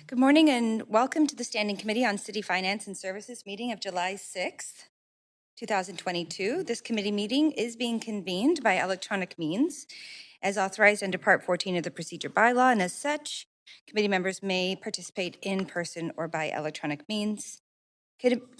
Good morning and welcome to the Standing Committee on City Finance and Services meeting of July 6th, 2022. This committee meeting is being convened by electronic means as authorized under Part 14 of the Procedure Bylaw, and as such, committee members may participate in person or by electronic means.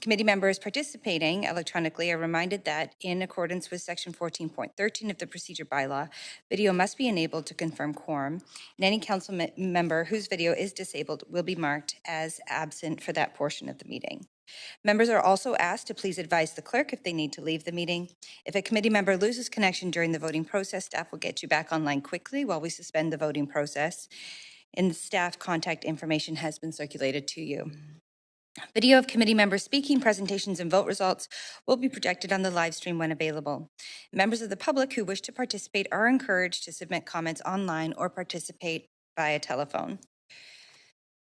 Committee members participating electronically are reminded that in accordance with Section 14.13 of the Procedure Bylaw, video must be enabled to confirm quorum, and any council member whose video is disabled will be marked as absent for that portion of the meeting. Members are also asked to please advise the clerk if they need to leave the meeting. If a committee member loses connection during the voting process, staff will get you back online quickly while we suspend the voting process, and staff contact information has been circulated to you. Video of committee members speaking, presentations, and vote results will be projected on the live stream when available. Members of the public who wish to participate are encouraged to submit comments online or participate via telephone.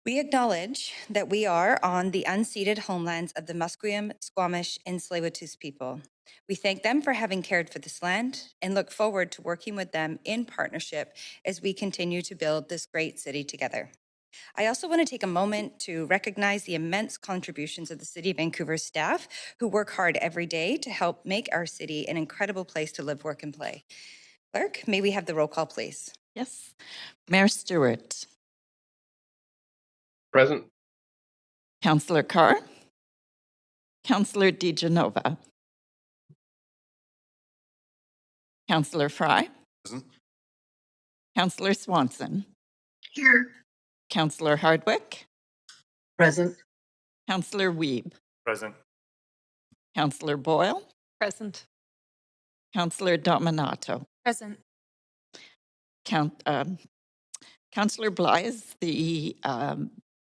We acknowledge that we are on the unceded homelands of the Musqueam, Squamish, and Tsleil-Waututh people. We thank them for having cared for this land and look forward to working with them in partnership as we continue to build this great city together. I also want to take a moment to recognize the immense contributions of the City of Vancouver's staff who work hard every day to help make our city an incredible place to live, work, and play. Clerk, may we have the roll call, please? Yes. Mayor Stewart. Present. Councillor Carr. Councillor DiGenova. Councillor Fry. Present. Councillor Swanson. Here. Councillor Hardwick. Present. Councillor Wiebe. Present. Councillor Boyle. Present. Councillor Dominato. Present. Councillor Bly is the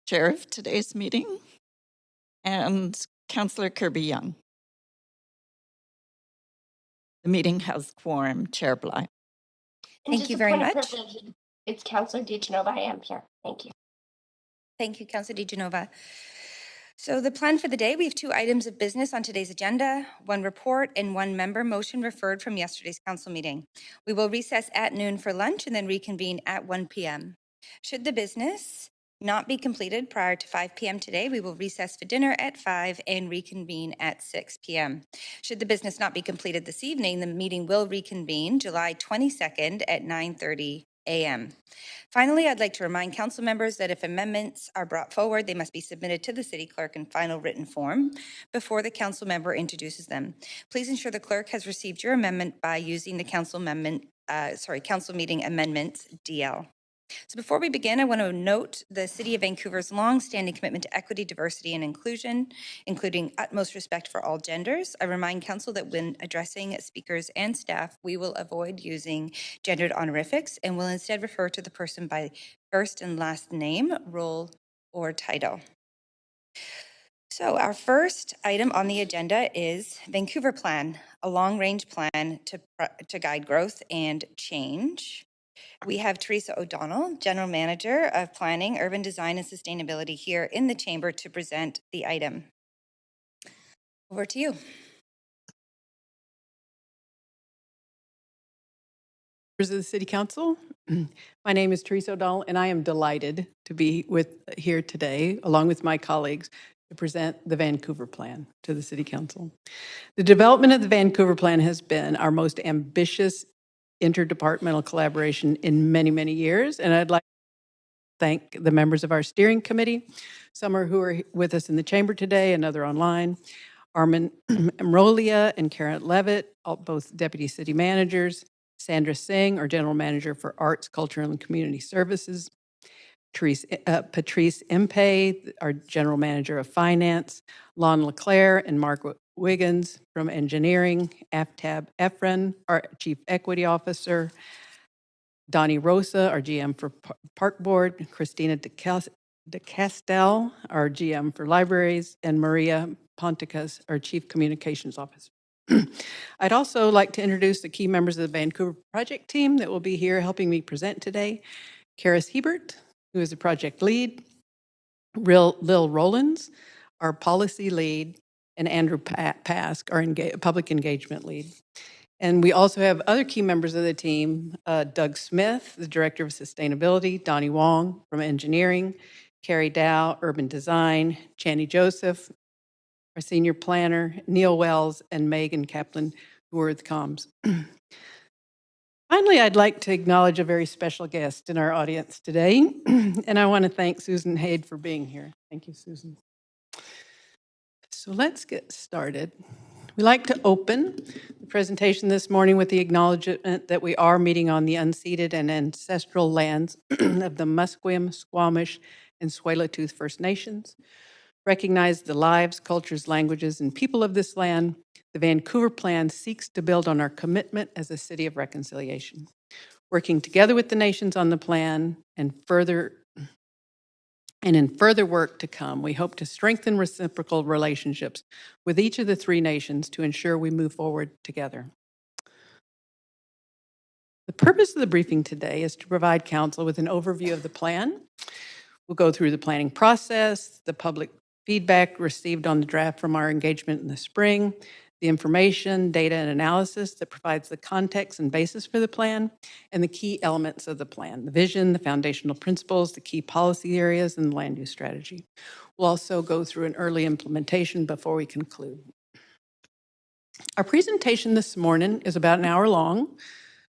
chair of today's meeting, and Councillor Kirby-Young. The meeting has quorum, Chair Bly. Thank you very much. It's Councillor DiGenova. I am here. Thank you. Thank you, Councillor DiGenova. So the plan for the day, we have 2 items of business on today's agenda, 1 report and 1 member motion referred from yesterday's council meeting. We will recess at noon for lunch and then reconvene at 1 p.m. Should the business not be completed prior to 5 p.m. today, we will recess for dinner at 5 and reconvene at 6 p.m. Should the business not be completed this evening, the meeting will reconvene July 22nd at 9:30 a.m. Finally, I'd like to remind council members that if amendments are brought forward, they must be submitted to the city clerk in final written form before the council member introduces them. Please ensure the clerk has received your amendment by using the council meeting amendments DL. So before we begin, I want to note the City of Vancouver's long-standing commitment to equity, diversity, and inclusion, including utmost respect for all genders. I remind council that when addressing speakers and staff, we will avoid using gendered honorifics and will instead refer to the person by first and last name, role, or title. So our first item on the agenda is Vancouver Plan, a long-range plan to guide growth and change. We have Teresa O'Donnell, General Manager of Planning, Urban Design and Sustainability here in the chamber to present the item. Over to you. Members of the City Council, my name is Teresa O'Donnell, and I am delighted to be here today, along with my colleagues, to present the Vancouver Plan to the City Council. The development of the Vancouver Plan has been our most ambitious interdepartmental collaboration in many, many years, and I'd like to thank the members of our steering committee, some who are with us in the chamber today, another online, Armin Amrolia and Karen Levitt, both deputy city managers, Sandra Singh, our general manager for Arts, Cultural, and Community Services, Patrice Impey, our general manager of finance, Lon LeClaire and Mark Wiggins from engineering, Aftab Efren, our chief equity officer, Donnie Rosa, our GM for Park Board, Christina DeCastel, our GM for libraries, and Maria Ponticas, our chief communications officer. I'd also like to introduce the key members of the Vancouver project team that will be here helping me present today. Karis Hebert, who is the project lead, Lil Rollins, our policy lead, and Andrew Pask, our public engagement lead. And we also have other key members of the team, Doug Smith, the Director of Sustainability, Donnie Wong from Engineering, Carrie Dow, Urban Design, Channy Joseph, our senior planner, Neil Wells, and Megan Kaplan, who are with comms. Finally, I'd like to acknowledge a very special guest in our audience today, and I want to thank Susan Haid for being here. Thank you, Susan. So let's get started. We like to open the presentation this morning with the acknowledgement that we are meeting on the unceded and ancestral lands of the Musqueam, Squamish, and Tsleil-Waututh First Nations. Recognize the lives, cultures, languages, and people of this land. The Vancouver Plan seeks to build on our commitment as a city of reconciliation. Working together with the nations on the plan and in further work to come, we hope to strengthen reciprocal relationships with each of the three nations to ensure we move forward together. The purpose of the briefing today is to provide council with an overview of the plan. We'll go through the planning process, the public feedback received on the draft from our engagement in the spring, the information, data, and analysis that provides the context and basis for the plan, and the key elements of the plan, the vision, the foundational principles, the key policy areas, and the land use strategy. We'll also go through an early implementation before we conclude. Our presentation this morning is about an hour long.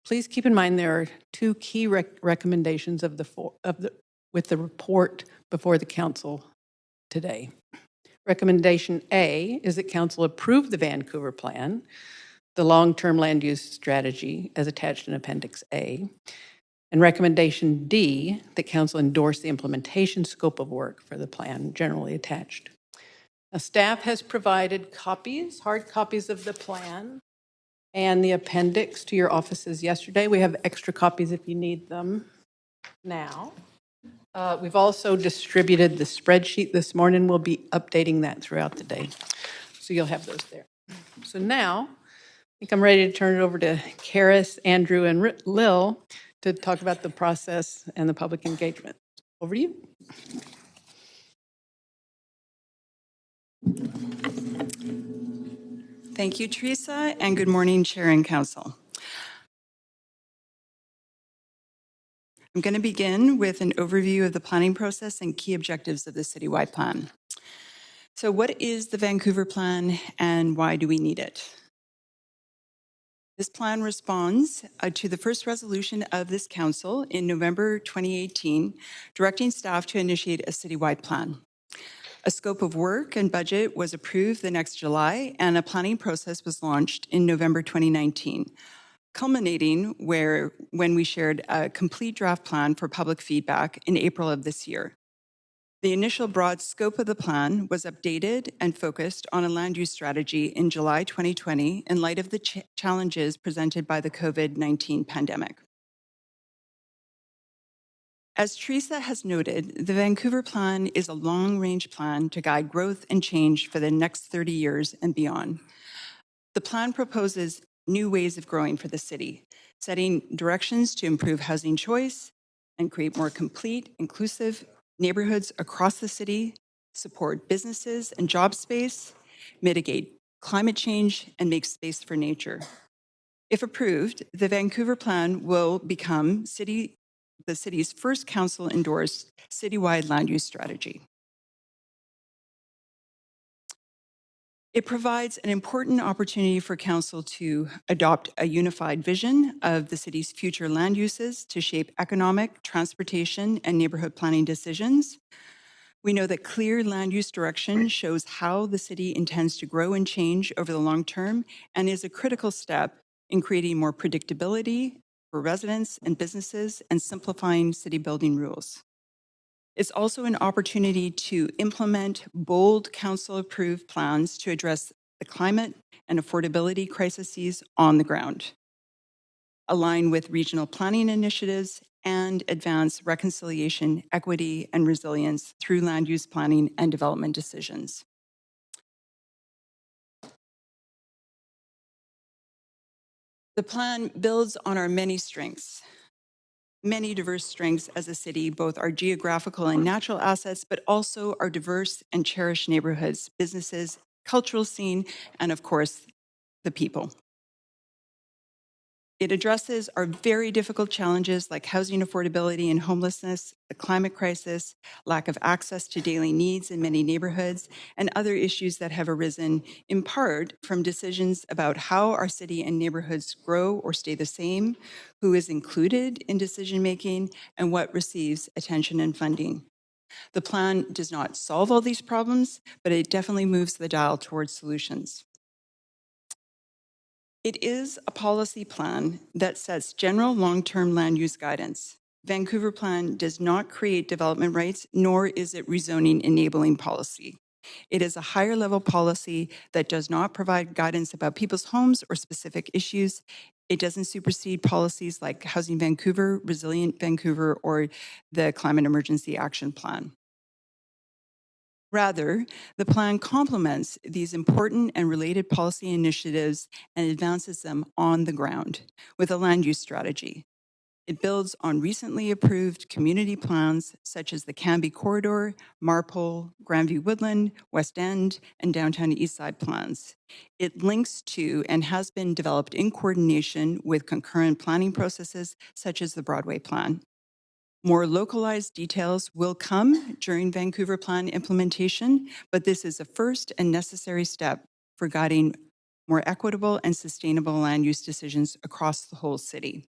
Please keep in mind there are two key recommendations with the report before the council today. Recommendation A is that council approve the Vancouver Plan, the long-term land use strategy as attached in Appendix A. And recommendation D, that council endorse the implementation scope of work for the plan generally attached. Now, staff has provided copies, hard copies of the plan and the appendix to your offices yesterday. We have extra copies if you need them now. We've also distributed the spreadsheet this morning. We'll be updating that throughout the day. So you'll have those there. So now, I think I'm ready to turn it over to Karis, Andrew, and Lil to talk about the process and the public engagement. Over to you. Thank you, Teresa, and good morning, Chair and Council. I'm going to begin with an overview of the planning process and key objectives of the citywide plan. So what is the Vancouver Plan and why do we need it? This plan responds to the first resolution of this council in November 2018, directing staff to initiate a citywide plan. A scope of work and budget was approved the next July, and a planning process was launched in November 2019, culminating when we shared a complete draft plan for public feedback in April of this year. The initial broad scope of the plan was updated and focused on a land use strategy in July 2020 in light of the challenges presented by the COVID-19 pandemic. As Teresa has noted, the Vancouver Plan is a long-range plan to guide growth and change for the next 30 years and beyond. The plan proposes new ways of growing for the city, setting directions to improve housing choice and create more complete, inclusive neighborhoods across the city, support businesses and job space, mitigate climate change, and make space for nature. If approved, the Vancouver Plan will become the city's first council-endorsed citywide land use strategy. It provides an important opportunity for council to adopt a unified vision of the city's future land uses to shape economic, transportation, and neighborhood planning decisions. We know that clear land use direction shows how the city intends to grow and change over the long term and is a critical step in creating more predictability for residents and businesses and simplifying city building rules. It's also an opportunity to implement bold council-approved plans to address the climate and affordability crises on the ground, align with regional planning initiatives, and advance reconciliation, equity, and resilience through land use planning and development decisions. The plan builds on our many strengths. Many diverse strengths as a city, both our geographical and natural assets, but also our diverse and cherished neighborhoods, businesses, cultural scene, and of course, the people. It addresses our very difficult challenges like housing affordability and homelessness, the climate crisis, lack of access to daily needs in many neighborhoods, and other issues that have arisen in part from decisions about how our city and neighborhoods grow or stay the same, who is included in decision making, and what receives attention and funding. The plan does not solve all these problems, but it definitely moves the dial towards solutions. It is a policy plan that sets general long-term land use guidance. Vancouver Plan does not create development rights, nor is it rezoning enabling policy. It is a higher level policy that does not provide guidance about people's homes or specific issues. It doesn't supersede policies like Housing Vancouver, Resilient Vancouver, or the Climate Emergency Action Plan. Rather, the plan complements these important and related policy initiatives and advances them on the ground with a land use strategy. It builds on recently approved community plans such as the Canby Corridor, Marpole, Grandview Woodland, West End, and Downtown Eastside plans. It links to and has been developed in coordination with concurrent planning processes such as the Broadway Plan. More localized details will come during Vancouver Plan implementation, but this is a first and necessary step for guiding more equitable and sustainable land use decisions across the whole city.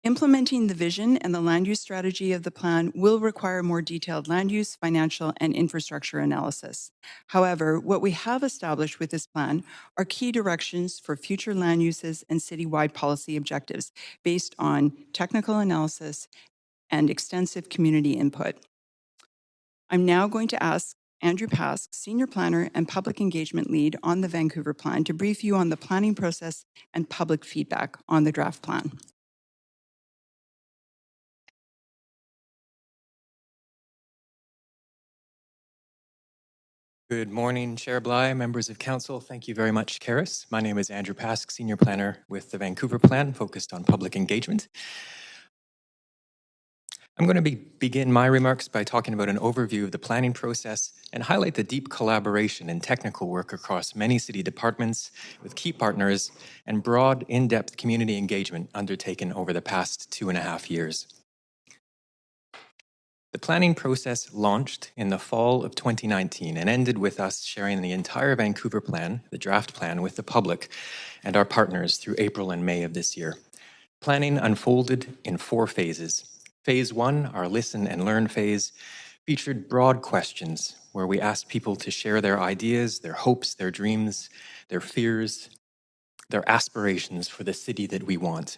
Implementing the vision and the land use strategy of the plan will require more detailed land use, financial, and infrastructure analysis. However, what we have established with this plan are key directions for future land uses and citywide policy objectives based on technical analysis and extensive community input. I'm now going to ask Andrew Pask, Senior Planner and Public Engagement Lead on the Vancouver Plan, to brief you on the planning process and public feedback on the draft plan. Good morning, Chair Bly, members of council. Thank you very much, Karis. My name is Andrew Pask, Senior Planner with the Vancouver Plan, focused on public engagement. I'm going to begin my remarks by talking about an overview of the planning process and highlight the deep collaboration and technical work across many city departments with key partners and broad, in-depth community engagement undertaken over the past 2.5 years. The planning process launched in the fall of 2019 and ended with us sharing the entire Vancouver Plan, the draft plan, with the public and our partners through April and May of this year. Planning unfolded in 4 phases. Phase 1, our listen and learn phase, featured broad questions where we asked people to share their ideas, their hopes, their dreams, their fears, their aspirations for the city that we want.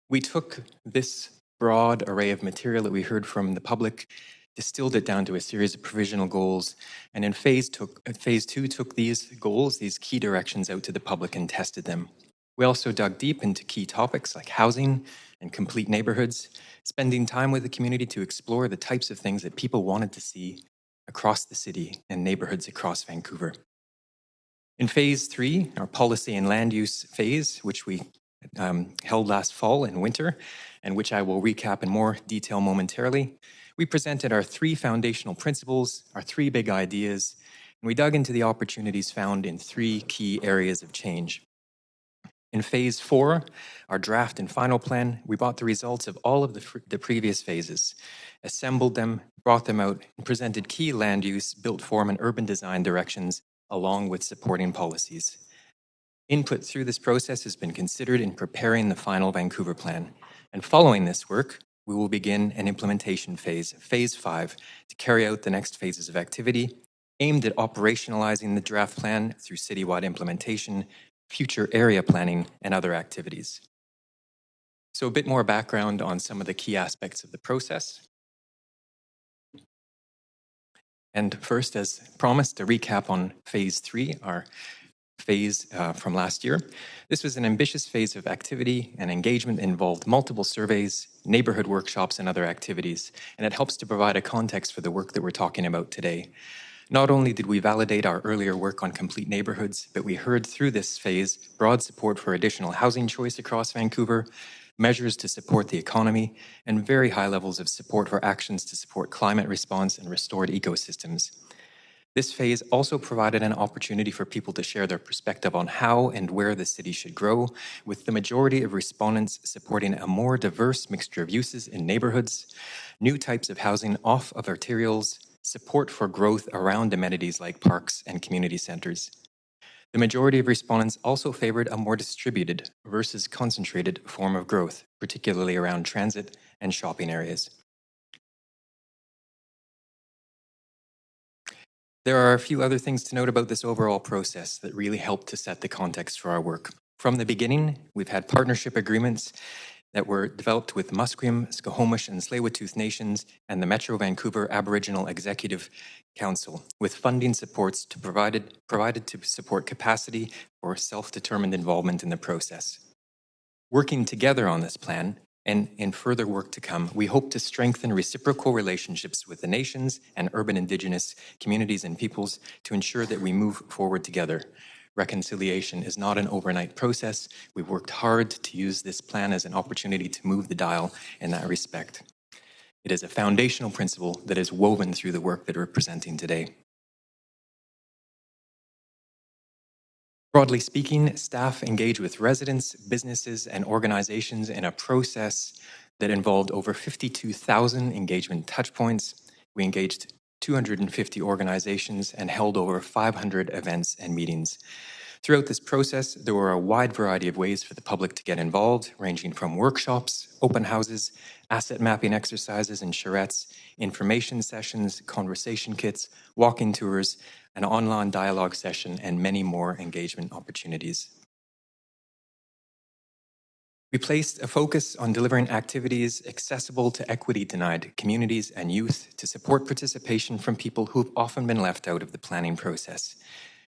We took this broad array of material that we heard from the public, distilled it down to a series of provisional goals, and in phase 2 took these goals, these key directions out to the public and tested them. We also dug deep into key topics like housing and complete neighborhoods, spending time with the community to explore the types of things that people wanted to see across the city and neighborhoods across Vancouver. In phase 3, our policy and land use phase, which we held last fall and winter, and which I will recap in more detail momentarily, we presented our 3 foundational principles, our 3 big ideas, and we dug into the opportunities found in 3 key areas of change. In phase 4, our draft and final plan, we brought the results of all of the previous phases, assembled them, brought them out, and presented key land use, built form, and urban design directions along with supporting policies. Input through this process has been considered in preparing the final Vancouver Plan. And following this work, we will begin an implementation phase, phase 5, to carry out the next phases of activity, aimed at operationalizing the draft plan through citywide implementation, future area planning, and other activities. So a bit more background on some of the key aspects of the process. And first, as promised, a recap on phase 3, our phase from last year. This was an ambitious phase of activity and engagement that involved multiple surveys, neighborhood workshops, and other activities. And it helps to provide a context for the work that we're talking about today. Not only did we validate our earlier work on complete neighborhoods, but we heard through this phase broad support for additional housing choice across Vancouver, measures to support the economy, and very high levels of support for actions to support climate response and restored ecosystems. This phase also provided an opportunity for people to share their perspective on how and where the city should grow, with the majority of respondents supporting a more diverse mixture of uses in neighborhoods, new types of housing off of arterials, support for growth around amenities like parks and community centers. The majority of respondents also favored a more distributed versus concentrated form of growth, particularly around transit and shopping areas. There are a few other things to note about this overall process that really helped to set the context for our work. From the beginning, we've had partnership agreements that were developed with Musqueam, Squamish, and Tsleil-Waututh Nations and the Metro Vancouver Aboriginal Executive Council, with funding supports provided to support capacity for self-determined involvement in the process. Working together on this plan, and in further work to come, we hope to strengthen reciprocal relationships with the nations and urban Indigenous communities and peoples to ensure that we move forward together. Reconciliation is not an overnight process. We've worked hard to use this plan as an opportunity to move the dial in that respect. It is a foundational principle that is woven through the work that we're presenting today. Broadly speaking, staff engage with residents, businesses, and organizations in a process that involved over 52,000 engagement touchpoints. We engaged 250 organizations and held over 500 events and meetings. Throughout this process, there were a wide variety of ways for the public to get involved, ranging from workshops, open houses, asset mapping exercises and charrettes, information sessions, conversation kits, walk-in tours, an online dialogue session, and many more engagement opportunities. We placed a focus on delivering activities accessible to equity-denied communities and youth to support participation from people who've often been left out of the planning process.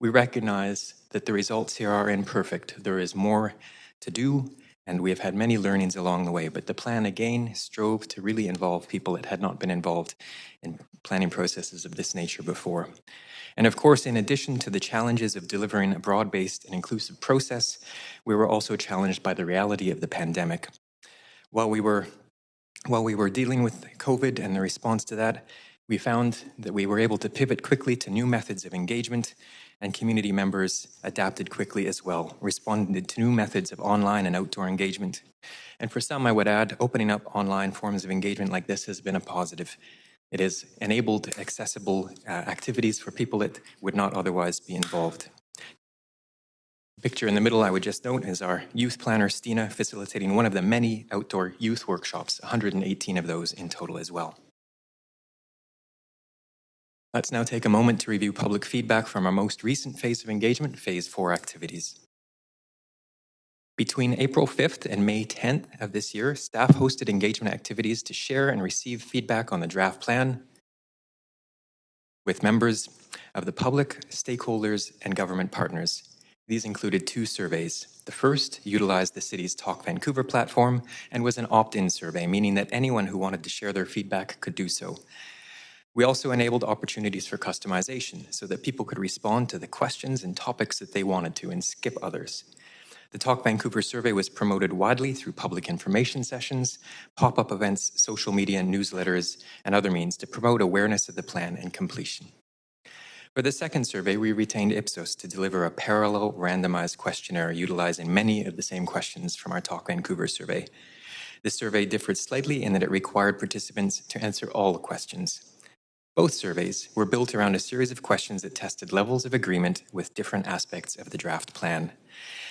We recognize that the results here are imperfect. There is more to do, and we have had many learnings along the way, but the plan again strove to really involve people that had not been involved in planning processes of this nature before. And of course, in addition to the challenges of delivering a broad-based and inclusive process, we were also challenged by the reality of the pandemic. While we were dealing with COVID and the response to that, we found that we were able to pivot quickly to new methods of engagement, and community members adapted quickly as well, responded to new methods of online and outdoor engagement. And for some, I would add, opening up online forms of engagement like this has been a positive. It has enabled accessible activities for people that would not otherwise be involved. The picture in the middle, I would just note, is our youth planner, Stina, facilitating one of the many outdoor youth workshops, 118 of those in total as well. Let's now take a moment to review public feedback from our most recent phase of engagement, Phase 4 activities. Between April 5th and May 10th of this year, staff hosted engagement activities to share and receive feedback on the draft plan with members of the public, stakeholders, and government partners. These included 2 surveys. The first utilized the city's Talk Vancouver platform and was an opt-in survey, meaning that anyone who wanted to share their feedback could do so. We also enabled opportunities for customization so that people could respond to the questions and topics that they wanted to and skip others. The Talk Vancouver survey was promoted widely through public information sessions, pop-up events, social media, newsletters, and other means to promote awareness of the plan and completion. For the second survey, we retained Ipsos to deliver a parallel randomized questionnaire utilizing many of the same questions from our Talk Vancouver survey. This survey differed slightly in that it required participants to answer all the questions. Both surveys were built around a series of questions that tested levels of agreement with different aspects of the draft plan.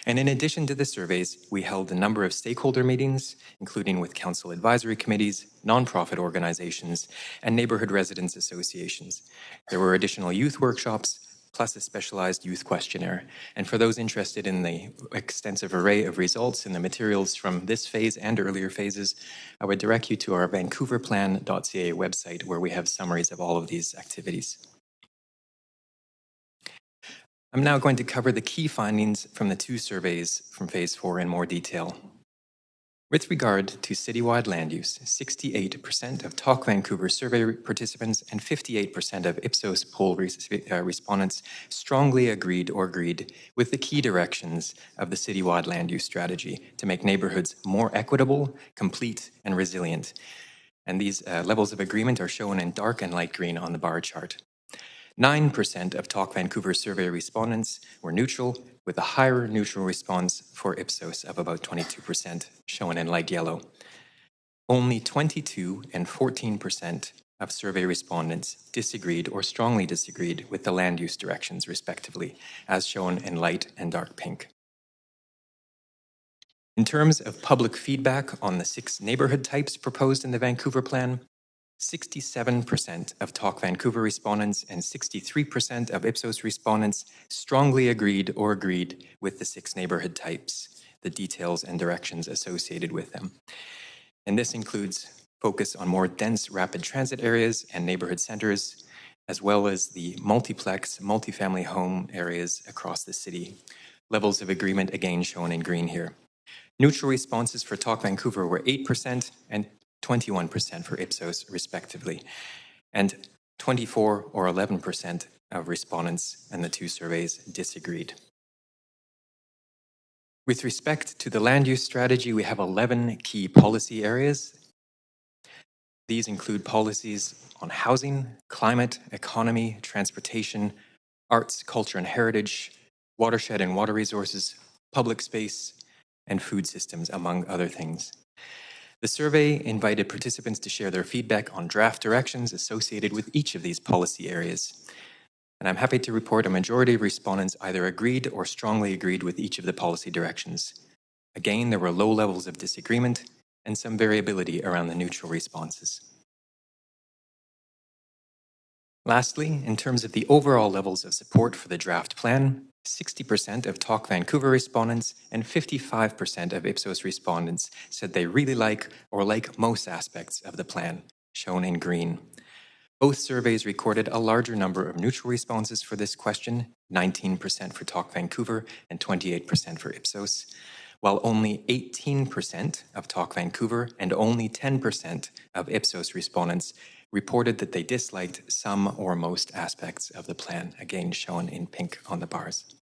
And in addition to the surveys, we held a number of stakeholder meetings, including with council advisory committees, nonprofit organizations, and neighborhood residents associations. There were additional youth workshops, plus a specialized youth questionnaire. And for those interested in the extensive array of results and the materials from this phase and earlier phases, I would direct you to our vancouverplan.ca website, where we have summaries of all of these activities. I'm now going to cover the key findings from the 2 surveys from Phase 4 in more detail. With regard to citywide land use, 68% of Talk Vancouver survey participants and 58% of Ipsos poll respondents strongly agreed with the key directions of the citywide land use strategy to make neighborhoods more equitable, complete, and resilient. And these levels of agreement are shown in dark and light green on the bar chart. 9% of Talk Vancouver survey respondents were neutral, with a higher neutral response for Ipsos of about 22%, shown in light yellow. Only 22 and 14% of survey respondents disagreed or strongly disagreed with the land use directions, respectively, as shown in light and dark pink. In terms of public feedback on the 6 neighbourhood types proposed in the Vancouver Plan, 67% of Talk Vancouver respondents and 63% of Ipsos respondents strongly agreed or agreed with the 6 neighbourhood types, the details and directions associated with them. And this includes focus on more dense rapid transit areas and neighbourhood centres, as well as the multiplex, multifamily home areas across the city. Levels of agreement again shown in green here. Neutral responses for Talk Vancouver were 8% and 21% for Ipsos, respectively, and 24 or 11% of respondents in the 2 surveys disagreed. With respect to the land use strategy, we have 11 key policy areas. These include policies on housing, climate, economy, transportation, arts, culture and heritage, watershed and water resources, public space, and food systems, among other things. The survey invited participants to share their feedback on draft directions associated with each of these policy areas. And I'm happy to report a majority of respondents either agreed or strongly agreed with each of the policy directions. Again, there were low levels of disagreement and some variability around the neutral responses. Lastly, in terms of the overall levels of support for the draft plan, 60% of Talk Vancouver respondents and 55% of Ipsos respondents said they really like or like most aspects of the plan, shown in green. Both surveys recorded a larger number of neutral responses for this question, 19% for Talk Vancouver and 28% for Ipsos, while only 18% of Talk Vancouver and only 10% of Ipsos respondents reported that they disliked some or most aspects of the plan, again shown in pink on the bars.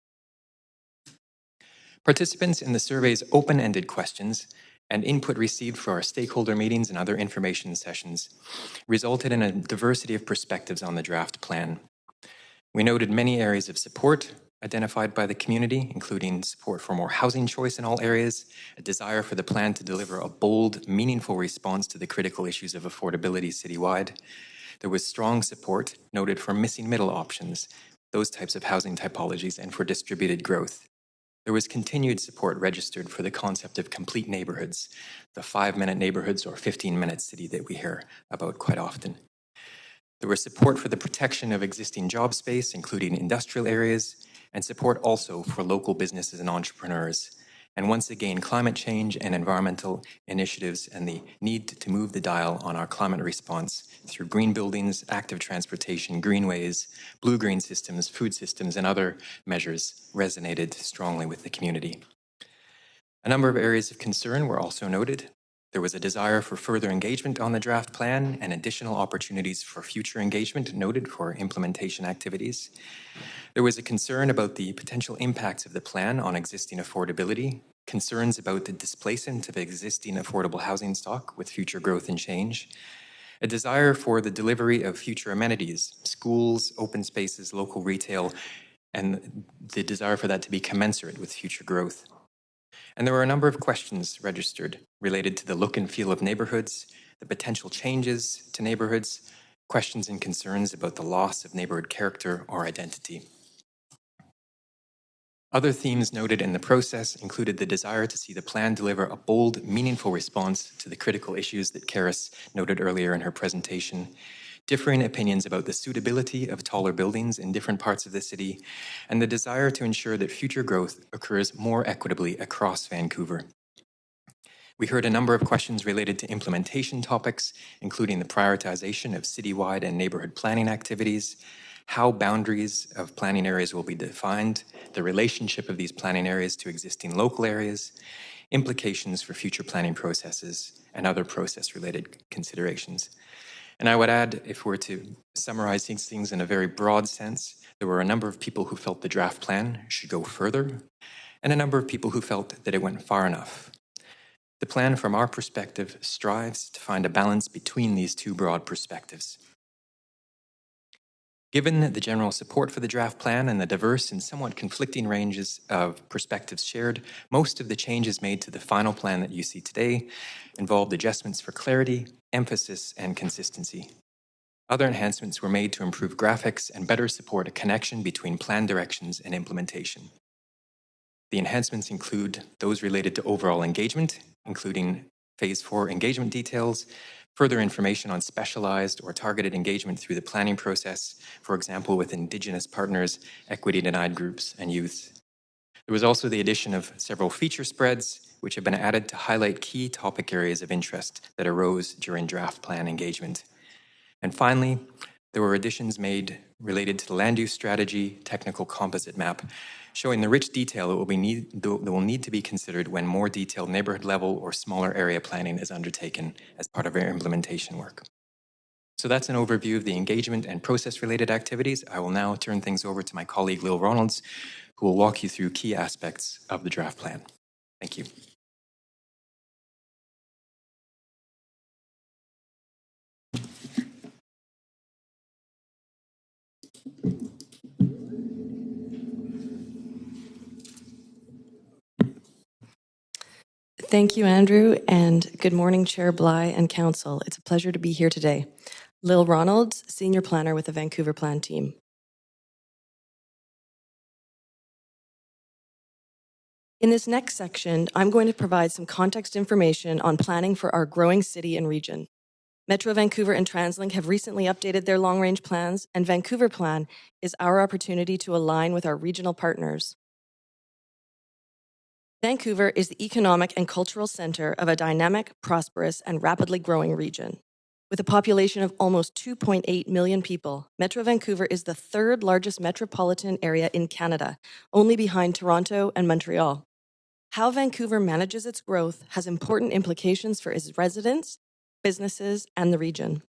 Participants in the survey's open-ended questions and input received for our stakeholder meetings and other information sessions resulted in a diversity of perspectives on the draft plan. We noted many areas of support identified by the community, including support for more housing choice in all areas, a desire for the plan to deliver a bold, meaningful response to the critical issues of affordability citywide. There was strong support noted for missing middle options, those types of housing typologies, and for distributed growth. There was continued support registered for the concept of complete neighborhoods, the 5-minute neighborhoods or 15-minute city that we hear about quite often. There was support for the protection of existing job space, including industrial areas, and support also for local businesses and entrepreneurs. And once again, climate change and environmental initiatives and the need to move the dial on our climate response through green buildings, active transportation, greenways, blue-green systems, food systems, and other measures resonated strongly with the community. A number of areas of concern were also noted. There was a desire for further engagement on the draft plan and additional opportunities for future engagement noted for implementation activities. There was a concern about the potential impacts of the plan on existing affordability, concerns about the displacement of existing affordable housing stock with future growth and change, a desire for the delivery of future amenities, schools, open spaces, local retail, and the desire for that to be commensurate with future growth. And there were a number of questions registered related to the look and feel of neighborhoods, the potential changes to neighborhoods, questions and concerns about the loss of neighborhood character or identity. Other themes noted in the process included the desire to see the plan deliver a bold, meaningful response to the critical issues that Karis noted earlier in her presentation, differing opinions about the suitability of taller buildings in different parts of the city, and the desire to ensure that future growth occurs more equitably across Vancouver. We heard a number of questions related to implementation topics, including the prioritization of citywide and neighborhood planning activities, how boundaries of planning areas will be defined, the relationship of these planning areas to existing local areas, implications for future planning processes, and other process-related considerations. And I would add, if we're to summarize these things in a very broad sense, there were a number of people who felt the draft plan should go further, and a number of people who felt that it went far enough. The plan, from our perspective, strives to find a balance between these two broad perspectives. Given the general support for the draft plan and the diverse and somewhat conflicting ranges of perspectives shared, most of the changes made to the final plan that you see today involved adjustments for clarity, emphasis, and consistency. Other enhancements were made to improve graphics and better support a connection between plan directions and implementation. The enhancements include those related to overall engagement, including Phase 4 engagement details, further information on specialized or targeted engagement through the planning process, for example, with Indigenous partners, equity-denied groups, and youths. There was also the addition of several feature spreads, which have been added to highlight key topic areas of interest that arose during draft plan engagement. And finally, there were additions made related to the land use strategy technical composite map, showing the rich detail that will need to be considered when more detailed neighborhood level or smaller area planning is undertaken as part of our implementation work. So that's an overview of the engagement and process-related activities. I will now turn things over to my colleague, Lil Ronalds, who will walk you through key aspects of the draft plan. Thank you. Thank you, Andrew, and good morning, Chair Bly and Council. It's a pleasure to be here today. Lil Ronalds, Senior Planner with the Vancouver Plan team. In this next section, I'm going to provide some context information on planning for our growing city and region. Metro Vancouver and TransLink have recently updated their long-range plans, and Vancouver Plan is our opportunity to align with our regional partners. Vancouver is the economic and cultural center of a dynamic, prosperous, and rapidly growing region. With a population of almost 2.8 million people, Metro Vancouver is the third largest metropolitan area in Canada, only behind Toronto and Montreal. How Vancouver manages its growth has important implications for its residents, businesses, and the region.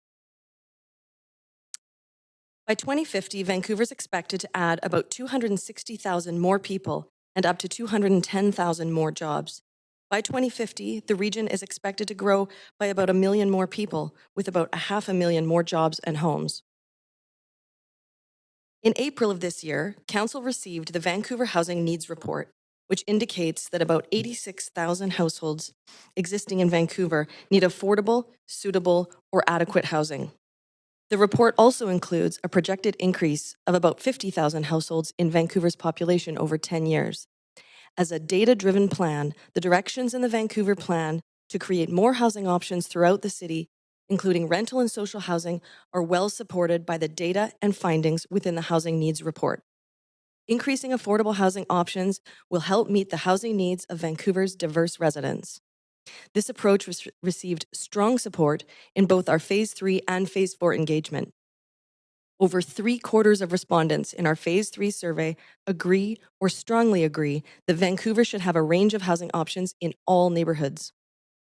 By 2050, Vancouver is expected to add about 260,000 more people and up to 210,000 more jobs. By 2050, the region is expected to grow by about 1 million more people, with about 500,000 more jobs and homes. In April of this year, Council received the Vancouver Housing Needs Report, which indicates that about 86,000 households existing in Vancouver need affordable, suitable, or adequate housing. The report also includes a projected increase of about 50,000 households in Vancouver's population over 10 years. As a data-driven plan, the directions in the Vancouver Plan to create more housing options throughout the city, including rental and social housing, are well supported by the data and findings within the Housing Needs Report. Increasing affordable housing options will help meet the housing needs of Vancouver's diverse residents. This approach received strong support in both our Phase 3 and Phase 4 engagement. Over 3/4 of respondents in our Phase 3 survey agree or strongly agree that Vancouver should have a range of housing options in all neighborhoods.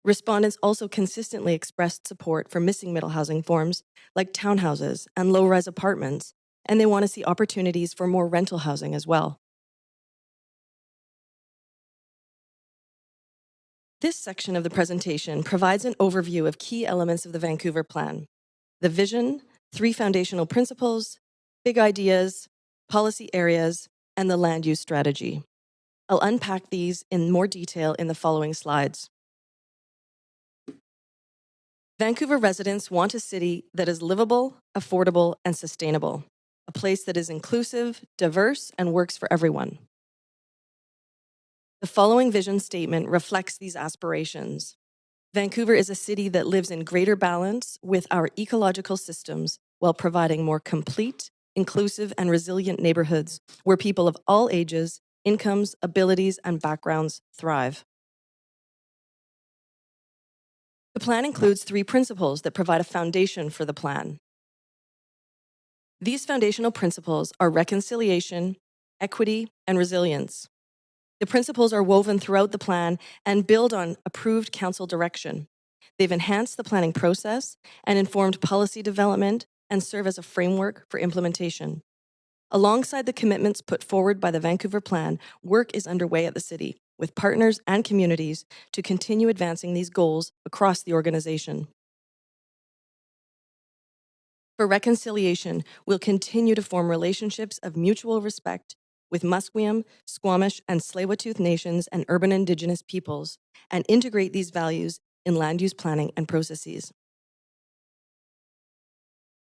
Respondents also consistently expressed support for missing middle housing forms like townhouses and low-rise apartments, and they want to see opportunities for more rental housing as well. This section of the presentation provides an overview of key elements of the Vancouver Plan: the vision, 3 foundational principles, big ideas, policy areas, and the land use strategy. I'll unpack these in more detail in the following slides. Vancouver residents want a city that is livable, affordable, and sustainable, a place that is inclusive, diverse, and works for everyone. The following vision statement reflects these aspirations. Vancouver is a city that lives in greater balance with our ecological systems while providing more complete, inclusive, and resilient neighborhoods where people of all ages, incomes, abilities, and backgrounds thrive. The plan includes 3 principles that provide a foundation for the plan. These foundational principles are reconciliation, equity, and resilience. The principles are woven throughout the plan and build on approved council direction. They've enhanced the planning process and informed policy development and serve as a framework for implementation. Alongside the commitments put forward by the Vancouver Plan, work is underway at the city with partners and communities to continue advancing these goals across the organization. For reconciliation, we'll continue to form relationships of mutual respect with Musqueam, Squamish, and Tsleil-Waututh nations and urban Indigenous peoples, and integrate these values in land use planning and processes.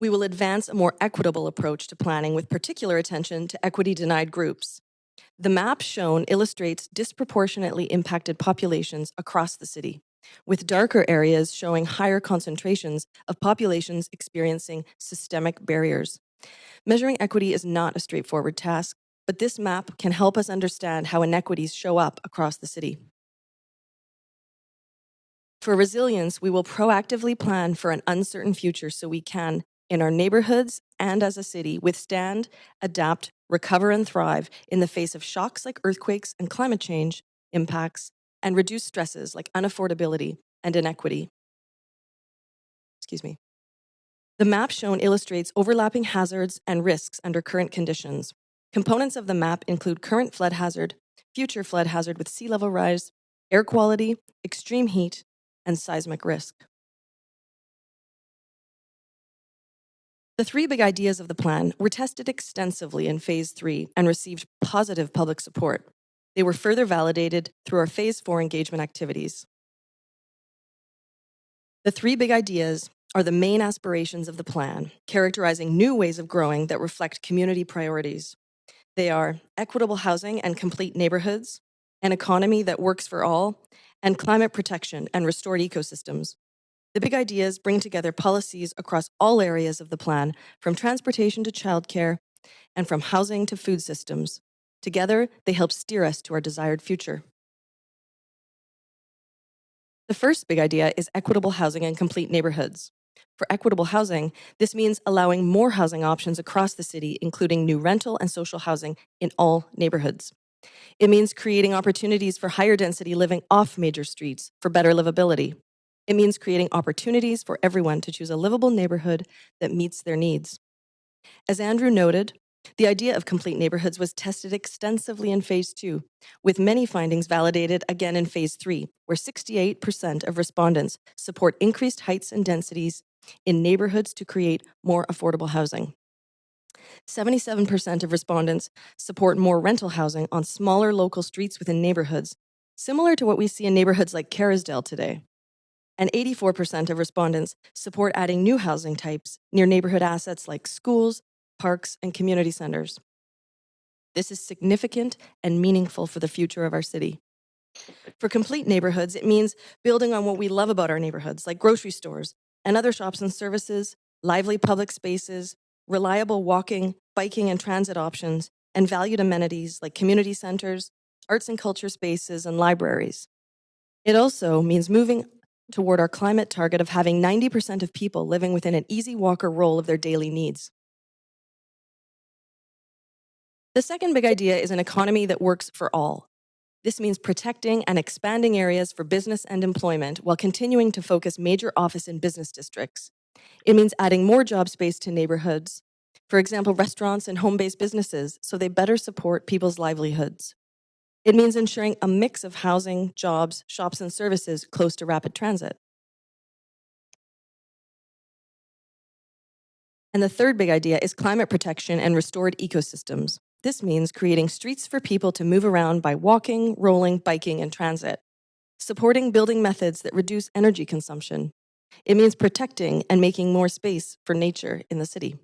We will advance a more equitable approach to planning with particular attention to equity-denied groups. The map shown illustrates disproportionately impacted populations across the city, with darker areas showing higher concentrations of populations experiencing systemic barriers. Measuring equity is not a straightforward task, but this map can help us understand how inequities show up across the city. For resilience, we will proactively plan for an uncertain future so we can, in our neighborhoods and as a city, withstand, adapt, recover, and thrive in the face of shocks like earthquakes and climate change impacts, and reduce stresses like unaffordability and inequity. Excuse me. The map shown illustrates overlapping hazards and risks under current conditions. Components of the map include current flood hazard, future flood hazard with sea level rise, air quality, extreme heat, and seismic risk. The three big ideas of the plan were tested extensively in Phase 3 and received positive public support. They were further validated through our Phase 4 engagement activities. The three big ideas are the main aspirations of the plan, characterizing new ways of growing that reflect community priorities. They are equitable housing and complete neighborhoods, an economy that works for all, and climate protection and restored ecosystems. The big ideas bring together policies across all areas of the plan, from transportation to childcare, and from housing to food systems. Together, they help steer us to our desired future. The first big idea is equitable housing and complete neighborhoods. For equitable housing, this means allowing more housing options across the city, including new rental and social housing in all neighborhoods. It means creating opportunities for higher density living off major streets for better livability. It means creating opportunities for everyone to choose a livable neighborhood that meets their needs. As Andrew noted, the idea of complete neighborhoods was tested extensively in Phase 2, with many findings validated again in Phase 3, where 68% of respondents support increased heights and densities in neighborhoods to create more affordable housing. 77% of respondents support more rental housing on smaller local streets within neighborhoods, similar to what we see in neighborhoods like Kerrisdale today. And 84% of respondents support adding new housing types near neighborhood assets like schools, parks, and community centers. This is significant and meaningful for the future of our city. For complete neighborhoods, it means building on what we love about our neighborhoods, like grocery stores and other shops and services, lively public spaces, reliable walking, biking, and transit options, and valued amenities like community centers, arts and culture spaces, and libraries. It also means moving toward our climate target of having 90% of people living within an easy walk or roll of their daily needs. The second big idea is an economy that works for all. This means protecting and expanding areas for business and employment while continuing to focus major office and business districts. It means adding more job space to neighborhoods, for example, restaurants and home-based businesses, so they better support people's livelihoods. It means ensuring a mix of housing, jobs, shops, and services close to rapid transit. And the third big idea is climate protection and restored ecosystems. This means creating streets for people to move around by walking, rolling, biking, and transit. Supporting building methods that reduce energy consumption. It means protecting and making more space for nature in the city.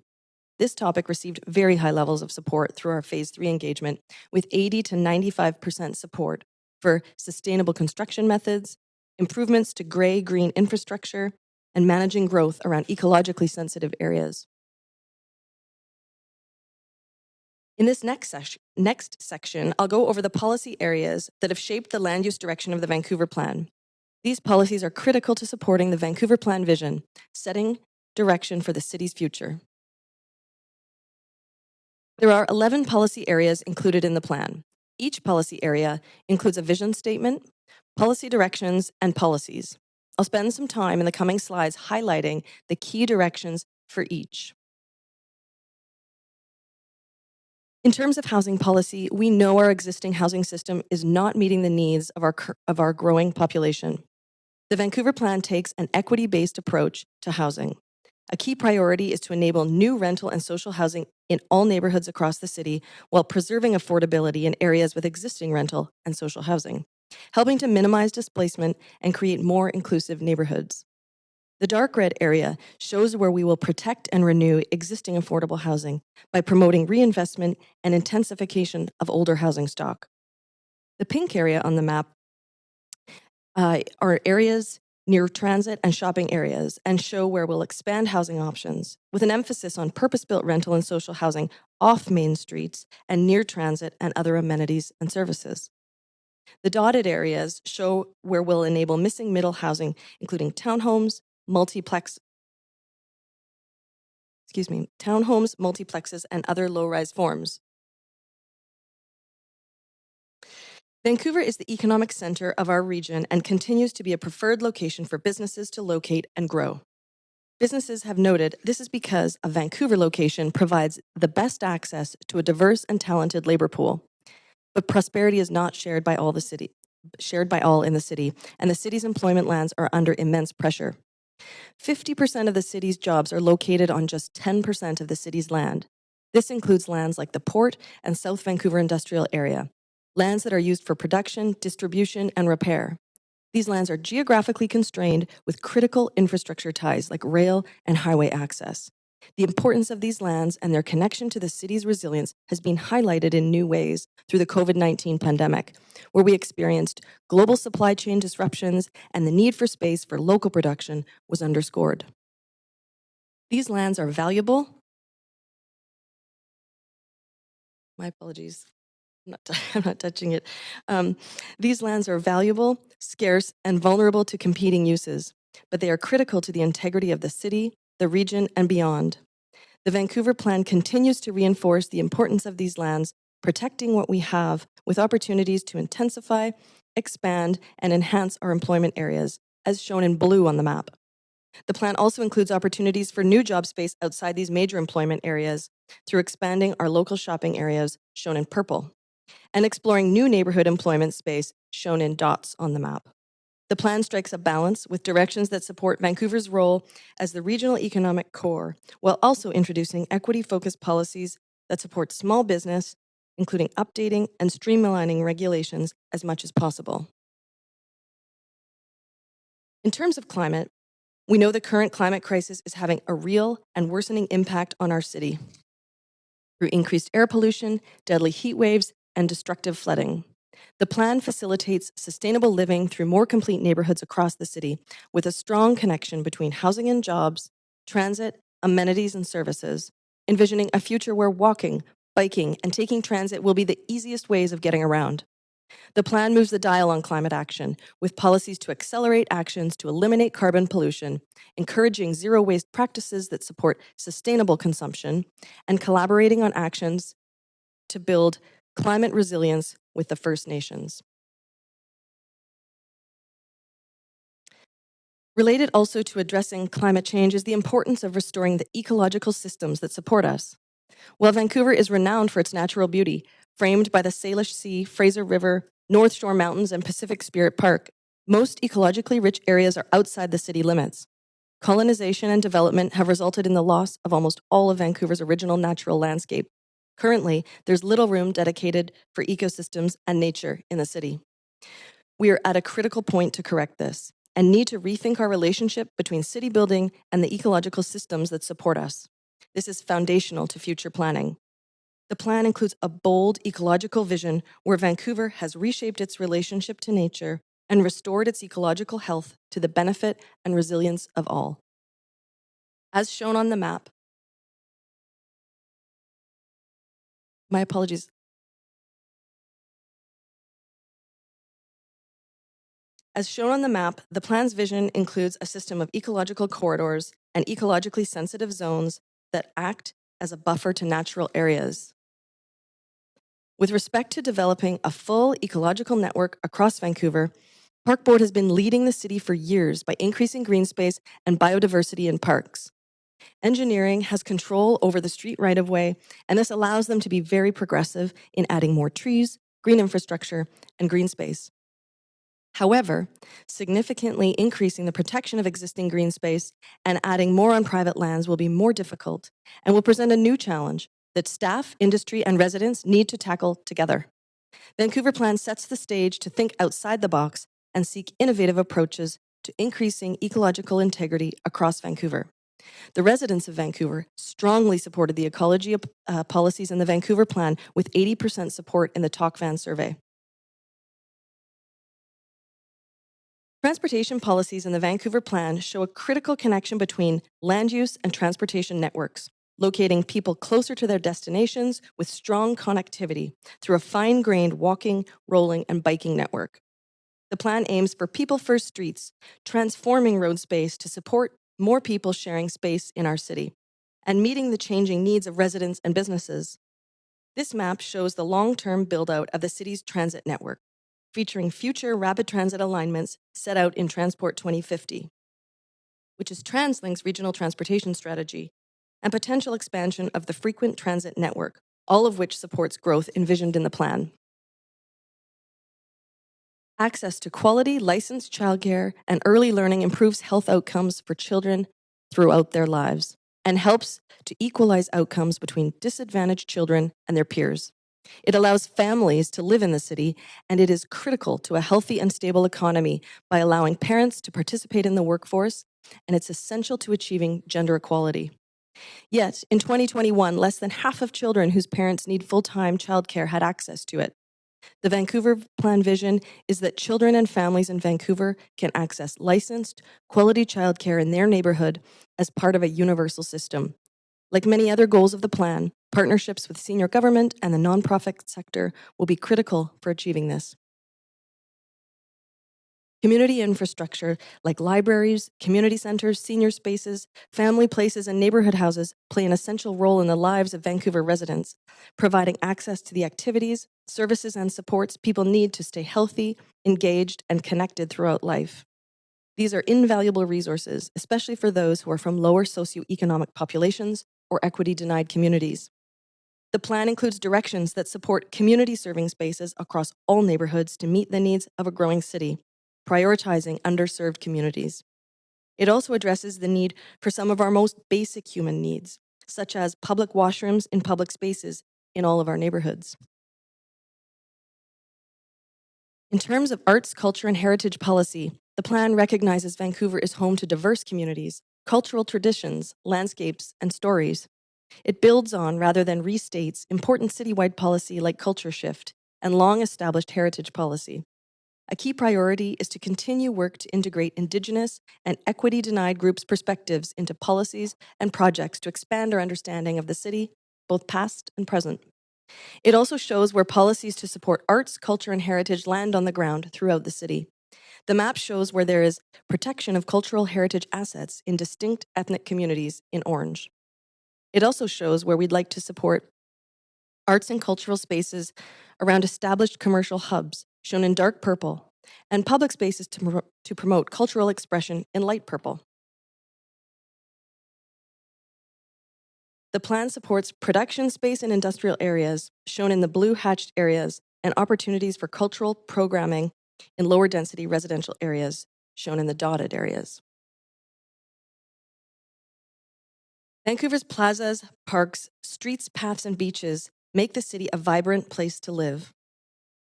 This topic received very high levels of support through our Phase 3 engagement, with 80 to 95% support for sustainable construction methods, improvements to gray-green infrastructure, and managing growth around ecologically sensitive areas. In this next section, I'll go over the policy areas that have shaped the land use direction of the Vancouver Plan. These policies are critical to supporting the Vancouver Plan vision, setting direction for the city's future. There are 11 policy areas included in the plan. Each policy area includes a vision statement, policy directions, and policies. I'll spend some time in the coming slides highlighting the key directions for each. In terms of housing policy, we know our existing housing system is not meeting the needs of our growing population. The Vancouver Plan takes an equity-based approach to housing. A key priority is to enable new rental and social housing in all neighborhoods across the city while preserving affordability in areas with existing rental and social housing, helping to minimize displacement and create more inclusive neighborhoods. The dark red area shows where we will protect and renew existing affordable housing by promoting reinvestment and intensification of older housing stock. The pink area on the map are areas near transit and shopping areas and show where we'll expand housing options with an emphasis on purpose-built rental and social housing off main streets and near transit and other amenities and services. The dotted areas show where we'll enable missing middle housing, including townhomes, multiplexes, and other low-rise forms. Vancouver is the economic center of our region and continues to be a preferred location for businesses to locate and grow. Businesses have noted this is because a Vancouver location provides the best access to a diverse and talented labor pool. But prosperity is not shared by all in the city, and the city's employment lands are under immense pressure. 50% of the city's jobs are located on just 10% of the city's land. This includes lands like the Port and South Vancouver Industrial Area, lands that are used for production, distribution, and repair. These lands are geographically constrained with critical infrastructure ties like rail and highway access. The importance of these lands and their connection to the city's resilience has been highlighted in new ways through the COVID-19 pandemic, where we experienced global supply chain disruptions and the need for space for local production was underscored. These lands are valuable. My apologies. I'm not touching it. These lands are valuable, scarce, and vulnerable to competing uses, but they are critical to the integrity of the city, the region, and beyond. The Vancouver Plan continues to reinforce the importance of these lands, protecting what we have with opportunities to intensify, expand, and enhance our employment areas, as shown in blue on the map. The plan also includes opportunities for new job space outside these major employment areas through expanding our local shopping areas, shown in purple, and exploring new neighborhood employment space, shown in dots on the map. The plan strikes a balance with directions that support Vancouver's role as the regional economic core, while also introducing equity-focused policies that support small business, including updating and streamlining regulations as much as possible. In terms of climate, we know the current climate crisis is having a real and worsening impact on our city through increased air pollution, deadly heat waves, and destructive flooding. The plan facilitates sustainable living through more complete neighborhoods across the city, with a strong connection between housing and jobs, transit, amenities, and services, envisioning a future where walking, biking, and taking transit will be the easiest ways of getting around. The plan moves the dial on climate action, with policies to accelerate actions to eliminate carbon pollution, encouraging zero-waste practices that support sustainable consumption, and collaborating on actions to build climate resilience with the First Nations. Related also to addressing climate change is the importance of restoring the ecological systems that support us. While Vancouver is renowned for its natural beauty, framed by the Salish Sea, Fraser River, North Shore Mountains, and Pacific Spirit Park, most ecologically rich areas are outside the city limits. Colonization and development have resulted in the loss of almost all of Vancouver's original natural landscape. Currently, there's little room dedicated for ecosystems and nature in the city. We are at a critical point to correct this and need to rethink our relationship between city building and the ecological systems that support us. This is foundational to future planning. The plan includes a bold ecological vision where Vancouver has reshaped its relationship to nature and restored its ecological health to the benefit and resilience of all. As shown on the map, my apologies. As shown on the map, the plan's vision includes a system of ecological corridors and ecologically sensitive zones that act as a buffer to natural areas. With respect to developing a full ecological network across Vancouver, Park Board has been leading the city for years by increasing green space and biodiversity in parks. Engineering has control over the street right-of-way, and this allows them to be very progressive in adding more trees, green infrastructure, and green space. However, significantly increasing the protection of existing green space and adding more on private lands will be more difficult and will present a new challenge that staff, industry, and residents need to tackle together. Vancouver Plan sets the stage to think outside the box and seek innovative approaches to increasing ecological integrity across Vancouver. The residents of Vancouver strongly supported the ecology policies in the Vancouver Plan with 80% support in the TalkVan survey. Transportation policies in the Vancouver Plan show a critical connection between land use and transportation networks, locating people closer to their destinations with strong connectivity through a fine-grained walking, rolling, and biking network. The plan aims for people-first streets, transforming road space to support more people sharing space in our city and meeting the changing needs of residents and businesses. This map shows the long-term build-out of the city's transit network, featuring future rapid transit alignments set out in Transport 2050, which is TransLink's regional transportation strategy, and potential expansion of the frequent transit network, all of which supports growth envisioned in the plan. Access to quality, licensed childcare and early learning improves health outcomes for children throughout their lives and helps to equalize outcomes between disadvantaged children and their peers. It allows families to live in the city, and it is critical to a healthy and stable economy by allowing parents to participate in the workforce, and it's essential to achieving gender equality. Yet, in 2021, less than half of children whose parents need full-time childcare had access to it. The Vancouver Plan vision is that children and families in Vancouver can access licensed, quality childcare in their neighborhood as part of a universal system. Like many other goals of the plan, partnerships with senior government and the nonprofit sector will be critical for achieving this. Community infrastructure like libraries, community centers, senior spaces, family places, and neighborhood houses play an essential role in the lives of Vancouver residents, providing access to the activities, services, and supports people need to stay healthy, engaged, and connected throughout life. These are invaluable resources, especially for those who are from lower socioeconomic populations or equity-denied communities. The plan includes directions that support community-serving spaces across all neighborhoods to meet the needs of a growing city, prioritizing underserved communities. It also addresses the need for some of our most basic human needs, such as public washrooms in public spaces in all of our neighborhoods. In terms of arts, culture, and heritage policy, the plan recognizes Vancouver is home to diverse communities, cultural traditions, landscapes, and stories. It builds on, rather than restates, important citywide policy like culture shift and long-established heritage policy. A key priority is to continue work to integrate Indigenous and equity-denied groups' perspectives into policies and projects to expand our understanding of the city, both past and present. It also shows where policies to support arts, culture, and heritage land on the ground throughout the city. The map shows where there is protection of cultural heritage assets in distinct ethnic communities in orange. It also shows where we'd like to support arts and cultural spaces around established commercial hubs, shown in dark purple, and public spaces to promote cultural expression in light purple. The plan supports production space in industrial areas, shown in the blue hatched areas, and opportunities for cultural programming in lower density residential areas, shown in the dotted areas. Vancouver's plazas, parks, streets, paths, and beaches make the city a vibrant place to live.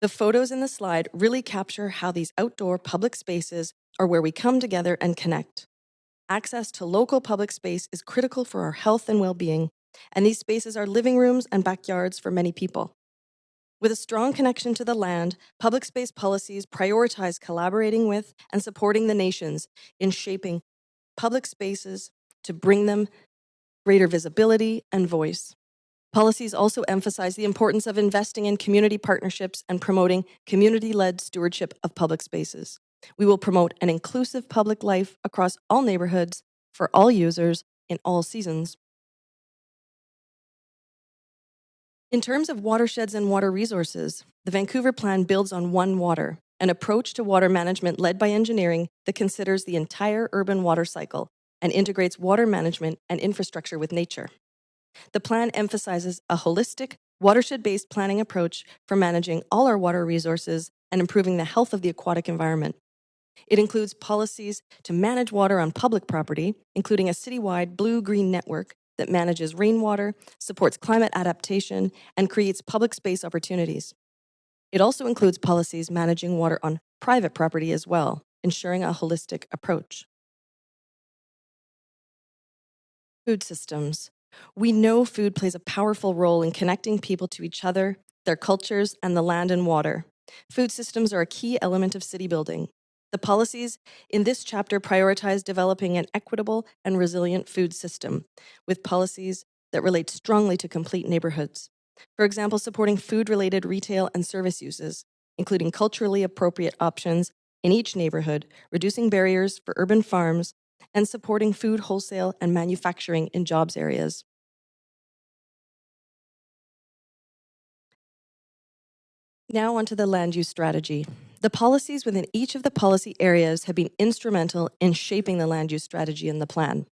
The photos in the slide really capture how these outdoor public spaces are where we come together and connect. Access to local public space is critical for our health and well-being, and these spaces are living rooms and backyards for many people. With a strong connection to the land, public space policies prioritize collaborating with and supporting the nations in shaping public spaces to bring them greater visibility and voice. Policies also emphasize the importance of investing in community partnerships and promoting community-led stewardship of public spaces. We will promote an inclusive public life across all neighborhoods for all users in all seasons. In terms of watersheds and water resources, the Vancouver Plan builds on One Water, an approach to water management led by engineering that considers the entire urban water cycle and integrates water management and infrastructure with nature. The plan emphasizes a holistic, watershed-based planning approach for managing all our water resources and improving the health of the aquatic environment. It includes policies to manage water on public property, including a citywide blue-green network that manages rainwater, supports climate adaptation, and creates public space opportunities. It also includes policies managing water on private property as well, ensuring a holistic approach. Food systems. We know food plays a powerful role in connecting people to each other, their cultures, and the land and water. Food systems are a key element of city building. The policies in this chapter prioritize developing an equitable and resilient food system, with policies that relate strongly to complete neighborhoods. For example, supporting food-related retail and service uses, including culturally appropriate options in each neighborhood, reducing barriers for urban farms, and supporting food wholesale and manufacturing in jobs areas. Now onto the land use strategy. The policies within each of the policy areas have been instrumental in shaping the land use strategy in the plan.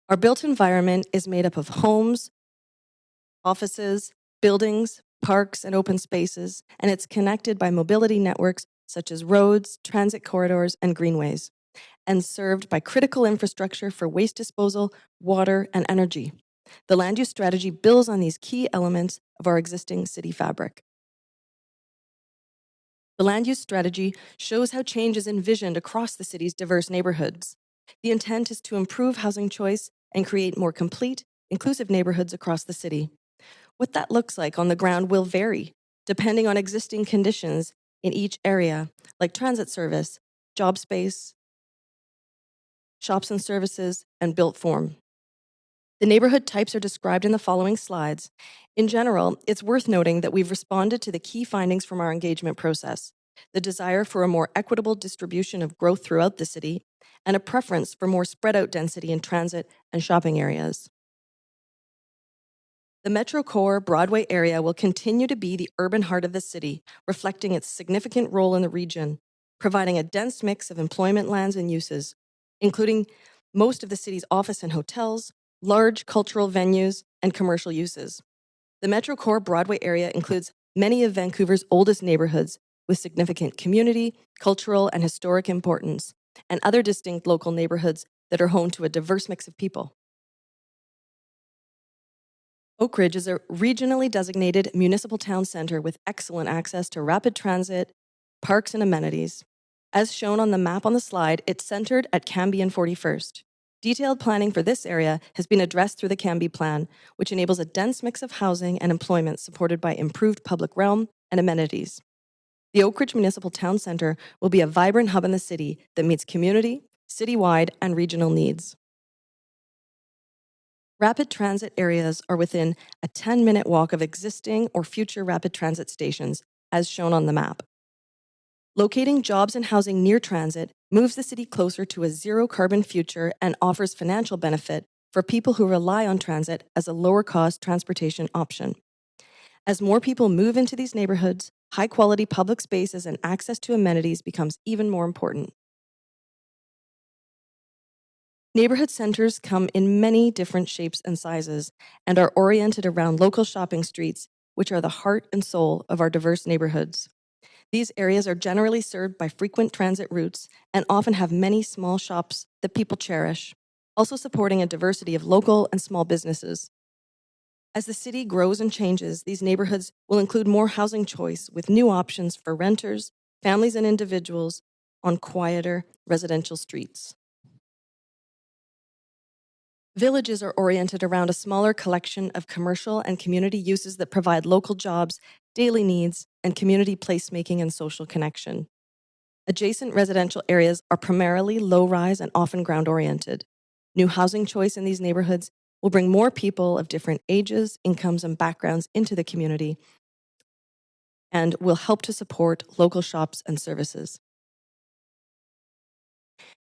Our built environment is made up of homes, offices, buildings, parks, and open spaces, and it's connected by mobility networks such as roads, transit corridors, and greenways, and served by critical infrastructure for waste disposal, water, and energy. The land use strategy builds on these key elements of our existing city fabric. The land use strategy shows how change is envisioned across the city's diverse neighborhoods. The intent is to improve housing choice and create more complete, inclusive neighborhoods across the city. What that looks like on the ground will vary, depending on existing conditions in each area, like transit service, job space, shops and services, and built form. The neighborhood types are described in the following slides. In general, it's worth noting that we've responded to the key findings from our engagement process: the desire for a more equitable distribution of growth throughout the city, and a preference for more spread out density in transit and shopping areas. The Metro Core Broadway area will continue to be the urban heart of the city, reflecting its significant role in the region, providing a dense mix of employment lands and uses, including most of the city's office and hotels, large cultural venues, and commercial uses. The Metro Core Broadway area includes many of Vancouver's oldest neighborhoods with significant community, cultural, and historic importance, and other distinct local neighborhoods that are home to a diverse mix of people. Oak Ridge is a regionally designated municipal town center with excellent access to rapid transit, parks, and amenities. As shown on the map on the slide, it's centered at Cambie and 41st. Detailed planning for this area has been addressed through the Cambie Plan, which enables a dense mix of housing and employment supported by improved public realm and amenities. The Oak Ridge Municipal Town Center will be a vibrant hub in the city that meets community, citywide, and regional needs. Rapid transit areas are within a 10-minute walk of existing or future rapid transit stations, as shown on the map. Locating jobs and housing near transit moves the city closer to a zero-carbon future and offers financial benefit for people who rely on transit as a lower-cost transportation option. As more people move into these neighborhoods, high-quality public spaces and access to amenities becomes even more important. Neighborhood centers come in many different shapes and sizes and are oriented around local shopping streets, which are the heart and soul of our diverse neighborhoods. These areas are generally served by frequent transit routes and often have many small shops that people cherish, also supporting a diversity of local and small businesses. As the city grows and changes, these neighborhoods will include more housing choice with new options for renters, families, and individuals on quieter residential streets. Villages are oriented around a smaller collection of commercial and community uses that provide local jobs, daily needs, and community placemaking and social connection. Adjacent residential areas are primarily low-rise and often ground-oriented. New housing choice in these neighborhoods will bring more people of different ages, incomes, and backgrounds into the community and will help to support local shops and services.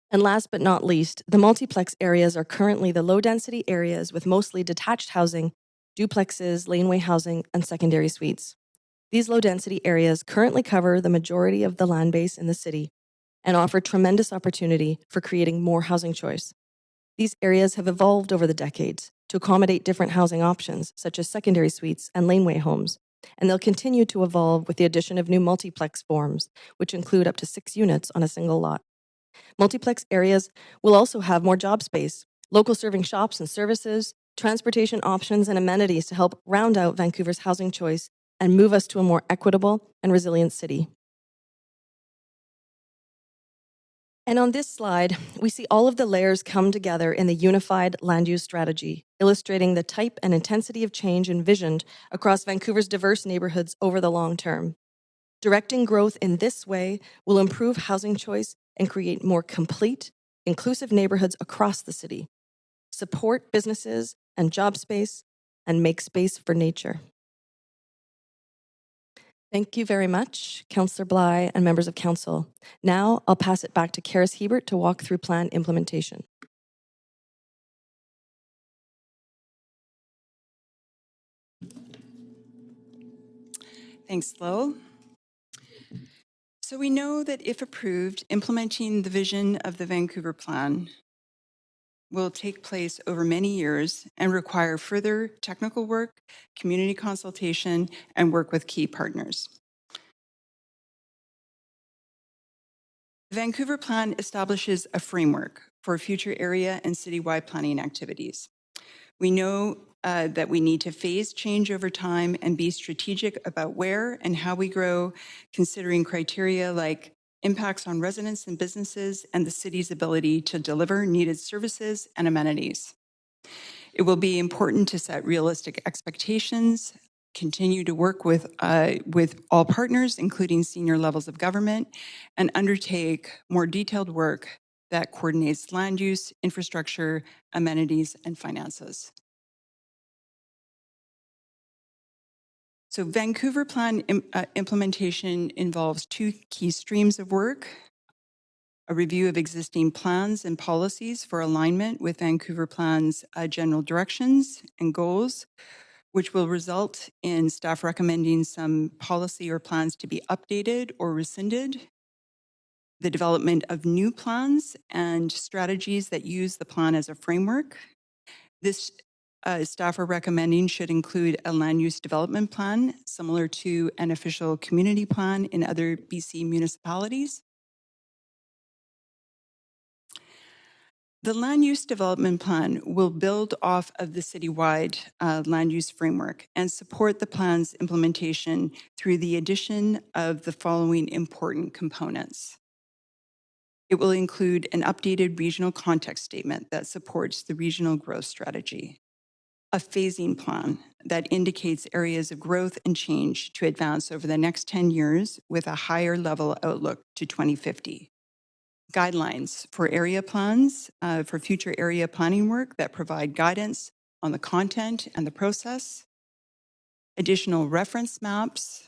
And last but not least, the multiplex areas are currently the low-density areas with mostly detached housing, duplexes, laneway housing, and secondary suites. These low-density areas currently cover the majority of the land base in the city and offer tremendous opportunity for creating more housing choice. These areas have evolved over the decades to accommodate different housing options, such as secondary suites and laneway homes, and they'll continue to evolve with the addition of new multiplex forms, which include up to 6 units on a single lot. Multiplex areas will also have more job space, local serving shops and services, transportation options, and amenities to help round out Vancouver's housing choice and move us to a more equitable and resilient city. And on this slide, we see all of the layers come together in the unified land use strategy, illustrating the type and intensity of change envisioned across Vancouver's diverse neighborhoods over the long term. Directing growth in this way will improve housing choice and create more complete, inclusive neighborhoods across the city, support businesses and job space, and make space for nature. Thank you very much, Councillor Bly and members of council. Now I'll pass it back to Karis Hebert to walk through plan implementation. Thanks, Lo. So we know that if approved, implementing the vision of the Vancouver Plan will take place over many years and require further technical work, community consultation, and work with key partners. The Vancouver Plan establishes a framework for future area and citywide planning activities. We know that we need to phase change over time and be strategic about where and how we grow, considering criteria like impacts on residents and businesses and the city's ability to deliver needed services and amenities. It will be important to set realistic expectations, continue to work with all partners, including senior levels of government, and undertake more detailed work that coordinates land use, infrastructure, amenities, and finances. So Vancouver Plan implementation involves 2 key streams of work: a review of existing plans and policies for alignment with Vancouver Plan's general directions and goals, which will result in staff recommending some policy or plans to be updated or rescinded, the development of new plans and strategies that use the plan as a framework. This staff are recommending should include a land use development plan, similar to an official community plan in other BC municipalities. The land use development plan will build off of the citywide land use framework and support the plan's implementation through the addition of the following important components. It will include an updated regional context statement that supports the regional growth strategy, a phasing plan that indicates areas of growth and change to advance over the next 10 years with a higher level outlook to 2050. Guidelines for area plans, for future area planning work that provide guidance on the content and the process. Additional reference maps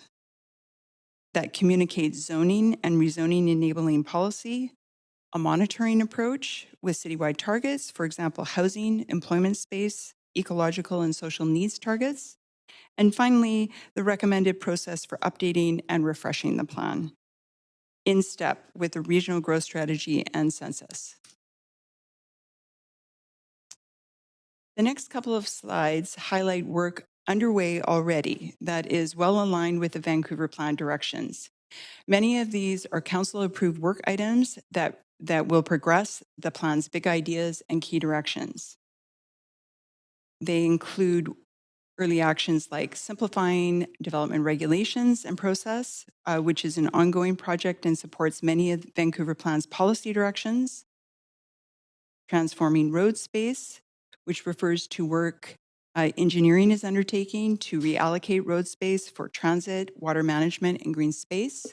that communicate zoning and rezoning enabling policy. A monitoring approach with citywide targets, for example, housing, employment space, ecological and social needs targets. And finally, the recommended process for updating and refreshing the plan in step with the regional growth strategy and census. The next couple of slides highlight work underway already that is well aligned with the Vancouver Plan directions. Many of these are council-approved work items that will progress the plan's big ideas and key directions. They include early actions like simplifying development regulations and process, which is an ongoing project and supports many of Vancouver Plan's policy directions. Transforming road space, which refers to work engineering is undertaking to reallocate road space for transit, water management, and green space.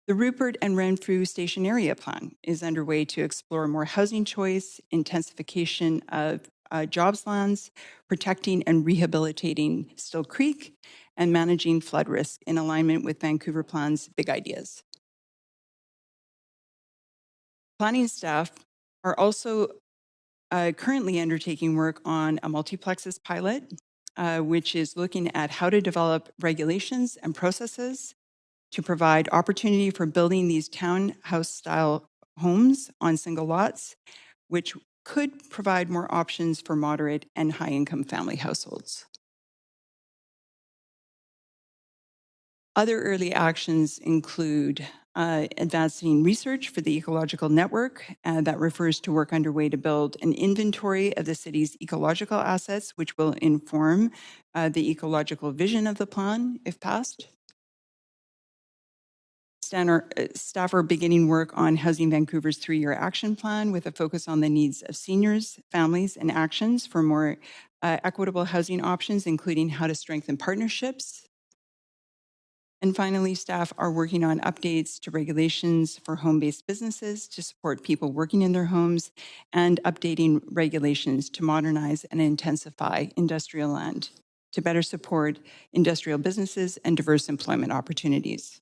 The Rupert and Renfrew Station Area Plan is underway to explore more housing choice, intensification of jobs lands, protecting and rehabilitating Still Creek, and managing flood risk in alignment with Vancouver Plan's big ideas. Planning staff are also currently undertaking work on a multiplexes pilot, which is looking at how to develop regulations and processes to provide opportunity for building these townhouse-style homes on single lots, which could provide more options for moderate and high-income family households. Other early actions include advancing research for the ecological network that refers to work underway to build an inventory of the city's ecological assets, which will inform the ecological vision of the plan if passed. Staff are beginning work on Housing Vancouver's 3-year action plan with a focus on the needs of seniors, families, and actions for more equitable housing options, including how to strengthen partnerships. And finally, staff are working on updates to regulations for home-based businesses to support people working in their homes and updating regulations to modernize and intensify industrial land to better support industrial businesses and diverse employment opportunities.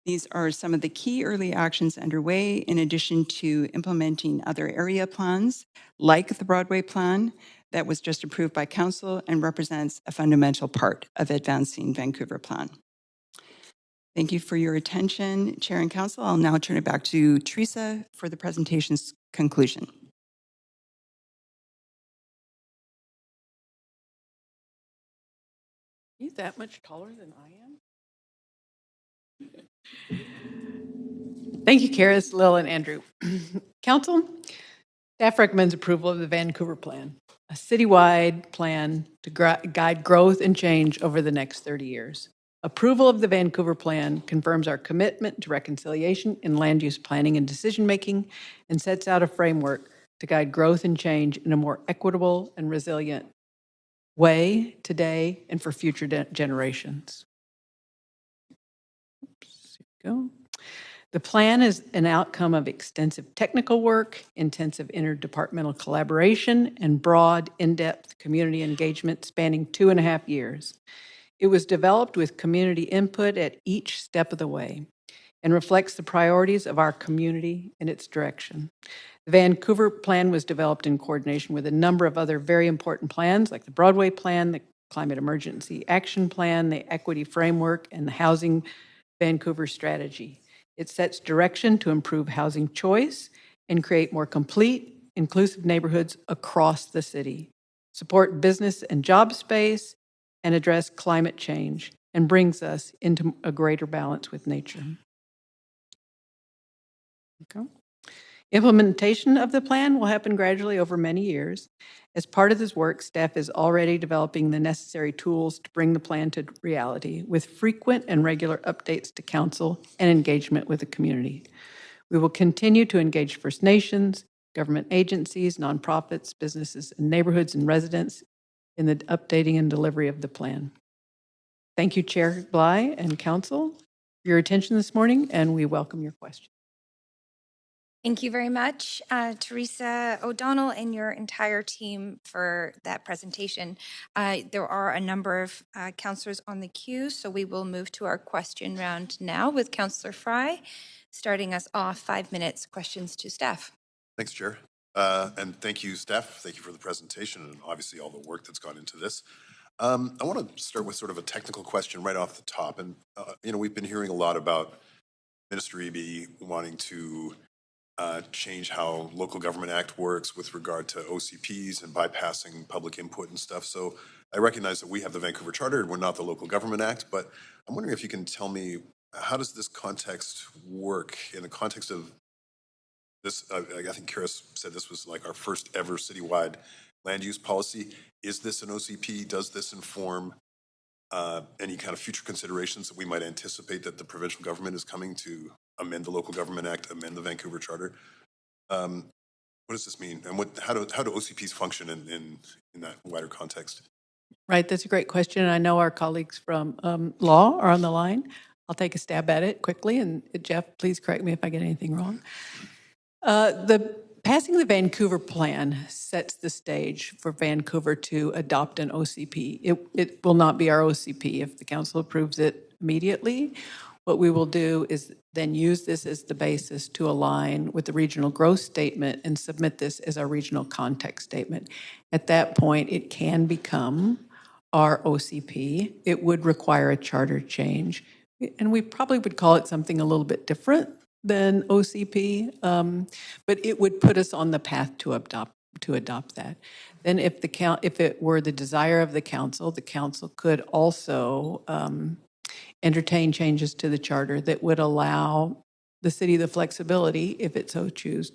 These are some of the key early actions underway, in addition to implementing other area plans, like the Broadway plan that was just approved by Council and represents a fundamental part of advancing Vancouver plan. Thank you for your attention, Chair and Council. I'll now turn it back to Teresa for the presentation's conclusion. He's that much taller than I am? Thank you, Karis, Lil, and Andrew. Council, staff recommends approval of the Vancouver Plan, a citywide plan to guide growth and change over the next 30 years. Approval of the Vancouver Plan confirms our commitment to reconciliation in land use planning and decision-making and sets out a framework to guide growth and change in a more equitable and resilient way today and for future generations. Oops, here we go. The plan is an outcome of extensive technical work, intensive interdepartmental collaboration, and broad, in-depth community engagement spanning 2.5 years. It was developed with community input at each step of the way and reflects the priorities of our community and its direction. The Vancouver Plan was developed in coordination with a number of other very important plans, like the Broadway Plan, the Climate Emergency Action Plan, the Equity Framework, and the Housing Vancouver Strategy. It sets direction to improve housing choice and create more complete, inclusive neighborhoods across the city, support business and job space, and address climate change, and brings us into a greater balance with nature. Okay. Implementation of the plan will happen gradually over many years. As part of this work, staff is already developing the necessary tools to bring the plan to reality with frequent and regular updates to council and engagement with the community. We will continue to engage First Nations, government agencies, nonprofits, businesses, and neighborhoods and residents in the updating and delivery of the plan. Thank you, Chair Bly and Council, for your attention this morning, and we welcome your questions. Thank you very much, Teresa O'Donnell and your entire team for that presentation. There are a number of councillors on the queue, so we will move to our question round now with Councillor Fry, starting us off 5 minutes, questions to staff. Thanks, Chair. And thank you, staff. Thank you for the presentation and obviously all the work that's gone into this. I want to start with sort of a technical question right off the top. And, we've been hearing a lot about Minister Eby wanting to change how Local Government Act works with regard to OCPs and bypassing public input and stuff. So I recognize that we have the Vancouver Charter and we're not the Local Government Act, but I'm wondering if you can tell me, how does this context work in the context of this? I think Karis said this was like our first ever citywide land use policy. Is this an OCP? Does this inform any kind of future considerations that we might anticipate that the provincial government is coming to amend the Local Government Act, amend the Vancouver Charter? What does this mean? And how do OCPs function in that wider context? Right, that's a great question. I know our colleagues from law are on the line. I'll take a stab at it quickly, and Jeff, please correct me if I get anything wrong. The passing the Vancouver Plan sets the stage for Vancouver to adopt an OCP. It will not be our OCP if the council approves it immediately. What we will do is then use this as the basis to align with the regional growth statement and submit this as our regional context statement. At that point, it can become our OCP. It would require a charter change, and we probably would call it something a little bit different than OCP, but it would put us on the path to adopt that. Then if it were the desire of the council could also entertain changes to the charter that would allow the city the flexibility, if it so choose,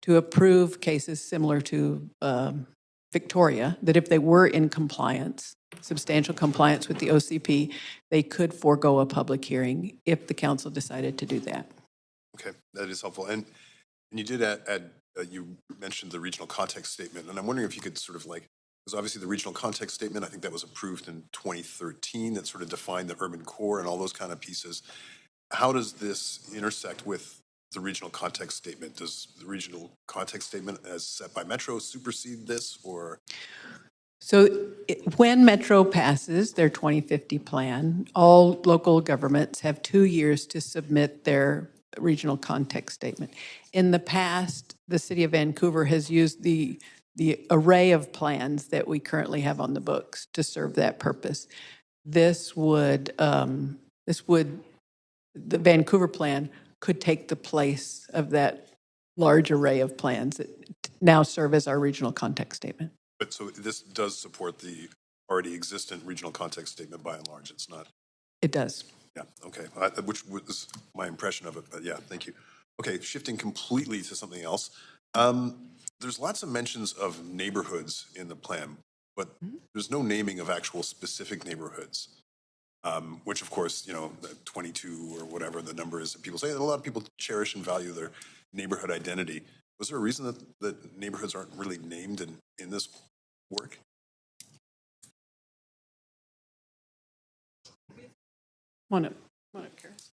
to approve cases similar to Victoria, that if they were in compliance, substantial compliance with the OCP, they could forego a public hearing if the council decided to do that. Okay, that is helpful. And you did add you mentioned the regional context statement, and I'm wondering if you could sort of like, because obviously the regional context statement, I think that was approved in 2013, that sort of defined the urban core and all those kind of pieces. How does this intersect with the regional context statement? Does the regional context statement as set by Metro supersede this, or? So when Metro passes their 2050 plan, all local governments have 2 years to submit their regional context statement. In the past, the City of Vancouver has used the array of plans that we currently have on the books to serve that purpose. This would, the Vancouver plan could take the place of that large array of plans that now serve as our regional context statement. But so this does support the already existent regional context statement by and large. It's not. It does. Yeah. Okay. Which was my impression of it. But yeah, thank you. Okay. Shifting completely to something else. There's lots of mentions of neighborhoods in the plan, but there's no naming of actual specific neighborhoods. Which of course, 22 or whatever the number is that people say, a lot of people cherish and value their neighborhood identity. Was there a reason that neighborhoods aren't really named in this work? Come on up, Karis.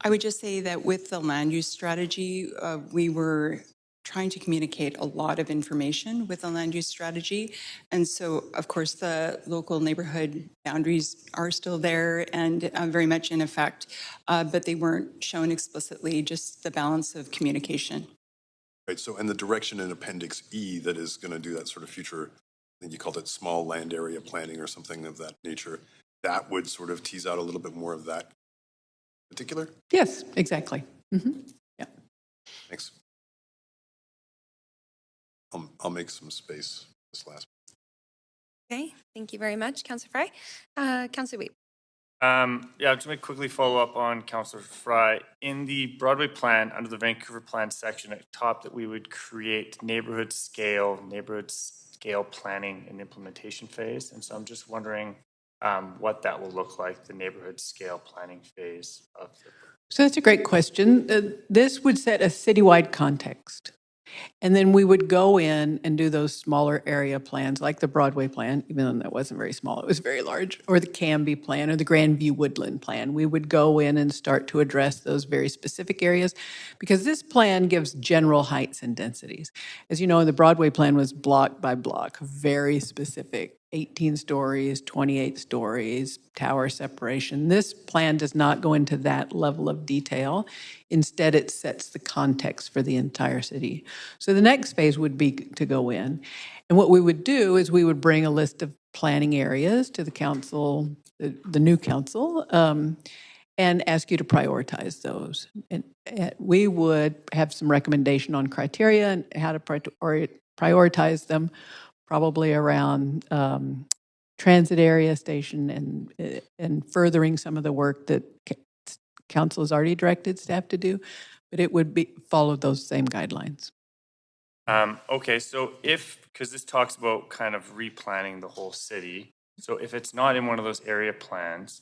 I would just say that with the land use strategy, we were trying to communicate a lot of information with the land use strategy. And so, of course, the local neighborhood boundaries are still there and very much in effect, but they weren't shown explicitly, just the balance of communication. Right. So, and the direction in Appendix E that is going to do that sort of future, I think you called it small land area planning or something of that nature, that would sort of tease out a little bit more of that particular? Yes, exactly. Mm-hmm. Yeah. Thanks. I'll make some space this last. Okay, thank you very much, Councillor Fry. Councillor Weep. Yeah, just to quickly follow up on Councillor Fry. In the Broadway plan, under the Vancouver plan section at top, that we would create neighborhood scale planning and implementation phase. And so I'm just wondering what that will look like, the neighborhood scale planning phase of the. So that's a great question. This would set a citywide context. And then we would go in and do those smaller area plans, like the Broadway plan, even though that wasn't very small, it was very large, or the Canby plan, or the Grandview Woodland plan. We would go in and start to address those very specific areas, because this plan gives general heights and densities. As you know, the Broadway plan was block by block, very specific, 18 stories, 28 stories, tower separation. This plan does not go into that level of detail. Instead, it sets the context for the entire city. So the next phase would be to go in. And what we would do is we would bring a list of planning areas to the council, the new council, and ask you to prioritize those. And we would have some recommendation on criteria and how to prioritize them, probably around transit area, station, and furthering some of the work that council has already directed staff to do, but it would be follow those same guidelines. Okay, so because this talks about kind of replanning the whole city, so if it's not in one of those area plans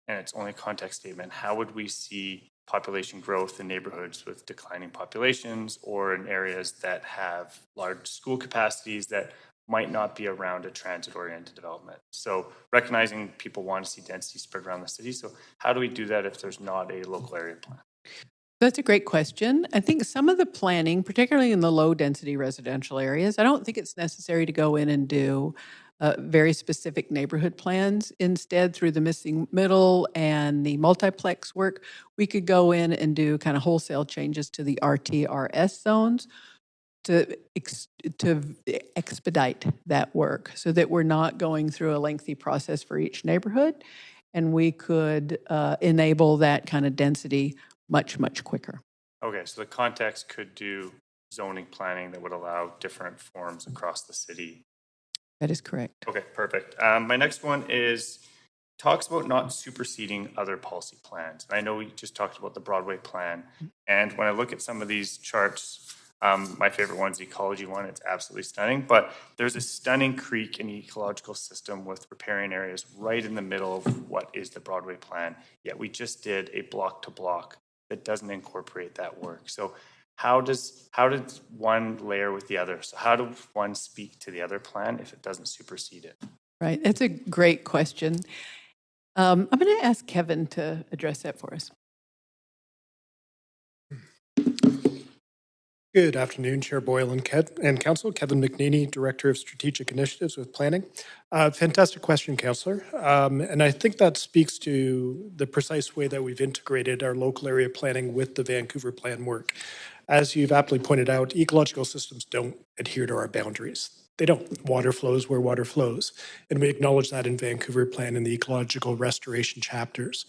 and it's only a context statement, how would we see population growth in neighborhoods with declining populations or in areas that have large school capacities that might not be around a transit-oriented development? So recognizing people want to see density spread around the city, so how do we do that if there's not a local area plan? That's a great question. I think some of the planning, particularly in the low-density residential areas, I don't think it's necessary to go in and do very specific neighborhood plans. Instead, through the missing middle and the multiplex work, we could go in and do kind of wholesale changes to the RTRS zones to expedite that work so that we're not going through a lengthy process for each neighborhood, and we could enable that kind of density much, much quicker. Okay, so the context could do zoning planning that would allow different forms across the city. That is correct. Okay, perfect. My next one talks about not superseding other policy plans. I know we just talked about the Broadway plan, and when I look at some of these charts, my favorite one's the ecology one. It's absolutely stunning, but there's a stunning creek and ecological system with riparian areas right in the middle of what is the Broadway plan. Yet we just did a block to block that doesn't incorporate that work. So how does one layer with the other? So how does one speak to the other plan if it doesn't supersede it? Right. That's a great question. I'm going to ask Kevin to address that for us. Good afternoon, Chair Boyle and Council. Kevin McNeely, Director of Strategic Initiatives with Planning. Fantastic question, Councillor. And I think that speaks to the precise way that we've integrated our local area planning with the Vancouver plan work. As you've aptly pointed out, ecological systems don't adhere to our boundaries. They don't. Water flows where water flows. And we acknowledge that in Vancouver Plan and the ecological restoration chapters.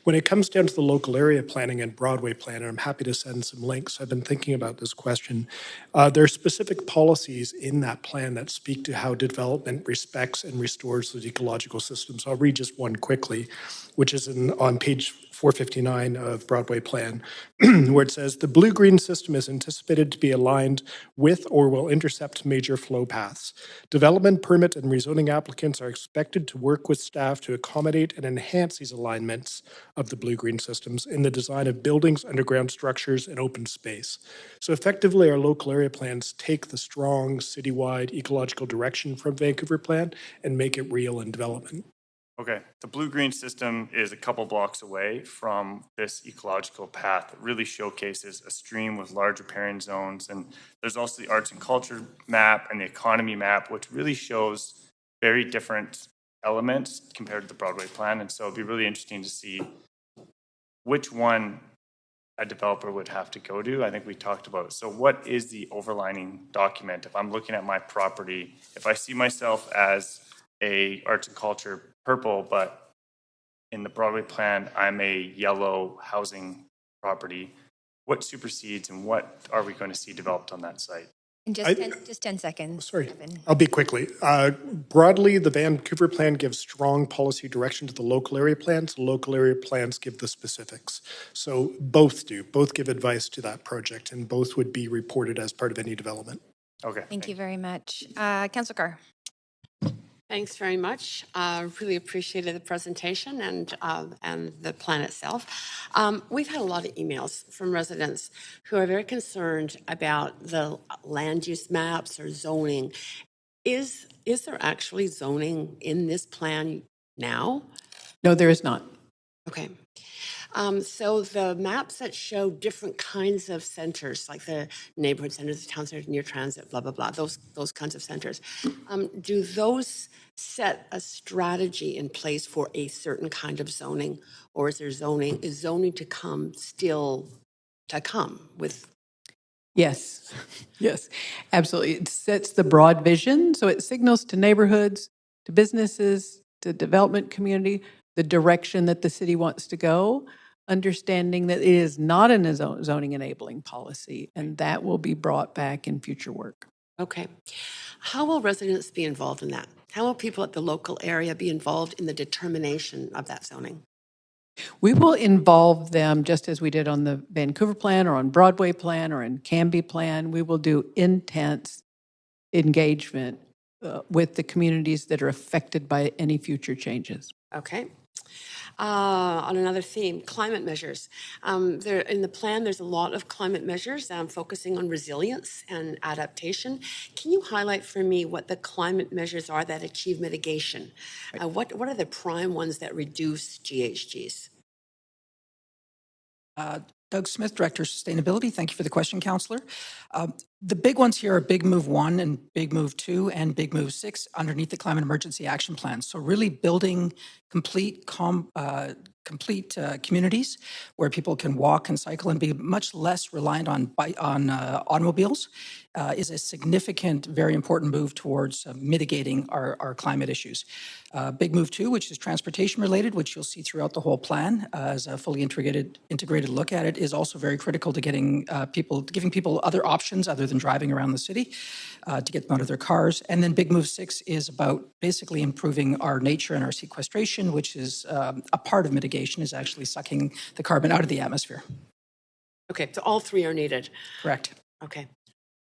When it comes down to the local area planning and Broadway plan, and I'm happy to send some links, I've been thinking about this question. There are specific policies in that plan that speak to how development respects and restores those ecological systems. I'll read just one quickly, which is on page 459 of Broadway plan, where it says, the blue-green system is anticipated to be aligned with or will intercept major flow paths. Development, permit, and rezoning applicants are expected to work with staff to accommodate and enhance these alignments of the blue-green systems in the design of buildings, underground structures, and open space. So effectively, our local area plans take the strong citywide ecological direction from Vancouver Plan and make it real in development. Okay, the blue-green system is a couple blocks away from this ecological path that really showcases a stream with large riparian zones. And there's also the arts and culture map and the economy map, which really shows very different elements compared to the Broadway plan. And so it'd be really interesting to see which one a developer would have to go to. I think we talked about it. So what is the overlining document? If I'm looking at my property, if I see myself as a arts and culture purple, but in the Broadway plan, I'm a yellow housing property, what supersedes and what are we going to see developed on that site? In just 10 seconds. Sorry, Kevin. I'll be quickly. Broadly, the Vancouver plan gives strong policy direction to the local area plans. The local area plans give the specifics. So both do. Both give advice to that project, and both would be reported as part of any development. Okay. Thank you very much. Councillor Carr. Thanks very much. Really appreciated the presentation and the plan itself. We've had a lot of emails from residents who are very concerned about the land use maps or zoning. Is there actually zoning in this plan now? No, there is not. Okay. So the maps that show different kinds of centers, like the neighborhood centers, the town centers, near transit, blah, blah, blah, those kinds of centers, do those set a strategy in place for a certain kind of zoning? Or is zoning to come with? Yes, yes, absolutely. It sets the broad vision, so it signals to neighborhoods, to businesses, to development community, the direction that the city wants to go, understanding that it is not in a zoning enabling policy, and that will be brought back in future work. Okay. How will residents be involved in that? How will people at the local area be involved in the determination of that zoning? We will involve them just as we did on the Vancouver plan or on Broadway plan or in Canby plan. We will do intense engagement with the communities that are affected by any future changes. Okay. On another theme, climate measures. In the plan, there's a lot of climate measures focusing on resilience and adaptation. Can you highlight for me what the climate measures are that achieve mitigation? What are the prime ones that reduce GHGs? Doug Smith, Director of Sustainability. Thank you for the question, Councillor. The big ones here are Big Move 1 and Big Move 2 and Big Move 6 underneath the Climate Emergency Action Plan. So really building complete complete communities where people can walk and cycle and be much less reliant on automobiles is a significant, very important move towards mitigating our climate issues. Big move two, which is transportation related, which you'll see throughout the whole plan as a fully integrated look at it, is also very critical to giving people other options other than driving around the city to get them out of their cars. And then big move six is about basically improving our nature and our sequestration, which is a part of mitigation, is actually sucking the carbon out of the atmosphere. Okay, so all three are needed. Correct. Okay.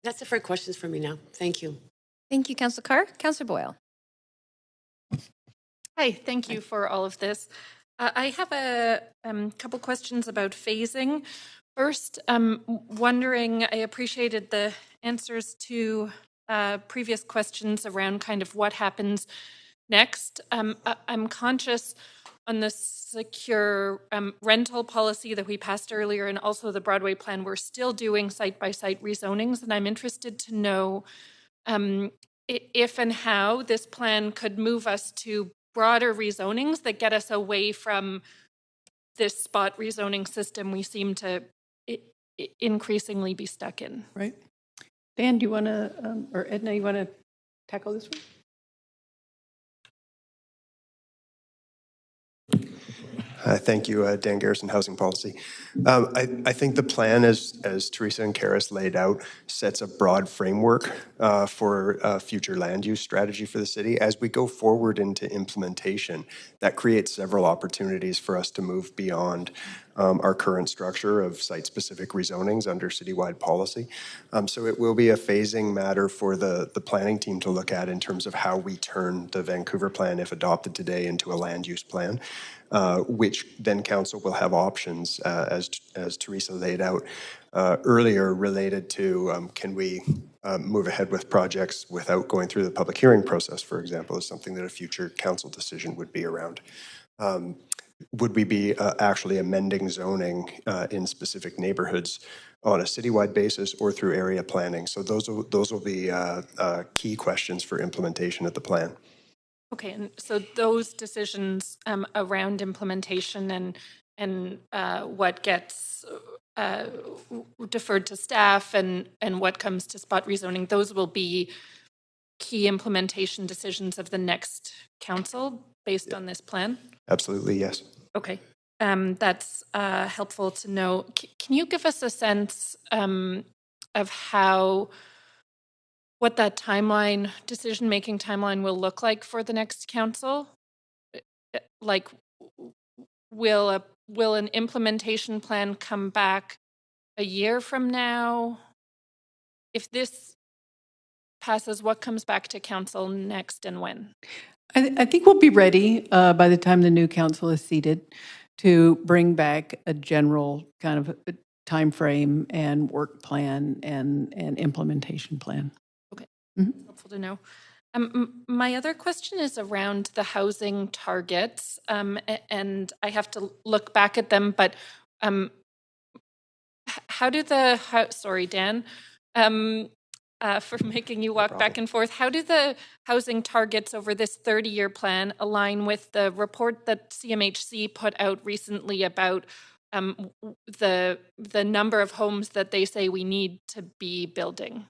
That's it for questions for me now. Thank you. Thank you, Councillor Carr. Councillor Boyle. Hi, thank you for all of this. I have a couple questions about phasing. First, wondering, I appreciated the answers to previous questions around kind of what happens next. I'm conscious on the secure rental policy that we passed earlier and also the Broadway plan, we're still doing site-by-site rezonings, and I'm interested to know if and how this plan could move us to broader rezonings that get us away from this spot rezoning system we seem to increasingly be stuck in. Right. Dan, do you want to, or Edna, you want to tackle this one? Thank you, Dan Garrison, Housing Policy. I think the plan, as Teresa and Karis laid out, sets a broad framework for a future land use strategy for the city. As we go forward into implementation, that creates several opportunities for us to move beyond our current structure of site-specific rezonings under citywide policy. So it will be a phasing matter for the planning team to look at in terms of how we turn the Vancouver plan, if adopted today, into a land use plan. Which then council will have options, as Teresa laid out earlier, related to can we move ahead with projects without going through the public hearing process, for example, is something that a future council decision would be around. Would we be actually amending zoning in specific neighborhoods on a citywide basis or through area planning? So those will be key questions for implementation of the plan. Okay, and so those decisions around implementation and what gets deferred to staff and what comes to spot rezoning, those will be key implementation decisions of the next council based on this plan? Absolutely, yes. Okay, that's helpful to know. Can you give us a sense of what that timeline, decision-making timeline will look like for the next council? Like, will an implementation plan come back a year from now? If this passes, what comes back to council next and when? I think we'll be ready by the time the new council is seated to bring back a general kind of time frame and work plan and implementation plan. Okay, Mm-hmm. helpful to know. My other question is around the housing targets, and I have to look back at them, but how do sorry, Dan, for making you walk back and forth. How do the housing targets over this 30-year plan align with the report that CMHC put out recently about the number of homes that they say we need to be building?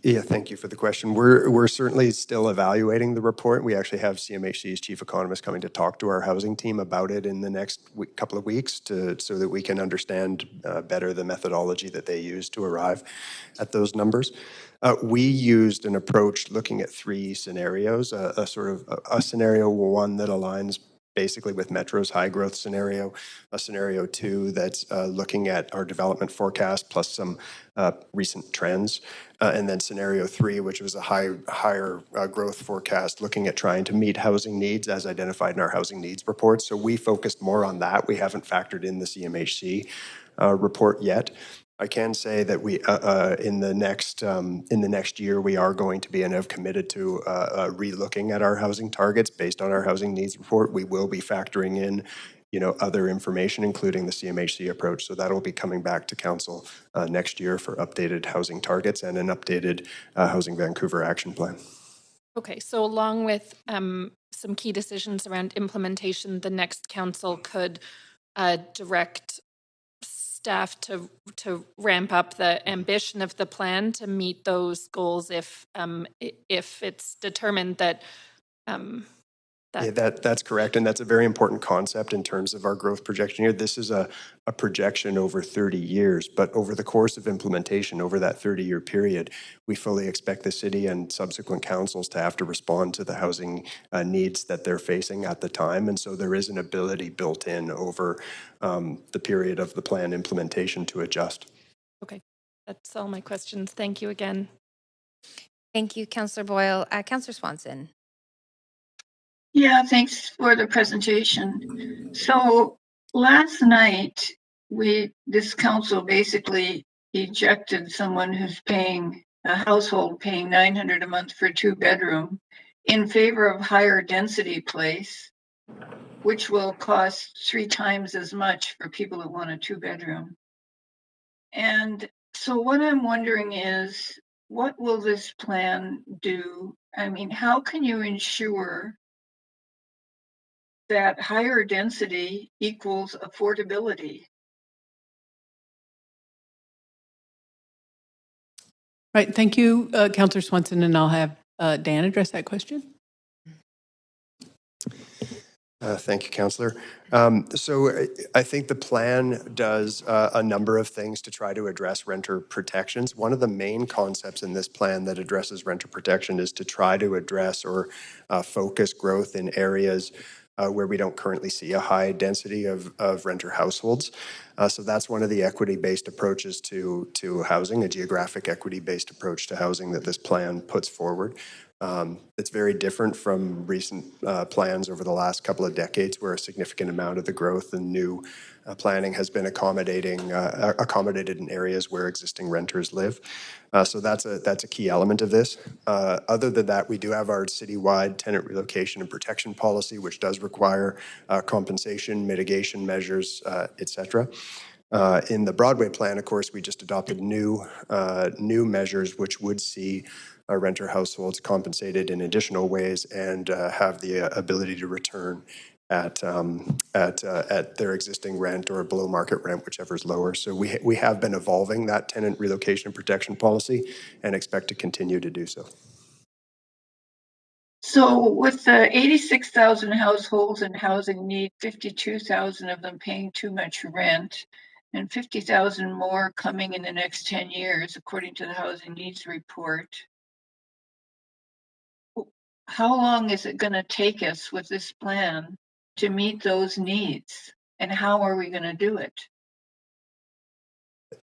Yeah, thank you for the question. We're certainly still evaluating the report. We actually have CMHC's chief economist coming to talk to our housing team about it in the next couple of weeks so that we can understand better the methodology that they use to arrive at those numbers. We used an approach looking at three scenarios, a scenario one that aligns basically with Metro's high growth scenario, a scenario two that's looking at our development forecast plus some recent trends, and then scenario three, which was a higher growth forecast looking at trying to meet housing needs as identified in our housing needs report. So we focused more on that. We haven't factored in the CMHC report yet. I can say that we, in the next year, we are going to be and have committed to re-looking at our housing targets based on our housing needs report. We will be factoring in, other information, including the CMHC approach. So that'll be coming back to council next year for updated housing targets and an updated Housing Vancouver action plan. Okay, so along with some key decisions around implementation, the next council could direct staff to ramp up the ambition of the plan to meet those goals if it's determined that Yeah, that's correct. And that's a very important concept in terms of our growth projection here. This is a projection over 30 years, but over the course of implementation, over that 30-year period, we fully expect the city and subsequent councils to have to respond to the housing needs that they're facing at the time. And so there is an ability built in over the period of the plan implementation to adjust. Okay, that's all my questions. Thank you again. Thank you, Councillor Boyle. Councillor Swanson. Yeah, thanks for the presentation. So last night, this council basically ejected someone who's paying, a household paying $900 a month for a 2-bedroom in favor of higher density place, which will cost 3 times as much for people who want a 2-bedroom. And so what I'm wondering is, what will this plan do? I mean, how can you ensure that higher density equals affordability? Right, thank you, Councillor Swanson, and I'll have Dan address that question. Thank you, Councillor. So I think the plan does a number of things to try to address renter protections. One of the main concepts in this plan that addresses renter protection is to try to address or focus growth in areas where we don't currently see a high density of renter households. So that's one of the equity-based approaches to housing, a geographic equity-based approach to housing that this plan puts forward. It's very different from recent plans over the last couple of decades, where a significant amount of the growth and new planning has been accommodated in areas where existing renters live. So that's a key element of this. Other than that, we do have our citywide tenant relocation and protection policy, which does require compensation, mitigation measures, et cetera. In the Broadway plan, of course, we just adopted new measures which would see renter households compensated in additional ways and have the ability to return at their existing rent or below market rent, whichever is lower. So we have been evolving that tenant relocation and protection policy and expect to continue to do so. So with the 86,000 households in housing need, 52,000 of them paying too much rent, and 50,000 more coming in the next 10 years, according to the Housing Needs Report. How long is it going to take us with this plan to meet those needs? And how are we going to do it?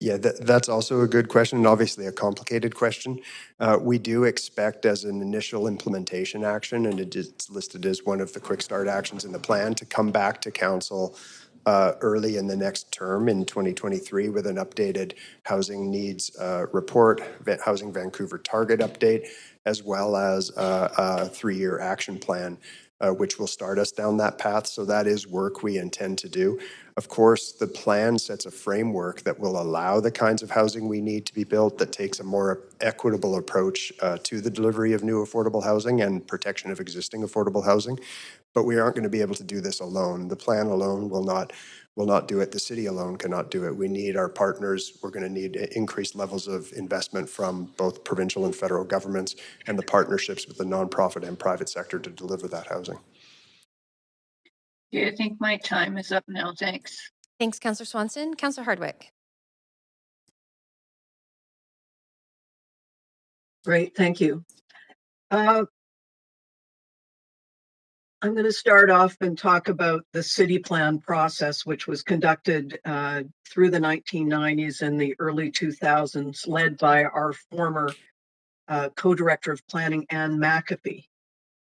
Yeah, that's also a good question, and obviously a complicated question. We do expect as an initial implementation action, and it's listed as one of the quick start actions in the plan, to come back to council early in the next term in 2023 with an updated housing needs report, Housing Vancouver target update, as well as a 3-year action plan, which will start us down that path. So that is work we intend to do. Of course, the plan sets a framework that will allow the kinds of housing we need to be built, that takes a more equitable approach to the delivery of new affordable housing and protection of existing affordable housing. But we aren't going to be able to do this alone. The plan alone will not do it. The city alone cannot do it. We need our partners. We're going to need increased levels of investment from both provincial and federal governments, and the partnerships with the nonprofit and private sector to deliver that housing. Yeah, I think my time is up now. Thanks. Thanks, Councillor Swanson. Councillor Hardwick. Great, thank you. I'm going to start off and talk about the city plan process, which was conducted through the 1990s and the early 2000s, led by our former co-director of planning, Ann McAfee.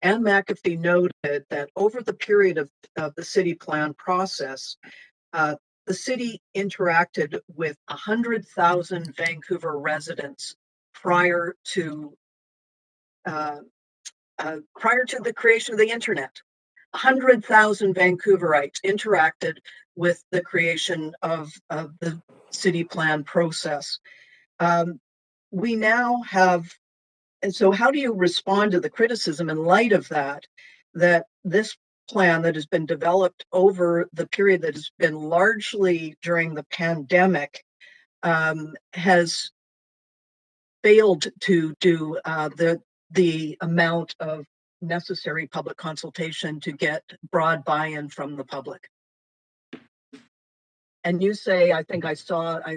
Ann McAfee noted that over the period of the city plan process, the city interacted with 100,000 Vancouver residents prior to the creation of the internet. 100,000 Vancouverites interacted with the creation of the city plan process. We now have And so how do you respond to the criticism in light of that, that this plan that has been developed over the period that has been largely during the pandemic has failed to do the amount of necessary public consultation to get broad buy-in from the public? And you say, I think I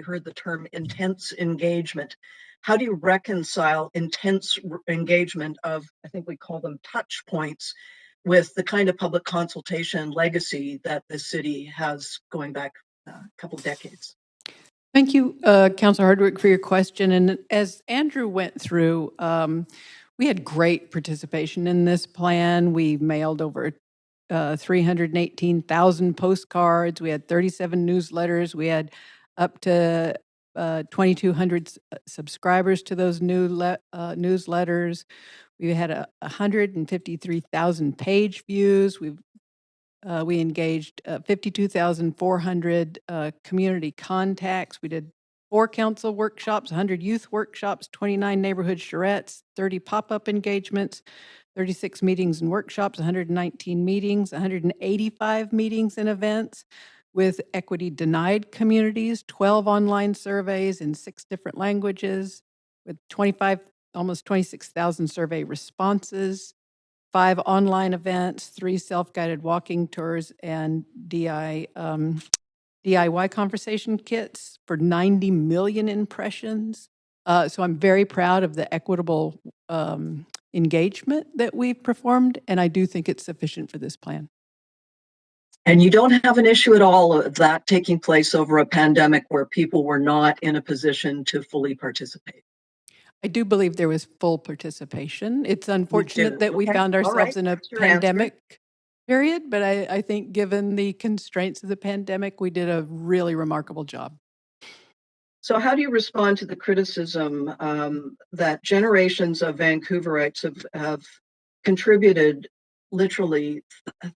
heard the term intense engagement. How do you reconcile intense engagement of, I think we call them touch points, with the kind of public consultation legacy that the city has going back a couple decades? Thank you, Councilor Hardwick, for your question. And as Andrew went through, we had great participation in this plan. We mailed over 318,000 postcards. We had 37 newsletters. We had up to 2,200 subscribers to those newsletters. We had 153,000 page views. We engaged 52,400 community contacts. We did 4 council workshops, 100 youth workshops, 29 neighborhood charrettes, 30 pop-up engagements, 36 meetings and workshops, 119 meetings, 185 meetings and events with equity denied communities, 12 online surveys in 6 different languages with almost 26,000 survey responses, 5 online events, 3 self-guided walking tours, and DIY conversation kits for 90 million impressions. So I'm very proud of the equitable engagement that we've performed, and I do think it's sufficient for this plan. And you don't have an issue at all of that taking place over a pandemic where people were not in a position to fully participate? I do believe there was full participation. It's unfortunate that we found All ourselves right. in a pandemic period, but I think given the constraints of the pandemic, we did a really remarkable job. So how do you respond to the criticism that generations of Vancouverites have contributed literally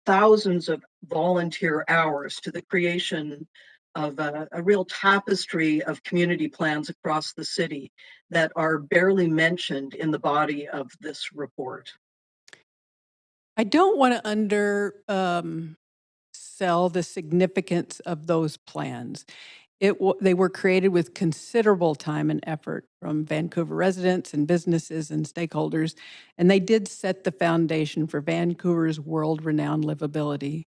thousands of volunteer hours to the creation of a real tapestry of community plans across the city that are barely mentioned in the body of this report? I don't want to undersell the significance of those plans. They were created with considerable time and effort from Vancouver residents and businesses and stakeholders, and they did set the foundation for Vancouver's world-renowned livability.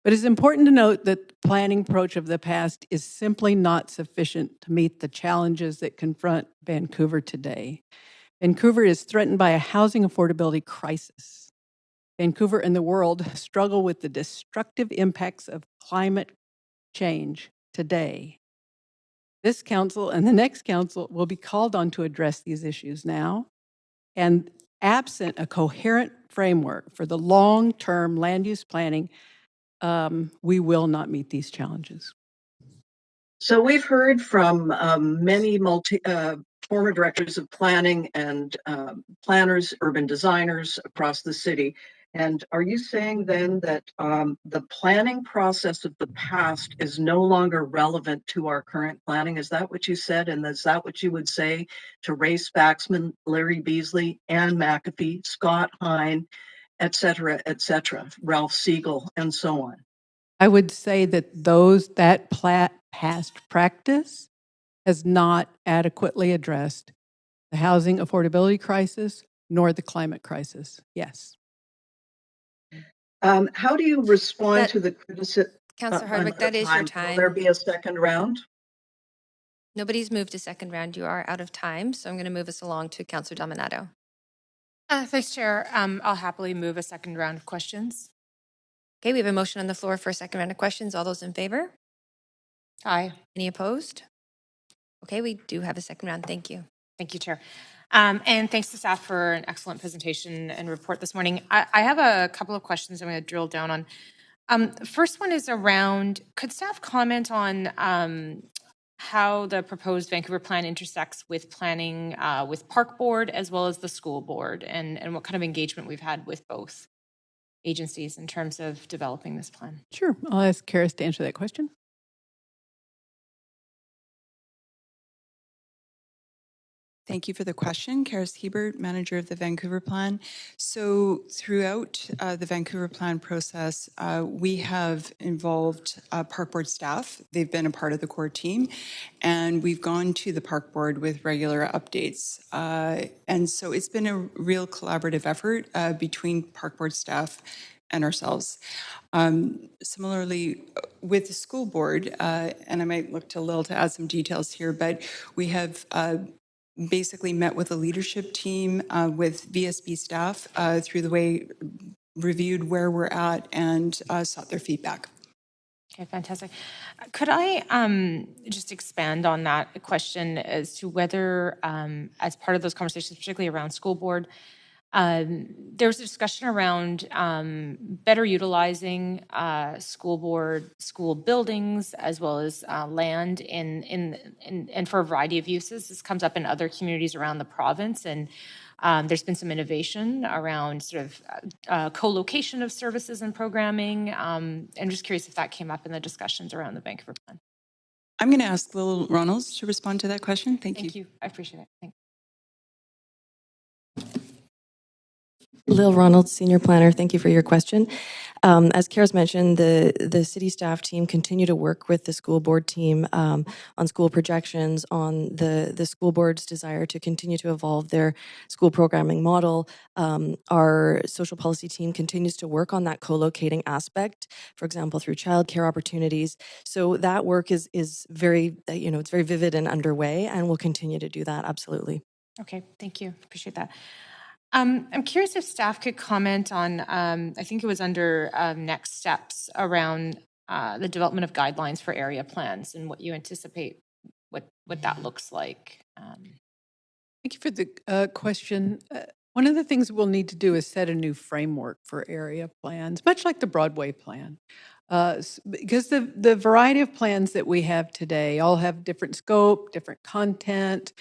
But it's important to note that the planning approach of the past is simply not sufficient to meet the challenges that confront Vancouver today. Vancouver is threatened by a housing affordability crisis. Vancouver and the world struggle with the destructive impacts of climate change today. This council and the next council will be called on to address these issues now. And absent a coherent framework for the long-term land use planning, we will not meet these challenges. So we've heard from many former directors of planning and planners, urban designers across the city. And are you saying then that the planning process of the past is no longer relevant to our current planning? Is that what you said? And is that what you would say to Ray Spaxman, Larry Beasley, Ann McAfee, Scott Hine, et cetera, Ralph Siegel, and so on? I would say that that past practice has not adequately addressed the housing affordability crisis nor the climate crisis. Yes. How do you respond to the criticism? Councillor Hardwick, that is your time. Will there be a second round? Nobody's moved a second round. You are out of time, so I'm going to move us along to Councillor Dominato. Thanks, Chair. I'll happily move a second round of questions. Okay, we have a motion on the floor for a second round of questions. All those in favor? Aye. Any opposed? Okay, we do have a second round. Thank you. Thank you, Chair. And thanks to staff for an excellent presentation and report this morning. I have a couple of questions I'm going to drill down on. The first one is around, could staff comment on how the proposed Vancouver plan intersects with planning with Park Board as well as the school board, and what kind of engagement we've had with both agencies in terms of developing this plan? Sure. I'll ask Karis to answer that question. Thank you for the question. Karis Hebert, manager of the Vancouver Plan. So throughout the Vancouver Plan process, we have involved Park Board staff. They've been a part of the core team, and we've gone to the Park Board with regular updates. And so it's been a real collaborative effort between Park Board staff and ourselves. Similarly, with the school board, and I might look to Lil to add some details here, but we have basically met with the leadership team, with VSB staff through the way, reviewed where we're at, and sought their feedback. Okay, fantastic. Could I just expand on that question as to whether, as part of those conversations, particularly around school board, there was a discussion around better utilizing school buildings as well as land and for a variety of uses. This comes up in other communities around the province, and there's been some innovation around sort of co-location of services and programming. I'm just curious if that came up in the discussions around the Vancouver Plan. I'm going to ask Lil Ronalds to respond to that question. Thank you. Thank you. I appreciate it. Thanks. Lil Ronald, Senior Planner, thank you for your question. As Kara's mentioned, the city staff team continue to work with the school board team on school projections, on the school board's desire to continue to evolve their school programming model. Our social policy team continues to work on that co-locating aspect, for example, through childcare opportunities. So that work is very, it's very vivid and underway, and we'll continue to do that, absolutely. Okay, thank you. Appreciate that. I'm curious if staff could comment on, I think it was under next steps around the development of guidelines for area plans and what you anticipate what that looks like. Thank you for the question. One of the things we'll need to do is set a new framework for area plans, much like the Broadway plan. Because the variety of plans that we have today all have different scope, different content,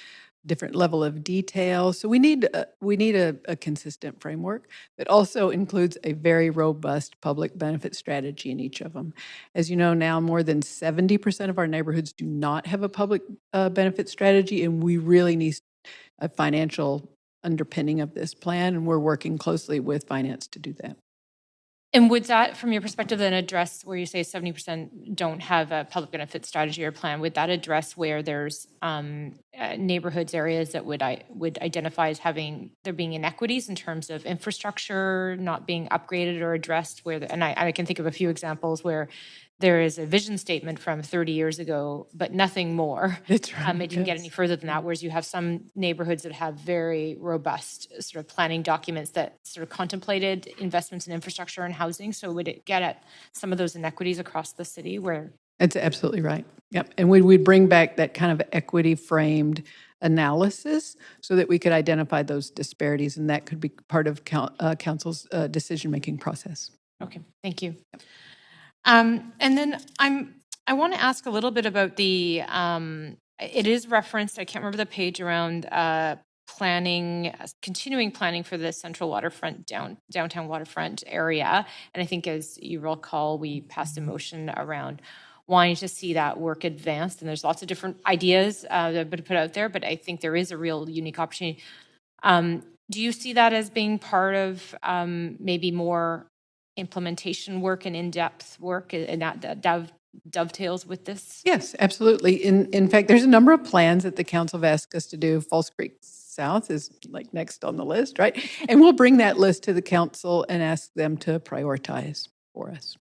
different level of detail. So we need a consistent framework that also includes a very robust public benefit strategy in each of them. As you know, now more than 70% of our neighborhoods do not have a public benefit strategy, and we really need a financial underpinning of this plan, and we're working closely with finance to do that. And would that, from your perspective, then address where you say 70% don't have a public benefit strategy or plan? Would that address where there's neighborhoods, areas that would identify as there being inequities in terms of infrastructure not being upgraded or addressed? And I can think of a few examples where there is a vision statement from 30 years ago, but nothing more. That's right. It didn't get any further than that, whereas you have some neighborhoods that have very robust sort of planning documents that sort of contemplated investments in infrastructure and housing. So would it get at some of those inequities across the city where? That's absolutely right. Yep. And we'd bring back that kind of equity framed analysis so that we could identify those disparities, and that could be part of council's decision-making process. Okay, thank you. And then I want to ask a little bit about it is referenced, I can't remember the page, around continuing planning for the central waterfront, downtown waterfront area. And I think, as you recall, we passed a motion around wanting to see that work advanced. And there's lots of different ideas that have been put out there, but I think there is a real unique opportunity. Do you see that as being part of maybe more implementation work and in-depth work, and that dovetails with this? Yes, absolutely. In fact, there's a number of plans that the council have asked us to do. False Creek South is like next on the list, right? And we'll bring that list to the council and ask them to prioritize for us.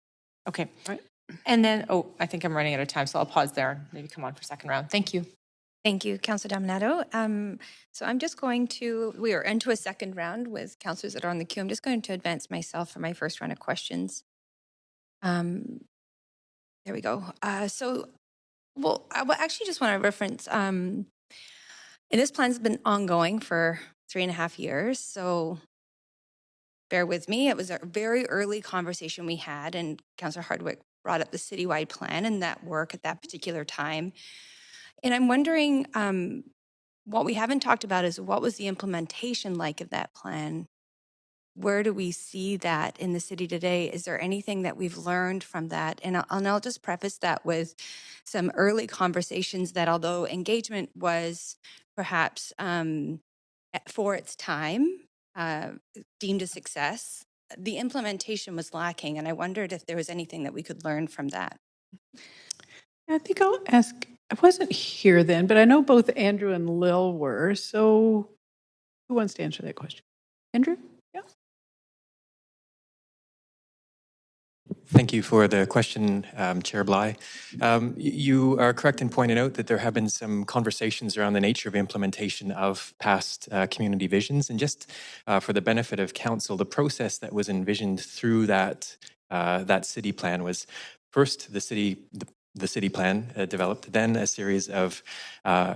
Okay. Right. And then, I think I'm running out of time, so I'll pause there. Maybe come on for second round. Thank you. Thank you, Councillor Dominato. So I'm just we are into a second round with councillors that are on the queue. I'm just going to advance myself for my first round of questions. There we go. I actually just want to reference, and this plan's been ongoing for 3.5 years, so bear with me. It was a very early conversation we had, and Councillor Hardwick brought up the citywide plan and that work at that particular time. And I'm wondering, what we haven't talked about is what was the implementation like of that plan? Where do we see that in the city today? Is there anything that we've learned from that? And I'll just preface that with some early conversations that, although engagement was perhaps for its time, deemed a success. The implementation was lacking, and I wondered if there was anything that we could learn from that. I think I'll ask, I wasn't here then, but I know both Andrew and Lil were. So who wants to answer that question? Andrew? Yeah. Thank you for the question, Chair Bly. You are correct in pointing out that there have been some conversations around the nature of implementation of past community visions. And just for the benefit of council, the process that was envisioned through that city plan was first the city plan developed, then a series of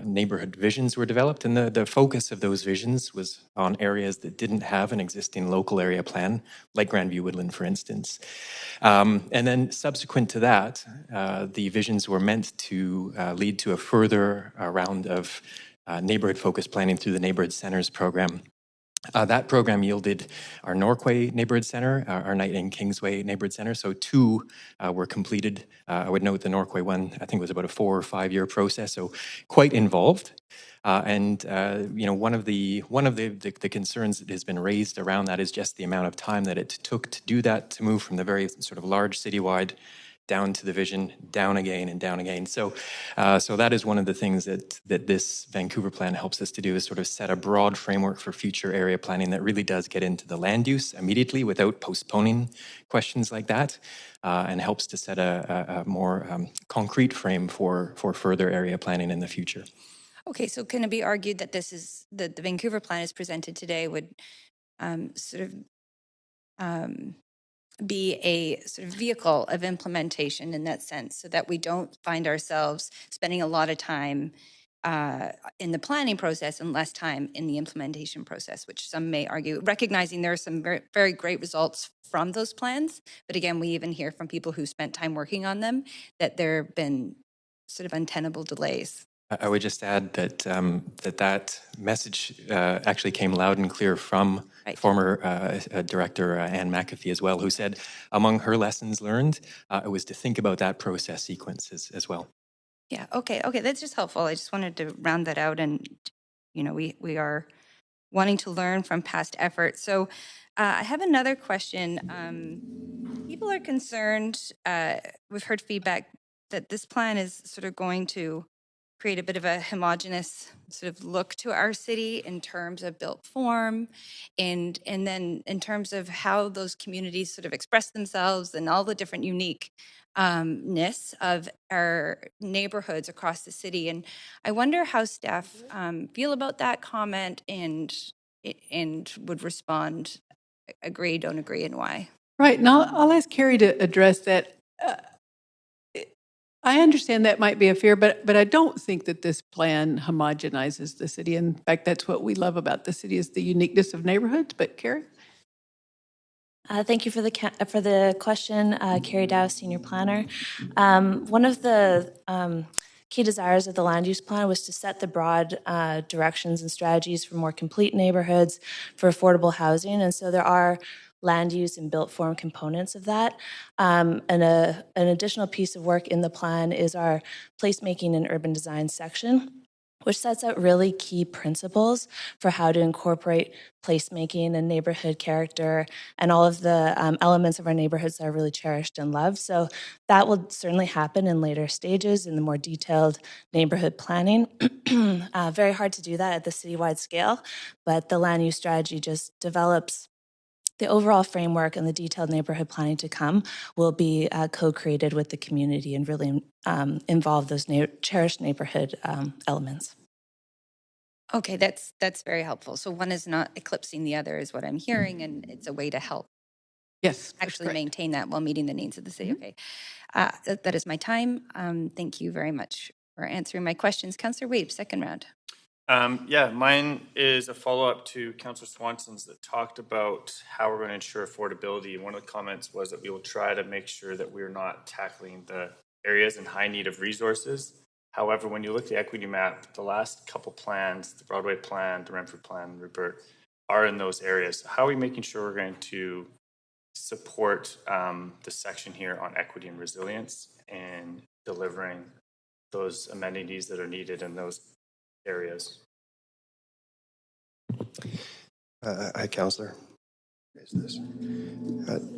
neighborhood visions were developed, and the focus of those visions was on areas that didn't have an existing local area plan, like Grandview Woodland, for instance. And then subsequent to that, the visions were meant to lead to a further round of neighborhood-focused planning through the Neighborhood Centers program. That program yielded our Norquay Neighborhood Center, our Knight and Kingsway Neighborhood Center. So 2 were completed. I would note the Norquay one, I think, was about a 4 or 5 year process, so quite involved. One of the concerns that has been raised around that is just the amount of time that it took to do that, to move from the very sort of large citywide down to the vision, down again and down again. So that is one of the things that this Vancouver plan helps us to do, is sort of set a broad framework for future area planning that really does get into the land use immediately without postponing questions like that, and helps to set a more concrete frame for further area planning in the future. Okay, so can it be argued that the Vancouver plan as presented today would sort of be a sort of vehicle of implementation in that sense, so that we don't find ourselves spending a lot of time in the planning process and less time in the implementation process, which some may argue, recognizing there are some very, very great results from those plans. But again, we even hear from people who spent time working on them that there have been sort of untenable delays. I would just add that that message actually came loud and clear from former director Anne McAfee as well, who said among her lessons learned, it was to think about that process sequence as well. Yeah, okay, that's just helpful. I just wanted to round that out, and we are wanting to learn from past efforts. So I have another question. People are concerned, we've heard feedback that this plan is sort of going to create a bit of a homogenous sort of look to our city in terms of built form, and then in terms of how those communities sort of express themselves and all the different uniqueness of our neighborhoods across the city. And I wonder how staff feel about that comment and would respond, agree, don't agree, and why. Right. Now I'll ask Carrie to address that. I understand that might be a fear, but I don't think that this plan homogenizes the city. In fact, that's what we love about the city, is the uniqueness of neighborhoods. But Carrie? Thank you for the question, Carrie Dow, Senior Planner. One of the key desires of the land use plan was to set the broad directions and strategies for more complete neighborhoods, for affordable housing, and so there are land use and built form components of that. And an additional piece of work in the plan is our placemaking and urban design section, which sets out really key principles for how to incorporate placemaking and neighborhood character and all of the elements of our neighborhoods that are really cherished and loved. So that will certainly happen in later stages in the more detailed neighborhood planning. Very hard to do that at the citywide scale, but the land use strategy just develops the overall framework, and the detailed neighborhood planning to come will be co-created with the community and really involve those cherished neighborhood elements. Okay, that's very helpful. So one is not eclipsing the other, is what I'm hearing, and it's a way to help actually maintain that while meeting the needs of the city. Okay, that is my time. Thank you very much for answering my questions. Councillor Weeb, second round. Yeah, mine is a follow-up to Councillor Swanson's that talked about how we're going to ensure affordability. And one of the comments was that we will try to make sure that we're not tackling the areas in high need of resources. However, when you look at the equity map, the last couple plans, the Broadway plan, the Renfrew plan, Rupert, are in those areas. So how are we making sure we're going to support the section here on equity and resilience and delivering those amenities that are needed in those areas? Hi, Councillor. Is this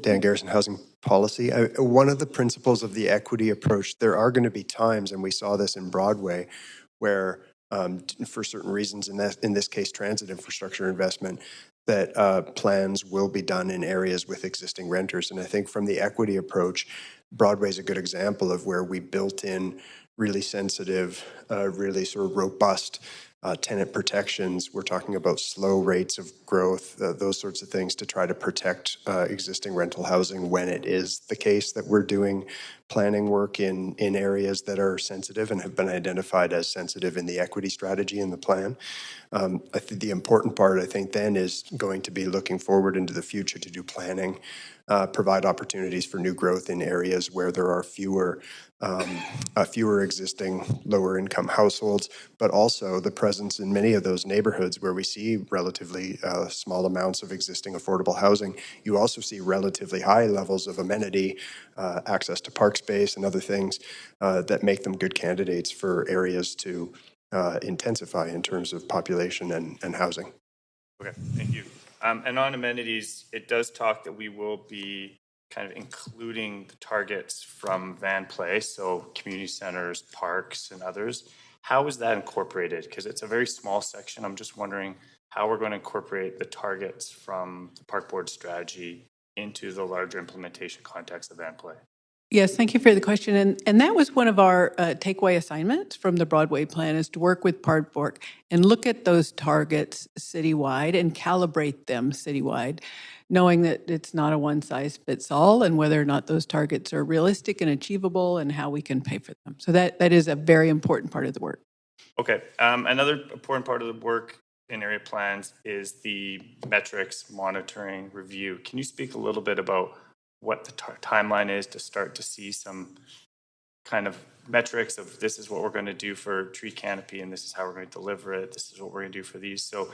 Dan Garrison, Housing Policy? One of the principles of the equity approach, there are going to be times, and we saw this in Broadway, where for certain reasons, in this case, transit infrastructure investment, that plans will be done in areas with existing renters. And I think from the equity approach, Broadway is a good example of where we built in really sensitive, really sort of robust tenant protections. We're talking about slow rates of growth, those sorts of things to try to protect existing rental housing when it is the case that we're doing planning work in areas that are sensitive and have been identified as sensitive in the equity strategy in the plan. I think the important part, I think, then is going to be looking forward into the future to do planning, provide opportunities for new growth in areas where there are fewer existing lower income households, but also the presence in many of those neighborhoods where we see relatively small amounts of existing affordable housing. You also see relatively high levels of amenity, access to park space and other things that make them good candidates for areas to intensify in terms of population and housing. Okay, thank you. And on amenities, it does talk that we will be kind of including the targets from Van Play, so community centers, parks, and others. How is that incorporated? Because it's a very small section. I'm just wondering how we're going to incorporate the targets from the park board strategy into the larger implementation context of Van Play. Yes, thank you for the question. And that was one of our takeaway assignments from the Broadway plan, is to work with Park Board and look at those targets citywide and calibrate them citywide, knowing that it's not a one-size-fits-all, and whether or not those targets are realistic and achievable and how we can pay for them. So that is a very important part of the work. Okay, another important part of the work in area plans is the metrics monitoring review. Can you speak a little bit about what the timeline is to start to see some kind of metrics of this is what we're going to do for tree canopy and this is how we're going to deliver it, this is what we're going to do for these? So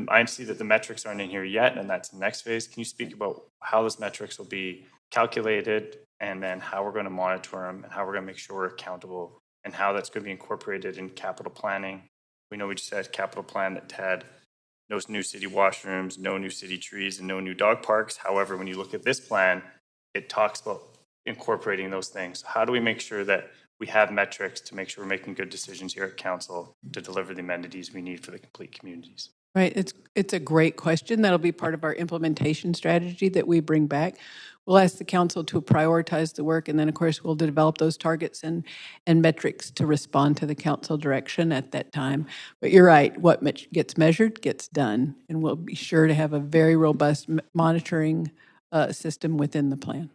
I see that the metrics aren't in here yet, and that's the next phase. Can you speak about how those metrics will be calculated, and then how we're going to monitor them, and how we're going to make sure we're accountable, and how that's going to be incorporated in capital planning? We know we just had capital plan that had no new city washrooms, no new city trees, and no new dog parks. However, when you look at this plan, it talks about incorporating those things. How do we make sure that we have metrics to make sure we're making good decisions here at council to deliver the amenities we need for the complete communities? Right, it's a great question. That'll be part of our implementation strategy that we bring back. We'll ask the council to prioritize the work, and then, of course, we'll develop those targets and metrics to respond to the council direction at that time. But you're right, what gets measured gets done, and we'll be sure to have a very robust monitoring system within the plan.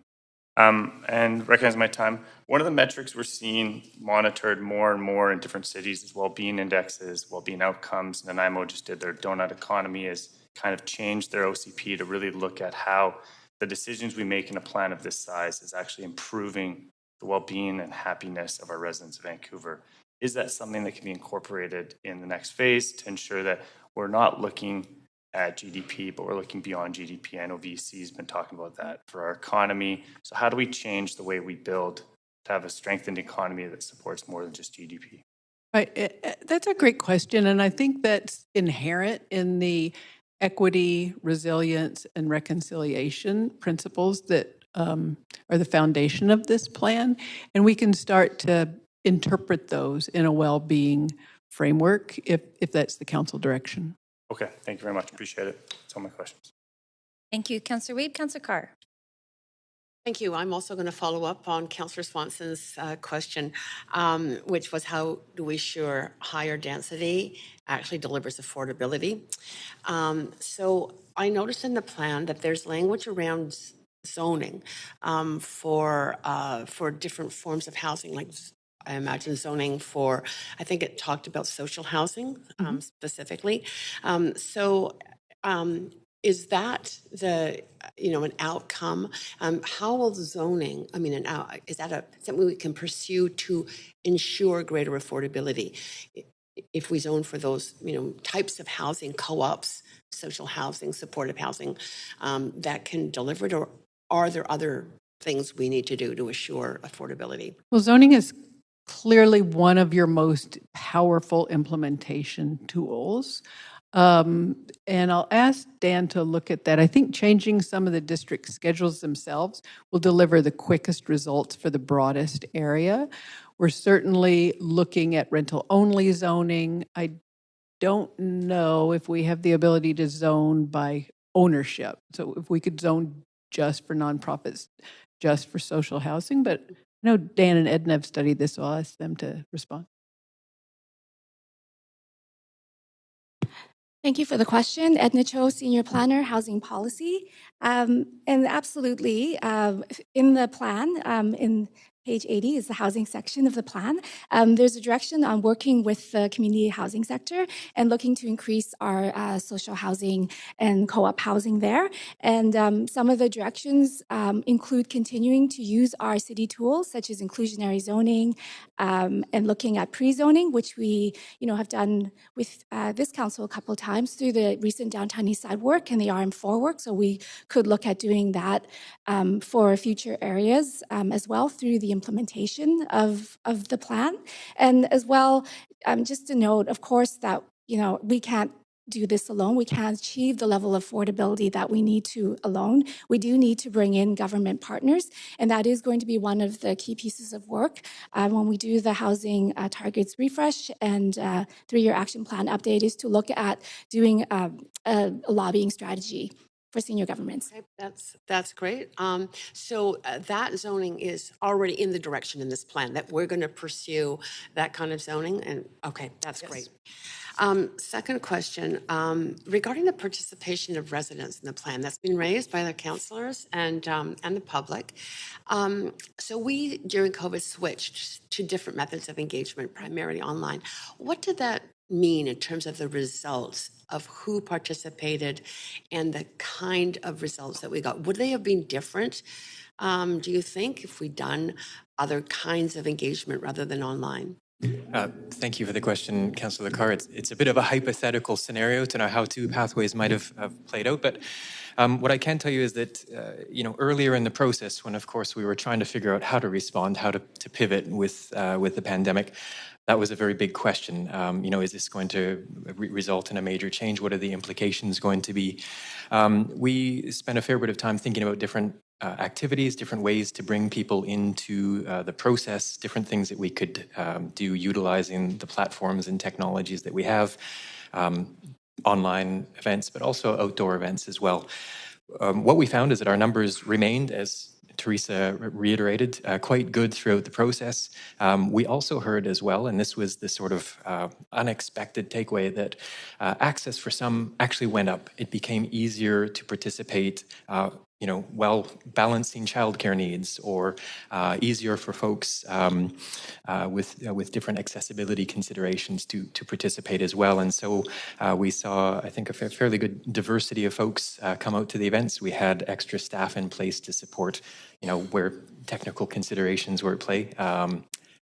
And recognize my time. One of the metrics we're seeing monitored more and more in different cities is well-being indexes, well-being outcomes. Nanaimo just did their donut economy, has kind of changed their OCP to really look at how the decisions we make in a plan of this size is actually improving the well-being and happiness of our residents of Vancouver. Is that something that can be incorporated in the next phase to ensure that we're not looking at GDP, but we're looking beyond GDP? I know VC has been talking about that for our economy. So how do we change the way we build to have a strengthened economy that supports more than just GDP? Right, that's a great question, and I think that's inherent in the equity, resilience, and reconciliation principles that are the foundation of this plan, and we can start to interpret those in a well-being framework if that's the council direction. Okay, thank you very much. Appreciate it. That's all my questions. Thank you, Councillor Wade. Councillor Carr. Thank you. I'm also going to follow up on Councillor Swanson's question, which was how do we ensure higher density actually delivers affordability? So I noticed in the plan that there's language around zoning for different forms of housing, like I imagine zoning for, I think it talked about social housing specifically. Is that an outcome? How will the zoning, is that something we can pursue to ensure greater affordability? If we zone for those, types of housing, co-ops, social housing, supportive housing, that can deliver it, or are there other things we need to do to assure affordability? Well, zoning is clearly one of your most powerful implementation tools. And I'll ask Dan to look at that. I think changing some of the district schedules themselves will deliver the quickest results for the broadest area. We're certainly looking at rental-only zoning. I don't know if we have the ability to zone by ownership. So if we could zone just for nonprofits, just for social housing, but I know Dan and Edna have studied this, so I'll ask them to respond. Thank you for the question. Edna Cho, Senior Planner, Housing Policy. And absolutely, in the plan, in page 80 is the housing section of the plan. There's a direction on working with the community housing sector and looking to increase our social housing and co-op housing there. And some of the directions include continuing to use our city tools, such as inclusionary zoning, and looking at pre-zoning, which we have done with this council a couple of times through the recent Downtown Eastside work and the RM4 work. So we could look at doing that for future areas as well through the implementation of the plan. And as well, just to note, of course, that we can't do this alone. We can't achieve the level of affordability that we need to alone. We do need to bring in government partners, and that is going to be one of the key pieces of work when we do the housing targets refresh and 3-year action plan update, is to look at doing a lobbying strategy for senior governments. Okay, that's great. So that zoning is already in the direction in this plan that we're going to pursue that kind of zoning. And okay, that's great. Second question, regarding the participation of residents in the plan that's been raised by the councillors and the public. So we, during COVID, switched to different methods of engagement, primarily online. What did that mean in terms of the results of who participated and the kind of results that we got? Would they have been different, do you think, if we'd done other kinds of engagement rather than online? Thank you for the question, Councillor Carr. It's a bit of a hypothetical scenario to know how two pathways might have played out. But what I can tell you is that, earlier in the process, when, of course, we were trying to figure out how to respond, how to pivot with the pandemic, that was a very big question. Is this going to result in a major change? What are the implications going to be? We spent a fair bit of time thinking about different activities, different ways to bring people into the process, different things that we could do utilizing the platforms and technologies that we have, online events, but also outdoor events as well. What we found is that our numbers remained, as Teresa reiterated, quite good throughout the process. We also heard as well, and this was the sort of unexpected takeaway, that access for some actually went up. It became easier to participate, while balancing childcare needs, or easier for folks with different accessibility considerations to participate as well. And so we saw, I think, a fairly good diversity of folks come out to the events. We had extra staff in place to support, where technical considerations were at play.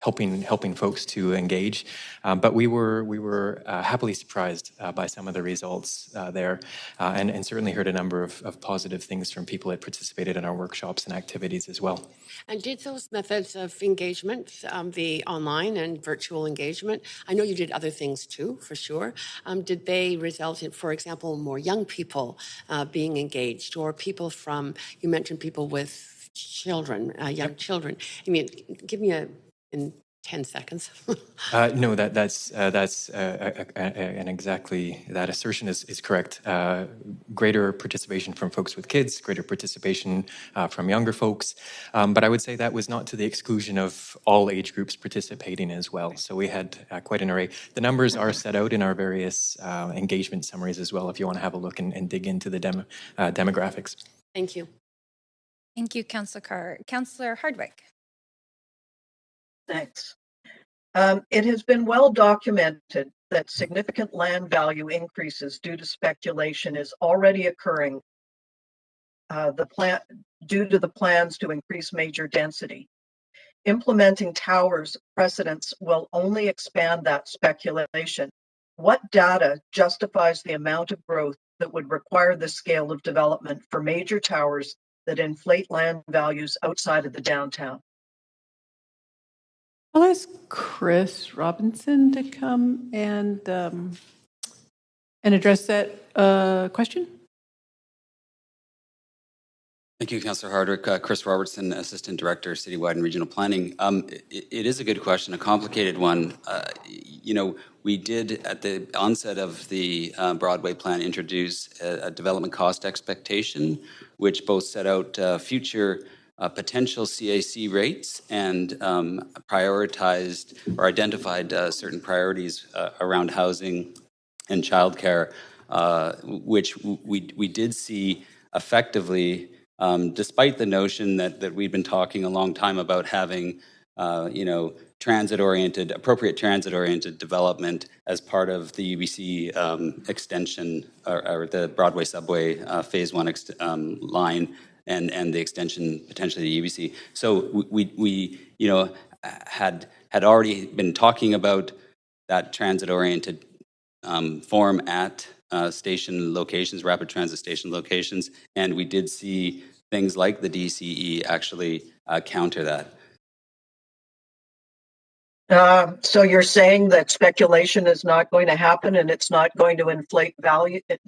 Helping folks to engage, but we were happily surprised by some of the results there, and certainly heard a number of positive things from people that participated in our workshops and activities as well. And did those methods of engagement, the online and virtual engagement, I know you did other things too, for sure. Did they result in, for example, more young people being engaged, or people from? You mentioned people with children, young children. I mean, give me in 10 seconds. No, that's and exactly that assertion is correct. Greater participation from folks with kids, greater participation from younger folks. But I would say that was not to the exclusion of all age groups participating as well. So we had quite an array. The numbers are set out in our various engagement summaries as well, if you want to have a look and dig into the demographics. Thank you. Thank you, Councillor Carr. Councillor Hardwick. Thanks. It has been well documented that significant land value increases due to speculation is already occurring due to the plans to increase major density. Implementing towers precedents will only expand that speculation. What data justifies the amount of growth that would require the scale of development for major towers that inflate land values outside of the downtown? I'll ask Chris Robinson to come and and address that question. Thank you, Councillor Hardwick. Chris Robertson, Assistant Director, Citywide and Regional Planning. It is a good question, a complicated one. We did, at the onset of the Broadway plan, introduce a development cost expectation, which both set out future potential CAC rates and prioritized or identified certain priorities around housing and childcare, which we did see effectively, despite the notion that we've been talking a long time about having, appropriate transit-oriented development as part of the UBC extension or the Broadway subway Phase 1 line and the extension potentially to UBC. So we had already been talking about that transit-oriented form at station locations, rapid transit station locations, and we did see things like the DCE actually counter that. So you're saying that speculation is not going to happen and it's not going to inflate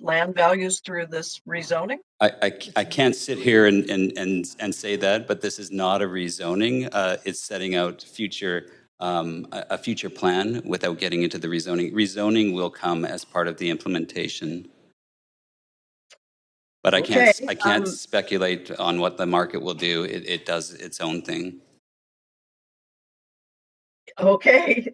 land values through this rezoning? I can't sit here and say that, but this is not a rezoning. It's setting out a future plan without getting into the rezoning. Rezoning will come as part of the implementation. But I can't speculate on what the market will do. It does its own thing. Okay,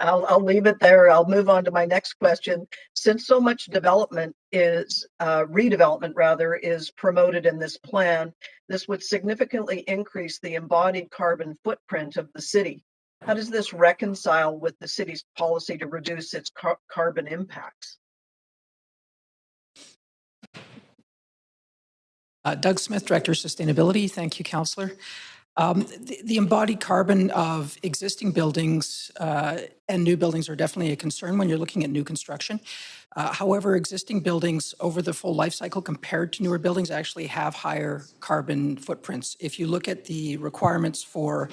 I'll leave it there. I'll move on to my next question. Since so much development is, redevelopment rather, is promoted in this plan, this would significantly increase the embodied carbon footprint of the city. How does this reconcile with the city's policy to reduce its carbon impacts? Doug Smith, Director of Sustainability. Thank you, Councillor. The embodied carbon of existing buildings and new buildings are definitely a concern when you're looking at new construction. However, existing buildings over the full life cycle compared to newer buildings actually have higher carbon footprints. If you look at the requirements for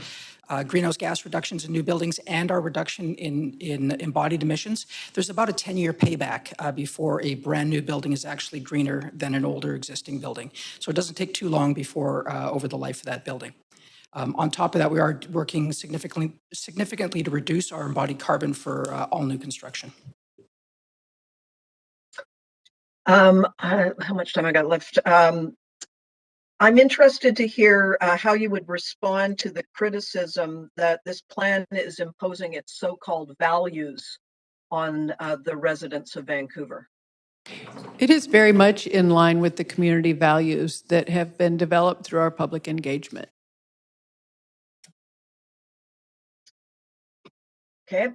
greenhouse gas reductions in new buildings and our reduction in embodied emissions, there's about a 10-year payback before a brand new building is actually greener than an older existing building. So it doesn't take too long before over the life of that building. On top of that, we are working significantly to reduce our embodied carbon for all new construction. How much time I got left? I'm interested to hear how you would respond to the criticism that this plan is imposing its so-called values on the residents of Vancouver. It is very much in line with the community values that have been developed through our public engagement. Okay.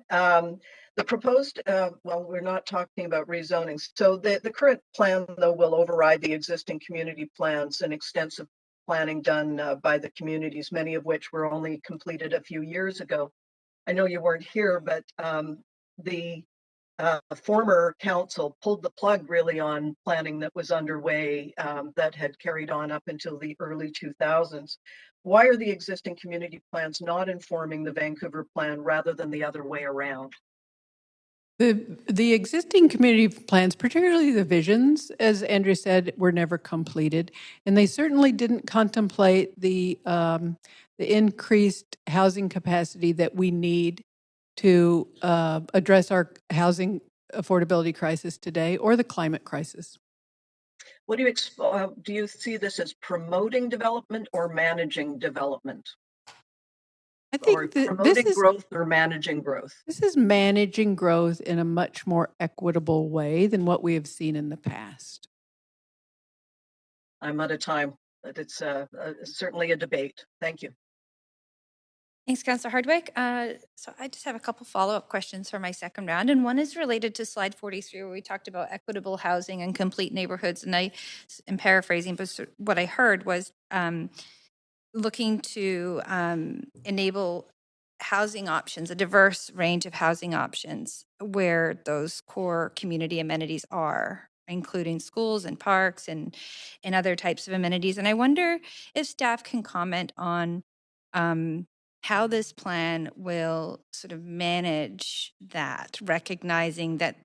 The proposed, well, we're not talking about rezoning. So the current plan, though, will override the existing community plans and extensive planning done by the communities, many of which were only completed a few years ago. I know you weren't here, but the former council pulled the plug really on planning that was underway that had carried on up until the early 2000s. Why are the existing community plans not informing the Vancouver plan rather than the other way around? The existing community plans, particularly the visions, as Andrea said, were never completed, and they certainly didn't contemplate the increased housing capacity that we need to address our housing affordability crisis today or the climate crisis. What do you see this as promoting development or managing development? I think promoting growth or managing growth? This is managing growth in a much more equitable way than what we have seen in the past. I'm out of time, but it's certainly a debate. Thank you. Thanks, Councillor Hardwick. So I just have a couple follow-up questions for my second round, and one is related to slide 43, where we talked about equitable housing and complete neighborhoods. And I am paraphrasing, but what I heard was looking to enable housing options, a diverse range of housing options where those core community amenities are, including schools and parks and other types of amenities. And I wonder if staff can comment on how this plan will sort of manage that, recognizing that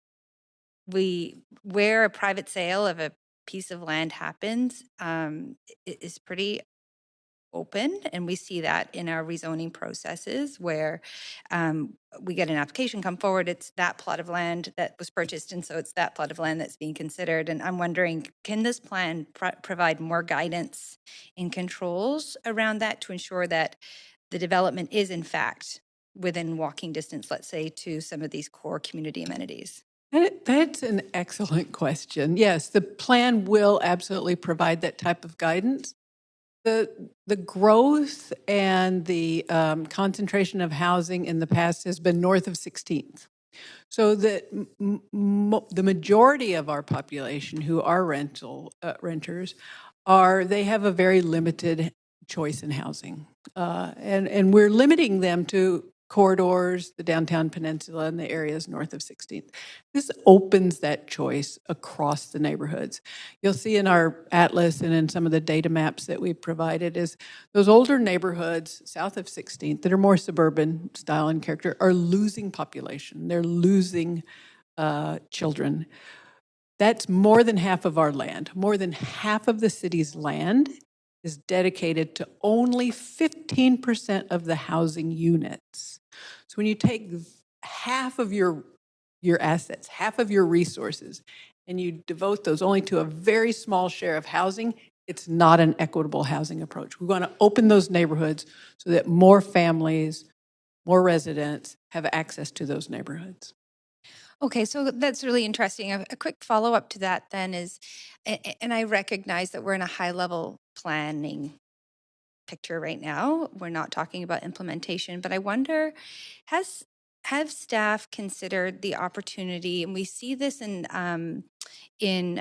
where a private sale of a piece of land happens is pretty open, and we see that in our rezoning processes where we get an application come forward, it's that plot of land that was purchased, and so it's that plot of land that's being considered. And I'm wondering, can this plan provide more guidance and controls around that to ensure that the development is in fact within walking distance, let's say, to some of these core community amenities? That's an excellent question. Yes, the plan will absolutely provide that type of guidance. The growth and the concentration of housing in the past has been north of 16th. So that the majority of our population who are renters they have a very limited choice in housing. And we're limiting them to corridors, the downtown peninsula, and the areas north of 16th. This opens that choice across the neighborhoods. You'll see in our atlas and in some of the data maps that we've provided is those older neighborhoods south of 16th that are more suburban style and character are losing population. They're losing children. That's more than half of our land. More than half of the city's land is dedicated to only 15% of the housing units. So when you take half of your assets, half of your resources, and you devote those only to a very small share of housing, it's not an equitable housing approach. We want to open those neighborhoods so that more families, more residents have access to those neighborhoods. Okay, so that's really interesting. A quick follow-up to that then is, and I recognize that we're in a high-level planning picture right now. We're not talking about implementation, but I wonder, have staff considered the opportunity, and we see this in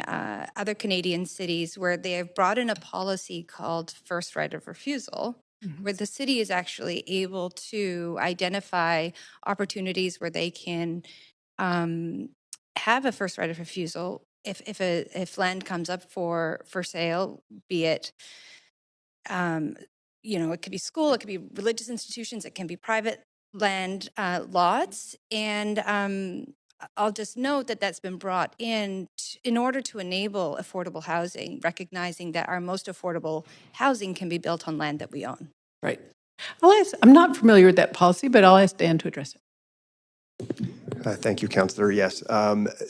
other Canadian cities where they have brought in a policy called first right of refusal, where the city is actually able to identify opportunities where they can have a first right of refusal if land comes up for sale, be it it could be school, it could be religious institutions, it can be private land lots, and I'll just note that that's been brought in order to enable affordable housing, recognizing that our most affordable housing can be built on land that we own. Right. I'm not familiar with that policy, but I'll ask Dan to address it. Thank you, Councillor. Yes.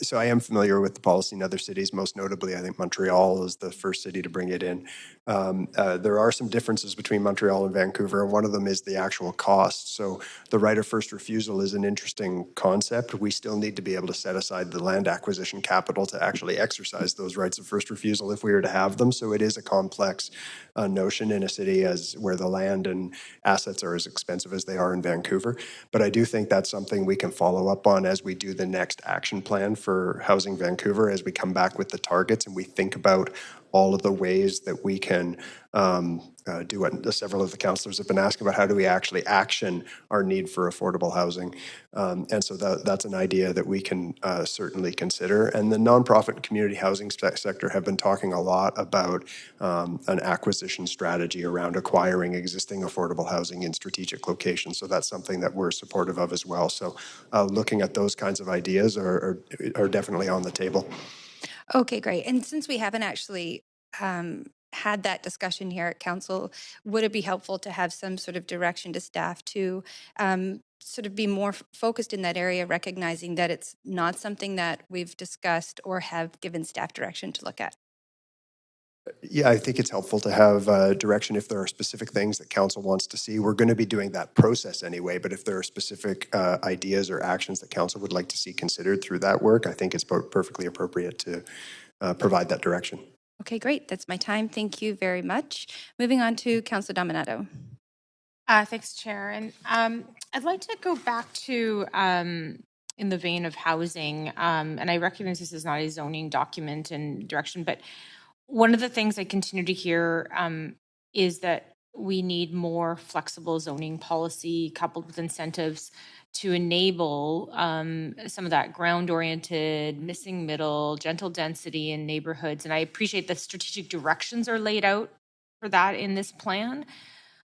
So I am familiar with the policy in other cities, most notably, I think Montreal is the first city to bring it in. There are some differences between Montreal and Vancouver, and one of them is the actual cost. So the right of first refusal is an interesting concept. We still need to be able to set aside the land acquisition capital to actually exercise those rights of first refusal if we were to have them. So it is a complex notion in a city where the land and assets are as expensive as they are in Vancouver. But I do think that's something we can follow up on as we do the next action plan for Housing Vancouver, as we come back with the targets and we think about all of the ways that we can do what several of the councillors have been asking about. How do we actually action our need for affordable housing? And so that's an idea that we can certainly consider. And the nonprofit and community housing sector have been talking a lot about an acquisition strategy around acquiring existing affordable housing in strategic locations. So that's something that we're supportive of as well. So looking at those kinds of ideas are definitely on the table. Okay, great. And since we haven't actually had that discussion here at council, would it be helpful to have some sort of direction to staff to sort of be more focused in that area, recognizing that it's not something that we've discussed or have given staff direction to look at? Yeah, I think it's helpful to have direction if there are specific things that council wants to see. We're going to be doing that process anyway, but if there are specific ideas or actions that council would like to see considered through that work, I think it's perfectly appropriate to provide that direction. Okay, great. That's my time. Thank you very much. Moving on to Councilor Dominato. Thanks, Chair. And I'd like to go back to, in the vein of housing, and I recognize this is not a zoning document and direction, but one of the things I continue to hear is that we need more flexible zoning policy coupled with incentives to enable some of that ground-oriented, missing middle, gentle density in neighborhoods. And I appreciate the strategic directions are laid out for that in this plan.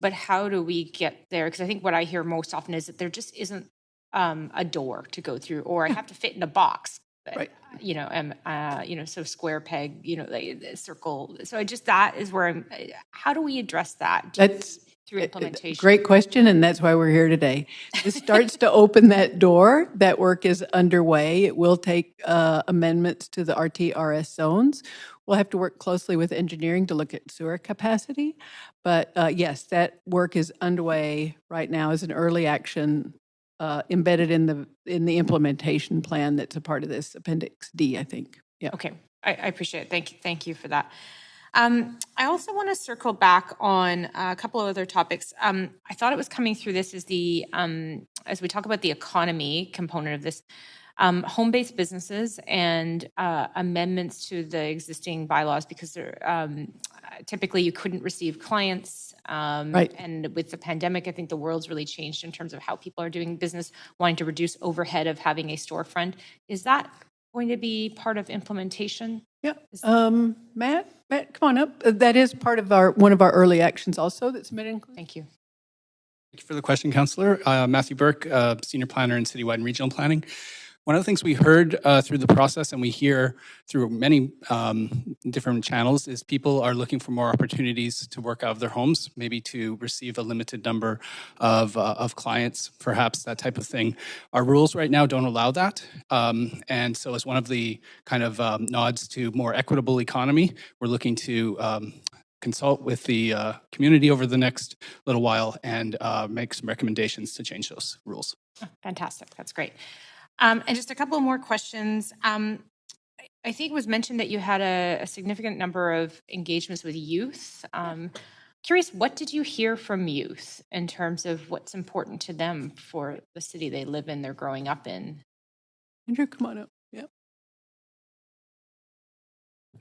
But how do we get there? Because I think what I hear most often is that there just isn't a door to go through, or I have to fit in a box. Right. So square peg, like circle. So that is where how do we address that? That's through implementation. Great question, and that's why we're here today. This starts to open that door. That work is underway. It will take amendments to the RTRS zones. We'll have to work closely with engineering to look at sewer capacity. But yes, that work is underway right now as an early action embedded in the implementation plan that's a part of this Appendix D, I think. Yeah. Okay, I appreciate it. Thank you for that. I also want to circle back on a couple of other topics. I thought it was coming through this as as we talk about the economy component of this, home-based businesses and amendments to the existing bylaws, because typically you couldn't receive clients. Right. And with the pandemic, I think the world's really changed in terms of how people are doing business, wanting to reduce overhead of having a storefront. Is that going to be part of implementation? Yeah. Matt, come on up. That is part of one of our early actions also that's been included. Thank you. Thank you for the question, Councillor. Matthew Burke, Senior Planner in Citywide and Regional Planning. One of the things we heard through the process, and we hear through many different channels, is people are looking for more opportunities to work out of their homes, maybe to receive a limited number of clients, perhaps that type of thing. Our rules right now don't allow that. And so as one of the kind of nods to more equitable economy, we're looking to consult with the community over the next little while and make some recommendations to change those rules. Oh, fantastic. That's great. And just a couple more questions. I think it was mentioned that you had a significant number of engagements with youth. Curious, what did you hear from youth in terms of what's important to them for the city they live in, they're growing up in? Andrew, come on up. Yeah.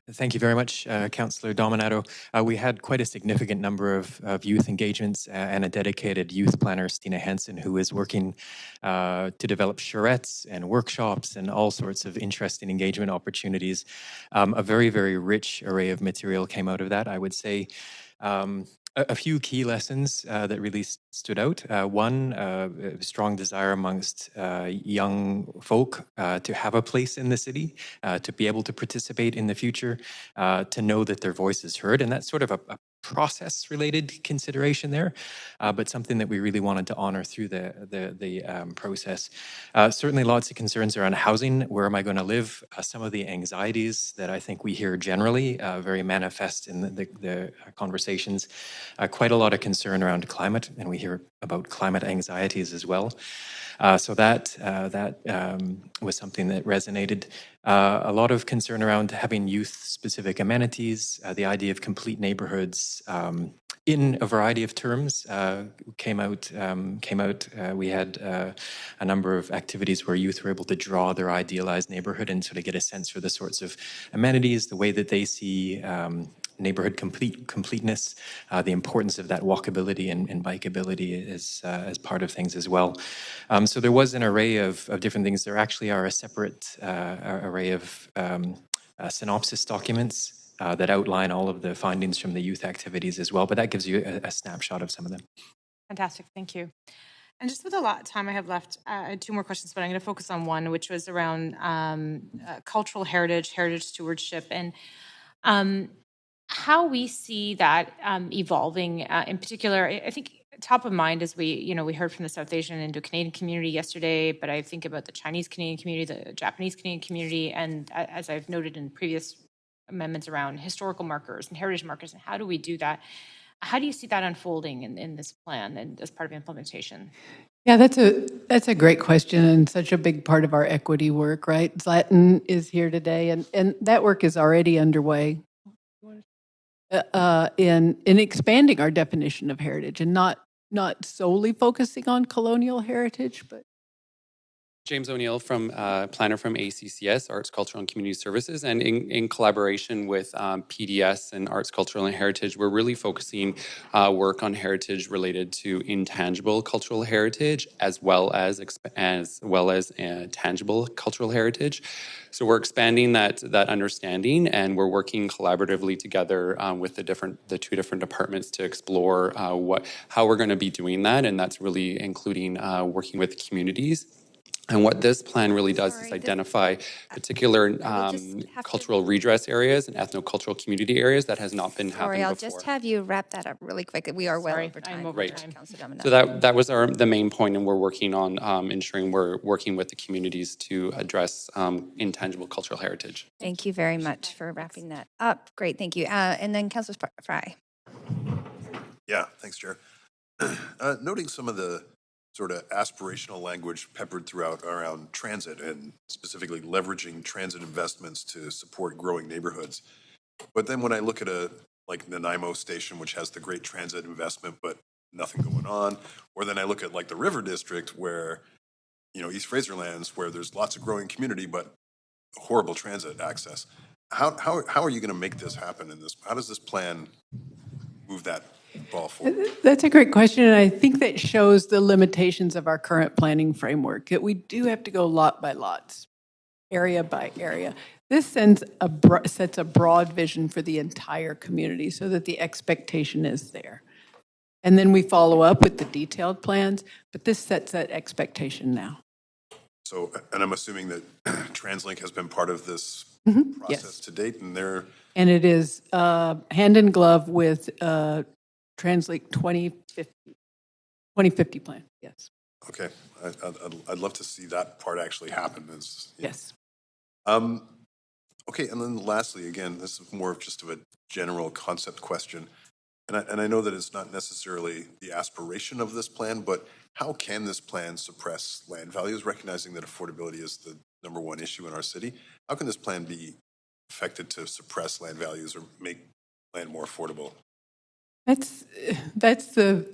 Thank you very much, Councillor Dominato. We had quite a significant number of youth engagements and a dedicated youth planner, Stina Hansen, who is working to develop charrettes and workshops and all sorts of interesting engagement opportunities. A very, very rich array of material came out of that, I would say. A few key lessons that really stood out. One, a strong desire amongst young folk to have a place in the city, to be able to participate in the future, to know that their voice is heard. And that's sort of a process-related consideration there, but something that we really wanted to honor through the process. Certainly lots of concerns around housing. Where am I going to live? Some of the anxieties that I think we hear generally very manifest in the conversations. Quite a lot of concern around climate, and we hear about climate anxieties as well. So that was something that resonated. A lot of concern around having youth-specific amenities, the idea of complete neighborhoods in a variety of terms came out. We had a number of activities where youth were able to draw their idealized neighborhood and sort of get a sense for the sorts of amenities, the way that they see neighborhood completeness, the importance of that walkability and bikeability as part of things as well. So there was an array of different things. There actually are a separate array of synopsis documents that outline all of the findings from the youth activities as well, but that gives you a snapshot of some of them. Fantastic, thank you. And just with a lot of time I have left, I had two more questions, but I'm going to focus on one, which was around cultural heritage stewardship, and how we see that evolving. In particular, I think top of mind as we heard from the South Asian Indo-Canadian community yesterday, but I think about the Chinese Canadian community, the Japanese Canadian community, and as I've noted in previous amendments around historical markers and heritage markers, and how do we do that? How do you see that unfolding in this plan and as part of implementation? Yeah, that's a great question and such a big part of our equity work, right? Zlatan is here today, and that work is already underway in expanding our definition of heritage and not solely focusing on colonial heritage, but James O'Neill, planner from ACCS, Arts, Cultural and Community Services, and in collaboration with PDS and Arts, Cultural and Heritage, we're really focusing work on heritage related to intangible cultural heritage as well as tangible cultural heritage. So we're expanding that understanding, and we're working collaboratively together with the two different departments to explore how we're going to be doing that, and that's really including working with communities. And what this plan really does is identify particular cultural redress areas and ethnocultural community areas that has not been happening I'll before. just have you wrap that up really quick. We are well over time. I'm over Right. time. So that was the main point, and we're working on ensuring we're working with the communities to address intangible cultural heritage. Thank you very much for wrapping that up. Great, thank you. And then Councillor Fry. Yeah, thanks, Chair. Noting some of the sort of aspirational language peppered throughout around transit and specifically leveraging transit investments to support growing neighborhoods. But then when I look at like Nanaimo station, which has the great transit investment, but nothing going on, or then I look at like the River District where, East Fraserlands, where there's lots of growing community, but horrible transit access. How are you going to make this happen how does this plan move that ball forward? That's a great question, and I think that shows the limitations of our current planning framework, that we do have to go lot by lot, area by area. This sets a broad vision for the entire community so that the expectation is there. And then we follow up with the detailed plans, but this sets that expectation now. So, and I'm assuming that TransLink has been part of this process to date, and And it is hand in glove with TransLink 2050 plan. Yes. Okay, I'd love to see that part actually happen. Yes. Okay, and then lastly, again, this is more of just of a general concept question, and I know that it's not necessarily the aspiration of this plan, but how can this plan suppress land values, recognizing that affordability is the #1 issue in our city? How can this plan be affected to suppress land values or make land more affordable? That's the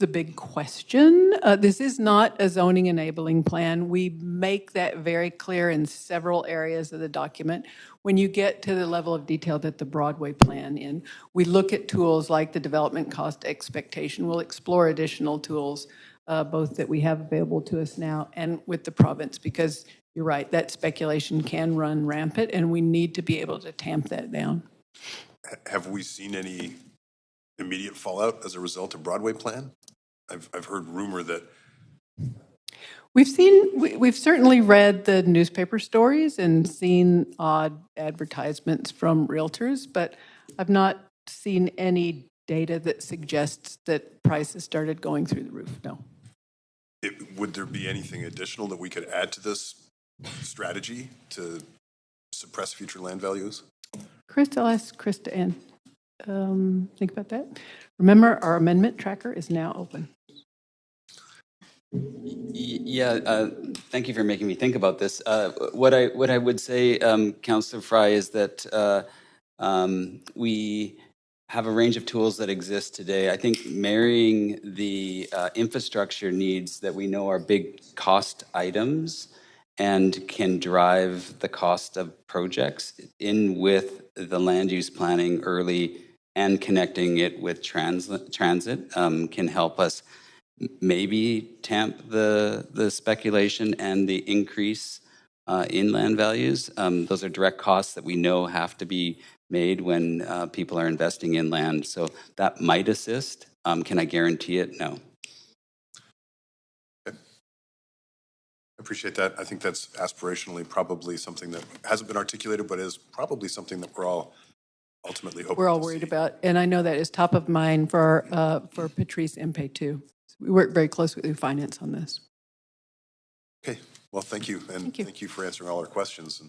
big question. This is not a zoning enabling plan. We make that very clear in several areas of the document. When you get to the level of detail that the Broadway plan in, we look at tools like the development cost expectation. We'll explore additional tools, both that we have available to us now and with the province, because you're right, that speculation can run rampant, and we need to be able to tamp that down. Have we seen any immediate fallout as a result of Broadway plan? I've heard rumor that we've certainly read the newspaper stories and seen odd advertisements from realtors, but I've not seen any data that suggests that prices started going through the roof. No. Would there be anything additional that we could add to this strategy to suppress future land values? Chris, I'll ask Chris to think about that. Remember, our amendment tracker is now open. Yeah, thank you for making me think about this. What I would say, Councillor Fry, is that we have a range of tools that exist today. I think marrying the infrastructure needs that we know are big cost items and can drive the cost of projects in with the land use planning early and connecting it with transit can help us maybe tamp the speculation and the increase in land values. Those are direct costs that we know have to be made when people are investing in land. So that might assist. Can I guarantee it? No. Okay. I appreciate that. I think that's aspirationally probably something that hasn't been articulated, but is probably something that we're all ultimately hoping. We're all worried about, and I know that is top of mind for Patrice Impey too. We work very closely with finance on this. Okay. Well, thank you, and thank you for answering all our questions.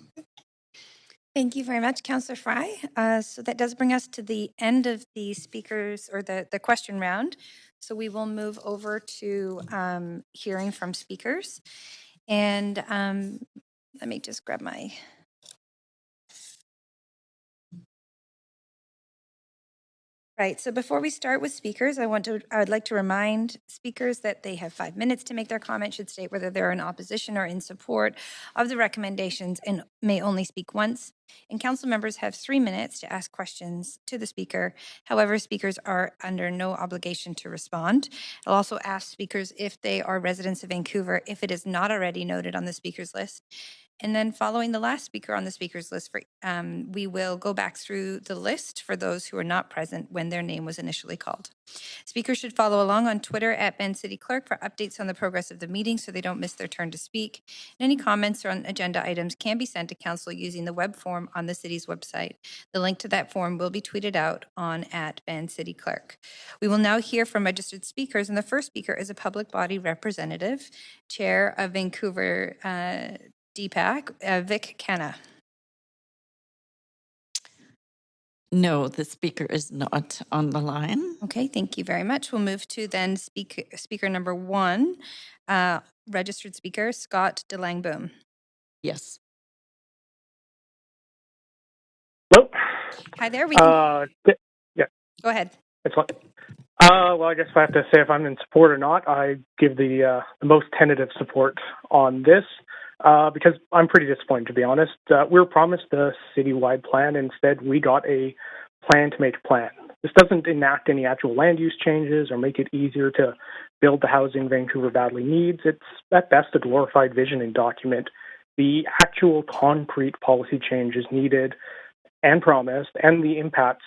Thank you very much, Councillor Fry. So that does bring us to the end of the speakers or the question round. So we will move over to hearing from speakers. And let me just grab my... Right, so before we start with speakers, I would like to remind speakers that they have 5 minutes to make their comment, should state whether they're in opposition or in support of the recommendations, and may only speak once. And council members have 3 minutes to ask questions to the speaker. However, speakers are under no obligation to respond. I'll also ask speakers if they are residents of Vancouver, if it is not already noted on the speakers list. And then following the last speaker on the speakers list, we will go back through the list for those who are not present when their name was initially called. Speakers should follow along on Twitter at Ben City Clerk for updates on the progress of the meeting so they don't miss their turn to speak. And any comments on agenda items can be sent to council using the web form on the city's website. The link to that form will be tweeted out on at Ben City Clerk. We will now hear from registered speakers, and the first speaker is a public body representative, Chair of Vancouver DPAC, Vic Canna. No, the speaker is not on the line. Okay, thank you very much. We'll move to then speaker number 1, registered speaker Scott DeLangboom. Yes. Hello. Hi there. Yeah. Go ahead. Excellent. Well, I guess if I have to say if I'm in support or not, I give the most tentative support on this because I'm pretty disappointed, to be honest. We were promised a citywide plan. Instead, we got a plan to make a plan. This doesn't enact any actual land use changes or make it easier to build the housing Vancouver badly needs. It's at best a glorified vision and document. The actual concrete policy changes needed and promised, and the impacts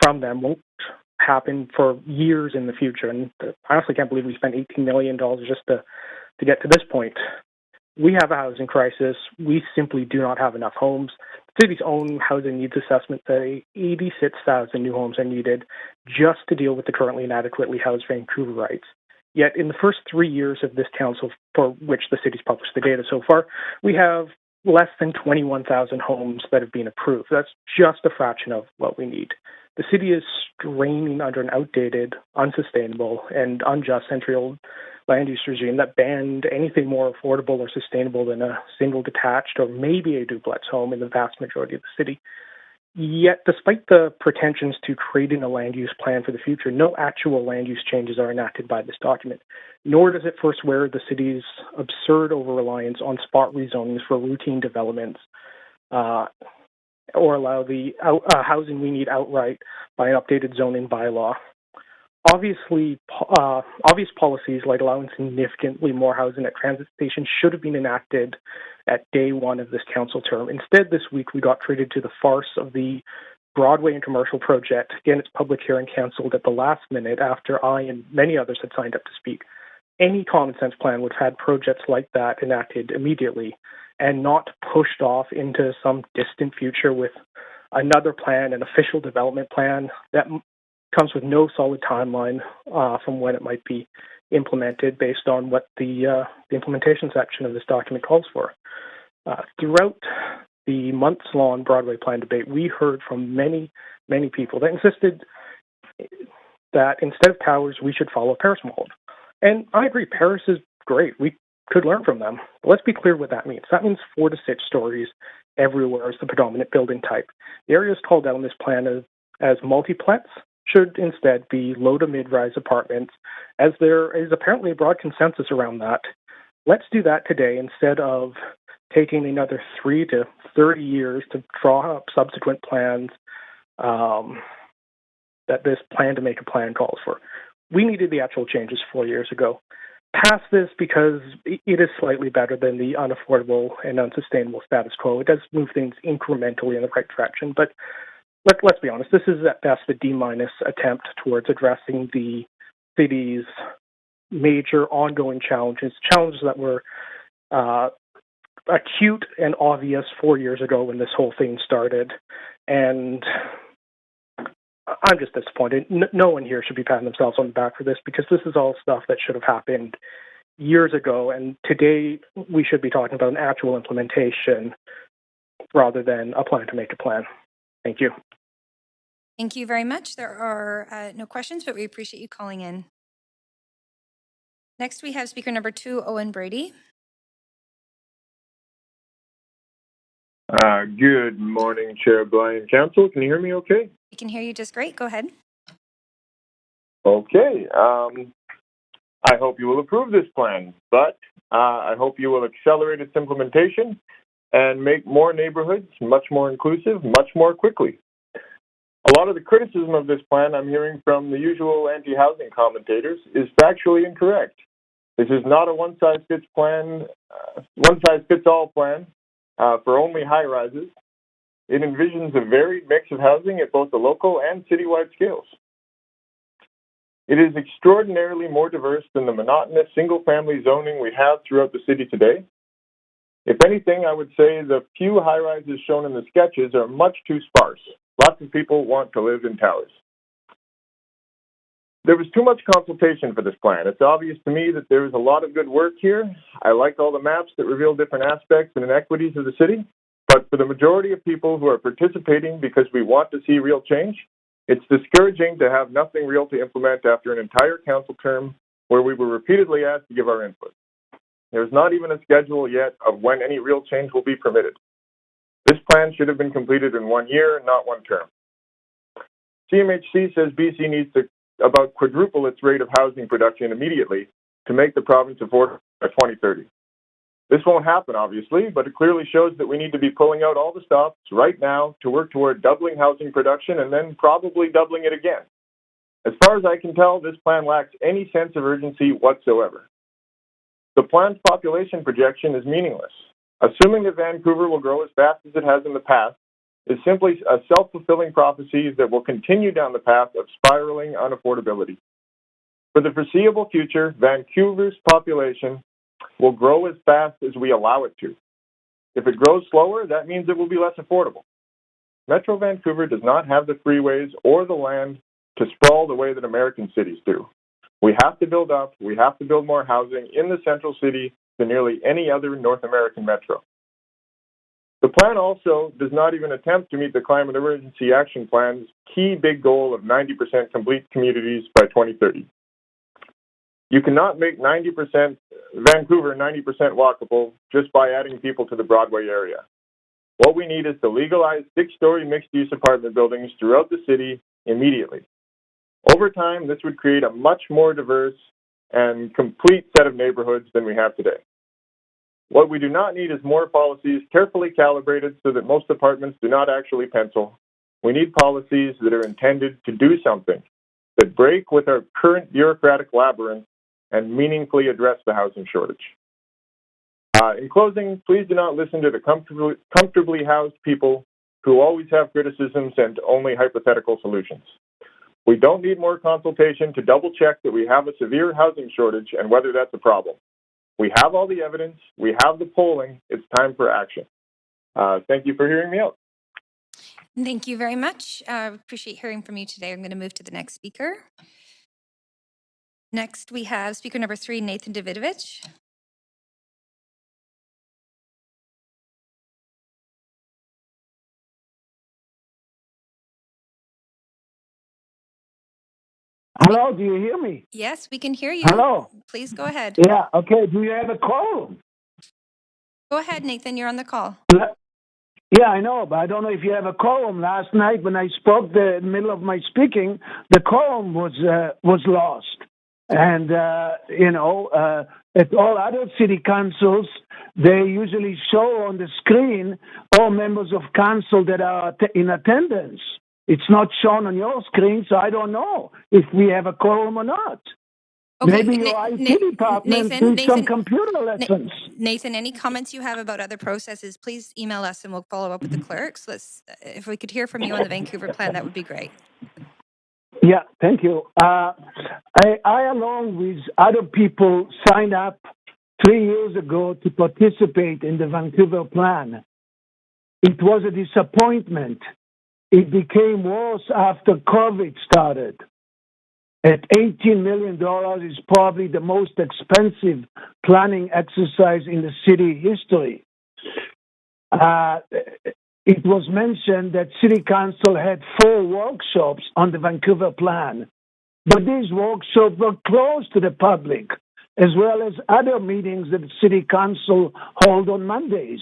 from them won't happen for years in the future. And I honestly can't believe we spent $18 million just to get to this point. We have a housing crisis. We simply do not have enough homes. The city's own housing needs assessment say 86,000 new homes are needed just to deal with the currently inadequately housed Vancouverites. Yet in the first 3 years of this council, for which the city's published the data so far, we have less than 21,000 homes that have been approved. That's just a fraction of what we need. The city is straining under an outdated, unsustainable, and unjust century-old land use regime that banned anything more affordable or sustainable than a single detached or maybe a duplex home in the vast majority of the city. Yet, despite the pretensions to creating a land use plan for the future, no actual land use changes are enacted by this document, nor does it forswear the city's absurd over-reliance on spot rezonings for routine developments or allow the housing we need outright by an updated zoning bylaw. Obvious policies like allowing significantly more housing at transit stations should have been enacted at day one of this council term. Instead, this week we got treated to the farce of the Broadway and commercial project. Again, its public hearing canceled at the last minute after I and many others had signed up to speak. Any common sense plan would have had projects like that enacted immediately and not pushed off into some distant future with another plan, an official development plan that comes with no solid timeline from when it might be implemented based on what the implementation section of this document calls for. Throughout the months-long Broadway plan debate, we heard from many, many people that insisted that instead of towers, we should follow Paris mold. And I agree, Paris is great. We could learn from them. But let's be clear what that means. That means 4 to 6 stories everywhere is the predominant building type. The areas called out in this plan as multiplex should instead be low to mid-rise apartments, as there is apparently a broad consensus around that. Let's do that today instead of taking another 3 to 30 years to draw up subsequent plans that this plan to make a plan calls for. We needed the actual changes 4 years ago. Pass this because it is slightly better than the unaffordable and unsustainable status quo. It does move things incrementally in the right direction, but let's be honest, this is at best a D- attempt towards addressing the city's major ongoing challenges that were acute and obvious 4 years ago when this whole thing started. And I'm just disappointed. No one here should be patting themselves on the back for this because this is all stuff that should have happened years ago. And today we should be talking about an actual implementation rather than a plan to make a plan. Thank you. Thank you very much. There are no questions, but we appreciate you calling in. Next, we have speaker number 2, Owen Brady. Good morning, Chair Brian, Council. Can you hear me okay? We can hear you just great. Go ahead. Okay. I hope you will approve this plan, but I hope you will accelerate its implementation and make more neighborhoods much more inclusive, much more quickly. A lot of the criticism of this plan I'm hearing from the usual anti-housing commentators is factually incorrect. This is not a one-size-fits-all plan for only high-rises. It envisions a varied mix of housing at both the local and citywide scales. It is extraordinarily more diverse than the monotonous single-family zoning we have throughout the city today. If anything, I would say the few high-rises shown in the sketches are much too sparse. Lots of people want to live in towers. There was too much consultation for this plan. It's obvious to me that there is a lot of good work here. I like all the maps that reveal different aspects and inequities of the city. But for the majority of people who are participating because we want to see real change, it's discouraging to have nothing real to implement after an entire council term where we were repeatedly asked to give our input. There's not even a schedule yet of when any real change will be permitted. This plan should have been completed in 1 year, not one term. CMHC says BC needs to about quadruple its rate of housing production immediately to make the province affordable by 2030. This won't happen, obviously, but it clearly shows that we need to be pulling out all the stops right now to work toward doubling housing production and then probably doubling it again. As far as I can tell, this plan lacks any sense of urgency whatsoever. The plan's population projection is meaningless. Assuming that Vancouver will grow as fast as it has in the past is simply a self-fulfilling prophecy that will continue down the path of spiraling unaffordability. For the foreseeable future, Vancouver's population will grow as fast as we allow it to. If it grows slower, that means it will be less affordable. Metro Vancouver does not have the freeways or the land to sprawl the way that American cities do. We have to build up, we have to build more housing in the central city than nearly any other North American metro. The plan also does not even attempt to meet the Climate Emergency Action Plan's key big goal of 90% complete communities by 2030. You cannot make Vancouver 90% walkable just by adding people to the Broadway area. What we need is to legalize 6-story mixed-use apartment buildings throughout the city immediately. Over time, this would create a much more diverse and complete set of neighborhoods than we have today. What we do not need is more policies carefully calibrated so that most apartments do not actually pencil. We need policies that are intended to do something, that break with our current bureaucratic labyrinth and meaningfully address the housing shortage. In closing, please do not listen to the comfortably housed people who always have criticisms and only hypothetical solutions. We don't need more consultation to double-check that we have a severe housing shortage and whether that's a problem. We have all the evidence. We have the polling. It's time for action. Thank you for hearing me out. Thank you very much. Appreciate hearing from you today. I'm going to move to the next speaker. Next, we have speaker number 3, Nathan Davidovich. Hello, do you hear me? Yes, we can hear you. Hello. Please go ahead. Yeah, okay. Do you have a quorum? Go ahead, Nathan. You're on the call. Yeah, I know, but I don't know if you have a quorum. Last night when I spoke in the middle of my speaking, the quorum was lost. And, at all other city councils, they usually show on the screen all members of council that are in attendance. It's not shown on your screen, so I don't know if we have a quorum or not. Okay, maybe your IT department needs some computer lessons. Nathan, any comments you have about other processes, please email us and we'll follow up with the clerks. If we could hear from you on the Vancouver plan, that would be great. Yeah, thank you. I along with other people, signed up 3 years ago to participate in the Vancouver plan. It was a disappointment. It became worse after COVID started. At $18 million is probably the most expensive planning exercise in the city history. It was mentioned that City Council had 4 workshops on the Vancouver plan, but these workshops were closed to the public, as well as other meetings that the City Council hold on Mondays.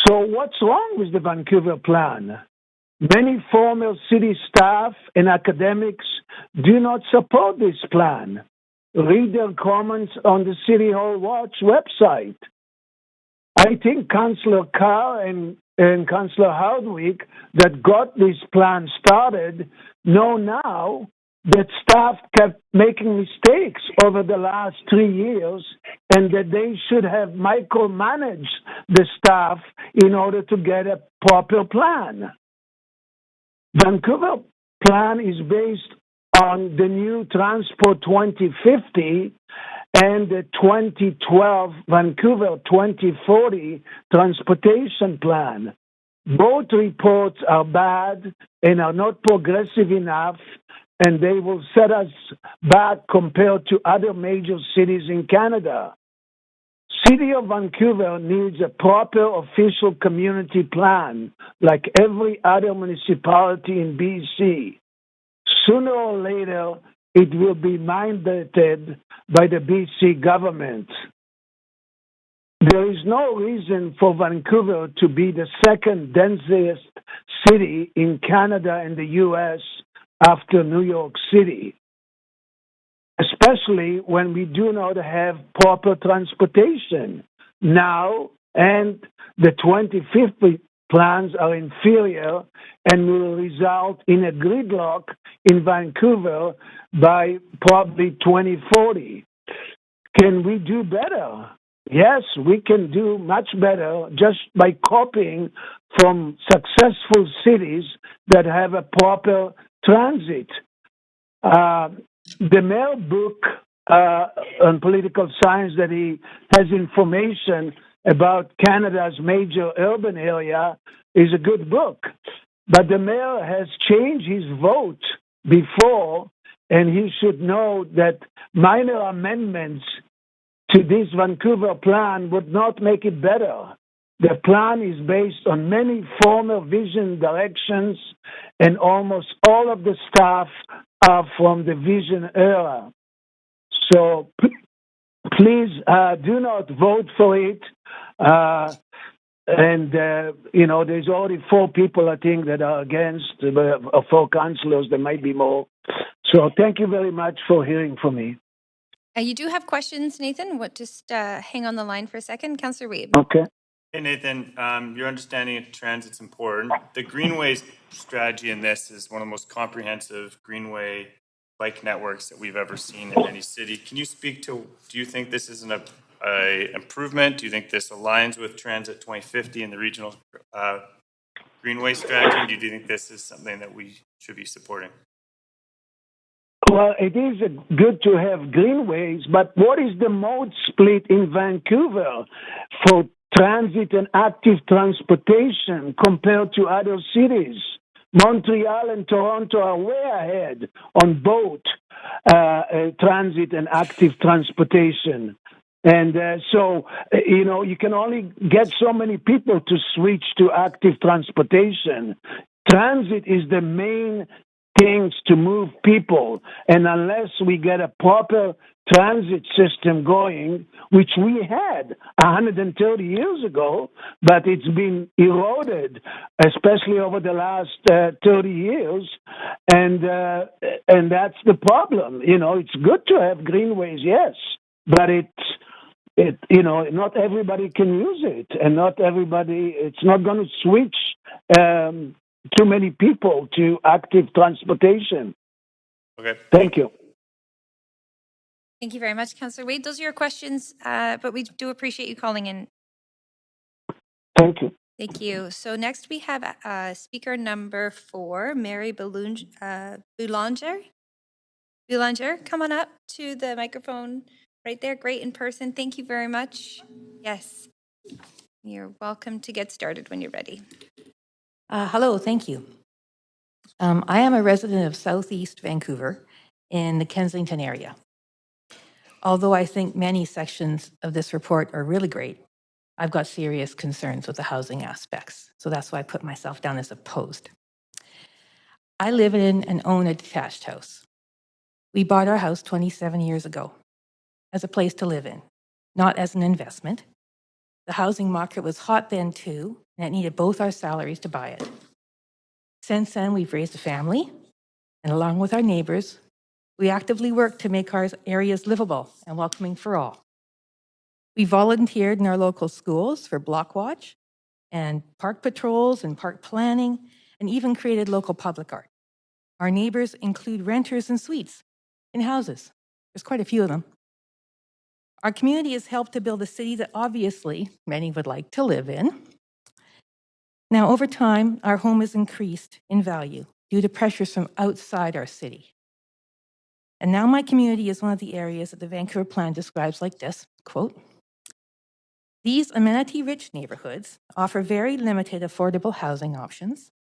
So what's wrong with the Vancouver plan? Many former city staff and academics do not support this plan. Read their comments on the City Hall Watch website. I think Councillor Carr and Councillor Hardwick that got this plan started know now that staff kept making mistakes over the last 3 years and that they should have micromanaged the staff in order to get a proper plan. Vancouver plan is based on the new Transport 2050 and the 2012 Vancouver 2040 transportation plan. Both reports are bad and are not progressive enough, and they will set us back compared to other major cities in Canada. City of Vancouver needs a proper official community plan like every other municipality in BC. Sooner or later, it will be mandated by the BC government. There is no reason for Vancouver to be the second densest city in Canada and the U.S. after New York City, especially when we do not have proper transportation now, and the 2050 plans are inferior and will result in a gridlock in Vancouver by probably 2040. Can we do better? Yes, we can do much better just by copying from successful cities that have a proper transit. The Mayor book on political science that he has information about Canada's major urban area is a good book. But the Mayor has changed his vote before, and he should know that minor amendments to this Vancouver plan would not make it better. The plan is based on many former vision directions, and almost all of the staff are from the vision era. So please do not vote for it. There's already 4 people, I think, that are against, 4 councillors. There might be more. So thank you very much for hearing from me. You do have questions, Nathan? Just hang on the line for a second. Councillor Weeb. Okay. Hey, Nathan, your understanding of transit's important. The Greenway strategy in this is one of the most comprehensive Greenway bike networks that we've ever seen in any city. Can you speak to, do you think this is an improvement? Do you think this aligns with Transit 2050 and the regional Greenway strategy? Do you think this is something that we should be supporting? Well, it is good to have greenways, but what is the mode split in Vancouver for transit and active transportation compared to other cities? Montreal and Toronto are way ahead on both transit and active transportation. And you can only get so many people to switch to active transportation. Transit is the main things to move people, and unless we get a proper transit system going, which we had 130 years ago, but it's been eroded, especially over the last 30 years, and that's the problem. It's good to have greenways, yes, but not everybody can use it, and it's not going to switch too many people to active transportation. Okay. Thank you. Thank you very much, Councillor Wade. Those are your questions, but we do appreciate you calling in. Thank you. Thank you. So next we have speaker number 4, Mary Boulanger. Boulanger, come on up to the microphone right there. Great in person. Thank you very much. Yes. You're welcome to get started when you're ready. Hello, thank you. I am a resident of Southeast Vancouver in the Kensington area. Although I think many sections of this report are really great, I've got serious concerns with the housing aspects. So that's why I put myself down as opposed. I live in and own a detached house. We bought our house 27 years ago as a place to live in, not as an investment. The housing market was hot then too, and it needed both our salaries to buy it. Since then, we've raised a family, and along with our neighbors, we actively work to make our areas livable and welcoming for all. We volunteered in our local schools for block watch and park patrols and park planning, and even created local public art. Our neighbors include renters and suites in houses. There's quite a few of them. Our community has helped to build a city that obviously many would like to live in. Now, over time, our home has increased in value due to pressures from outside our city. And now my community is one of the areas that the Vancouver Plan describes like this, quote, "These amenity-rich neighborhoods offer very limited affordable housing options.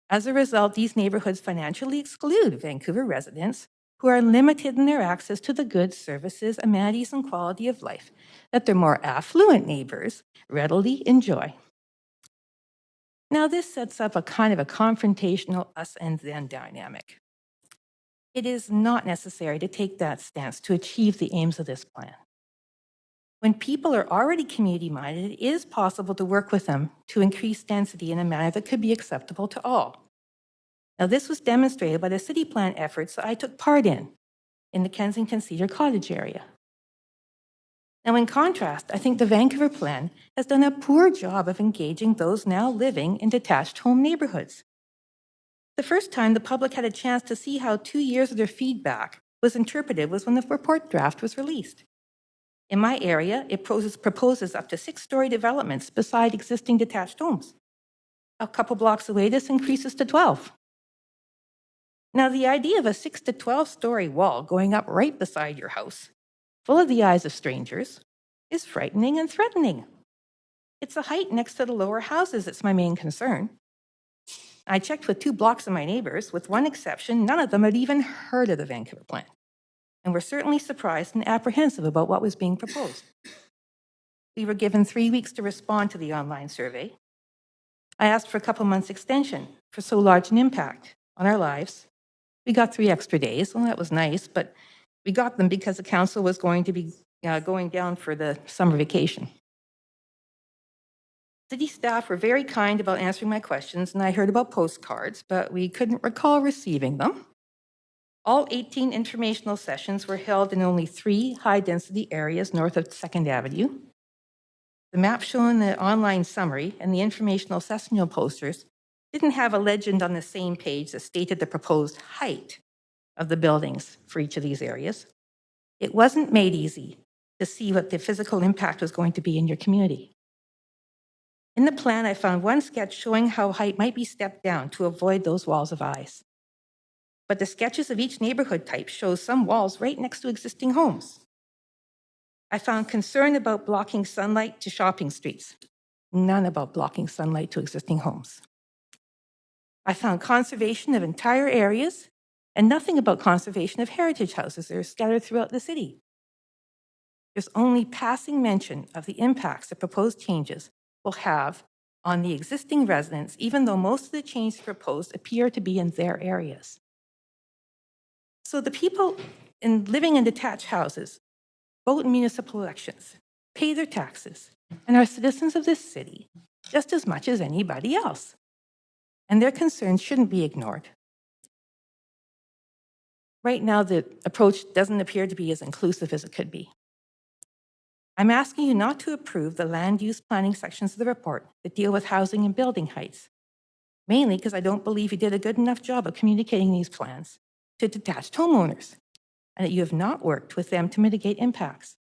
As a result, these neighborhoods financially exclude Vancouver residents who are limited in their access to the goods, services, amenities, and quality of life that their more affluent neighbors readily enjoy." Now, this sets up a kind of a confrontational us and them dynamic. It is not necessary to take that stance to achieve the aims of this plan. When people are already community-minded, it is possible to work with them to increase density in a manner that could be acceptable to all. Now, this was demonstrated by the city plan efforts that I took part in the Kensington Cedar Cottage area. Now, in contrast, I think the Vancouver plan has done a poor job of engaging those now living in detached home neighborhoods. The first time the public had a chance to see how 2 years of their feedback was interpreted was when the report draft was released. In my area, it proposes up to 6-story developments beside existing detached homes. A couple blocks away, this increases to 12. Now, the idea of a 6 to 12-story wall going up right beside your house, full of the eyes of strangers, is frightening and threatening. It's the height next to the lower houses that's my main concern. I checked with 2 blocks of my neighbors. With one exception, none of them had even heard of the Vancouver plan, and were certainly surprised and apprehensive about what was being proposed. We were given 3 weeks to respond to the online survey. I asked for a couple months' extension for so large an impact on our lives. We got 3 extra days. Well, that was nice, but we got them because the council was going to be going down for the summer vacation. City staff were very kind about answering my questions, and I heard about postcards, but we couldn't recall receiving them. All 18 informational sessions were held in only 3 high-density areas north of 2nd Avenue. The map showing the online summary and the informational sessional posters didn't have a legend on the same page that stated the proposed height of the buildings for each of these areas. It wasn't made easy to see what the physical impact was going to be in your community. In the plan, I found one sketch showing how height might be stepped down to avoid those walls of eyes. But the sketches of each neighborhood type show some walls right next to existing homes. I found concern about blocking sunlight to shopping streets, none about blocking sunlight to existing homes. I found conservation of entire areas and nothing about conservation of heritage houses that are scattered throughout the city. There's only passing mention of the impacts the proposed changes will have on the existing residents, even though most of the changes proposed appear to be in their areas. So the people living in detached houses vote in municipal elections, pay their taxes, and are citizens of this city just as much as anybody else. And their concerns shouldn't be ignored. Right now, the approach doesn't appear to be as inclusive as it could be. I'm asking you not to approve the land use planning sections of the report that deal with housing and building heights, mainly because I don't believe you did a good enough job of communicating these plans to detached homeowners, and that you have not worked with them to mitigate impacts.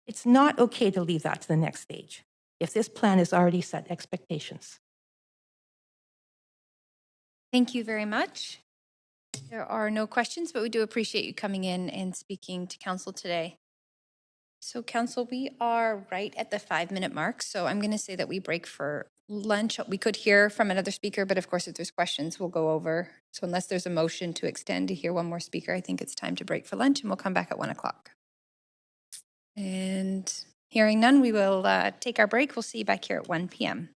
It's not okay to leave that to the next stage if this plan has already set expectations. Thank you very much. There are no questions, but we do appreciate you coming in and speaking to council today. So council, we are right at the 5-minute mark. So I'm going to say that we break for lunch. We could hear from another speaker, but of course, if there's questions, we'll go over. So unless there's a motion to extend to hear one more speaker, I think it's time to break for lunch, and we'll come back at 1 o'clock. And hearing none, we will take our break. We'll see you back here at 1 p.m.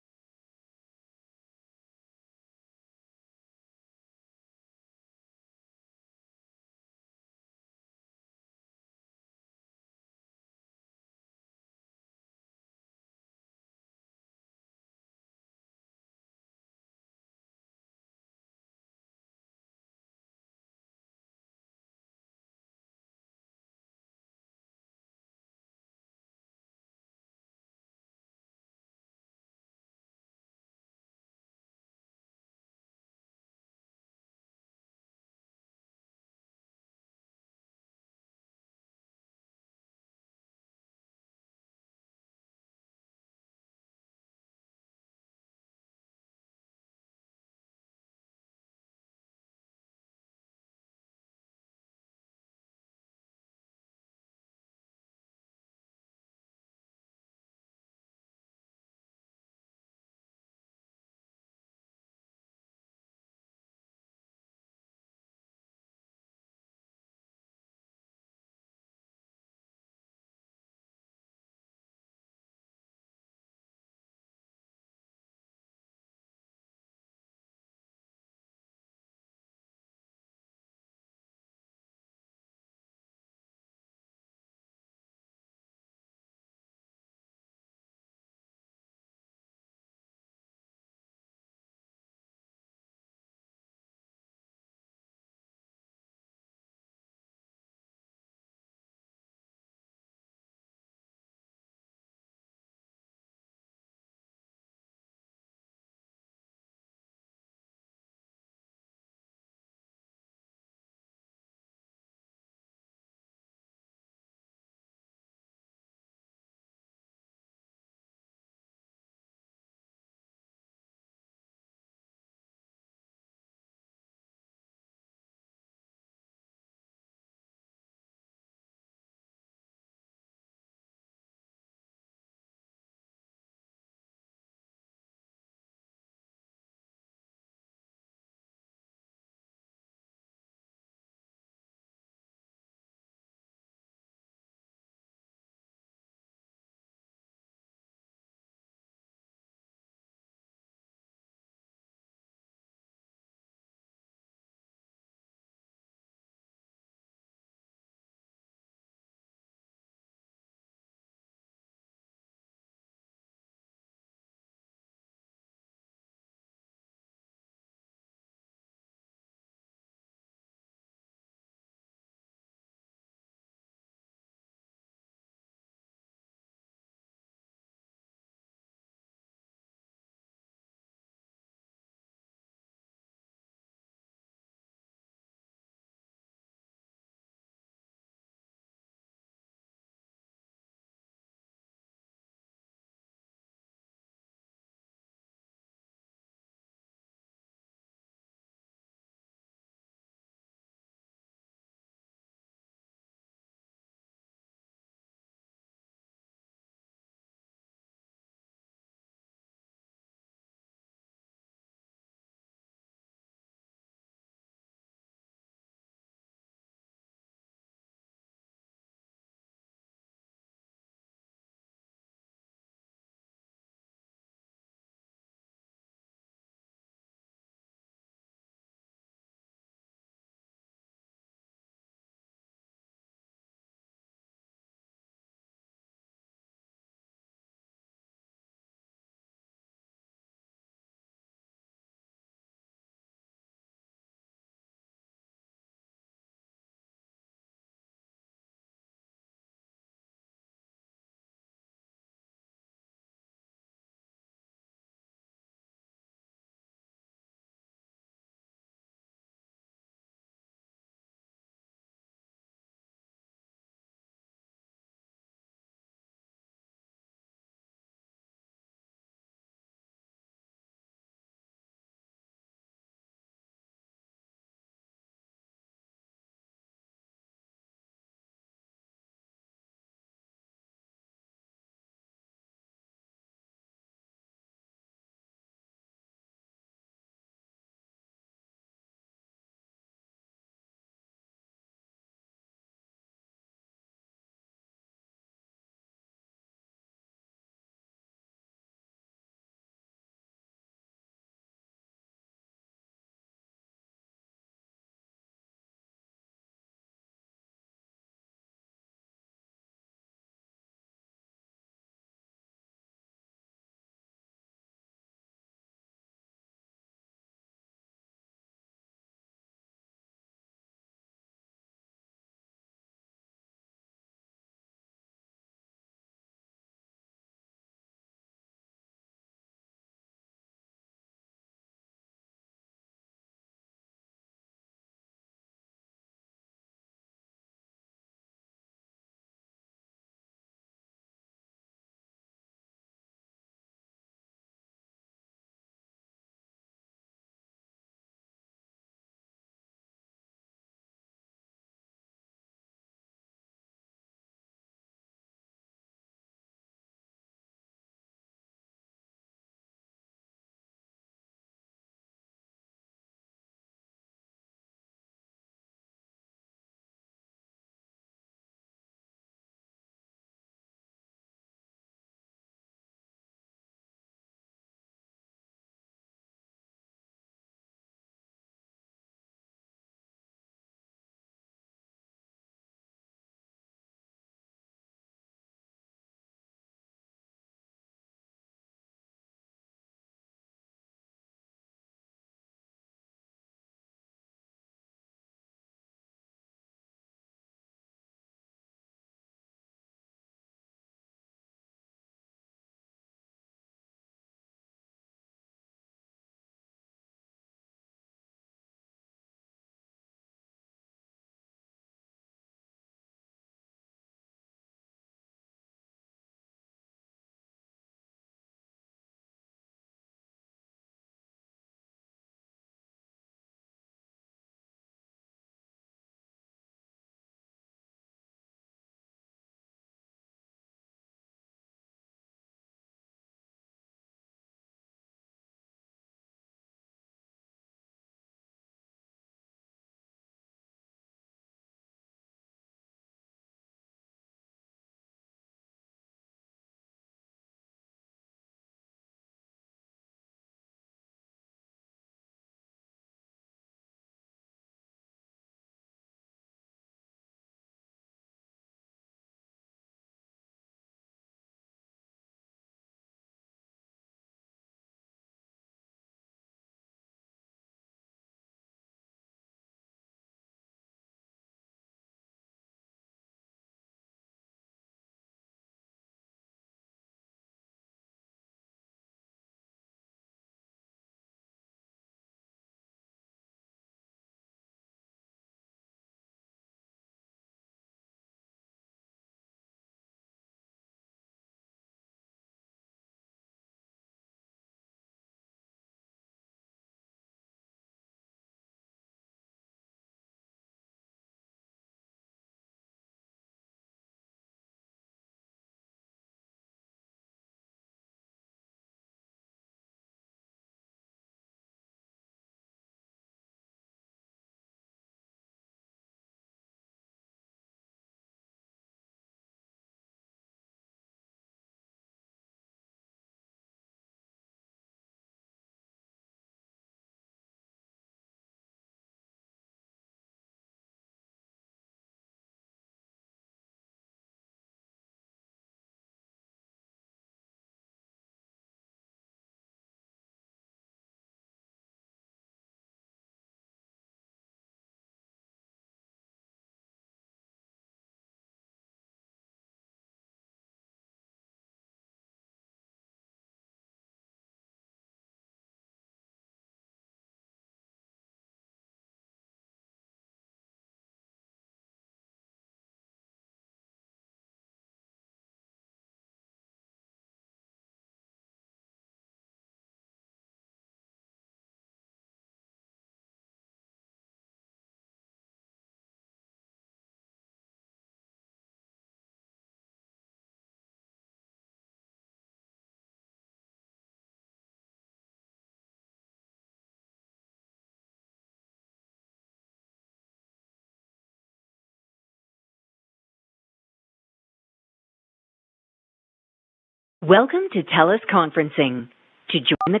Welcome to TELUS Conferencing. To join the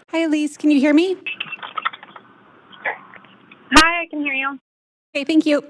Hi, Elise. Can you hear me? Hi, I can hear you. Okay, thank you.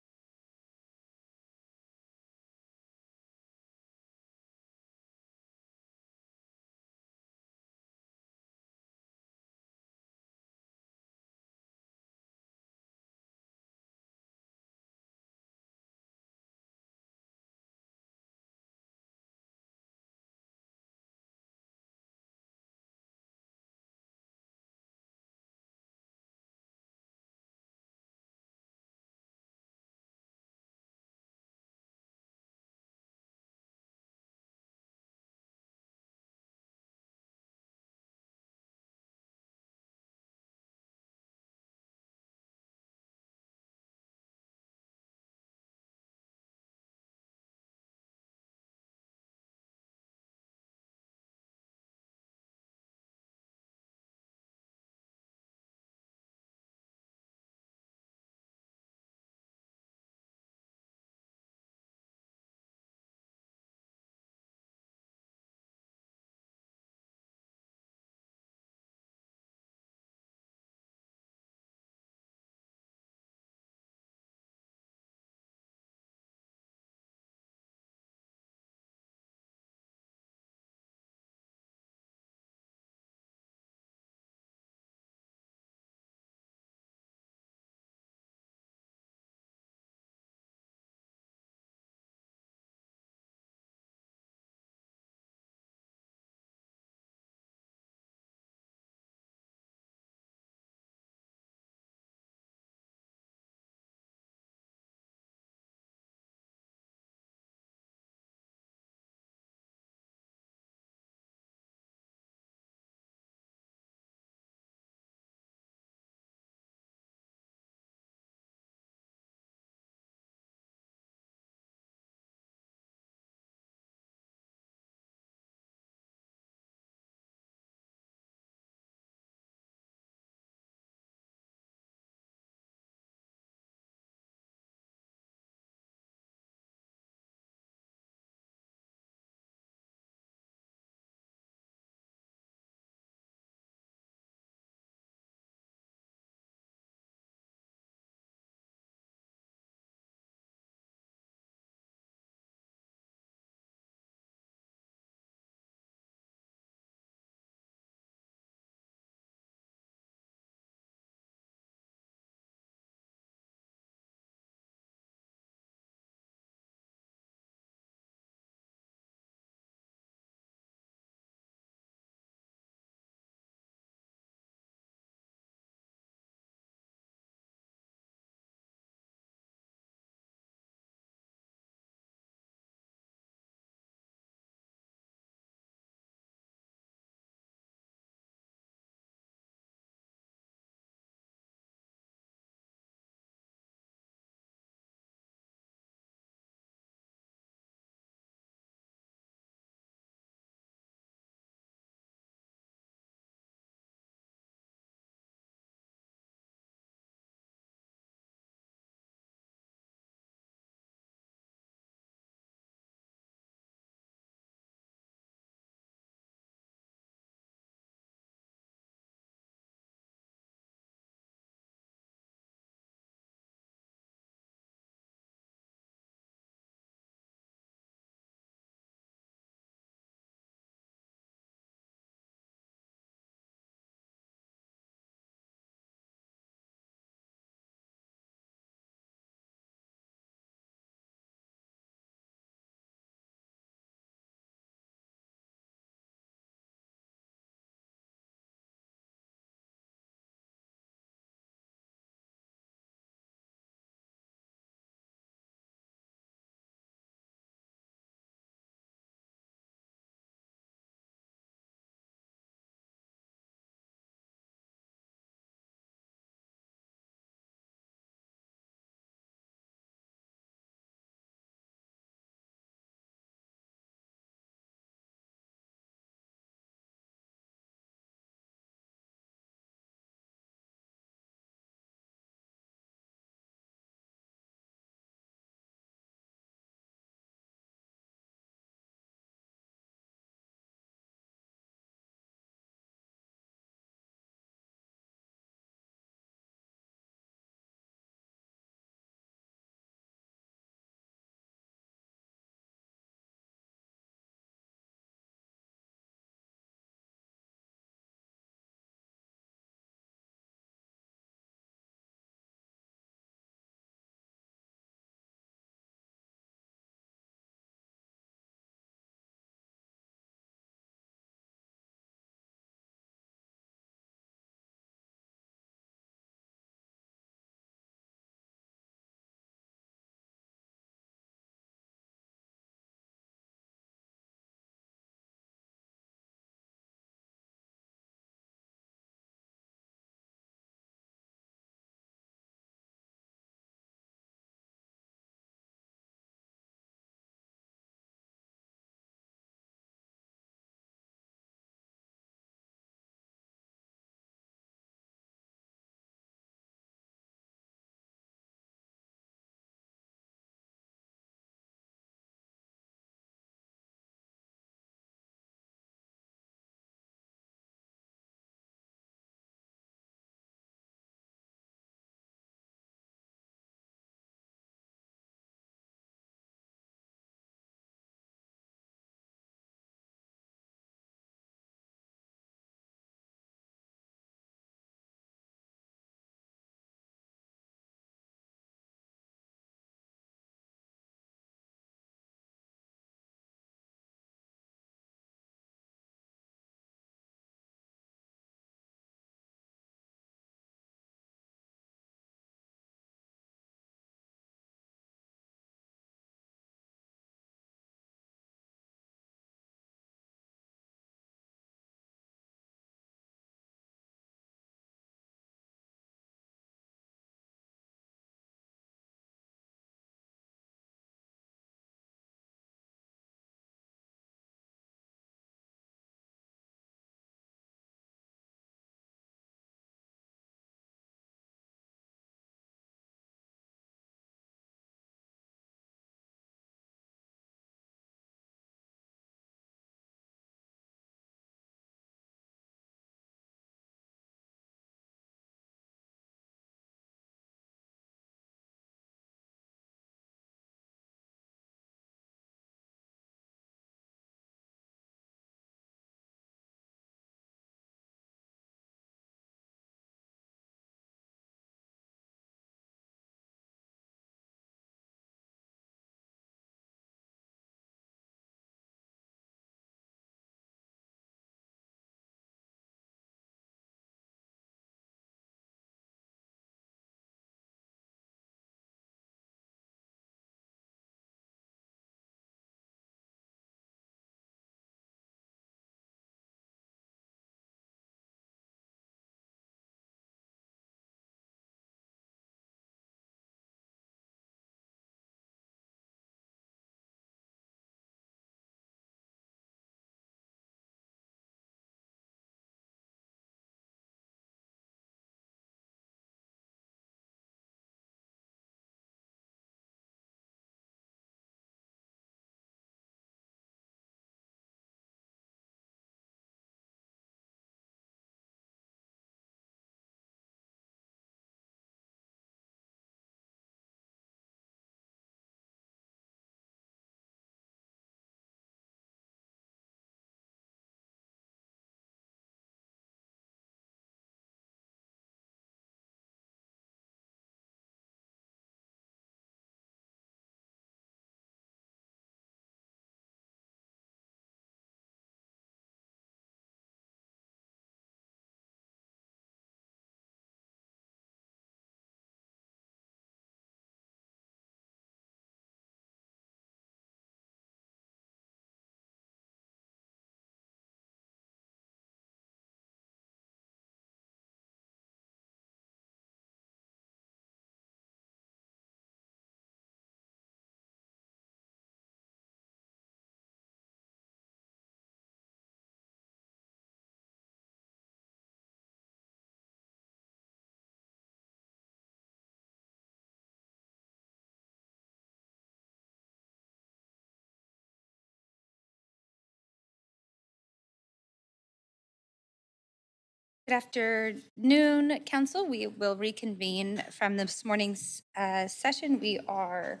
Good afternoon, Council. We will reconvene from this morning's session. We are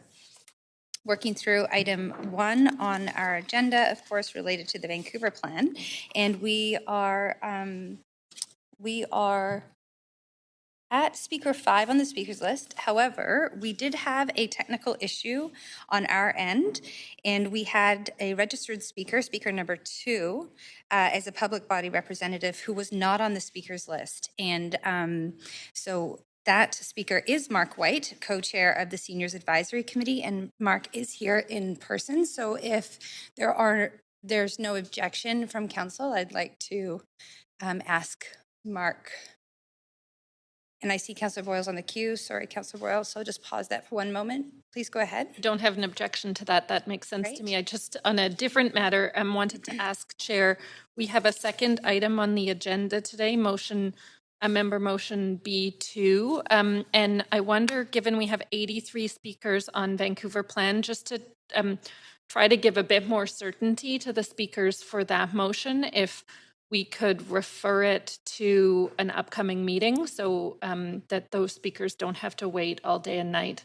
working through item 1 on our agenda, of course, related to the Vancouver plan, and we are at speaker 5 on the speakers list. However, we did have a technical issue on our end, and we had a registered speaker, speaker number 2, as a public body representative who was not on the speakers list. And so that speaker is Mark White, co-chair of the Seniors Advisory Committee, and Mark is here in person. So if there's no objection from council, I'd like to ask Mark. And I see Councillor Boyle's on the queue. Sorry, Councillor Boyle. So just pause that for one moment. Please go ahead. Don't have an objection to that. That makes sense to me. I just, on a different matter, wanted to ask Chair, we have a second item on the agenda today, Member Motion B2. And I wonder, given we have 83 speakers on Vancouver Plan, just to try to give a bit more certainty to the speakers for that motion, if we could refer it to an upcoming meeting so that those speakers don't have to wait all day and night,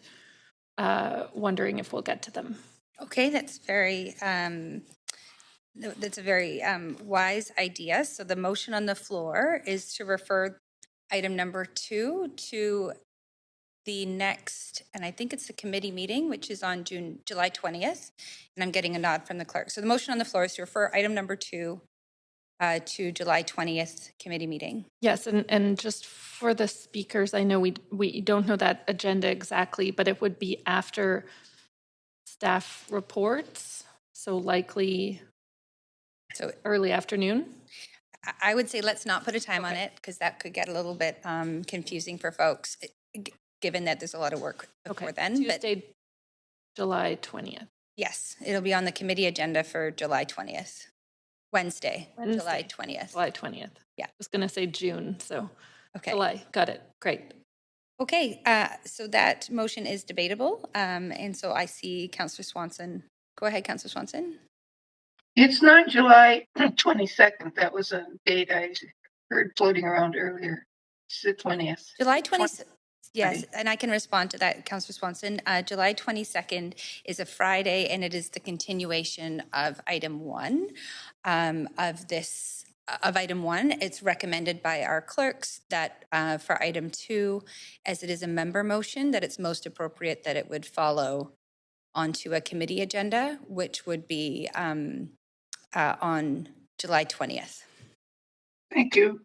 wondering if we'll get to them. Okay, that's a very wise idea. So the motion on the floor is to refer item number 2 to the next, and I think it's the committee meeting, which is on July 20th. And I'm getting a nod from the clerk. So the motion on the floor is to refer item number 2 to July 20th committee meeting. Yes, and just for the speakers, I know we don't know that agenda exactly, but it would be after staff reports, so likely early afternoon. I would say let's not put a time on it, because that could get a little bit confusing for folks, given that there's a lot of work before then. Tuesday, July 20th. Yes, it'll be on the committee agenda for July 20th. Wednesday, July 20th. July 20th. Yeah. I was going to say June, so okay. July. Got it. Great. Okay, so that motion is debatable. And so I see Councillor Swanson. Go ahead, Councillor Swanson. It's not July 22nd. That was a date I heard floating around earlier. It's the 20th. July 20th. Yes, and I can respond to that, Councillor Swanson. July 22nd is a Friday, and it is the continuation of item 1 of item 1. It's recommended by our clerks that for item 2, as it is a member motion, that it's most appropriate that it would follow onto a committee agenda, which would be on July 20th. Thank you.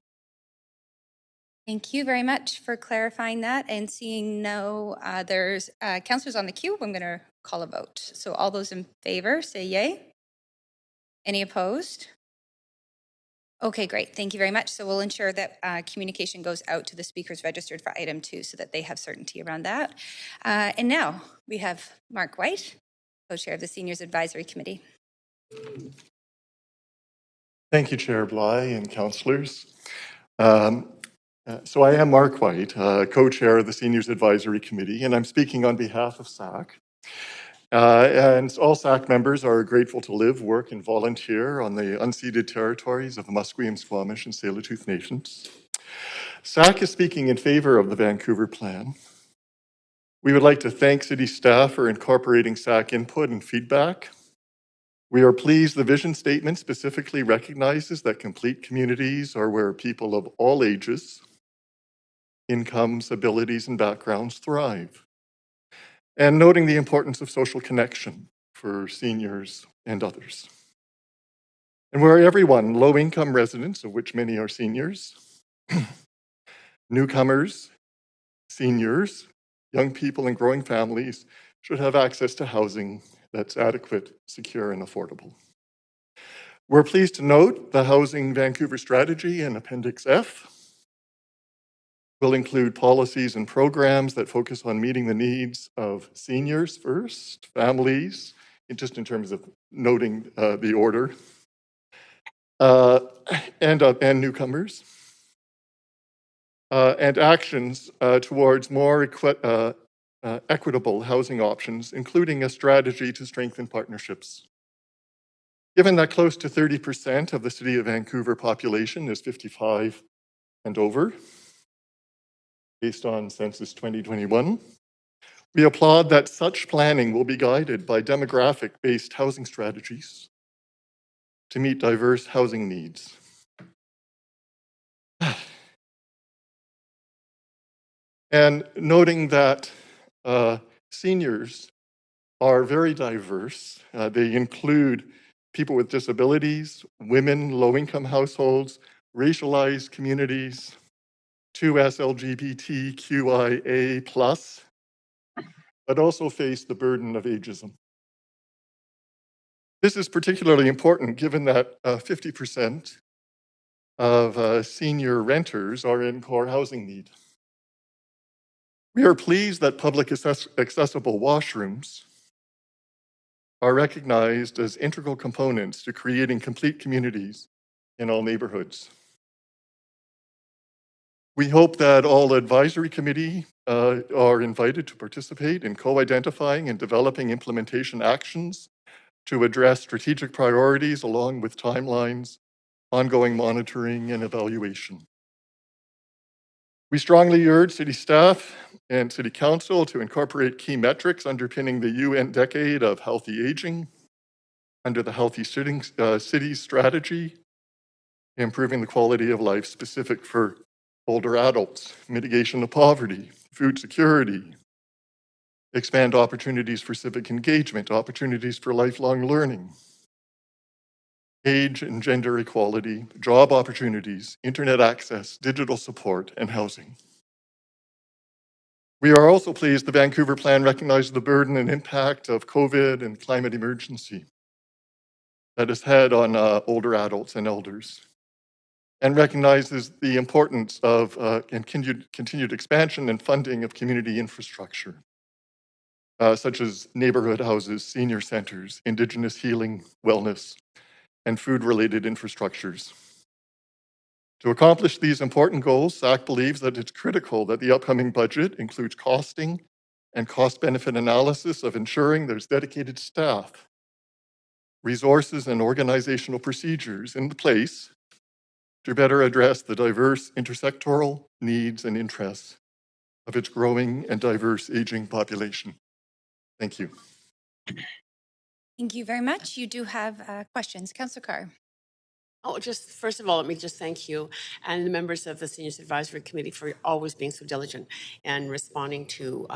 Thank you very much for clarifying that. And seeing no there's councillors on the queue, I'm going to call a vote. So all those in favor, say yay. Any opposed? Okay, great. Thank you very much. So we'll ensure that communication goes out to the speakers registered for item 2 so that they have certainty around that. And now we have Mark White, co-chair of the Seniors Advisory Committee. Thank you, Chair Bly and councillors. So I am Mark White, co-chair of the Seniors Advisory Committee, and I'm speaking on behalf of SAC. And all SAC members are grateful to live, work, and volunteer on the unceded territories of the Musqueam, Squamish, and Tsleil-Waututh Nations. SAC is speaking in favor of the Vancouver Plan. We would like to thank city staff for incorporating SAC input and feedback. We are pleased the vision statement specifically recognizes that complete communities are where people of all ages, incomes, abilities, and backgrounds thrive, and noting the importance of social connection for seniors and others. And where everyone, low-income residents, of which many are seniors, newcomers, seniors, young people, and growing families should have access to housing that's adequate, secure, and affordable. We're pleased to note the Housing Vancouver Strategy in Appendix F will include policies and programs that focus on meeting the needs of seniors first, families, just in terms of noting the order, and newcomers, and actions towards more equitable housing options, including a strategy to strengthen partnerships. Given that close to 30% of the City of Vancouver population is 55 and over, based on Census 2021. We applaud that such planning will be guided by demographic-based housing strategies to meet diverse housing needs. And noting that seniors are very diverse. They include people with disabilities, women, low-income households, racialized communities, 2S LGBTQIA+, but also face the burden of ageism. This is particularly important given that 50% of senior renters are in poor housing need. We are pleased that public accessible washrooms are recognized as integral components to creating complete communities in all neighborhoods. We hope that all advisory committee are invited to participate in co-identifying and developing implementation actions to address strategic priorities along with timelines, ongoing monitoring, and evaluation. We strongly urge city staff and city council to incorporate key metrics underpinning the UN Decade of Healthy Aging under the Healthy Cities strategy, improving the quality of life specific for older adults, mitigation of poverty, food security, expand opportunities for civic engagement, opportunities for lifelong learning, age and gender equality, job opportunities, internet access, digital support, and housing. We are also pleased the Vancouver Plan recognizes the burden and impact of COVID and climate emergency that has had on older adults and elders, and recognizes the importance of continued expansion and funding of community infrastructure, such as neighborhood houses, senior centers, Indigenous healing, wellness, and food-related infrastructures. To accomplish these important goals, SAC believes that it's critical that the upcoming budget includes costing and cost-benefit analysis of ensuring there's dedicated staff, resources, and organizational procedures in place to better address the diverse intersectoral needs and interests of its growing and diverse aging population. Thank you. Thank you very much. You do have questions. Councillor Carr. Oh, just first of all, let me just thank you and the members of the Seniors Advisory Committee for always being so diligent and responding to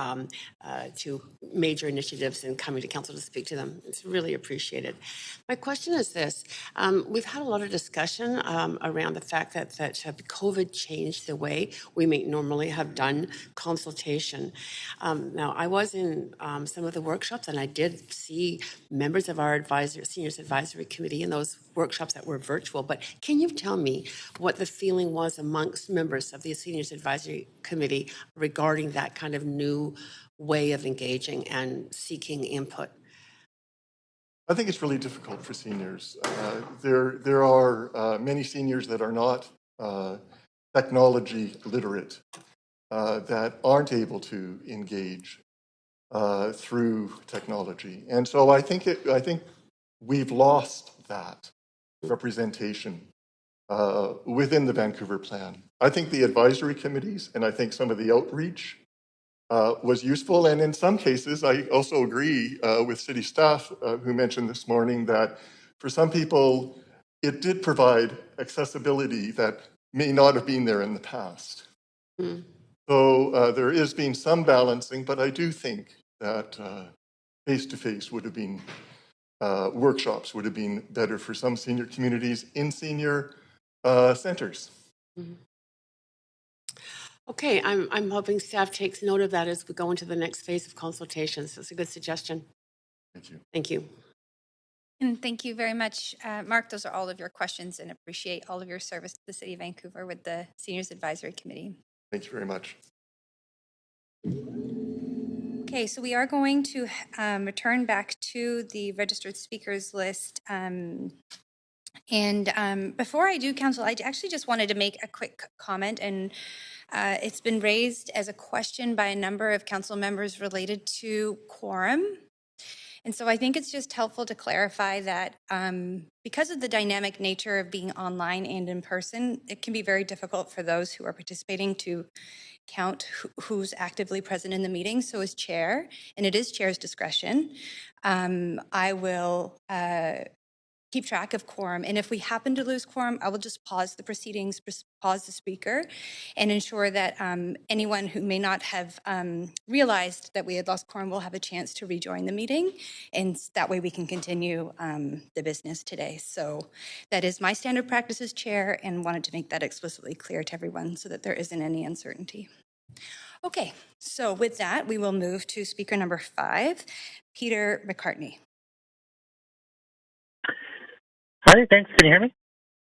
major initiatives and coming to council to speak to them. It's really appreciated. My question is this. We've had a lot of discussion around the fact that COVID changed the way we may normally have done consultation. Now, I was in some of the workshops and I did see members of our Seniors Advisory Committee in those workshops that were virtual. But can you tell me what the feeling was amongst members of the Seniors Advisory Committee regarding that kind of new way of engaging and seeking input? I think it's really difficult for seniors. There are many seniors that are not technology literate, that aren't able to engage through technology. And so I think we've lost that representation within the Vancouver Plan. I think the advisory committees and I think some of the outreach was useful. And in some cases, I also agree with city staff who mentioned this morning that for some people, it did provide accessibility that may not have been there in the past. Mm. So there is being some balancing, but I do think that face-to-face would have been workshops would have been better for some senior communities in senior centers. Mm-hmm. Okay, I'm hoping staff takes note of that as we go into the next phase of consultations. That's a good suggestion. Thank you. Thank you. And thank you very much, Mark. Those are all of your questions and appreciate all of your service to the City of Vancouver with the Seniors Advisory Committee. Thank you very much. Okay, so we are going to return back to the registered speakers list. Before I do, Council, I actually just wanted to make a quick comment, and it's been raised as a question by a number of council members related to quorum. And so I think it's just helpful to clarify that because of the dynamic nature of being online and in person, it can be very difficult for those who are participating to count who's actively present in the meeting. So as chair, and it is chair's discretion, I will keep track of quorum. And if we happen to lose quorum, I will just pause the proceedings, pause the speaker, and ensure that anyone who may not have realized that we had lost quorum will have a chance to rejoin the meeting. And that way we can continue the business today. So that is my standard practice as chair, and wanted to make that explicitly clear to everyone so that there isn't any uncertainty. Okay, so with that, we will move to speaker number 5, Peter McCartney. Hi, thanks. Can you hear me?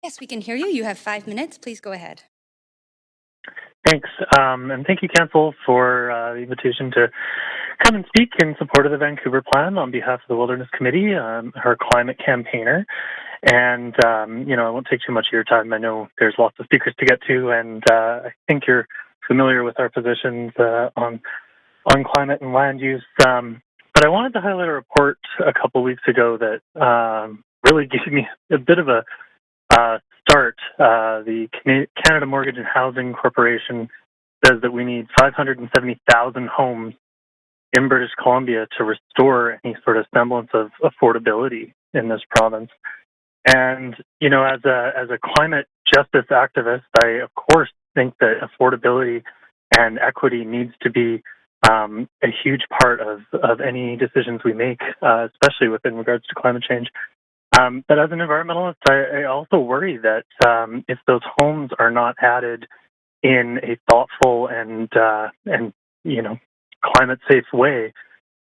Yes, we can hear you. You have 5 minutes. Please go ahead. Thanks. And thank you, Council, for the invitation to come and speak in support of the Vancouver Plan on behalf of the Wilderness Committee, her climate campaigner. And, I won't take too much of your time. I know there's lots of speakers to get to, and I think you're familiar with our positions on climate and land use. But I wanted to highlight a report a couple weeks ago that really gave me a bit of a start. The Canada Mortgage and Housing Corporation says that we need 570,000 homes in British Columbia to restore any sort of semblance of affordability in this province. And, as a climate justice activist, I, of course, think that affordability and equity needs to be a huge part of any decisions we make, especially within regards to climate change. But as an environmentalist, I also worry that if those homes are not added in a thoughtful and climate safe way,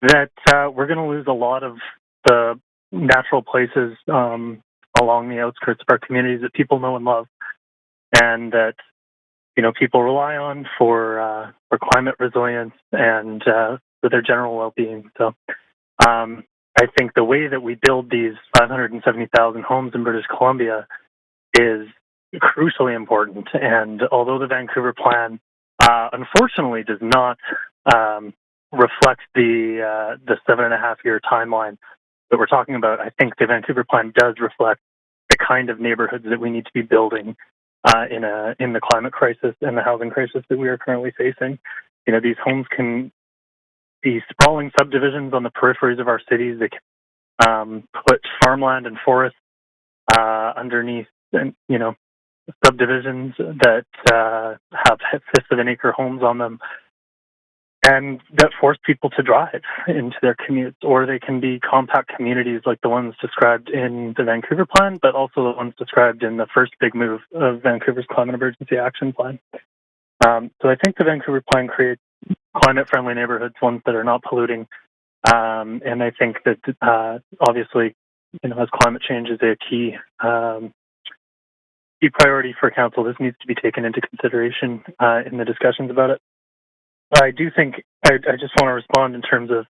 that we're going to lose a lot of the natural places along the outskirts of our communities that people know and love, and that people rely on for climate resilience and for their general well-being. So I think the way that we build these 570,000 homes in British Columbia is crucially important. And although the Vancouver Plan unfortunately does not reflect the 7.5-year timeline that we're talking about, I think the Vancouver Plan does reflect the kind of neighborhoods that we need to be building in the climate crisis and the housing crisis that we are currently facing. These homes can be sprawling subdivisions on the peripheries of our cities. They can put farmland and forests underneath, subdivisions that have fifths of an acre homes on them, and that force people to drive into their commutes. Or they can be compact communities like the ones described in the Vancouver Plan, but also the ones described in the first big move of Vancouver's Climate Emergency Action Plan. So I think the Vancouver Plan creates climate-friendly neighborhoods, ones that are not polluting. And I think that obviously, as climate change is a key priority for Council, this needs to be taken into consideration in the discussions about it. I do think I just want to respond in terms of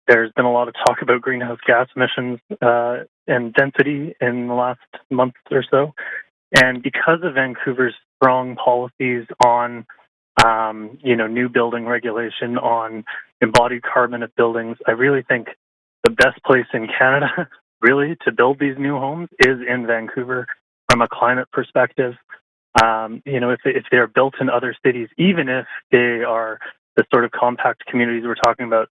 there's been a lot of talk about greenhouse gas emissions and density in the last month or so. And because of Vancouver's strong policies on new building regulation, on embodied carbon of buildings, I really think the best place in Canada, really, to build these new homes is in Vancouver from a climate perspective. If they're built in other cities, even if they are the sort of compact communities we're talking about,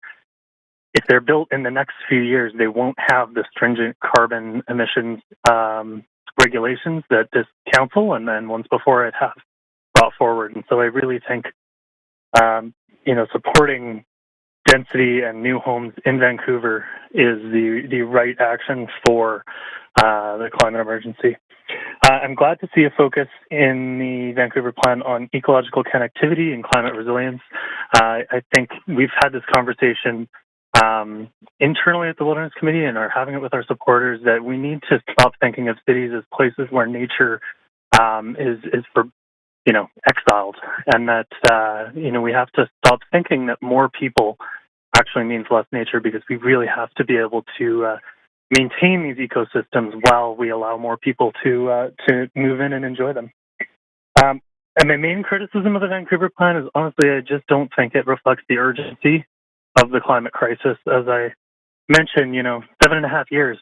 if they're built in the next few years, they won't have the stringent carbon emissions regulations that this council and then ones before it have brought forward. And so I really think, supporting density and new homes in Vancouver is the right action for the climate emergency. I'm glad to see a focus in the Vancouver Plan on ecological connectivity and climate resilience. I think we've had this conversation internally at the Wilderness Committee and are having it with our supporters that we need to stop thinking of cities as places where nature is for exiled, and that we have to stop thinking that more people actually means less nature, because we really have to be able to maintain these ecosystems while we allow more people to move in and enjoy them. And my main criticism of the Vancouver Plan is, honestly, I just don't think it reflects the urgency the climate crisis. As I mentioned, 7.5 years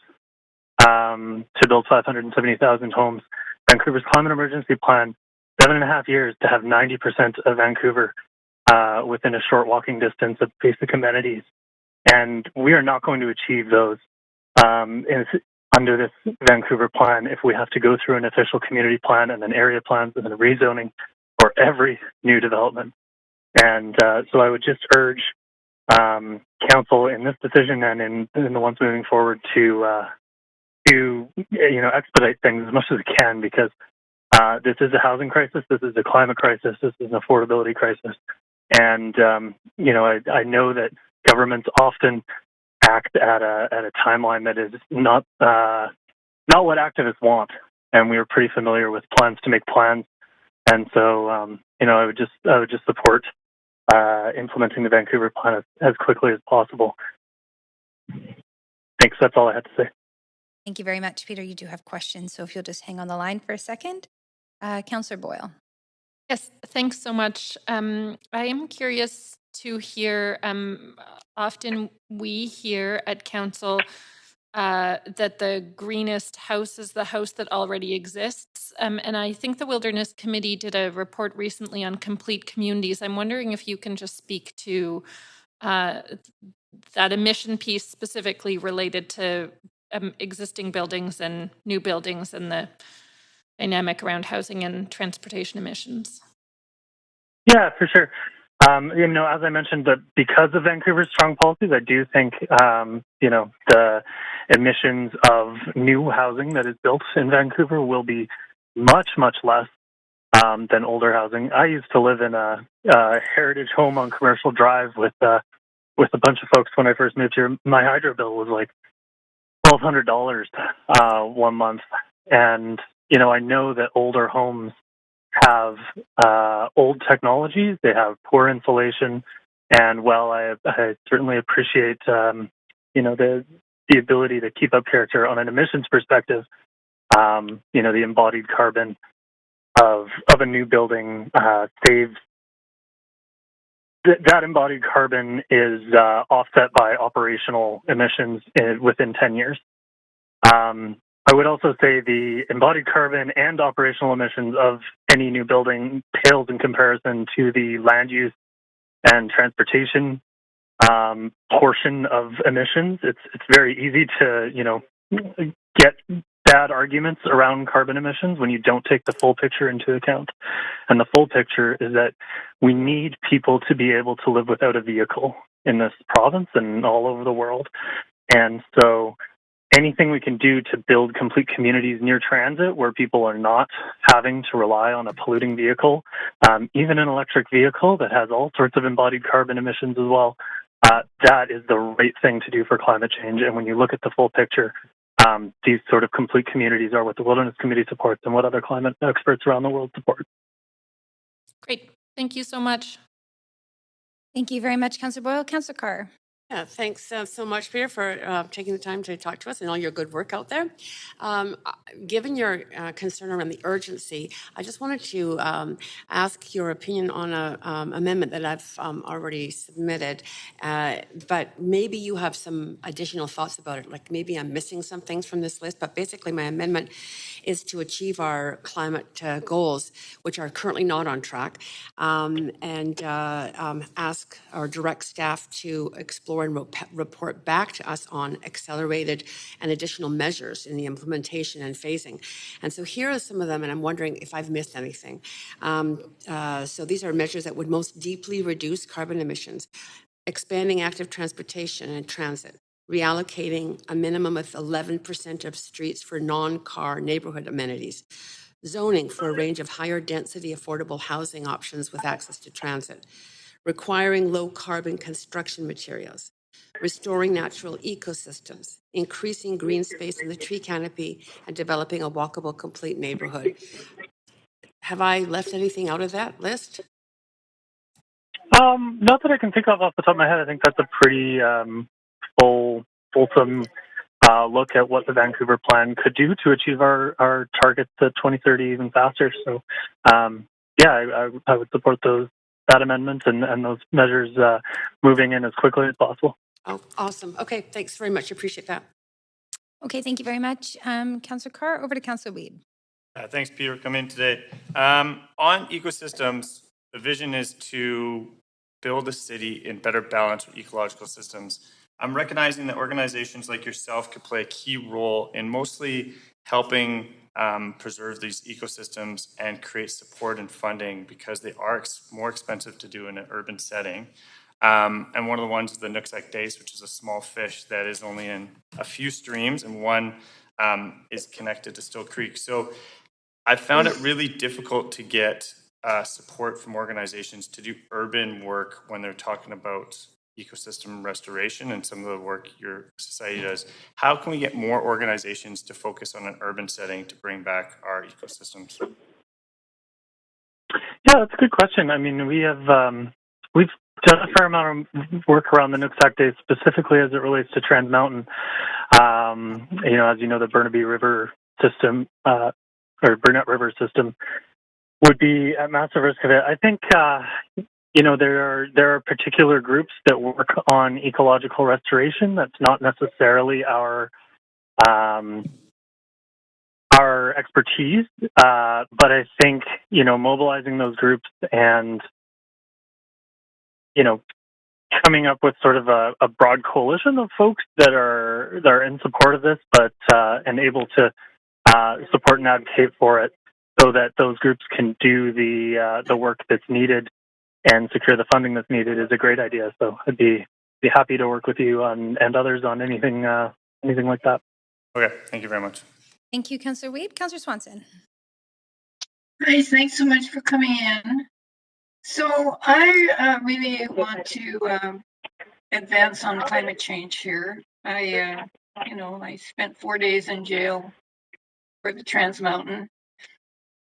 to build 570,000 homes. Vancouver's climate emergency plan, 7.5 years to have 90% of Vancouver within a short walking distance of basic amenities. And we are not going to achieve those under this Vancouver plan if we have to go through an official community plan and then area plans and then rezoning for every new development. And so I would just urge council in this decision and in the ones moving forward to expedite things as much as we can, because this is a housing crisis, this is a climate crisis, this is an affordability crisis, and I know that governments often act at a timeline that is not what activists want, and we are pretty familiar with plans to make plans, and so I would just support implementing the Vancouver plan as quickly as possible. Thanks. That's all I had to say. Thank you very much, Peter. You do have questions, so if you'll just hang on the line for a second. Councillor Boyle. Yes, thanks so much. I am curious to hear, often we hear at council that the greenest house is the house that already exists. And I think the Wilderness Committee did a report recently on complete communities. I'm wondering if you can just speak to that emission piece specifically related to existing buildings and new buildings and the dynamic around housing and transportation emissions. Yeah, for sure. As I mentioned, that because of Vancouver's strong policies, I do think, the emissions of new housing that is built in Vancouver will be much, much less than older housing. I used to live in a heritage home on Commercial Drive with a bunch of folks when I first moved here. My hydro bill was like $1,200 one month, and I know that older homes have old technologies, they have poor insulation, and while I certainly appreciate the ability to keep up character on an emissions perspective, the embodied carbon of a new building saves. That embodied carbon is offset by operational emissions within 10 years. I would also say the embodied carbon and operational emissions of any new building pales in comparison to the land use and transportation portion of emissions. It's very easy to get bad arguments around carbon emissions when you don't take the full picture into account. And the full picture is that we need people to be able to live without a vehicle in this province and all over the world. And so anything we can do to build complete communities near transit where people are not having to rely on a polluting vehicle, even an electric vehicle that has all sorts of embodied carbon emissions as well, that is the right thing to do for climate change. And when you look at the full picture, these sort of complete communities are what the Wilderness Committee supports and what other climate experts around the world support. Great. Thank you so much. Thank you very much, Councillor Boyle. Councillor Carr. Yeah, thanks so much, Peter, for taking the time to talk to us and all your good work out there. Given your concern around the urgency, I just wanted to ask your opinion on an amendment that I've already submitted, but maybe you have some additional thoughts about it, like maybe I'm missing some things from this list, but basically my amendment is to achieve our climate goals, which are currently not on track, and ask or direct staff to explore and report back to us on accelerated and additional measures in the implementation and phasing. And so here are some of them, and I'm wondering if I've missed anything. So these are measures that would most deeply reduce carbon emissions: expanding active transportation and transit, reallocating a minimum of 11% of streets for non-car neighborhood amenities, zoning for a range of higher density affordable housing options with access to transit, requiring low-carbon construction materials, restoring natural ecosystems, increasing green space in the tree canopy, and developing a walkable, complete neighborhood. Have I left anything out of that list? Not that I can think of off the top of my head. I think that's a pretty fulsome look at what the Vancouver plan could do to achieve our targets at 2030 even faster. So, I would support those that amendment and those measures moving in as quickly as possible. Oh, awesome. Okay, thanks very much. Appreciate that. Okay, thank you very much. Councillor Carr, over to Councillor Weed. Thanks, Peter, for coming in today. On ecosystems, the vision is to build a city in better balance with ecological systems. I'm recognizing that organizations like yourself could play a key role in mostly helping preserve these ecosystems and create support and funding because they are more expensive to do in an urban setting. And one of the ones is the Nooksack Dace, which is a small fish that is only in a few streams, and one is connected to Still Creek. So I found it really difficult to get support from organizations to do urban work when they're talking about ecosystem restoration and some of the work your society does. How can we get more organizations to focus on an urban setting to bring back our ecosystems? Yeah, that's a good question. I mean, we've done a fair amount of work around the Nooksack Dace, specifically as it relates to Trans Mountain. As you know, the Burnaby River system or Burnett River system would be at massive risk of it. I think there are particular groups that work on ecological restoration. That's not necessarily our expertise, but I think mobilizing those groups and coming up with sort of a broad coalition of folks that are in support of this, but and able to support and advocate for it, so that those groups can do the work that's needed and secure the funding that's needed is a great idea. So I'd be happy to work with you and others on anything like that. Okay, thank you very much. Thank you, Councillor Weed. Councillor Swanson. Hi, thanks so much for coming in. So I really want to advance on climate change here. I spent 4 days in jail for the Trans Mountain,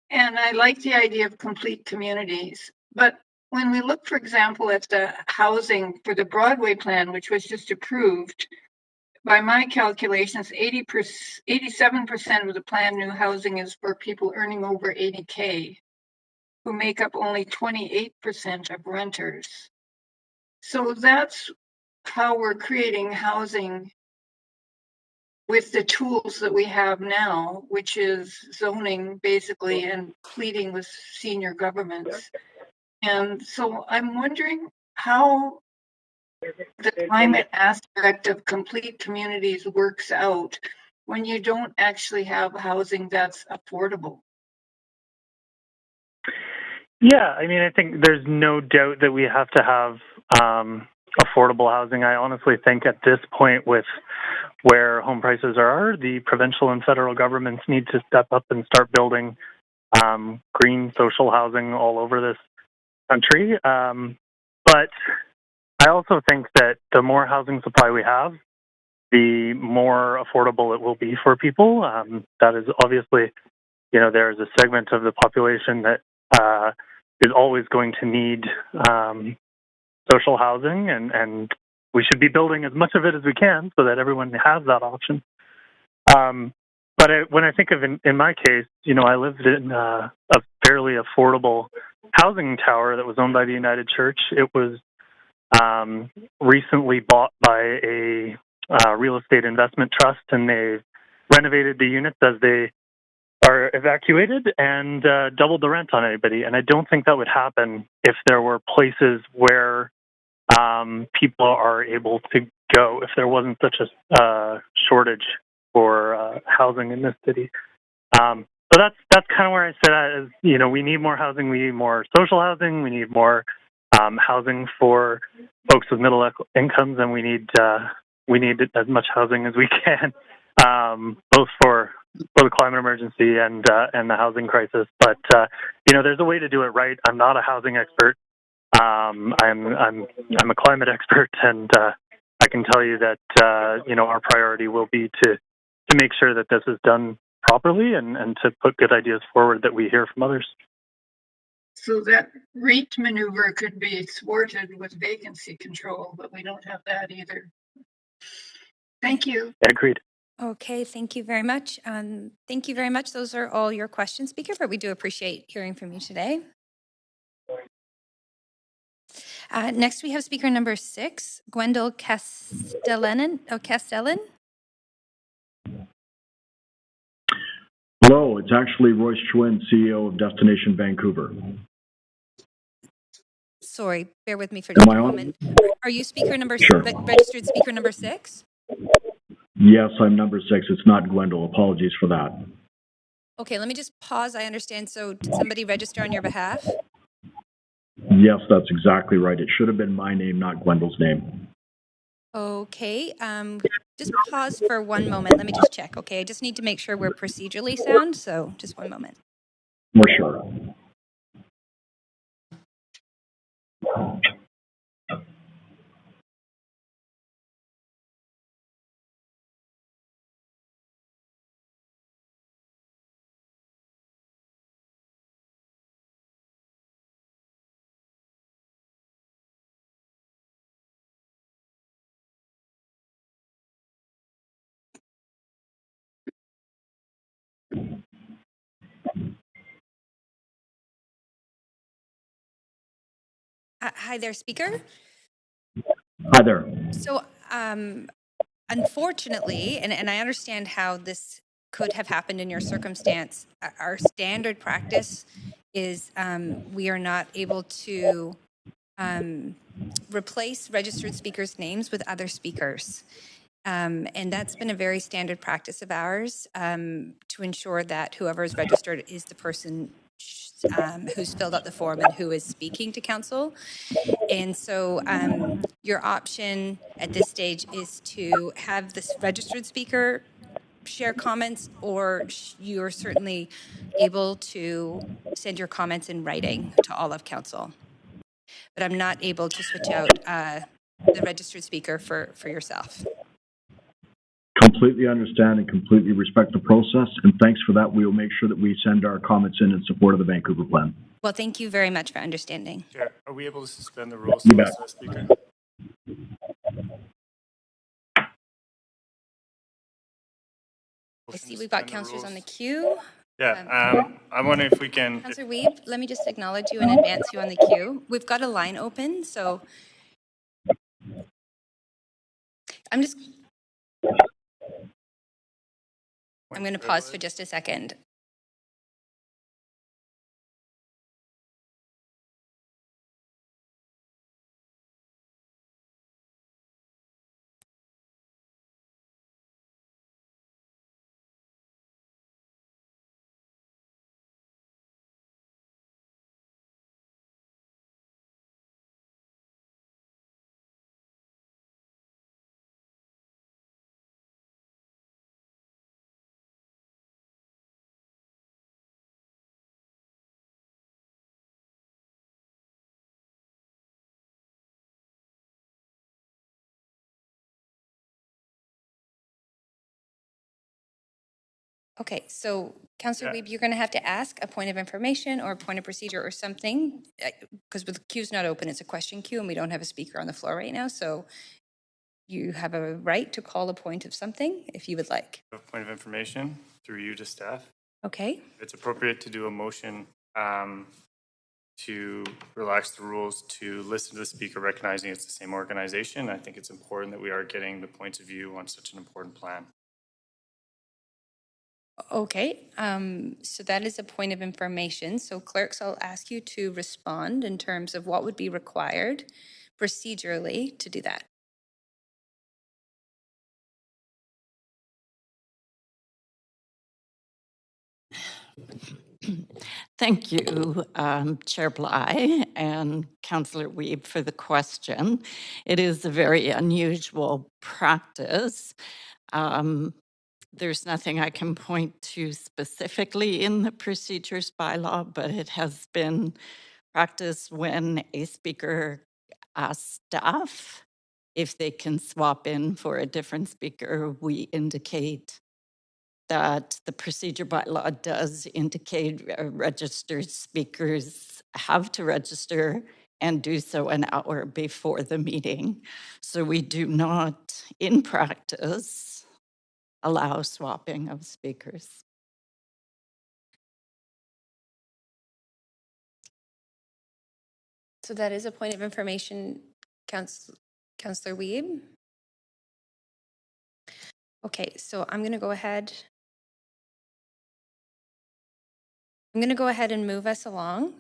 and I like the idea of complete communities. But when we look, for example, at the housing for the Broadway plan, which was just approved, by my calculations, 87% of the planned new housing is for people earning over 80K, who make up only 28% of renters. So that's how we're creating housing with the tools that we have now, which is zoning basically and pleading with senior governments. And so I'm wondering how the climate aspect of complete communities works out when you don't actually have housing that's affordable. Yeah, I mean, I think there's no doubt that we have to have affordable housing. I honestly think at this point, with where home prices are, the provincial and federal governments need to step up and start building green social housing all over this country. But I also think that the more housing supply we have, the more affordable it will be for people. That is obviously, there's a segment of the population that is always going to need social housing, and we should be building as much of it as we can so that everyone has that option. But when I think of in my case, I lived in a fairly affordable housing tower that was owned by the United Church. It was recently bought by a real estate investment trust, and they've renovated the units as they are evacuated and doubled the rent on anybody. And I don't think that would happen if there were places where people are able to go, if there wasn't such a shortage for housing in this city. So that's kind of where I sit at. We need more housing. We need more social housing. We need more housing for folks with middle incomes, and we need as much housing as we can, both for the climate emergency and the housing crisis. But there's a way to do it right. I'm not a housing expert. I'm a climate expert, and I can tell you that our priority will be to make sure that this is done properly and to put good ideas forward that we hear from others. So that REIT maneuver could be thwarted with vacancy control, but we don't have that either. Thank you. Agreed. Okay, thank you very much. Thank you very much. Those are all your questions, Speaker, but we do appreciate hearing from you today. Next, we have speaker number 6, Gwendol Castellan. Hello, it's actually Royce Schwinn, CEO of Destination Vancouver. Sorry, bear with me for just a moment. Are you speaker number registered speaker number 6? Yes, I'm number 6. It's not Gwendol. Apologies for that. Okay, let me just pause. I understand. So did somebody register on your behalf? Yes, that's exactly right. It should have been my name, not Gwendol's name. Okay, just pause for one moment. Let me just check, okay? I just need to make sure we're procedurally sound, so just one moment. For sure. Hi there, speaker. Hi there. So, unfortunately, and I understand how this could have happened in your circumstance, our standard practice is we are not able to replace registered speakers' names with other speakers. And that's been a very standard practice of ours to ensure that whoever is registered is the person who's filled out the form and who is speaking to council. And so your option at this stage is to have this registered speaker share comments, or you're certainly able to send your comments in writing to all of council. But I'm not able to switch out the registered speaker for yourself. Completely understand and completely respect the process, and thanks for that. We will make sure that we send our comments in support of the Vancouver plan. Well, thank you very much for understanding. Chair, are we able to suspend the rules You for bet. this speaker? I see we've got councillors on the queue. Yeah, I'm wondering if we can... Councillor Weeb, let me just acknowledge you and advance you on the queue. We've got a line open, so I'm going to pause for just a second. Okay, so Councillor Weeb, you're going to have to ask a point of information or a point of procedure or something, because with the queue's not open, it's a question queue, and we don't have a speaker on the floor right now, so you have a right to call a point of something if you would like. A point of information through you to staff. Okay. It's appropriate to do a motion to relax the rules to listen to the speaker, recognizing it's the same organization. I think it's important that we are getting the points of view on such an important plan. Okay, so that is a point of information. So clerks, I'll ask you to respond in terms of what would be required procedurally to do that. Thank you, Chair Bly and Councillor Weeb, for the question. It is a very unusual practice. There's nothing I can point to specifically in the procedures bylaw, but it has been practice when a speaker asks staff if they can swap in for a different speaker. We indicate that the procedure bylaw does indicate registered speakers have to register and do so an hour before the meeting. So we do not, in practice, allow swapping of speakers. So that is a point of information, Councillor Wiebe. Okay, so I'm going to go ahead. And move us along.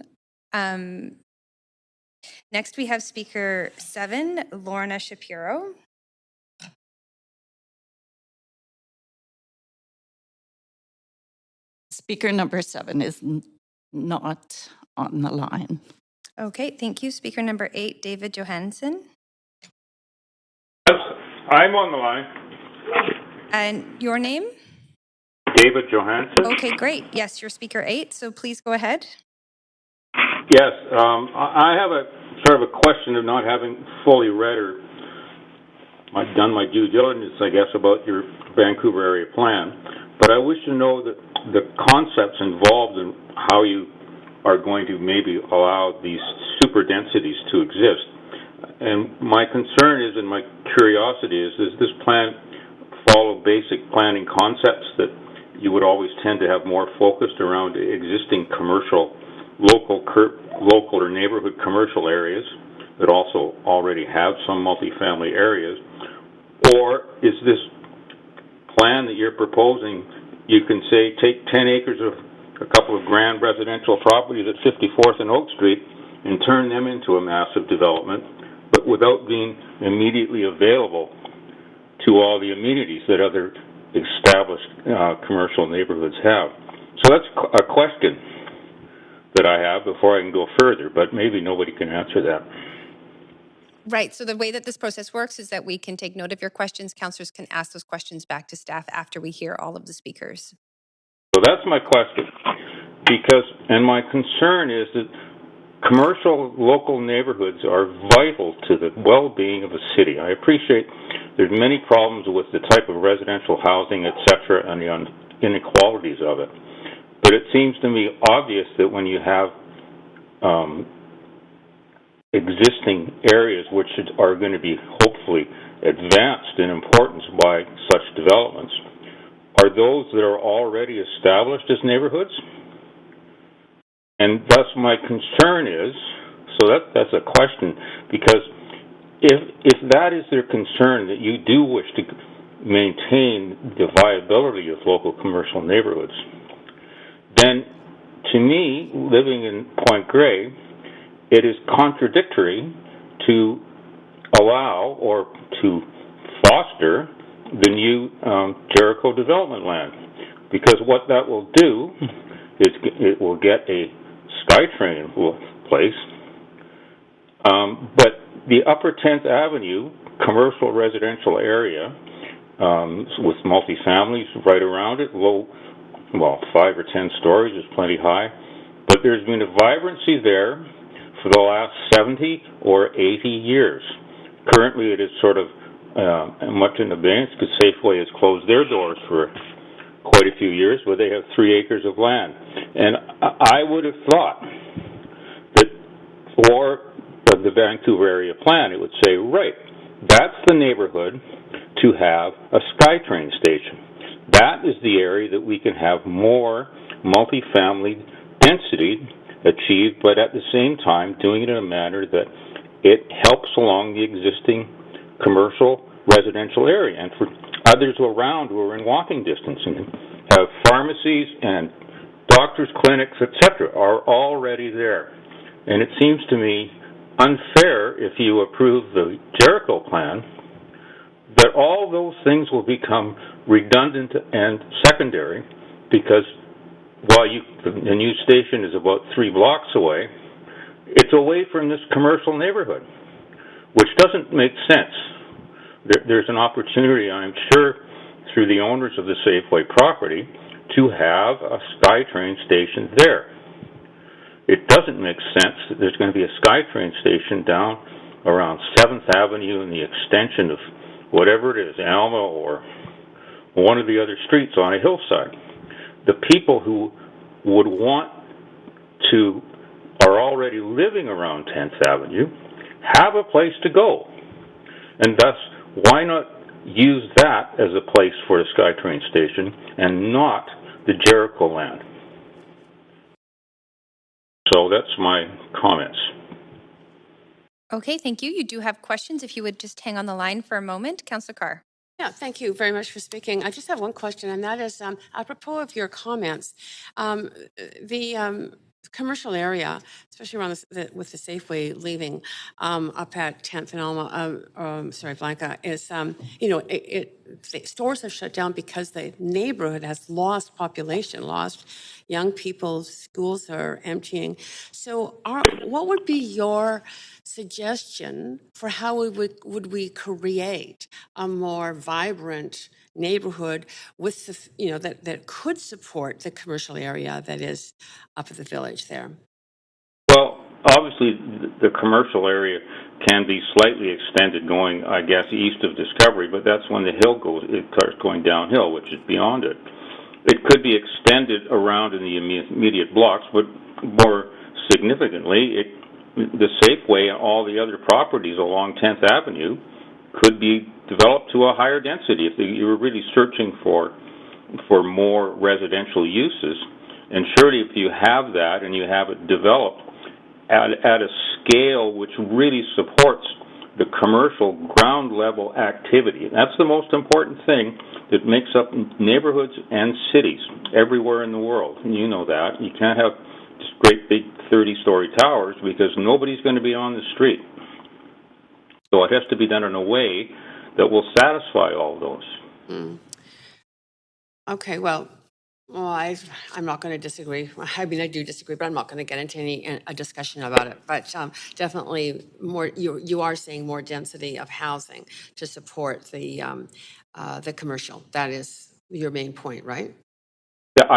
Next, we have speaker 7, Lorna Shapiro. Speaker number 7 is not on the line. Okay, thank you. Speaker number 8, David Johansen. Yes, I'm on the line. And your name? David Johansen. Okay, great. Yes, you're speaker 8, so please go ahead. Yes, I have a sort of a question of not having fully read or I've done my due diligence, I guess, about your Vancouver area plan. But I wish to know that the concepts involved in how you are going to maybe allow these super densities to exist. And my concern is, and my curiosity is, does this plan follow basic planning concepts that you would always tend to have more focused around existing commercial, local or neighborhood commercial areas that also already have some multifamily areas? Or is this plan that you're proposing, you can say take 10 acres of a couple of grand residential properties at 54th and Oak Street and turn them into a massive development, but without being immediately available to all the amenities that other established commercial neighborhoods have. So that's a question that I have before I can go further, but maybe nobody can answer that. Right. So the way that this process works is that we can take note of your questions. Councillors can ask those questions back to staff after we hear all of the speakers. So that's my question. And my concern is that commercial local neighborhoods are vital to the well-being of a city. I appreciate there's many problems with the type of residential housing, et cetera, and the inequalities of it. But it seems to me obvious that when you have existing areas which are going to be hopefully advanced in importance by such developments, are those that are already established as neighborhoods? And thus my concern is, so that's a question, because if that is their concern, that you do wish to maintain the viability of local commercial neighborhoods, then to me, living in Point Grey, it is contradictory to allow or to foster the new Jericho development land, because what that will do is it will get a SkyTrain place, but the Upper 10th Avenue commercial residential area with multifamilies right around it, low, well, 5 or 10 stories is plenty high, but there's been a vibrancy there for the last 70 or 80 years. Currently, it is sort of much in abeyance because Safeway has closed their doors for quite a few years, where they have 3 acres of land. And I would have thought that for the Vancouver area plan, it would say, right, that's the neighborhood to have a SkyTrain station. That is the area that we can have more multifamily density achieved, but at the same time doing it in a manner that it helps along the existing commercial residential area. And for others around who are in walking distance and have pharmacies and doctors' clinics, etc., are already there. And it seems to me unfair, if you approve the Jericho plan, that all those things will become redundant and secondary, because while the new station is about 3 blocks away, it's away from this commercial neighborhood, which doesn't make sense. There's an opportunity, I'm sure, through the owners of the Safeway property to have a SkyTrain station there. It doesn't make sense that there's going to be a SkyTrain station down around 7th Avenue and the extension of whatever it is, Alma or one of the other streets on a hillside. The people who would want to, are already living around 10th Avenue, have a place to go. And thus, why not use that as a place for a SkyTrain station and not the Jericho land? So that's my comments. Okay, thank you. You do have questions. If you would just hang on the line for a moment. Councillor Carr. Yeah, thank you very much for speaking. I just have one question, and that is apropos of your comments. The commercial area, especially around with the Safeway leaving up at 10th and Alma, Blanca, is, the stores have shut down because the neighborhood has lost population, lost young people, schools are emptying. So what would be your suggestion for how would we create a more vibrant neighborhood with the, that could support the commercial area that is up at the village there? Well, obviously, the commercial area can be slightly extended going, I guess, east of Discovery, but that's when the hill it starts going downhill, which is beyond it. It could be extended around in the immediate blocks, but more significantly, the Safeway and all the other properties along 10th Avenue could be developed to a higher density if you were really searching for more residential uses. And surely if you have that and you have it developed at a scale which really supports the commercial ground level activity, that's the most important thing that makes up neighborhoods and cities everywhere in the world. And you know that. You can't have just great big 30-story towers because nobody's going to be on the street. So it has to be done in a way that will satisfy all those. Mm. Okay, well, I'm not going to disagree. I mean, I do disagree, but I'm not going to get into a discussion about it. But definitely more. You are saying more density of housing to support the commercial. That is your main point, right? Yeah,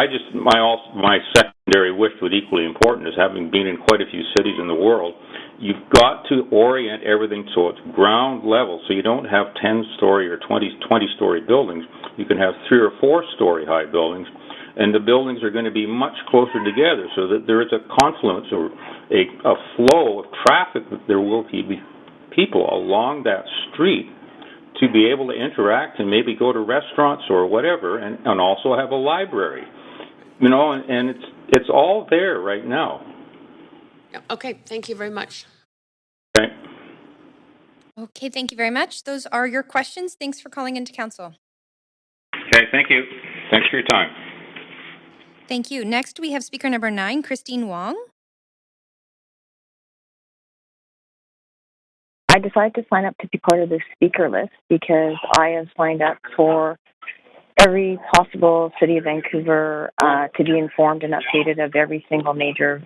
my secondary wish was equally important is having been in quite a few cities in the world. You've got to orient everything so it's ground level, so you don't have 10-story or 20-story buildings. You can have 3 or 4-story high buildings, and the buildings are going to be much closer together so that there is a confluence or a flow of traffic, that there will be people along that street to be able to interact and maybe go to restaurants or whatever, and also have a library, and it's all there right now. Okay, thank you very much. Okay. Okay, thank you very much. Those are your questions. Thanks for calling into council. Okay, thank you. Thanks for your time. Thank you. Next, we have speaker number 9, Christine Wong. I decided to sign up to be part of this speaker list because I have signed up for every possible City of Vancouver to be informed and updated of every single major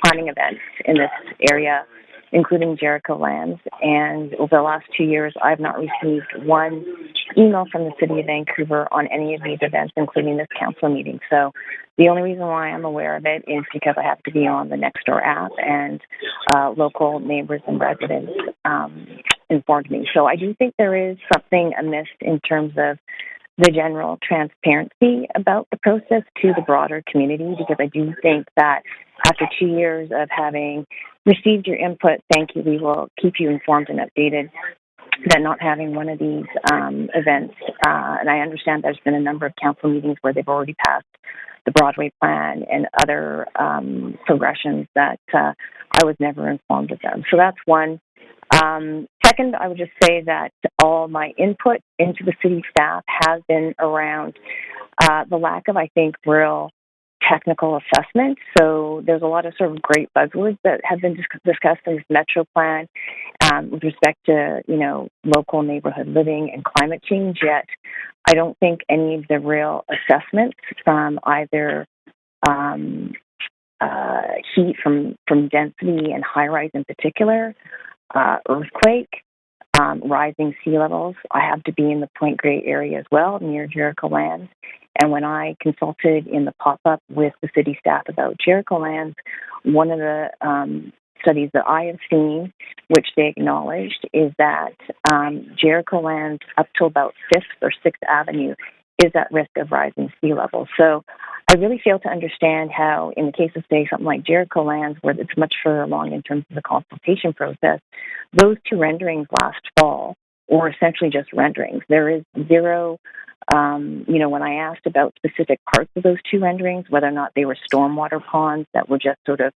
planning event in this area, including Jericho Lands. And over the last 2 years, I've not received one email from the City of Vancouver on any of these events, including this council meeting. So the only reason why I'm aware of it is because I have to be on the Nextdoor app, and local neighbors and residents informed me. So I do think there is something amiss in terms of the general transparency about the process to the broader community, because I do think that after 2 years of having received your input, thank you, we will keep you informed and updated, that not having one of these events, and I understand there's been a number of council meetings where they've already passed the Broadway plan and other progressions that I was never informed of them. So that's one. Second, I would just say that all my input into the city staff has been around the lack of, I think, real technical assessment. So there's a lot of sort of great buzzwords that have been discussed in this Metro plan with respect to, local neighborhood living and climate change, yet I don't think any of the real assessments from either heat from density and high-rise in particular, earthquake, rising sea levels. I have to be in the Point Grey area as well, near Jericho Lands. And when I consulted in the pop-up with the city staff about Jericho Lands, one of the studies that I have seen, which they acknowledged, is that Jericho Lands up to about 5th or 6th Avenue is at risk of rising sea levels. So I really fail to understand how, in the case of, say, something like Jericho Lands, where it's much further along in terms of the consultation process, those 2 renderings last fall were essentially just renderings. There is zero, when I asked about specific parts of those 2 renderings, whether or not they were stormwater ponds that were just sort of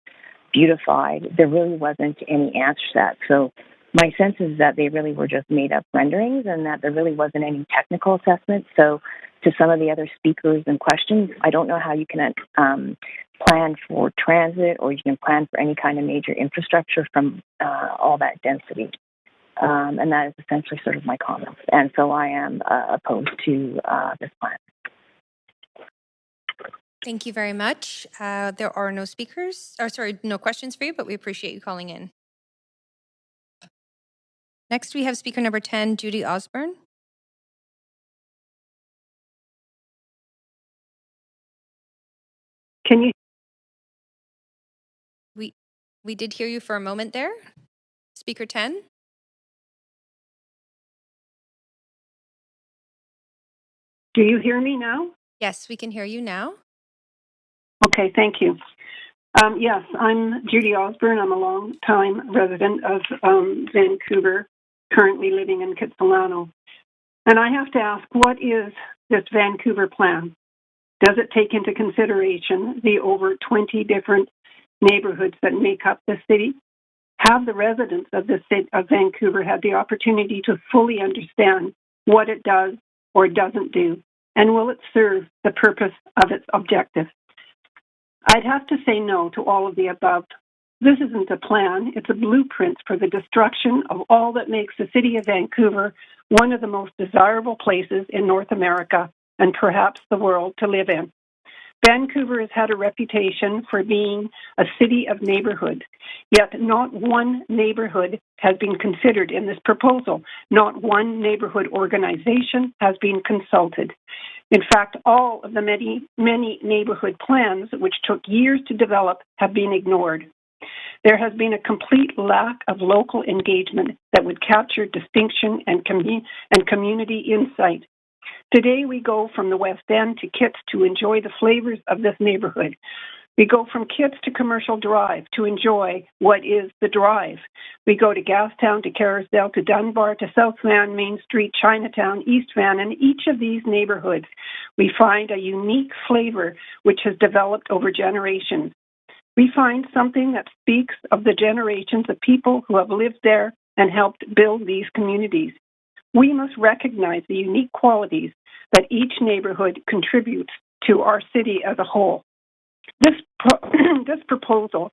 beautified, there really wasn't any answer to that. So my sense is that they really were just made up renderings and that there really wasn't any technical assessment. So to some of the other speakers and questions, I don't know how you can plan for transit or you can plan for any kind of major infrastructure from all that density. And that is essentially sort of my comments. And so I am opposed to this plan. Thank you very much. There are no speakers, or sorry, no questions for you, but we appreciate you calling in. Next, we have speaker number 10, Judy Osborne. Can you? We did hear you for a moment there. Speaker 10. Do you hear me now? Yes, we can hear you now. Okay, thank you. Yes, I'm Judy Osborne. I'm a long-time resident of Vancouver, currently living in Kitsilano. And I have to ask, what is this Vancouver plan? Does it take into consideration the over 20 different neighborhoods that make up the city? Have the residents of the city of Vancouver had the opportunity to fully understand what it does or doesn't do? And will it serve the purpose of its objective? I'd have to say no to all of the above. This isn't a plan, it's a blueprint for the destruction of all that makes the city of Vancouver one of the most desirable places in North America and perhaps the world to live in. Vancouver has had a reputation for being a city of neighborhoods, yet not one neighborhood has been considered in this proposal. Not one neighborhood organization has been consulted. In fact, all of the many neighborhood plans, which took years to develop, have been ignored. There has been a complete lack of local engagement that would capture distinction and community insight. Today, we go from the West End to Kitts to enjoy the flavors of this neighborhood. We go from Kitts to Commercial Drive to enjoy what is the Drive. We go to Gastown to Kerrisdale to Dunbar to South Van, Main Street, Chinatown, East Van, and each of these neighborhoods, we find a unique flavor which has developed over generations. We find something that speaks of the generations of people who have lived there and helped build these communities. We must recognize the unique qualities that each neighborhood contributes to our city as a whole. This proposal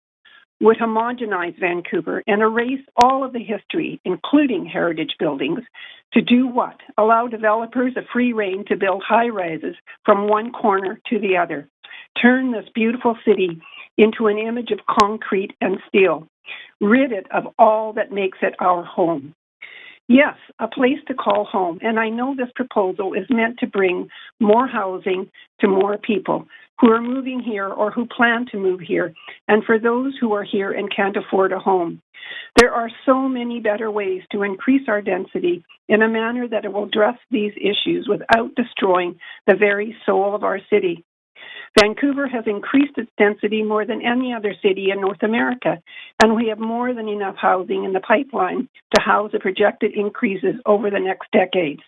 would homogenize Vancouver and erase all of the history, including heritage buildings, to do what? Allow developers a free rein to build high-rises from one corner to the other. Turn this beautiful city into an image of concrete and steel. Rid it of all that makes it our home. Yes, a place to call home. And I know this proposal is meant to bring more housing to more people who are moving here or who plan to move here, and for those who are here and can't afford a home. There are so many better ways to increase our density in a manner that it will address these issues without destroying the very soul of our city. Vancouver has increased its density more than any other city in North America, and we have more than enough housing in the pipeline to house the projected increases over the next decades.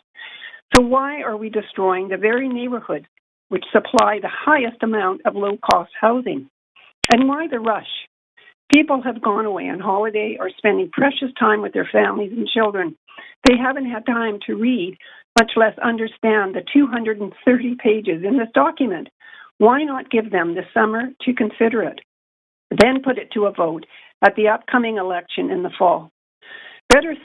So why are we destroying the very neighborhoods which supply the highest amount of low-cost housing? And why the rush? People have gone away on holiday or spending precious time with their families and children. They haven't had time to read, much less understand the 230 pages in this document. Why not give them the summer to consider it, then put it to a vote at the upcoming election in the fall? Better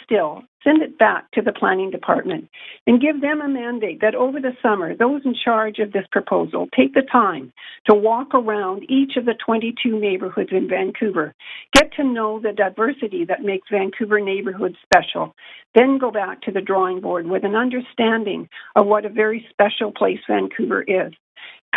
still, send it back to the planning department and give them a mandate that over the summer, those in charge of this proposal take the time to walk around each of the 22 neighborhoods in Vancouver, get to know the diversity that makes Vancouver neighborhoods special, then go back to the drawing board with an understanding of what a very special place Vancouver is.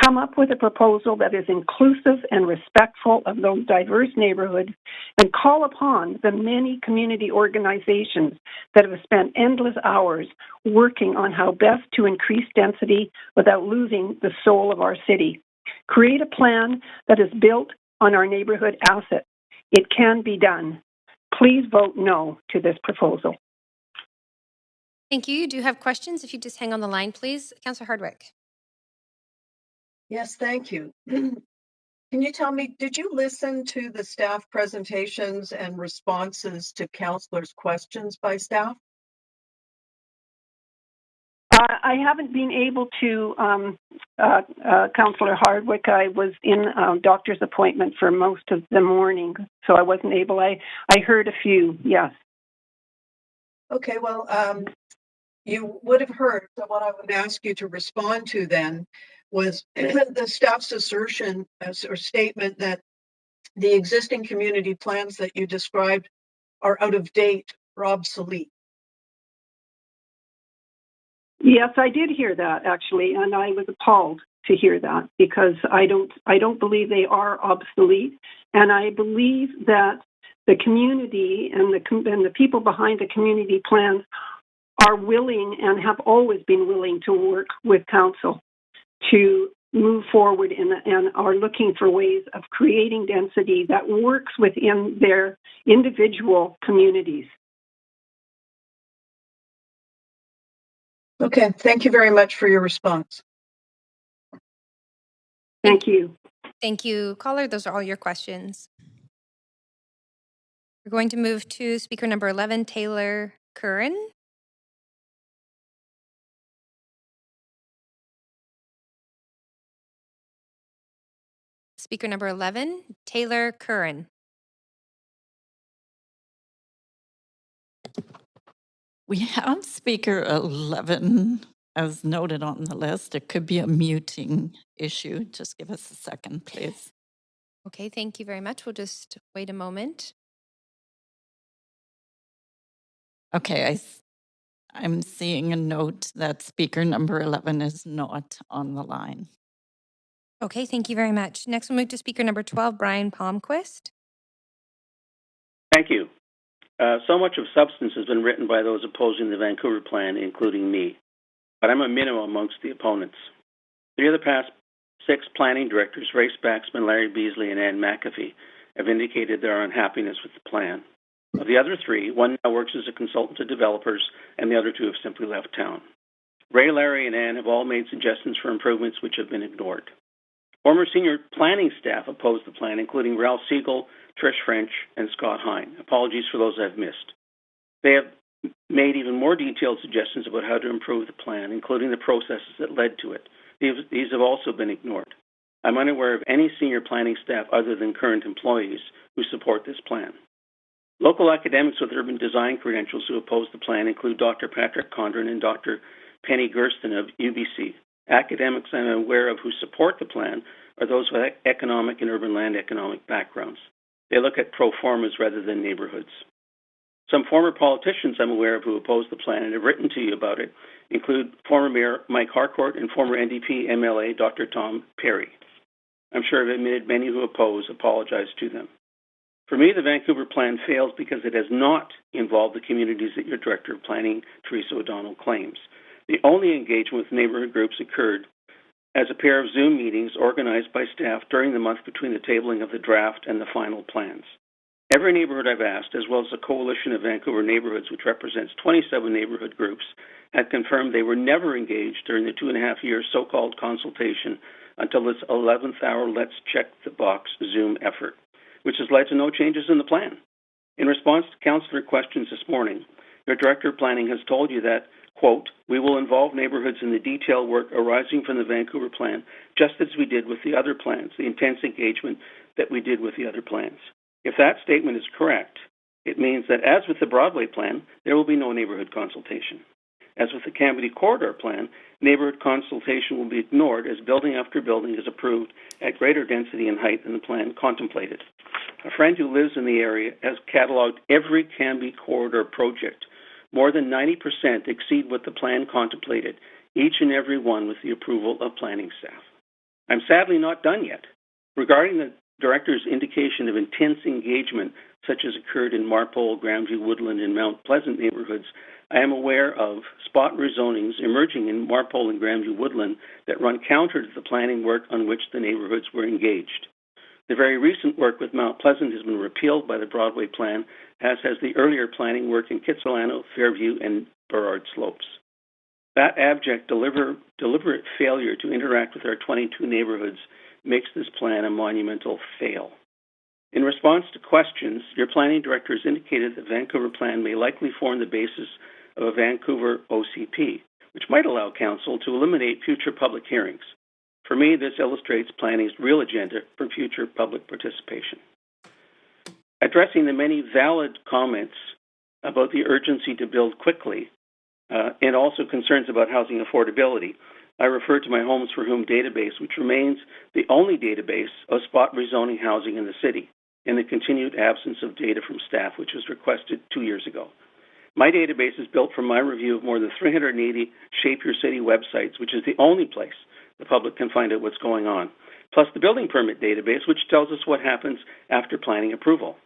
Come up with a proposal that is inclusive and respectful of those diverse neighborhoods, and call upon the many community organizations that have spent endless hours working on how best to increase density without losing the soul of our city. Create a plan that is built on our neighborhood assets. It can be done. Please vote no to this proposal. Thank you. You do have questions. If you just hang on the line, please. Councillor Hardwick. Yes, thank you. Can you tell me, did you listen to the staff presentations and responses to councillors' questions by staff? I haven't been able to, Councillor Hardwick. I was in a doctor's appointment for most of the morning, so I wasn't able. I heard a few, yes. Okay, well, you would have heard that what I would ask you to respond to then was the staff's assertion or statement that the existing community plans that you described are out of date or obsolete. Yes, I did hear that actually, and I was appalled to hear that because I don't believe they are obsolete, and I believe that the community and the people behind the community plans are willing and have always been willing to work with council to move forward and are looking for ways of creating density that works within their individual communities. Okay, thank you very much for your response. Thank you. Thank you, caller. Those are all your questions. We're going to move to speaker number 11, Taylor Curran. Speaker number 11, Taylor Curran. We have speaker 11 as noted on the list. It could be a muting issue. Just give us a second, please. Okay, thank you very much. We'll just wait a moment. Okay, I'm seeing a note that speaker number 11 is not on the line. Okay, thank you very much. Next, we'll move to speaker number 12, Brian Palmquist. Thank you. So much of substance has been written by those opposing the Vancouver plan, including me, but I'm a minnow amongst the opponents. 3 of the past 6 planning directors, Ray Spaxman, Larry Beasley, and Ann McAfee, have indicated their unhappiness with the plan. Of the other 3, one now works as a consultant to developers, and the other 2 have simply left town. Ray, Larry, and Ann have all made suggestions for improvements which have been ignored. Former senior planning staff opposed the plan, including Ralph Siegel, Trish French, and Scott Hine. Apologies for those I've missed. They have made even more detailed suggestions about how to improve the plan, including the processes that led to it. These have also been ignored. I'm unaware of any senior planning staff other than current employees who support this plan. Local academics with urban design credentials who oppose the plan include Dr. Patrick Condren and Dr. Penny Gersten of UBC. Academics I'm aware of who support the plan are those with economic and urban land economic backgrounds. They look at pro formas rather than neighborhoods. Some former politicians I'm aware of who oppose the plan and have written to you about it include former Mayor Mike Harcourt and former NDP MLA Dr. Tom Perry. I'm sure I've admitted many who oppose apologize to them. For me, the Vancouver plan fails because it has not involved the communities that your Director of Planning, Teresa O'Donnell, claims. The only engagement with neighborhood groups occurred as a pair of Zoom meetings organized by staff during the month between the tabling of the draft and the final plans. Every neighborhood I've asked, as well as a coalition of Vancouver neighborhoods, which represents 27 neighborhood groups, had confirmed they were never engaged during the 2.5-year so-called consultation until this 11th hour let's check the box Zoom effort, which has led to no changes in the plan. In response to councillor questions this morning, your Director of Planning has told you that, quote, we will involve neighborhoods in the detailed work arising from the Vancouver plan, just as we did with the other plans, the intense engagement that we did with the other plans. If that statement is correct, it means that as with the Broadway plan, there will be no neighborhood consultation. As with the Cambody Corridor plan, neighborhood consultation will be ignored as building after building is approved at greater density and height than the plan contemplated. A friend who lives in the area has cataloged every Cambody Corridor project. More than 90% exceed what the plan contemplated, each and every one with the approval of planning staff. I'm sadly not done yet. Regarding the Director's indication of intense engagement, such as occurred in Marpole, Grandview, Woodland, and Mount Pleasant neighborhoods, I am aware of spot rezonings emerging in Marpole and Grandview Woodland that run counter to the planning work on which the neighborhoods were engaged. The very recent work with Mount Pleasant has been repealed by the Broadway plan, as has the earlier planning work in Kitsilano, Fairview, and Burrard Slopes. That abject, deliberate failure to interact with our 22 neighborhoods makes this plan a monumental fail. In response to questions, your planning director has indicated that the Vancouver plan may likely form the basis of a Vancouver OCP, which might allow council to eliminate future public hearings. For me, this illustrates planning's real agenda for future public participation. Addressing the many valid comments about the urgency to build quickly and also concerns about housing affordability, I refer to my Homes for Whom database, which remains the only database of spot rezoning housing in the city, in the continued absence of data from staff, which was requested 2 years ago. My database is built from my review of more than 380 Shape Your City websites, which is the only place the public can find out what's going on, plus the building permit database, which tells us what happens after planning approval.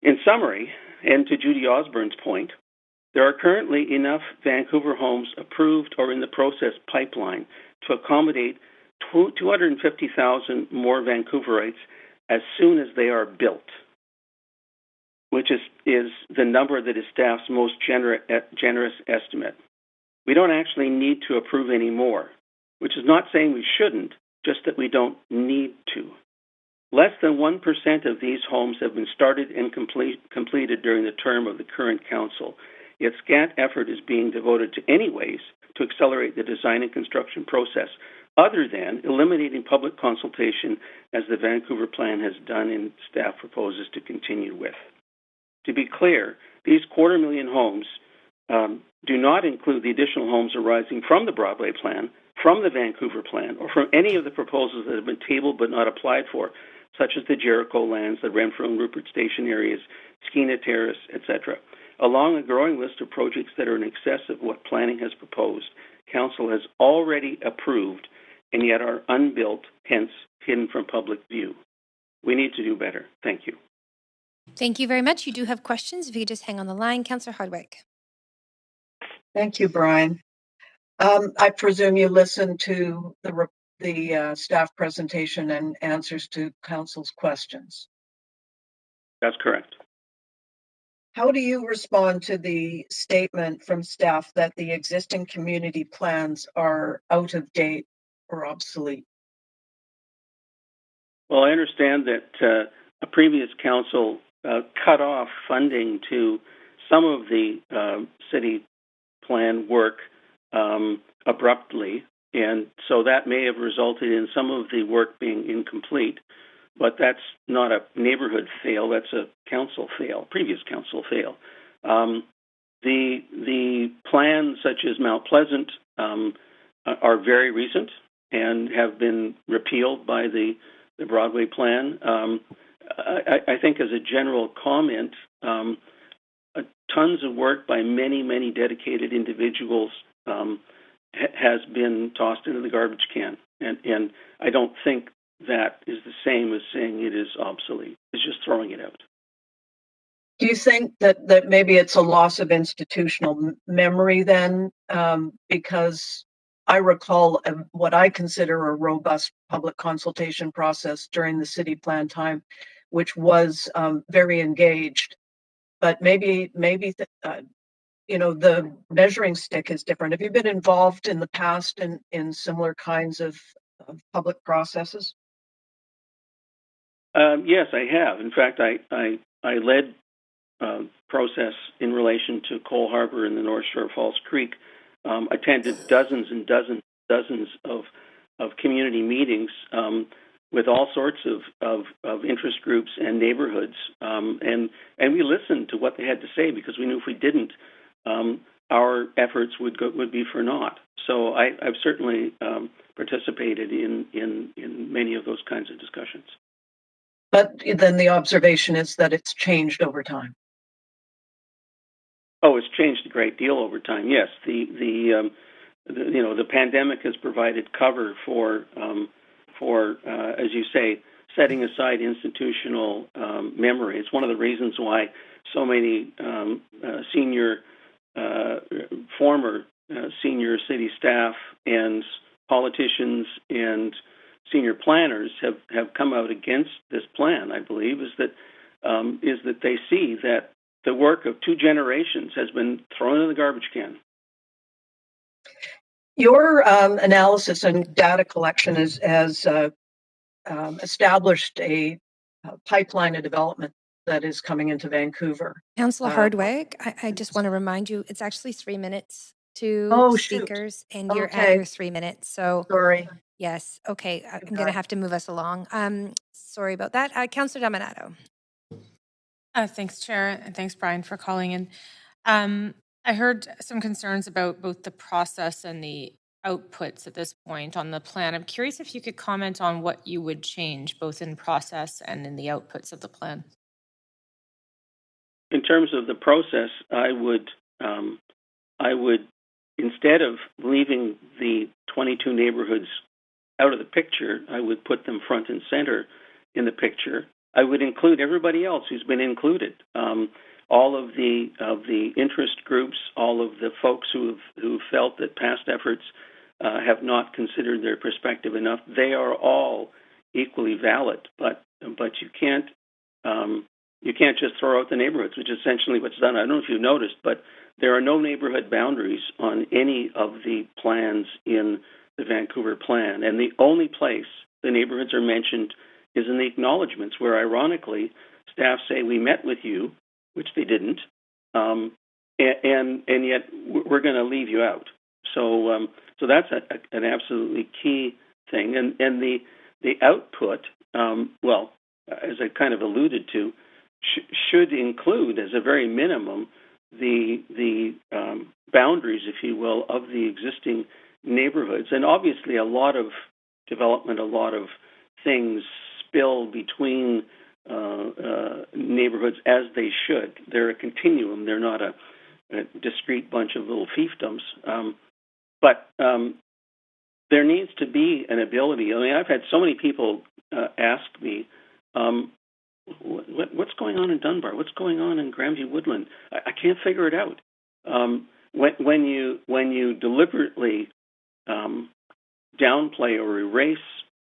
In summary, and to Judy Osborne's point, there are currently enough Vancouver homes approved or in the process pipeline to accommodate 250,000 more Vancouverites as soon as they are built, which is the number that is staff's most generous estimate. We don't actually need to approve any more, which is not saying we shouldn't, just that we don't need to. Less than 1% of these homes have been started and completed during the term of the current council, yet scant effort is being devoted to any ways to accelerate the design and construction process, other than eliminating public consultation as the Vancouver plan has done and staff proposes to continue with. To be clear, these 250,000 homes do not include the additional homes arising from the Broadway plan, from the Vancouver plan, or from any of the proposals that have been tabled but not applied for, such as the Jericho lands, the Renfrew and Rupert Station areas, Skeena Terrace, etc. Along a growing list of projects that are in excess of what planning has proposed, Council has already approved and yet are unbuilt, hence hidden from public view. We need to do better. Thank you. Thank you very much. You do have questions. If you could just hang on the line. Councillor Hardwick. Thank you, Brian. I presume you listened to the staff presentation and answers to council's questions. That's correct. How do you respond to the statement from staff that the existing community plans are out of date or obsolete? Well, I understand that a previous council cut off funding to some of the city plan work abruptly, and so that may have resulted in some of the work being incomplete, but that's not a neighborhood fail, that's a council fail, previous council fail. The plans such as Mount Pleasant are very recent and have been repealed by the Broadway plan. I think as a general comment, tons of work by many, many dedicated individuals has been tossed into the garbage can. And I don't think that is the same as saying it is obsolete. It's just throwing it out. Do you think that maybe it's a loss of institutional memory then? Because I recall what I consider a robust public consultation process during the city plan time, which was very engaged. But maybe the measuring stick is different. Have you been involved in the past in similar kinds of public processes? Yes, I have. In fact, I led process in relation to Cole Harbour and the North Shore of Falls Creek. Attended dozens and dozens of community meetings with all sorts of interest groups and neighborhoods, and we listened to what they had to say because we knew if we didn't, our efforts would be for naught. So I've certainly participated in many of those kinds of discussions. But then the observation is that it's changed over time. Oh, it's changed a great deal over time. Yes, the pandemic has provided cover for as you say, setting aside institutional memory. It's one of the reasons why so many former senior city staff and politicians and senior planners have come out against this plan. I believe is that they see that the work of 2 generations has been thrown in the garbage can. Your analysis and data collection has established a pipeline of development that is coming into Vancouver. Councillor Hardwick, I just want to remind you, it's actually 3 minutes to Oh, shoot. speakers, and you're at Okay. your 3 minutes. So, Sorry. yes, okay, I'm going to have to move us along. Sorry about that. Councillor Dominato. Thanks, Chair, and thanks, Brian, for calling in. I heard some concerns about both the process and the outputs at this point on the plan. I'm curious if you could comment on what you would change, both in process and in the outputs of the plan. In terms of the process, I would instead of leaving the 22 neighborhoods out of the picture, I would put them front and center in the picture. I would include everybody else who's been included, all of the interest groups, all of the folks who felt that past efforts have not considered their perspective enough. They are all equally valid, but you can't just throw out the neighborhoods, which is essentially what's done. I don't know if you've noticed, but there are no neighborhood boundaries on any of the plans in the Vancouver plan, and the only place the neighborhoods are mentioned is in the acknowledgements, where ironically staff say we met with you, which they didn't, and yet we're going to leave you out. So that's an absolutely key thing, and the output, well, as I kind of alluded to, should include as a very minimum the boundaries, if you will, of the existing neighborhoods, and obviously a lot of development, a lot of things spill between neighborhoods, as they should. They're a continuum. They're not a discrete bunch of little fiefdoms. But there needs to be an ability. I mean, I've had so many people ask me, what's going on in Dunbar? What's going on in Grandview Woodland? I can't figure it out. When you deliberately downplay or erase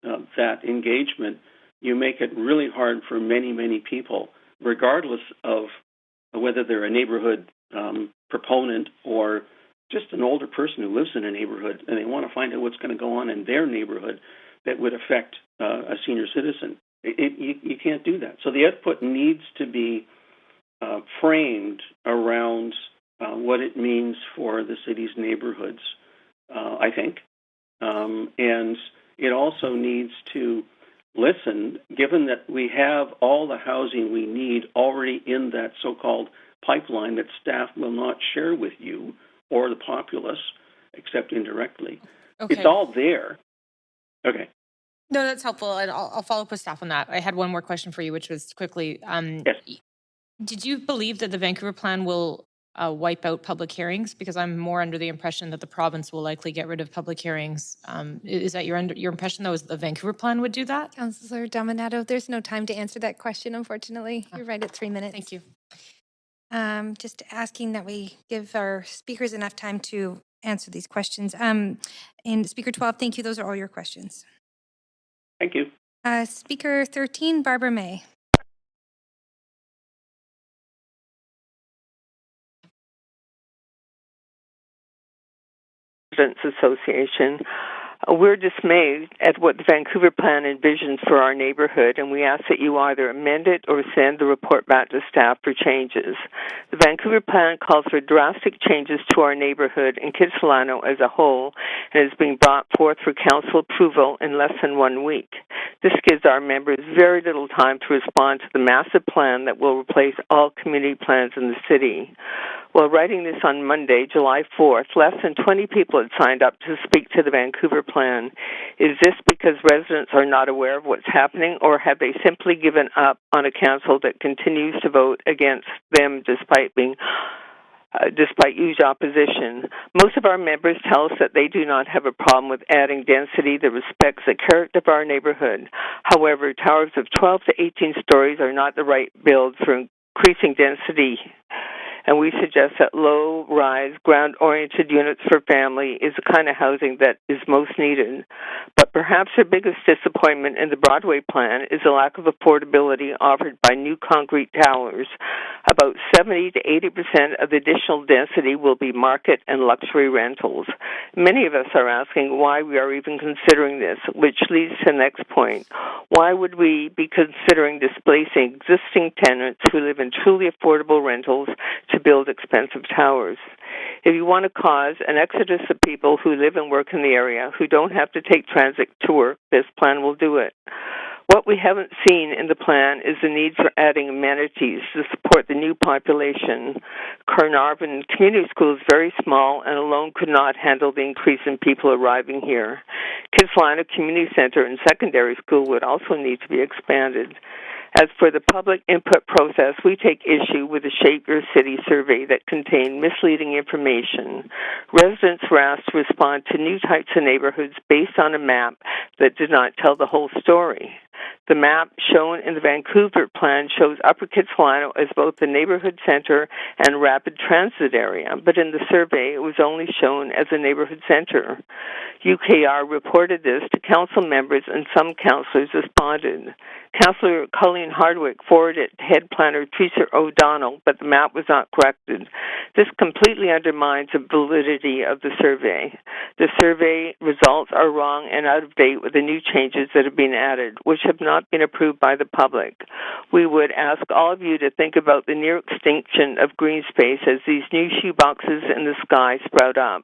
that engagement, you make it really hard for many, many people, regardless of whether they're a neighborhood proponent or just an older person who lives in a neighborhood and they want to find out what's going to go on in their neighborhood that would affect a senior citizen. You can't do that. So the output needs to be framed around what it means for the city's neighborhoods, I think. And it also needs to listen, given that we have all the housing we need already in that so-called pipeline that staff will not share with you or the populace, except indirectly. Okay. It's all there. Okay. No, that's helpful, and I'll follow up with staff on that. I had one more question for you, which was quickly, yes. Did you believe that the Vancouver plan will wipe out public hearings? Because I'm more under the impression that the province will likely get rid of public hearings. Is that your impression, though, is the Vancouver plan would do that? Councillor Dominato, there's no time to answer that question, unfortunately. You're right at 3 minutes. Thank you. Just asking that we give our speakers enough time to answer these questions. And Speaker 12, thank you. Those are all your questions. Thank you. Speaker 13, Barbara May. Residents Association. We're dismayed at what the Vancouver plan envisions for our neighborhood, and we ask that you either amend it or send the report back to staff for changes. The Vancouver plan calls for drastic changes to our neighborhood and Kitsilano as a whole, and is being brought forth for council approval in less than 1 week. This gives our members very little time to respond to the massive plan that will replace all community plans in the city. While writing this on Monday, July 4th, less than 20 people had signed up to speak to the Vancouver plan. Is this because residents are not aware of what's happening, or have they simply given up on a council that continues to vote against them despite huge opposition? Most of our members tell us that they do not have a problem with adding density that respects the character of our neighborhood. However, towers of 12 to 18 stories are not the right build for increasing density, and we suggest that low-rise, ground-oriented units for family is the kind of housing that is most needed. But But perhaps the biggest disappointment in the Broadway plan is the lack of affordability offered by new concrete towers. About 70 to 80% of the additional density will be market and luxury rentals. Many of us are asking why we are even considering this, which leads to the next point. Why would we be considering displacing existing tenants who live in truly affordable rentals to build expensive towers? If you want to cause an exodus of people who live and work in the area who don't have to take transit to work, this plan will do it. What we haven't seen in the plan is the need for adding amenities to support the new population. Carnarvon Community School is very small and alone could not handle the increase in people arriving here. Kitsilano Community Center and Secondary School would also need to be expanded. As for the public input process, we take issue with the Shape Your City survey that contained misleading information. Residents were asked to respond to new types of neighborhoods based on a map that did not tell the whole story. The map shown in the Vancouver plan shows Upper Kitsilano as both the neighborhood center and rapid transit area, but in the survey it was only shown as a neighborhood center. UKR reported this to council members and some councillors responded. Councillor Colleen Hardwick forwarded it to head planner Teresa O'Donnell, but the map was not corrected. This completely undermines the validity of the survey. The survey results are wrong and out of date with the new changes that have been added, which have not been approved by the public. We would ask all of you to think about the near extinction of green space as these new shoeboxes in the sky sprout up,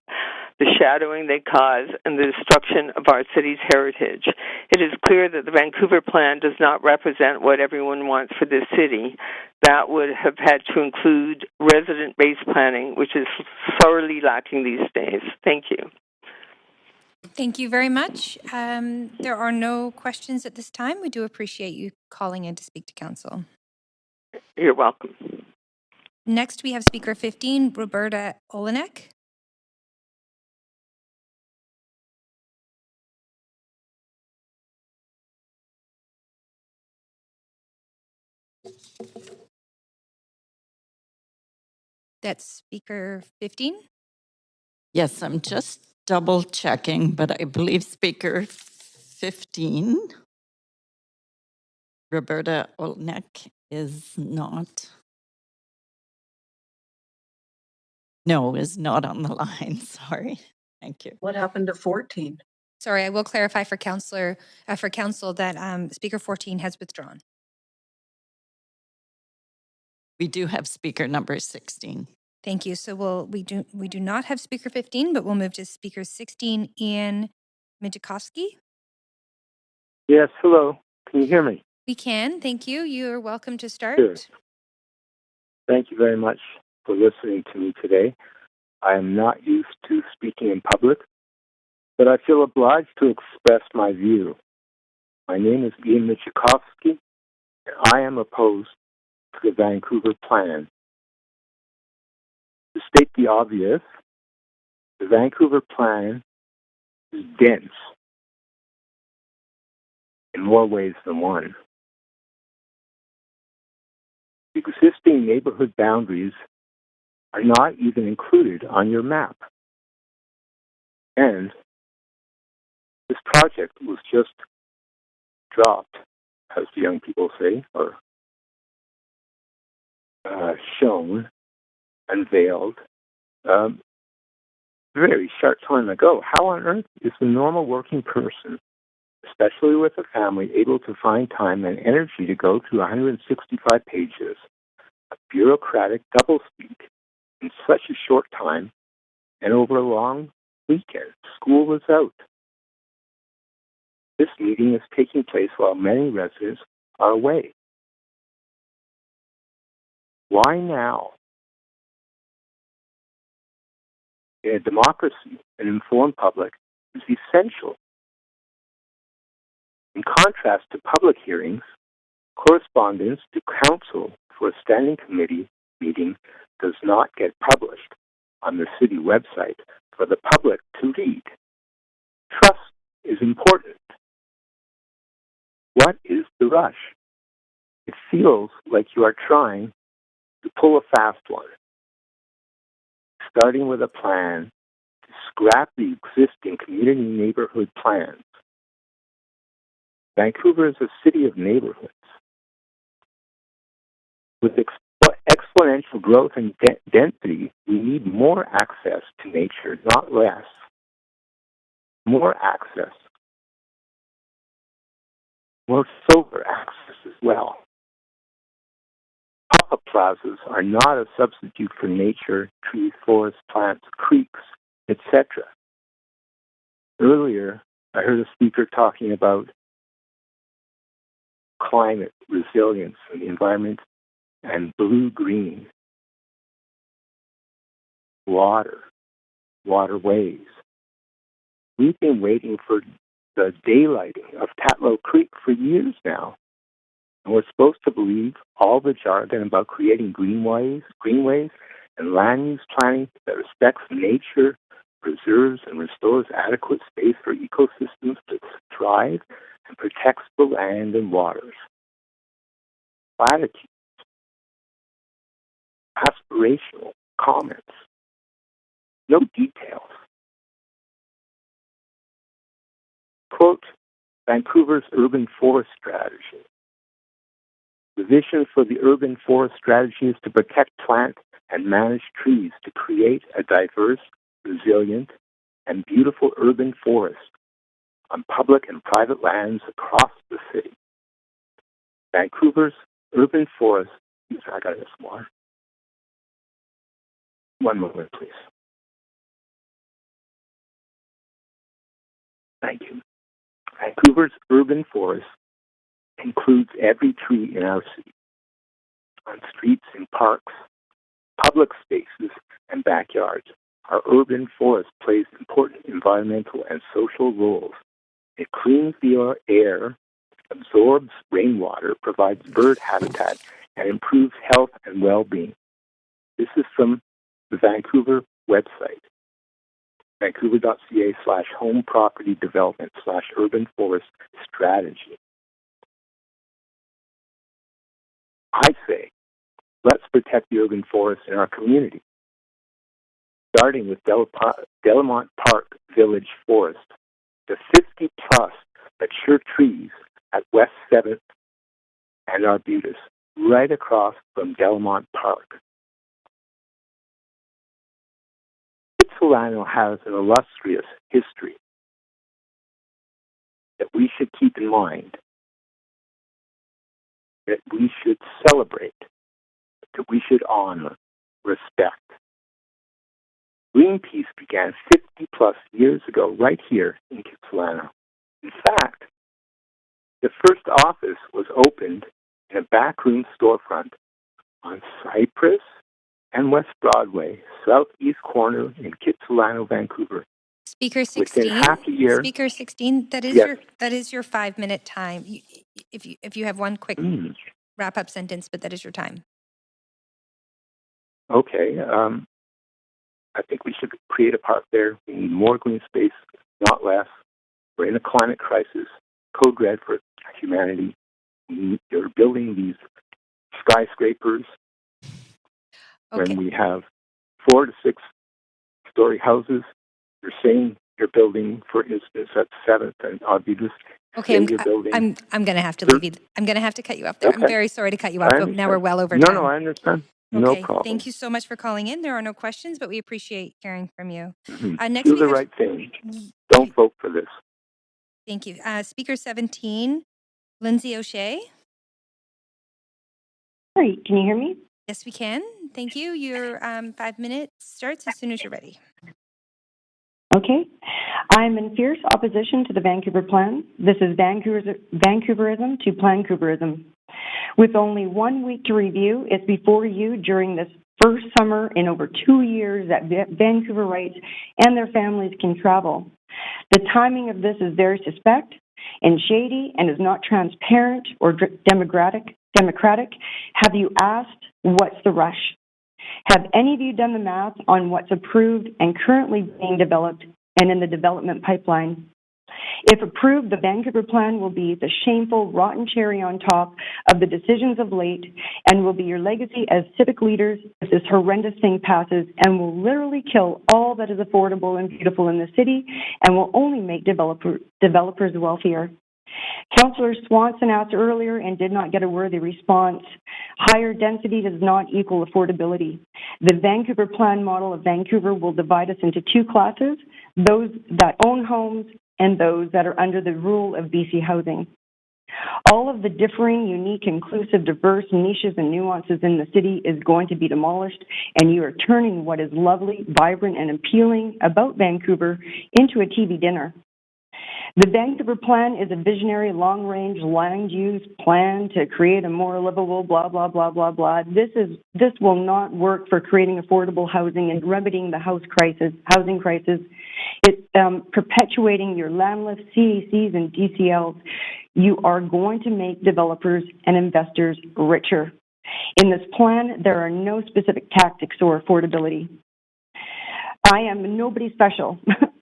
the shadowing they cause, and the destruction of our city's heritage. It is clear that the Vancouver plan does not represent what everyone wants for this city. That would have had to include resident-based planning, which is sorely lacking these days. Thank you. Thank you very much. There are no questions at this time. We do appreciate you calling in to speak to council. You're welcome. Next, we have speaker 15, Roberta Olenek. That's speaker 15. Yes, I'm just double checking, but I believe speaker 15, Roberta Olnek, is not. No, is not on the line. Sorry. Thank you. What happened to 14? Sorry, I will clarify for council that speaker 14 has withdrawn. We do have speaker number 16. Thank you. So we do not have speaker 15, but we'll move to speaker 16, Ian Mijakowski. Yes, hello. Can you hear me? We can. Thank you. You're welcome to start. Sure. Thank you very much for listening to me today. I am not used to speaking in public, but I feel obliged to express my view. My name is Ian Michikowski, and I am opposed to the Vancouver plan. To state the obvious, the Vancouver plan is dense in more ways than one. Existing neighborhood boundaries are not even included on your map. And this project was just dropped, as the young people say, or shown, unveiled, very short time ago. How on earth is the normal working person, especially with a family, able to find time and energy to go through 165 pages of bureaucratic doublespeak in such a short time and over a long weekend? School was out. This meeting is taking place while many residents are away. Why now? In a democracy, an informed public is essential. In contrast to public hearings, correspondence to council for a standing committee meeting does not get published on the city website for the public to read. Trust is important. What is the rush? It feels like you are trying to pull a fast one, starting with a plan to scrap the existing community neighborhood plans Vancouver is a city of neighborhoods. With exponential growth and density, we need more access to nature, not less. More access. More solar access as well. Pop-up plazas are not a substitute for nature, trees, forests, plants, creeks, etc. Earlier, I heard a speaker talking about climate resilience and the environment and blue-green, water, waterways. We've been waiting for the daylighting of Tatlow Creek for years now. And we're supposed to believe all the jargon about creating greenways, and land use planning that respects nature, preserves and restores adequate space for ecosystems to thrive, and protects the land and waters. Platitudes, aspirational comments, no details. Quote, Vancouver's urban forest strategy. The vision for the urban forest strategy is to protect, plant, and manage trees to create a diverse, resilient, and beautiful urban forest on public and private lands across the city. Vancouver's urban forest, I got this more. One moment, please. Thank you. Vancouver's urban forest includes every tree in our city, on streets and parks, public spaces, and backyards. Our urban forest plays important environmental and social roles. It cleans the air, absorbs rainwater, provides bird habitat, and improves health and well-being. This is from the Vancouver website, vancouver.ca/home property development/urban forest strategy. I say, let's protect the urban forest in our community, starting with Delamont Park Village Forest, the 50-plus mature trees at West 7th and Arbutus, right across from Delamont Park. Kitsilano has an illustrious history that we should keep in mind, that we should celebrate, that we should honor, respect. Greenpeace began 50-plus years ago right here in Kitsilano. In fact, the first office was opened in a backroom storefront on Cypress and West Broadway, southeast corner in Kitsilano, Vancouver. Speaker 16. Within half a year. Speaker 16. That is yes. your 5-minute time. If you have one quick wrap-up sentence, but that is your time. Okay. I think we should create a park there. We need more green space, not less. We're in a climate crisis. Code red for humanity. You're building these skyscrapers when we have 4 to 6 story houses. You're saying you're building, for instance, at 7th and Arbutus. Okay, I'm going to have to leave you. I'm going to have to cut you off there. Okay. I'm very sorry to cut you off, but now we're well over time. No, I understand. Okay. No problem. Thank you so much for calling in. There are no questions, but we appreciate hearing from you. Next Do the right thing. Don't vote for this. Thank you. Speaker 17, Lindsay O'Shea. Hi, can you hear me? Yes, we can. Thank you. Your 5 minutes starts as soon as you're ready. Okay. I'm in fierce opposition to the Vancouver plan. This is Vancouverism to Plancouverism. With only 1 week to review, it's before you during this first summer in over 2 years that Vancouverites and their families can travel. The timing of this is very suspect and shady and is not transparent or democratic. Have you asked what's the rush? Have any of you done the math on what's approved and currently being developed and in the development pipeline? If approved, the Vancouver plan will be the shameful, rotten cherry on top of the decisions of late and will be your legacy as civic leaders if this horrendous thing passes, and will literally kill all that is affordable and beautiful in the city and will only make developers wealthier. Councillor Swanson asked earlier and did not get a worthy response. Higher density does not equal affordability. The Vancouver Plan model of Vancouver will divide us into two classes, those that own homes and those that are under the rule of BC Housing. All of the differing, unique, inclusive, diverse niches and nuances in the city is going to be demolished, and you are turning what is lovely, vibrant, and appealing about Vancouver into a TV dinner. The Vancouver Plan is a visionary, long-range land use plan to create a more livable, blah, blah, blah, blah, blah. This will not work for creating affordable housing and remedying the housing crisis. It's perpetuating your landless CACs and DCLs. You are going to make developers and investors richer. In this plan, there are no specific tactics or affordability. I am nobody special.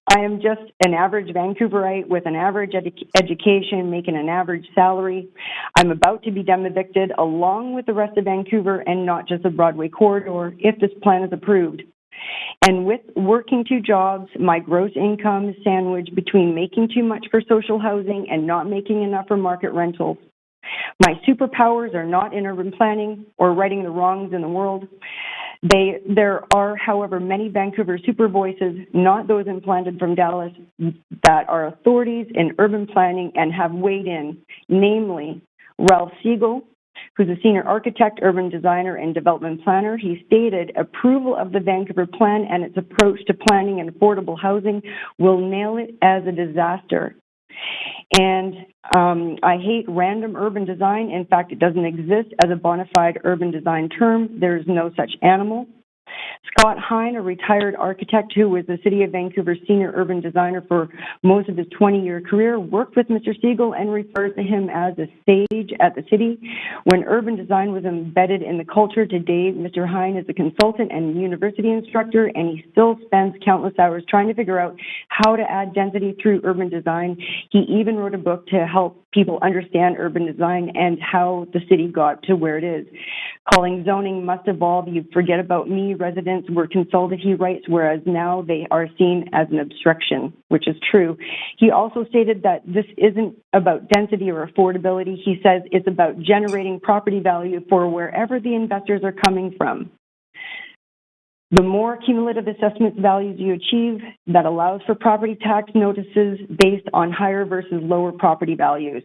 I am just an average Vancouverite with an average education, making an average salary. I'm about to be dem evicted along with the rest of Vancouver and not just the Broadway corridor if this plan is approved. And with working two jobs, my gross income is sandwiched between making too much for social housing and not making enough for market rentals. My superpowers are not in urban planning or righting the wrongs in the world. There are, however, many Vancouver super voices, not those implanted from Dallas, that are authorities in urban planning and have weighed in, namely Ralph Siegel, who's a senior architect, urban designer, and development planner. He stated approval of the Vancouver Plan and its approach to planning and affordable housing will nail it as a disaster. And I hate random urban design. In fact, it doesn't exist as a bona fide urban design term. There's no such animal. Scott Hine, a retired architect who was the City of Vancouver's senior urban designer for most of his 20-year career, worked with Mr. Siegel and refers to him as a sage at the city. When urban design was embedded in the culture today, Mr. Hine is a consultant and university instructor, and he still spends countless hours trying to figure out how to add density through urban design. He even wrote a book to help people understand urban design and how the city got to where it is. Calling zoning must evolve. You forget about me. Residents were consulted, he writes, whereas now they are seen as an obstruction, which is true. He also stated that this isn't about density or affordability. He says it's about generating property value for wherever the investors are coming from. The more cumulative assessment values you achieve, that allows for property tax notices based on higher versus lower property values.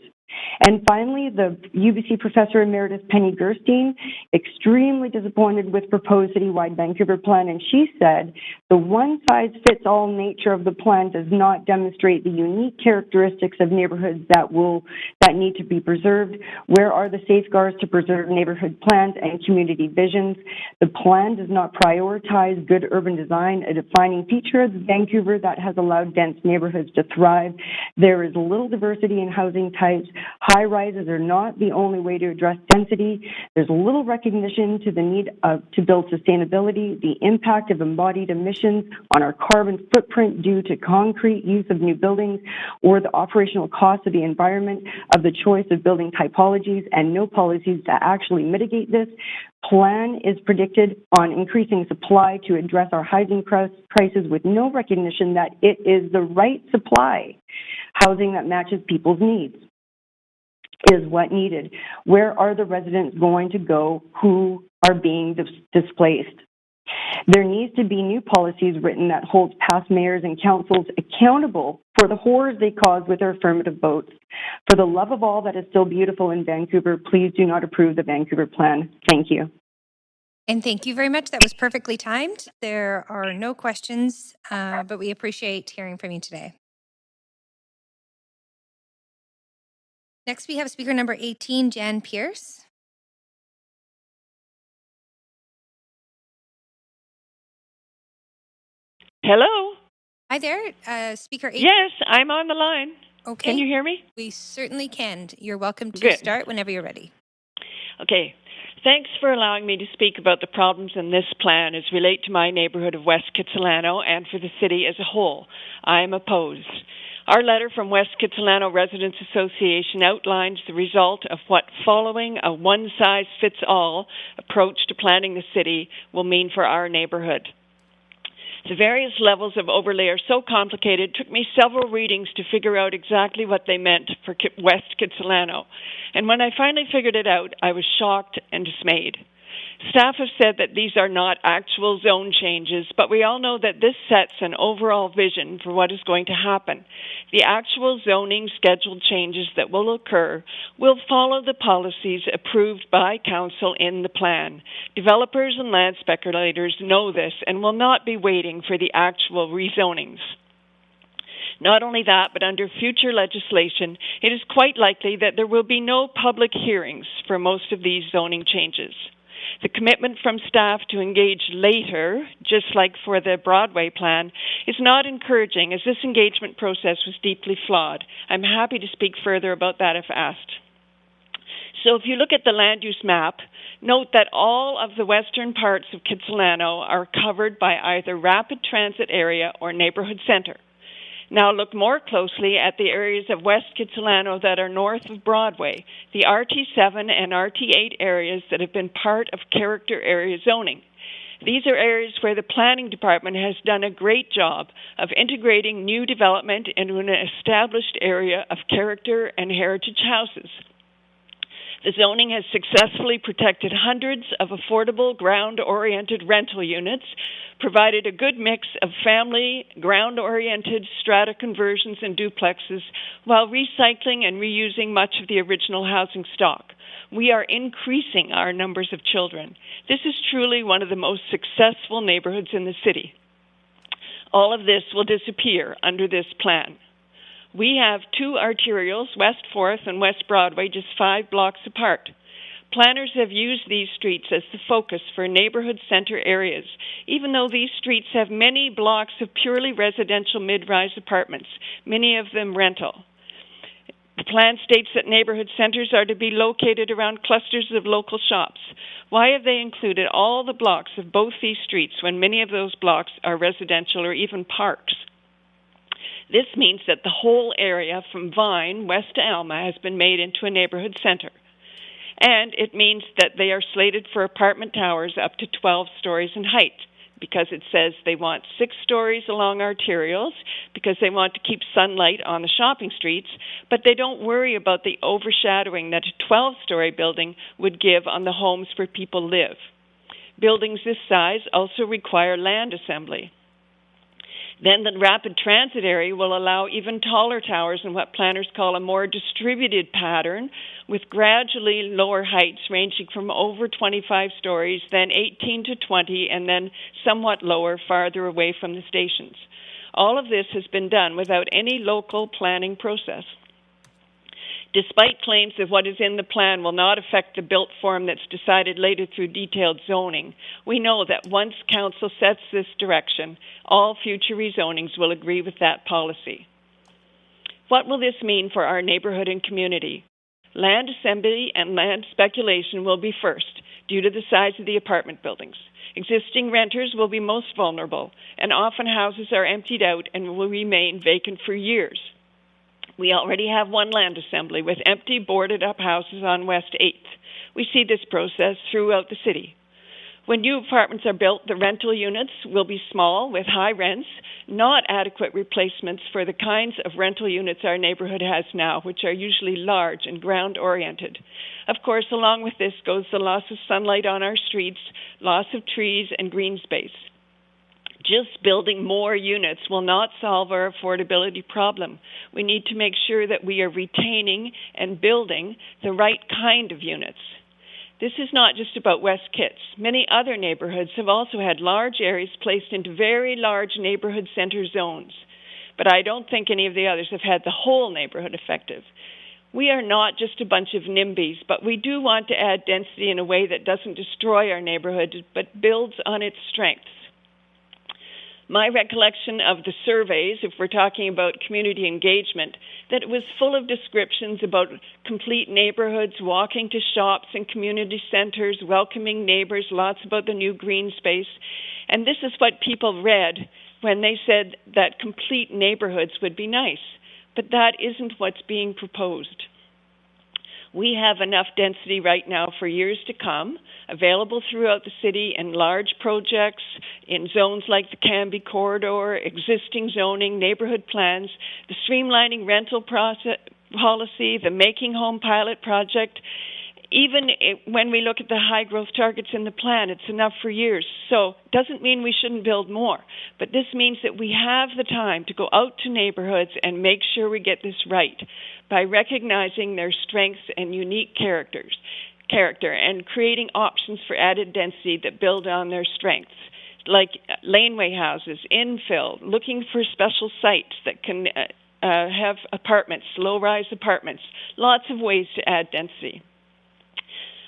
And finally, the UBC Professor Emeritus Penny Gerstein, extremely disappointed with proposed citywide Vancouver plan, and she said the one-size-fits-all nature of the plan does not demonstrate the unique characteristics of neighborhoods that need to be preserved. Where are the safeguards to preserve neighborhood plans and community visions? The plan does not prioritize good urban design, a defining feature of Vancouver that has allowed dense neighborhoods to thrive. There is little diversity in housing types. High-rises are not the only way to address density. There's little recognition to the need to build sustainability, the impact of embodied emissions on our carbon footprint due to concrete use of new buildings, or the operational cost of the environment of the choice of building typologies, and no policies that actually mitigate this. Plan is predicted on increasing supply to address our housing crisis with no recognition that it is the right supply. Housing that matches people's needs is what needed. Where are the residents going to go who are being displaced? There needs to be new policies written that holds past mayors and councils accountable for the horrors they caused with their affirmative votes. For the love of all that is still beautiful in Vancouver, please do not approve the Vancouver plan. Thank you. And thank you very much. That was perfectly timed. There are no questions, but we appreciate hearing from you today. Next, we have speaker number 18, Jan Pierce. Hello. Hi there, speaker 18. Yes, I'm on the line. Okay. Can you hear me? We certainly can. You're welcome to Good. start whenever you're ready. Okay. Thanks for allowing me to speak about the problems in this plan as relate to my neighborhood of West Kitsilano and for the city as a whole. I am opposed. Our letter from West Kitsilano Residents Association outlines the result of what following a one-size-fits-all approach to planning the city will mean for our neighborhood. The various levels of overlay are so complicated, it took me several readings to figure out exactly what they meant for West Kitsilano. And when I finally figured it out, I was shocked and dismayed. Staff have said that these are not actual zone changes, but we all know that this sets an overall vision for what is going to happen. The actual zoning schedule changes that will occur will follow the policies approved by Council in the plan. Developers and land speculators know this and will not be waiting for the actual rezonings. Not only that, but under future legislation, it is quite likely that there will be no public hearings for most of these zoning changes. The commitment from staff to engage later, just like for the Broadway plan, is not encouraging, as this engagement process was deeply flawed. I'm happy to speak further about that if asked. So if you look at the land use map, note that all of the western parts of Kitsilano are covered by either rapid transit area or neighborhood center. Now look more closely at the areas of West Kitsilano that are north of Broadway, the RT7 and RT8 areas that have been part of character area zoning. These are areas where the planning department has done a great job of integrating new development into an established area of character and heritage houses. The zoning has successfully protected hundreds of affordable ground-oriented rental units, provided a good mix of family, ground-oriented strata conversions and duplexes, while recycling and reusing much of the original housing stock. We are increasing our numbers of children. This is truly one of the most successful neighborhoods in the city. All of this will disappear under this plan. We have two arterials, West 4th and West Broadway, just 5 blocks apart. Planners have used these streets as the focus for neighborhood center areas, even though these streets have many blocks of purely residential mid-rise apartments, many of them rental. The plan states that neighborhood centers are to be located around clusters of local shops. Why have they included all the blocks of both these streets when many of those blocks are residential or even parks? This means that the whole area from Vine west to Alma has been made into a neighborhood center. And it means that they are slated for apartment towers up to 12 stories in height, because it says they want 6 stories along arterials, because they want to keep sunlight on the shopping streets, but they don't worry about the overshadowing that a 12-story building would give on the homes where people live. Buildings this size also require land assembly. Then the rapid transit area will allow even taller towers in what planners call a more distributed pattern, with gradually lower heights ranging from over 25 stories, then 18 to 20, and then somewhat lower farther away from the stations. All of this has been done without any local planning process. Despite claims that what is in the plan will not affect the built form that's decided later through detailed zoning, we know that once Council sets this direction, all future rezonings will agree with that policy. What will this mean for our neighborhood and community? Land assembly and land speculation will be first, due to the size of the apartment buildings. Existing renters will be most vulnerable, and often houses are emptied out and will remain vacant for years. We already have one land assembly with empty, boarded-up houses on West 8th. We see this process throughout the city. When new apartments are built, the rental units will be small with high rents, not adequate replacements for the kinds of rental units our neighborhood has now, which are usually large and ground-oriented. Of course, along with this goes the loss of sunlight on our streets, loss of trees and green space. Just building more units will not solve our affordability problem. We need to make sure that we are retaining and building the right kind of units. This is not just about West Kits. Many other neighborhoods have also had large areas placed into very large neighborhood center zones. But I don't think any of the others have had the whole neighborhood effective. We are not just a bunch of NIMBYs, but we do want to add density in a way that doesn't destroy our neighborhood, but builds on its strengths. My recollection of the surveys, if we're talking about community engagement, that it was full of descriptions about complete neighborhoods, walking to shops and community centers, welcoming neighbors, lots about the new green space. And this is what people read when they said that complete neighborhoods would be nice. But that isn't what's being proposed. We have enough density right now for years to come, available throughout the city in large projects, in zones like the Canby Corridor, existing zoning, neighborhood plans, the streamlining rental policy, the Making Home pilot project. Even when we look at the high growth targets in the plan, it's enough for years. So it doesn't mean we shouldn't build more, but this means that we have the time to go out to neighborhoods and make sure we get this right by recognizing their strengths and unique character and creating options for added density that build on their strengths, like laneway houses, infill, looking for special sites that can have apartments, low-rise apartments, lots of ways to add density.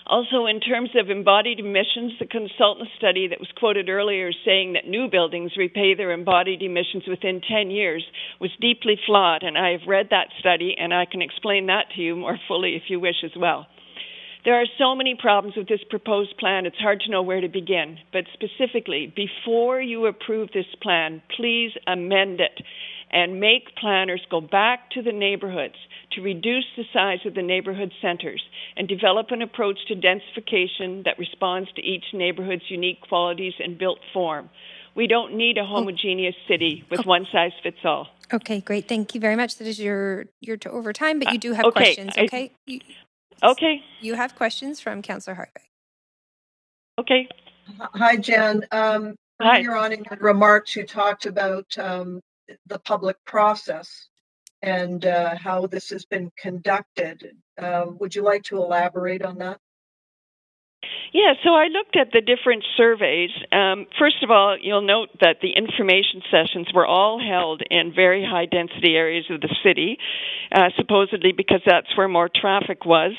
Also, in terms of embodied emissions, the consultant study that was quoted earlier saying that new buildings repay their embodied emissions within 10 years was deeply flawed, and I have read that study, and I can explain that to you more fully if you wish as well. There are so many problems with this proposed plan, it's hard to know where to begin. But specifically, before you approve this plan, please amend it and make planners go back to the neighborhoods to reduce the size of the neighborhood centers and develop an approach to densification that responds to each neighborhood's unique qualities and built form. We don't need a homogeneous city with one size fits all. Okay, great. Thank you very much. That is your to over time, but you do have questions, okay? Okay. You have questions from Councillor Hartwig. Okay. Hi, Jen. Earlier on in your remarks, you talked about the public process and how this has been conducted. Would you like to elaborate on that? Yeah, so I looked at the different surveys. First of all, you'll note that the information sessions were all held in very high density areas of the city, supposedly because that's where more traffic was.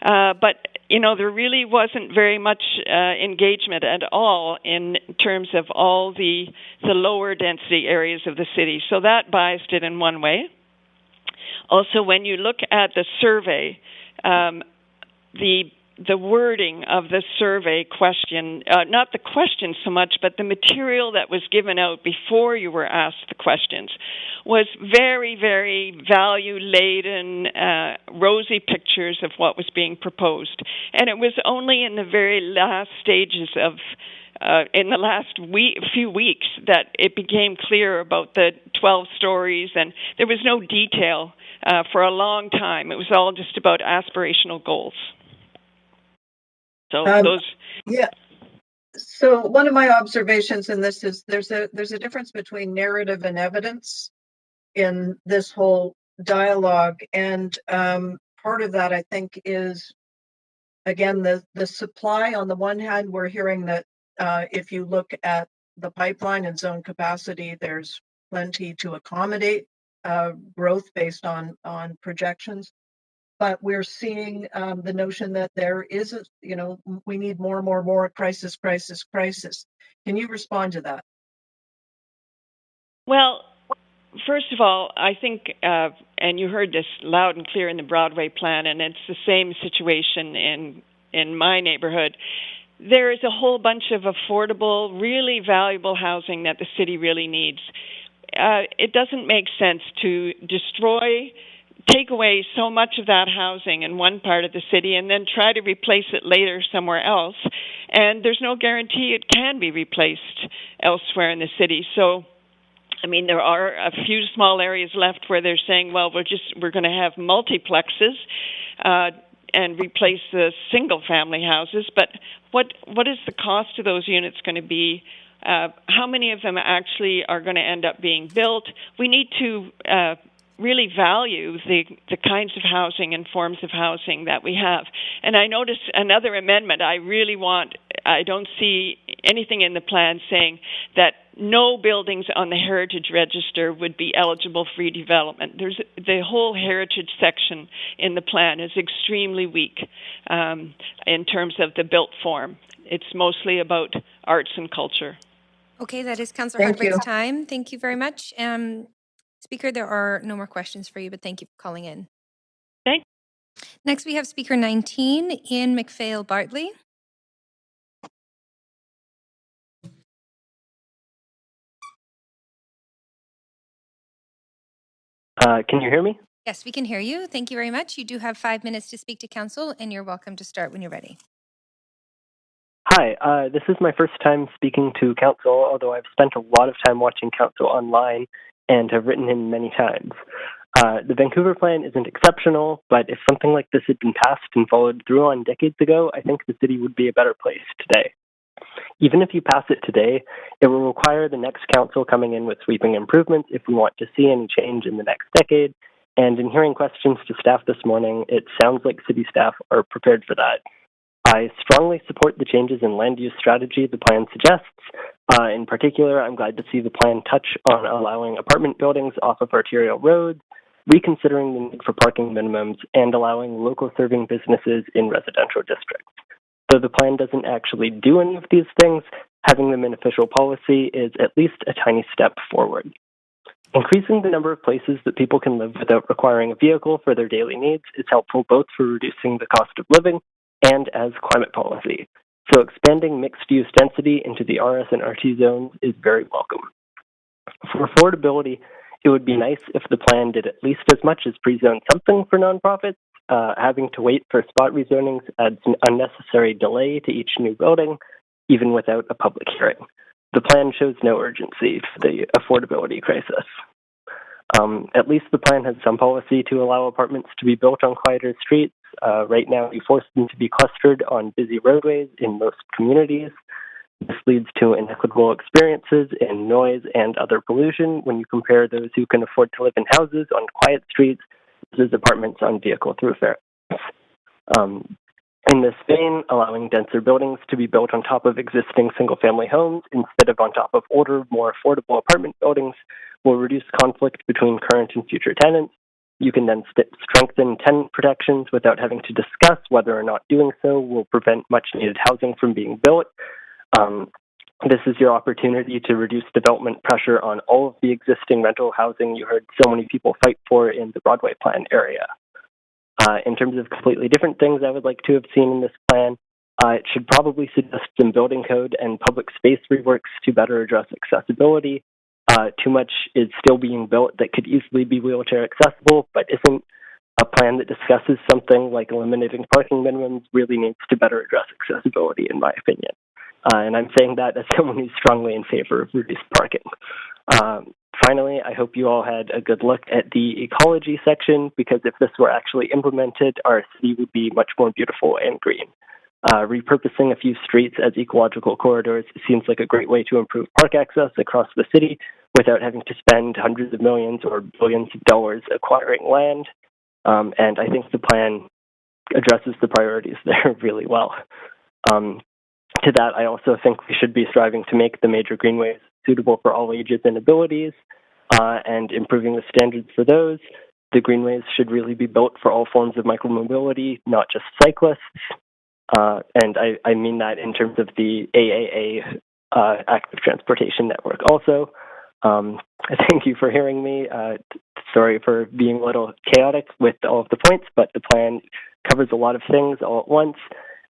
But, you know, there really wasn't very much engagement at all in terms of all the lower density areas of the city. So that biased it in one way. Also, when you look at the survey, the wording of the survey question, not the question so much, but the material that was given out before you were asked the questions, was very, very value-laden, rosy pictures of what was being proposed. And it was only in the very last stages of in the last few weeks that it became clear about the 12 stories, and there was no detail for a long time. It was all just about aspirational goals. So yeah. So one of my observations in this is there's a difference between narrative and evidence in this whole dialogue, and part of that I think is again the supply. On the one hand, we're hearing that if you look at the pipeline and zone capacity, there's plenty to accommodate growth based on projections. But we're seeing the notion that there is, we need more, crisis. Can you respond to that? Well, first of all, I think, and you heard this loud and clear in the Broadway plan, and it's the same situation in my neighborhood. There is a whole bunch of affordable, really valuable housing that the city really needs. It doesn't make sense to take away so much of that housing in one part of the city and then try to replace it later somewhere else. And there's no guarantee it can be replaced elsewhere in the city. So, I mean, there are a few small areas left where they're saying, well, we're going to have multiplexes and replace the single family houses. But what is the cost of those units going to be? How many of them actually are going to end up being built? We need to really value the kinds of housing and forms of housing that we have. And I noticed another amendment I don't see anything in the plan saying that no buildings on the Heritage Register would be eligible for redevelopment. The whole heritage section in the plan is extremely weak in terms of the built form. It's mostly about arts and culture. Okay, that is Councillor Hardwick's time. Thank you very much. Speaker, there are no more questions for you, but thank you for calling in. Thanks. Next, we have Speaker 19, Ian McPhail-Bartley. Can you hear me? Yes, we can hear you. Thank you very much. You do have 5 minutes to speak to council, and you're welcome to start when you're ready. Hi, this is my first time speaking to council, although I've spent a lot of time watching council online and have written in many times. The Vancouver plan isn't exceptional, but if something like this had been passed and followed through on decades ago, I think the city would be a better place today. Even if you pass it today, it will require the next council coming in with sweeping improvements if we want to see any change in the next decade. And in hearing questions to staff this morning, it sounds like city staff are prepared for that. I strongly support the changes in land use strategy the plan suggests. In particular, I'm glad to see the plan touch on allowing apartment buildings off of arterial roads, reconsidering the need for parking minimums, and allowing local serving businesses in residential districts. Though the plan doesn't actually do any of these things, having them in official policy is at least a tiny step forward. Increasing the number of places that people can live without requiring a vehicle for their daily needs is helpful both for reducing the cost of living and as climate policy. So expanding mixed-use density into the RS and RT zones is very welcome. For affordability, it would be nice if the plan did at least as much as pre-zone something for nonprofits. Having to wait for spot rezonings adds an unnecessary delay to each new building, even without a public hearing. The plan shows no urgency for the affordability crisis. At least the plan has some policy to allow apartments to be built on quieter streets. Right now, you force them to be clustered on busy roadways in most communities. This leads to inequitable experiences in noise and other pollution when you compare those who can afford to live in houses on quiet streets versus apartments on vehicle thoroughfares. In this vein, allowing denser buildings to be built on top of existing single-family homes instead of on top of older, more affordable apartment buildings will reduce conflict between current and future tenants. You can then strengthen tenant protections without having to discuss whether or not doing so will prevent much-needed housing from being built. This is your opportunity to reduce development pressure on all of the existing rental housing you heard so many people fight for in the Broadway plan area. In terms of completely different things I would like to have seen in this plan, it should probably suggest some building code and public space reworks to better address accessibility. Too much is still being built that could easily be wheelchair accessible, but isn't. A plan that discusses something like eliminating parking minimums really needs to better address accessibility, in my opinion. And I'm saying that as someone who's strongly in favor of reduced parking. Finally, I hope you all had a good look at the ecology section, because if this were actually implemented, our city would be much more beautiful and green. Repurposing a few streets as ecological corridors seems like a great way to improve park access across the city without having to spend hundreds of millions or billions of dollars acquiring land. And I think the plan addresses the priorities there really well. To that, I also think we should be striving to make the major greenways suitable for all ages and abilities, and improving the standards for those. The greenways should really be built for all forms of micromobility, not just cyclists. And I mean that in terms of the AAA active transportation network also. Thank you for hearing me. Sorry for being a little chaotic with all of the points, but the plan covers a lot of things all at once.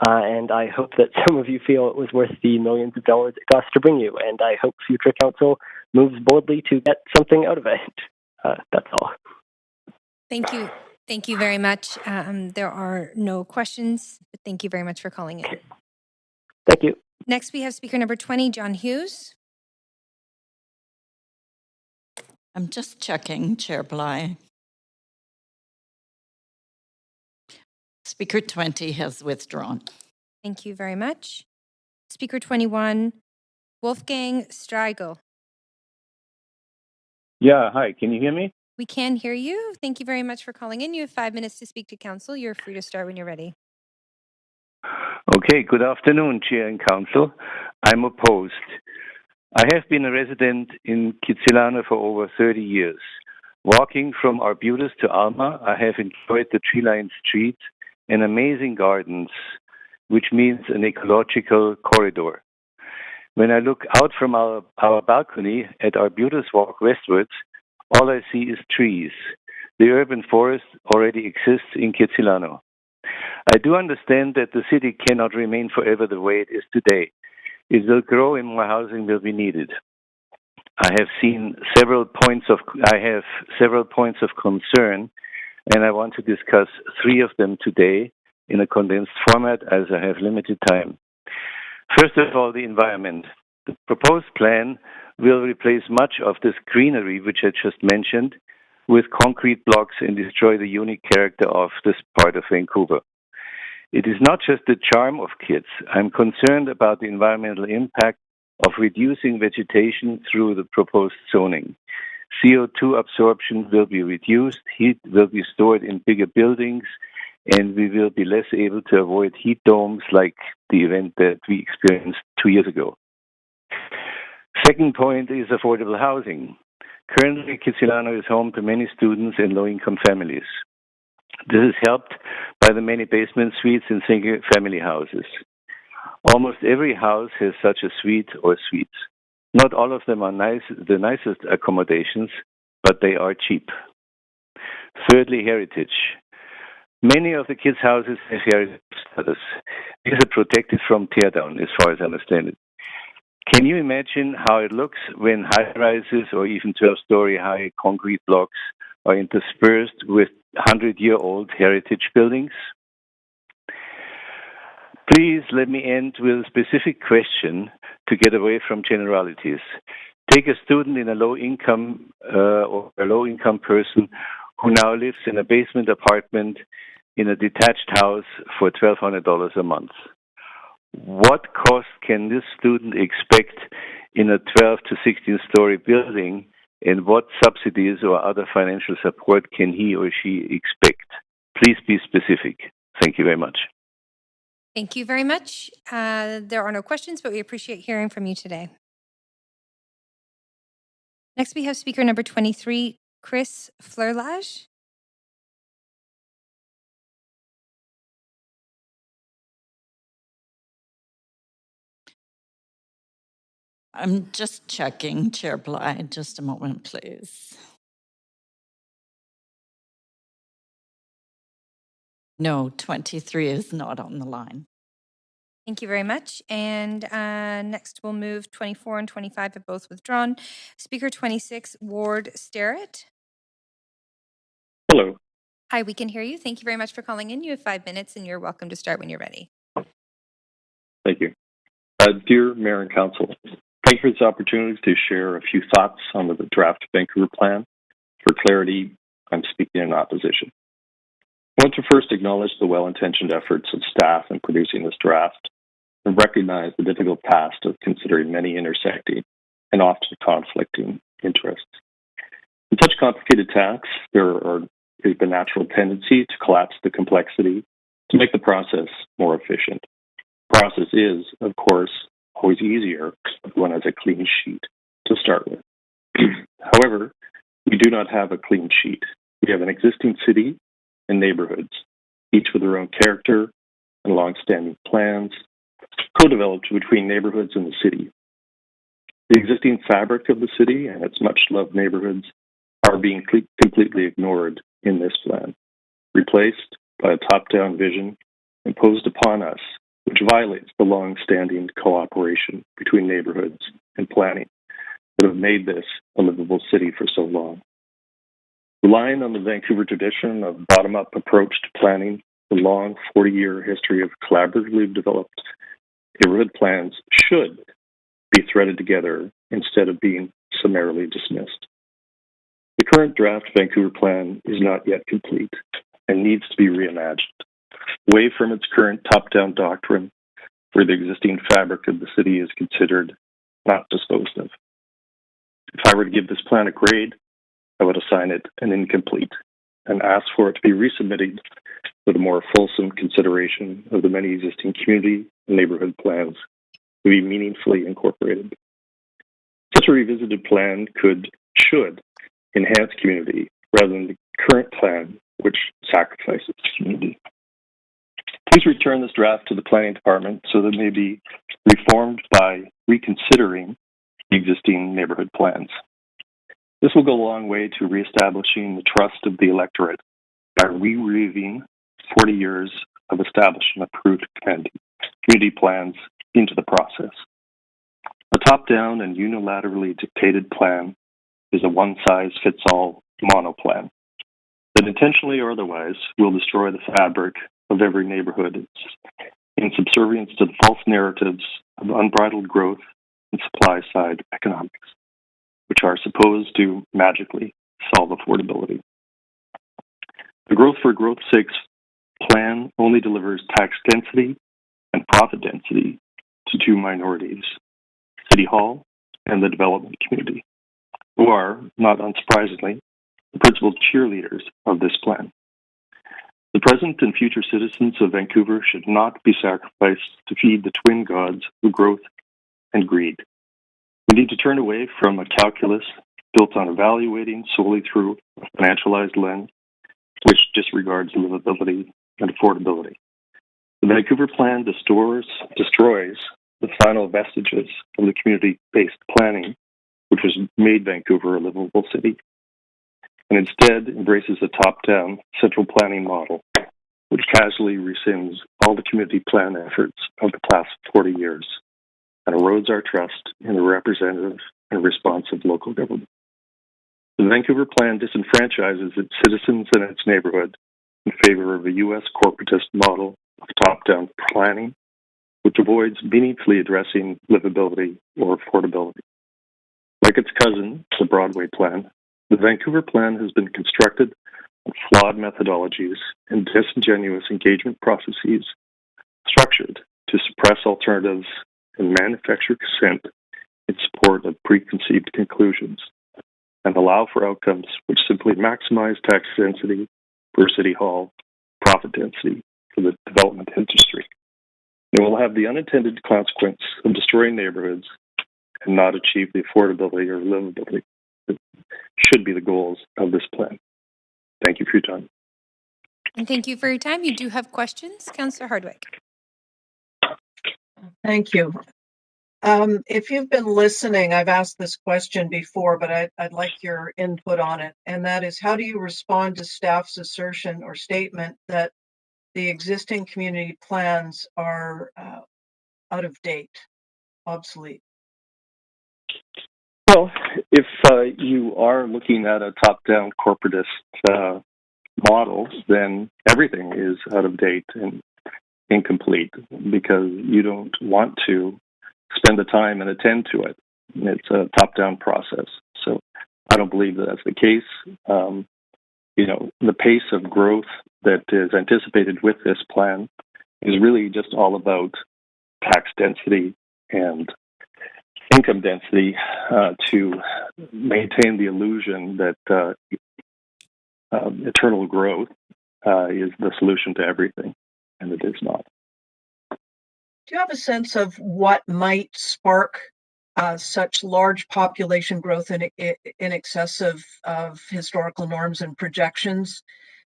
And I hope that some of you feel it was worth the millions of dollars it cost to bring you. And I hope future council moves boldly to get something out of it. That's all. Thank you. Thank you very much. There are no questions, but thank you very much for calling in. Thank you. Next, we have speaker number 20, John Hughes. I'm just checking, Chair Bly. Speaker 20 has withdrawn. Thank you very much. Speaker 21, Wolfgang Streigel. Yeah, hi. Can you hear me? We can hear you. Thank you very much for calling in. You have 5 minutes to speak to council. You're free to start when you're ready. Okay, good afternoon, Chair and Council. I'm opposed. I have been a resident in Kitsilano for over 30 years. Walking from Arbutus to Alma, I have enjoyed the tree-lined streets and amazing gardens, which means an ecological corridor. When I look out from our balcony at Arbutus Walk westwards, all I see is trees. The urban forest already exists in Kitsilano. I do understand that the city cannot remain forever the way it is today. It will grow and more housing will be needed. I have several points of concern and I want to discuss 3 of them today in a condensed format as I have limited time. First of all, the environment. The proposed plan will replace much of this greenery, which I just mentioned, with concrete blocks and destroy the unique character of this part of Vancouver. It is not just the charm of kids. I'm concerned about the environmental impact of reducing vegetation through the proposed zoning. CO2 absorption will be reduced, heat will be stored in bigger buildings, and we will be less able to avoid heat domes like the event that we experienced 2 years ago. Second point is affordable housing. Currently, Kitsilano is home to many students and low-income families. This is helped by the many basement suites and single-family houses. Almost every house has such a suite or suites. Not all of them are the nicest accommodations, but they are cheap. Thirdly, heritage. Many of the kids' houses have heritage status. These are protected from teardown, as far as I understand it. Can you imagine how it looks when high-rises or even 12-story high concrete blocks are interspersed with 100-year-old heritage buildings? Please let me end with a specific question to get away from generalities. Take a student in a low-income or a low-income person who now lives in a basement apartment in a detached house for $1,200 a month. What cost can this student expect in a 12 to 16-story building, and what subsidies or other financial support can he or she expect? Please be specific. Thank you very much. Thank you very much. There are no questions, but we appreciate hearing from you today. Next, we have speaker number 23, Chris Fleurlage. I'm just checking, Chair Bly. Just a moment, please. No, 23 is not on the line. Thank you very much. And next we'll move 24 and 25 have both withdrawn. Speaker 26, Ward Starrett. Hello. Hi, we can hear you. Thank you very much for calling in. You have 5 minutes and you're welcome to start when you're ready. Thank you. Dear Mayor and Council, thank you for this opportunity to share a few thoughts on the draft Vancouver plan. For clarity, I'm speaking in opposition. I want to first acknowledge the well-intentioned efforts of staff in producing this draft and recognize the difficult task of considering many intersecting and often conflicting interests. In such complicated tasks, there is the natural tendency to collapse the complexity to make the process more efficient. The process is, of course, always easier if one has a clean sheet to start with. However, we do not have a clean sheet. We have an existing city and neighborhoods, each with their own character and long-standing plans, co-developed between neighborhoods and the city. The existing fabric of the city and its much-loved neighborhoods are being completely ignored in this plan, replaced by a top-down vision imposed upon us, which violates the long-standing cooperation between neighborhoods and planning that have made this a livable city for so long. Relying on the Vancouver tradition of bottom-up approach to planning, the long 40-year history of collaboratively developed neighborhood plans should be threaded together instead of being summarily dismissed. The current draft Vancouver plan is not yet complete and needs to be reimagined, away from its current top-down doctrine where the existing fabric of the city is considered not disposed of. If I were to give this plan a grade, I would assign it an incomplete and ask for it to be resubmitted with a more fulsome consideration of the many existing community and neighborhood plans to be meaningfully incorporated. Such a revisited plan should enhance community rather than the current plan, which sacrifices community. Please return this draft to the planning department so that it may be reformed by reconsidering the existing neighborhood plans. This will go a long way to reestablishing the trust of the electorate by reweaving 40 years of established and approved community plans into the process. A top-down and unilaterally dictated plan is a one-size-fits-all mono plan. that intentionally or otherwise will destroy the fabric of every neighborhood in subservience to the false narratives of unbridled growth and supply-side economics, which are supposed to magically solve affordability. The growth for growth's sake plan only delivers tax density and profit density to two minorities, City Hall and the development community, who are, not unsurprisingly, the principal cheerleaders of this plan. The present and future citizens of Vancouver should not be sacrificed to feed the twin gods of growth and greed. We need to turn away from a calculus built on evaluating solely through a financialized lens, which disregards livability and affordability. The Vancouver plan destroys the final vestiges of the community-based planning, which was made Vancouver a livable city, and instead embraces a top-down central planning model, which casually rescinds all the community plan efforts of the past 40 years and erodes our trust in the representative and responsive local government. The Vancouver plan disenfranchises its citizens and its neighborhood in favor of a U.S. corporatist model of top-down planning, which avoids meaningfully addressing livability or affordability. Like its cousin, the Broadway plan, the Vancouver plan has been constructed on flawed methodologies and disingenuous engagement processes structured to suppress alternatives and manufacture consent in support of preconceived conclusions and allow for outcomes which simply maximize tax density for City Hall, profit density for the development industry. It will have the unintended consequence of destroying neighborhoods and not achieve the affordability or livability that should be the goals of this plan. Thank you for your time. And thank you for your time. You do have questions, Councillor Hardwick. Thank you. If you've been listening, I've asked this question before, but I'd like your input on it. And that is, how do you respond to staff's assertion or statement that the existing community plans are out of date, obsolete? Well, if you are looking at a top-down corporatist model, then everything is out of date and incomplete because you don't want to spend the time and attend to it. It's a top-down process. So I don't believe that that's the case. The pace of growth that is anticipated with this plan is really just all about tax density and income density to maintain the illusion that eternal growth is the solution to everything, and it is not. Do you have a sense of what might spark such large population growth in excess of historical norms and projections?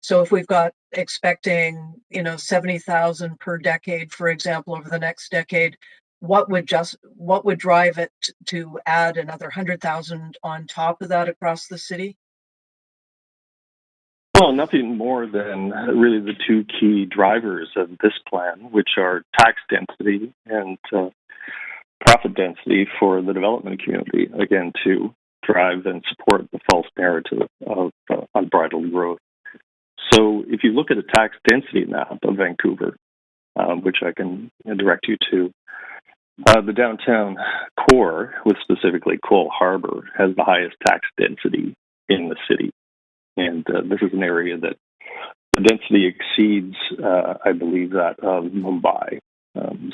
So if we've got expecting, 70,000 per decade, for example, over the next decade, what would drive it to add another 100,000 on top of that across the city? Well, nothing more than really the two key drivers of this plan, which are tax density and profit density for the development community, again, to drive and support the false narrative of unbridled growth. So if you look at a tax density map of Vancouver, which I can direct you to, the downtown core, with specifically Cole Harbour, has the highest tax density in the city. And this is an area that the density exceeds, I believe, that of Mumbai.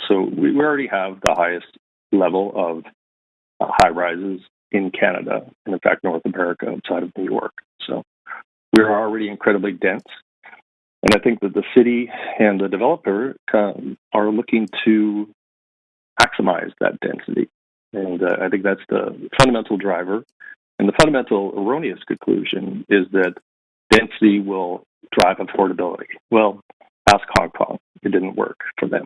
So we already have the highest level of high-rises in Canada, and in fact, North America outside of New York. So we're already incredibly dense. And I think that the city and the developer are looking to maximize that density. And I think that's the fundamental driver. And the fundamental erroneous conclusion is that density will drive affordability. Well, ask Hong Kong. It didn't work for them.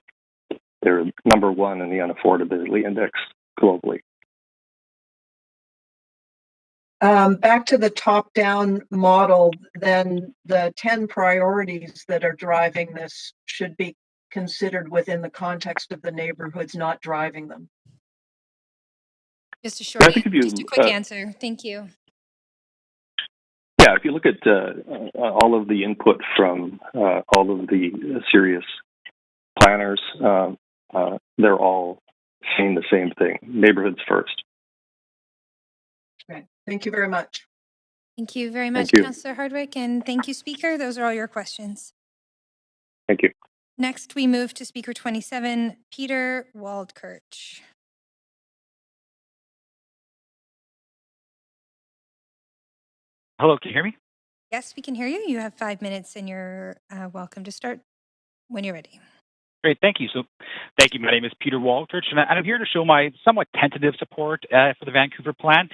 They're number one in the unaffordability index globally. Back to the top-down model, then the 10 priorities that are driving this should be considered within the context of the neighborhoods, not driving them. Just a quick answer. Thank you. Yeah, if you look at all of the input from all of the serious planners, they're all saying the same thing: neighborhoods first. Okay. Thank you very much. Thank you very much, Thank you. Councillor Hardwick, and thank you, Speaker. Those are all your questions. Thank you. Next, we move to Speaker 27, Peter Waldkirch. Hello, can you hear me? Yes, we can hear you. You have 5 minutes and you're welcome to start when you're ready. Great, thank you. So, thank you. My name is Peter Waldkirch, and I'm here to show my somewhat tentative support for the Vancouver plan.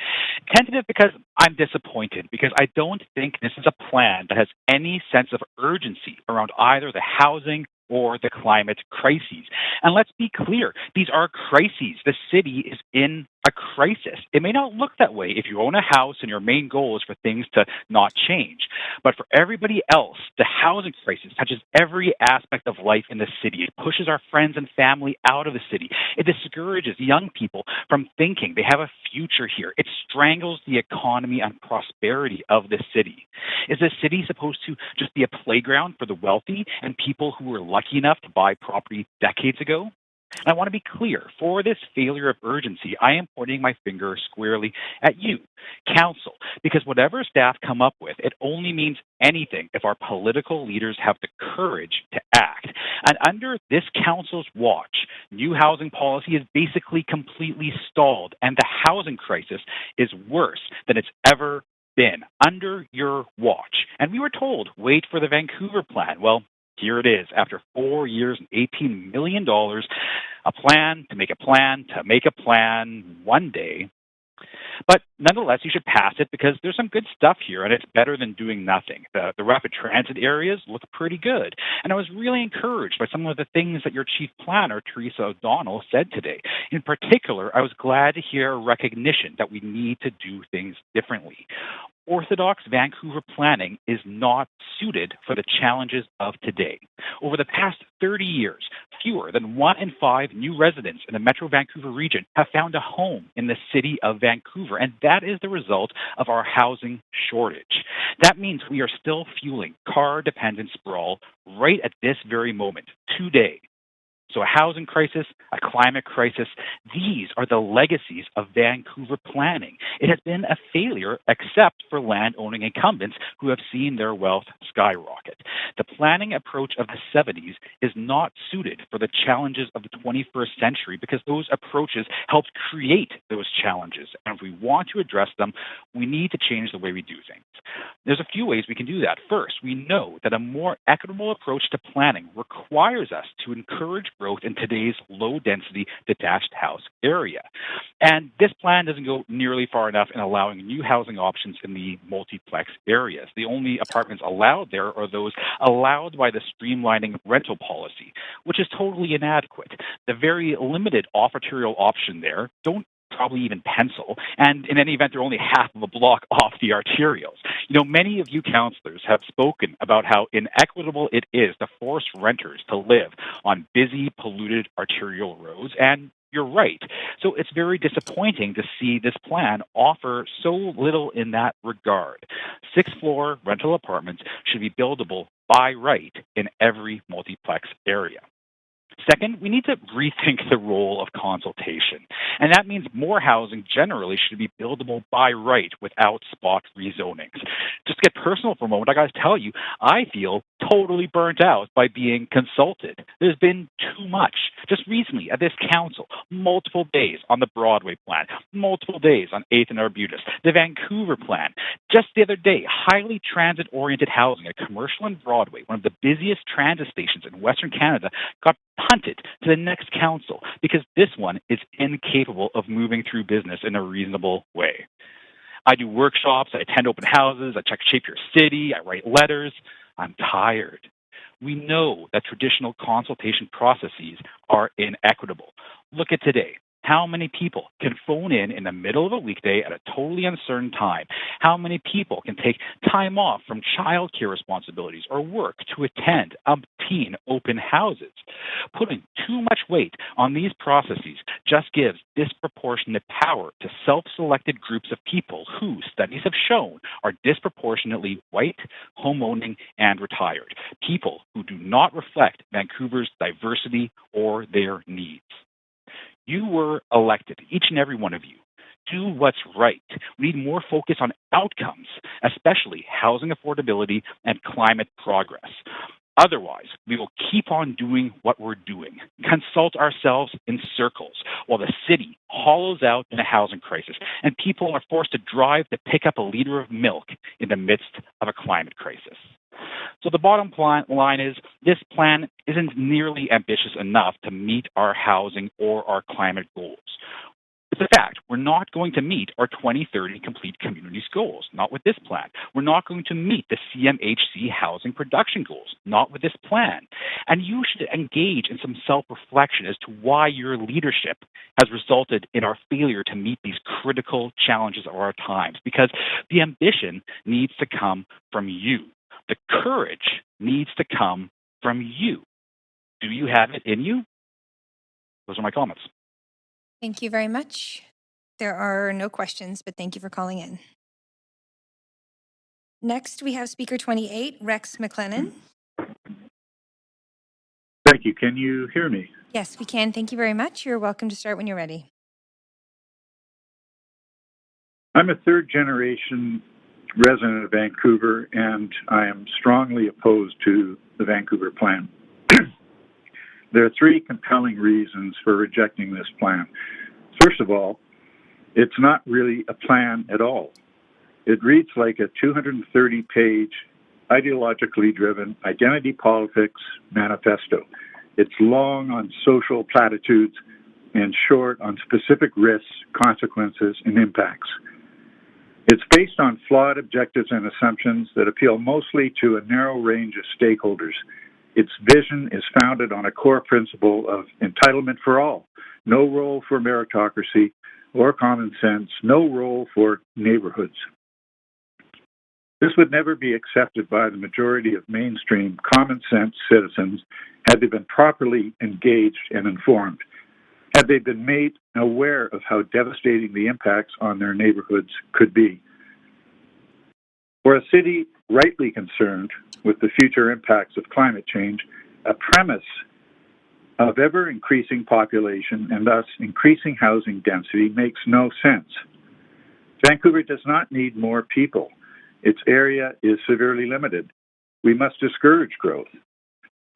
Tentative because I'm disappointed, because I don't think this is a plan that has any sense of urgency around either the housing or the climate crises. And let's be clear, these are crises. The city is in a crisis. It may not look that way if you own a house and your main goal is for things to not change. But for everybody else, the housing crisis touches every aspect of life in the city. It pushes our friends and family out of the city. It discourages young people from thinking they have a future here. It strangles the economy and prosperity of the city. Is the city supposed to just be a playground for the wealthy and people who were lucky enough to buy property decades ago? And I want to be clear, for this failure of urgency, I am pointing my finger squarely at you, Council, because whatever staff come up with, it only means anything if our political leaders have the courage to act. And under this Council's watch, new housing policy is basically completely stalled, and the housing crisis is worse than it's ever been under your watch. And we were told, wait for the Vancouver plan. Well, here it is, after 4 years and $18 million, a plan to make a plan to make a plan one day. But nonetheless, you should pass it because there's some good stuff here, and it's better than doing nothing. The rapid transit areas look pretty good. And I was really encouraged by some of the things that your chief planner, Teresa O'Donnell, said today. In particular, I was glad to hear a recognition that we need to do things differently. Orthodox Vancouver planning is not suited for the challenges of today. Over the past 30 years, fewer than 1 in 5 new residents in the Metro Vancouver region have found a home in the city of Vancouver, and that is the result of our housing shortage. That means we are still fueling car-dependent sprawl right at this very moment, today. So a housing crisis, a climate crisis, these are the legacies of Vancouver planning. It has been a failure except for land-owning incumbents who have seen their wealth skyrocket. The planning approach of the 70s is not suited for the challenges of the 21st century because those approaches helped create those challenges. And if we want to address them, we need to change the way we do things. There's a few ways we can do that. First, we know that a more equitable approach to planning requires us to encourage growth in today's low-density detached house area. And this plan doesn't go nearly far enough in allowing new housing options in the multiplex areas. The only apartments allowed there are those allowed by the streamlining rental policy, which is totally inadequate. The very limited off-arterial option there don't probably even pencil, and in any event, they're only half of a block off the arterials. You know, many of you councillors have spoken about how inequitable it is to force renters to live on busy, polluted arterial roads, and you're right. So it's very disappointing to see this plan offer so little in that regard. 6th-floor rental apartments should be buildable by right in every multiplex area. Second, we need to rethink the role of consultation. And that means more housing generally should be buildable by right without spot rezonings. Just to get personal for a moment, I got to tell you, I feel totally burnt out by being consulted. There's been too much. Just recently at this council, multiple days on the Broadway plan, multiple days on 8th and Arbutus, the Vancouver plan. Just the other day, highly transit-oriented housing at Commercial and Broadway, one of the busiest transit stations in Western Canada, got punted to the next council because this one is incapable of moving through business in a reasonable way. I do workshops, I attend open houses, I check Shape Your City, I write letters. I'm tired. We know that traditional consultation processes are inequitable. Look at today. How many people can phone in the middle of a weekday at a totally uncertain time? How many people can take time off from childcare responsibilities or work to attend umpteen open houses? Putting too much weight on these processes just gives disproportionate power to self-selected groups of people who, studies have shown, are disproportionately white, home-owning, and retired. People who do not reflect Vancouver's diversity or their needs. You were elected, each and every one of you. Do what's right. We need more focus on outcomes, especially housing affordability and climate progress. Otherwise, we will keep on doing what we're doing, consult ourselves in circles, while the city hollows out in a housing crisis and people are forced to drive to pick up a liter of milk in the midst of a climate crisis. So the bottom line is this plan isn't nearly ambitious enough to meet our housing or our climate goals. It's a fact. We're not going to meet our 2030 complete communities goals, not with this plan. We're not going to meet the CMHC housing production goals, not with this plan. And you should engage in some self-reflection as to why your leadership has resulted in our failure to meet these critical challenges of our times, because the ambition needs to come from you. The courage needs to come from you. Do you have it in you? Those are my comments. Thank you very much. There are no questions, but thank you for calling in. Next, we have speaker 28, Rex McLennan. Thank you. Can you hear me? Yes, we can. Thank you very much. You're welcome to start when you're ready. I'm a third-generation resident of Vancouver, and I am strongly opposed to the Vancouver plan. There are three compelling reasons for rejecting this plan. First of all, it's not really a plan at all. It reads like a 230-page, ideologically driven identity politics manifesto. It's long on social platitudes and short on specific risks, consequences, and impacts. It's based on flawed objectives and assumptions that appeal mostly to a narrow range of stakeholders. Its vision is founded on a core principle of entitlement for all, no role for meritocracy or common sense, no role for neighborhoods. This would never be accepted by the majority of mainstream common sense citizens had they been properly engaged and informed, had they been made aware of how devastating the impacts on their neighborhoods could be. For a city rightly concerned with the future impacts of climate change, a premise of ever-increasing population and thus increasing housing density makes no sense. Vancouver does not need more people. Its area is severely limited. We must discourage growth.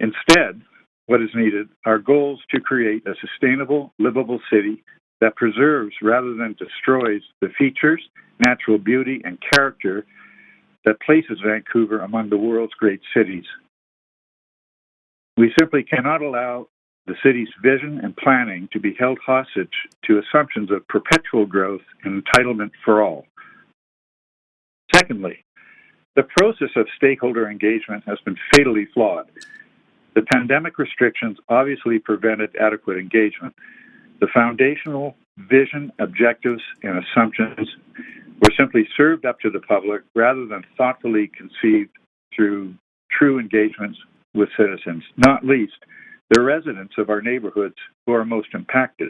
Instead, what is needed are goals to create a sustainable, livable city that preserves rather than destroys the features, natural beauty, and character that places Vancouver among the world's great cities. We simply cannot allow the city's vision and planning to be held hostage to assumptions of perpetual growth and entitlement for all. Secondly, the process of stakeholder engagement has been fatally flawed. The pandemic restrictions obviously prevented adequate engagement. The foundational vision, objectives, and assumptions were simply served up to the public rather than thoughtfully conceived through true engagements with citizens, not least the residents of our neighborhoods who are most impacted.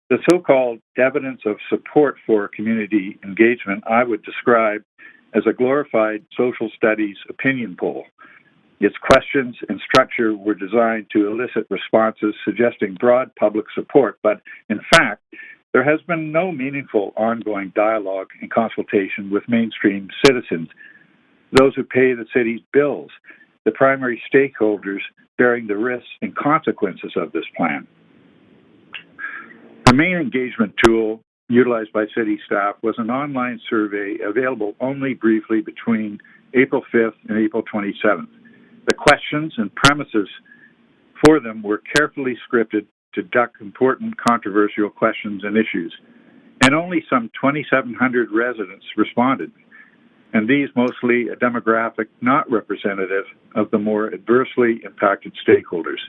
The so-called evidence of support for community engagement I would describe as a glorified social studies opinion poll. Its questions and structure were designed to elicit responses suggesting broad public support, but in fact, there has been no meaningful ongoing dialogue and consultation with mainstream citizens, those who pay the city's bills, the primary stakeholders bearing the risks and consequences of this plan. The main engagement tool utilized by city staff was an online survey available only briefly between April 5th and April 27th. The questions and premises for them were carefully scripted to duck important controversial questions and issues, and only some 2,700 residents responded, and these mostly a demographic not representative of the more adversely impacted stakeholders.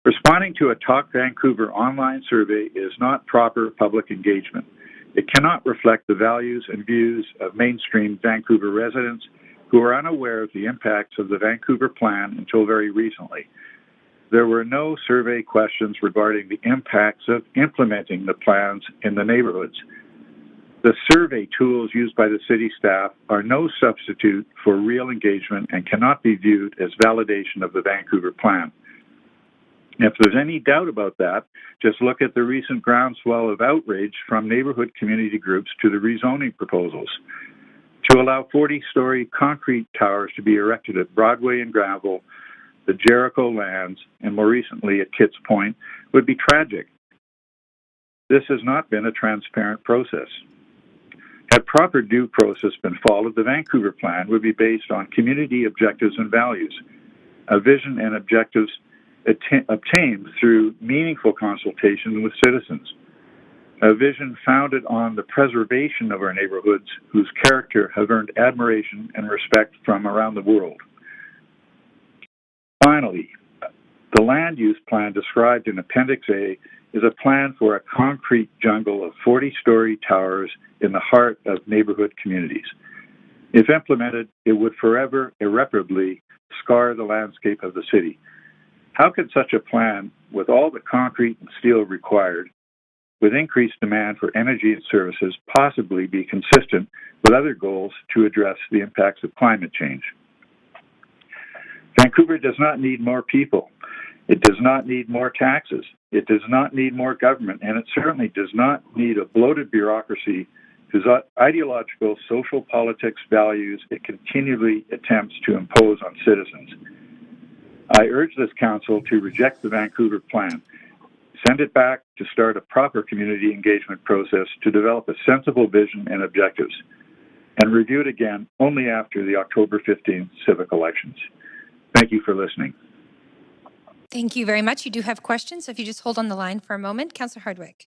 Responding to a Talk Vancouver online survey is not proper public engagement. It cannot reflect the values and views of mainstream Vancouver residents who are unaware of the impacts of the Vancouver Plan until very recently. There were no survey questions regarding the impacts of implementing the plans in the neighborhoods. The survey tools used by the city staff are no substitute for real engagement and cannot be viewed as validation of the Vancouver Plan. If there's any doubt about that, just look at the recent groundswell of outrage from neighborhood community groups to the rezoning proposals. To allow 40-story concrete towers to be erected at Broadway and Granville, the Jericho lands, and more recently at Kitts Point would be tragic. This has not been a transparent process. Had proper due process been followed, the Vancouver Plan would be based on community objectives and values, a vision and objectives obtained through meaningful consultation with citizens, a vision founded on the preservation of our neighborhoods whose character have earned admiration and respect from around the world. Finally, the land use plan described in Appendix A is a plan for a concrete jungle of 40-story towers in the heart of neighborhood communities. If implemented, it would forever, irreparably scar the landscape of the city. How could such a plan, with all the concrete and steel required, with increased demand for energy and services, possibly be consistent with other goals to address the impacts of climate change? Vancouver does not need more people. It does not need more taxes. It does not need more government, and it certainly does not need a bloated bureaucracy whose ideological social politics values it continually attempts to impose on citizens. I urge this council to reject the Vancouver Plan, send it back to start a proper community engagement process to develop a sensible vision and objectives, and review it again only after the October 15th civic elections. Thank you for listening. Thank you very much. You do have questions, so if you just hold on the line for a moment. Councillor Hardwick.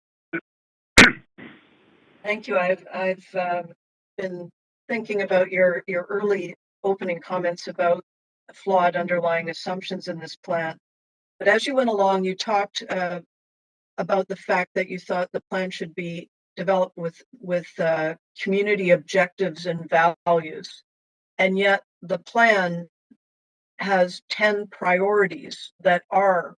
Thank you. I've been thinking about your early opening comments about flawed underlying assumptions in this plan. But as you went along, you talked about the fact that you thought the plan should be developed with community objectives and values. And yet the plan has 10 priorities that are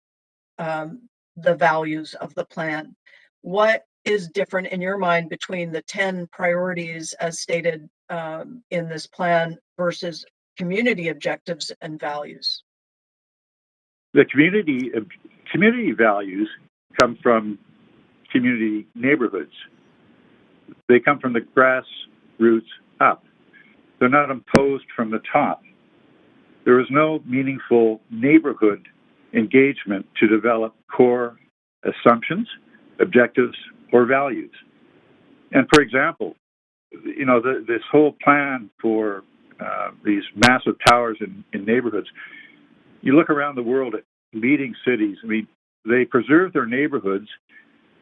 the values of the plan. What is different in your mind between the 10 priorities as stated in this plan versus community objectives and values? The community values come from community neighborhoods. They come from the grassroots up. They're not imposed from the top. There is no meaningful neighborhood engagement to develop core assumptions, objectives, or values. And for example, this whole plan for these massive towers in neighborhoods, you look around the world at leading cities, they preserve their neighborhoods,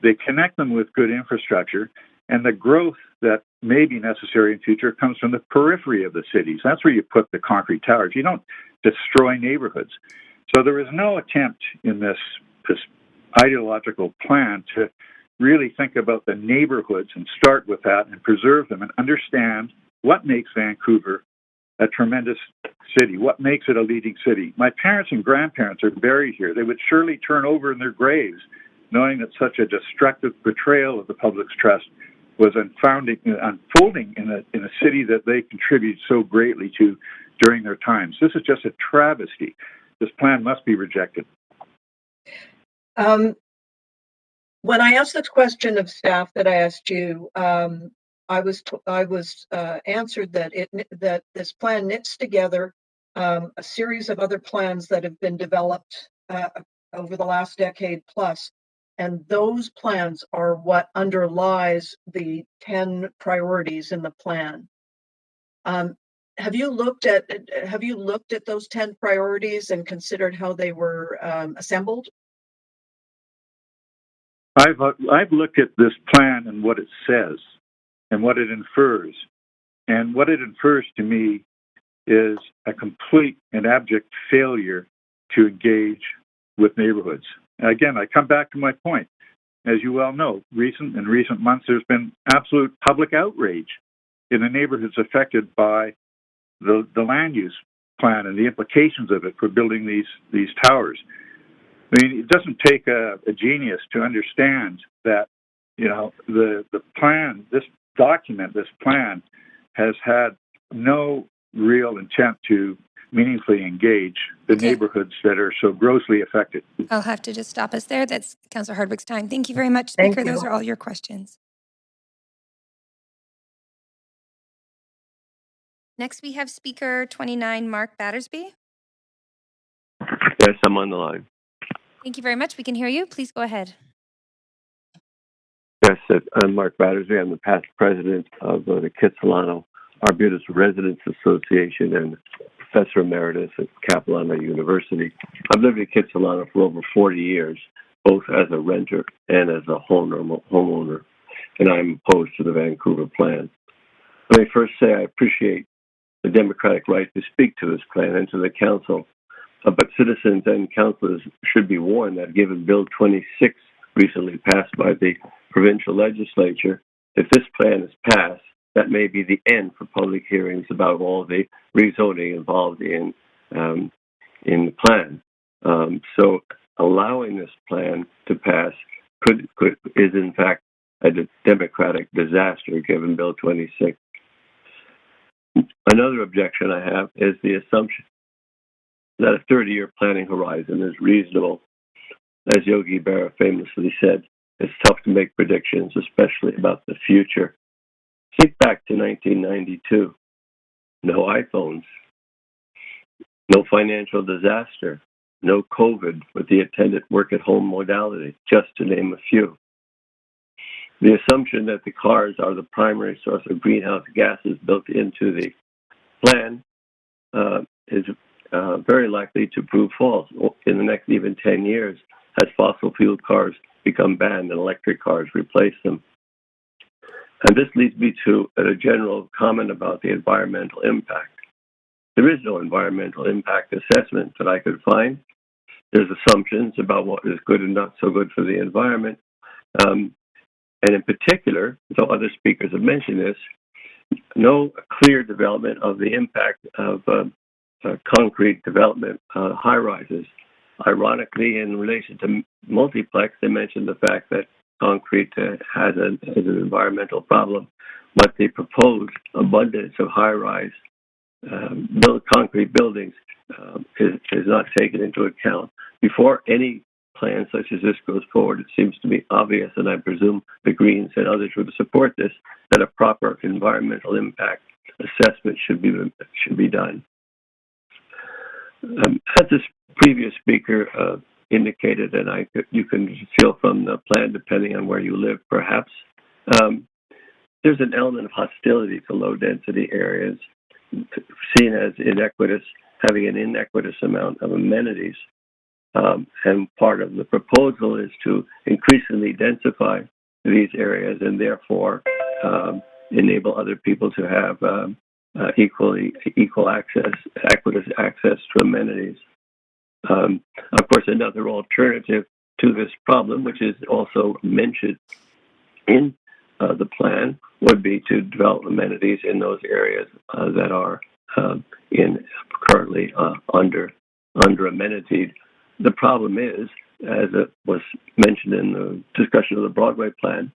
they connect them with good infrastructure, and the growth that may be necessary in future comes from the periphery of the cities. That's where you put the concrete towers. You don't destroy neighborhoods. So there is no attempt in this ideological plan to really think about the neighborhoods and start with that and preserve them and understand what makes Vancouver a tremendous city, what makes it a leading city. My parents and grandparents are buried here. They would surely turn over in their graves knowing that such a destructive betrayal of the public's trust was unfolding in a city that they contribute so greatly to during their times. This is just a travesty. This plan must be rejected. When I asked the question of staff that I asked you, I was answered that this plan knits together a series of other plans that have been developed over the last decade plus, and those plans are what underlies the 10 priorities in the plan. Have you looked at those 10 priorities and considered how they were assembled? I've looked at this plan and what it says and what it infers. And what it infers to me is a complete and abject failure to engage with neighborhoods. Again, I come back to my point. As you well know, in recent months, there's been absolute public outrage in the neighborhoods affected by the land use plan and the implications of it for building these towers. I mean, it doesn't take a genius to understand that, the plan, this plan, has had no real intent to meaningfully engage the neighborhoods that are so grossly affected. I'll have to just stop us there. That's Councillor Hardwick's time. Thank you very much, Thank Speaker. you. Those are all your questions. Next, we have Speaker 29, Mark Battersby. Yes, I'm on the line. Thank you very much. We can hear you. Please go ahead. Yes, I'm Mark Battersby. I'm the past president of the Kitsilano Arbutus Residents Association and professor emeritus at Capilano University. I've lived in Kitsilano for over 40 years, both as a renter and as a homeowner, and I'm opposed to the Vancouver plan. Let me first say I appreciate the democratic right to speak to this plan and to the council, but citizens and councillors should be warned that given Bill 26 recently passed by the provincial legislature, if this plan is passed, that may be the end for public hearings about all the rezoning involved in the plan. So allowing this plan to pass is in fact a democratic disaster given Bill 26. Another objection I have is the assumption that a 30-year planning horizon is reasonable. As Yogi Berra famously said, it's tough to make predictions, especially about the future. Think back to 1992. No iPhones, no financial disaster, no COVID with the attendant work-at-home modality, just to name a few. The assumption that the cars are the primary source of greenhouse gases built into the plan is very likely to prove false in the next even 10 years as fossil fuel cars become banned and electric cars replace them. And this leads me to a general comment about the environmental impact. There is no environmental impact assessment that I could find. There's assumptions about what is good and not so good for the environment. And in particular, though other speakers have mentioned this, no clear development of the impact of concrete development, high-rises. Ironically, in relation to multiplex, they mentioned the fact that concrete has an environmental problem, but the proposed abundance of high-rise concrete buildings is not taken into account. Before any plan such as this goes forward, it seems to be obvious, and I presume the Greens and others would support this, that a proper environmental impact assessment should be done. As this previous speaker indicated, and you can feel from the plan, depending on where you live, perhaps, there's an element of hostility to low-density areas, seen as inequitous, having an inequitous amount of amenities. And part of the proposal is to increasingly densify these areas and therefore enable other people to have equal access, equitable access to amenities. Of course, another alternative to this problem, which is also mentioned in the plan, would be to develop amenities in those areas that are currently under amenitied. The problem is, as it was mentioned in the discussion of the Broadway plan,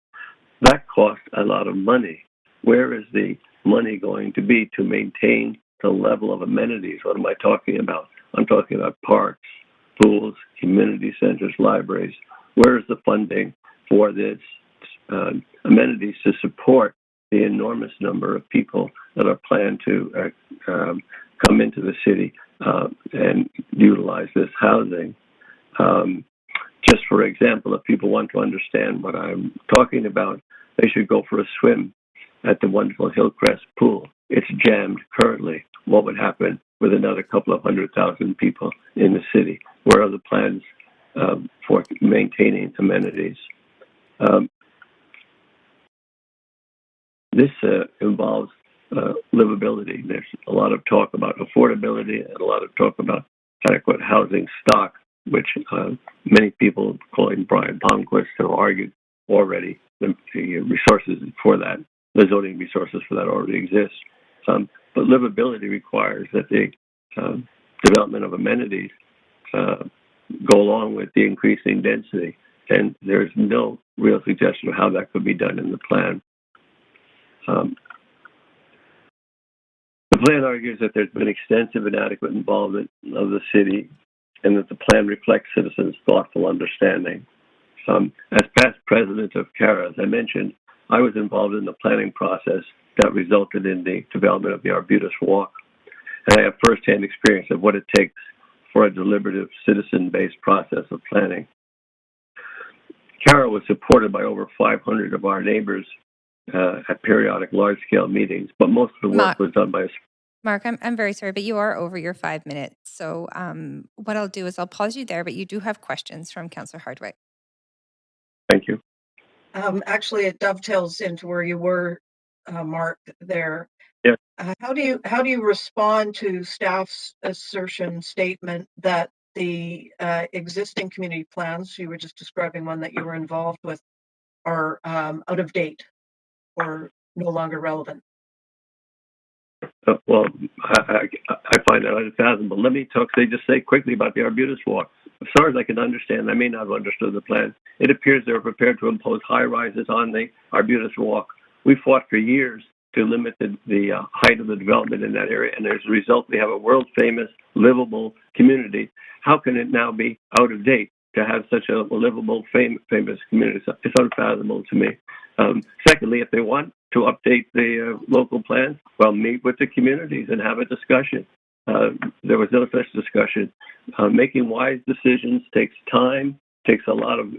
that costs a lot of money. Where is the money going to be to maintain the level of amenities? What am I talking about? I'm talking about parks, pools, community centers, libraries. Where is the funding for this amenities to support the enormous number of people that are planned to come into the city and utilize this housing? Just for example, if people want to understand what I'm talking about, they should go for a swim at the wonderful Hillcrest pool. It's jammed currently. What would happen with another couple of 100,000 people in the city? Where are the plans for maintaining amenities? This involves livability. There's a lot of talk about affordability and a lot of talk about adequate housing stock. which many people, including Brian Palmquist, have argued already the resources for that, the zoning resources for that already exist. But livability requires that the development of amenities go along with the increasing density, and there's no real suggestion of how that could be done in the plan. The plan argues that there's been extensive and adequate involvement of the city and that the plan reflects citizens' thoughtful understanding. As past president of CARA, as I mentioned, I was involved in the planning process that resulted in the development of the Arbutus Walk. And I have firsthand experience of what it takes for a deliberative, citizen-based process of planning. CARA was supported by over 500 of our neighbors at periodic large-scale meetings, but most of the work was done by... Mark, I'm very sorry, but you are over your 5 minutes. So what I'll do is I'll pause you there, but you do have questions from Councillor Hardwick. Thank you. Actually, it dovetails into where you were, Mark, there. Yeah. How do you respond to staff's assertion statement that the existing community plans, you were just describing one that you were involved with, are out of date or no longer relevant? Well, I find that unfathomable. Let me just say quickly about the Arbutus Walk. As far as I can understand, I may not have understood the plan. It appears they're prepared to impose high rises on the Arbutus Walk. We fought for years to limit the height of the development in that area, and as a result, we have a world-famous, livable community. How can it now be out of date to have such a livable, famous community? It's unfathomable to me. Secondly, if they want to update the local plans, well, meet with the communities and have a discussion. There was no such discussion. Making wise decisions takes time, takes a lot of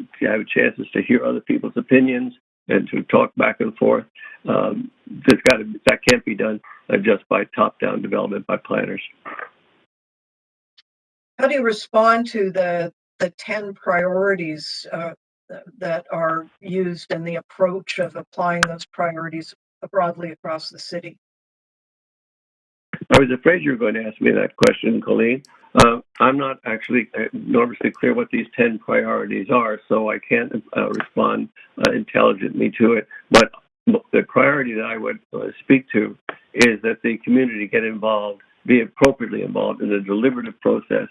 chances to hear other people's opinions and to talk back and forth. That can't be done just by top-down development by planners. How do you respond to the 10 priorities that are used in the approach of applying those priorities broadly across the city? I was afraid you were going to ask me that question, Colleen. I'm not actually enormously clear what these 10 priorities are, so I can't respond intelligently to it. But the priority that I would speak to is that the community get involved, be appropriately involved in the deliberative process,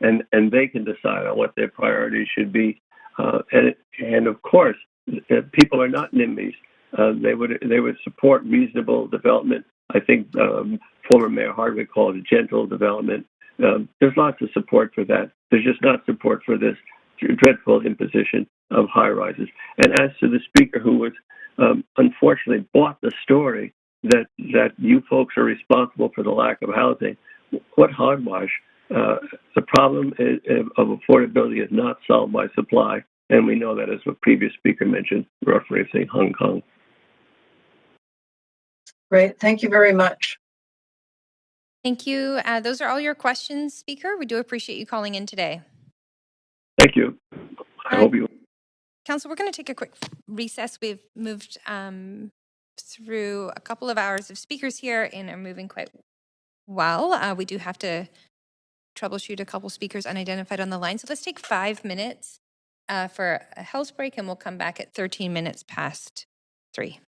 and they can decide on what their priorities should be. And of course, people are not NIMBYs. They would support reasonable development. I think former Mayor Hardwick called it gentle development. There's lots of support for that. There's just not support for this dreadful imposition of high rises. And as to the speaker who was unfortunately bought the story that you folks are responsible for the lack of housing, what hogwash. The problem of affordability is not solved by supply, and we know that, as a previous speaker mentioned, referencing Hong Kong. Great. Thank you very much. Thank you. Those are all your questions, Speaker. We do appreciate you calling in today. Thank you. I hope you... Council, we're going to take a quick recess. We've moved through a couple of hours of speakers here and are moving quite well. We do have to troubleshoot a couple speakers unidentified on the line. So let's take 5 minutes for a health break, and we'll come back at 13 minutes past 3.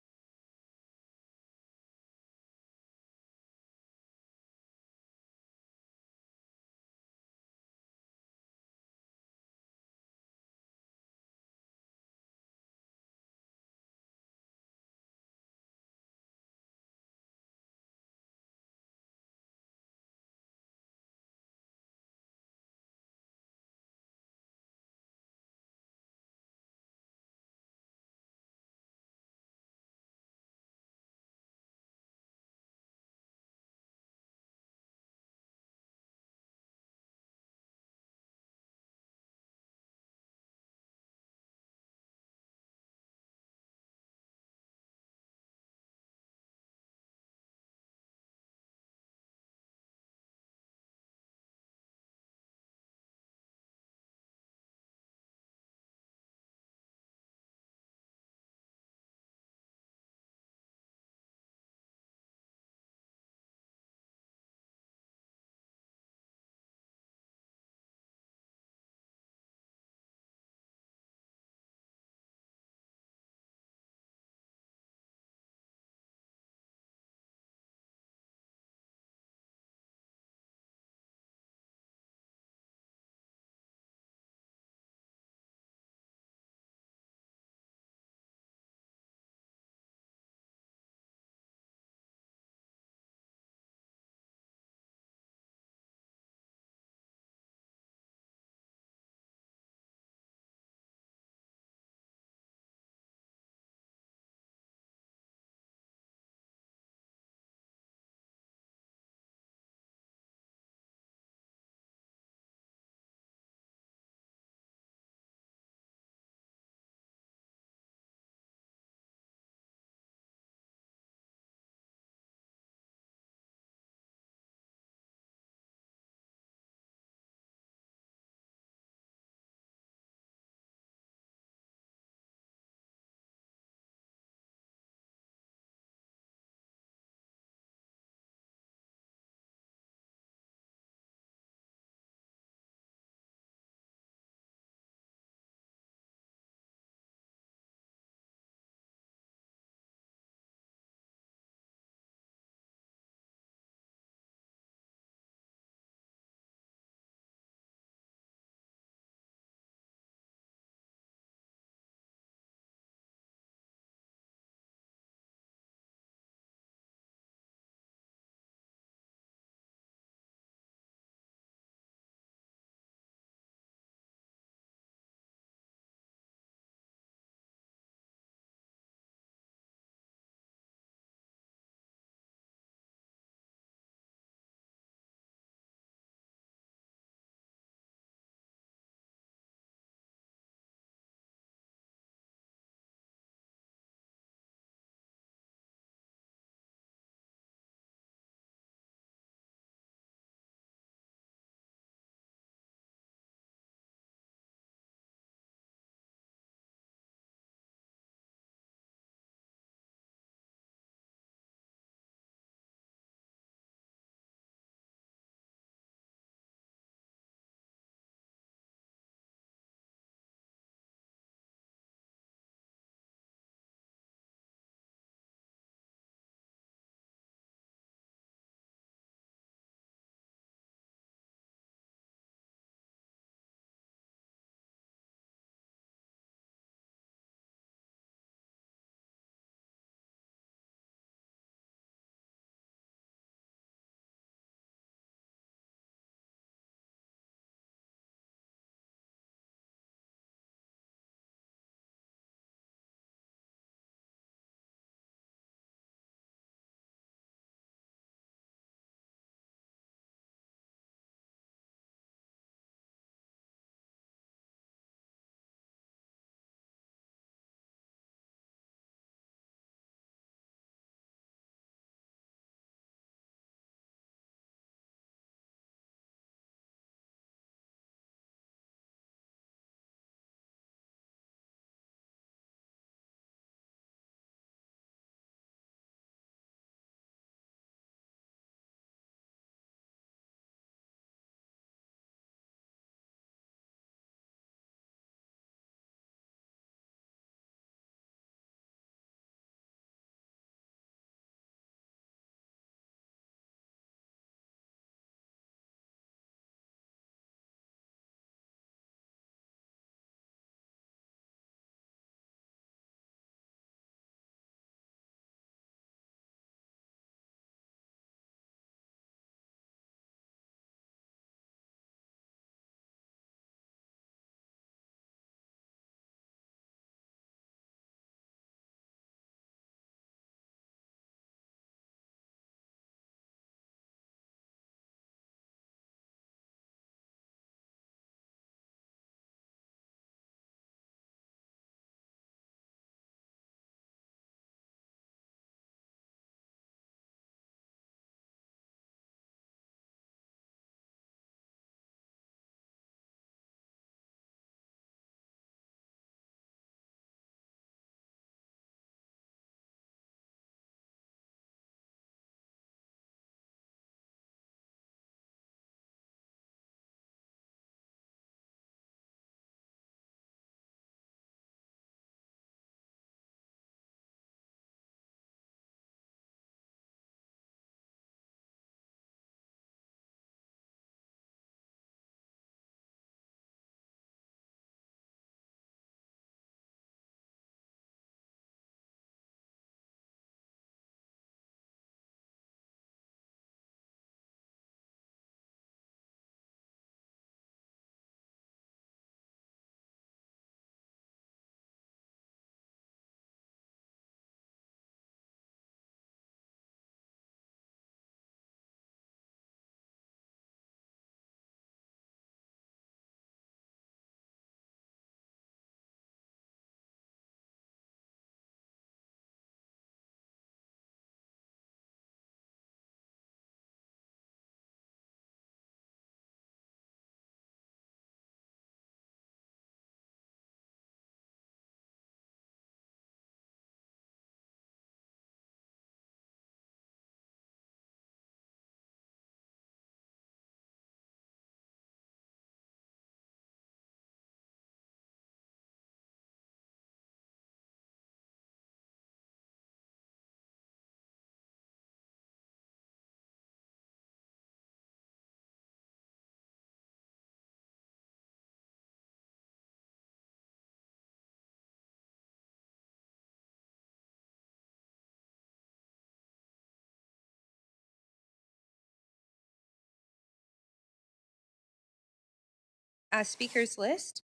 speakers list.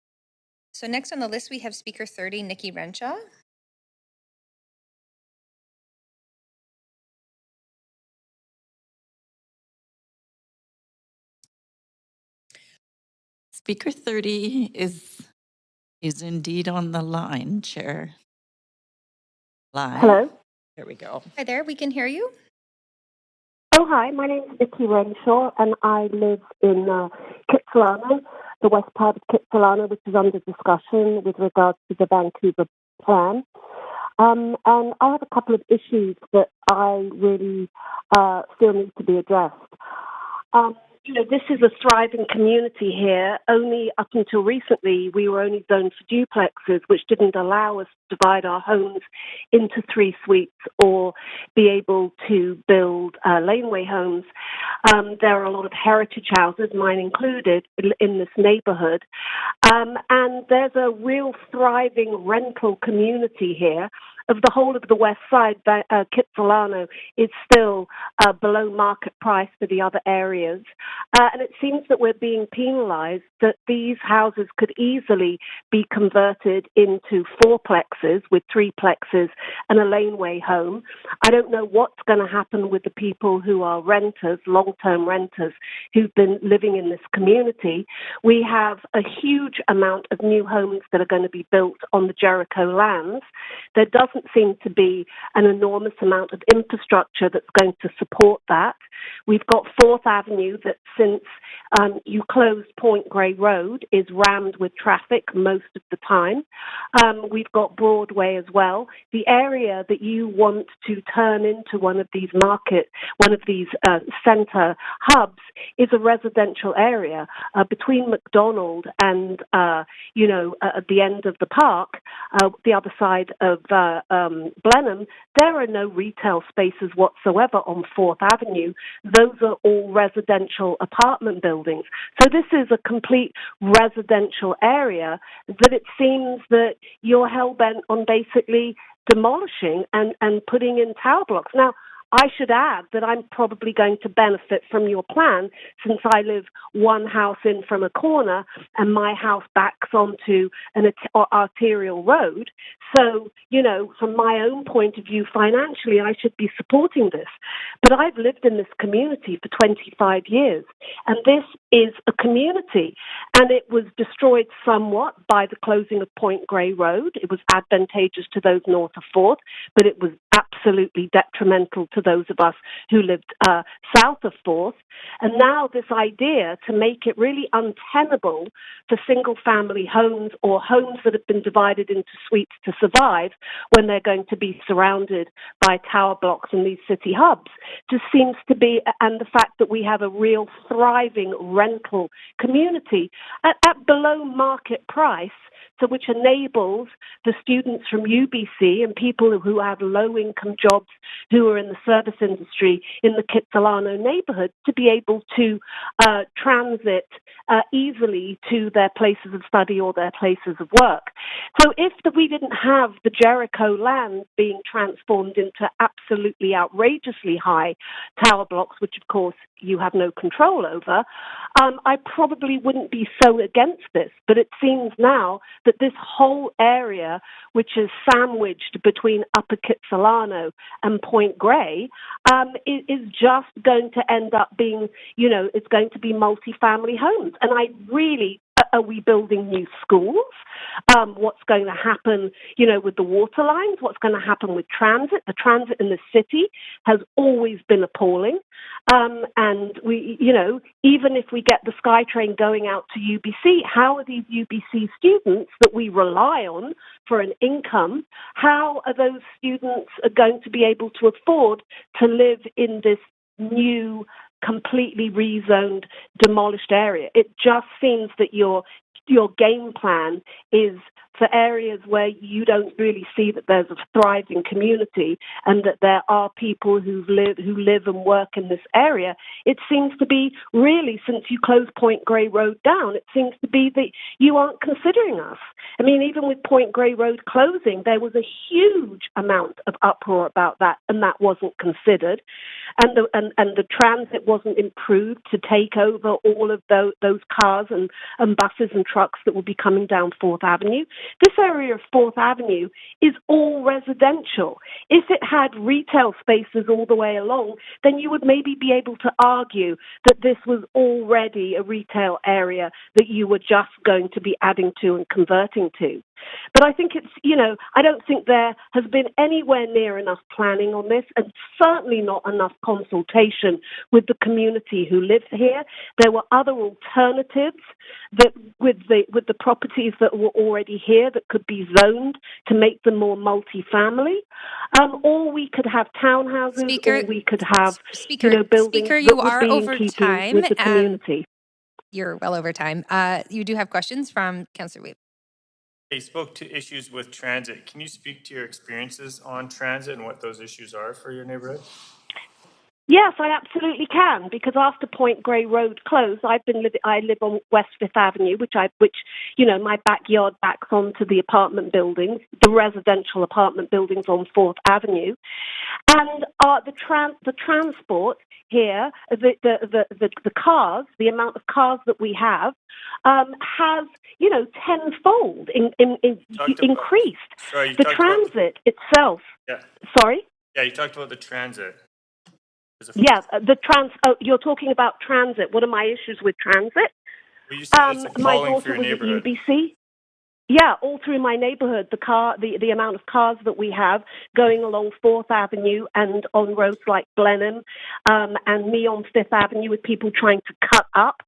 So next on the list, we have speaker 30, Nikki Renshaw. Speaker 30 is indeed on the line, Chair. Live. Hello. There we go. Hi there, we can hear you. Oh, hi. My name is Nikki Renshaw, and I live in Kitsilano, the west part of Kitsilano, which is under discussion with regards to the Vancouver plan. And I have a couple of issues that I really still need to be addressed. This is a thriving community here. Only up until recently, we were only zoned for duplexes, which didn't allow us to divide our homes into 3 suites or be able to build laneway homes. There are a lot of heritage houses, mine included, in this neighborhood. And there's a real thriving rental community here. Of the whole of the west side, Kitsilano is still below market price for the other areas. And it seems that we're being penalized, that these houses could easily be converted into 4plexes with 3plexes and a laneway home. I don't know what's going to happen with the people who are renters, long-term renters, who've been living in this community. We have a huge amount of new homes that are going to be built on the Jericho lands. There doesn't seem to be an enormous amount of infrastructure that's going to support that. We've got 4th Avenue that since you closed Point Grey Road is rammed with traffic most of the time. We've got Broadway as well. The area that you want to turn into one of these center hubs is a residential area. Between McDonald and, at the end of the park, the other side of Blenheim, there are no retail spaces whatsoever on 4th Avenue. Those are all residential apartment buildings. So this is a complete residential area that it seems that you're hell-bent on basically demolishing and putting in tower blocks. Now, I should add that I'm probably going to benefit from your plan since I live one house in from a corner and my house backs onto an arterial road. So, from my own point of view, financially, I should be supporting this. But I've lived in this community for 25 years, and this is a community, and it was destroyed somewhat by the closing of Point Grey Road. It was advantageous to those north of 4th, but it was absolutely detrimental to those of us who lived south of 4th. And now this idea to make it really untenable for single-family homes or homes that have been divided into suites to survive when they're going to be surrounded by tower blocks in these city hubs just seems to be, and the fact that we have a real thriving rental community at below market price, so which enables the students from UBC and people who have low-income jobs who are in the service industry in the Kitsilano neighborhood to be able to transit easily to their places of study or their places of work. So if we didn't have the Jericho land being transformed into absolutely outrageously high tower blocks, which of course you have no control over, I probably wouldn't be so against this. But it seems now that this whole area, which is sandwiched between Upper Kitsilano and Point Grey, is just going to end up being, it's going to be multifamily homes. And I really, are we building new schools? What's going to happen, with the water lines? What's going to happen with transit? The transit in the city has always been appalling. And we, even if we get the SkyTrain going out to UBC, how are these UBC students that we rely on for an income, how are those students going to be able to afford to live in this new, completely rezoned, demolished area? It just seems that your game plan is for areas where you don't really see that there's a thriving community and that there are people who live and work in this area, it seems to be really, since you closed Point Grey Road down, it seems to be that you aren't considering us. I mean, even with Point Grey Road closing, there was a huge amount of uproar about that, and that wasn't considered. And the transit wasn't improved to take over all of those cars and buses and trucks that will be coming down 4th Avenue. This area of 4th Avenue is all residential. If it had retail spaces all the way along, then you would maybe be able to argue that this was already a retail area that you were just going to be adding to and converting to. But I think it's, I don't think there has been anywhere near enough planning on this, and certainly not enough consultation with the community who lives here. There were other alternatives that with the properties that were already here that could be zoned to make them more multifamily. Or we could have townhouses, or we could have buildings that would be in keeping with the community. You're well over time. You do have questions from Councillor Weave. You spoke to issues with transit. Can you speak to your experiences on transit and what those issues are for your neighborhood? Yes, I absolutely can, because after Point Grey Road closed, I live on West 5th Avenue, which my backyard backs onto the apartment buildings, the residential apartment buildings on 4th Avenue, and the transport here, the cars, the amount of cars that we have, has tenfold increased. Sorry, the transit itself. Yeah. Sorry. Yeah, you talked about the transit. Yeah, you're talking about transit. What are my issues with transit? Well, you said it's a my calling daughter for your was at neighborhood. UBC. Yeah, all through my neighborhood, the amount of cars that we have going along 4th Avenue and on roads like Blenheim, and me on 5th Avenue with people trying to cut up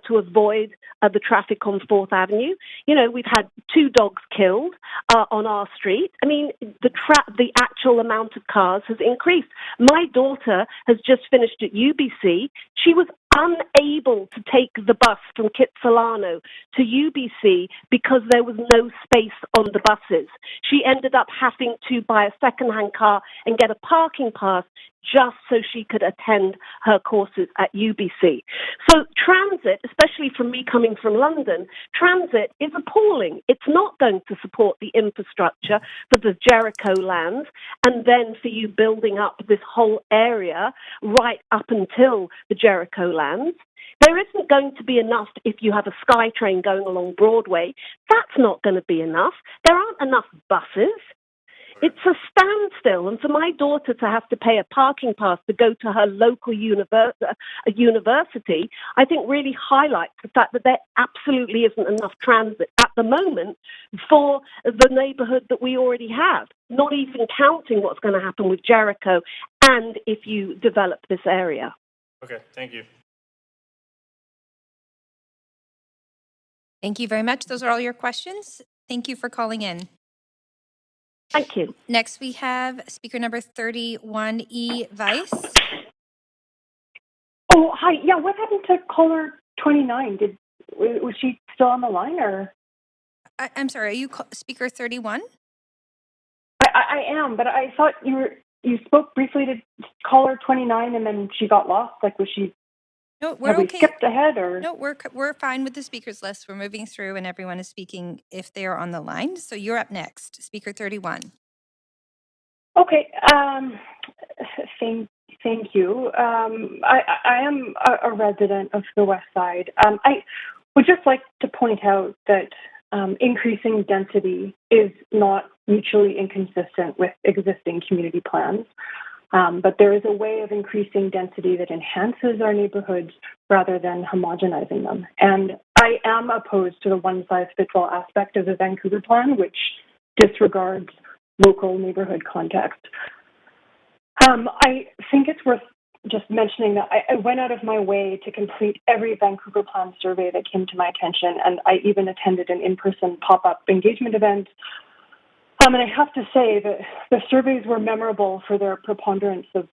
to avoid the traffic on 4th Avenue. We've had 2 dogs killed on our street. I mean, the actual amount of cars has increased. My daughter has just finished at UBC. She was unable to take the bus from Kitsilano to UBC because there was no space on the buses. She ended up having to buy a second-hand car and get a parking pass just so she could attend her courses at UBC. So transit, especially from me coming from London, transit is appalling. It's not going to support the infrastructure for the Jericho lands and then for you building up this whole area right up until the Jericho lands. There isn't going to be enough if you have a SkyTrain going along Broadway. That's not going to be enough. There aren't enough buses. It's a standstill, and for my daughter to have to pay a parking pass to go to her local university, I think really highlights the fact that there absolutely isn't enough transit at the moment for the neighborhood that we already have, not even counting what's going to happen with Jericho and if you develop this area. Okay, thank you. Thank you very much. Those are all your questions. Thank you for calling in. Thank you. Next, we have speaker number 31E, Vice. Oh, hi. Yeah, what happened to caller 29? Was she still on the line, or? I'm sorry, are you speaker 31? I am, but I thought you spoke briefly to caller 29 and then she got lost. Like, was she? No, we're have okay. We skipped ahead, or? No, we're fine with the speakers list. We're moving through and everyone is speaking if they are on the line. So you're up next, speaker 31. Okay. Thank you. I am a resident of the West Side. I would just like to point out that increasing density is not mutually inconsistent with existing community plans. But there is a way of increasing density that enhances our neighborhoods rather than homogenizing them. And I am opposed to the one-size-fits-all aspect of the Vancouver plan, which disregards local neighborhood context. I think it's worth just mentioning that I went out of my way to complete every Vancouver plan survey that came to my attention, and I even attended an in-person pop-up engagement event. And I have to say that the surveys were memorable for their preponderance of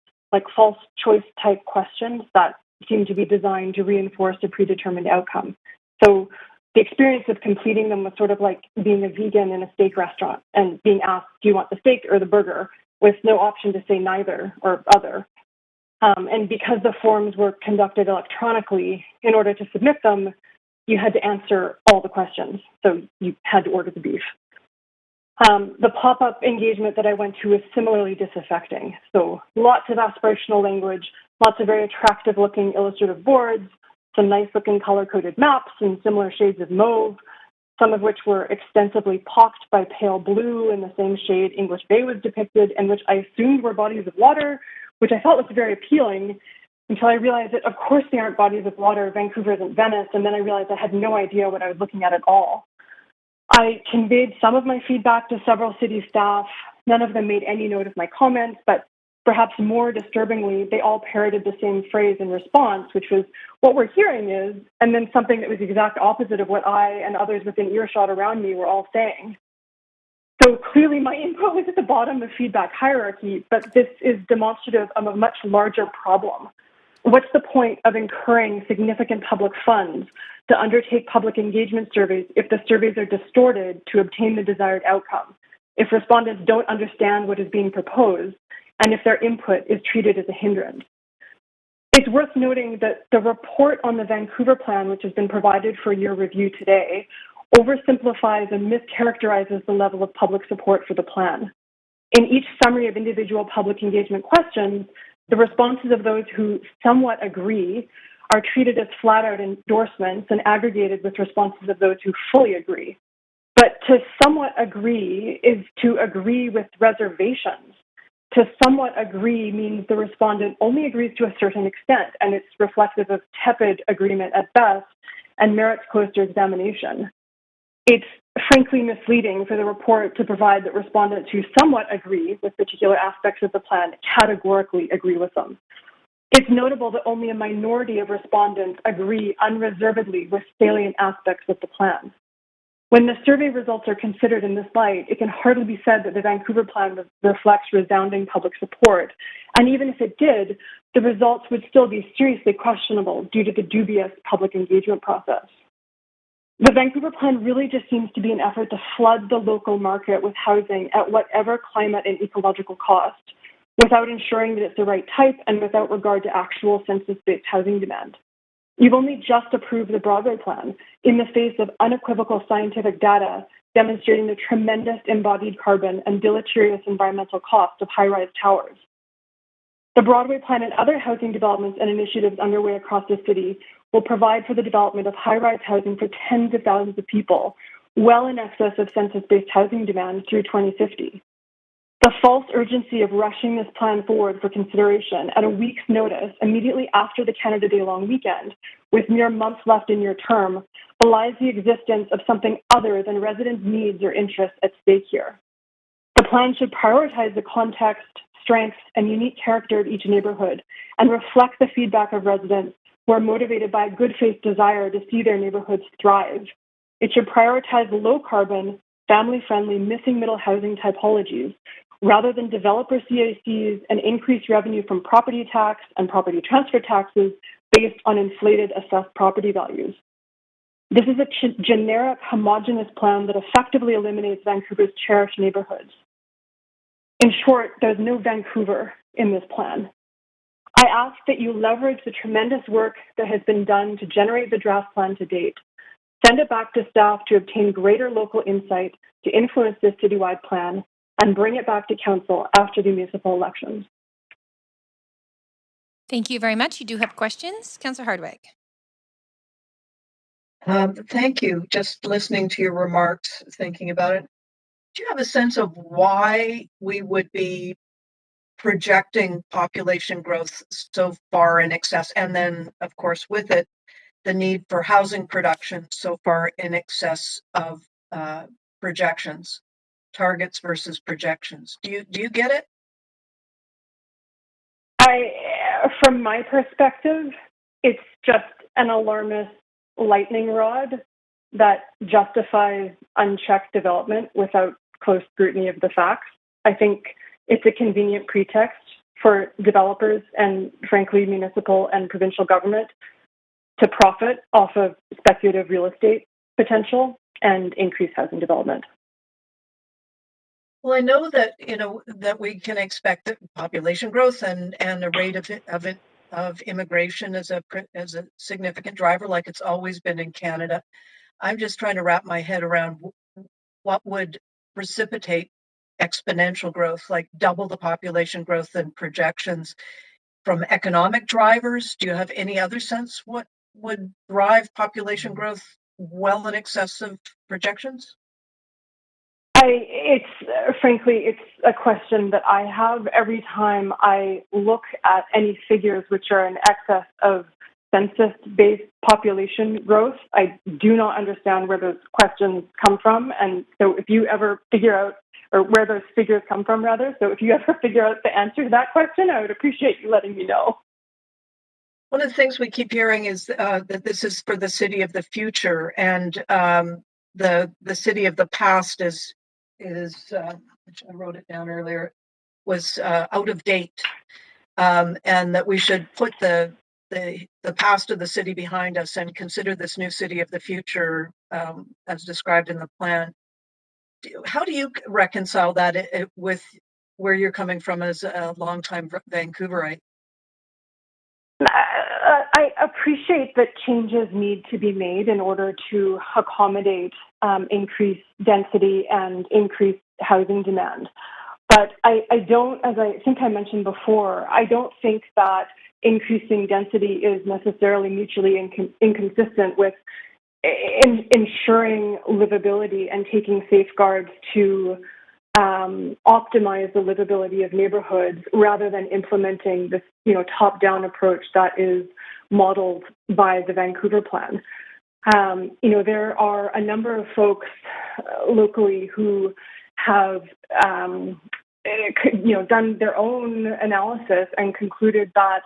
false choice type questions that seem to be designed to reinforce a predetermined outcome. So the experience of completing them was sort of like being a vegan in a steak restaurant and being asked, do you want the steak or the burger, with no option to say neither or other. And because the forms were conducted electronically, in order to submit them, you had to answer all the questions. So you had to order the beef. The pop-up engagement that I went to was similarly disaffecting. So lots of aspirational language, lots of very attractive-looking illustrative boards, some nice-looking color-coded maps in similar shades of mauve, some of which were extensively pocked by pale blue in the same shade English Bay was depicted, and which I assumed were bodies of water, which I felt was very appealing, until I realized that, of course, they aren't bodies of water. Vancouver isn't Venice, and then I realized I had no idea what I was looking at all. I conveyed some of my feedback to several city staff. None of them made any note of my comments, but perhaps more disturbingly, they all parroted the same phrase in response, which was, what we're hearing is, and then something that was the exact opposite of what I and others within earshot around me were all saying. So clearly my input was at the bottom of feedback hierarchy, but this is demonstrative of a much larger problem. What's the point of incurring significant public funds to undertake public engagement surveys if the surveys are distorted to obtain the desired outcome, if respondents don't understand what is being proposed, and if their input is treated as a hindrance? It's worth noting that the report on the Vancouver plan, which has been provided for your review today, oversimplifies and mischaracterizes the level of public support for the plan. In each summary of individual public engagement questions, the responses of those who somewhat agree are treated as flat-out endorsements and aggregated with responses of those who fully agree. But to somewhat agree is to agree with reservations. To somewhat agree means the respondent only agrees to a certain extent, and it's reflective of tepid agreement at best and merits closer examination. It's frankly misleading for the report to provide that respondents who somewhat agree with particular aspects of the plan categorically agree with them. It's notable that only a minority of respondents agree unreservedly with salient aspects of the plan. When the survey results are considered in this light, it can hardly be said that the Vancouver plan reflects resounding public support. And even if it did, the results would still be seriously questionable due to the dubious public engagement process. The Vancouver plan really just seems to be an effort to flood the local market with housing at whatever climate and ecological cost, without ensuring that it's the right type and without regard to actual census-based housing demand. You've only just approved the Broadway plan in the face of unequivocal scientific data demonstrating the tremendous embodied carbon and deleterious environmental cost of high-rise towers. The Broadway plan and other housing developments and initiatives underway across the city will provide for the development of high-rise housing for tens of thousands of people, well in excess of census-based housing demand through 2050. The false urgency of rushing this plan forward for consideration at a week's notice immediately after the Canada Day long weekend, with mere months left in your term, belies the existence of something other than residents' needs or interests at stake here. The plan should prioritize the context, strengths, and unique character of each neighborhood and reflect the feedback of residents who are motivated by a good faith desire to see their neighborhoods thrive. It should prioritize low carbon, family-friendly, missing middle housing typologies, rather than developer CACs and increased revenue from property tax and property transfer taxes based on inflated assessed property values. This is a generic, homogeneous plan that effectively eliminates Vancouver's cherished neighborhoods. In short, there's no Vancouver in this plan. I ask that you leverage the tremendous work that has been done to generate the draft plan to date. Send it back to staff to obtain greater local insight to influence this citywide plan, and bring it back to council after the municipal elections. Thank you very much. You do have questions. Councillor Hardwick. Thank you. Just listening to your remarks, thinking about it. Do you have a sense of why we would be projecting population growth so far in excess, and then, of course, with it, the need for housing production so far in excess of projections, targets versus projections? Do you get it? From my perspective, it's just an alarmist lightning rod that justifies unchecked development without close scrutiny of the facts. I think it's a convenient pretext for developers and, frankly, municipal and provincial government to profit off of speculative real estate potential and increase housing development. Well, I know that that we can expect that population growth and a rate of immigration as a significant driver, like it's always been in Canada. I'm just trying to wrap my head around what would precipitate exponential growth, like double the population growth and projections from economic drivers. Do you have any other sense what would drive population growth well in excess of projections? Frankly, it's a question that I have every time I look at any figures which are in excess of census-based population growth. I do not understand where those questions come from, and so if you ever figure out, or where those figures come from, rather, so if you ever figure out the answer to that question, I would appreciate you letting me know. One of the things we keep hearing is that this is for the city of the future, and the city of the past is which I wrote it down earlier, was out of date, and that we should put the past of the city behind us and consider this new city of the future as described in the plan. How do you reconcile that with where you're coming from as a longtime Vancouverite? I appreciate that changes need to be made in order to accommodate increased density and increased housing demand. But I don't, as I think I mentioned before, I don't think that increasing density is necessarily mutually inconsistent with ensuring livability and taking safeguards to optimize the livability of neighborhoods rather than implementing this, top-down approach that is modeled by the Vancouver plan. There are a number of folks locally who have, done their own analysis and concluded that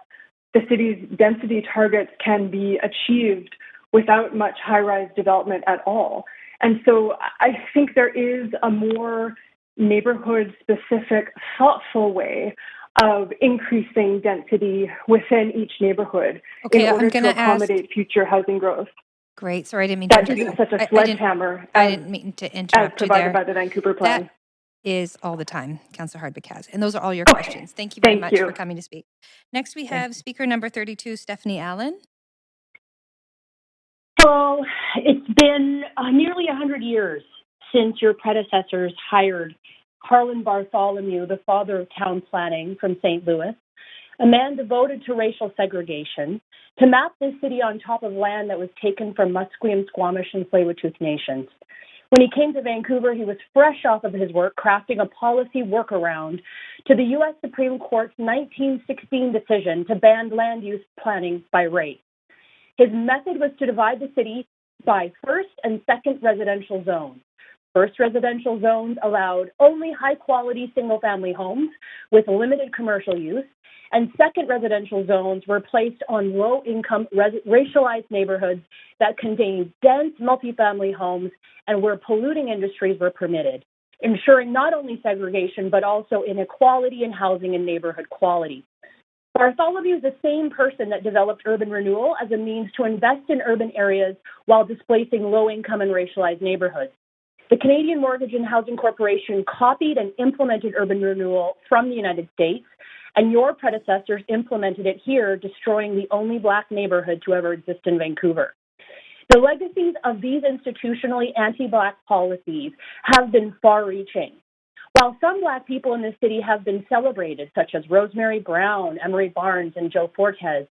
the city's density targets can be achieved without much high-rise development at all. And so I think there is a more neighborhood-specific, thoughtful way of increasing density within each neighborhood in order to accommodate future housing growth. Great. Sorry, I didn't mean to interrupt. That isn't such a sledgehammer I didn't mean to interrupt as provided by the Vancouver plan. That is all the time Councillor Hardwick has. And those are all your questions. Thank you very much for coming to speak. Next, we have speaker number 32, Stephanie Allen. Hello. It's been nearly 100 years since your predecessors hired Harlan Bartholomew, the father of town planning from St. Louis, a man devoted to racial segregation, to map this city on top of land that was taken from Musqueam, Squamish, and Tsleil-Waututh nations. When he came to Vancouver, he was fresh off of his work crafting a policy workaround to the U.S. Supreme Court's 1916 decision to ban land use planning by race. His method was to divide the city by first and second residential zones. First residential zones allowed only high-quality single-family homes with limited commercial use, and second residential zones were placed on low-income racialized neighborhoods that contained dense multifamily homes and where polluting industries were permitted, ensuring not only segregation but also inequality in housing and neighborhood quality. Bartholomew is the same person that developed urban renewal as a means to invest in urban areas while displacing low-income and racialized neighborhoods. The Canadian Mortgage and Housing Corporation copied and implemented urban renewal from the United States, and your predecessors implemented it here, destroying the only Black neighborhood to ever exist in Vancouver. The legacies of these institutionally anti-Black policies have been far-reaching. While some Black people in the city have been celebrated, such as Rosemary Brown, Emery Barnes, and Joe Fortes,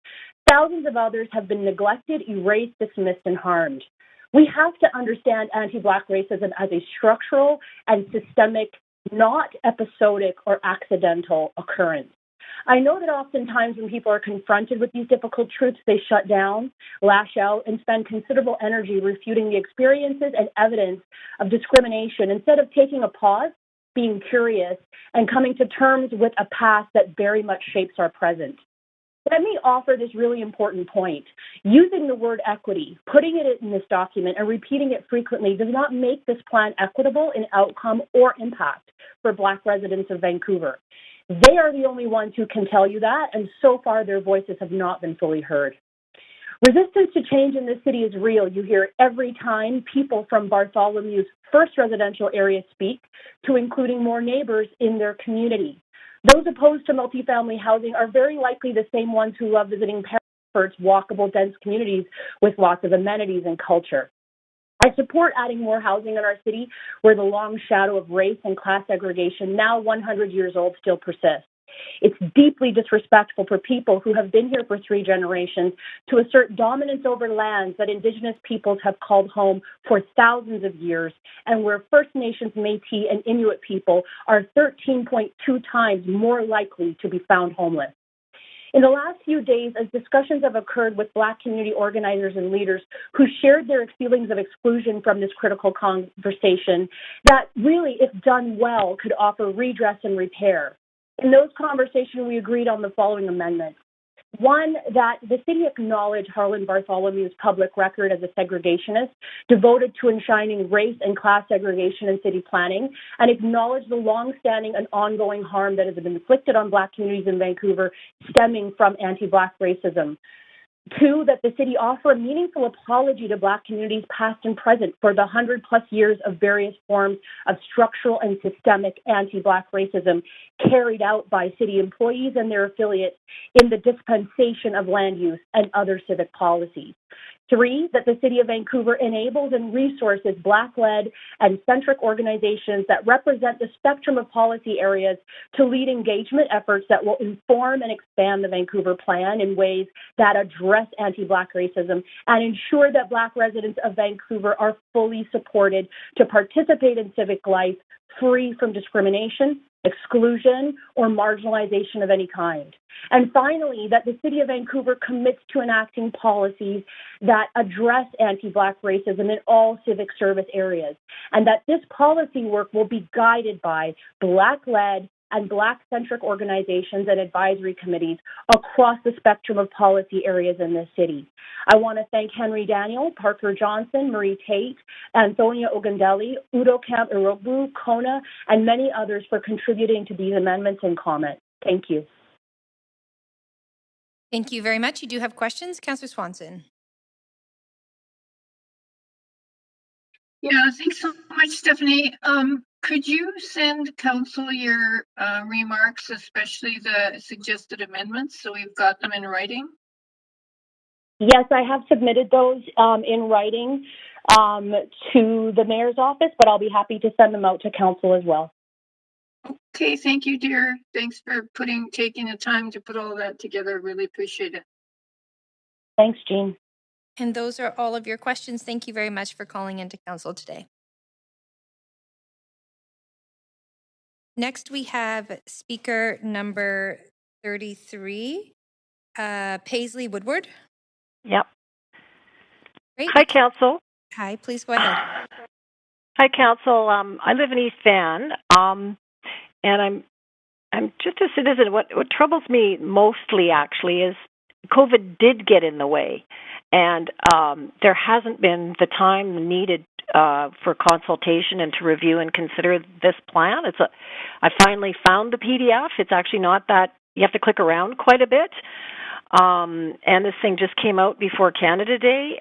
thousands of others have been neglected, erased, dismissed, and harmed. We have to understand anti-Black racism as a structural and systemic, not episodic or accidental occurrence. I know that oftentimes when people are confronted with these difficult truths, they shut down, lash out, and spend considerable energy refuting the experiences and evidence of discrimination instead of taking a pause, being curious, and coming to terms with a past that very much shapes our present. Let me offer this really important point. Using the word equity, putting it in this document, and repeating it frequently does not make this plan equitable in outcome or impact for Black residents of Vancouver. They are the only ones who can tell you that, and so far their voices have not been fully heard. Resistance to change in this city is real. You hear it every time people from Bartholomew's first residential area speak, to including more neighbors in their community. Those opposed to multifamily housing are very likely the same ones who love visiting Perth's walkable, dense communities with lots of amenities and culture. I support adding more housing in our city where the long shadow of race and class segregation, now 100 years old, still persists. It's deeply disrespectful for people who have been here for 3 generations to assert dominance over lands that Indigenous peoples have called home for thousands of years, and where First Nations, Métis, and Inuit people are 13.2 times more likely to be found homeless. In the last few days, as discussions have occurred with Black community organizers and leaders who shared their feelings of exclusion from this critical conversation, that really, if done well, could offer redress and repair. In those conversations, we agreed on the following amendments. 1, that the city acknowledge Harlan Bartholomew's public record as a segregationist, devoted to enshrining race and class segregation in city planning, and acknowledge the long-standing and ongoing harm that has been inflicted on Black communities in Vancouver stemming from anti-Black racism. 2, that the city offer a meaningful apology to Black communities past and present for the 100+ years of various forms of structural and systemic anti-Black racism carried out by city employees and their affiliates in the dispensation of land use and other civic policies. 3, that the City of Vancouver enables and resources Black-led and centric organizations that represent the spectrum of policy areas to lead engagement efforts that will inform and expand the Vancouver Plan in ways that address anti-Black racism and ensure that Black residents of Vancouver are fully supported to participate in civic life free from discrimination, exclusion, or marginalization of any kind. And finally, that the City of Vancouver commits to enacting policies that address anti-Black racism in all civic service areas, and that this policy work will be guided by Black-led and Black-centric organizations and advisory committees across the spectrum of policy areas in this city. I want to thank Henry Daniel, Parker Johnson, Marie Tate, Antonia Ogundelli, Udo Camp Irogbu, Kona, and many others for contributing to these amendments and comments. Thank you. Thank you very much. You do have questions, Councillor Swanson. Yeah, thanks so much, Stephanie. Could you send council your remarks, especially the suggested amendments, so we've got them in writing? Yes, I have submitted those in writing to the mayor's office, but I'll be happy to send them out to council as well. Okay, thank you, dear. Thanks for taking the time to put all that together. Really appreciate it. Thanks, Jean. And those are all of your questions. Thank you very much for calling into council today. Next, we have speaker number 33, Paisley Woodward. Yep. Great. Hi, Council. Hi, please go ahead. Hi, Council. I live in East Van, and I'm just a citizen. What troubles me mostly, actually, is COVID did get in the way, and there hasn't been the time needed for consultation and to review and consider this plan. I finally found the PDF. It's actually not that you have to click around quite a bit, and this thing just came out before Canada Day.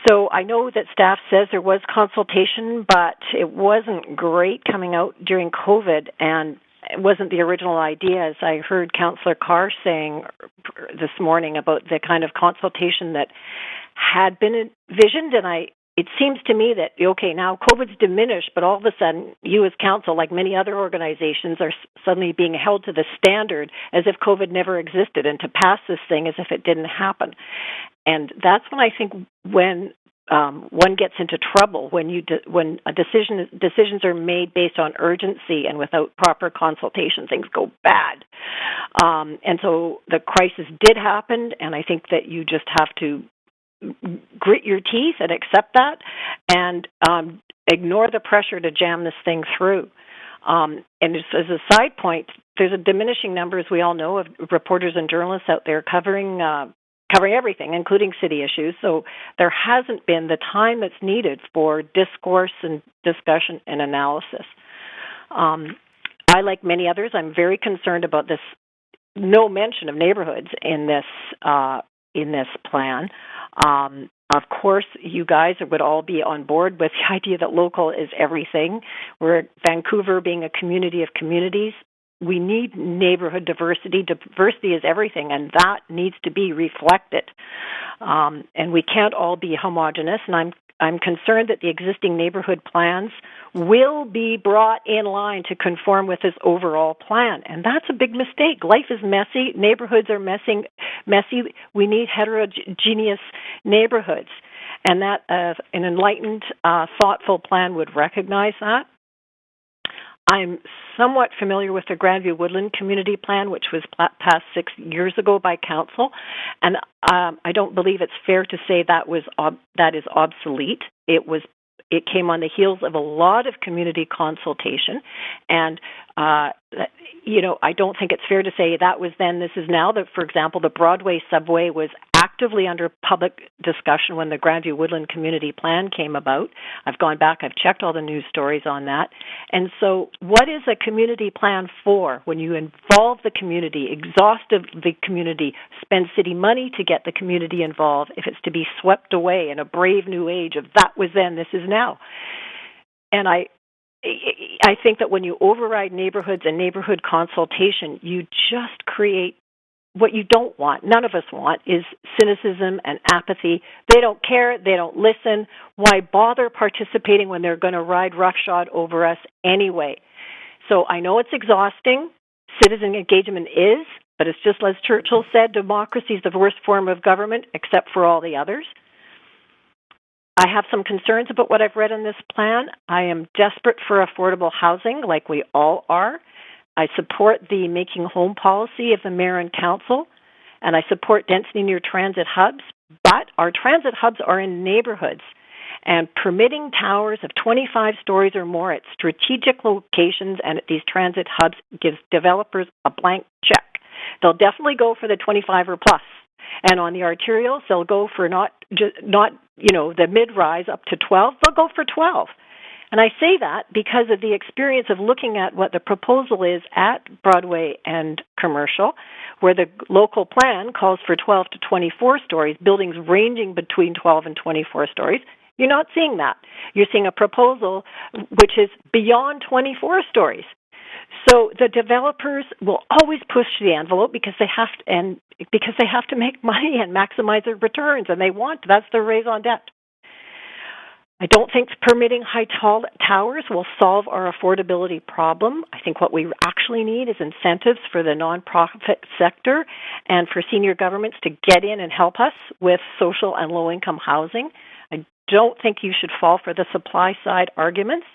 So I know that staff says there was consultation, but it wasn't great coming out during COVID, and it wasn't the original idea, as I heard Councillor Carr saying this morning about the kind of consultation that had been envisioned. And it seems to me that, okay, now COVID's diminished, but all of a sudden you as council, like many other organizations, are suddenly being held to the standard as if COVID never existed and to pass this thing as if it didn't happen. And that's when I think when one gets into trouble, when decisions are made based on urgency and without proper consultation, things go bad. And so the crisis did happen, and I think that you just have to grit your teeth and accept that and ignore the pressure to jam this thing through. And just as a side point, there's a diminishing number, as we all know, of reporters and journalists out there covering everything, including city issues. So there hasn't been the time that's needed for discourse and discussion and analysis. I, like many others, I'm very concerned about this no mention of neighborhoods in this in this plan. Of course, you guys would all be on board with the idea that local is everything. We're Vancouver being a community of communities. We need neighborhood diversity. Diversity is everything, and that needs to be reflected. And we can't all be homogenous, and I'm concerned that the existing neighborhood plans will be brought in line to conform with this overall plan. And that's a big mistake. Life is messy. Neighborhoods are messy. We need heterogeneous neighborhoods. And that an enlightened, thoughtful plan would recognize that. I'm somewhat familiar with the Grandview Woodland Community Plan, which was passed 6 years ago by Council, and I don't believe it's fair to say that is obsolete. It came on the heels of a lot of community consultation, and I don't think it's fair to say that was then, this is now. That, for example, the Broadway subway was actively under public discussion when the Grandview Woodland Community Plan came about. I've gone back, I've checked all the news stories on that. And so what is a community plan for? When you involve the community, exhaustive the community, spend city money to get the community involved, if it's to be swept away in a brave new age of that was then, this is now. And I think that when you override neighborhoods and neighborhood consultation, you just create what you don't want, none of us want, is cynicism and apathy. They don't care. They don't listen. Why bother participating when they're going to ride roughshod over us anyway? So I know it's exhausting. Citizen engagement is, but it's just as Churchill said, democracy is the worst form of government except for all the others. I have some concerns about what I've read in this plan. I am desperate for affordable housing, like we all are. I support the making home policy of the mayor and council, and I support density near transit hubs, but our transit hubs are in neighborhoods, and permitting towers of 25 stories or more at strategic locations and at these transit hubs gives developers a blank check. They'll definitely go for the 25 or plus. And on the arterials, they'll go for not the mid-rise up to 12. They'll go for 12. And I say that because of the experience of looking at what the proposal is at Broadway and Commercial, where the local plan calls for 12 to 24 stories, buildings ranging between 12 and 24 stories. You're not seeing that. You're seeing a proposal which is beyond 24 stories. So the developers will always push the envelope because they have to make money and maximize their returns, and that's their raison d'etre. I don't think permitting high towers will solve our affordability problem. I think what we actually need is incentives for the nonprofit sector and for senior governments to get in and help us with social and low-income housing. I don't think you should fall for the supply side arguments.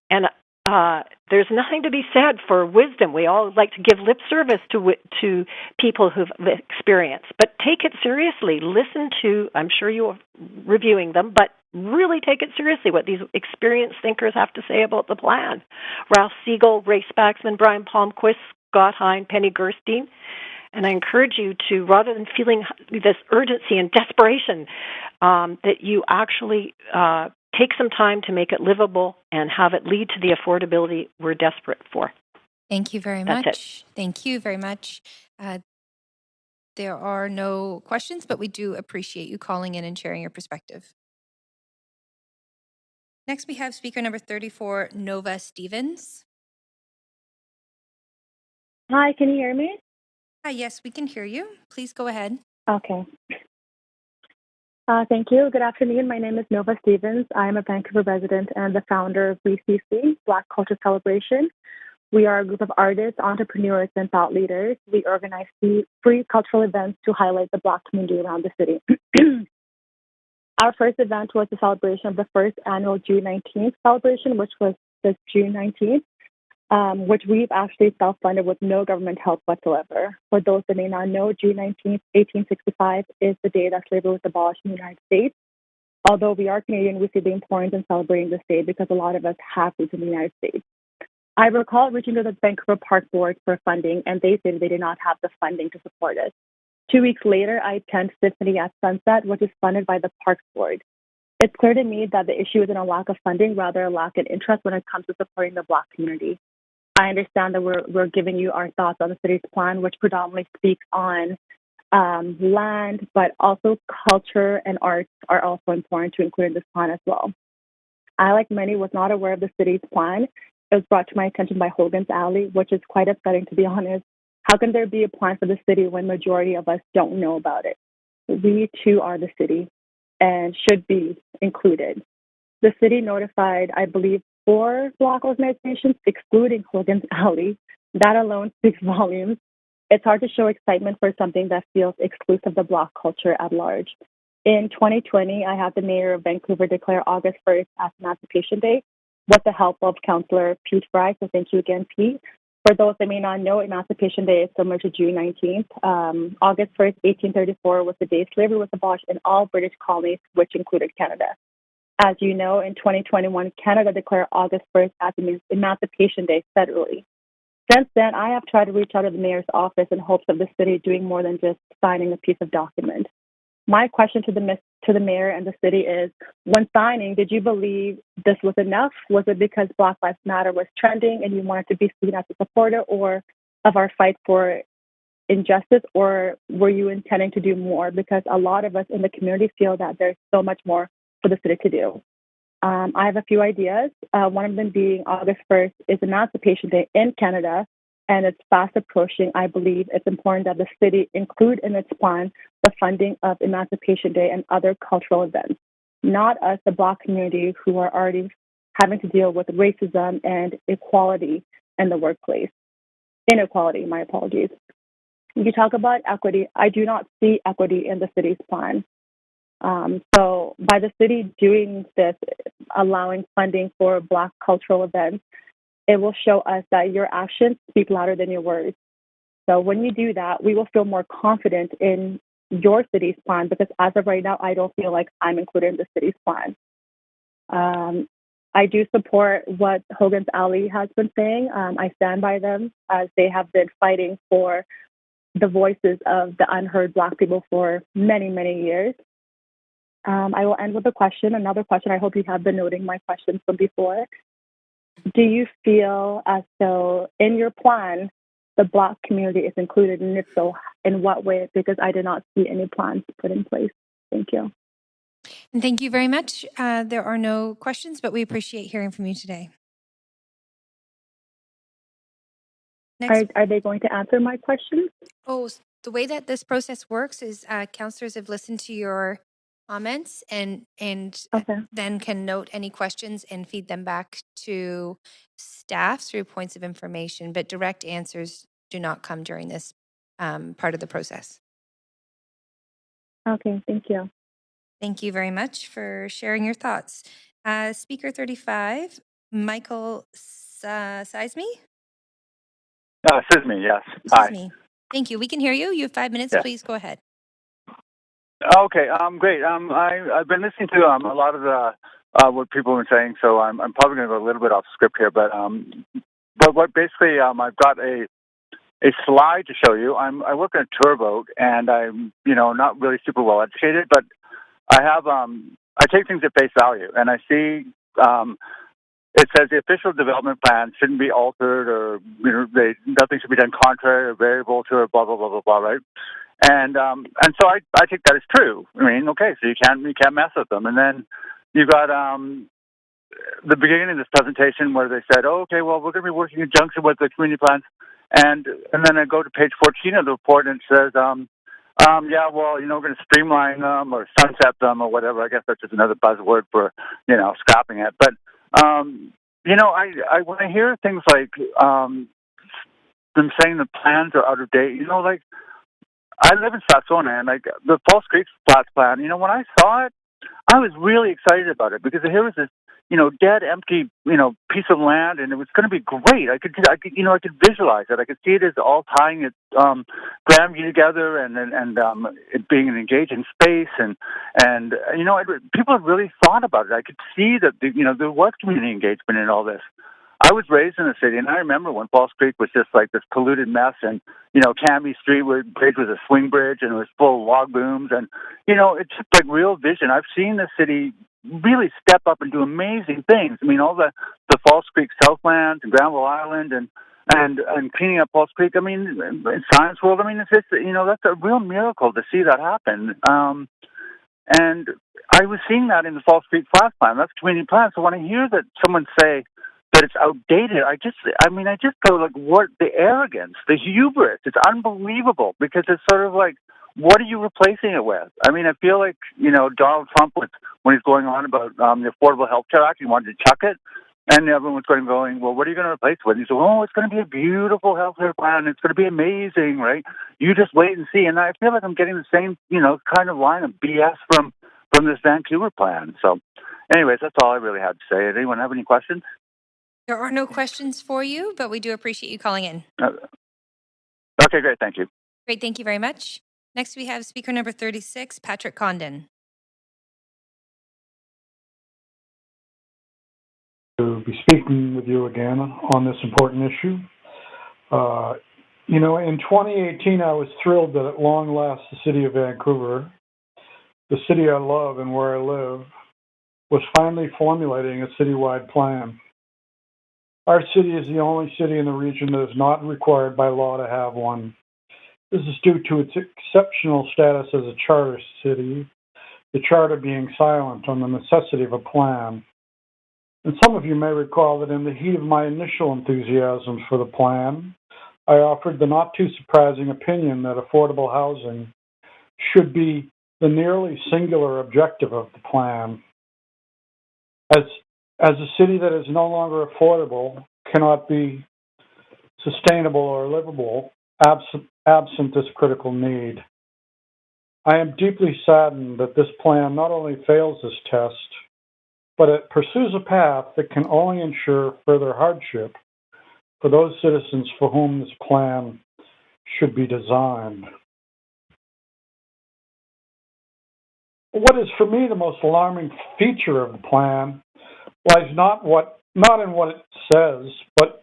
And there's nothing to be said for wisdom. We all like to give lip service to people who've experienced, but take it seriously. Listen to, I'm sure you're reviewing them, but really take it seriously what these experienced thinkers have to say about the plan. Ralph Siegel, Ray Spaxman, Brian Palmquist, Scott Hine, Penny Gerstein. And I encourage you to, rather than feeling this urgency and desperation, that you actually take some time to make it livable and have it lead to the affordability we're desperate for. Thank you very much. Thank you very much. There are no questions, but we do appreciate you calling in and sharing your perspective. Next, we have speaker number 34, Nova Stevens. Hi, can you hear me? Hi, yes, we can hear you. Please go ahead. Okay. Thank you. Good afternoon. My name is Nova Stevens. I am a Vancouver resident and the founder of BCC, Black Culture Celebration. We are a group of artists, entrepreneurs, and thought leaders. We organize free cultural events to highlight the Black community around the city. Our first event was the celebration of the first annual June 19th celebration, which was this June 19th, which we've actually self-funded with no government help whatsoever. For those that may not know, June 19th, 1865 is the day that slavery was abolished in the United States. Although we are Canadian, we see the importance in celebrating this day because a lot of us have roots in the United States. I recall reaching to the Vancouver Park Board for funding, and they said they did not have the funding to support it. 2 weeks later, I attend Symphony at Sunset, which is funded by the Parks Board. It's clear to me that the issue isn't a lack of funding, rather a lack of interest when it comes to supporting the Black community. I understand that we're giving you our thoughts on the city's plan, which predominantly speaks on land, but also culture and arts are also important to include in this plan as well. I, like many, was not aware of the city's plan. It was brought to my attention by Hogan's Alley, which is quite upsetting, to be honest. How can there be a plan for the city when majority of us don't know about it? We, too, are the city and should be included. The city notified, I believe, 4 Block organizations, excluding Hogan's Alley. That alone speaks volumes. It's hard to show excitement for something that feels exclusive of the Block culture at large. In 2020, I had the mayor of Vancouver declare August 1st as Emancipation Day with the help of Councillor Pete Fry. So thank you again, Pete. For those that may not know, Emancipation Day is similar to June 19th. August 1st, 1834 was the day slavery was abolished in all British colonies, which included Canada. As you know, in 2021, Canada declared August 1st as Emancipation Day federally. Since then, I have tried to reach out to the mayor's office in hopes of the city doing more than just signing a piece of document. My question to the mayor and the city is, when signing, did you believe this was enough? Was it because Black Lives Matter was trending and you wanted to be seen as a supporter or of our fight for injustice, or were you intending to do more? Because a lot of us in the community feel that there's so much more for the city to do. I have a few ideas. One of them being August 1st is Emancipation Day in Canada, and it's fast approaching. I believe it's important that the city include in its plan the funding of Emancipation Day and other cultural events, not us, the Black community, who are already having to deal with racism and equality in the workplace. Inequality, my apologies. You talk about equity. I do not see equity in the city's plan. So by the city doing this, allowing funding for Black cultural events, it will show us that your actions speak louder than your words. So when you do that, we will feel more confident in your city's plan, because as of right now, I don't feel like I'm included in the city's plan. I do support what Hogan's Alley has been saying. I stand by them, as they have been fighting for the voices of the unheard Black people for many, many years. I will end with a question, another question. I hope you have been noting my questions from before. Do you feel as though in your plan, the Black community is included, and if so, in what way? Because I did not see any plans put in place. Thank you. And thank you very much. There are no questions, but we appreciate hearing from you today. Next. Are they going to answer my questions? Oh, the way that this process works is councillors have listened to your comments and okay. then can note any questions and feed them back to staff through points of information, but direct answers do not come during this part of the process. Okay, thank you. Thank you very much for sharing your thoughts. Speaker 35, Michael Seisme? Sisme, yes. Hi. Sisme. Thank you. We can hear you. You have 5 minutes. Yes. Please go ahead. Okay, great. I've been listening to a lot of the what people have been saying, so I'm probably going to go a little bit off script here, but what basically I've got a slide to show you. I work in a tour boat, and I'm not really super well educated, but I have I take things at face value, and I see it says the official development plan shouldn't be altered, or nothing should be done contrary or variable to, or blah blah blah blah blah, right? And so I think that is true. I mean, okay, so you can't mess with them. And then you got the beginning of this presentation where they said, oh, okay, well, we're going to be working in conjunction with the community plans, and then I go to page 14 of the report and it says, yeah, well, we're going to streamline them or sunset them or whatever. I guess that's just another buzzword for scrapping it. But I when I hear things like them saying the plans are out of date, like, I live in Satsona, and like the False Creek Flats plan, when I saw it, I was really excited about it, because here was this, dead, empty, piece of land, and it was going to be great. I could visualize it. I could see it as all tying it, Grandview together, and it being an engaging space, and people had really thought about it. I could see that there was community engagement in all this. I was raised in the city, and I remember when False Creek was just like this polluted mess, and Cambie Street Bridge was a swing bridge, and it was full of log booms, and it's just like real vision. I've seen the city really step up and do amazing things. I mean, all the False Creek Southlands and Granville Island, and and cleaning up False Creek. I mean, in Science World, I mean, it's just, that's a real miracle to see that happen. And I was seeing that in the False Creek Flash Plan. That's community plan. So when I hear that someone say that it's outdated, I just go like, what, the arrogance, the hubris. It's unbelievable because it's sort of like, what are you replacing it with? I mean, I feel like, Donald Trump, when he's going on about the Affordable Health Care Act, he wanted to chuck it. And everyone's going, well, what are you going to replace it with? And he said, it's going to be a beautiful health care plan. It's going to be amazing, right? You just wait and see. And I feel like I'm getting the same, kind of line of BS from this Vancouver plan. So anyways, that's all I really had to say. Did anyone have any questions? There are no questions for you, but we do appreciate you calling in. Okay, great. Thank you. Great. Thank you very much. Next, we have speaker number 36, Patrick Condon. To be speaking with you again on this important issue. In 2018, I was thrilled that at long last the city of Vancouver, the city I love and where I live, was finally formulating a citywide plan. Our city is the only city in the region that is not required by law to have one. This is due to its exceptional status as a charter city, the charter being silent on the necessity of a plan. And some of you may recall that in the heat of my initial enthusiasm for the plan, I offered the not too surprising opinion that affordable housing should be the nearly singular objective of the plan. As a city that is no longer affordable cannot be sustainable or livable absent this critical need. I am deeply saddened that this plan not only fails this test, but it pursues a path that can only ensure further hardship for those citizens for whom this plan should be designed. What is for me the most alarming feature of the plan lies not in what it says, but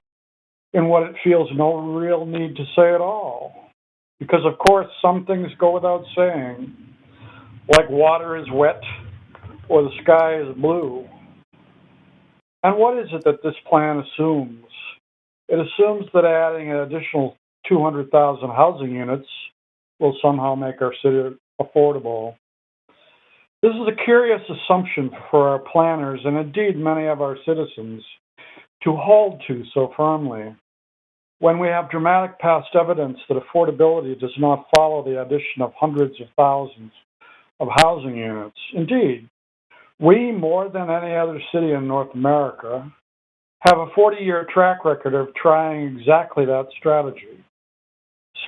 in what it feels no real need to say at all. Because of course some things go without saying, like water is wet or the sky is blue. And what is it that this plan assumes? It assumes that adding an additional 200,000 housing units will somehow make our city affordable. This is a curious assumption for our planners and indeed many of our citizens to hold to so firmly, when we have dramatic past evidence that affordability does not follow the addition of hundreds of thousands of housing units. Indeed, we, more than any other city in North America, have a 40-year track record of trying exactly that strategy.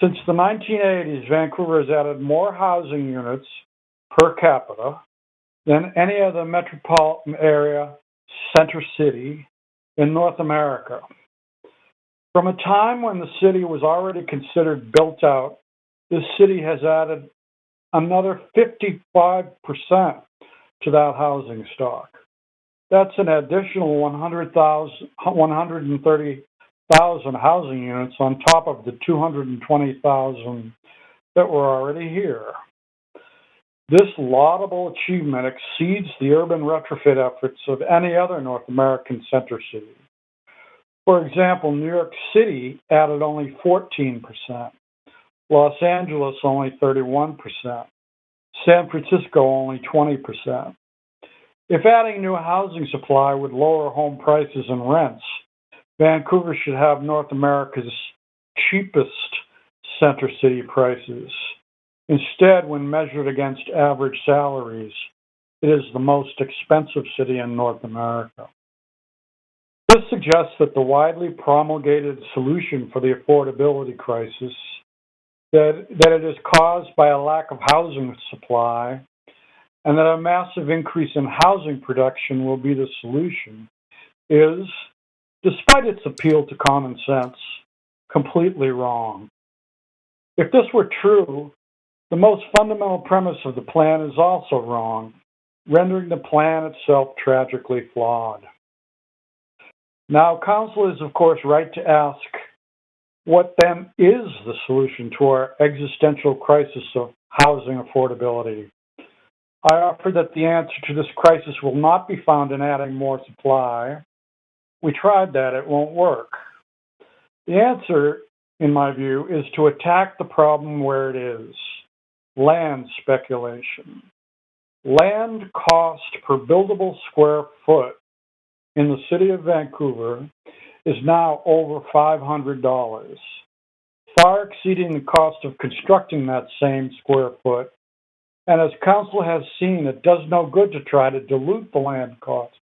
Since the 1980s, Vancouver has added more housing units per capita than any other metropolitan area center city in North America. From a time when the city was already considered built out, this city has added another 55% to that housing stock. That's an additional 130,000 housing units on top of the 220,000 that were already here. This laudable achievement exceeds the urban retrofit efforts of any other North American center city. For example, New York City added only 14%, Los Angeles only 31%, San Francisco only 20%. If adding new housing supply would lower home prices and rents, Vancouver should have North America's cheapest center city prices. Instead, when measured against average salaries, it is the most expensive city in North America. This suggests that the widely promulgated solution for the affordability crisis, that it is caused by a lack of housing supply, and that a massive increase in housing production will be the solution, is, despite its appeal to common sense, completely wrong. If this were true, the most fundamental premise of the plan is also wrong, rendering the plan itself tragically flawed. Now, Council is, of course, right to ask, what then is the solution to our existential crisis of housing affordability? I offer that the answer to this crisis will not be found in adding more supply. We tried that, it won't work. The answer, in my view, is to attack the problem where it is: land speculation. Land cost per buildable square foot in the city of Vancouver is now over $500, far exceeding the cost of constructing that same square foot. And as Council has seen, it does no good to try to dilute the land cost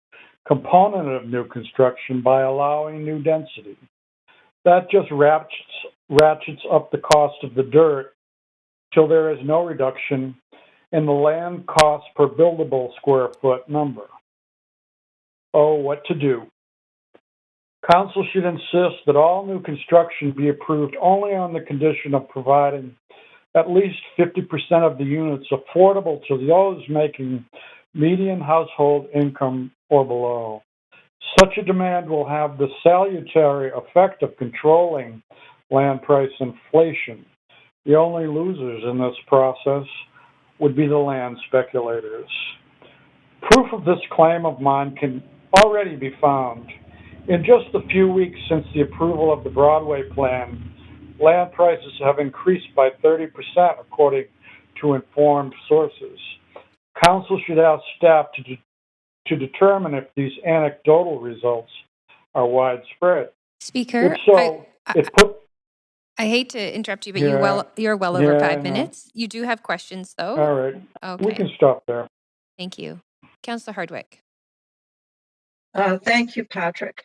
component of new construction by allowing new density. That just ratchets up the cost of the dirt till there is no reduction in the land cost per buildable square foot number. Oh, what to do? Council should insist that all new construction be approved only on the condition of providing at least 50% of the units affordable to those making median household income or below. Such a demand will have the salutary effect of controlling land price inflation. The only losers in this process would be the land speculators. Proof of this claim of mine can already be found. In just the few weeks since the approval of the Broadway plan, land prices have increased by 30%, according to informed sources. Council should ask staff to determine if these anecdotal results are widespread. Speaker, If so, I hate to interrupt you, but Yeah. you're well over Yeah, 5 I know. minutes. You do have questions, though. All right. Okay. We can stop there. Thank you. Councillor Hardwick. Thank you, Patrick.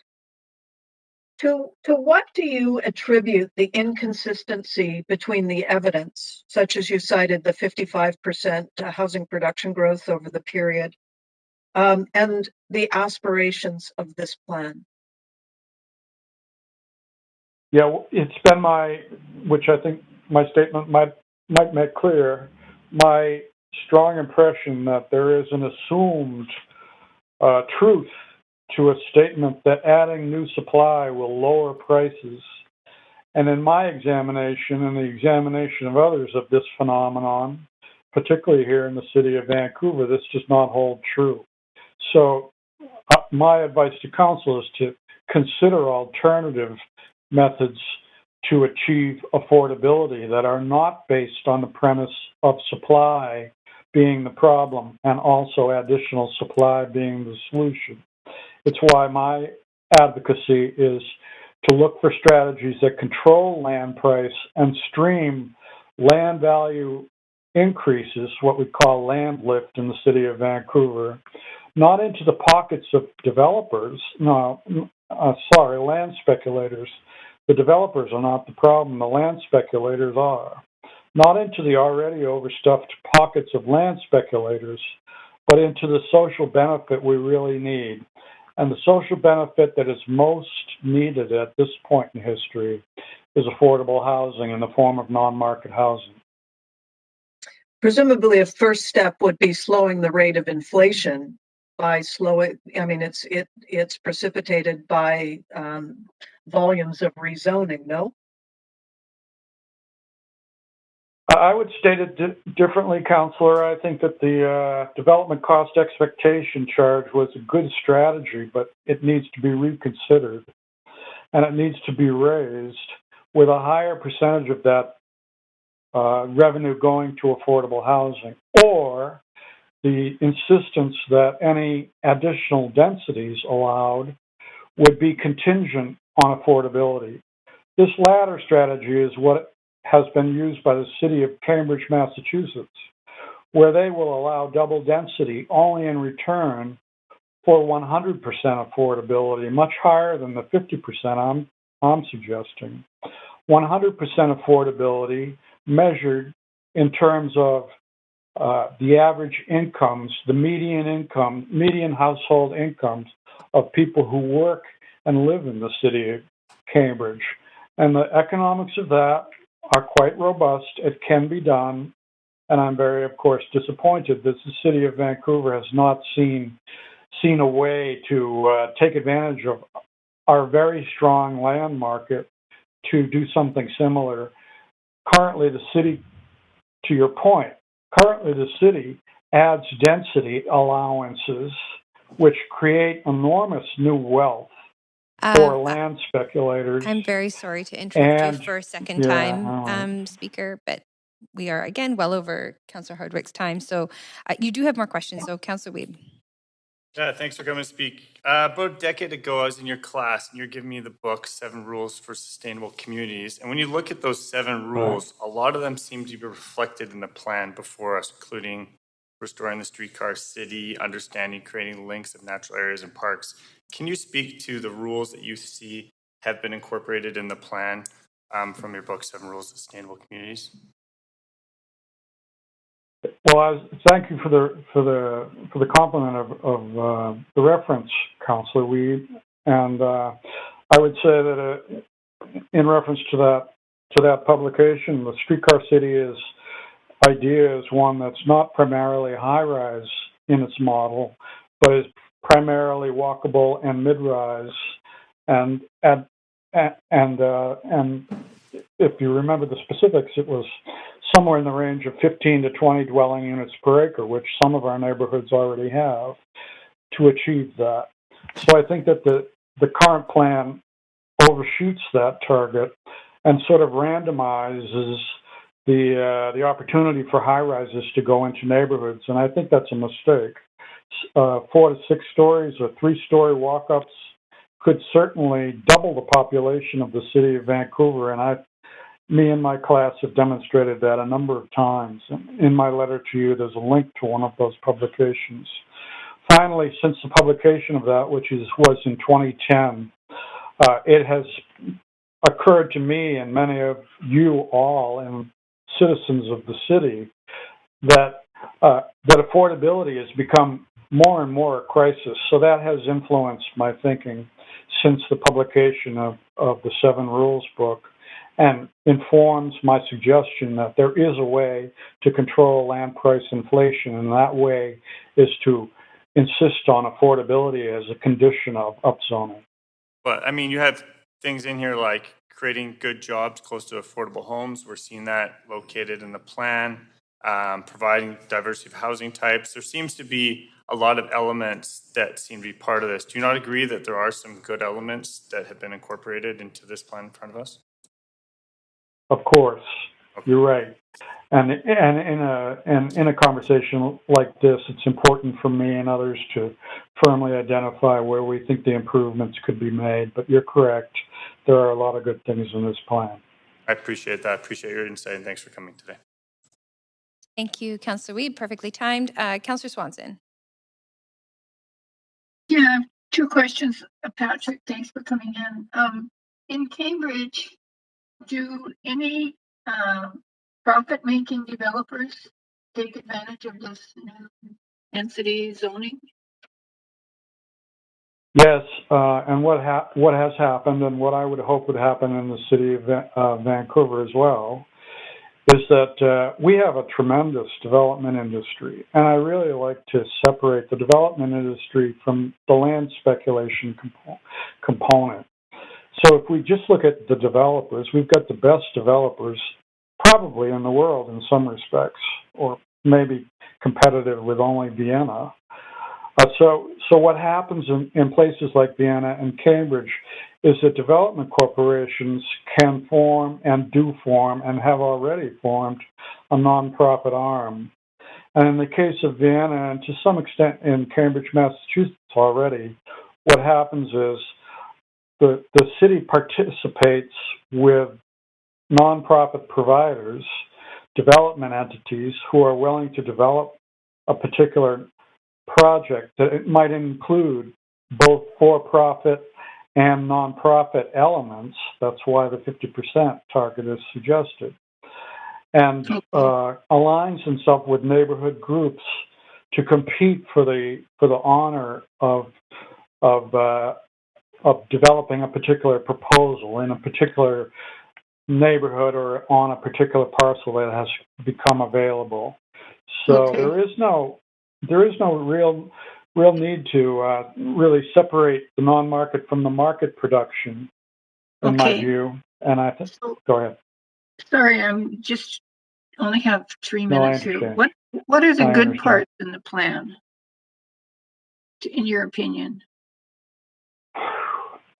To what do you attribute the inconsistency between the evidence, such as you cited the 55% housing production growth over the period, and the aspirations of this plan? Yeah, it's been which I think my statement might make clear, my strong impression that there is an assumed truth to a statement that adding new supply will lower prices. And in my examination and the examination of others of this phenomenon, particularly here in the city of Vancouver, this does not hold true. So my advice to council is to consider alternative methods to achieve affordability that are not based on the premise of supply being the problem and also additional supply being the solution. It's why my advocacy is to look for strategies that control land price and stream land value increases, what we call land lift in the city of Vancouver, not into the pockets of developers, land speculators. The developers are not the problem, the land speculators are. Not into the already overstuffed pockets of land speculators, but into the social benefit we really need. And the social benefit that is most needed at this point in history is affordable housing in the form of non-market housing. Presumably, a first step would be slowing the rate of inflation by slowing. I mean, it's precipitated by volumes of rezoning. No. I would state it differently, Councillor. I think that the development cost expectation charge was a good strategy, but it needs to be reconsidered, and it needs to be raised with a higher percentage of that revenue going to affordable housing, or the insistence that any additional densities allowed would be contingent on affordability. This latter strategy is what has been used by the city of Cambridge, Massachusetts, where they will allow double density only in return for 100% affordability, much higher than the 50% I'm suggesting. 100% affordability measured in terms of the average incomes, the median household incomes of people who work and live in the city of Cambridge. And the economics of that are quite robust. It can be done. And I'm very, of course, disappointed that the city of Vancouver has not seen a way to take advantage of our very strong land market to do something similar. Currently, the city, to your point, the city adds density allowances, which create enormous new wealth for land speculators. I'm very sorry to interrupt you And for a second yeah, time, all right. Speaker, but we are again well over Councillor Hardwick's time. So you do have more questions. So Councillor Weed. Yeah, thanks for coming to speak. About a decade ago, I was in your class and you're giving me the book, 7 Rules for Sustainable Communities. And when you look at those 7 rules, a lot of them seem to be reflected in the plan before us, including restoring the streetcar city, understanding, creating links of natural areas and parks. Can you speak to the rules that you see have been incorporated in the plan from your book, 7 Rules of Sustainable Communities? Well, thank you for the compliment of the reference, Councillor Weed, and I would say that in reference to that publication, the Streetcar City idea is one that's not primarily high-rise in its model, but is primarily walkable and mid-rise, and if you remember the specifics, it was somewhere in the range of 15 to 20 dwelling units per acre, which some of our neighborhoods already have, to achieve that. So I think that the current plan overshoots that target and sort of randomizes the opportunity for high rises to go into neighborhoods, and I think that's a mistake. 4 to 6 stories or 3-story walk-ups could certainly double the population of the city of Vancouver, and me and my class have demonstrated that a number of times. In my letter to you, there's a link to one of those publications. Finally, since the publication of that, which was in 2010, it has occurred to me and many of you all and citizens of the city that affordability has become more and more a crisis. So that has influenced my thinking since the publication of the 7 Rules book, and informs my suggestion that there is a way to control land price inflation, and that way is to insist on affordability as a condition of upzoning. But I mean, you have things in here like creating good jobs close to affordable homes. We're seeing that located in the plan, providing diversity of housing types. There seems to be a lot of elements that seem to be part of this. Do you not agree that there are some good elements that have been incorporated into this plan in front of us? Of course, you're right. And in a conversation like this, it's important for me and others to firmly identify where we think the improvements could be made. But you're correct. There are a lot of good things in this plan. I appreciate that. I appreciate your insight, and thanks for coming today. Thank you, Councillor Weed. Perfectly timed. Councillor Swanson. Yeah, 2 questions, Patrick. Thanks for coming in Cambridge, do any profit-making developers take advantage of this new density zoning? Yes, and what has happened, and what I would hope would happen in the city of Vancouver as well, is that we have a tremendous development industry, and I really like to separate the development industry from the land speculation component. So if we just look at the developers, we've got the best developers probably in the world in some respects, or maybe competitive with only Vienna. So what happens in places like Vienna and Cambridge is that development corporations can form and do form and have already formed a nonprofit arm. And in the case of Vienna, and to some extent in Cambridge, Massachusetts already, what happens is the city participates with nonprofit providers, development entities who are willing to develop a particular project that it might include both for-profit and nonprofit elements. That's why the 50% target is suggested. And aligns himself with neighborhood groups to compete for the honor of developing a particular proposal in a particular neighborhood or on a particular parcel that has become available. So there is no real need to really separate the non-market from the market production, in my view. And I think, go ahead. Sorry, I'm just only have 3 minutes here. What are the good parts in the plan, in your opinion?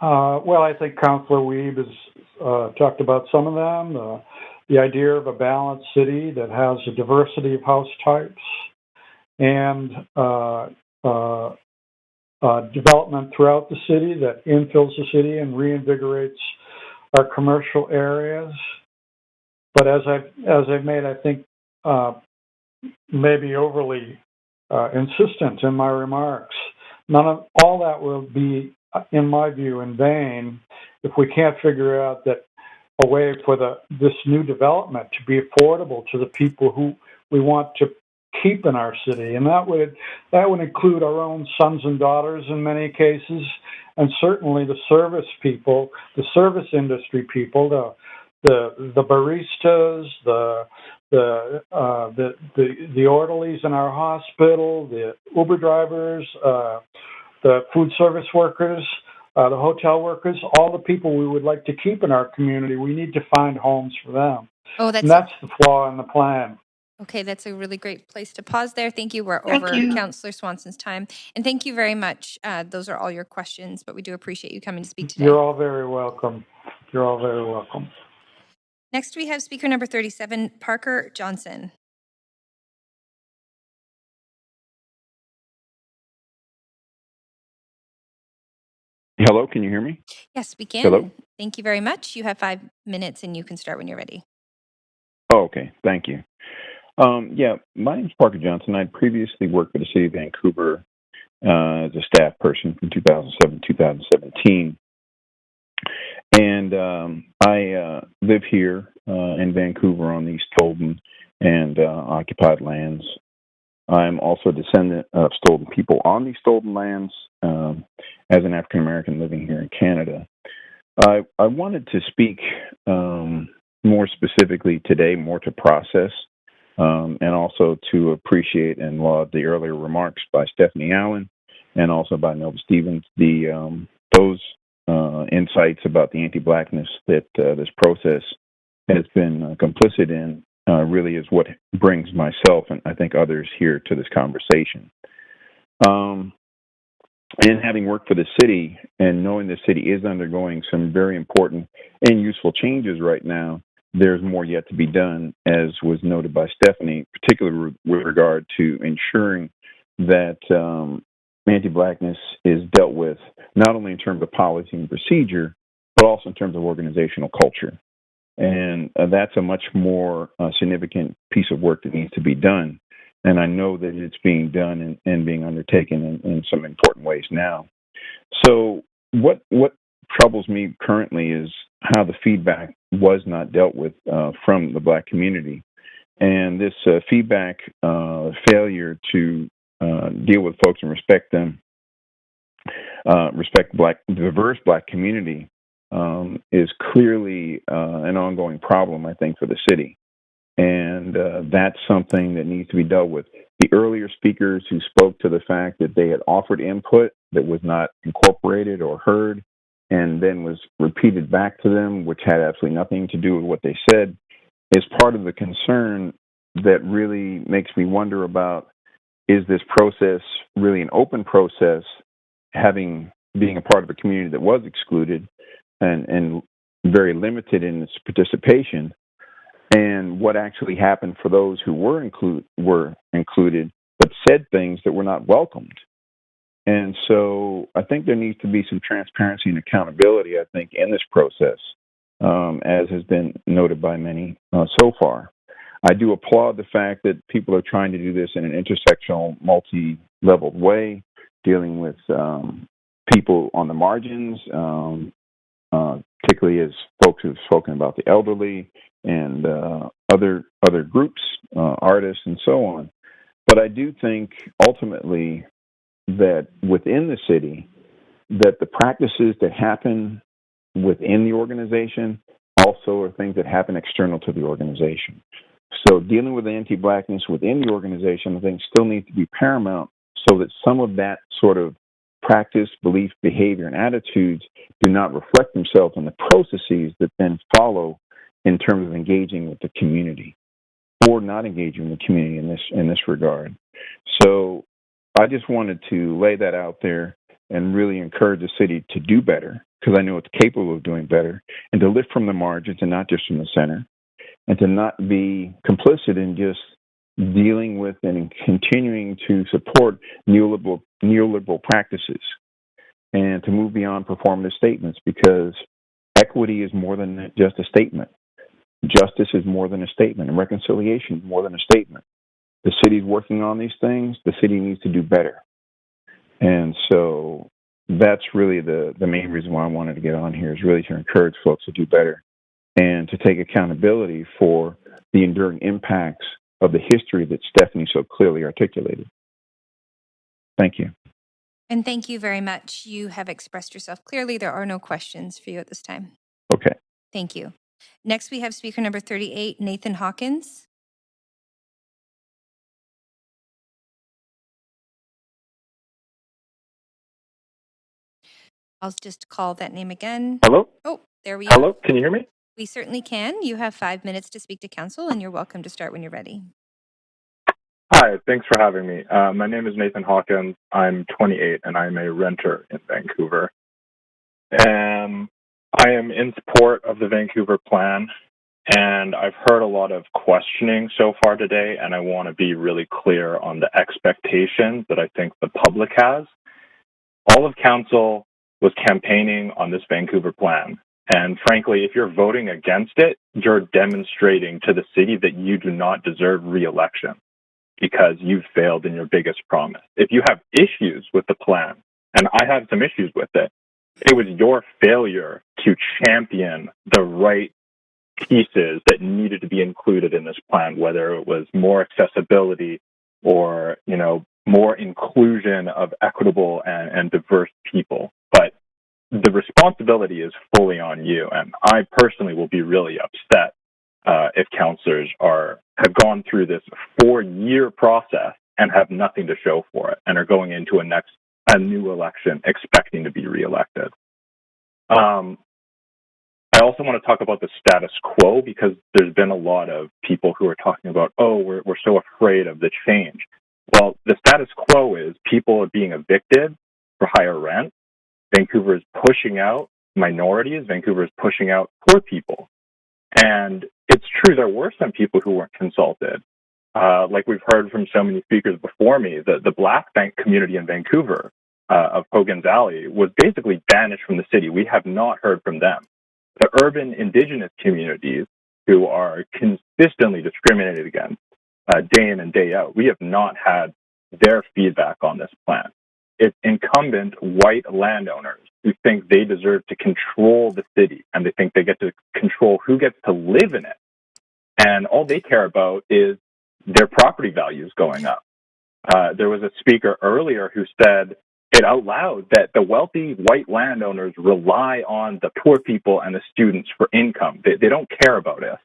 Well, I think Councillor Weeb has talked about some of them. The idea of a balanced city that has a diversity of house types and development throughout the city that infills the city and reinvigorates our commercial areas. But as I've made, I think maybe overly insistent in my remarks, none of all that will be, in my view, in vain if we can't figure out that a way for this new development to be affordable to the people who we want to keep in our city, and that would include our own sons and daughters in many cases, and certainly the service people, the service industry people, the baristas, the orderlies in our hospital, the Uber drivers, the food service workers, the hotel workers, all the people we would like to keep in our community. We need to find homes for them. Oh, and that's the flaw in the plan. Okay, that's a really great place to pause there. Thank you. We're Thank over you. Councillor Swanson's time. And thank you very much. Those are all your questions, but we do appreciate you coming to speak today. You're all very welcome. You're all very welcome. Next, we have speaker number 37, Parker Johnson. Hello, can you hear me? Yes, we can. Hello? Thank you very much. You have 5 minutes and you can start when you're ready. Oh, okay. Thank you. Yeah, my name's Parker Johnson. I previously worked for the City of Vancouver as a staff person from 2007 to 2017. And I live here in Vancouver on the stolen and occupied lands. I'm also a descendant of stolen people on these stolen lands as an African American living here in Canada. I wanted to speak more specifically today, more to process, and also to appreciate and laud the earlier remarks by Stephanie Allen and also by Nova Stevens. Those insights about the anti-blackness that this process has been complicit in really is what brings myself and I think others here to this conversation. And having worked for the city and knowing the city is undergoing some very important and useful changes right now, there's more yet to be done, as was noted by Stephanie, particularly with regard to ensuring that anti-blackness is dealt with not only in terms of policy and procedure, but also in terms of organizational culture. And that's a much more significant piece of work that needs to be done. And I know that it's being done and being undertaken in some important ways now. So what troubles me currently is how the feedback was not dealt with from the Black community. And this feedback failure to deal with folks and respect them, respect the diverse Black community is clearly an ongoing problem, I think, for the city. And that's something that needs to be dealt with. The earlier speakers who spoke to the fact that they had offered input that was not incorporated or heard and then was repeated back to them, which had absolutely nothing to do with what they said, is part of the concern that really makes me wonder about, is this process really an open process, being a part of a community that was excluded and very limited in its participation, and what actually happened for those who were included but said things that were not welcomed. And so I think there needs to be some transparency and accountability, I think, in this process, as has been noted by many so far. I do applaud the fact that people are trying to do this in an intersectional, multi-leveled way, dealing with people on the margins, particularly as folks who have spoken about the elderly and other groups, artists, and so on. But I do think ultimately that within the city, that the practices that happen within the organization also are things that happen external to the organization. So dealing with anti-blackness within the organization, I think, still needs to be paramount so that some of that sort of practice, belief, behavior, and attitudes do not reflect themselves in the processes that then follow in terms of engaging with the community or not engaging with the community in this regard. So I just wanted to lay that out there and really encourage the city to do better, because I know it's capable of doing better, and to lift from the margins and not just from the center, and to not be complicit in just dealing with and continuing to support neoliberal practices, and to move beyond performative statements, because equity is more than just a statement. Justice is more than a statement, and reconciliation is more than a statement. The city's working on these things. The city needs to do better. And so that's really the main reason why I wanted to get on here, is really to encourage folks to do better and to take accountability for the enduring impacts of the history that Stephanie so clearly articulated. Thank you. And thank you very much. You have expressed yourself clearly. There are no questions for you at this time. Okay. Thank you. Next, we have speaker number 38, Nathan Hawkins. I'll just call that name again. Hello? Oh, there we Hello? are. Can you hear me? We certainly can. You have 5 minutes to speak to council, and you're welcome to start when you're ready. Hi, thanks for having me. My name is Nathan Hawkins. I'm 28, and I'm a renter in Vancouver. I am in support of the Vancouver plan, and I've heard a lot of questioning so far today, and I want to be really clear on the expectations that I think the public has. All of council was campaigning on this Vancouver plan. And frankly, if you're voting against it, you're demonstrating to the city that you do not deserve re-election because you've failed in your biggest promise. If you have issues with the plan, and I have some issues with it, it was your failure to champion the right pieces that needed to be included in this plan, whether it was more accessibility or, more inclusion of equitable and diverse people. But the responsibility is fully on you. And I personally will be really upset if councillors have gone through this 4-year process and have nothing to show for it and are going into a new election expecting to be reelected. I also want to talk about the status quo, because there's been a lot of people who are talking about, we're so afraid of the change. Well, the status quo is people are being evicted for higher rent. Vancouver is pushing out minorities. Vancouver is pushing out poor people. And it's true, there were some people who weren't consulted. Like we've heard from so many speakers before me, the Black Bank community in Vancouver of Hogan's Alley was basically banished from the city. We have not heard from them. The urban Indigenous communities, who are consistently discriminated against day in and day out, we have not had their feedback on this plan. It's incumbent white landowners who think they deserve to control the city, and they think they get to control who gets to live in it. And all they care about is their property values going up. There was a speaker earlier who said it out loud that the wealthy white landowners rely on the poor people and the students for income. They don't care about us.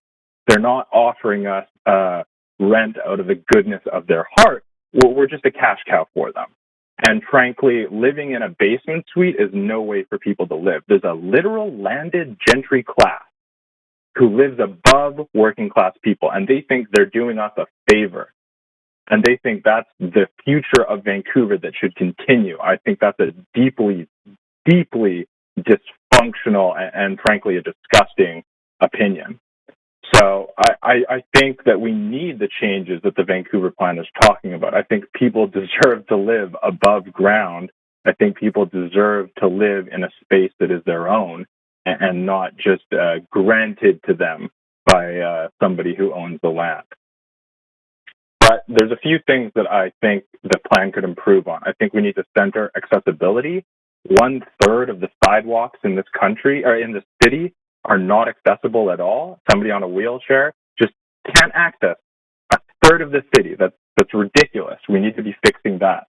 They're not offering us rent out of the goodness of their heart. We're just a cash cow for them. And frankly, living in a basement suite is no way for people to live. There's a literal landed gentry class who lives above working class people, and they think they're doing us a favor. And they think that's the future of Vancouver that should continue. I think that's a deeply, deeply dysfunctional and frankly, a disgusting opinion. So I think that we need the changes that the Vancouver plan is talking about. I think people deserve to live above ground. I think people deserve to live in a space that is their own and not just granted to them by somebody who owns the land. But there's a few things that I think the plan could improve on. I think we need to center accessibility. 1/3 of the sidewalks in this country or in the city are not accessible at all. Somebody on a wheelchair just can't access 1/3 of the city. That's ridiculous. We need to be fixing that.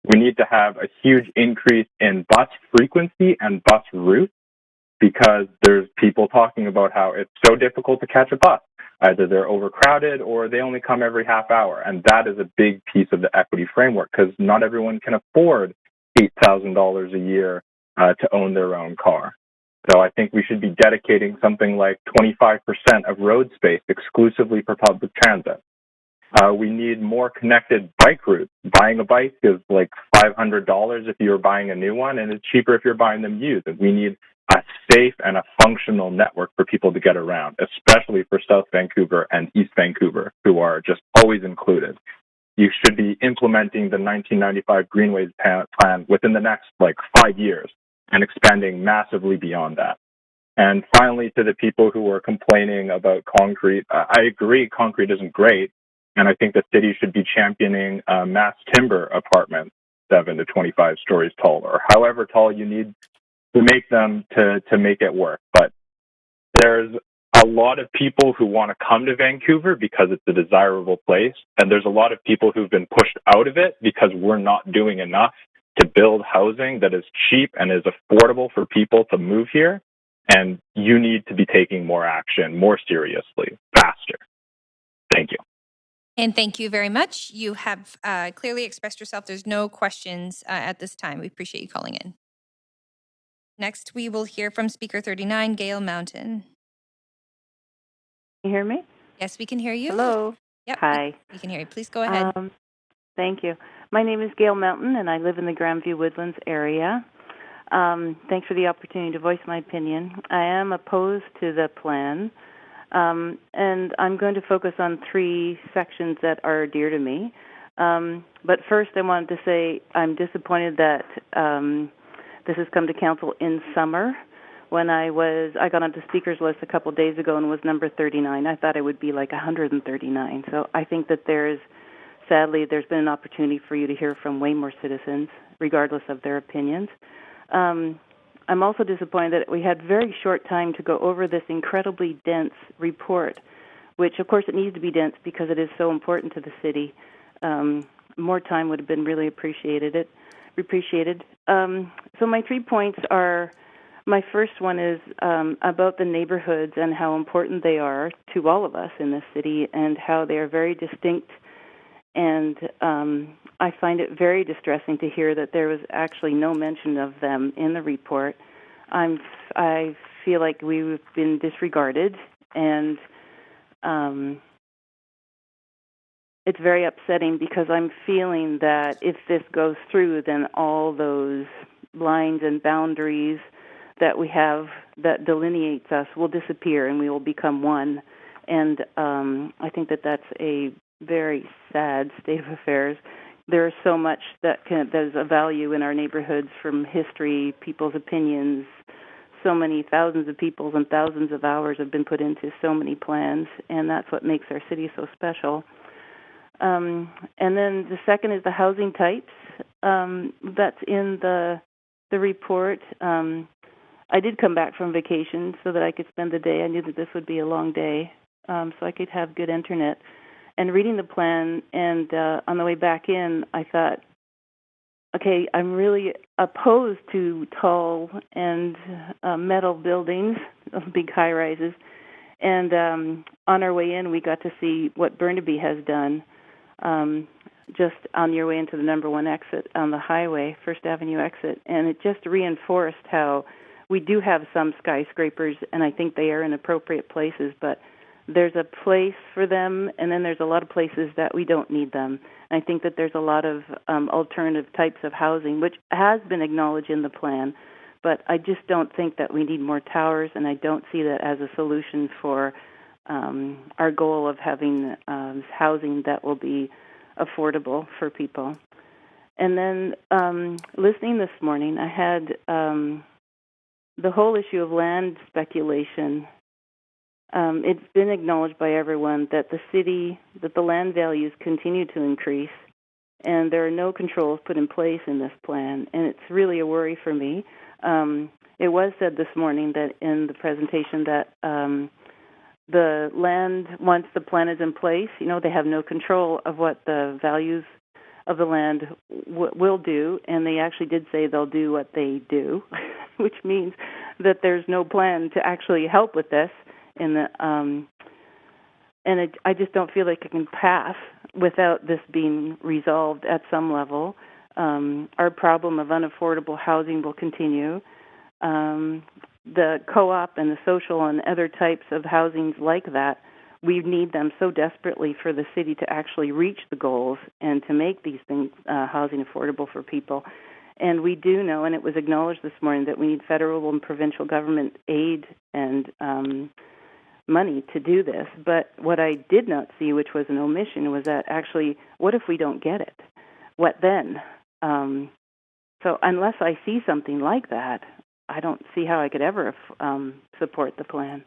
We need to have a huge increase in bus frequency and bus routes, because there's people talking about how it's so difficult to catch a bus. Either they're overcrowded or they only come every half hour. And that is a big piece of the equity framework, because not everyone can afford $8,000 a year to own their own car. So I think we should be dedicating something like 25% of road space exclusively for public transit. We need more connected bike routes. Buying a bike is like $500 if you're buying a new one, and it's cheaper if you're buying them used. And we need a safe and a functional network for people to get around, especially for South Vancouver and East Vancouver, who are just always included. You should be implementing the 1995 Greenways plan within the next 5 years and expanding massively beyond that. And finally, to the people who are complaining about concrete, I agree concrete isn't great, and I think the city should be championing mass timber apartments 7 to 25 stories tall, or however tall you need to make them to make it work. But there's a lot of people who want to come to Vancouver because it's a desirable place, and there's a lot of people who've been pushed out of it because we're not doing enough to build housing that is cheap and is affordable for people to move here. And you need to be taking more action, more seriously, faster. Thank you. And thank you very much. You have clearly expressed yourself. There's no questions at this time. We appreciate you calling in. Next, we will hear from Speaker 39, Gail Mountain. Can you hear me? Yes, we can hear you. Hello. Yep. Hi. We can hear you. Please go ahead. Thank you. My name is Gail Mountain, and I live in the Grandview Woodlands area. Thanks for the opportunity to voice my opinion. I am opposed to the plan, and I'm going to focus on 3 sections that are dear to me. But first, I wanted to say I'm disappointed that this has come to council in summer. When I got onto the speakers list a couple of days ago and was number 39. I thought I would be like 139. So I think that sadly, there's been an opportunity for you to hear from way more citizens, regardless of their opinions. I'm also disappointed that we had very short time to go over this incredibly dense report, which, of course, it needs to be dense because it is so important to the city. More time would have been really appreciated. So my 3 points are, my first one is about the neighborhoods and how important they are to all of us in this city and how they are very distinct. And I find it very distressing to hear that there was actually no mention of them in the report. I feel like we've been disregarded, and it's very upsetting because I'm feeling that if this goes through, then all those lines and boundaries that we have that delineates us will disappear and we will become one. And I think that that's a very sad state of affairs. There is so much there's a value in our neighborhoods, from history, people's opinions. So many thousands of people and thousands of hours have been put into so many plans, and that's what makes our city so special. And then the second is the housing types. That's in the report. I did come back from vacation so that I could spend the day. I knew that this would be a long day, so I could have good internet. And reading the plan, and on the way back in, I thought, okay, I'm really opposed to tall and metal buildings, big high-rises. And on our way in, we got to see what Burnaby has done, just on your way into the number 1 exit on the highway, First Avenue exit. And it just reinforced how we do have some skyscrapers, and I think they are in appropriate places, but there's a place for them, and then there's a lot of places that we don't need them. I think that there's a lot of alternative types of housing, which has been acknowledged in the plan, but I just don't think that we need more towers, and I don't see that as a solution for our goal of having housing that will be affordable for people. And then listening this morning, I had the whole issue of land speculation. It's been acknowledged by everyone that the land values continue to increase, and there are no controls put in place in this plan, and it's really a worry for me. It was said this morning that in the presentation that the land, once the plan is in place, they have no control of what the values of the land will do, and they actually did say they'll do what they do, which means that there's no plan to actually help with this. I just don't feel like it can pass without this being resolved at some level. Our problem of unaffordable housing will continue. The co-op and the social and other types of housings like that, we need them so desperately for the city to actually reach the goals and to make these things housing affordable for people. And we do know, and it was acknowledged this morning, that we need federal and provincial government aid and money to do this. But what I did not see, which was an omission, was that actually, what if we don't get it? What then? So unless I see something like that, I don't see how I could ever support the plan.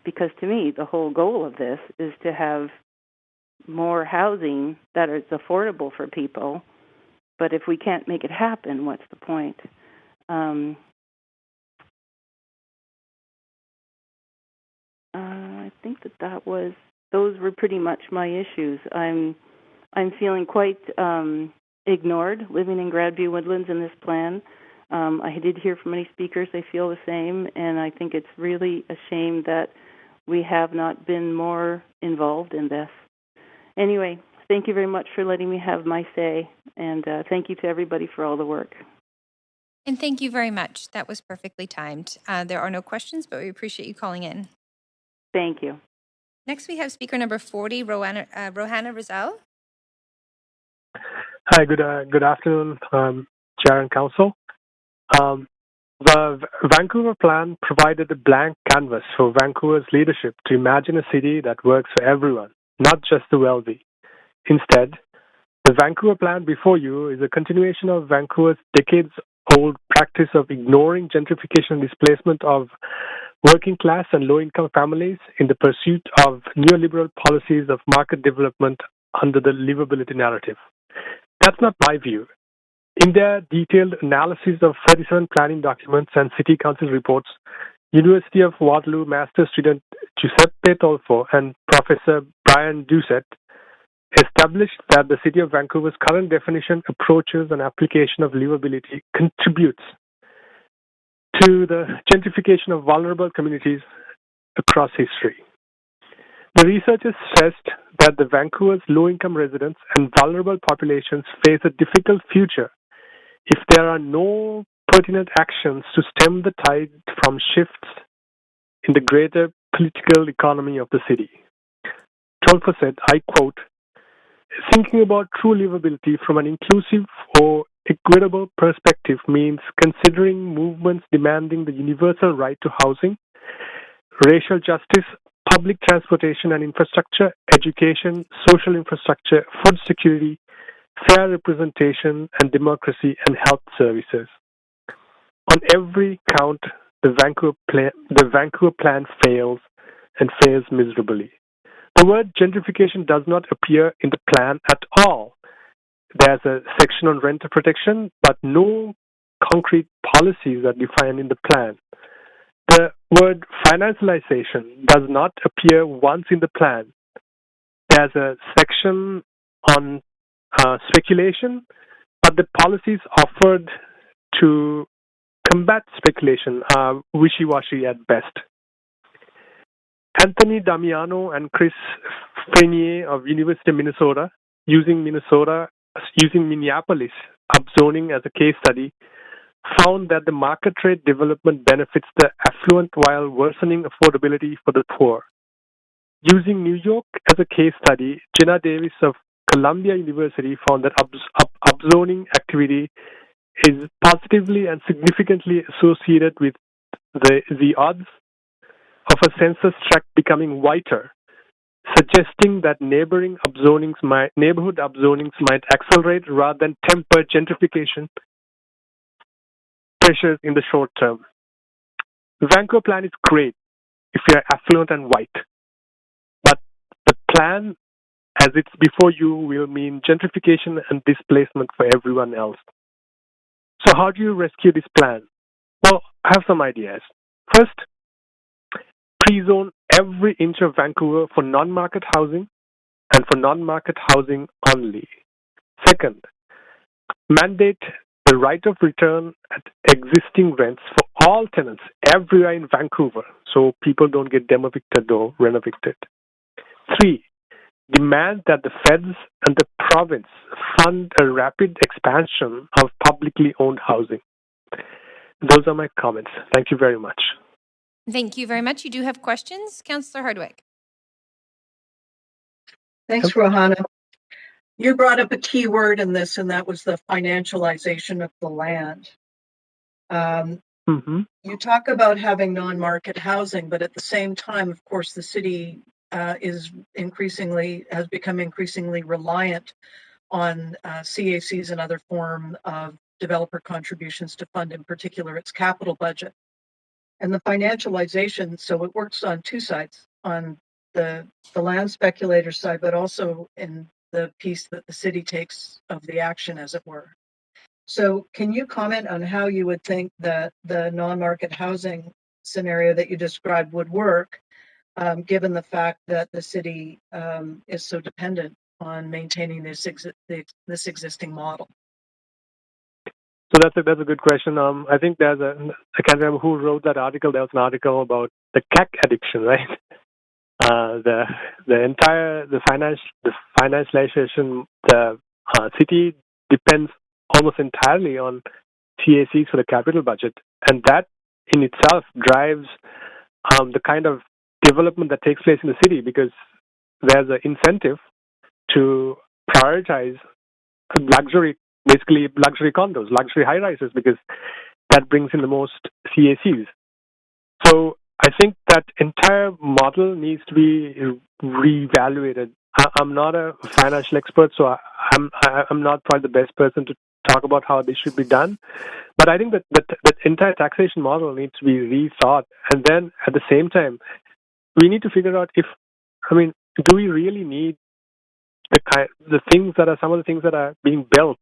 Because to me, the whole goal of this is to have more housing that is affordable for people. But if we can't make it happen, what's the point? I think those were pretty much my issues. I'm feeling quite ignored living in Gradview Woodlands in this plan. I did hear from many speakers, they feel the same, and I think it's really a shame that we have not been more involved in this. Anyway, thank you very much for letting me have my say, and thank you to everybody for all the work. And thank you very much. That was perfectly timed. There are no questions, but we appreciate you calling in. Thank you. Next, we have speaker number 40, Rohana Rizal. Hi, good afternoon, Chair and Council. The Vancouver plan provided a blank canvas for Vancouver's leadership to imagine a city that works for everyone, not just the wealthy. Instead, the Vancouver plan before you is a continuation of Vancouver's decades-old practice of ignoring gentrification and displacement of working class and low-income families in the pursuit of neoliberal policies of market development under the livability narrative. That's not my view. In their detailed analysis of 37 planning documents and City Council reports, University of Waterloo master student Giuseppe Tolfo and Professor Brian Doucette established that the City of Vancouver's current definition, approaches, and application of livability contributes to the gentrification of vulnerable communities across history. The researchers stressed that the Vancouver's low-income residents and vulnerable populations face a difficult future if there are no pertinent actions to stem the tide from shifts in the greater political economy of the city. Tolfo said, I quote, thinking about true livability from an inclusive or equitable perspective means considering movements demanding the universal right to housing, racial justice, public transportation and infrastructure, education, social infrastructure, food security, fair representation, and democracy and health services. On every count, the Vancouver plan fails and fails miserably. The word gentrification does not appear in the plan at all. There's a section on renter protection, but no concrete policies are defined in the plan. The word financialization does not appear once in the plan. There's a section on speculation, but the policies offered to combat speculation are wishy-washy at best. Anthony Damiano and Chris Frenier of University of Minnesota, using Minneapolis upzoning as a case study, found that the market rate development benefits the affluent while worsening affordability for the poor. Using New York as a case study, Jenna Davis of Columbia University found that upzoning activity is positively and significantly associated with the odds of a census tract becoming whiter, suggesting that neighborhood upzonings might accelerate rather than temper gentrification pressures in the short term. The Vancouver plan is great if you are affluent and white, but the plan as it's before you will mean gentrification and displacement for everyone else. So how do you rescue this plan? Well, I have some ideas. First, pre-zone every inch of Vancouver for non-market housing and for non-market housing only. Second, mandate the right of return at existing rents for all tenants everywhere in Vancouver so people don't get dem-evicted or rent-evicted. 3, demand that the feds and the province fund a rapid expansion of publicly owned housing. Those are my comments. Thank you very much. Thank you very much. You do have questions, Councillor Hardwick. Thanks, Rohana. You brought up a key word in this, and that was the financialization of the land. You talk about having non-market housing, but at the same time, of course, the city has become increasingly reliant on CACs and other form of developer contributions to fund, in particular, its capital budget. And the financialization, so it works on two sides, on the land speculator side, but also in the piece that the city takes of the action, as it were. So can you comment on how you would think that the non-market housing scenario that you described would work, given the fact that the city is so dependent on maintaining this existing model? So that's a good question. I think I can't remember who wrote that article. There was an article about the CAC addiction, right? The financialization, the city depends almost entirely on CACs for the capital budget, and that in itself drives the kind of development that takes place in the city, because there's an incentive to prioritize basically luxury condos, luxury high-rises, because that brings in the most CACs. So I think that entire model needs to be reevaluated. I'm not a financial expert, so I'm not probably the best person to talk about how this should be done. But I think that entire taxation model needs to be rethought, and then at the same time, we need to figure out do we really need some of the things that are being built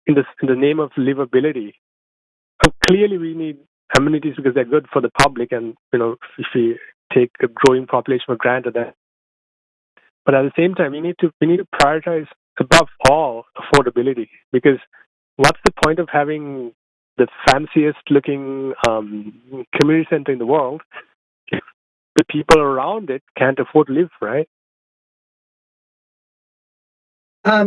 in the name of livability? Clearly, we need amenities because they're good for the public, and if we take a growing population for granted, that. But at the same time, we need to prioritize above all affordability, because what's the point of having the fanciest looking community center in the world if the people around it can't afford to live, right?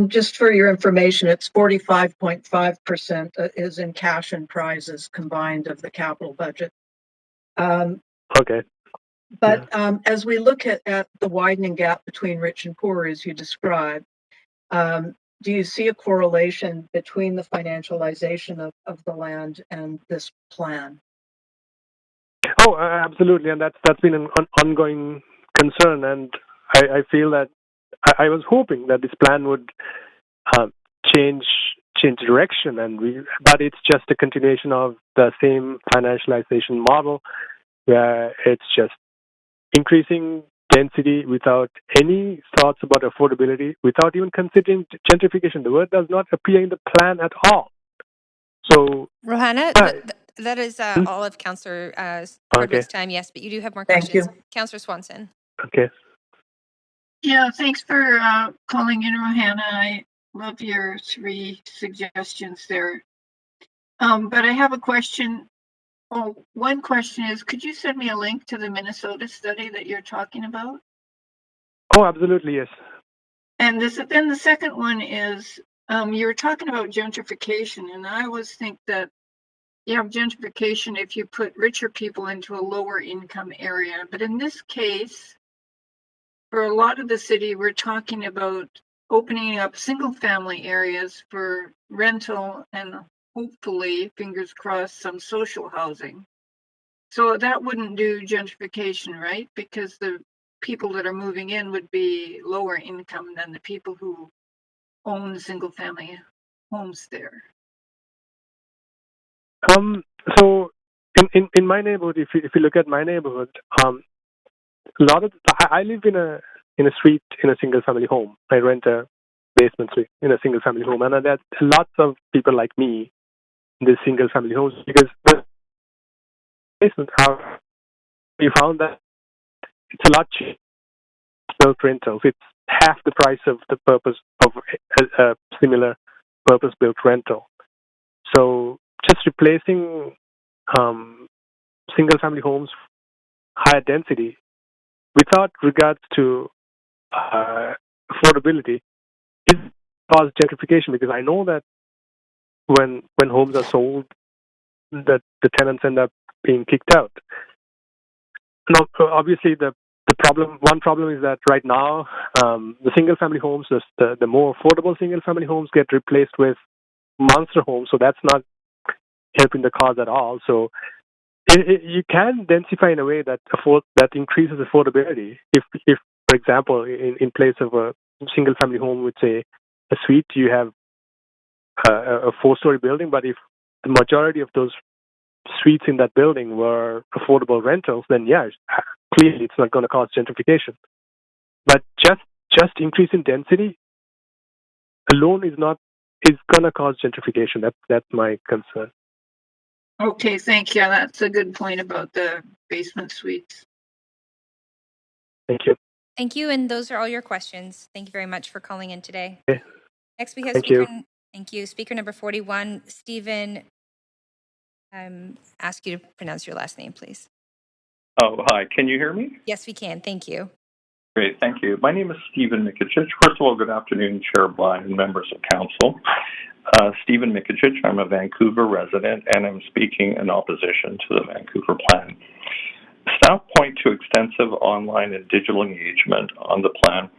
Just for your information, it's 45.5% is in cash and prizes combined of the capital budget. Okay. But as we look at the widening gap between rich and poor, as you described, do you see a correlation between the financialization of the land and this plan? Oh, absolutely, and that's been an ongoing concern, and I feel that I was hoping that this plan would change direction, but it's just a continuation of the same financialization model, where it's just increasing density without any thoughts about affordability, without even considering gentrification. The word does not appear in the plan at all. So, Rohanna, that is all of Councillor Hardwick's time, yes, but you do have more questions. Thank you. Councillor Swanson. Okay. Yeah, thanks for calling in, Rohanna. I love your 3 suggestions there. But I have a question. Oh, one question is, could you send me a link to the Minnesota study that you're talking about? Oh, absolutely, yes. And then the second one is, you were talking about gentrification, and I always think that you have gentrification if you put richer people into a lower income area. But in this case, for a lot of the city, we're talking about opening up single family areas for rental and hopefully, fingers crossed, some social housing. So that wouldn't do gentrification, right? Because the people that are moving in would be lower income than the people who own single family homes there. So in my neighborhood, if you look at my neighborhood, I live in a suite in a single family home. I rent a basement suite in a single family home, and there's lots of people like me in these single family homes, because the basement we found that it's a lot cheaper built rentals. It's half the price of the purpose of a similar purpose built rental. So just replacing single family homes, higher density, without regards to affordability, is cause gentrification, because I know that when homes are sold, that the tenants end up being kicked out. Now, obviously, the one problem is that right now, the single-family homes, the more affordable single-family homes get replaced with monster homes, so that's not helping the cause at all. So you can densify in a way that increases affordability. If for example, in place of a single-family home with, say, a suite, you have a four-story building, but if the majority of those suites in that building were affordable rentals, then yeah, clearly it's not going to cause gentrification. But just increasing density alone is going to cause gentrification. That's my concern. Okay, thank you. That's a good point about the basement suites. Thank you. Thank you, and those are all your questions. Thank you very much for calling in today. Okay. Next, we have Thank you. Speaker number 41, Stephen. Ask you to pronounce your last name, please. Oh, hi. Can you hear me? Yes, we can. Thank you. Great. Thank you. My name is Stephen Mikicic. First of all, good afternoon, Chair Bly and members of council. Stephen Mikicic. I'm a Vancouver resident, and I'm speaking in opposition to the Vancouver plan. Staff point to extensive online and digital engagement on the plan,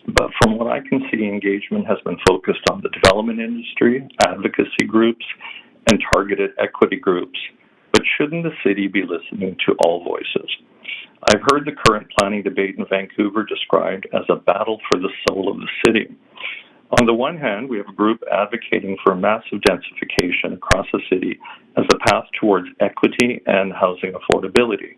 but from what I can see, engagement has been focused on the development industry, advocacy groups, and targeted equity groups. But shouldn't the city be listening to all voices? I've heard the current planning debate in Vancouver described as a battle for the soul of the city. On the one hand, we have a group advocating for massive densification across the city as a path towards equity and housing affordability.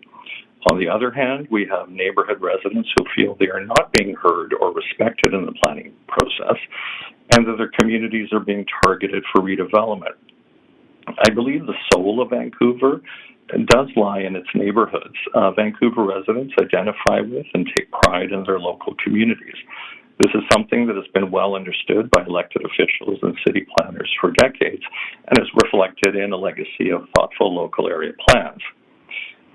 On the other hand, we have neighborhood residents who feel they are not being heard or respected in the planning process, and that their communities are being targeted for redevelopment. I believe the soul of Vancouver does lie in its neighborhoods. Vancouver residents identify with and take pride in their local communities. This is something that has been well understood by elected officials and city planners for decades and is reflected in a legacy of thoughtful local area plans.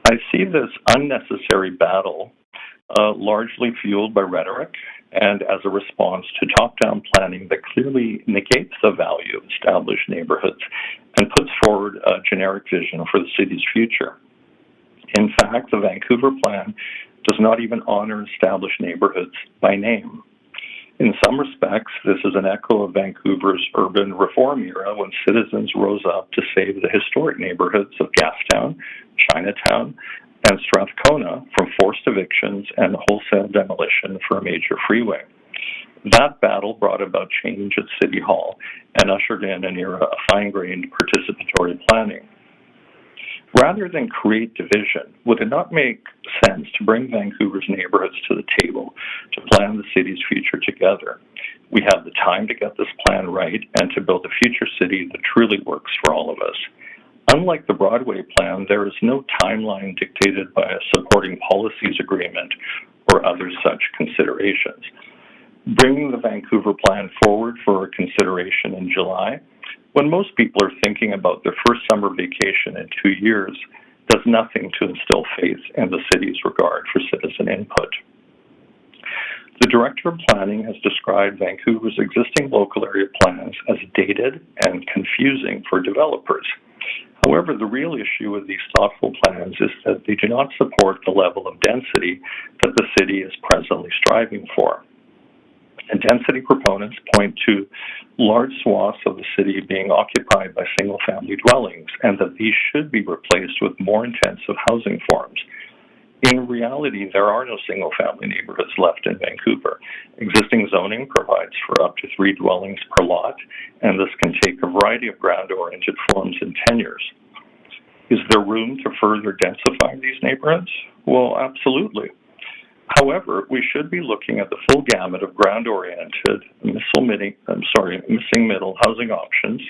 I see this unnecessary battle largely fueled by rhetoric and as a response to top-down planning that clearly negates the value of established neighborhoods and puts forward a generic vision for the city's future. In fact, the Vancouver plan does not even honor established neighborhoods by name. In some respects, this is an echo of Vancouver's urban reform era when citizens rose up to save the historic neighborhoods of Gastown, Chinatown, and Strathcona from forced evictions and wholesale demolition for a major freeway. That battle brought about change at City Hall and ushered in an era of fine-grained participatory planning. Rather than create division, would it not make sense to bring Vancouver's neighborhoods to the table to plan the city's future together? We have the time to get this plan right and to build a future city that truly works for all of us. Unlike the Broadway plan, there is no timeline dictated by a supporting policies agreement or other such considerations. Bringing the Vancouver plan forward for consideration in July, when most people are thinking about their first summer vacation in 2 years, does nothing to instill faith in the city's regard for citizen input. The Director of Planning has described Vancouver's existing local area plans as dated and confusing for developers. However, the real issue with these thoughtful plans is that they do not support the level of density that the city is presently striving for. And density proponents point to large swaths of the city being occupied by single-family dwellings and that these should be replaced with more intensive housing forms. In reality, there are no single-family neighborhoods left in Vancouver. Existing zoning provides for up to 3 dwellings per lot, and this can take a variety of ground-oriented forms and tenures. Is there room to further densify these neighborhoods? Well, absolutely. However, we should be looking at the full gamut of ground-oriented, missing middle housing options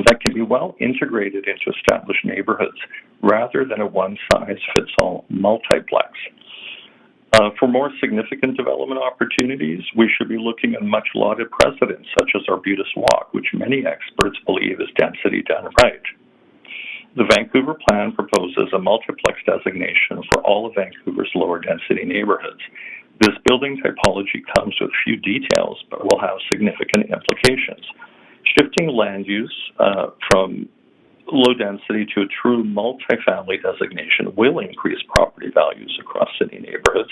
that can be well integrated into established neighborhoods rather than a one-size-fits-all multiplex. For more significant development opportunities, we should be looking at much-lauded precedents such as Arbutus Walk, which many experts believe is density done right. The Vancouver plan proposes a multiplex designation for all of Vancouver's lower density neighborhoods. This building typology comes with few details, but will have significant implications. Shifting land use from low density to a true multifamily designation will increase property values across city neighborhoods,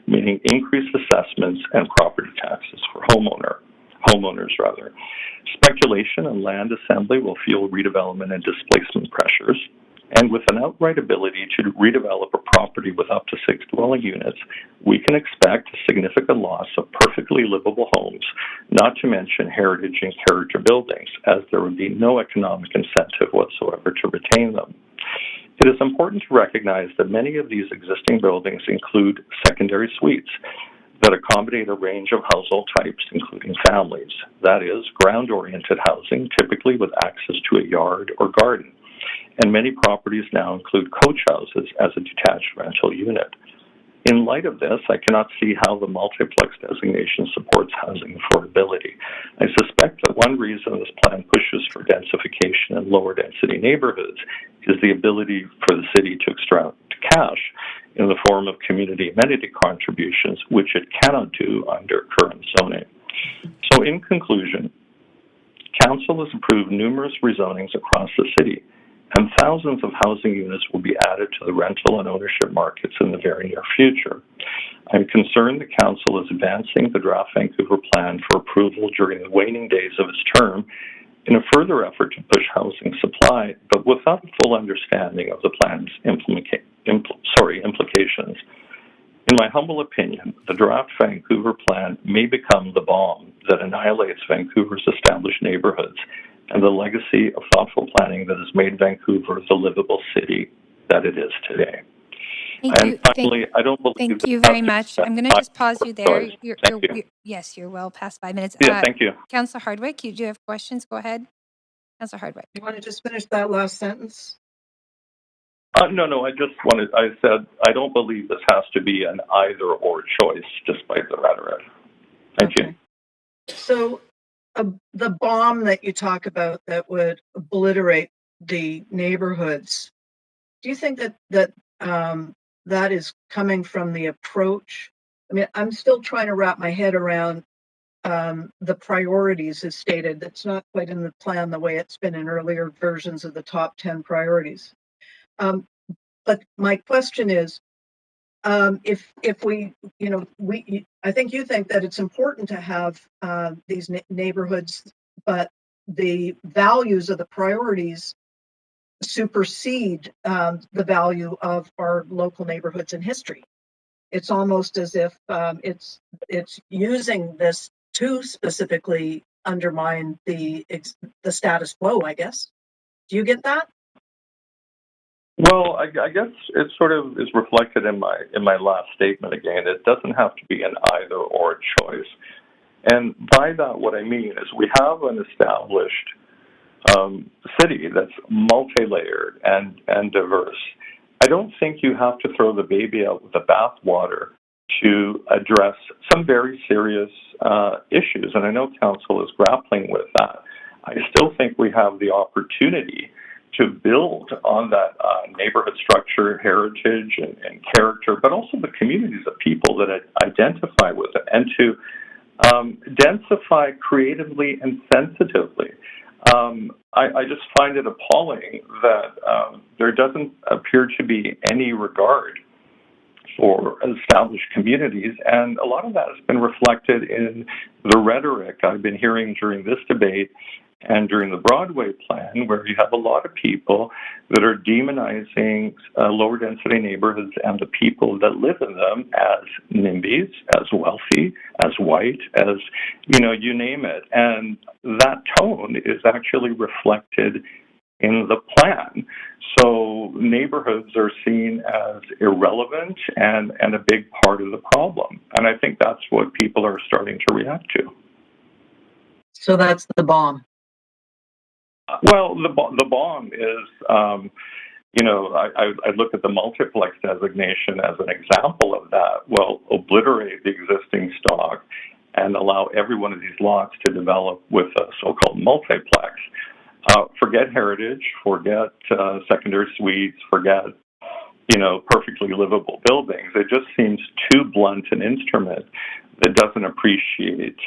meaning increased assessments and property taxes for homeowners rather. Speculation and land assembly will fuel redevelopment and displacement pressures. And with an outright ability to redevelop a property with up to 6 dwelling units, we can expect a significant loss of perfectly livable homes, not to mention heritage and character buildings, as there would be no economic incentive whatsoever to retain them. It is important to recognize that many of these existing buildings include secondary suites that accommodate a range of household types, including families. That is, ground-oriented housing, typically with access to a yard or garden. And many properties now include coach houses as a detached rental unit. In light of this, I cannot see how the multiplex designation supports housing affordability. I suspect that one reason this plan pushes for densification in lower density neighborhoods is the ability for the city to extract cash in the form of community amenity contributions, which it cannot do under current zoning. So in conclusion, Council has approved numerous rezonings across the city, and thousands of housing units will be added to the rental and ownership markets in the very near future. I'm concerned the Council is advancing the draft Vancouver plan for approval during the waning days of its term in a further effort to push housing supply, but without a full understanding of the plan's implications. In my humble opinion, the draft Vancouver plan may become the bomb that annihilates Vancouver's established neighborhoods and the legacy of thoughtful planning that has made Vancouver the livable city that it is today. Finally, I don't believe. Thank you very much. I'm going to just pause you there. Yes, you're well past 5 minutes. Yeah, thank you. Councillor Hardwick, you do have questions? Go ahead. Councillor Hardwick. You want to just finish that last sentence? No, I said I don't believe this has to be an either-or choice, despite the rhetoric. Thank you. So the bomb that you talk about that would obliterate the neighborhoods, do you think that is coming from the approach? I mean, I'm still trying to wrap my head around the priorities as stated. That's not quite in the plan the way it's been in earlier versions of the top 10 priorities. But my question is, if we, I think you think that it's important to have these neighborhoods, but the values of the priorities supersede the value of our local neighborhoods and history. It's almost as if it's using this to specifically undermine the status quo, I guess. Do you get that? Well, I guess it sort of is reflected in my last statement again. It doesn't have to be an either-or choice. And by that, what I mean is we have an established city that's multi-layered and diverse. I don't think you have to throw the baby out with the bathwater to address some very serious issues, and I know Council is grappling with that. I still think we have the opportunity to build on that neighborhood structure, heritage, and character, but also the communities of people that identify with it, and to densify creatively and sensitively. I just find it appalling that there doesn't appear to be any regard for established communities, and a lot of that has been reflected in the rhetoric I've been hearing during this debate and during the Broadway plan, where you have a lot of people that are demonizing lower density neighborhoods and the people that live in them as NIMBYs, as wealthy, as white, as, you name it. And that tone is actually reflected in the plan. So neighborhoods are seen as irrelevant and a big part of the problem. And I think that's what people are starting to react to. So that's the bomb. Well, the bomb is, I look at the multiplex designation as an example of that. Well, obliterate the existing stock and allow every one of these lots to develop with a so-called multiplex. Forget heritage, forget secondary suites, forget, perfectly livable buildings. It just seems too blunt an instrument that doesn't appreciate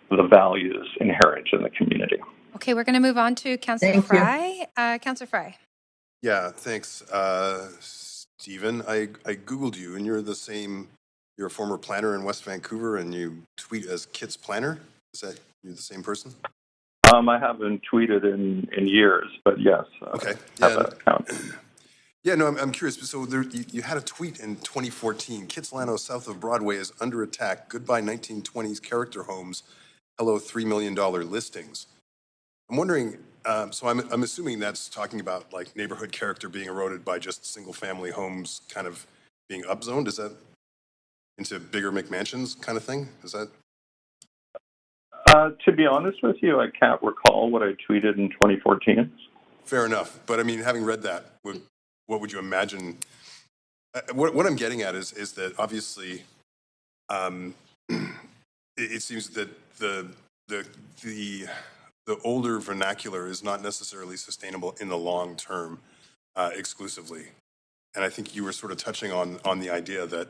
the values inherent in the community. Okay, we're going to move on to Councillor Fry. Councillor Fry. Yeah, thanks, Stephen. I Googled you, and you're a former planner in West Vancouver, and you tweet as Kit's Planner. Is that you're the same person? I haven't tweeted in years, but yes, Okay. have Yeah. that account. Yeah, no, I'm curious. So you had a tweet in 2014. Kitsilano, south of Broadway, is under attack. Goodbye 1920s character homes. Hello, $3 million listings. I'm wondering, so I'm assuming that's talking about like neighborhood character being eroded by just single family homes kind of being upzoned. Is that into bigger McMansions kind of thing? Is that? To be honest with you, I can't recall what I tweeted in 2014. Fair enough. But I mean, having read that, what would you imagine? What I'm getting at is that obviously, it seems that the older vernacular is not necessarily sustainable in the long term, exclusively. And I think you were sort of touching on the idea that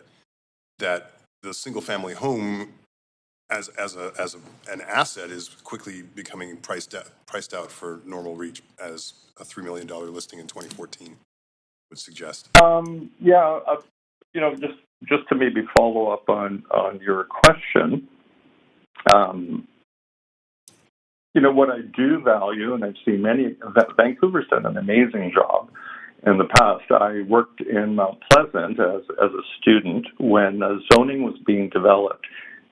the single family home as an asset is quickly becoming priced out for normal reach, as a $3 million listing in 2014 would suggest. Just to maybe follow up on your question, what I do value, and I've seen Vancouver's done an amazing job in the past. I worked in Mount Pleasant as a student when zoning was being developed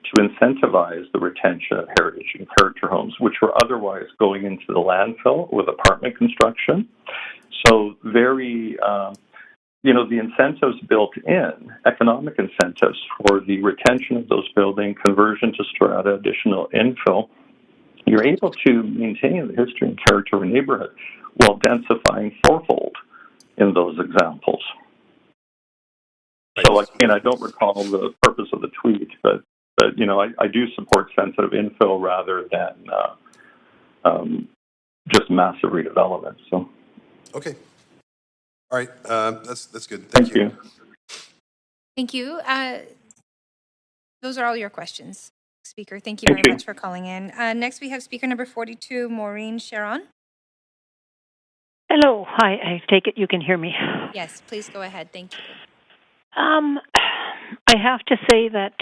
to incentivize the retention of heritage and character homes, which were otherwise going into the landfill with apartment construction. So the incentives built in, economic incentives for the retention of those buildings, conversion to strata, additional infill, you're able to maintain the history and character of a neighborhood while densifying fourfold in those examples. So again, I don't recall the purpose of the tweet, but I do support sensitive infill rather than just massive redevelopment. So. Okay. All right. That's good. Thank you. Thank you. Those are all your questions, Speaker. Thank you very much for calling in. Next, we have Speaker number 42, Maureen Sharon. Hello. Hi. I take it you can hear me. Yes, please go ahead. Thank you. I have to say that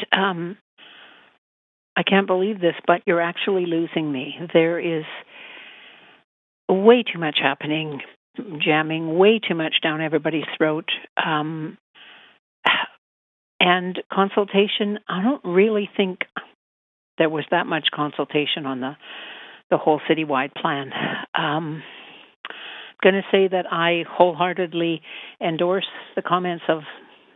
I can't believe this, but you're actually losing me. There is way too much happening, jamming way too much down everybody's throat. And consultation, I don't really think there was that much consultation on the whole citywide plan. I'm going to say that I wholeheartedly endorse the comments of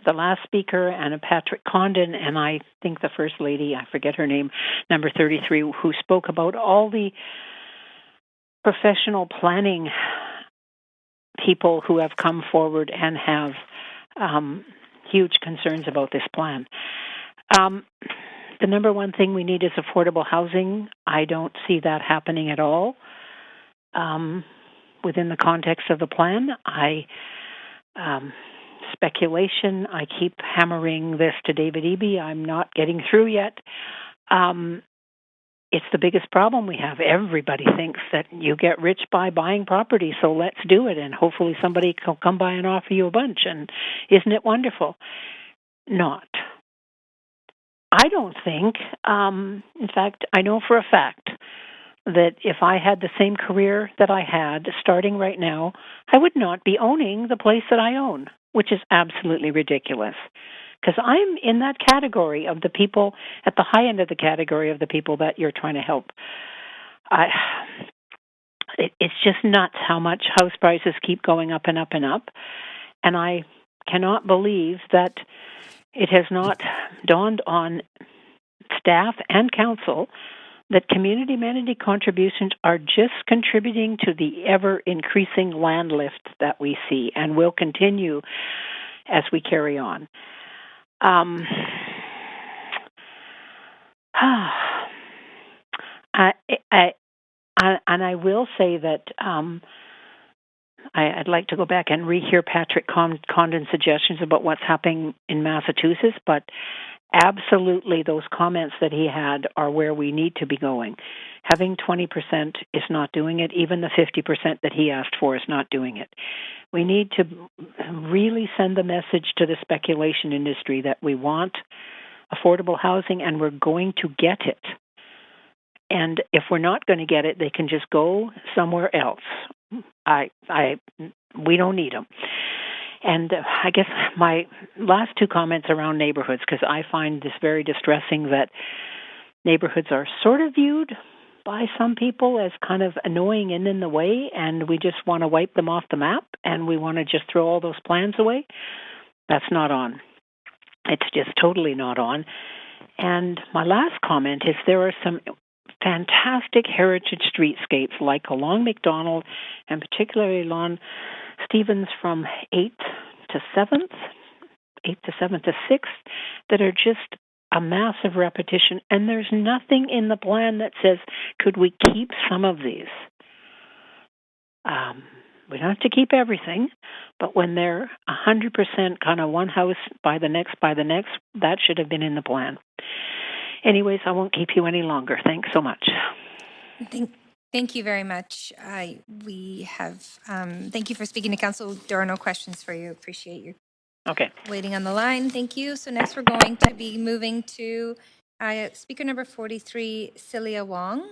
the last speaker, Anna Patrick Condon, and I think the First Lady, I forget her name, number 33, who spoke about all the professional planning people who have come forward and have huge concerns about this plan. The number one thing we need is affordable housing. I don't see that happening at all within the context of the plan. Speculation, I keep hammering this to David Eby. I'm not getting through yet. It's the biggest problem we have. Everybody thinks that you get rich by buying property, so let's do it, and hopefully somebody will come by and offer you a bunch, and isn't it wonderful? Not. I don't think, in fact, I know for a fact that if I had the same career that I had starting right now, I would not be owning the place that I own, which is absolutely ridiculous. Because I'm in that category of the people, at the high end of the category of the people that you're trying to help. It's just nuts how much house prices keep going up and up and up. And I cannot believe that it has not dawned on staff and council that community amenity contributions are just contributing to the ever-increasing land lift that we see and will continue as we carry on. And I will say that I'd like to go back and rehear Patrick Condon's suggestions about what's happening in Massachusetts, but absolutely those comments that he had are where we need to be going. Having 20% is not doing it. Even the 50% that he asked for is not doing it. We need to really send the message to the speculation industry that we want affordable housing and we're going to get it. And if we're not going to get it, they can just go somewhere else. We don't need them. And I guess my last two comments around neighborhoods, because I find this very distressing that neighborhoods are sort of viewed by some people as kind of annoying and in the way, and we just want to wipe them off the map, and we want to just throw all those plans away. That's not on. It's just totally not on. And my last comment is there are some fantastic heritage streetscapes like along McDonald and particularly along Stevens from 8th to 7th to 6th that are just a massive repetition, and there's nothing in the plan that says, could we keep some of these? We don't have to keep everything, but when they're 100% kind of one house by the next, that should have been in the plan. Anyways, I won't keep you any longer. Thanks so much. Thank you very much. Thank you for speaking to council. There are no questions for you. Appreciate you waiting on the line. Thank you. So next we're going to be moving to speaker number 43, Celia Wong.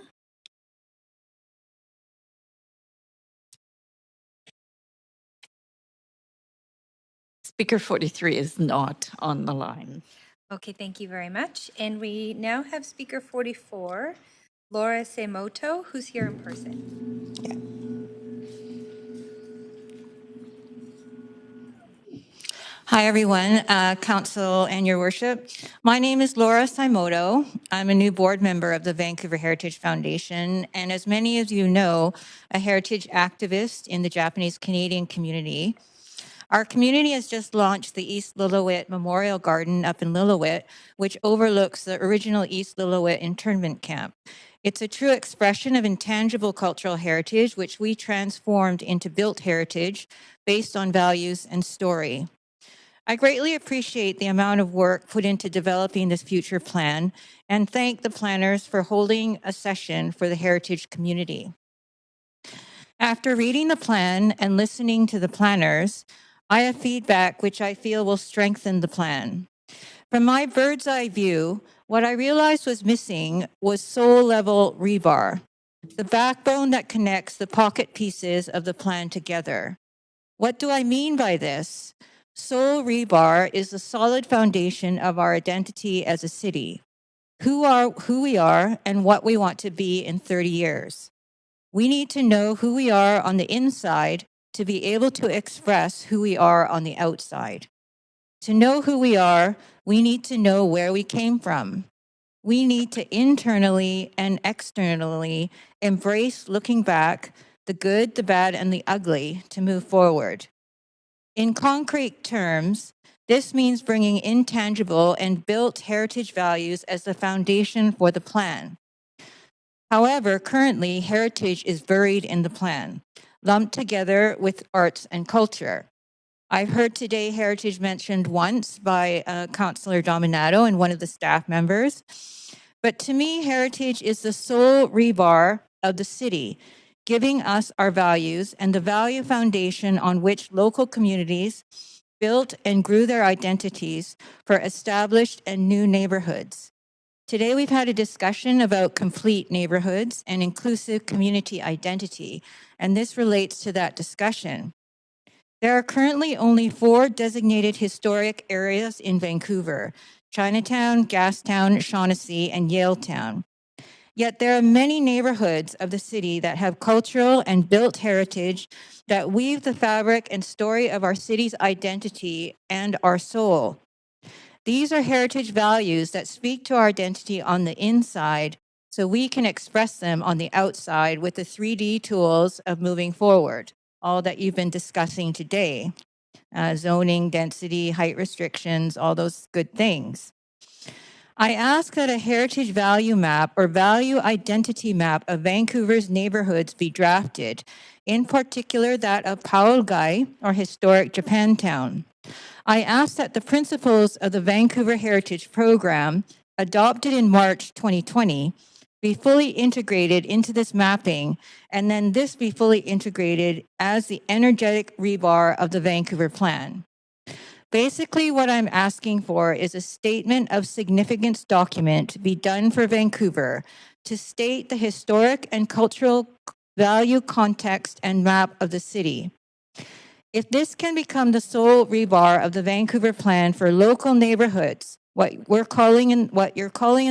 Speaker 43 is not on the line. Okay, thank you very much. And we now have speaker 44, Laura Semoto, who's here in person. Yeah. Hi, everyone, Council and Your Worship. My name is Laura Simoto. I'm a new board member of the Vancouver Heritage Foundation, and as many of you know, a heritage activist in the Japanese Canadian community. Our community has just launched the East Lillooet Memorial Garden up in Lillooet, which overlooks the original East Lillooet internment camp. It's a true expression of intangible cultural heritage, which we transformed into built heritage based on values and story. I greatly appreciate the amount of work put into developing this future plan and thank the planners for holding a session for the heritage community. After reading the plan and listening to the planners, I have feedback which I feel will strengthen the plan. From my bird's eye view, what I realized was missing was soul-level rebar, the backbone that connects the pocket pieces of the plan together. What do I mean by this? Soul rebar is the solid foundation of our identity as a city, who we are and what we want to be in 30 years. We need to know who we are on the inside to be able to express who we are on the outside. To know who we are, we need to know where we came from. We need to internally and externally embrace looking back, the good, the bad, and the ugly to move forward. In concrete terms, this means bringing intangible and built heritage values as the foundation for the plan. However, currently, heritage is buried in the plan, lumped together with arts and culture. I've heard today heritage mentioned once by Councillor Dominato and one of the staff members. But to me, heritage is the sole rebar of the city, giving us our values and the value foundation on which local communities built and grew their identities for established and new neighborhoods. Today, we've had a discussion about complete neighborhoods and inclusive community identity, and this relates to that discussion. There are currently only 4 designated historic areas in Vancouver: Chinatown, Gastown, Shaughnessy, and Yaletown. Yet there are many neighborhoods of the city that have cultural and built heritage that weave the fabric and story of our city's identity and our soul. These are heritage values that speak to our identity on the inside so we can express them on the outside with the 3D tools of moving forward, all that you've been discussing today. Zoning, density, height restrictions, all those good things. I ask that a heritage value map or value identity map of Vancouver's neighborhoods be drafted, in particular that of Paolgai, or historic Japantown. I ask that the principles of the Vancouver Heritage Program, adopted in March 2020, be fully integrated into this mapping, and then this be fully integrated as the energetic rebar of the Vancouver Plan. Basically, what I'm asking for is a statement of significance document to be done for Vancouver to state the historic and cultural value, context, and map of the city. If this can become the sole rebar of the Vancouver Plan for local neighborhoods, what you're calling in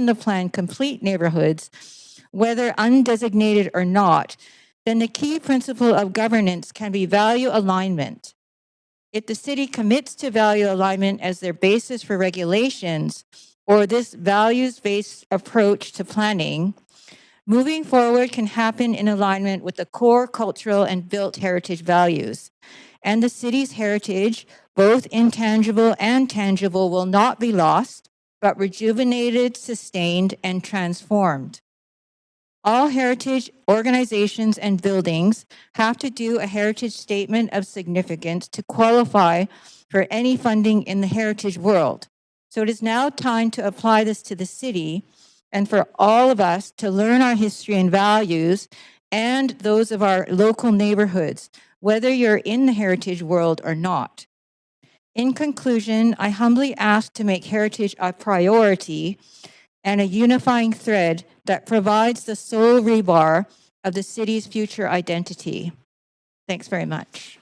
the plan complete neighborhoods, whether undesignated or not, then the key principle of governance can be value alignment. If the city commits to value alignment as their basis for regulations, or this values-based approach to planning, moving forward can happen in alignment with the core cultural and built heritage values. And the city's heritage, both intangible and tangible, will not be lost, but rejuvenated, sustained, and transformed. All heritage organizations and buildings have to do a heritage statement of significance to qualify for any funding in the heritage world. So it is now time to apply this to the city and for all of us to learn our history and values and those of our local neighborhoods, whether you're in the heritage world or not. In conclusion, I humbly ask to make heritage a priority and a unifying thread that provides the sole rebar of the city's future identity. Thanks very much.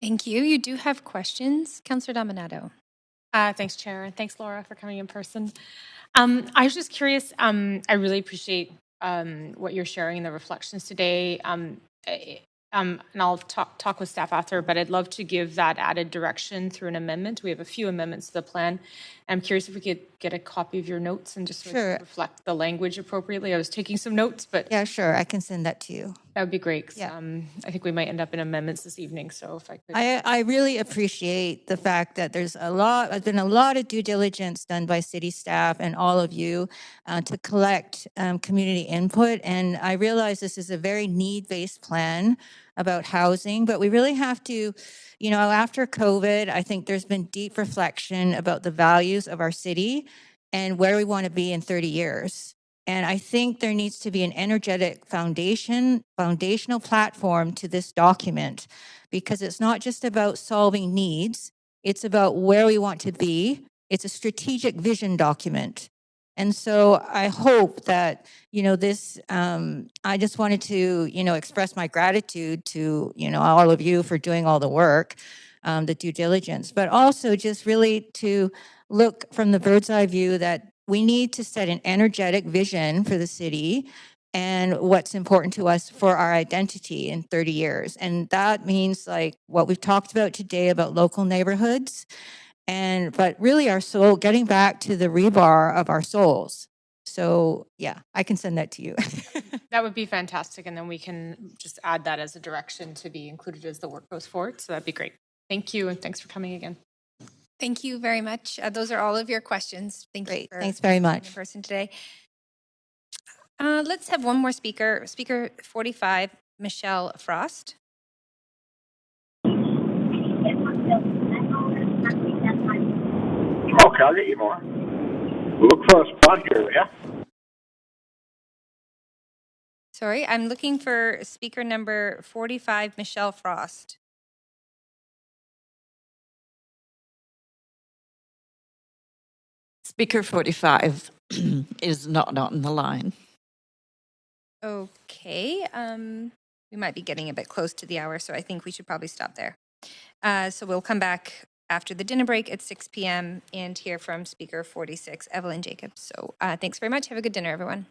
Thank you. You do have questions, Councillor Dominato. Thanks, Chair, and thanks, Laura, for coming in person. I was just curious. I really appreciate what you're sharing in the reflections today. And I'll talk with staff after, but I'd love to give that added direction through an amendment. We have a few amendments to the plan. I'm curious if we could get a copy of your notes and just reflect the language appropriately. I was taking some notes, but yeah, sure, I can send that to you. That would be great. Yeah. I think we might end up in amendments this evening. So if I could, I really appreciate the fact that there's been a lot of due diligence done by city staff and all of you to collect community input. And I realize this is a very need-based plan about housing, but we really have to, after COVID, I think there's been deep reflection about the values of our city and where we want to be in 30 years. And I think there needs to be an energetic foundational platform to this document, because it's not just about solving needs, it's about where we want to be. It's a strategic vision document. And so I hope that, this, I just wanted to, express my gratitude to, all of you for doing all the work, the due diligence, but also just really to look from the bird's eye view that we need to set an energetic vision for the city and what's important to us for our identity in 30 years. And that means like what we've talked about today about local neighborhoods, but really our soul, getting back to the rebar of our souls. So yeah, I can send that to you. that would be fantastic. And then we can just add that as a direction to be included as the work goes forward. So that'd be great. Thank you. And thanks for coming again. Thank you very much. Those are all of your questions. Great. Thanks very much. In person today. Let's have one more speaker. Speaker 45, Michelle Frost. Okay, I'll get you more. Look for a spot here, yeah? Sorry, I'm looking for speaker number 45, Michelle Frost. Speaker 45 is not on the line. Okay, we might be getting a bit close to the hour, so I think we should probably stop there. So we'll come back after the dinner break at 6 p.m. and hear from speaker 46, Evelyn Jacobs. So thanks very much. Have a good dinner, everyone.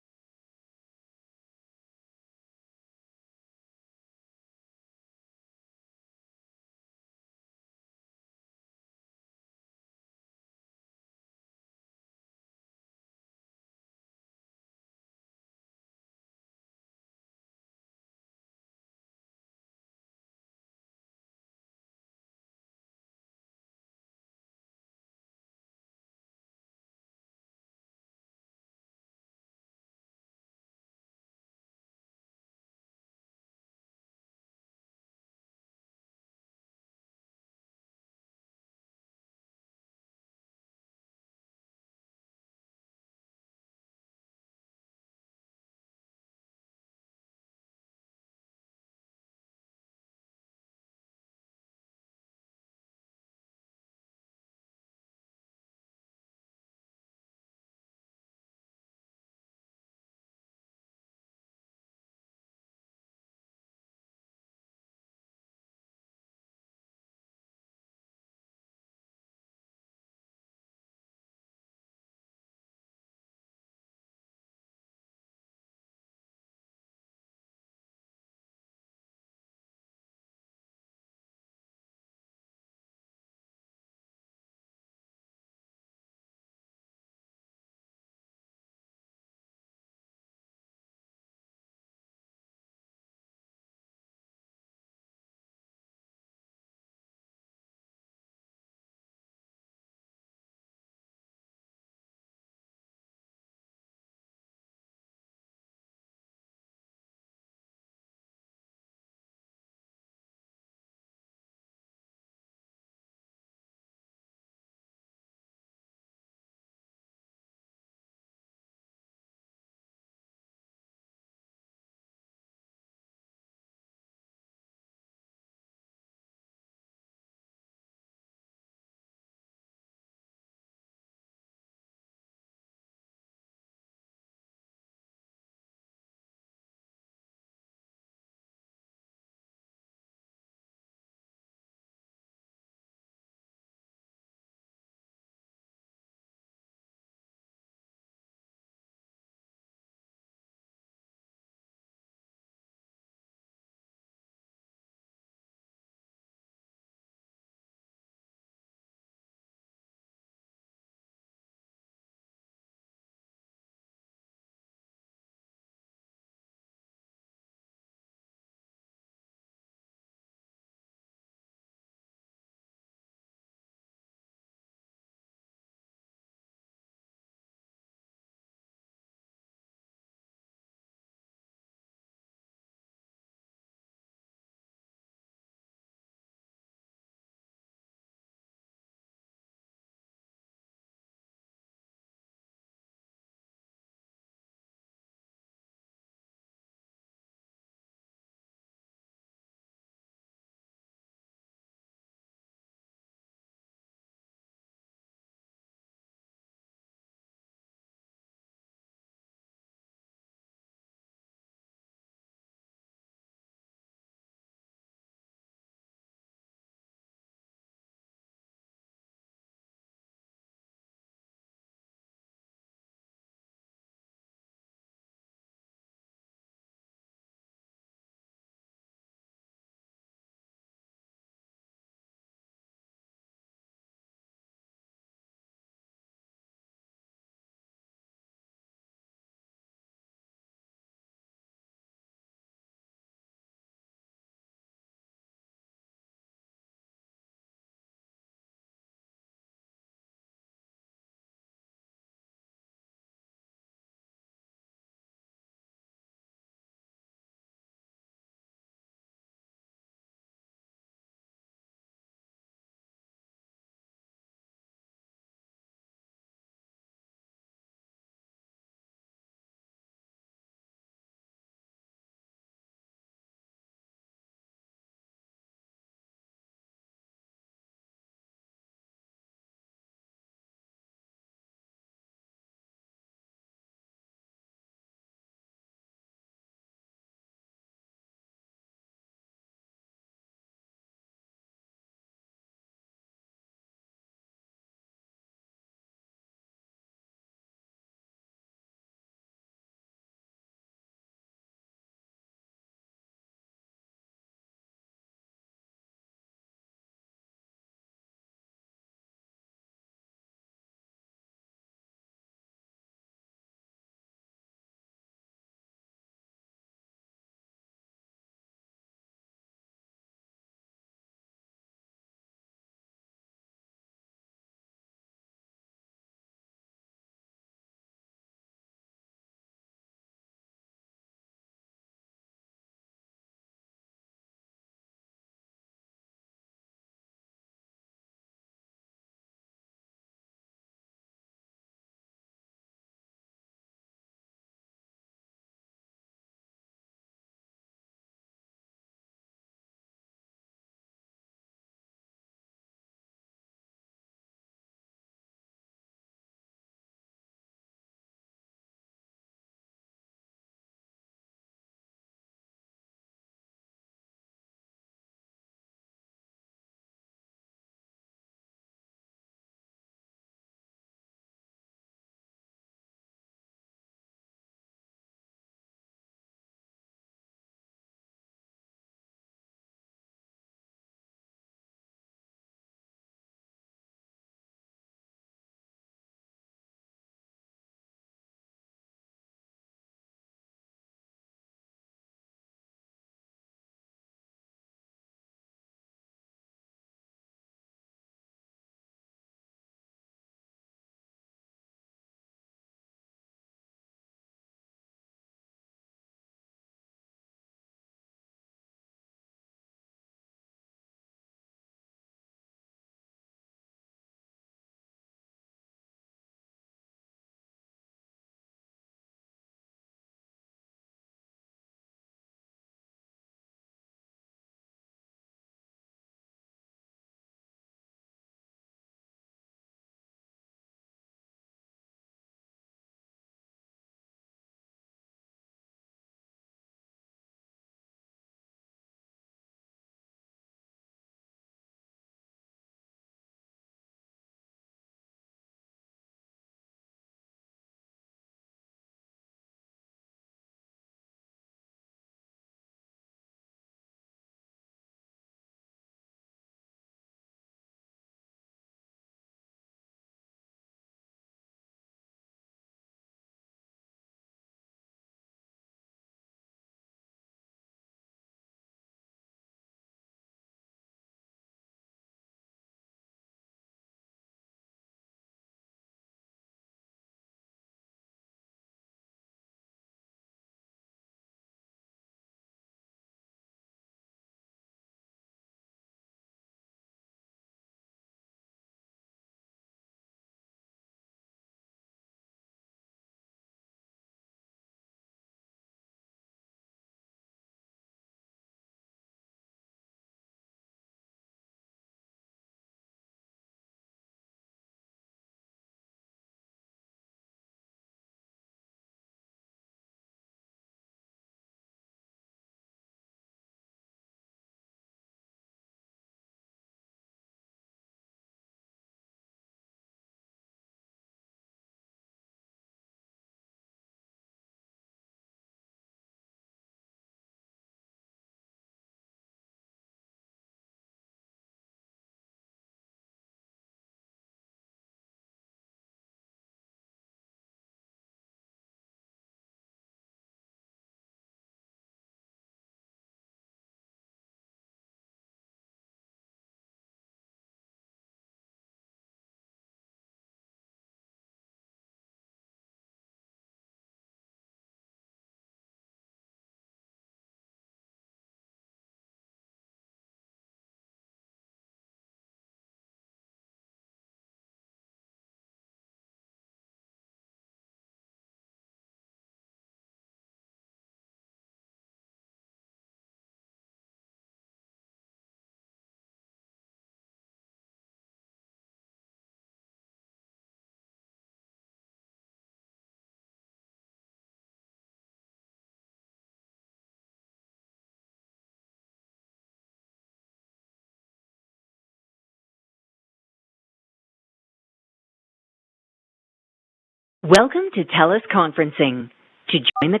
Welcome to TELUS Conferencing. To join the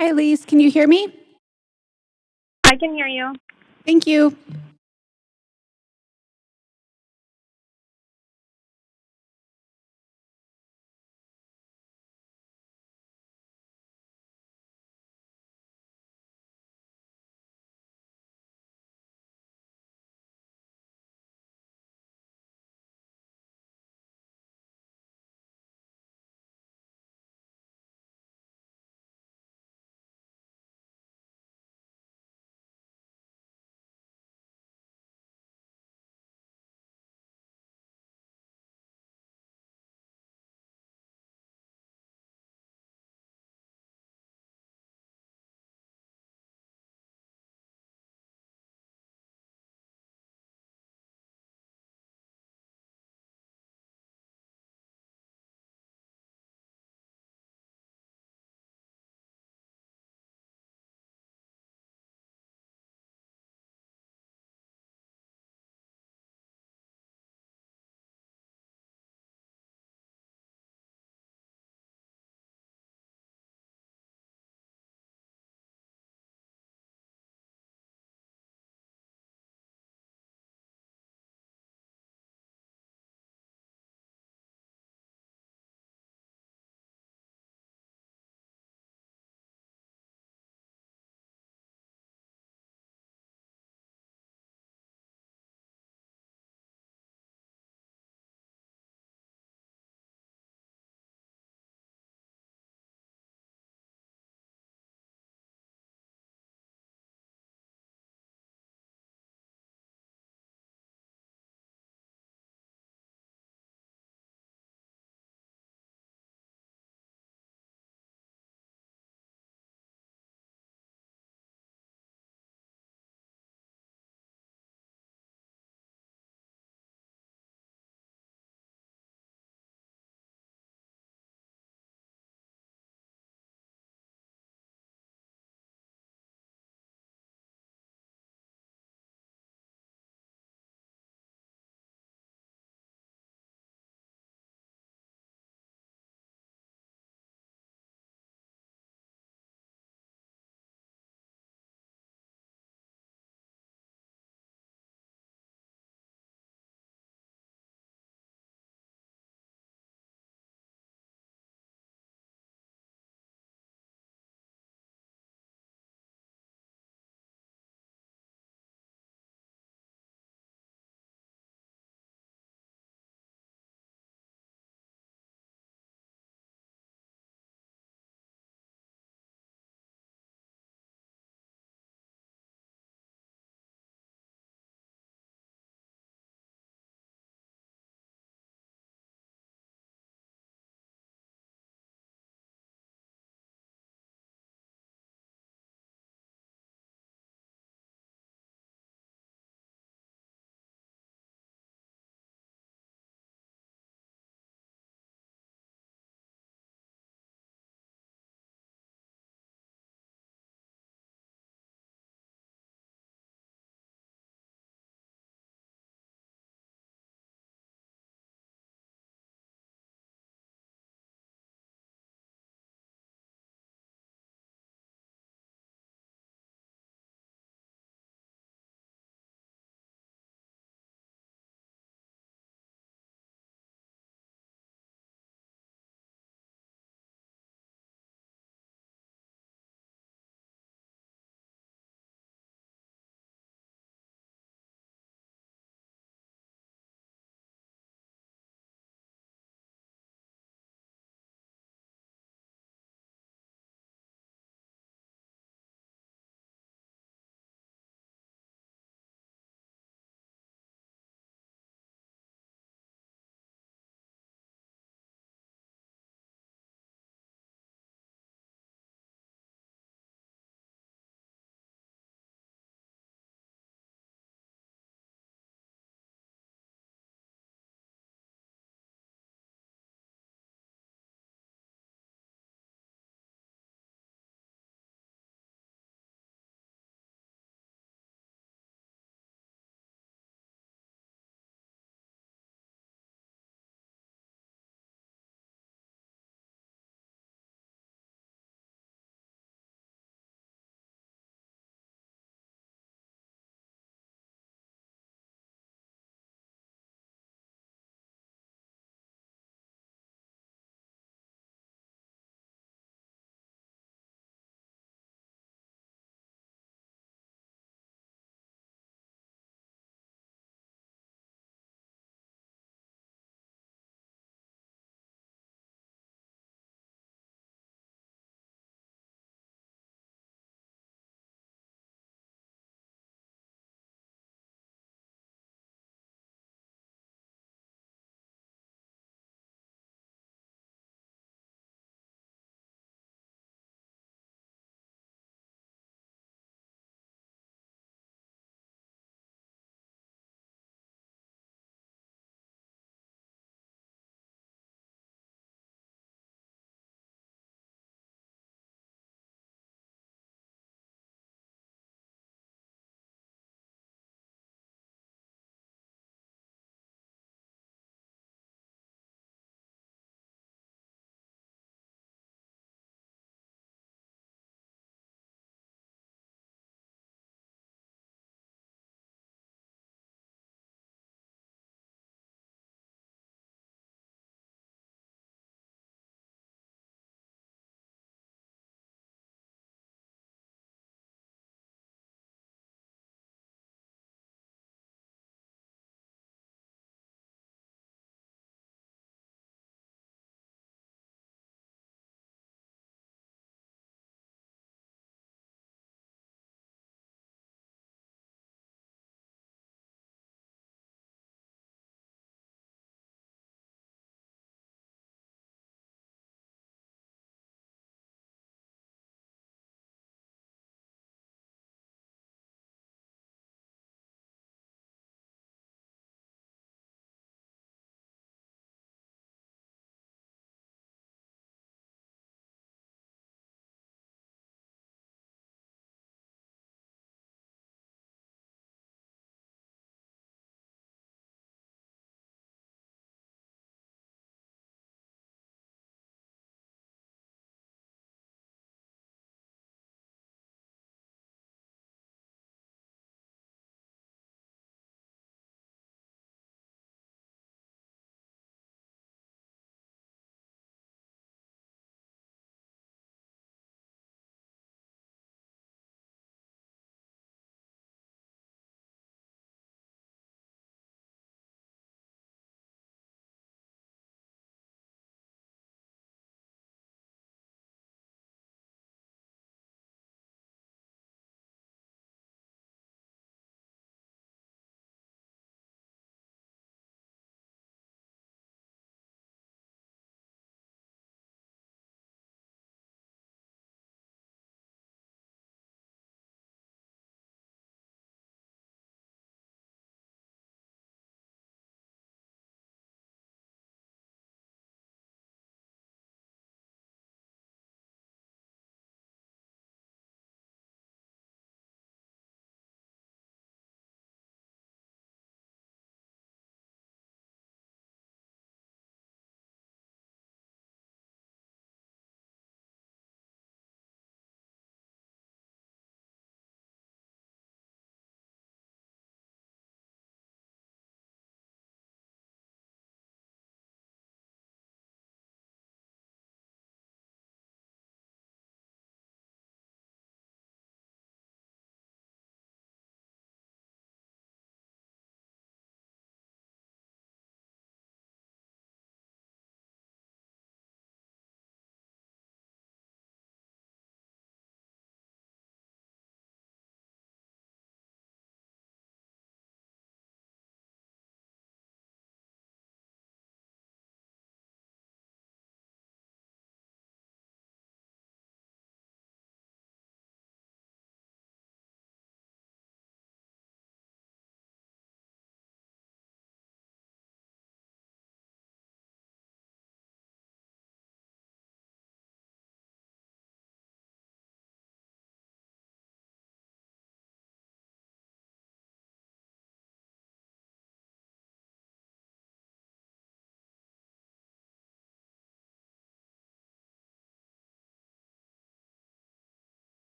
Hi, Elise. Can you hear me? I can hear you. Thank you.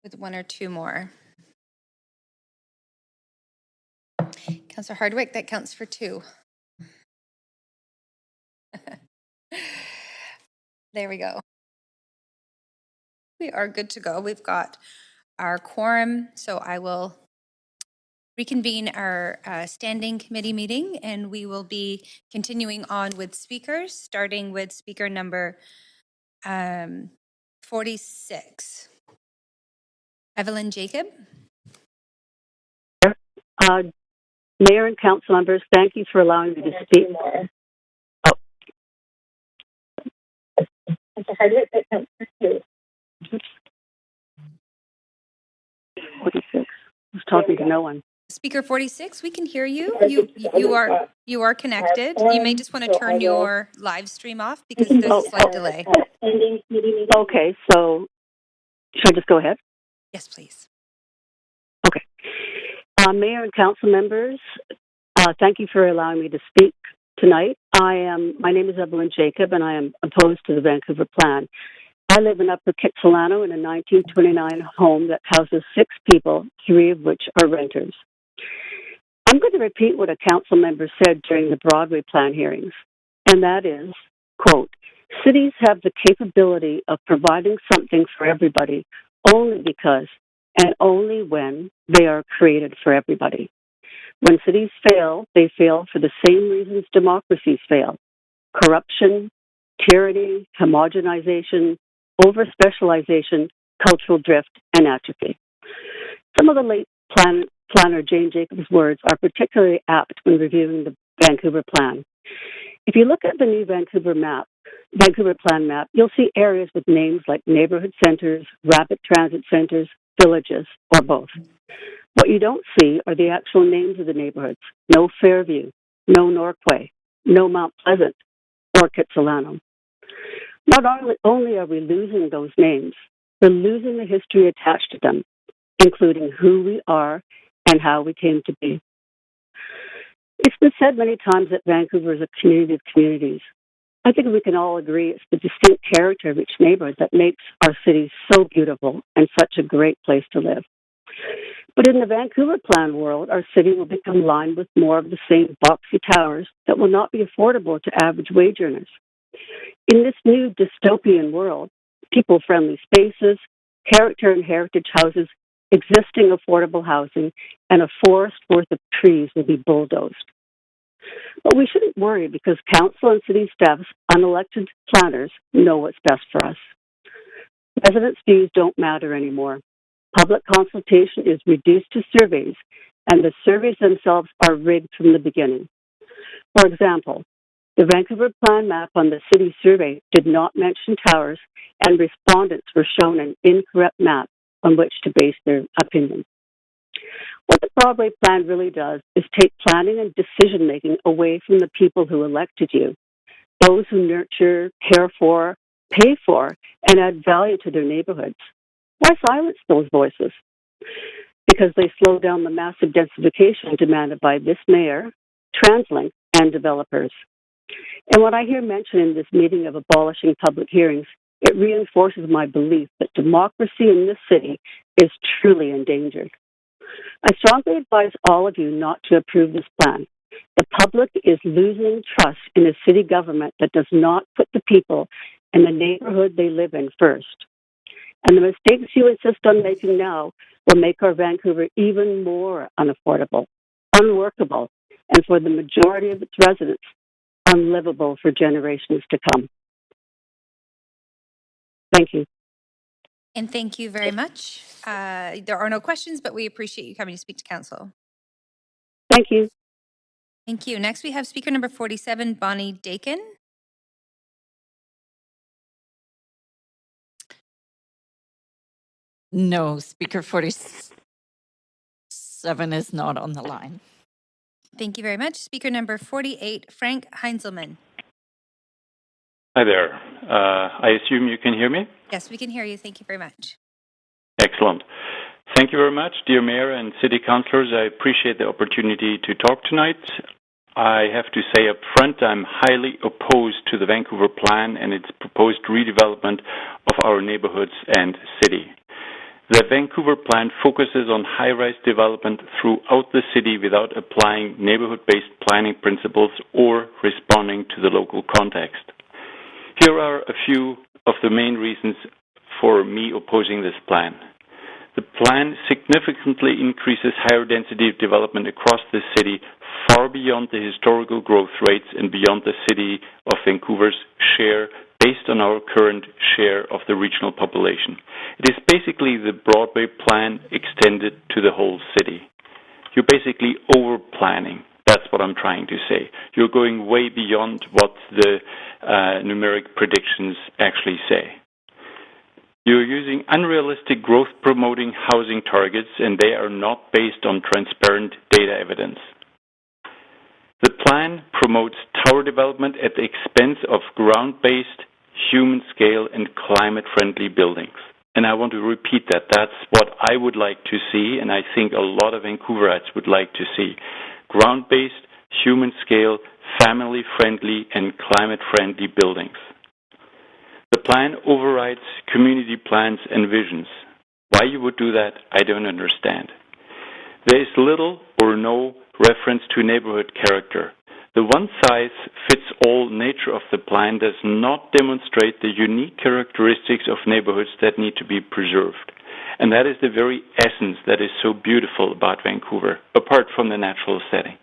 with one or two more. Councillor Hardwick, that counts for two. There we go. We are good to go. We've got our quorum, so I will reconvene our standing committee meeting, and we will be continuing on with speakers, starting with speaker number 46. Evelyn Jacob. Mayor and council members, thank you for allowing me to speak. Oh. I was talking to no one. Speaker 46, we can hear you. You are connected. You may just want to turn your live stream off because there's a slight delay. Okay, so should I just go ahead? Yes, please. Okay. Mayor and council members, thank you for allowing me to speak tonight. My name is Evelyn Jacob, and I am opposed to the Vancouver Plan. I live in Upper Kitsilano in a 1929 home that houses 6 people, 3 of which are renters. I'm going to repeat what a council member said during the Broadway Plan hearings, and that is, quote, cities have the capability of providing something for everybody only because and only when they are created for everybody. When cities fail, they fail for the same reasons democracies fail: corruption, tyranny, homogenization, over-specialization, cultural drift, and atrophy. Some of the late planner Jane Jacobs' words are particularly apt when reviewing the Vancouver Plan. If you look at the new Vancouver Plan map, you'll see areas with names like neighborhood centers, rapid transit centers, villages, or both. What you don't see are the actual names of the neighborhoods. No Fairview, no Norquay, no Mount Pleasant, or Kitsilano. Not only are we losing those names, we're losing the history attached to them, including who we are and how we came to be. It's been said many times that Vancouver is a community of communities. I think we can all agree it's the distinct character of each neighborhood that makes our city so beautiful and such a great place to live. But in the Vancouver Plan world, our city will become lined with more of the same boxy towers that will not be affordable to average wage earners. In this new dystopian world, people-friendly spaces, character and heritage houses, existing affordable housing, and a forest worth of trees will be bulldozed. But we shouldn't worry because council and city staff's unelected planners know what's best for us. Residents' views don't matter anymore. Public consultation is reduced to surveys, and the surveys themselves are rigged from the beginning. For example, the Vancouver Plan map on the city survey did not mention towers, and respondents were shown an incorrect map on which to base their opinion. What the Broadway Plan really does is take planning and decision-making away from the people who elected you, those who nurture, care for, pay for, and add value to their neighborhoods. Why silence those voices? Because they slow down the massive densification demanded by this mayor, TransLink, and developers. And when I hear mention in this meeting of abolishing public hearings, it reinforces my belief that democracy in this city is truly endangered. I strongly advise all of you not to approve this plan. The public is losing trust in a city government that does not put the people and the neighborhood they live in first. And the mistakes you insist on making now will make our Vancouver even more unaffordable, unworkable, and for the majority of its residents, unlivable for generations to come. Thank you. And thank you very much. There are no questions, but we appreciate you coming to speak to council. Thank you. Thank you. Next, we have speaker number 47, Bonnie Dakin. No, speaker 47 is not on the line. Thank you very much. Speaker number 48, Frank Heinzelman. Hi there. I assume you can hear me? Yes, we can hear you. Thank you very much. Excellent. Thank you very much, dear Mayor and City Councillors. I appreciate the opportunity to talk tonight. I have to say up front, I'm highly opposed to the Vancouver Plan and its proposed redevelopment of our neighborhoods and city. The Vancouver plan focuses on high-rise development throughout the city without applying neighborhood-based planning principles or responding to the local context. Here are a few of the main reasons for me opposing this plan. The plan significantly increases higher density of development across the city far beyond the historical growth rates and beyond the city of Vancouver's share based on our current share of the regional population. It is basically the Broadway plan extended to the whole city. You're basically over-planning. That's what I'm trying to say. You're going way beyond what the numeric predictions actually say. You're using unrealistic growth-promoting housing targets, and they are not based on transparent data evidence. The plan promotes tower development at the expense of ground-based, human-scale, and climate-friendly buildings. And I want to repeat that. That's what I would like to see, and I think a lot of Vancouverites would like to see. Ground-based, human-scale, family-friendly, and climate-friendly buildings. The plan overrides community plans and visions. Why you would do that, I don't understand. There is little or no reference to neighborhood character. The one-size-fits-all nature of the plan does not demonstrate the unique characteristics of neighborhoods that need to be preserved. And that is the very essence that is so beautiful about Vancouver, apart from the natural setting.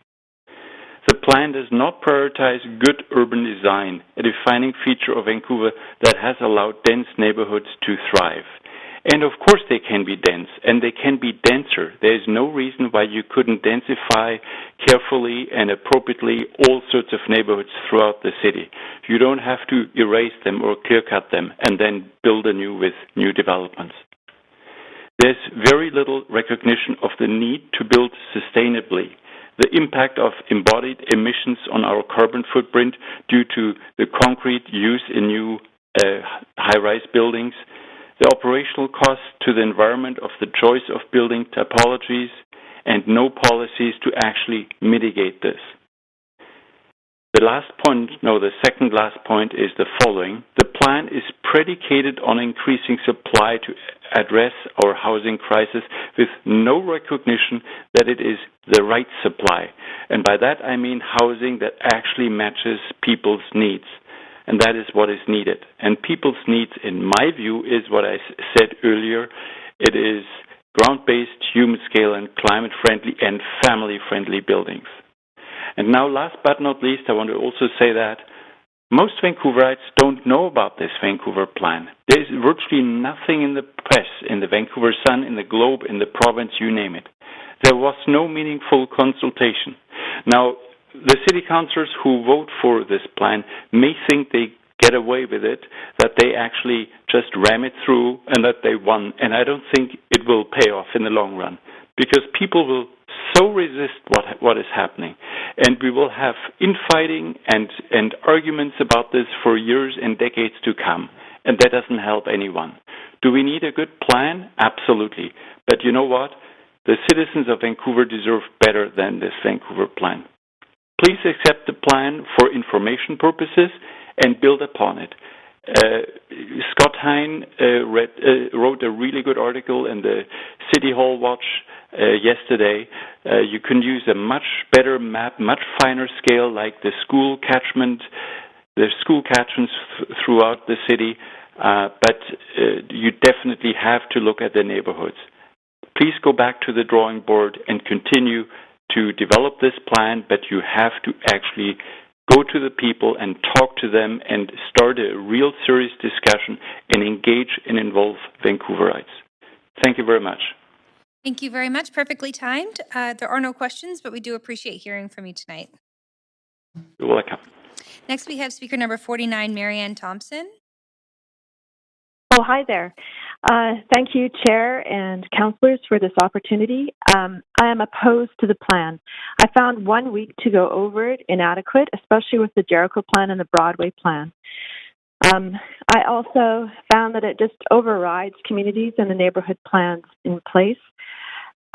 The plan does not prioritize good urban design, a defining feature of Vancouver that has allowed dense neighborhoods to thrive. And of course they can be dense, and they can be denser. There is no reason why you couldn't densify carefully and appropriately all sorts of neighborhoods throughout the city. You don't have to erase them or clear-cut them and then build anew with new developments. There's very little recognition of the need to build sustainably. The impact of embodied emissions on our carbon footprint due to the concrete use in new high-rise buildings, the operational costs to the environment of the choice of building typologies, and no policies to actually mitigate this. The second last point is the following. The plan is predicated on increasing supply to address our housing crisis with no recognition that it is the right supply. And by that I mean housing that actually matches people's needs. And that is what is needed. And people's needs, in my view, is what I said earlier. It is ground-based, human-scale, and climate-friendly and family-friendly buildings. And now, last but not least, I want to also say that most Vancouverites don't know about this Vancouver plan. There is virtually nothing in the press, in the Vancouver Sun, in the Globe, in the province, you name it. There was no meaningful consultation. Now, the city councillors who vote for this plan may think they get away with it, that they actually just ram it through and that they won. And I don't think it will pay off in the long run, because people will so resist what is happening. And we will have infighting and arguments about this for years and decades to come. And that doesn't help anyone. Do we need a good plan? Absolutely. But you know what? The citizens of Vancouver deserve better than this Vancouver plan. Please accept the plan for information purposes and build upon it. Scott Hein wrote a really good article in the City Hall Watch yesterday. You can use a much better map, much finer scale, like the school catchments throughout the city, but you definitely have to look at the neighborhoods. Please go back to the drawing board and continue to develop this plan, but you have to actually go to the people and talk to them and start a real serious discussion and engage and involve Vancouverites. Thank you very much. Thank you very much. Perfectly timed. There are no questions, but we do appreciate hearing from you tonight. You're welcome. Next, we have speaker number 49, Marianne Thompson. Oh, hi there. Thank you, Chair and councillors, for this opportunity. I am opposed to the plan. I found 1 week to go over it inadequate, especially with the Jericho plan and the Broadway plan. I also found that it just overrides communities and the neighborhood plans in place.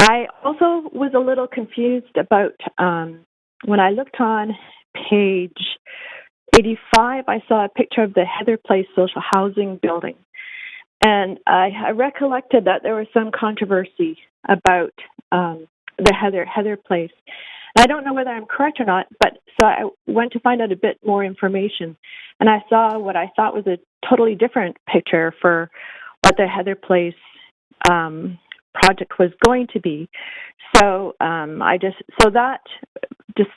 I also was a little confused about when I looked on page 85, I saw a picture of the Heather Place social housing building. And I recollected that there was some controversy about the Heather place. I don't know whether I'm correct or not, but so I went to find out a bit more information, and I saw what I thought was a totally different picture for what the Heather Place project was going to be. So that just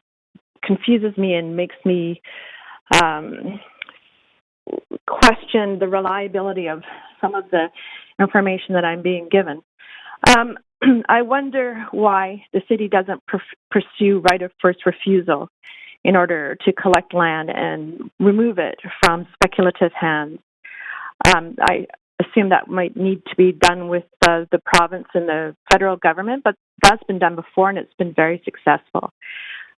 confuses me and makes me question the reliability of some of the information that I'm being given. I wonder why the city doesn't pursue right of first refusal in order to collect land and remove it from speculative hands. I assume that might need to be done with the province and the federal government, but that's been done before and it's been very successful.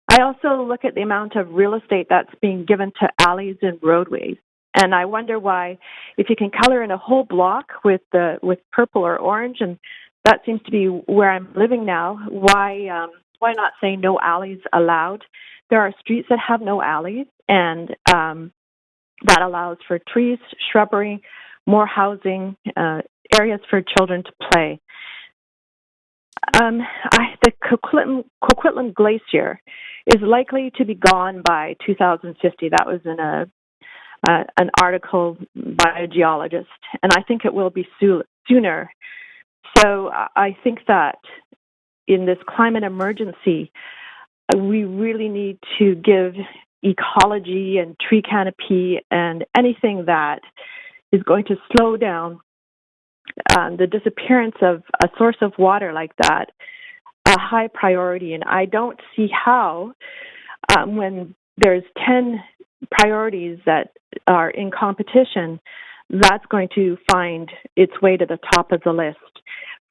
I also look at the amount of real estate that's being given to alleys and roadways. And I wonder why, if you can color in a whole block with purple or orange, and that seems to be where I'm living now, why not say no alleys allowed? There are streets that have no alleys, and that allows for trees, shrubbery, more housing, areas for children to play. The Coquitlam Glacier is likely to be gone by 2050. That was in an article by a geologist, and I think it will be sooner. So I think that in this climate emergency, we really need to give ecology and tree canopy and anything that is going to slow down the disappearance of a source of water like that a high priority. And I don't see how, when there's 10 priorities that are in competition, that's going to find its way to the top of the list.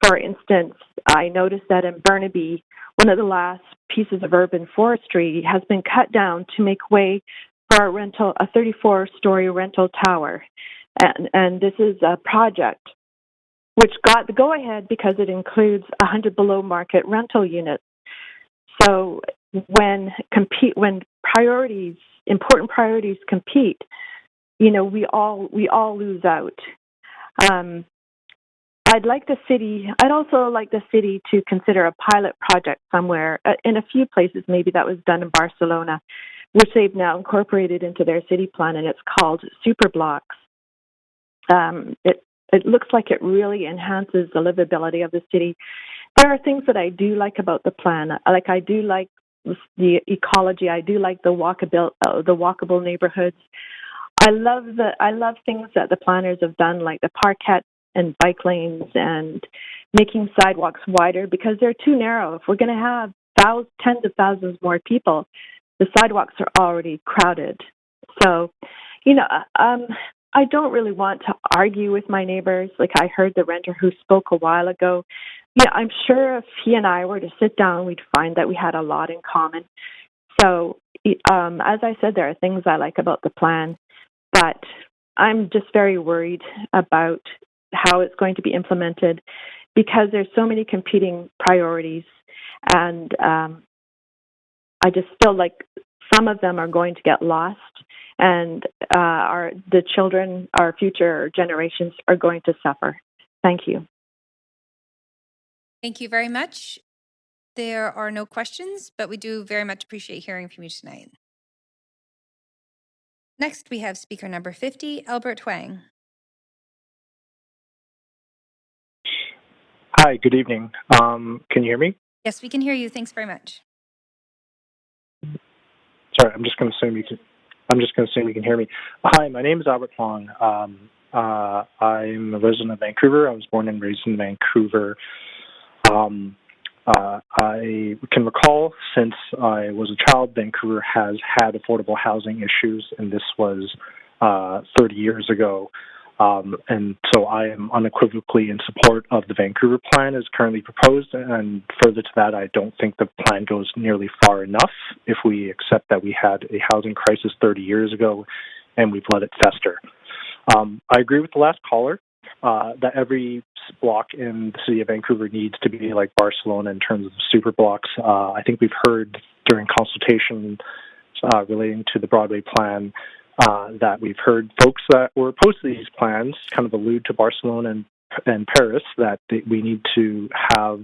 For instance, I noticed that in Burnaby, one of the last pieces of urban forestry has been cut down to make way for a 34-story rental tower. And this is a project which got the go-ahead because it includes 100 below-market rental units. So when important priorities compete, we all lose out. I'd also like the city to consider a pilot project somewhere in a few places. Maybe that was done in Barcelona, which they've now incorporated into their city plan, and it's called Superblocks. It looks like it really enhances the livability of the city. There are things that I do like about the plan. I do like the ecology. I do like the walkable neighborhoods. I love things that the planners have done, like the parquet and bike lanes and making sidewalks wider because they're too narrow. If we're going to have tens of thousands more people, the sidewalks are already crowded. So, I don't really want to argue with my neighbors. Like I heard the renter who spoke a while ago. Yeah, I'm sure if he and I were to sit down, we'd find that we had a lot in common. So, as I said, there are things I like about the plan, but I'm just very worried about how it's going to be implemented because there's so many competing priorities, and I just feel like some of them are going to get lost, and the children, our future generations, are going to suffer. Thank you. Thank you very much. There are no questions, but we do very much appreciate hearing from you tonight. Next, we have speaker number 50, Albert Huang. Hi, good evening. Can you hear me? Yes, we can hear you. Thanks very much. Sorry, I'm just going to assume you can hear me. Hi, my name is Albert Huang. I'm a resident of Vancouver. I was born and raised in Vancouver. I can recall since I was a child, Vancouver has had affordable housing issues, and this was 30 years ago. And so I am unequivocally in support of the Vancouver plan as currently proposed. And further to that, I don't think the plan goes nearly far enough if we accept that we had a housing crisis 30 years ago and we've let it fester. I agree with the last caller that every block in the city of Vancouver needs to be like Barcelona in terms of super blocks. I think we've heard during consultation relating to the Broadway plan that we've heard folks that were opposed to these plans kind of allude to Barcelona and Paris, that we need to have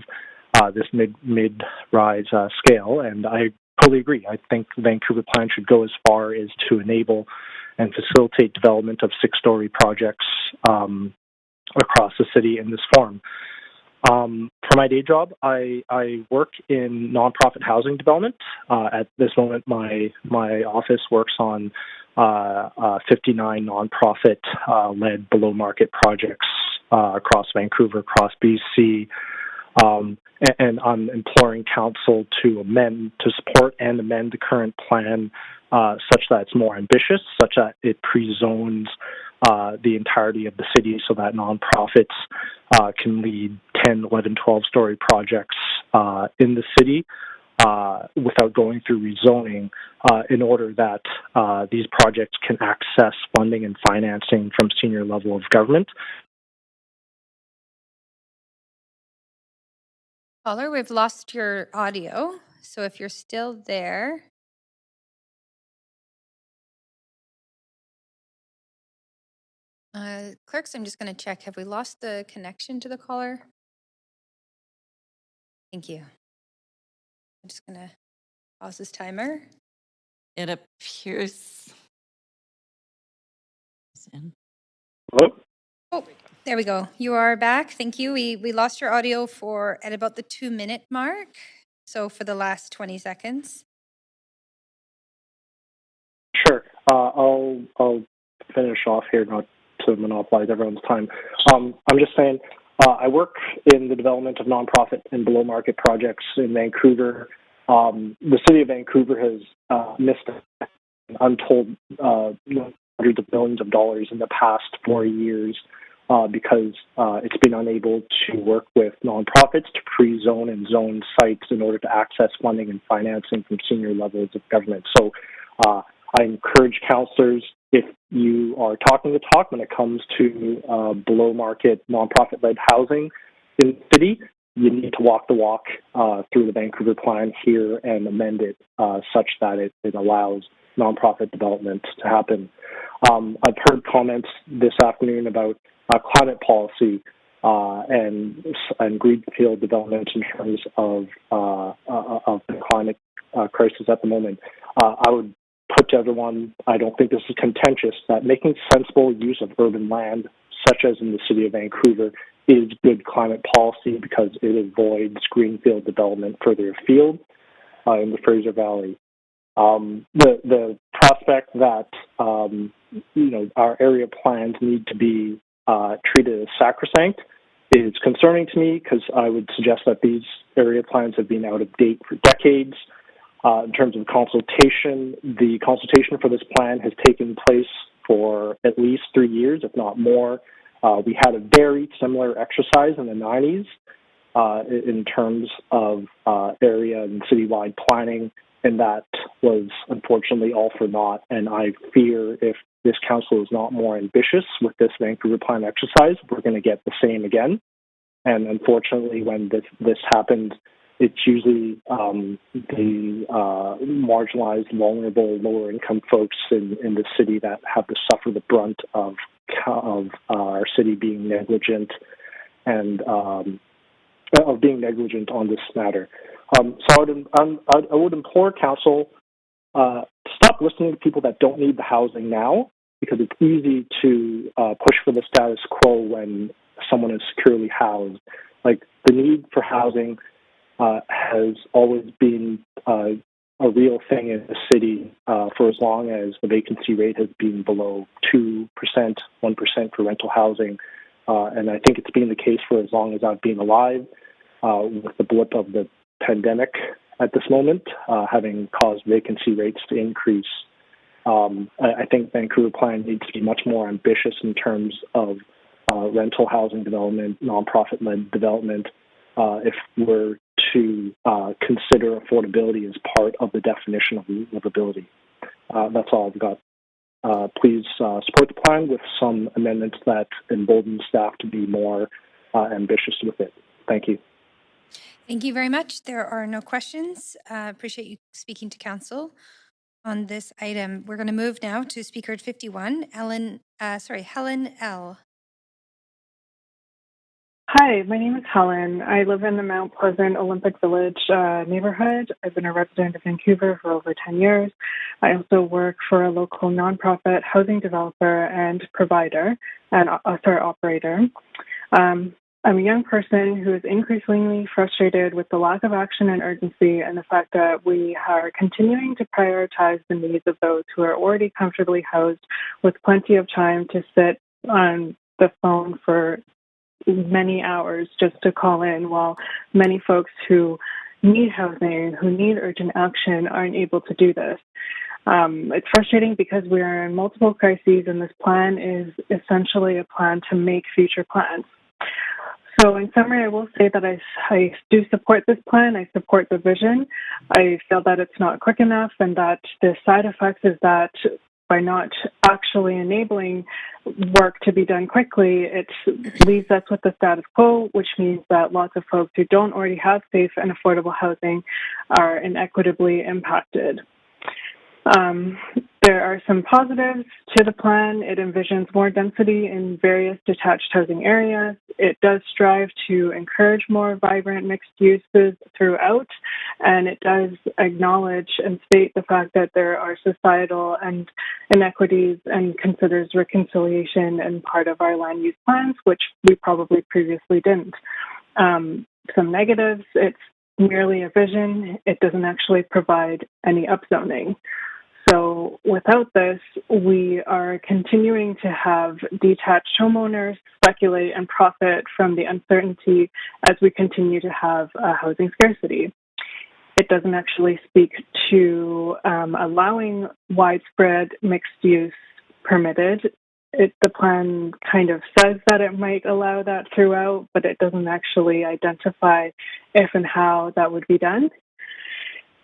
this mid-rise scale, and I totally agree. I think the Vancouver plan should go as far as to enable and facilitate development of 6-story projects across the city in this form. For my day job, I work in nonprofit housing development. At this moment, my office works on 59 nonprofit-led below-market projects across Vancouver, across BC, and I'm imploring council to support and amend the current plan such that it's more ambitious, such that it pre-zones the entirety of the city so that nonprofits can lead 10, 11, 12-story projects in the city without going through rezoning in order that these projects can access funding and financing from senior level of government. Caller, we've lost your audio, so if you're still there. Clerks, I'm just going to check. Have we lost the connection to the caller? Thank you. I'm just going to pause this timer. It appears. Hello? Oh, there we go. You are back. Thank you. We lost your audio at about the 2-minute mark. So for the last 20 seconds. Sure. I'll finish off here, not to monopolize everyone's time. I'm just saying, I work in the development of nonprofit and below-market projects in Vancouver. The city of Vancouver has missed untold hundreds of millions of dollars in the past 4 years because it's been unable to work with nonprofits to pre-zone and zone sites in order to access funding and financing from senior levels of government. So I encourage councillors, if you are talking the talk when it comes to below-market nonprofit-led housing in the city, you need to walk the walk through the Vancouver plan here and amend it such that it allows nonprofit development to happen. I've heard comments this afternoon about climate policy and greenfield development in terms of the climate crisis at the moment. I would put to everyone, I don't think this is contentious, that making sensible use of urban land, such as in the city of Vancouver, is good climate policy because it avoids greenfield development further afield in the Fraser Valley. The prospect that our area plans need to be treated as sacrosanct is concerning to me because I would suggest that these area plans have been out of date for decades. In terms of consultation, the consultation for this plan has taken place for at least 3 years, if not more. We had a very similar exercise in the 90s in terms of area and citywide planning, and that was unfortunately all for naught. And I fear if this council is not more ambitious with this Vancouver plan exercise, we're going to get the same again. And unfortunately, when this happens, it's usually the marginalized, vulnerable, lower-income folks in the city that have to suffer the brunt of our city being negligent and of being negligent on this matter. So I would implore council to stop listening to people that don't need the housing now, because it's easy to push for the status quo when someone is securely housed. Like, the need for housing has always been a real thing in the city for as long as the vacancy rate has been below 2%, 1% for rental housing. And I think it's been the case for as long as I've been alive, with the blip of the pandemic at this moment having caused vacancy rates to increase. I think Vancouver Plan needs to be much more ambitious in terms of rental housing development, nonprofit-led development, if we're to consider affordability as part of the definition of livability. That's all I've got. Please support the plan with some amendments that embolden staff to be more ambitious with it. Thank you. Thank you very much. There are no questions. Appreciate you speaking to council. on this item. We're going to move now to speaker 51, Helen L. Hi, my name is Helen. I live in the Mount Pleasant Olympic Village neighborhood. I've been a resident of Vancouver for over 10 years. I also work for a local nonprofit housing developer and provider and operator. I'm a young person who is increasingly frustrated with the lack of action and urgency and the fact that we are continuing to prioritize the needs of those who are already comfortably housed with plenty of time to sit on the phone for many hours just to call in, while many folks who need housing, who need urgent action, aren't able to do this. It's frustrating because we are in multiple crises, and this plan is essentially a plan to make future plans. So in summary, I will say that I do support this plan. I support the vision. I feel that it's not quick enough, and that the side effects is that by not actually enabling work to be done quickly, it leaves us with the status quo, which means that lots of folks who don't already have safe and affordable housing are inequitably impacted. There are some positives to the plan. It envisions more density in various detached housing areas. It does strive to encourage more vibrant mixed uses throughout, and it does acknowledge and state the fact that there are societal and inequities and considers reconciliation and part of our land use plans, which we probably previously didn't. Some negatives, it's merely a vision. It doesn't actually provide any upzoning. So without this, we are continuing to have detached homeowners speculate and profit from the uncertainty as we continue to have housing scarcity. It doesn't actually speak to allowing widespread mixed use permitted. The plan kind of says that it might allow that throughout, but it doesn't actually identify if and how that would be done.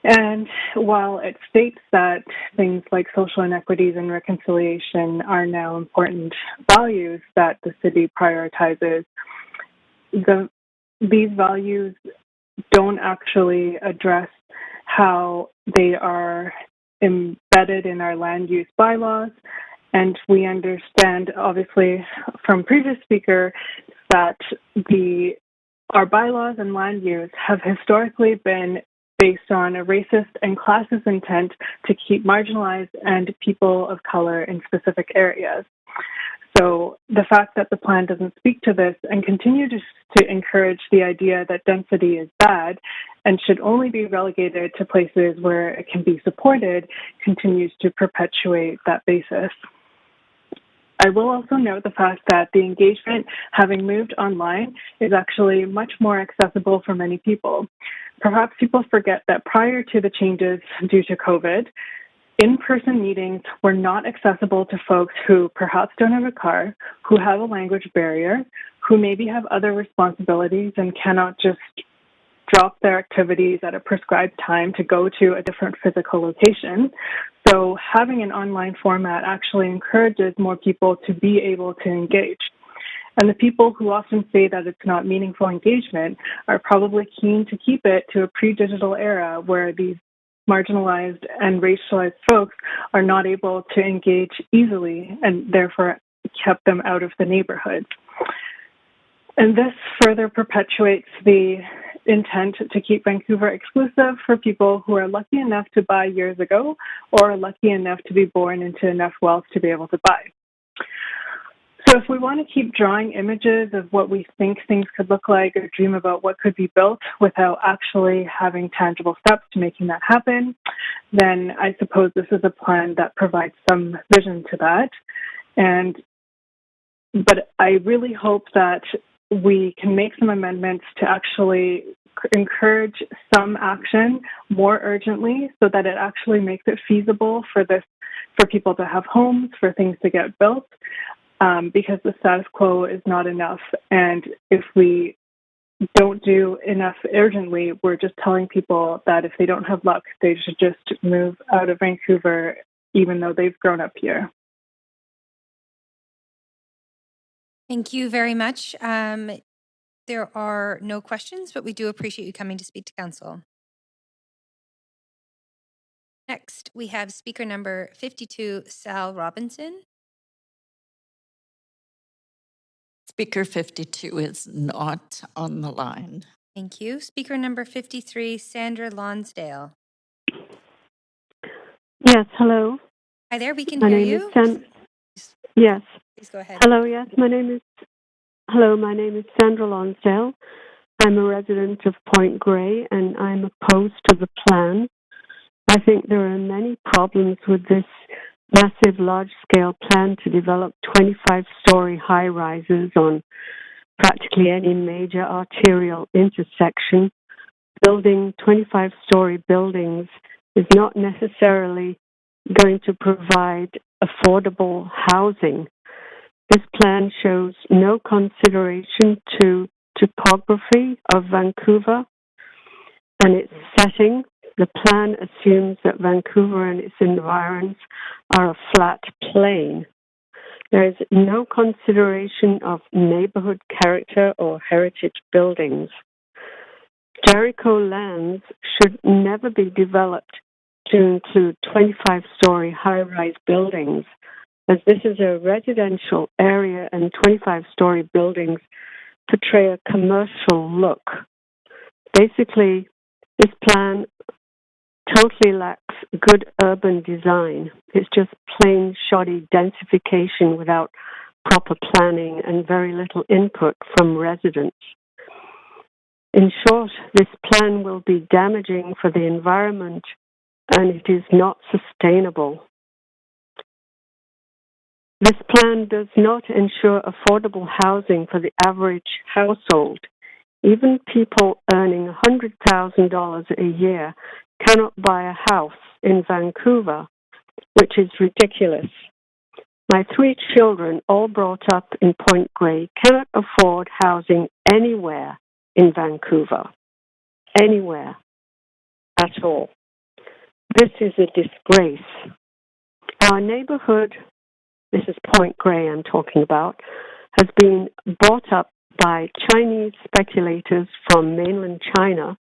And while it states that things like social inequities and reconciliation are now important values that the city prioritizes, these values don't actually address how they are embedded in our land use bylaws. And we understand, obviously, from previous speaker, that our bylaws and land use have historically been based on a racist and classist intent to keep marginalized and people of color in specific areas. So the fact that the plan doesn't speak to this and continue to encourage the idea that density is bad and should only be relegated to places where it can be supported continues to perpetuate that basis. I will also note the fact that the engagement, having moved online, is actually much more accessible for many people. Perhaps people forget that prior to the changes due to COVID, in-person meetings were not accessible to folks who perhaps don't have a car, who have a language barrier, who maybe have other responsibilities and cannot just drop their activities at a prescribed time to go to a different physical location. So having an online format actually encourages more people to be able to engage. And the people who often say that it's not meaningful engagement are probably keen to keep it to a pre-digital era where these marginalized and racialized folks are not able to engage easily and therefore kept them out of the neighborhoods. And this further perpetuates the intent to keep Vancouver exclusive for people who are lucky enough to buy years ago or lucky enough to be born into enough wealth to be able to buy. So if we want to keep drawing images of what we think things could look like or dream about what could be built without actually having tangible steps to making that happen, then I suppose this is a plan that provides some vision to that. But I really hope that we can make some amendments to actually encourage some action more urgently so that it actually makes it feasible for people to have homes, for things to get built, because the status quo is not enough. And if we don't do enough urgently, we're just telling people that if they don't have luck, they should just move out of Vancouver, even though they've grown up here. Thank you very much. There are no questions, but we do appreciate you coming to speak to council. Next, we have speaker number 52, Sal Robinson. Speaker 52 is not on the line. Thank you. Speaker number 53, Sandra Lonsdale. Yes, hello. Hi there, we can My hear name you. Yes. Please go ahead. Hello, yes, my name is Sandra Lonsdale. I'm a resident of Point Grey, and I'm opposed to the plan. I think there are many problems with this massive, large-scale plan to develop 25-story high-rises on practically any major arterial intersection. Building 25-story buildings is not necessarily going to provide affordable housing. This plan shows no consideration to topography of Vancouver and its setting. The plan assumes that Vancouver and its environs are a flat plain. There is no consideration of neighborhood character or heritage buildings. Jericho lands should never be developed to include 25-story high-rise buildings, as this is a residential area and 25-story buildings portray a commercial look. Basically, this plan totally lacks good urban design. It's just plain shoddy densification without proper planning and very little input from residents. In short, this plan will be damaging for the environment and it is not sustainable. This plan does not ensure affordable housing for the average household. Even people earning $100,000 a year cannot buy a house in Vancouver, which is ridiculous. My 3 children, all brought up in Point Grey, cannot afford housing anywhere in Vancouver. Anywhere at all. This is a disgrace. Our neighborhood, this is Point Grey I'm talking about, has been bought up by Chinese speculators from mainland China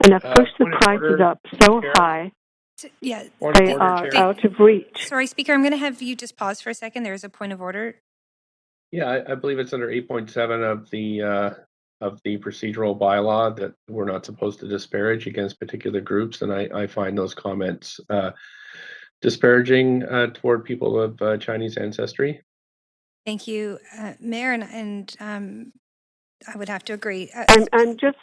and have pushed the prices up so high Yeah, they are out of reach. Sorry, Speaker, I'm going to have you just pause for a second. There is a point of order. Yeah, I believe it's under 8.7 of the procedural bylaw that we're not supposed to disparage against particular groups, and I find those comments disparaging toward people of Chinese ancestry. Thank you, Mayor, and I would have to agree. I'm just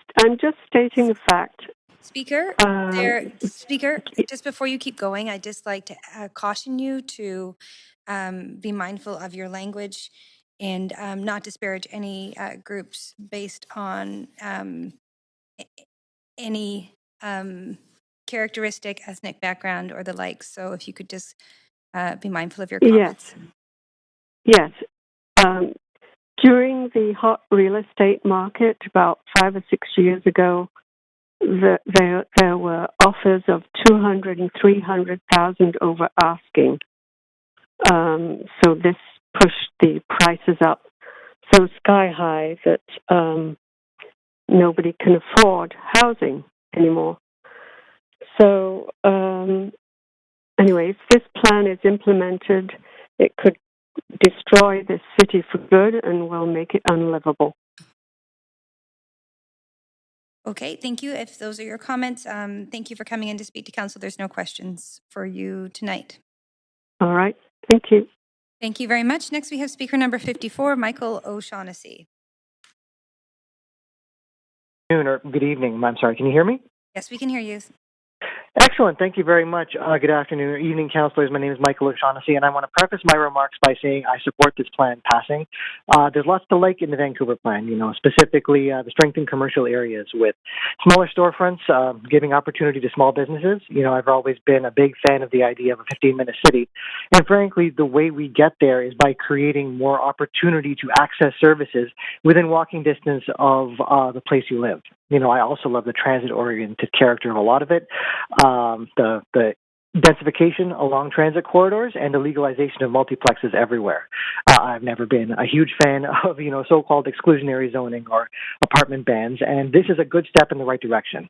stating a fact. Speaker, Speaker, just before you keep going, I'd just like to caution you to be mindful of your language and not disparage any groups based on any characteristic, ethnic background, or the like. So if you could just be mindful of your comments. Yes. During the hot real estate market about 5 or 6 years ago, there were offers of 200 and 300,000 over asking. So this pushed the prices up so sky high that nobody can afford housing anymore. So anyway, if this plan is implemented, it could destroy this city for good and will make it unlivable. Okay, thank you. If those are your comments, thank you for coming in to speak to council. There's no questions for you tonight. All right, thank you. Thank you very much. Next, we have speaker number 54, Michael O'Shaughnessy. Good evening. I'm sorry, can you hear me? Yes, we can hear you. Excellent. Thank you very much. Good afternoon or evening, councillors. My name is Michael O'Shaughnessy, and I want to preface my remarks by saying I support this plan passing. There's lots to like in the Vancouver plan, specifically the strengthened commercial areas with smaller storefronts, giving opportunity to small businesses. I've always been a big fan of the idea of a 15-minute city. And frankly, the way we get there is by creating more opportunity to access services within walking distance of the place you live. I also love the transit-oriented character of a lot of it. The densification along transit corridors and the legalization of multiplexes everywhere. I've never been a huge fan of, so-called exclusionary zoning or apartment bans, and this is a good step in the right direction.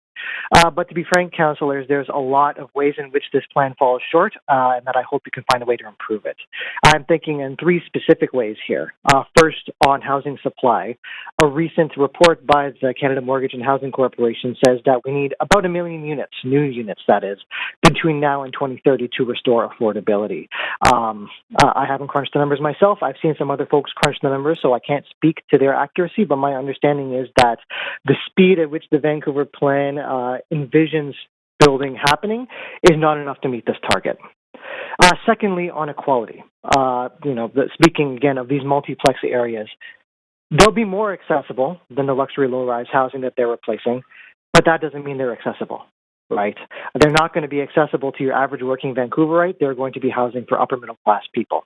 But to be frank, councillors, there's a lot of ways in which this plan falls short, and that I hope you can find a way to improve it. I'm thinking in three specific ways here. First, on housing supply. A recent report by the Canada Mortgage and Housing Corporation says that we need about 1 million units, new units that is, between now and 2030 to restore affordability. I haven't crunched the numbers myself. I've seen some other folks crunch the numbers, so I can't speak to their accuracy, but my understanding is that the speed at which the Vancouver plan envisions building happening is not enough to meet this target. Secondly, on equality, speaking again of these multiplex areas, they'll be more accessible than the luxury low-rise housing that they're replacing, but that doesn't mean they're accessible, right? They're not going to be accessible to your average working Vancouverite. They're going to be housing for upper middle class people.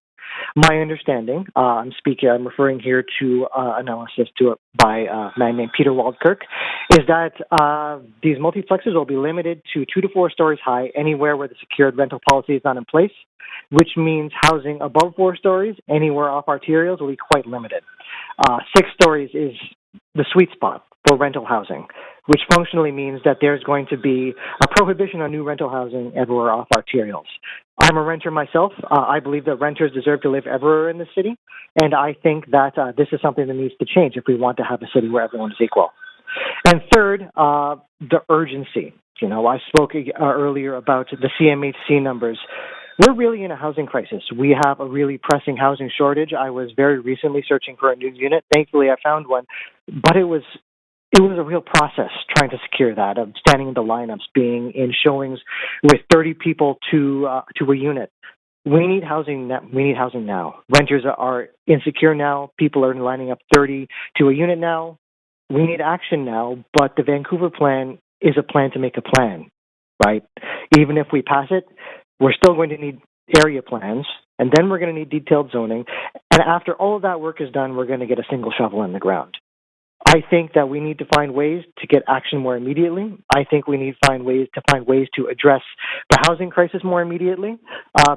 My understanding, I'm referring here to analysis by a man named Peter Waldkirk, is that these multiplexes will be limited to 2 to 4 stories high anywhere where the secured rental policy is not in place, which means housing above 4 stories anywhere off arterials will be quite limited. 6 stories is the sweet spot for rental housing, which functionally means that there's going to be a prohibition on new rental housing everywhere off arterials. I'm a renter myself. I believe that renters deserve to live everywhere in the city, and I think that this is something that needs to change if we want to have a city where everyone is equal. And third, the urgency. I spoke earlier about the CMHC numbers. We're really in a housing crisis. We have a really pressing housing shortage. I was very recently searching for a new unit. Thankfully, I found one, but it was a real process trying to secure that, of standing in the lineups, being in showings with 30 people to a unit. We need housing. We need housing now. Renters are insecure now. People are lining up 30 to a unit now. We need action now, but the Vancouver plan is a plan to make a plan, right? Even if we pass it, we're still going to need area plans, and then we're going to need detailed zoning. And after all of that work is done, we're going to get a single shovel in the ground. I think that we need to find ways to get action more immediately. I think we need to find ways to address the housing crisis more immediately,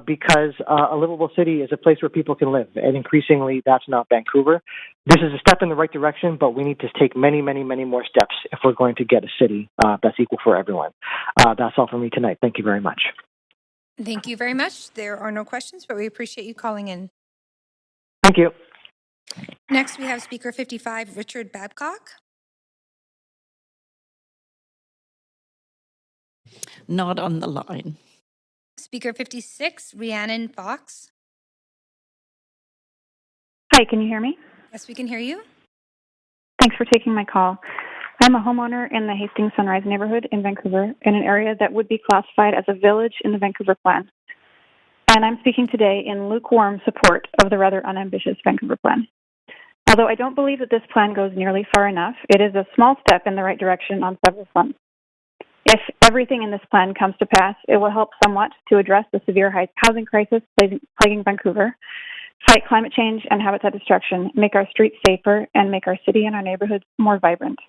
because a livable city is a place where people can live, and increasingly that's not Vancouver. This is a step in the right direction, but we need to take many, many, many more steps if we're going to get a city that's equal for everyone. That's all for me tonight. Thank you very much. Thank you very much. There are no questions, but we appreciate you calling in. Thank you. Next, we have Speaker 55, Richard Babcock. Not on the line. Speaker 56, Rhiannon Fox. Hi, can you hear me? Yes, we can hear you. Thanks for taking my call. I'm a homeowner in the Hastings Sunrise neighborhood in Vancouver, in an area that would be classified as a village in the Vancouver plan. And I'm speaking today in lukewarm support of the rather unambitious Vancouver plan. Although I don't believe that this plan goes nearly far enough, it is a small step in the right direction on several fronts. If everything in this plan comes to pass, it will help somewhat to address the severe housing crisis plaguing Vancouver, fight climate change and habitat destruction, make our streets safer, and make our city and our neighborhoods more vibrant.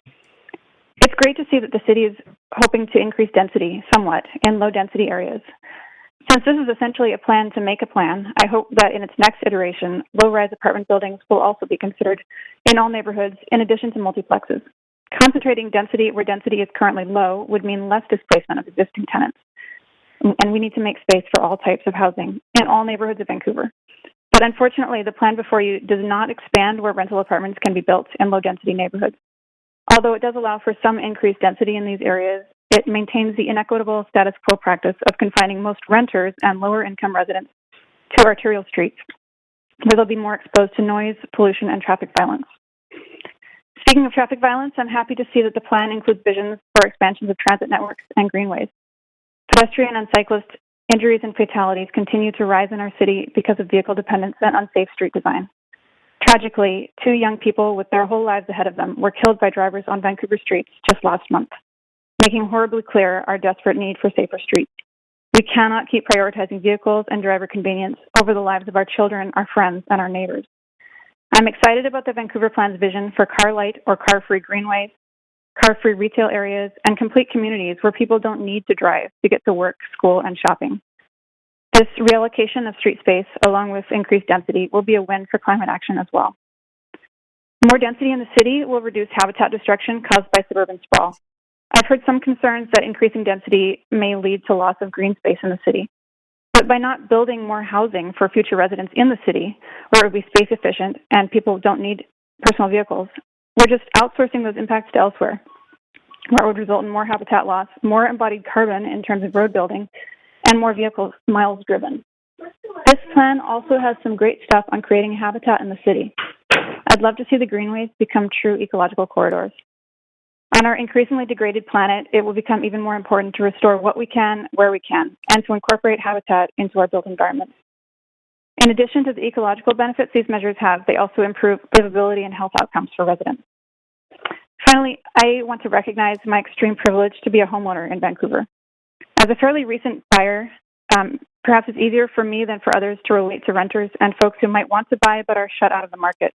It's great to see that the city is hoping to increase density somewhat in low-density areas. Since this is essentially a plan to make a plan, I hope that in its next iteration, low-rise apartment buildings will also be considered in all neighborhoods in addition to multiplexes. Concentrating density where density is currently low would mean less displacement of existing tenants. And we need to make space for all types of housing in all neighborhoods of Vancouver. But unfortunately, the plan before you does not expand where rental apartments can be built in low-density neighborhoods. Although it does allow for some increased density in these areas, it maintains the inequitable status quo practice of confining most renters and lower-income residents to arterial streets, where they'll be more exposed to noise, pollution, and traffic violence. Speaking of traffic violence, I'm happy to see that the plan includes visions for expansions of transit networks and greenways. Pedestrian and cyclist injuries and fatalities continue to rise in our city because of vehicle dependence and unsafe street design. Tragically, 2 young people with their whole lives ahead of them were killed by drivers on Vancouver streets just last month, making horribly clear our desperate need for safer streets. We cannot keep prioritizing vehicles and driver convenience over the lives of our children, our friends, and our neighbors. I'm excited about the Vancouver plan's vision for car-light or car-free greenways, car-free retail areas, and complete communities where people don't need to drive to get to work, school, and shopping. This reallocation of street space, along with increased density, will be a win for climate action as well. More density in the city will reduce habitat destruction caused by suburban sprawl. I've heard some concerns that increasing density may lead to loss of green space in the city. But by not building more housing for future residents in the city, where it would be space efficient and people don't need personal vehicles, we're just outsourcing those impacts to elsewhere, where it would result in more habitat loss, more embodied carbon in terms of road building, and more vehicle miles driven. This plan also has some great stuff on creating habitat in the city. I'd love to see the greenways become true ecological corridors. On our increasingly degraded planet, it will become even more important to restore what we can, where we can, and to incorporate habitat into our built environments. In addition to the ecological benefits these measures have, they also improve livability and health outcomes for residents. Finally, I want to recognize my extreme privilege to be a homeowner in Vancouver. As a fairly recent buyer, perhaps it's easier for me than for others to relate to renters and folks who might want to buy but are shut out of the market.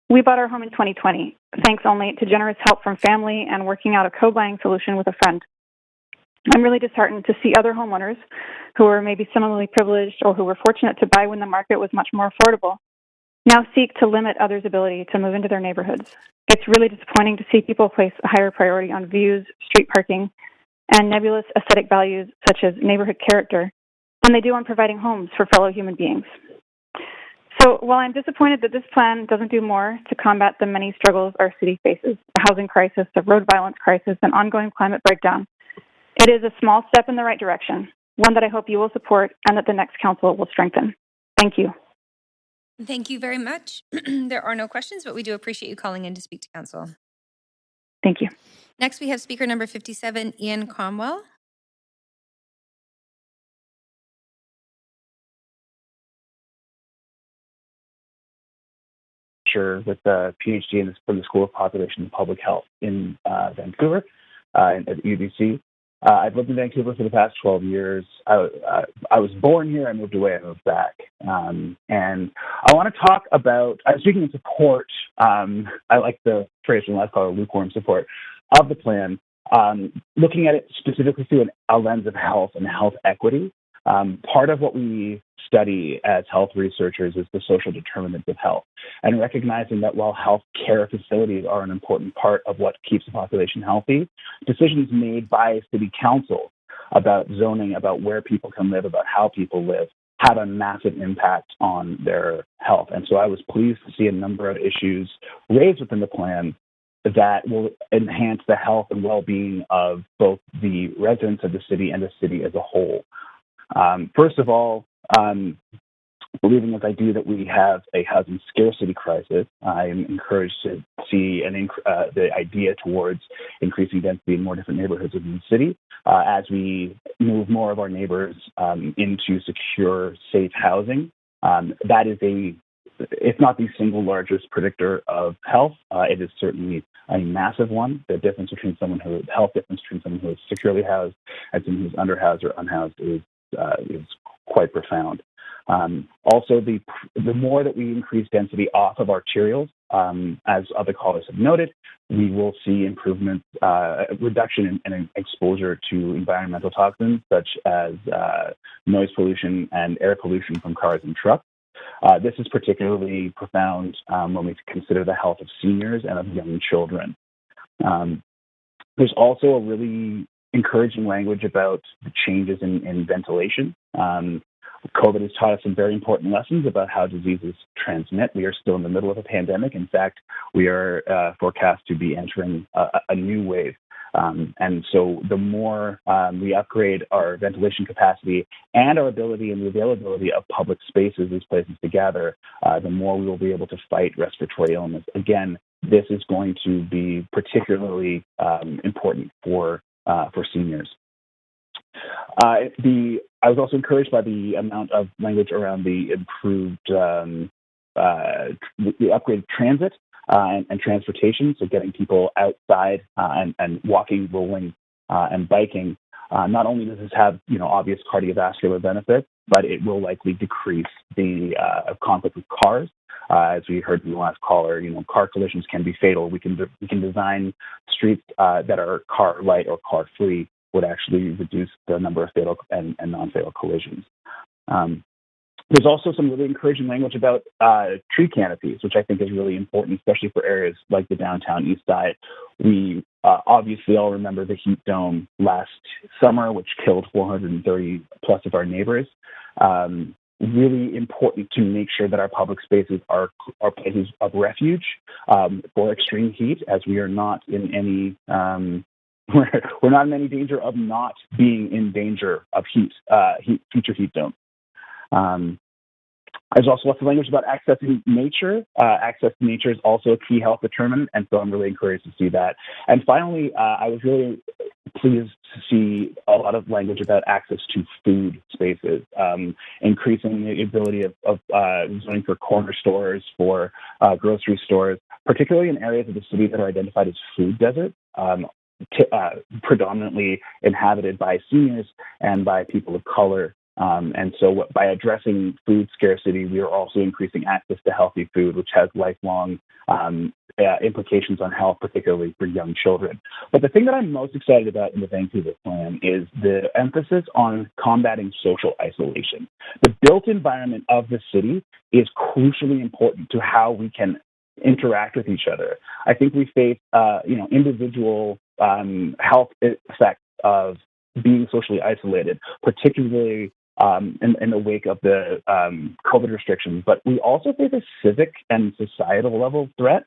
We bought our home in 2020, thanks only to generous help from family and working out a co-buying solution with a friend. I'm really disheartened to see other homeowners who were maybe similarly privileged or who were fortunate to buy when the market was much more affordable now seek to limit others' ability to move into their neighborhoods. It's really disappointing to see people place a higher priority on views, street parking, and nebulous aesthetic values such as neighborhood character than they do on providing homes for fellow human beings. So while I'm disappointed that this plan doesn't do more to combat the many struggles our city faces, the housing crisis, the road violence crisis, and ongoing climate breakdown, it is a small step in the right direction, one that I hope you will support and that the next council will strengthen. Thank you. Thank you very much. There are no questions, but we do appreciate you calling in to speak to council. Thank you. Next, we have speaker number 57, Ian Cromwell. With a PhD from the School of Population and Public Health in Vancouver at UBC. I've lived in Vancouver for the past 12 years. I was born here. I moved away. I moved back. And I want to talk about, I was speaking in support, I like the phrase from last caller, lukewarm support of the plan, looking at it specifically through a lens of health and health equity. Part of what we study as health researchers is the social determinants of health, and recognizing that while health care facilities are an important part of what keeps the population healthy, decisions made by city council about zoning, about where people can live, about how people live, have a massive impact on their health. And so I was pleased to see a number of issues raised within the plan that will enhance the health and well-being of both the residents of the city and the city as a whole. First of all, believing as I do that we have a housing scarcity crisis, I am encouraged to see the idea towards increasing density in more different neighborhoods within the city as we move more of our neighbors into secure, safe housing. That is if not the single largest predictor of health, it is certainly a massive one. The difference between health difference between someone who is securely housed and someone who's underhoused or unhoused is quite profound. Also, the more that we increase density off of arterials, as other callers have noted, we will see improvements, reduction in exposure to environmental toxins such as noise pollution and air pollution from cars and trucks. This is particularly profound when we consider the health of seniors and of young children. There's also a really encouraging language about the changes in ventilation. COVID has taught us some very important lessons about how diseases transmit. We are still in the middle of a pandemic. In fact, we are forecast to be entering a new wave. And so the more we upgrade our ventilation capacity and our ability and the availability of public spaces as places to gather, the more we will be able to fight respiratory illness. Again, this is going to be particularly important for seniors. I was also encouraged by the amount of language around the improved, the upgraded transit and transportation, so getting people outside and walking, rolling, and biking. Not only does this have obvious cardiovascular benefits, but it will likely decrease the conflict with cars. As we heard from the last caller, car collisions can be fatal. We can design streets that are car light or car free, would actually reduce the number of fatal and non-fatal collisions. There's also some really encouraging language about tree canopies, which I think is really important, especially for areas like the downtown east side. We obviously all remember the heat dome last summer, which killed 430 plus of our neighbors. Really important to make sure that our public spaces are places of refuge for extreme heat, as we are not in any we're not in any danger of not being in danger of future heat domes. There's also lots of language about accessing nature. Access to nature is also a key health determinant, and so I'm really encouraged to see that. And finally, I was really pleased to see a lot of language about access to food spaces, increasing the ability of zoning for corner stores, for grocery stores, particularly in areas of the city that are identified as food deserts. Predominantly inhabited by seniors and by people of color. And so by addressing food scarcity, we are also increasing access to healthy food, which has lifelong implications on health, particularly for young children. But the thing that I'm most excited about in the Vancouver plan is the emphasis on combating social isolation. The built environment of the city is crucially important to how we can interact with each other. I think we face, individual health effects of being socially isolated, particularly in the wake of the COVID restrictions. But we also face a civic and societal level threat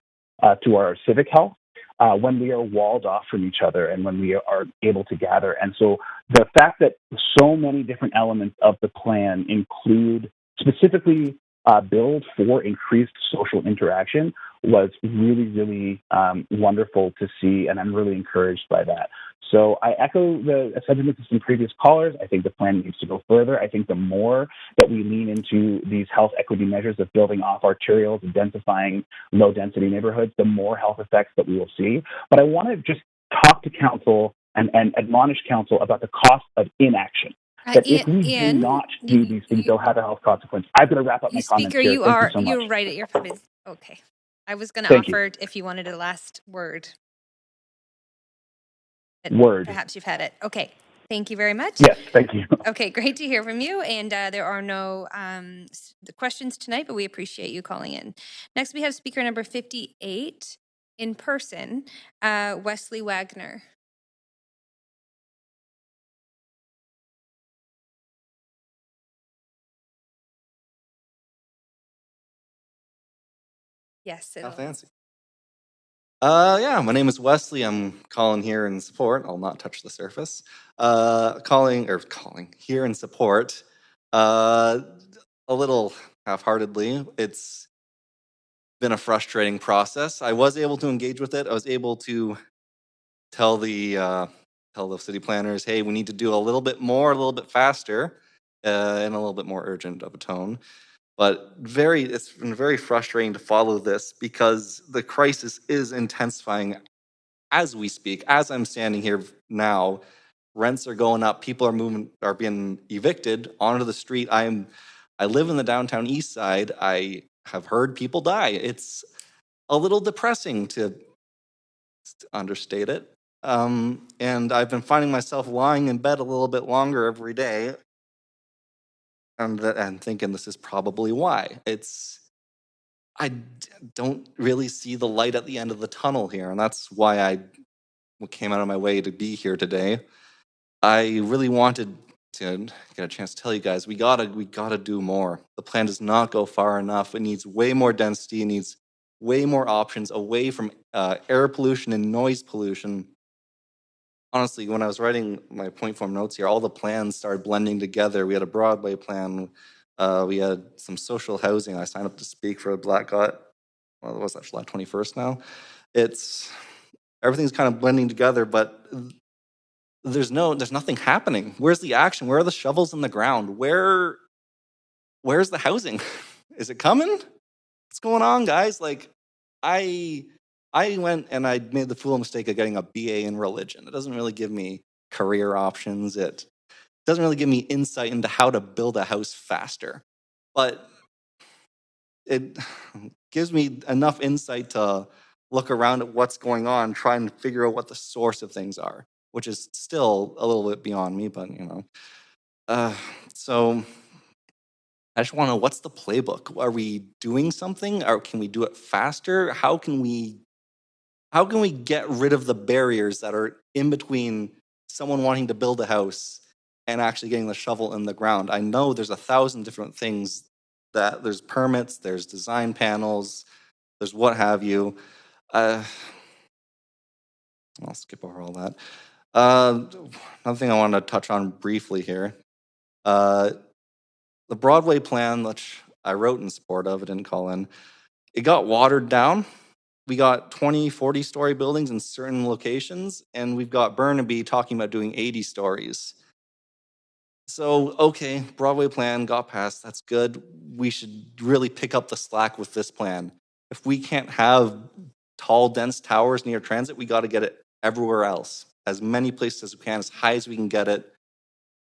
to our civic health when we are walled off from each other and when we are able to gather. And so the fact that so many different elements of the plan include specifically build for increased social interaction was really, really wonderful to see, and I'm really encouraged by that. So I echo the sentiments of some previous callers. I think the plan needs to go further. I think the more that we lean into these health equity measures of building off arterials and densifying low-density neighborhoods, the more health effects that we will see. But I want to just talk to council and admonish council about the cost of inaction. That if we do not do these things, they'll have a health consequence. I'm going to wrap up my comments here. Speaker, Thank you so much. you're right at your purpose. Okay. I was going to offer if you wanted a last word. Perhaps you've had it. Okay. Thank you very much. Yes, thank you. Okay, great to hear from you. And there are no questions tonight, but we appreciate you calling in. Next, we have speaker number 58 in person, Wesley Wagner. Yes. How fancy. My name is Wesley. I'm calling here in support. I'll not touch the surface. Calling here in support. A little half-heartedly. It's been a frustrating process. I was able to engage with it. I was able to tell the city planners, hey, we need to do a little bit more, a little bit faster, and a little bit more urgent of a tone. But it's been very frustrating to follow this because the crisis is intensifying as we speak. As I'm standing here now, rents are going up. People are being evicted onto the street. I live in the downtown east side. I have heard people die. It's a little depressing to understate it. And I've been finding myself lying in bed a little bit longer every day. And thinking this is probably why. I don't really see the light at the end of the tunnel here, and that's why I came out of my way to be here today. I really wanted to get a chance to tell you guys, we gotta do more. The plan does not go far enough. It needs way more density. It needs way more options away from air pollution and noise pollution. Honestly, when I was writing my point form notes here, all the plans started blending together. We had a Broadway plan. We had some social housing. I signed up to speak for July 21st now. Everything's kind of blending together, but there's nothing happening. Where's the action? Where are the shovels in the ground? Where's the housing? Is it coming? What's going on, guys? Like, I went and I made the fool mistake of getting a BA in religion. It doesn't really give me career options. It doesn't really give me insight into how to build a house faster. But it gives me enough insight to look around at what's going on, try and figure out what the source of things are, which is still a little bit beyond me, but so I just want to know, what's the playbook? Are we doing something, or can we do it faster? How can we get rid of the barriers that are in between someone wanting to build a house and actually getting the shovel in the ground? I know there's 1,000 different things, that there's permits, there's design panels, there's what have you. I'll skip over all that. Another thing I want to touch on briefly here. The Broadway plan, which I wrote in support of, I didn't call in, it got watered down. We got 20, 40-story buildings in certain locations, and we've got Burnaby talking about doing 80 stories. So, okay, Broadway plan got passed. That's good. We should really pick up the slack with this plan. If we can't have tall, dense towers near transit, we got to get it everywhere else. As many places as we can, as high as we can get it,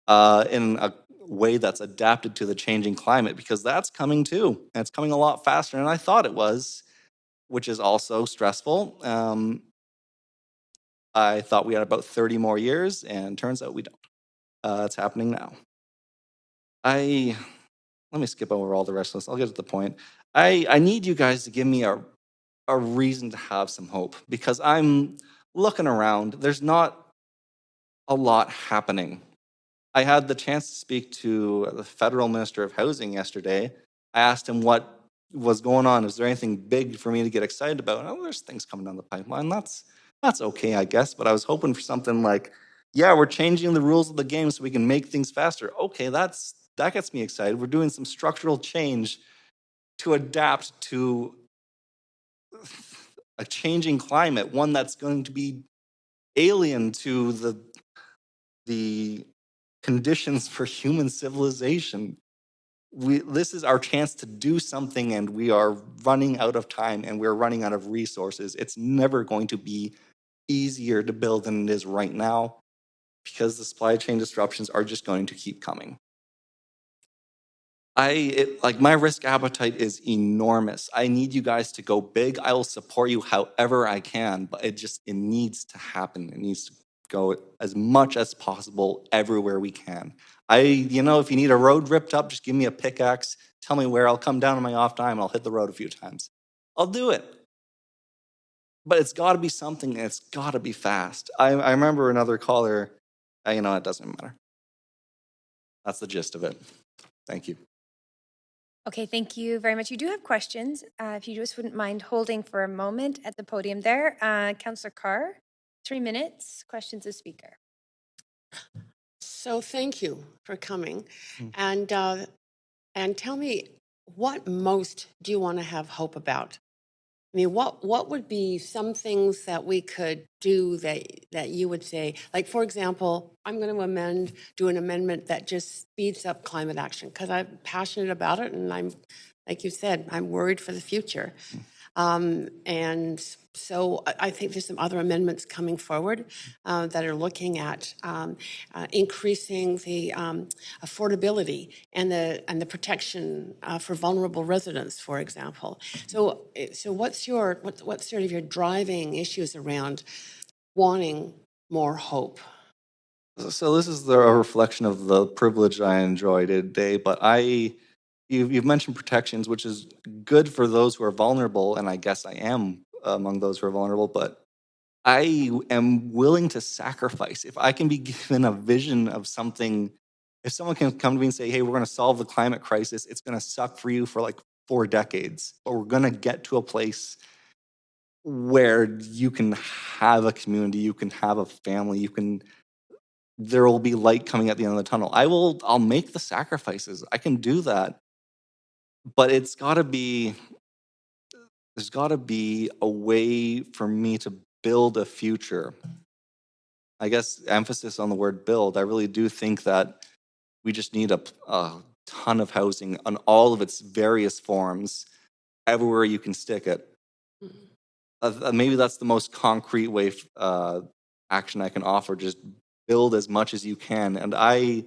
in a way that's adapted to the changing climate, because that's coming too. And it's coming a lot faster than I thought it was, which is also stressful. I thought we had about 30 more years, and turns out we don't. It's happening now. Let me skip over all the rest of this. I'll get to the point. I need you guys to give me a reason to have some hope, because I'm looking around. There's not a lot happening. I had the chance to speak to the federal minister of housing yesterday. I asked him what was going on. Is there anything big for me to get excited about? Oh, there's things coming down the pipeline. That's okay, I guess. But I was hoping for something like, yeah, we're changing the rules of the game so we can make things faster. Okay, that gets me excited. We're doing some structural change to adapt to a changing climate, one that's going to be alien to the conditions for human civilization. This is our chance to do something, and we are running out of time, and we're running out of resources. It's never going to be easier to build than it is right now, because the supply chain disruptions are just going to keep coming. My risk appetite is enormous. I need you guys to go big. I will support you however I can, but it needs to happen. It needs to go as much as possible everywhere we can. If you need a road ripped up, just give me a pickaxe. Tell me where. I'll come down on my off time. I'll hit the road a few times. I'll do it. But it's got to be something, and it's got to be fast. I remember another caller. It doesn't matter. That's the gist of it. Thank you. Okay, thank you very much. You do have questions. If you just wouldn't mind holding for a moment at the podium there. Councillor Carr, 3 minutes, questions of speaker. So thank you for coming. And tell me, what most do you want to have hope about? I mean, what would be some things that we could do that you would say, like, for example, I'm going to do an amendment that just speeds up climate action, because I'm passionate about it, and I'm, like you said, I'm worried for the future. And so I think there's some other amendments coming forward that are looking at increasing the affordability and the protection for vulnerable residents, for example. So what's sort of your driving issues around wanting more hope? So this is a reflection of the privilege I enjoy today, but you've mentioned protections, which is good for those who are vulnerable, and I guess I am among those who are vulnerable, but I am willing to sacrifice. If I can be given a vision of something, if someone can come to me and say, hey, we're going to solve the climate crisis, it's going to suck for you for like 4 decades, but we're going to get to a place where you can have a community, you can have a family, there will be light coming at the end of the tunnel. I'll make the sacrifices. I can do that. But there's got to be a way for me to build a future. I guess emphasis on the word build. I really do think that we just need a ton of housing on all of its various forms, everywhere you can stick it. Maybe that's the most concrete way action I can offer. Just build as much as you can. And I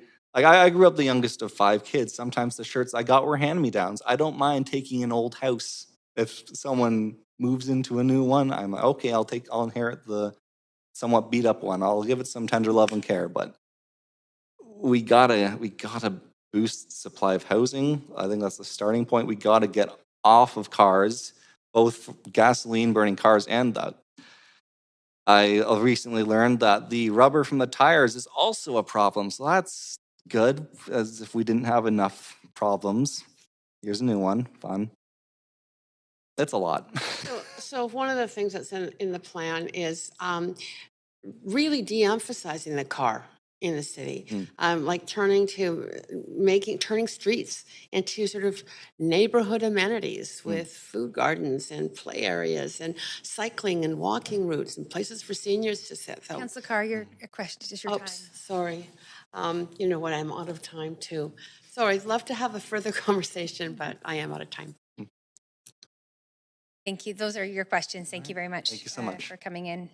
grew up the youngest of 5 kids. Sometimes the shirts I got were hand-me-downs. I don't mind taking an old house. If someone moves into a new one, I'm like, okay, I'll inherit the somewhat beat up one. I'll give it some tender love and care. But we gotta boost supply of housing. I think that's the starting point. We got to get off of cars, both gasoline burning cars and that. I recently learned that the rubber from the tires is also a problem. So that's good, as if we didn't have enough problems. Here's a new one. Fun. It's a lot. So one of the things that's in the plan is really de-emphasizing the car in the city, like turning streets into sort of neighborhood amenities with food gardens and play areas and cycling and walking routes and places for seniors to sit. So, Councillor Carr, your question is your time. Sorry. You know what? I'm out of time too. Sorry, I'd love to have a further conversation, but I am out of time. Thank you. Those are your questions. Thank you very much. Thank you so much for coming in.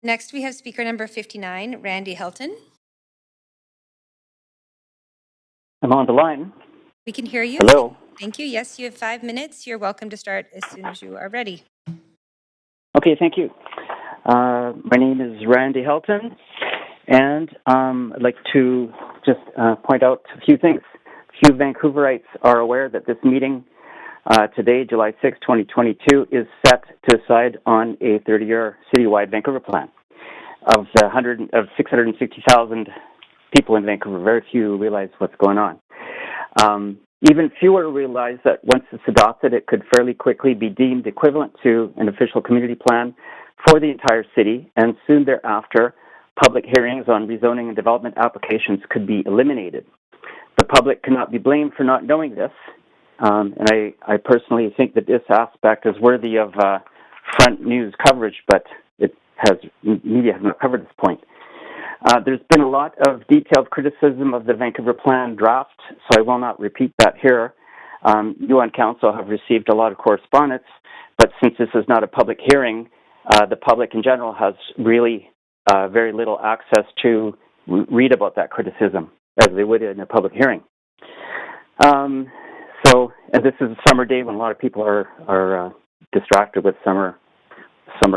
Next, we have speaker number 59, Randy Helton. I'm on the line. We can hear you. Hello. Thank you. Yes, you have 5 minutes. You're welcome to start as soon as you are ready. Okay, thank you. My name is Randy Helton, and I'd like to just point out a few things. Few Vancouverites are aware that this meeting today, July 6, 2022, is set to decide on a 30-year citywide Vancouver plan. Of 660,000 people in Vancouver, very few realize what's going on. Even fewer realize that once it's adopted, it could fairly quickly be deemed equivalent to an official community plan for the entire city, and soon thereafter, public hearings on rezoning and development applications could be eliminated. The public cannot be blamed for not knowing this, and I personally think that this aspect is worthy of front news coverage, but media has not covered this point. There's been a lot of detailed criticism of the Vancouver Plan draft, so I will not repeat that here. You on council have received a lot of correspondence, but since this is not a public hearing, the public in general has really very little access to read about that criticism as they would in a public hearing. And this is a summer day when a lot of people are distracted with summer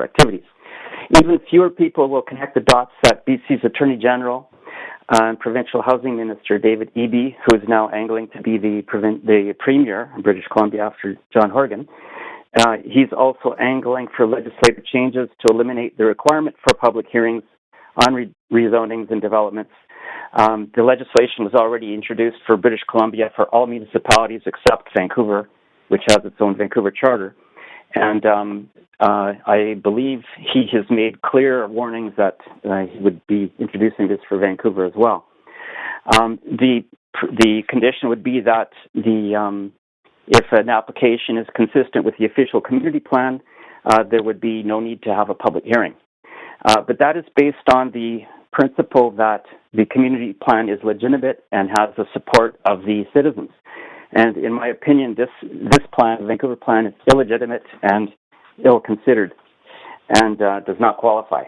activities. Even fewer people will connect the dots that BC's Attorney General and Provincial Housing Minister David Eby, who is now angling to be the Premier in British Columbia after John Horgan, he's also angling for legislative changes to eliminate the requirement for public hearings on rezonings and developments. The legislation was already introduced for British Columbia for all municipalities except Vancouver, which has its own Vancouver charter. And I believe he has made clear warnings that he would be introducing this for Vancouver as well. The condition would be that if an application is consistent with the official community plan, there would be no need to have a public hearing. But that is based on the principle that the community plan is legitimate and has the support of the citizens. And in my opinion, this plan, the Vancouver plan, is illegitimate and ill-considered and does not qualify.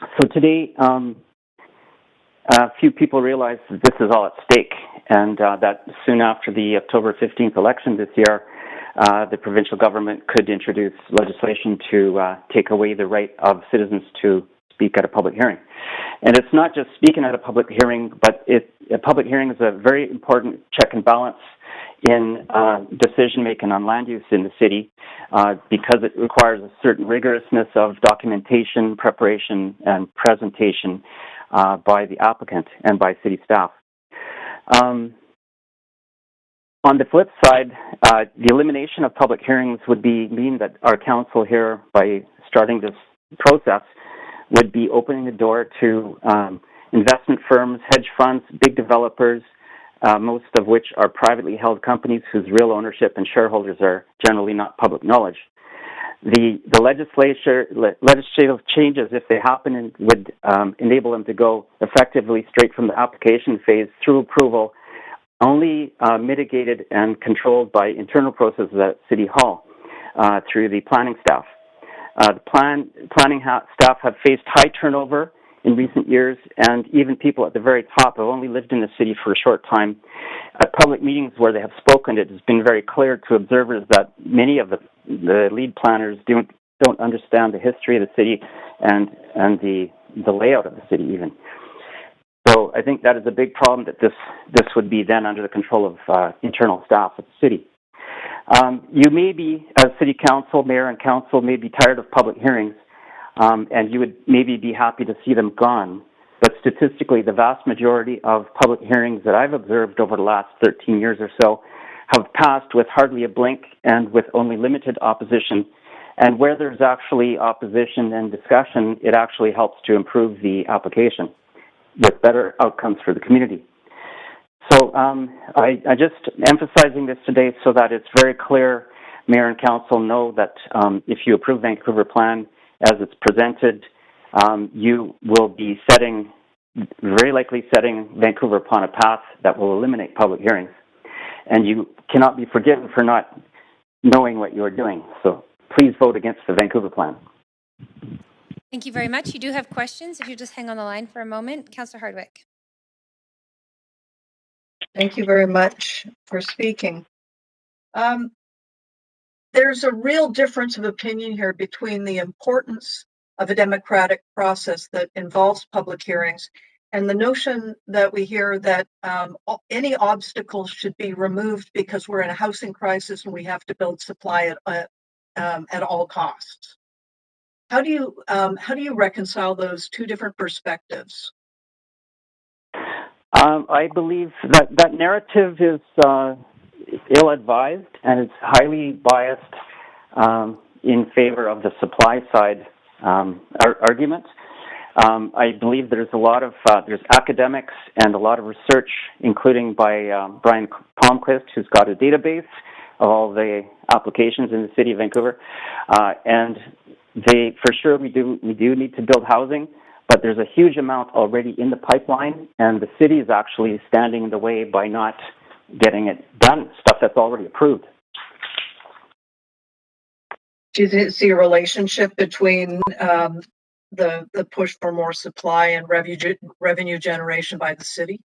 So today, a few people realize that this is all at stake, and that soon after the October 15th election this year, the provincial government could introduce legislation to take away the right of citizens to speak at a public hearing. And it's not just speaking at a public hearing, but a public hearing is a very important check and balance in decision-making on land use in the city because it requires a certain rigorousness of documentation, preparation, and presentation by the applicant and by city staff. On the flip side, the elimination of public hearings would mean that our council here, by starting this process, would be opening the door to investment firms, hedge funds, big developers, most of which are privately held companies whose real ownership and shareholders are generally not public knowledge. The legislative changes, if they happen, would enable them to go effectively straight from the application phase through approval, only mitigated and controlled by internal processes at City Hall through the planning staff. The planning staff have faced high turnover in recent years, and even people at the very top have only lived in the city for a short time. At public meetings where they have spoken, it has been very clear to observers that many of the lead planners don't understand the history of the city and the layout of the city even. So I think that is a big problem that this would be then under the control of internal staff of the city. You may be, as city council, mayor and council, may be tired of public hearings, and you would maybe be happy to see them gone. But statistically, the vast majority of public hearings that I've observed over the last 13 years or so have passed with hardly a blink and with only limited opposition. And where there's actually opposition and discussion, it actually helps to improve the application with better outcomes for the community. So I just emphasizing this today so that it's very clear, Mayor and Council know that if you approve Vancouver Plan as it's presented, you will be very likely setting Vancouver upon a path that will eliminate public hearings. And you cannot be forgiven for not knowing what you're doing. So please vote against the Vancouver Plan. Thank you very much. You do have questions. If you just hang on the line for a moment. Councillor Hardwick. Thank you very much for speaking. There's a real difference of opinion here between the importance of a democratic process that involves public hearings and the notion that we hear that any obstacles should be removed because we're in a housing crisis and we have to build supply at all costs. How do you reconcile those two different perspectives? I believe that narrative is ill-advised and it's highly biased in favor of the supply side argument. I believe there's a lot of there's academics and a lot of research, including by Brian Palmquist, who's got a database of all the applications in the city of Vancouver, and for sure we do need to build housing. But there's a huge amount already in the pipeline, and the city is actually standing in the way by not getting it done, stuff that's already approved. Do you see a relationship between the push for more supply and revenue generation by the city?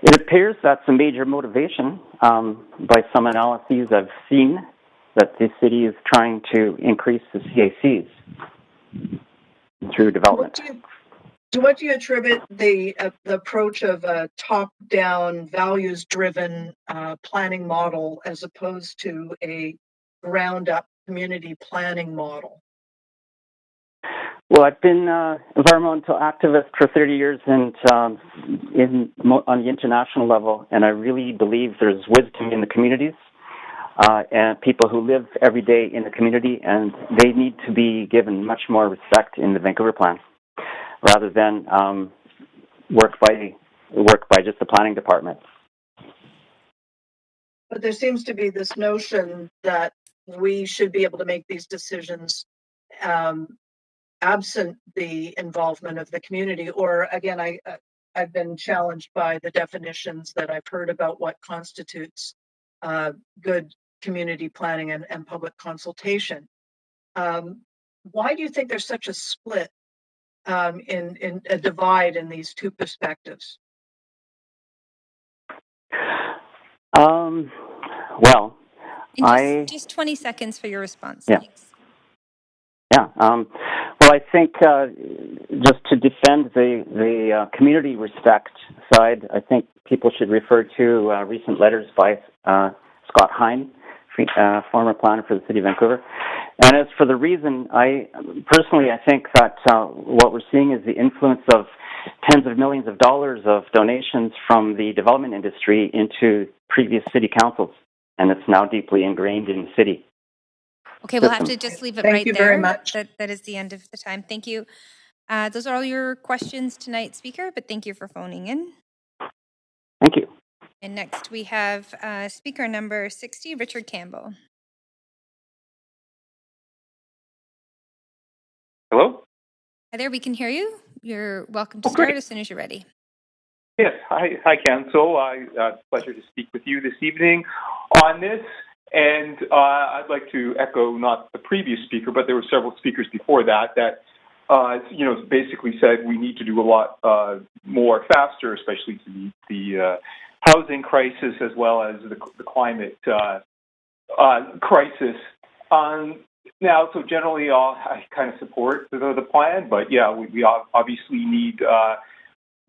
It appears that's a major motivation. By some analyses I've seen, that the city is trying to increase the CACs through development. What do you attribute the approach of a top-down, values-driven planning model as opposed to a ground-up community planning model? Well, I've been an environmental activist for 30 years and on the international level, and I really believe there's wisdom in the communities and people who live every day in the community, and they need to be given much more respect in the Vancouver Plan, rather than work by just the planning department. But there seems to be this notion that we should be able to make these decisions absent the involvement of the community. Or again, I've been challenged by the definitions that I've heard about what constitutes good community planning and public consultation. Why do you think there's such a split in a divide in these two perspectives? Well, just 20 seconds for your response. Yeah. Thanks. Yeah. Well, I think just to defend the community respect side, I think people should refer to recent letters by Scott Hine, former planner for the City of Vancouver. And as for the reason, I think that what we're seeing is the influence of tens of millions of dollars of donations from the development industry into previous city councils, and it's now deeply ingrained in the city. Okay, we'll have to just leave it right there. Thank you very much. That is the end of the time. Thank you. Those are all your questions tonight, Speaker, but thank you for phoning in. Thank you. And next we have speaker number 60, Richard Campbell. Hello? Hi there, we can hear you. You're welcome to start as soon as you're ready. Yes, hi, Council. It's a pleasure to speak with you this evening on this. And I'd like to echo not the previous speaker, but there were several speakers before that basically said we need to do a lot more faster, especially to meet the housing crisis as well as the climate crisis. Now, so generally, I kind of support the plan, but yeah, we obviously need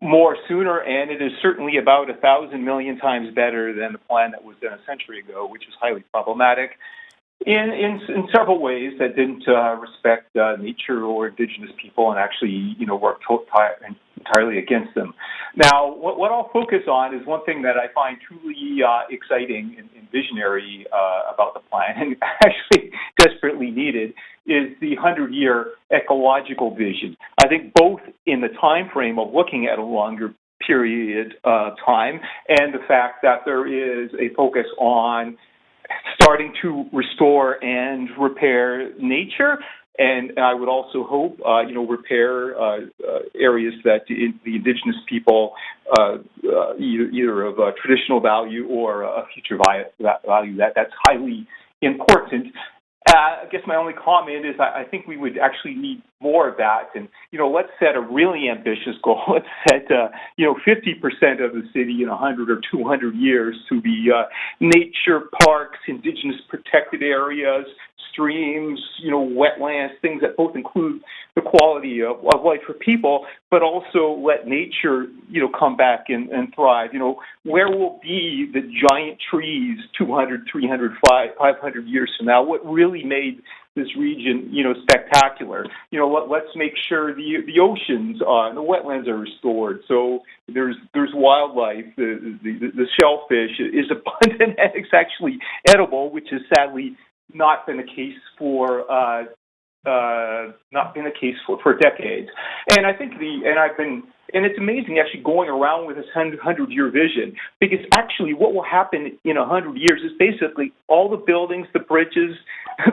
more sooner, and it is certainly about 1,000 million times better than the plan that was done a century ago, which is highly problematic in several ways that didn't respect nature or Indigenous people and actually, worked entirely against them. Now, what I'll focus on is one thing that I find truly exciting and visionary about the plan, and actually desperately needed, is the 100-year ecological vision. I think both in the time frame of looking at a longer period of time and the fact that there is a focus on starting to restore and repair nature. And I would also hope, repair areas that the Indigenous people, either of traditional value or a future value, that's highly important. I guess my only comment is I think we would actually need more of that. And, let's set a really ambitious goal. Let's set, 50% of the city in 100 or 200 years to be nature parks, Indigenous protected areas, streams, wetlands, things that both include the quality of life for people, but also let nature, come back and thrive. Where will be the giant trees 200, 300, 500 years from now? What really made this region, spectacular? Let's make sure the oceans and the wetlands are restored. So there's wildlife. The shellfish is abundant and it's actually edible, which is sadly not been the case for decades. And I think and it's amazing actually going around with this 100-year vision, because actually what will happen in 100 years is basically all the buildings, the bridges,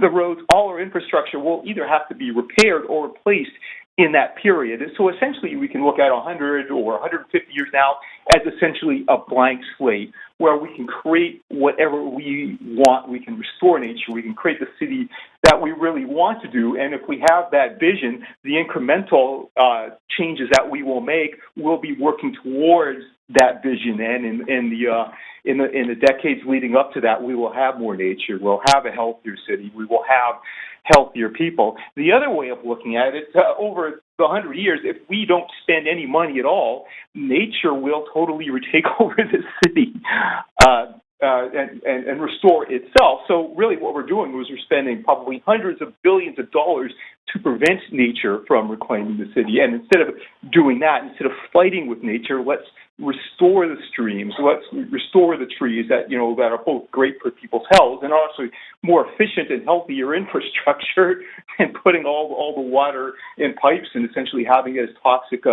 the roads, all our infrastructure will either have to be repaired or replaced in that period. And so essentially we can look at 100 or 150 years now as essentially a blank slate where we can create whatever we want. We can restore nature. We can create the city that we really want to do. And if we have that vision, the incremental changes that we will make will be working towards that vision. And in the decades leading up to that, we will have more nature. We'll have a healthier city. We will have healthier people. The other way of looking at it, over the 100 years, if we don't spend any money at all, nature will totally retake over the city and restore itself. So really what we're doing is we're spending probably hundreds of billions of dollars to prevent nature from reclaiming the city. And instead of doing that, instead of fighting with nature, let's restore the streams. Let's restore the trees that are both great for people's health and also more efficient and healthier infrastructure, and putting all the water in pipes and essentially having it as toxic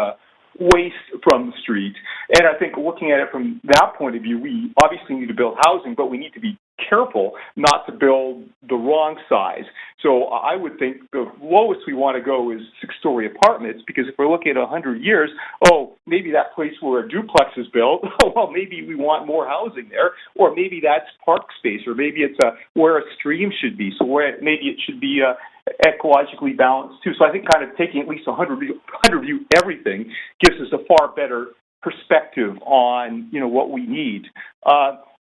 waste from the street. And I think looking at it from that point of view, we obviously need to build housing, but we need to be careful not to build the wrong size. So I would think the lowest we want to go is 6-story apartments, because if we're looking at 100 years, maybe that place where a duplex is built, well, maybe we want more housing there, or maybe that's park space, or maybe it's where a stream should be, so where maybe it should be ecologically balanced too. So I think kind of taking at least 100 view everything gives us a far better perspective on what we need.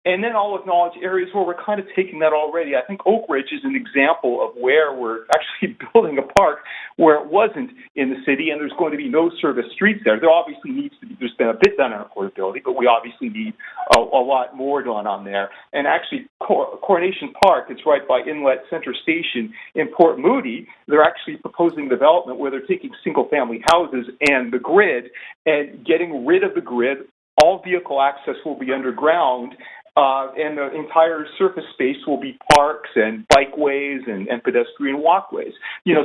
And then I'll acknowledge areas where we're kind of taking that already. I think Oak Ridge is an example of where we're actually building a park where it wasn't in the city, and there's going to be no service streets there. There obviously needs to be, there's been a bit done on affordability, but we obviously need a lot more done on there. And actually, Coronation Park, it's right by Inlet Center Station in Port Moody, they're actually proposing development where they're taking single-family houses and the grid and getting rid of the grid. All vehicle access will be underground, and the entire surface space will be parks and bikeways and pedestrian walkways.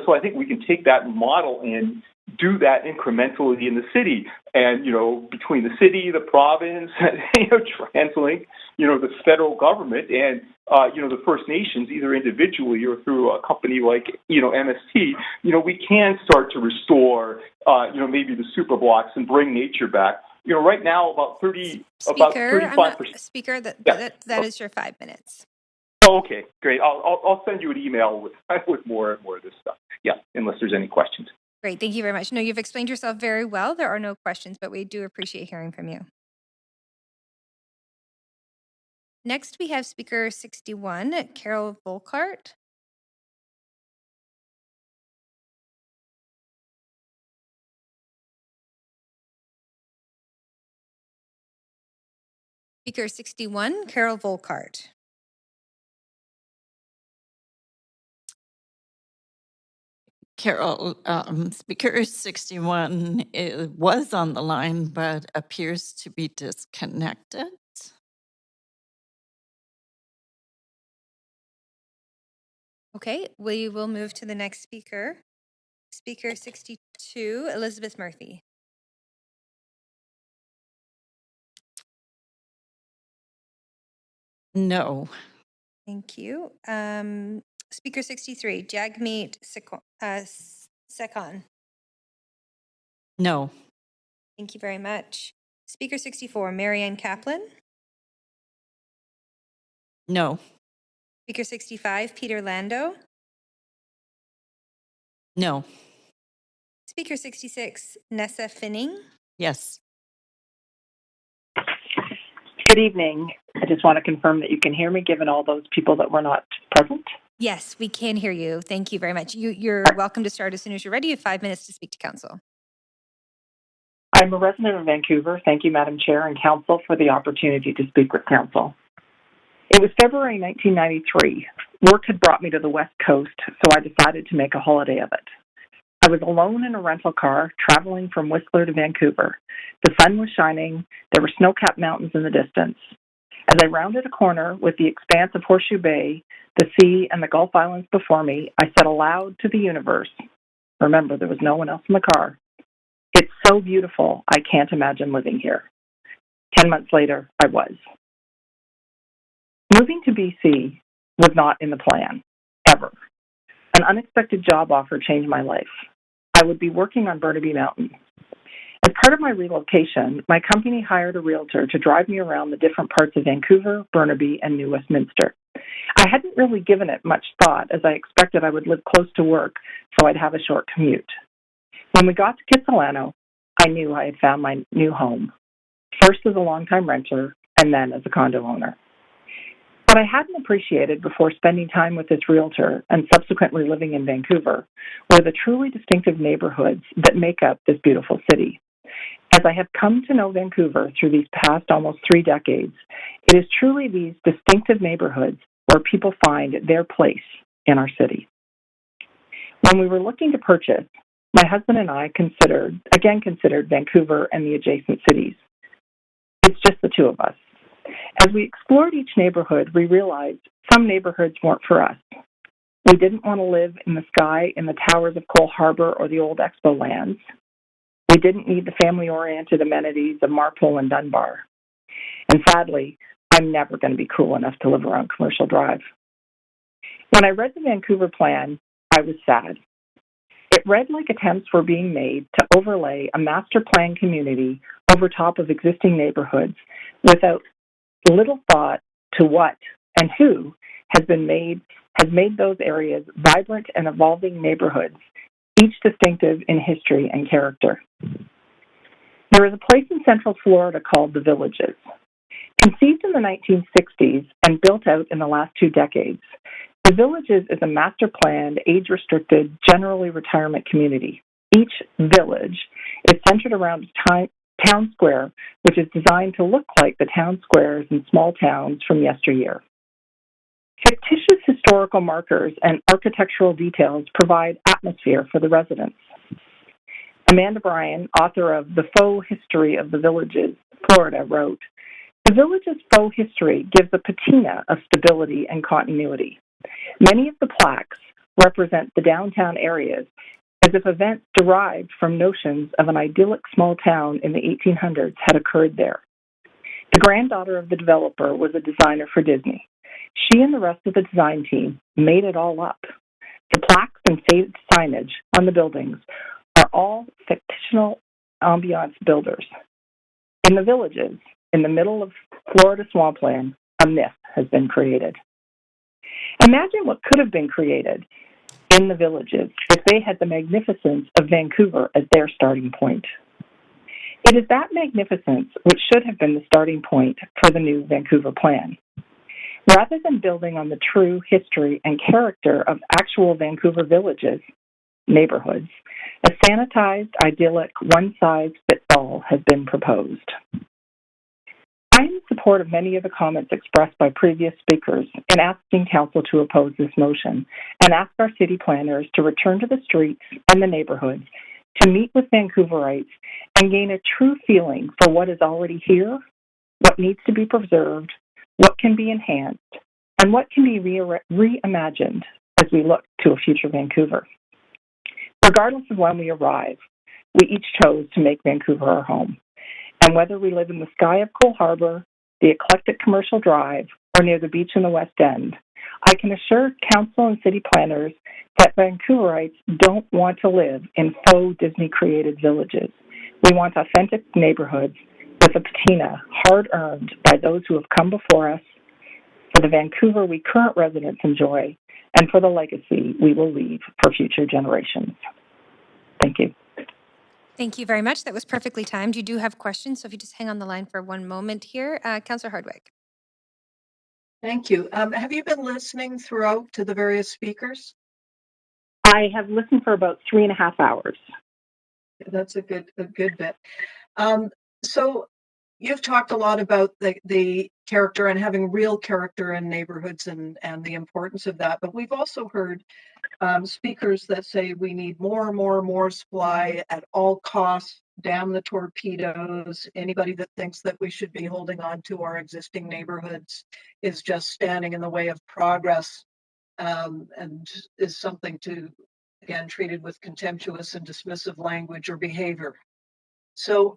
So I think we can take that model and do that incrementally in the city. And, between the city, the province, TransLink, the federal government and, the First Nations, either individually or through a company like, MST, we can start to restore, maybe the super blocks and bring nature back. Right now, about 35%. Speaker, that is your 5 minutes. Oh, okay, great. I'll send you an email with more of this stuff. Yeah, unless there's any questions. Great, thank you very much. No, you've explained yourself very well. There are no questions, but we do appreciate hearing from you. Next, we have Speaker 61, Carol Volkart. Speaker 61, Carol Volkart. Carol, Speaker 61 was on the line but appears to be disconnected. Okay, we will move to the next speaker. Speaker 62, Elizabeth Murphy. No. Thank you. Speaker 63, Jagmeet Sekon. No. Thank you very much. Speaker 64, Marianne Kaplan. No. Speaker 65, Peter Lando. No. Speaker 66, Nessa Finning. Yes. Good evening. I just want to confirm that you can hear me, given all those people that were not present. Yes, we can hear you. Thank you very much. You're welcome to start as soon as you're ready. You have 5 minutes to speak to council. I'm a resident of Vancouver. Thank you, Madam Chair and Council, for the opportunity to speak with Council. It was February 1993. Work had brought me to the West Coast, so I decided to make a holiday of it. I was alone in a rental car, traveling from Whistler to Vancouver. The sun was shining. There were snow-capped mountains in the distance. As I rounded a corner with the expanse of Horseshoe Bay, the sea, and the Gulf Islands before me, I said aloud to the universe, remember, there was no one else in the car, "It's so beautiful, I can't imagine living here." 10 months later, I was. Moving to BC was not in the plan, ever. An unexpected job offer changed my life. I would be working on Burnaby Mountain. As part of my relocation, my company hired a realtor to drive me around the different parts of Vancouver, Burnaby, and New Westminster. I hadn't really given it much thought, as I expected I would live close to work, so I'd have a short commute. When we got to Kitsilano, I knew I had found my new home, first as a longtime renter and then as a condo owner. What I hadn't appreciated before spending time with this realtor and subsequently living in Vancouver were the truly distinctive neighborhoods that make up this beautiful city. As I have come to know Vancouver through these past almost 3 decades, it is truly these distinctive neighborhoods where people find their place in our city. When we were looking to purchase, my husband and I considered Vancouver and the adjacent cities. It's just the two of us. As we explored each neighborhood, we realized some neighborhoods weren't for us. We didn't want to live in the sky in the towers of Cole Harbour or the old Expo lands. We didn't need the family-oriented amenities of Marpole and Dunbar. And sadly, I'm never going to be cool enough to live around Commercial Drive. When I read the Vancouver plan, I was sad. It read like attempts were being made to overlay a master plan community over top of existing neighborhoods without little thought to what and who has made those areas vibrant and evolving neighborhoods, each distinctive in history and character. There is a place in Central Florida called The Villages. Conceived in the 1960s and built out in the last 2 decades, The Villages is a master-planned, age-restricted, generally retirement community. Each village is centered around a town square, which is designed to look like the town squares in small towns from yesteryear. Fictitious historical markers and architectural details provide atmosphere for the residents. Amanda Bryan, author of The Faux History of the Villages, Florida, wrote, "The Villages' faux history gives a patina of stability and continuity. Many of the plaques represent the downtown areas as if events derived from notions of an idyllic small town in the 1800s had occurred there. The granddaughter of the developer was a designer for Disney. She and the rest of the design team made it all up. The plaques and faded signage on the buildings are all fictional ambiance builders. In the Villages, in the middle of Florida swampland, a myth has been created." Imagine what could have been created in the Villages if they had the magnificence of Vancouver as their starting point. It is that magnificence which should have been the starting point for the new Vancouver plan. Rather than building on the true history and character of actual Vancouver villages, neighborhoods, a sanitized, idyllic, one-size-fits-all has been proposed. I am in support of many of the comments expressed by previous speakers in asking Council to oppose this motion and ask our city planners to return to the streets and the neighborhoods to meet with Vancouverites and gain a true feeling for what is already here, what needs to be preserved, what can be enhanced, and what can be reimagined as we look to a future Vancouver. Regardless of when we arrive, we each chose to make Vancouver our home. And whether we live in the sky of Cole Harbour, the eclectic commercial drive, or near the beach in the West End, I can assure Council and city planners that Vancouverites don't want to live in faux Disney-created villages. We want authentic neighborhoods with a patina hard-earned by those who have come before us, for the Vancouver we current residents enjoy, and for the legacy we will leave for future generations. Thank you. Thank you very much. That was perfectly timed. You do have questions, so if you just hang on the line for one moment here. Councillor Hardwick. Thank you. Have you been listening throughout to the various speakers? I have listened for about 3.5 hours. That's a good bit. So you've talked a lot about the character and having real character in neighborhoods and the importance of that, but we've also heard speakers that say we need more supply at all costs, damn the torpedoes. Anybody that thinks that we should be holding on to our existing neighborhoods is just standing in the way of progress, and is something to, again, treated with contemptuous and dismissive language or behavior. So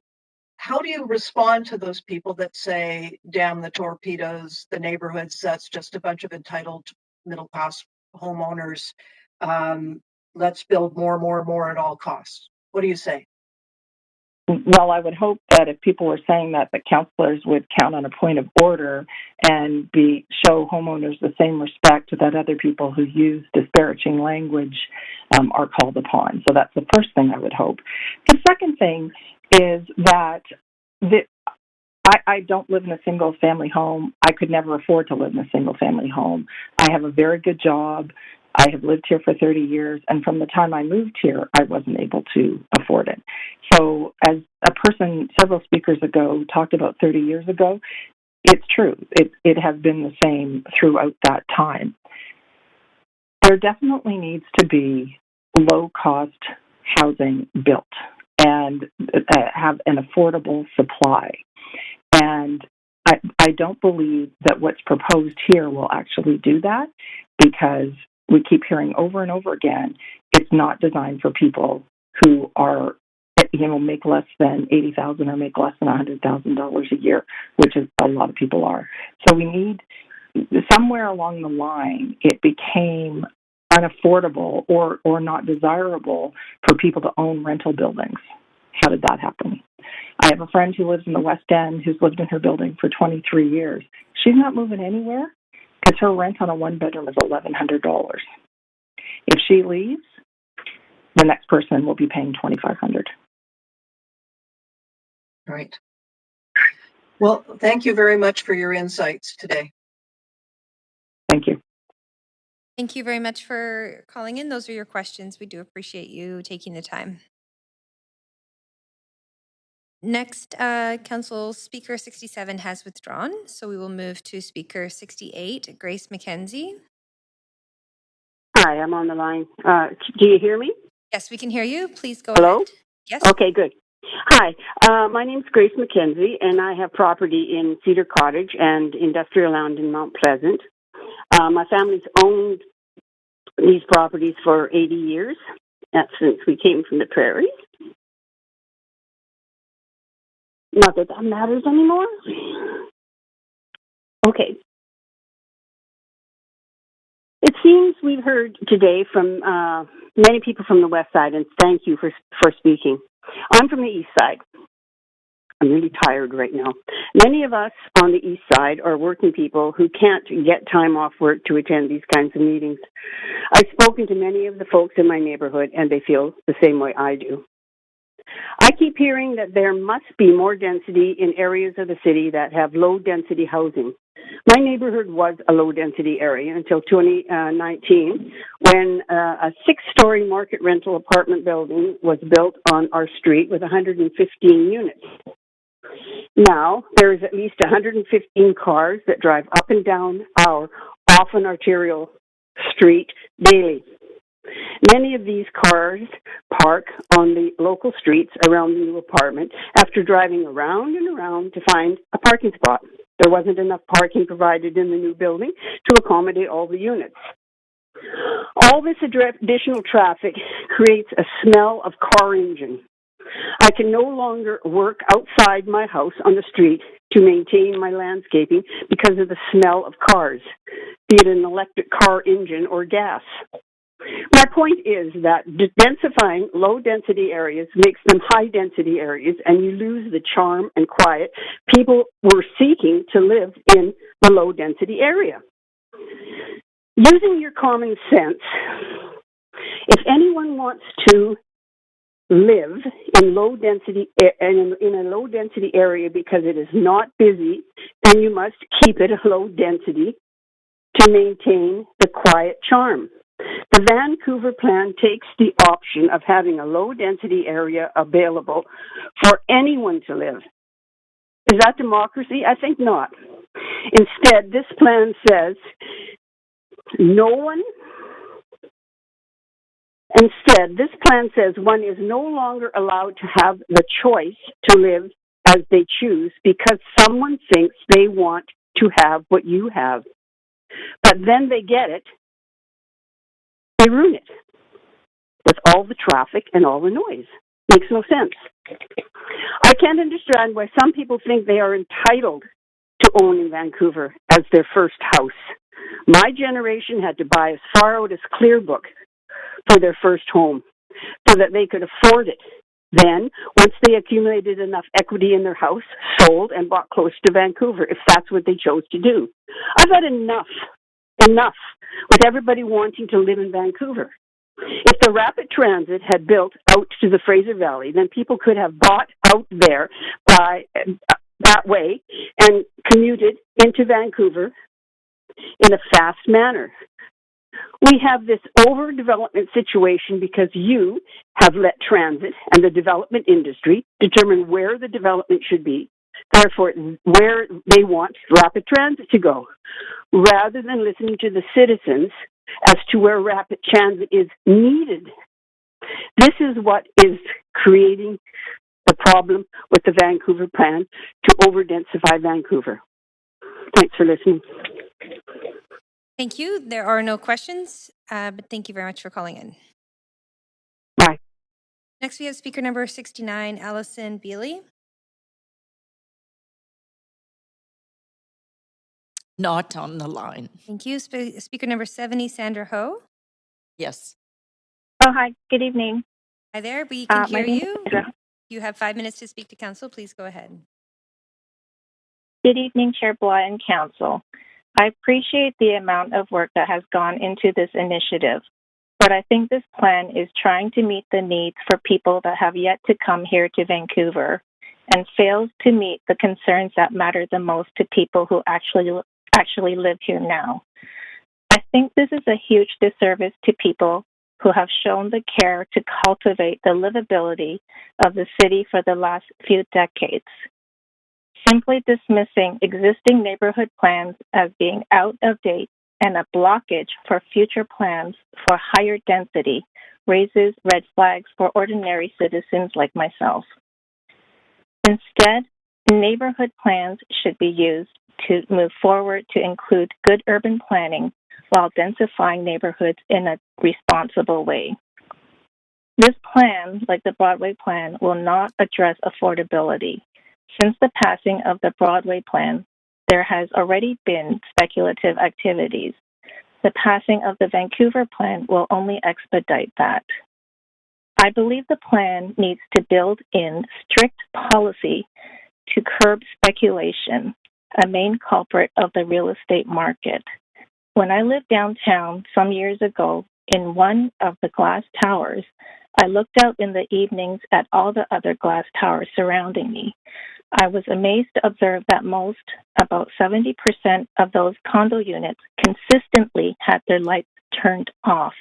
how do you respond to those people that say, damn the torpedoes, the neighborhoods, that's just a bunch of entitled middle-class homeowners, let's build more at all costs? What do you say? Well, I would hope that if people were saying that, the councillors would count on a point of order and show homeowners the same respect that other people who use disparaging language are called upon. So that's the first thing I would hope. The second thing is that I don't live in a single-family home. I could never afford to live in a single-family home. I have a very good job. I have lived here for 30 years, and from the time I moved here, I wasn't able to afford it. So as a person several speakers ago talked about 30 years ago, it's true. It has been the same throughout that time. There definitely needs to be low-cost housing built and have an affordable supply. And I don't believe that what's proposed here will actually do that, because we keep hearing over and over again, it's not designed for people who are, make less than $80,000 or make less than $100,000 a year, which is a lot of people are. So we need, somewhere along the line, it became unaffordable or not desirable for people to own rental buildings. How did that happen? I have a friend who lives in the West End who's lived in her building for 23 years. She's not moving anywhere because her rent on a one-bedroom is $1,100. If she leaves, the next person will be paying $2,500. Right. Well, thank you very much for your insights today. Thank you. Thank you very much for calling in. Those are your questions. We do appreciate you taking the time. Next, Council Speaker 67 has withdrawn, so we will move to Speaker 68, Grace McKenzie. Hi, I'm on the line. Do you hear me? Yes, we can hear you. Please go Hello? ahead. Yes. Okay, good. Hi, my name's Grace McKenzie, and I have property in Cedar Cottage and industrial land in Mount Pleasant. My family's owned these properties for 80 years, since we came from the prairies. Not that that matters anymore. Okay. It seems we've heard today from many people from the west side, and thank you for speaking. I'm from the east side. I'm really tired right now. Many of us on the east side are working people who can't get time off work to attend these kinds of meetings. I've spoken to many of the folks in my neighborhood, and they feel the same way I do. I keep hearing that there must be more density in areas of the city that have low-density housing. My neighborhood was a low-density area until 2019, when a 6-story market rental apartment building was built on our street with 115 units. Now, there is at least 115 cars that drive up and down our often arterial street daily. Many of these cars park on the local streets around the new apartment after driving around and around to find a parking spot. There wasn't enough parking provided in the new building to accommodate all the units. All this additional traffic creates a smell of car engine. I can no longer work outside my house on the street to maintain my landscaping because of the smell of cars, be it an electric car engine or gas. My point is that densifying low-density areas makes them high-density areas, and you lose the charm and quiet people were seeking to live in the low-density area. Using your common sense, if anyone wants to live in low-density in a low-density area because it is not busy, then you must keep it a low density to maintain the quiet charm. The Vancouver plan takes the option of having a low-density area available for anyone to live. Is that democracy? I think not. Instead, this plan says this plan says one is no longer allowed to have the choice to live as they choose because someone thinks they want to have what you have. But then they get it, they ruin it with all the traffic and all the noise. Makes no sense. I can't understand why some people think they are entitled to own in Vancouver as their first house. My generation had to buy as far out as Clearbrook for their first home so that they could afford it. Then, once they accumulated enough equity in their house, sold and bought close to Vancouver, if that's what they chose to do. I've had enough with everybody wanting to live in Vancouver. If the rapid transit had built out to the Fraser Valley, then people could have bought out there by that way and commuted into Vancouver in a fast manner. We have this overdevelopment situation because you have let transit and the development industry determine where the development should be, therefore where they want rapid transit to go, rather than listening to the citizens as to where rapid transit is needed. This is what is creating the problem with the Vancouver plan to over-densify Vancouver. Thanks for listening. Thank you. There are no questions, but thank you very much for calling in. Bye. Next, we have speaker number 69, Allison Bealey. Not on the line. Thank you. Speaker number 70, Sandra Ho. Yes. Oh, hi. Good evening. Hi there. We can hear my name you. is Sandra. You have 5 minutes to speak to council. Please go ahead. Good evening, Chair Bly and Council. I appreciate the amount of work that has gone into this initiative, but I think this plan is trying to meet the needs for people that have yet to come here to Vancouver and fails to meet the concerns that matter the most to people who actually live here now. I think this is a huge disservice to people who have shown the care to cultivate the livability of the city for the last few decades. Simply dismissing existing neighborhood plans as being out of date and a blockage for future plans for higher density raises red flags for ordinary citizens like myself. Instead, neighborhood plans should be used to move forward to include good urban planning while densifying neighborhoods in a responsible way. This plan, like the Broadway plan, will not address affordability. Since the passing of the Broadway plan, there has already been speculative activities. The passing of the Vancouver plan will only expedite that. I believe the plan needs to build in strict policy to curb speculation, a main culprit of the real estate market. When I lived downtown some years ago in one of the glass towers, I looked out in the evenings at all the other glass towers surrounding me. I was amazed to observe that about 70% of those condo units consistently had their lights turned off,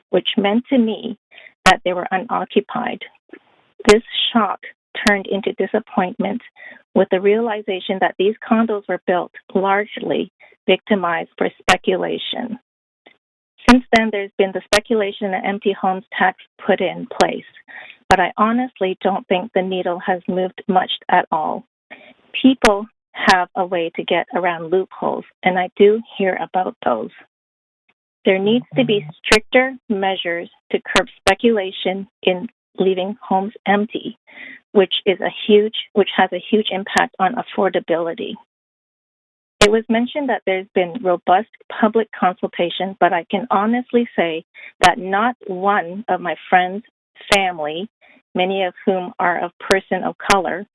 which meant to me that they were unoccupied. This shock turned into disappointment with the realization that these condos were built largely victimized for speculation. Since then, there's been the speculation and empty homes tax put in place, but I honestly don't think the needle has moved much at all. People have a way to get around loopholes, and I do hear about those. There needs to be stricter measures to curb speculation in leaving homes empty, which has a huge impact on affordability. It was mentioned that there's been robust public consultation, but I can honestly say that not one of my friends, family, many of whom are of person of color,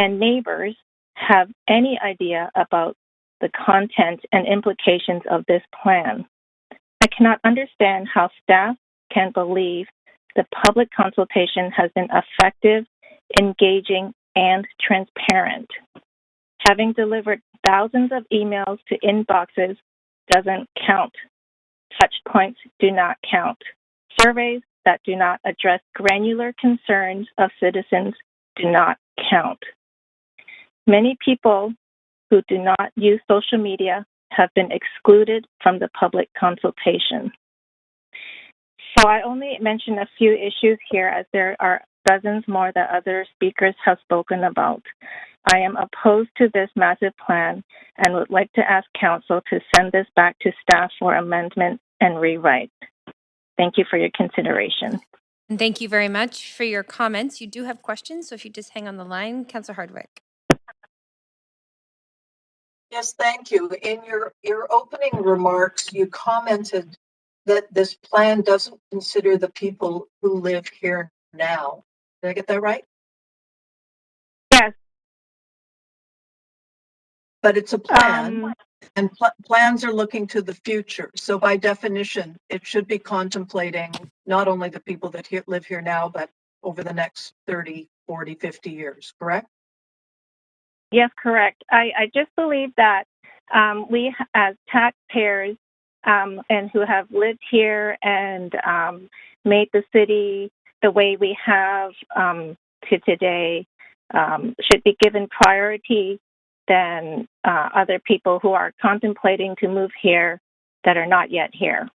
and neighbors have any idea about the content and implications of this plan. I cannot understand how staff can believe the public consultation has been effective, engaging, and transparent. Having delivered thousands of emails to inboxes doesn't count. Touch points do not count. Surveys that do not address granular concerns of citizens do not count. Many people who do not use social media have been excluded from the public consultation. So I only mentioned a few issues here, as there are dozens more that other speakers have spoken about. I am opposed to this massive plan and would like to ask Council to send this back to staff for amendment and rewrite. Thank you for your consideration. And thank you very much for your comments. You do have questions, so if you just hang on the line, Councillor Hardwick. Yes, thank you. In your opening remarks, you commented that this plan doesn't consider the people who live here now. Did I get that right? Yes. But it's a plan, and plans are looking to the future. So by definition, it should be contemplating not only the people that live here now, but over the next 30, 40, 50 years, correct? Yes, correct. I just believe that we, as taxpayers, and who have lived here and made the city the way we have to today, should be given priority than other people who are contemplating to move here that are not yet here.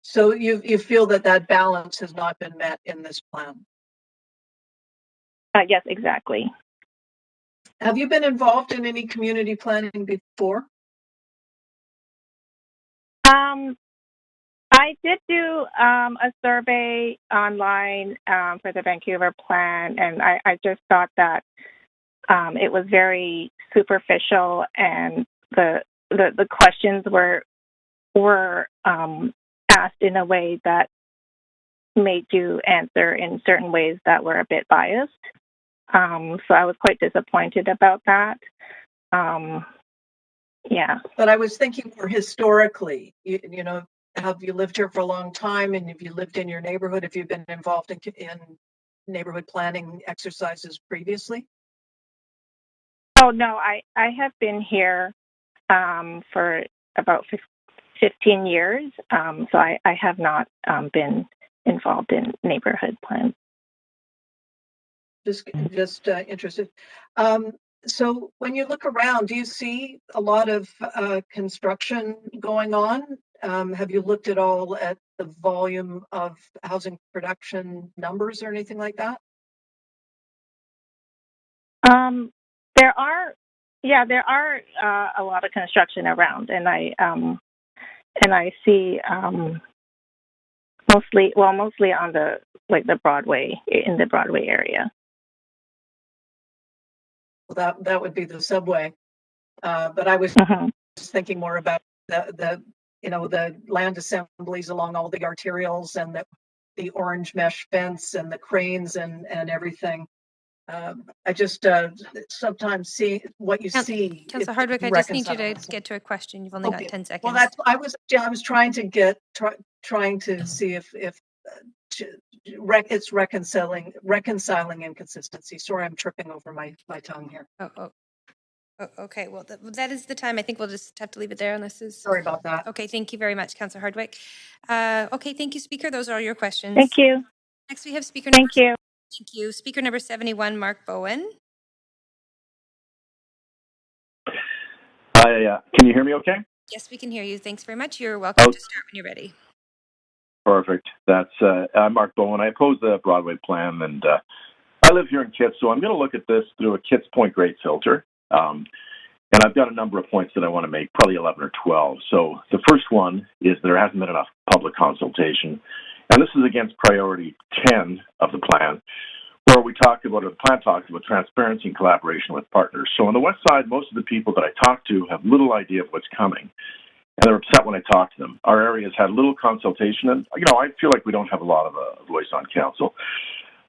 So you feel that balance has not been met in this plan? Yes, exactly. Have you been involved in any community planning before? I did do a survey online for the Vancouver plan, and I just thought that it was very superficial, and the questions were asked in a way that made you answer in certain ways that were a bit biased. So I was quite disappointed about that. Yeah. But I was thinking more historically, you know, have you lived here for a long time, and have you lived in your neighborhood? Have you been involved in neighborhood planning exercises previously? Oh, no, I have been here for about 15 years, so I have not been involved in neighborhood plans. Just interested. So when you look around, do you see a lot of construction going on? Have you looked at all at the volume of housing production numbers or anything like that? There are a lot of construction around, and I see mostly on the Broadway, in the Broadway area. Well, that would be the subway, but I was thinking more about the land assemblies along all the arterials and the orange mesh fence and the cranes and everything. I just sometimes see what you see. Councillor Hardwick, I just need you to get to a question. You've only got 10 seconds. Well, I was trying to trying to see if it's reconciling inconsistency. Sorry, I'm tripping over my tongue here. Oh, okay. Well, that is the time. I think we'll just have to leave it there unless is. Sorry about that. Okay. Thank you very much, Councillor Hardwick. Okay. Thank you, Speaker. Those are all your questions. Thank you. Next, we have speaker Thank you. Thank you. Speaker number 71, Mark Bowen. Hi, can you hear me okay? Yes, we can hear you. Thanks very much. You're welcome to start when you're ready. Perfect. That's I'm Mark Bowen. I oppose the Broadway plan, and I live here in Kits, so I'm going to look at this through a Kits Point Grade filter. And I've got a number of points that I want to make, probably 11 or 12. So the first one is there hasn't been enough public consultation. And this is against priority 10 of the plan, where the plan talks about transparency and collaboration with partners. So on the west side, most of the people that I talk to have little idea of what's coming. And they're upset when I talk to them. Our area has had little consultation, and, I feel like we don't have a lot of a voice on council.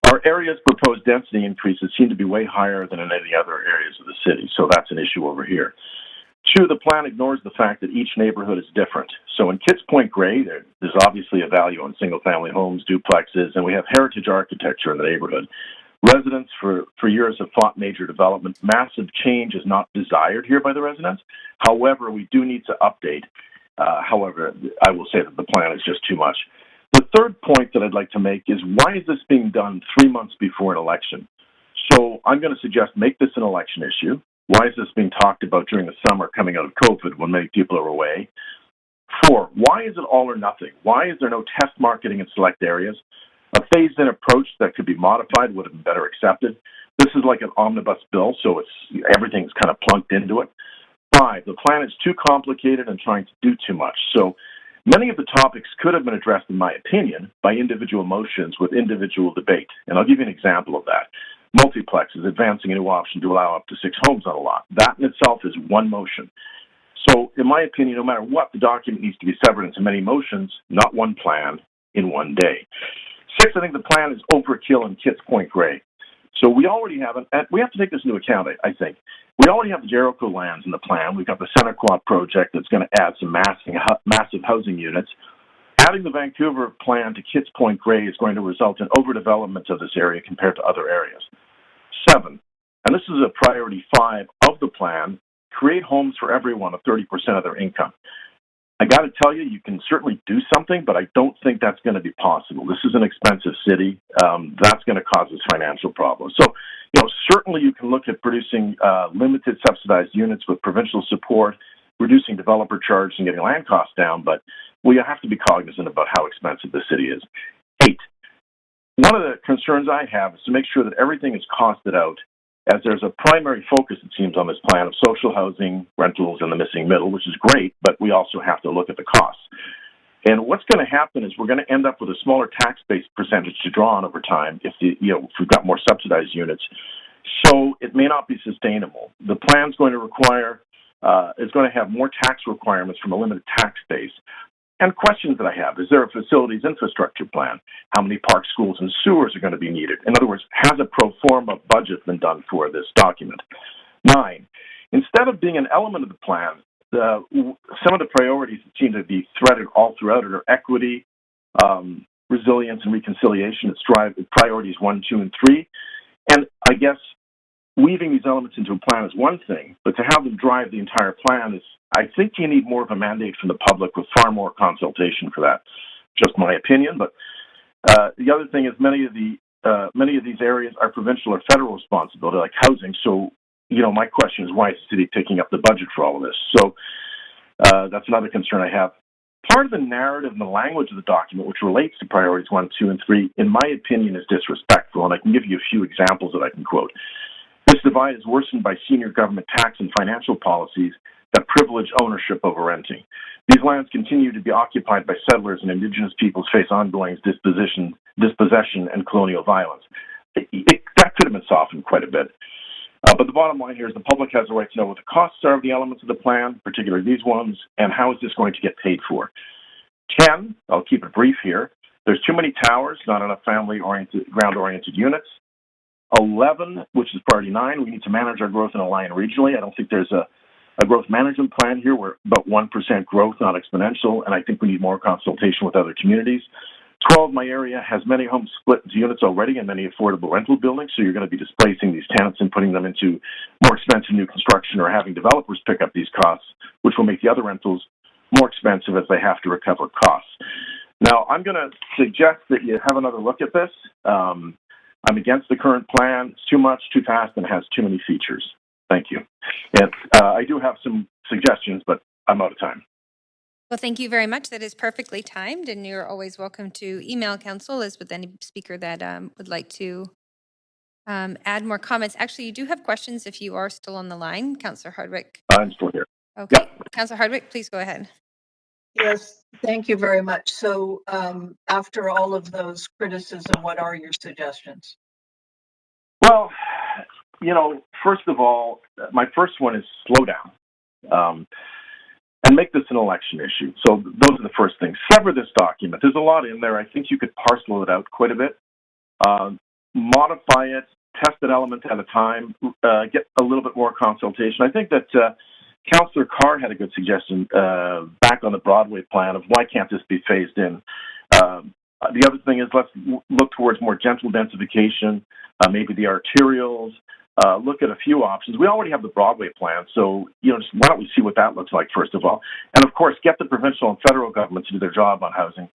Our area's proposed density increases seem to be way higher than in any other areas of the city, so that's an issue over here. Two, the plan ignores the fact that each neighborhood is different. So in Kits Point Grey, there's obviously a value on single-family homes, duplexes, and we have heritage architecture in the neighborhood. Residents for years have fought major development. Massive change is not desired here by the residents. However, we do need to update. However, I will say that the plan is just too much. The third point that I'd like to make is, why is this being done 3 months before an election? So I'm going to suggest make this an election issue. Why is this being talked about during the summer coming out of COVID when many people are away? 4, why is it all or nothing? Why is there no test marketing in select areas? A phased-in approach that could be modified would have been better accepted. This is like an omnibus bill, so everything's kind of plunked into it. 5, the plan is too complicated and trying to do too much. So many of the topics could have been addressed, in my opinion, by individual motions with individual debate. And I'll give you an example of that. Multiplexes, advancing a new option to allow up to 6 homes on a lot. That in itself is one motion. So, in my opinion, no matter what, the document needs to be severed into many motions, not one plan in one day. 6, I think the plan is overkill in Kits Point Grey. So we already have we have to take this into account, I think. We already have the Jericho lands in the plan. We've got the Center Quad project that's going to add some massive housing units. Adding the Vancouver plan to Kits Point Grey is going to result in overdevelopment of this area compared to other areas. 7, and this is a priority 5 of the plan, create homes for everyone of 30% of their income. I got to tell you, you can certainly do something, but I don't think that's going to be possible. This is an expensive city. That's going to cause us financial problems. So, certainly you can look at producing limited subsidized units with provincial support, reducing developer charges and getting land costs down, but we have to be cognizant about how expensive the city is. 8, one of the concerns I have is to make sure that everything is costed out, as there's a primary focus, it seems, on this plan of social housing, rentals, and the missing middle, which is great, but we also have to look at the costs. And what's going to happen is we're going to end up with a smaller tax-based percentage to draw on over time if we've got more subsidized units. So it may not be sustainable. The plan's going to require, is going to have more tax requirements from a limited tax base. And questions that I have, is there a facilities infrastructure plan? How many parks, schools, and sewers are going to be needed? In other words, has a pro forma budget been done for this document? 9, instead of being an element of the plan, some of the priorities that seem to be threaded all throughout it are equity, resilience, and reconciliation. It's priorities 1, 2, and 3. And I guess weaving these elements into a plan is one thing, but to have them drive the entire plan is, I think you need more of a mandate from the public with far more consultation for that. Just my opinion, but the other thing is many of these areas are provincial or federal responsibility, like housing. So, my question is, why is the city picking up the budget for all of this? So that's another concern I have. Part of the narrative and the language of the document, which relates to priorities 1, 2, and 3, in my opinion, is disrespectful, and I can give you a few examples that I can quote. This divide is worsened by senior government tax and financial policies that privilege ownership over renting. These lands continue to be occupied by settlers, and Indigenous peoples face ongoing dispossession and colonial violence. That could have been softened quite a bit. But the bottom line here is the public has the right to know what the costs are of the elements of the plan, particularly these ones, and how is this going to get paid for. 10, I'll keep it brief here, there's too many towers, not enough ground-oriented units. 11, which is priority 9, we need to manage our growth and align regionally. I don't think there's a growth management plan here. We're about 1% growth, not exponential, and I think we need more consultation with other communities. 12, my area has many homes split into units already and many affordable rental buildings, so you're going to be displacing these tenants and putting them into more expensive new construction or having developers pick up these costs, which will make the other rentals more expensive as they have to recover costs. Now, I'm going to suggest that you have another look at this. I'm against the current plan. It's too much, too fast, and has too many features. Thank you. And I do have some suggestions, but I'm out of time. Well, thank you very much. That is perfectly timed, and you're always welcome to email council, as with any speaker that would like to add more comments. Actually, you do have questions if you are still on the line. Councillor Hardwick. I'm still here. Okay. Yep. Councillor Hardwick, please go ahead. Yes, thank you very much. So after all of those criticism, what are your suggestions? Well, first of all, my first one is slow down and make this an election issue. So those are the first things. Sever this document. There's a lot in there. I think you could parcel it out quite a bit. Modify it, test it element at a time, get a little bit more consultation. I think that Councillor Carr had a good suggestion back on the Broadway plan of why can't this be phased in. The other thing is let's look towards more gentle densification, maybe the arterials, look at a few options. We already have the Broadway plan, so just why don't we see what that looks like first of all? And of course, get the provincial and federal government to do their job on housing.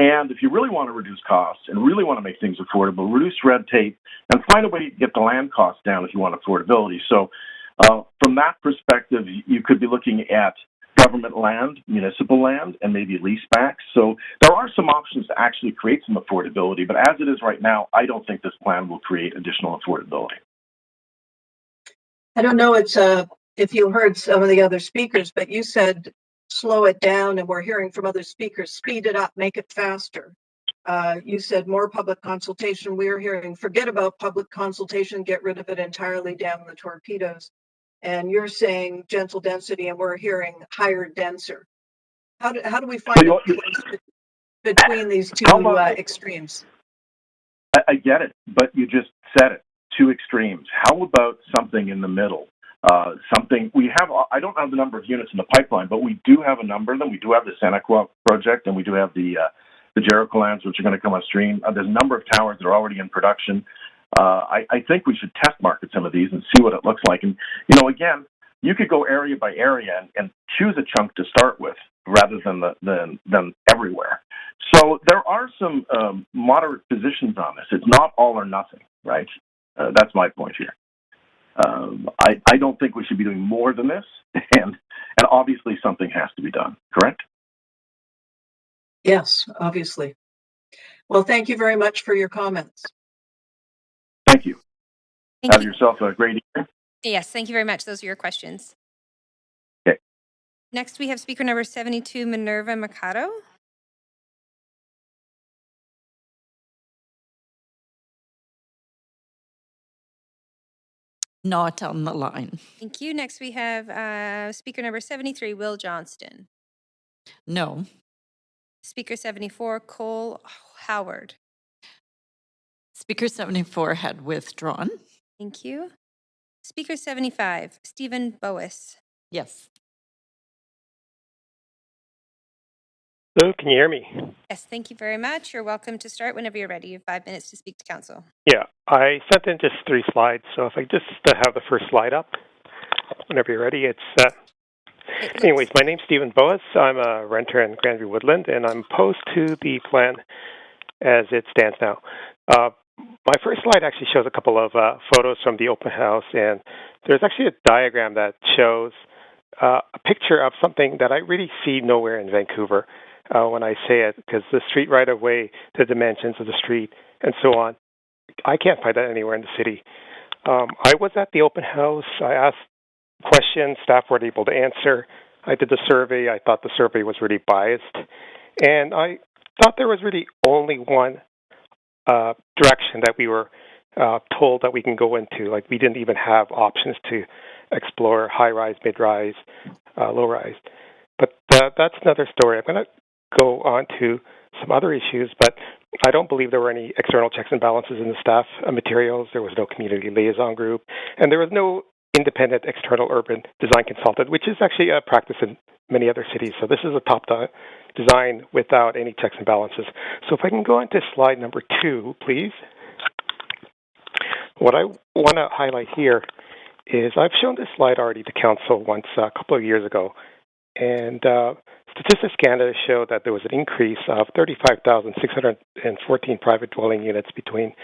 And if you really want to reduce costs and really want to make things affordable, reduce red tape and find a way to get the land costs down if you want affordability. So from that perspective, you could be looking at government land, municipal land, and maybe leasebacks. So there are some options to actually create some affordability, but as it is right now, I don't think this plan will create additional affordability. I don't know if you heard some of the other speakers, but you said slow it down, and we're hearing from other speakers, speed it up, make it faster. You said more public consultation. We're hearing forget about public consultation, get rid of it entirely, down the torpedoes. And you're saying gentle density, and we're hearing higher, denser. How do we find a place between these two extremes? I get it, but you just said it, two extremes. How about something in the middle? Something we have, I don't have the number of units in the pipeline, but we do have a number of them. We do have the Seneca project, and we do have the Jericho lands, which are going to come on stream. There's a number of towers that are already in production. I think we should test market some of these and see what it looks like. And, again, you could go area by area and choose a chunk to start with rather than everywhere. So there are some moderate positions on this. It's not all or nothing, right? That's my point here. I don't think we should be doing more than this, and obviously something has to be done, correct? Yes, obviously. Well, thank you very much for your comments. Thank you. Have yourself a great evening. Yes, thank you very much. Those are your questions. Okay. Next, we have speaker number 72, Minerva Mercado. Not on the line. Thank you. Next, we have speaker number 73, Will Johnston. No. Speaker 74, Cole Howard. Speaker 74 had withdrawn. Thank you. Speaker 75, Stephen Boas. Yes. Hello, can you hear me? Yes, thank you very much. You're welcome to start whenever you're ready. You have 5 minutes to speak to council. Yeah, I sent in just 3 slides, so if I just have the first slide up, whenever you're ready. Anyways, my name's Stephen Boas. I'm a renter in Grandview Woodland, and I'm opposed to the plan as it stands now. My first slide actually shows a couple of photos from the open house, and there's actually a diagram that shows a picture of something that I really see nowhere in Vancouver when I say it, because the street right-of-way, the dimensions of the street, and so on, I can't find that anywhere in the city. I was at the open house. I asked questions. Staff weren't able to answer. I did the survey. I thought the survey was really biased. And I thought there was really only one direction that we were told that we can go into. Like, we didn't even have options to explore high-rise, mid-rise, low-rise. But that's another story. I'm going to go on to some other issues, but I don't believe there were any external checks and balances in the staff materials. There was no community liaison group, and there was no independent external urban design consultant, which is actually a practice in many other cities. So this is a top-down design without any checks and balances. So if I can go into slide number 2, please. What I want to highlight here is I've shown this slide already to council once a couple of years ago, And Statistics Canada showed that there was an increase of 35,614 private dwelling units between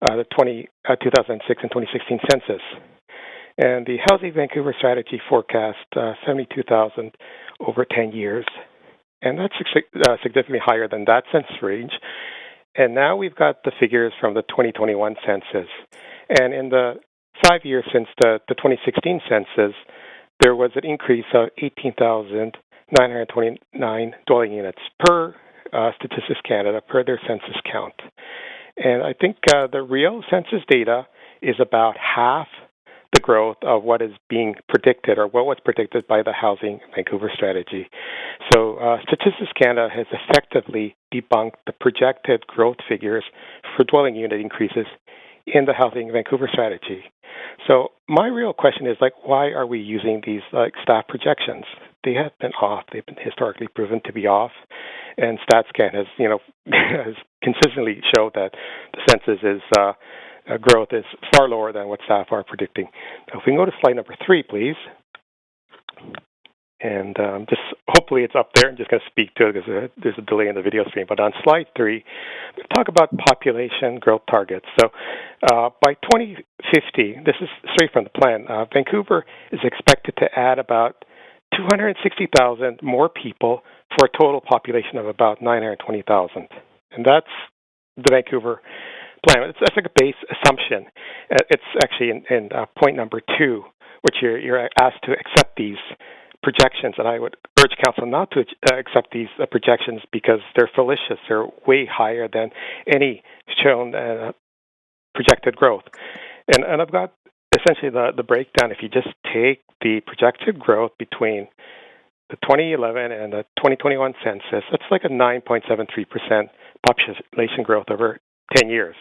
the 2006 and 2016 census. And the Housing Vancouver strategy forecast 72,000 over 10 years. And that's significantly higher than that census range. And now we've got the figures from the 2021 census. And in the 5 years since the 2016 census, there was an increase of 18,929 dwelling units per Statistics Canada, per their census count. And I think the real census data is about half the growth of what is being predicted or what was predicted by the Housing Vancouver strategy. So Statistics Canada has effectively debunked the projected growth figures for dwelling unit increases in the Housing Vancouver strategy. So my real question is, why are we using these staff projections? They have been off. They've been historically proven to be off. And StatsCan has, has consistently showed that the census is growth is far lower than what staff are predicting. Now, if we can go to slide number 3, please. And just hopefully it's up there. I'm just going to speak to it because there's a delay in the video stream. But on slide 3, we talk about population growth targets. So by 2050, this is straight from the plan, Vancouver is expected to add about 260,000 more people for a total population of about 920,000. And that's the Vancouver plan. That's like a base assumption. It's actually in point number 2, which you're asked to accept these projections, and I would urge council not to accept these projections because they're fallacious. They're way higher than any shown projected growth. And I've got essentially the breakdown. If you just take the projected growth between the 2011 and the 2021 census, that's like a 9.73% population growth over 10 years.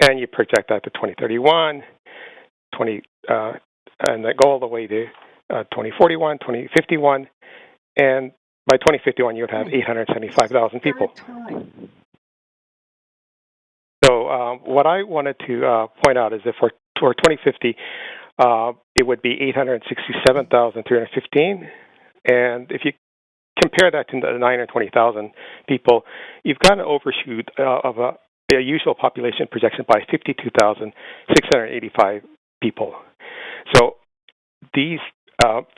And you project that to 2031, and that go all the way to 2041, 2051, and by 2051 you would have 875,000 people. So what I wanted to point out is that for 2050, it would be 867,315, and if you compare that to the 920,000 people, you've got an overshoot of a usual population projection by 52,685 people. So these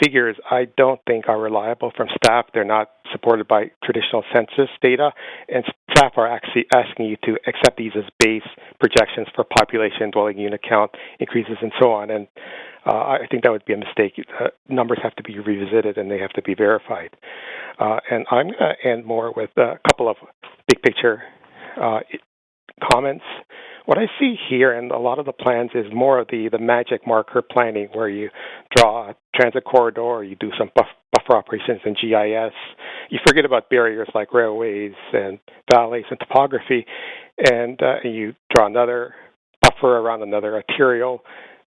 figures I don't think are reliable from staff. They're not supported by traditional census data, and staff are actually asking you to accept these as base projections for population, dwelling unit count increases, and so on. And I think that would be a mistake. Numbers have to be revisited and they have to be verified. And I'm going to end more with a couple of big picture comments. What I see here in a lot of the plans is more of the magic marker planning where you draw a transit corridor, you do some buffer operations in GIS. You forget about barriers like railways and valleys and topography, and you draw another buffer around another arterial,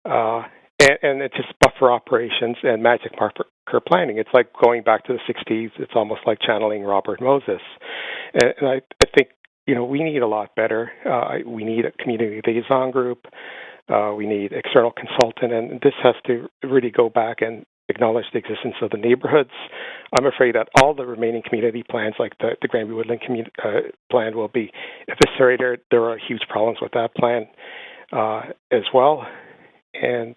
and it's just buffer operations and magic marker planning. It's like going back to the 60s. It's almost like channeling Robert Moses. And I think we need a lot better. We need a community liaison group. We need external consultant, and this has to really go back and acknowledge the existence of the neighborhoods. I'm afraid that all the remaining community plans, like the Granby Woodland plan, will be eviscerated. There are huge problems with that plan as well. And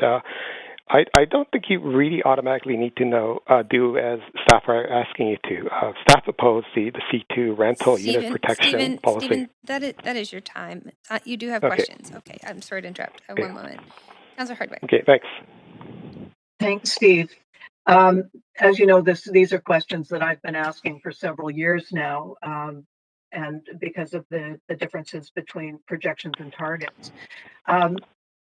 I don't think you really automatically need to do as staff are asking you to. Staff oppose the C2 rental unit protection policy. Stephen, that is your time. You do have questions. Okay, I'm sorry to interrupt. One moment. Councillor Hardwick. Okay, thanks. Thanks, Steve. As you know, these are questions that I've been asking for several years now, and because of the differences between projections and targets.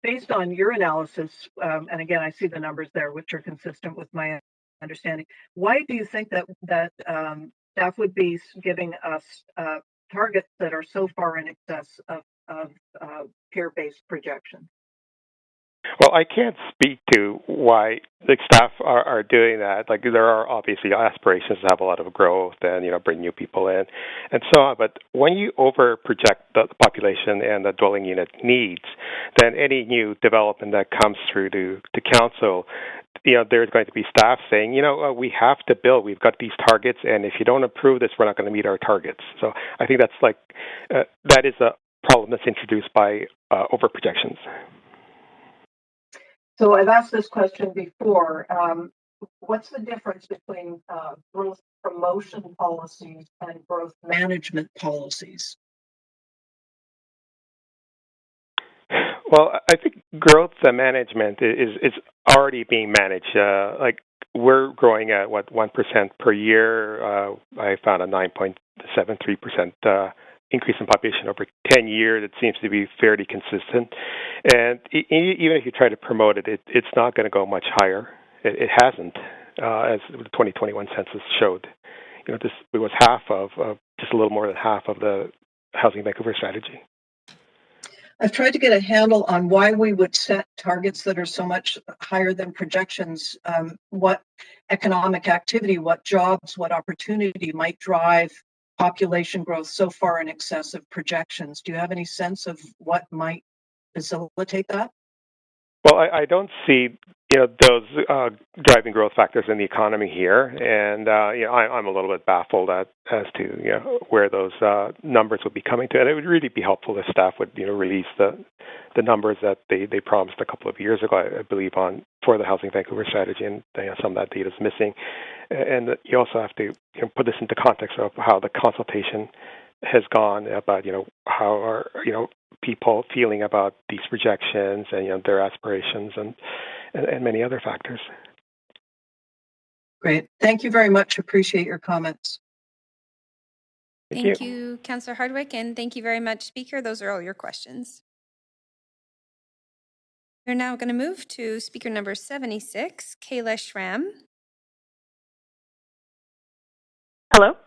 Based on your analysis, and again, I see the numbers there, which are consistent with my understanding. Why do you think that staff would be giving us targets that are so far in excess of peer-based projections? Well, I can't speak to why the staff are doing that. Like, there are obviously aspirations to have a lot of growth and, bring new people in and so on. But when you over-project the population and the dwelling unit needs, then any new development that comes through to council there's going to be staff saying, we have to build. We've got these targets, and if you don't approve this, we're not going to meet our targets. So I think that's that is a problem that's introduced by over projections. So I've asked this question before. What's the difference between growth promotion policies and growth management policies? Well, I think growth management is already being managed. We're growing at 1% per year. I found a 9.73% increase in population over 10 years. It seems to be fairly consistent. And even if you try to promote it, it's not going to go much higher. It hasn't, as the 2021 census showed. It was just a little more than half of the Housing Vancouver strategy. I've tried to get a handle on why we would set targets that are so much higher than projections. What economic activity, what jobs, what opportunity might drive population growth so far in excess of projections? Do you have any sense of what might facilitate that? Well, I don't see those driving growth factors in the economy here, and I'm a little bit baffled as to where those numbers would be coming to. And it would really be helpful if staff would release the numbers that they promised a couple of years ago, I believe, for the Housing Vancouver strategy, and some of that data is missing. And you also have to put this into context of how the consultation has gone about how are people feeling about these projections and their aspirations and many other factors. Great. Thank you very much. Appreciate your comments. Thank you, Councillor Hardwick, and thank you very much, Speaker. Those are all your questions. We're now going to move to Speaker number 76, Kayla Schramm. Hello.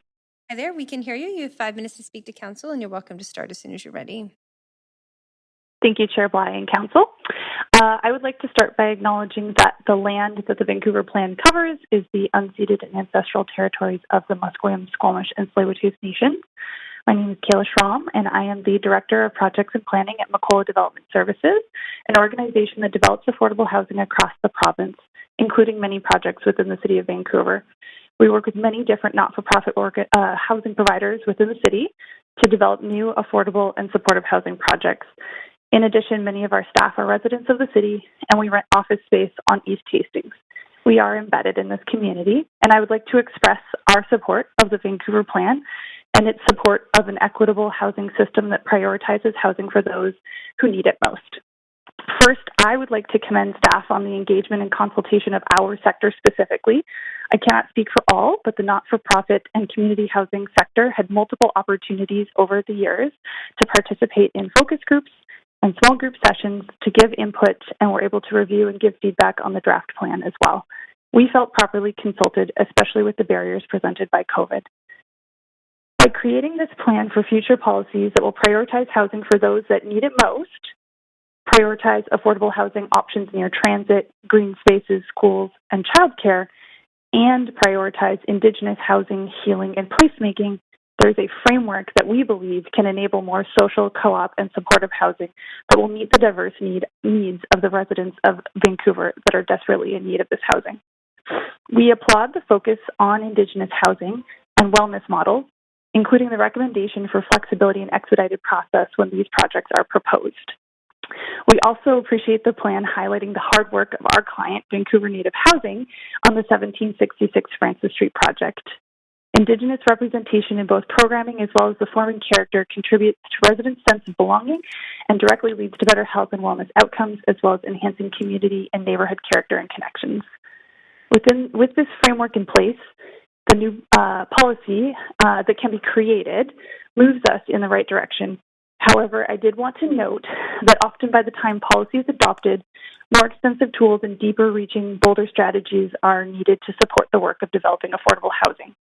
Hi there. We can hear you. You have 5 minutes to speak to Council, and you're welcome to start as soon as you're ready. Thank you, Chair Bly and Council. I would like to start by acknowledging that the land that the Vancouver Plan covers is the unceded and ancestral territories of the Musqueam, Squamish, and Tsleil-Waututh Nations. My name is Kayla Schramm, and I am the Director of Projects and Planning at Macola Development Services, an organization that develops affordable housing across the province, including many projects within the City of Vancouver. We work with many different not-for-profit housing providers within the city to develop new, affordable, and supportive housing projects. In addition, many of our staff are residents of the city, and we rent office space on East Hastings. We are embedded in this community, and I would like to express our support of the Vancouver Plan and its support of an equitable housing system that prioritizes housing for those who need it most. First, I would like to commend staff on the engagement and consultation of our sector specifically. I cannot speak for all, but the not-for-profit and community housing sector had multiple opportunities over the years to participate in focus groups and small group sessions to give input, and were able to review and give feedback on the draft plan as well. We felt properly consulted, especially with the barriers presented by COVID. By creating this plan for future policies that will prioritize housing for those that need it most, prioritize affordable housing options near transit, green spaces, schools, and childcare, and prioritize Indigenous housing, healing, and placemaking, there's a framework that we believe can enable more social, co-op, and supportive housing that will meet the diverse needs of the residents of Vancouver that are desperately in need of this housing. We applaud the focus on Indigenous housing and wellness models, including the recommendation for flexibility and expedited process when these projects are proposed. We also appreciate the plan highlighting the hard work of our client, Vancouver Native Housing, on the 1766 Francis Street project. Indigenous representation in both programming as well as the forming character contributes to residents' sense of belonging and directly leads to better health and wellness outcomes, as well as enhancing community and neighborhood character and connections. With this framework in place, the new policy that can be created moves us in the right direction. However, I did want to note that often by the time policy is adopted, more extensive tools and deeper reaching, bolder strategies are needed to support the work of developing affordable housing.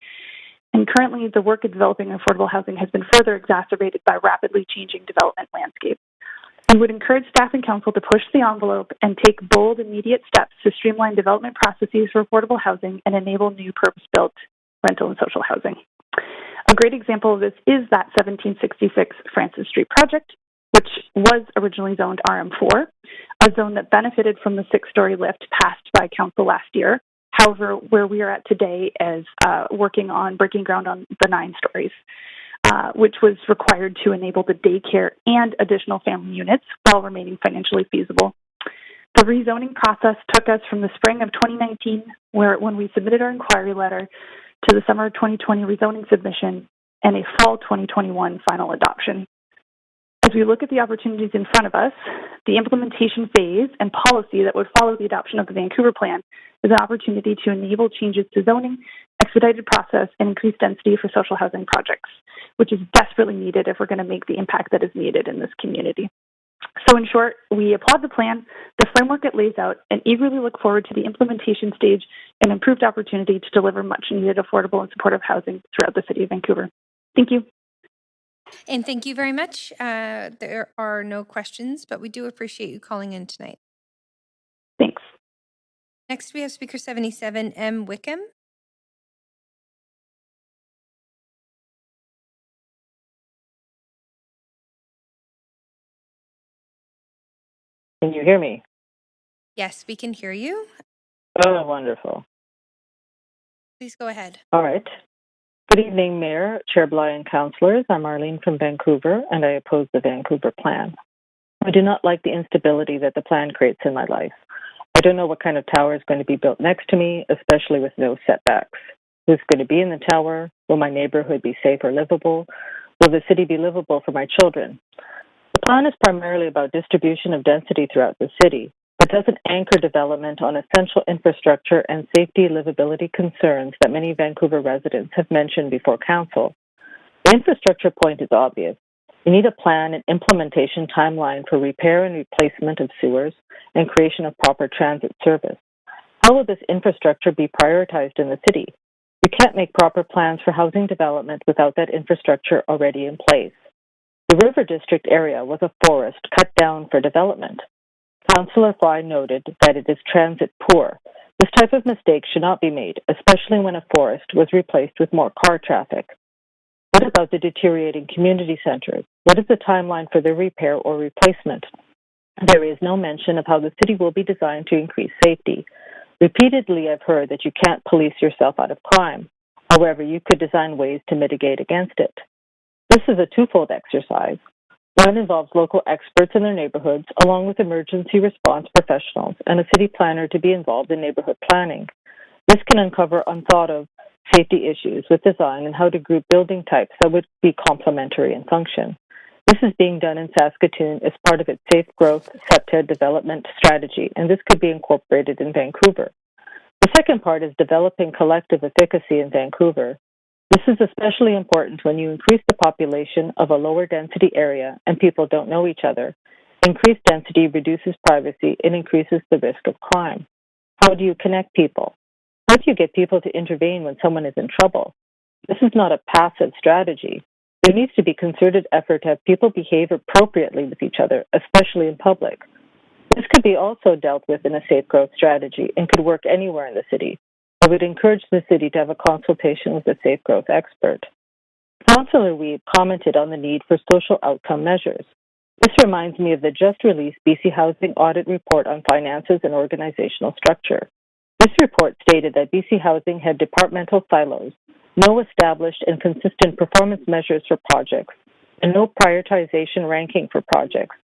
And currently, the work of developing affordable housing has been further exacerbated by rapidly changing development landscape. We would encourage staff and council to push the envelope and take bold, immediate steps to streamline development processes for affordable housing and enable new purpose-built rental and social housing. A great example of this is that 1766 Francis Street project, which was originally zoned RM4. a zone that benefited from the 6-story lift passed by council last year. However, where we are at today is working on breaking ground on the 9 stories, which was required to enable the daycare and additional family units while remaining financially feasible. The rezoning process took us from the spring of 2019, when we submitted our inquiry letter, to the summer of 2020 rezoning submission and a fall 2021 final adoption. As we look at the opportunities in front of us, the implementation phase and policy that would follow the adoption of the Vancouver Plan is an opportunity to enable changes to zoning, expedited process, and increased density for social housing projects, which is desperately needed if we're going to make the impact that is needed in this community. So in short, we applaud the plan, the framework it lays out, and eagerly look forward to the implementation stage and improved opportunity to deliver much needed affordable and supportive housing throughout the City of Vancouver. Thank you. And thank you very much. There are no questions, but we do appreciate you calling in tonight. Thanks. Next, we have Speaker 77, M. Wickham. Can you hear me? Yes, we can hear you. Oh, wonderful. Please go ahead. All right. Good evening, Mayor, Chair Bly, and councillors. I'm Arlene from Vancouver, and I oppose the Vancouver Plan. I do not like the instability that the plan creates in my life. I don't know what kind of tower is going to be built next to me, especially with no setbacks. Who's going to be in the tower? Will my neighborhood be safe or livable? Will the city be livable for my children? The plan is primarily about distribution of density throughout the city, but doesn't anchor development on essential infrastructure and safety livability concerns that many Vancouver residents have mentioned before council. The infrastructure point is obvious. You need a plan and implementation timeline for repair and replacement of sewers and creation of proper transit service. How will this infrastructure be prioritized in the city? You can't make proper plans for housing development without that infrastructure already in place. The River District area was a forest cut down for development. Councillor Fry noted that it is transit poor. This type of mistake should not be made, especially when a forest was replaced with more car traffic. What about the deteriorating community centers? What is the timeline for their repair or replacement? There is no mention of how the city will be designed to increase safety. Repeatedly, I've heard that you can't police yourself out of crime. However, you could design ways to mitigate against it. This is a twofold exercise. One involves local experts in their neighborhoods, along with emergency response professionals and a city planner to be involved in neighborhood planning. This can uncover unthought of safety issues with design and how to group building types that would be complementary in function. This is being done in Saskatoon as part of its Safe Growth SEPTA development strategy, and this could be incorporated in Vancouver. The second part is developing collective efficacy in Vancouver. This is especially important when you increase the population of a lower density area and people don't know each other. Increased density reduces privacy and increases the risk of crime. How do you connect people? How do you get people to intervene when someone is in trouble? This is not a passive strategy. There needs to be concerted effort to have people behave appropriately with each other, especially in public. This could be also dealt with in a safe growth strategy and could work anywhere in the city. I would encourage the city to have a consultation with a safe growth expert. Councillor Weeb commented on the need for social outcome measures. This reminds me of the just released BC Housing Audit Report on Finances and Organizational Structure. This report stated that BC Housing had departmental silos, no established and consistent performance measures for projects, and no prioritization ranking for projects.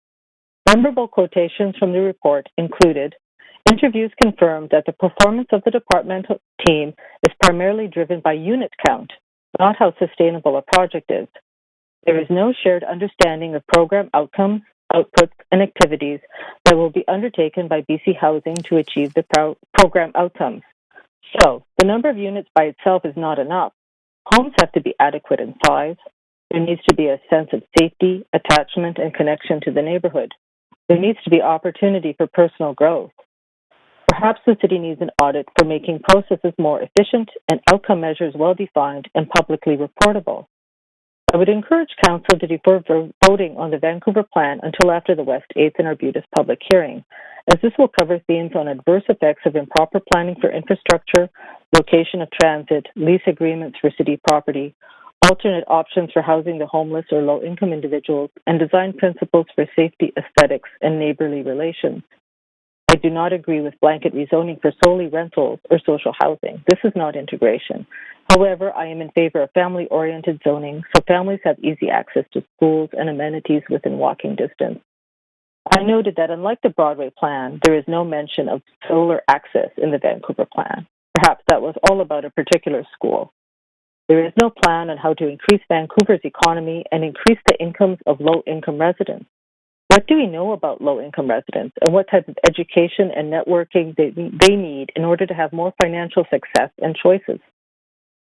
Memorable quotations from the report included, interviews confirmed that the performance of the departmental team is primarily driven by unit count, not how sustainable a project is. There is no shared understanding of program outcomes, outputs, and activities that will be undertaken by BC Housing to achieve the program outcomes. So, the number of units by itself is not enough. Homes have to be adequate in size. There needs to be a sense of safety, attachment, and connection to the neighborhood. There needs to be opportunity for personal growth. Perhaps the city needs an audit for making processes more efficient and outcome measures well-defined and publicly reportable. I would encourage Council to defer voting on the Vancouver Plan until after the West 8th and Arbutus public hearing, as this will cover themes on adverse effects of improper planning for infrastructure, location of transit, lease agreements for city property, alternate options for housing the homeless or low-income individuals, and design principles for safety, aesthetics, and neighborly relations. I do not agree with blanket rezoning for solely rentals or social housing. This is not integration. However, I am in favor of family-oriented zoning so families have easy access to schools and amenities within walking distance. I noted that unlike the Broadway plan, there is no mention of solar access in the Vancouver plan. Perhaps that was all about a particular school. There is no plan on how to increase Vancouver's economy and increase the incomes of low-income residents. What do we know about low-income residents and what type of education and networking they need in order to have more financial success and choices?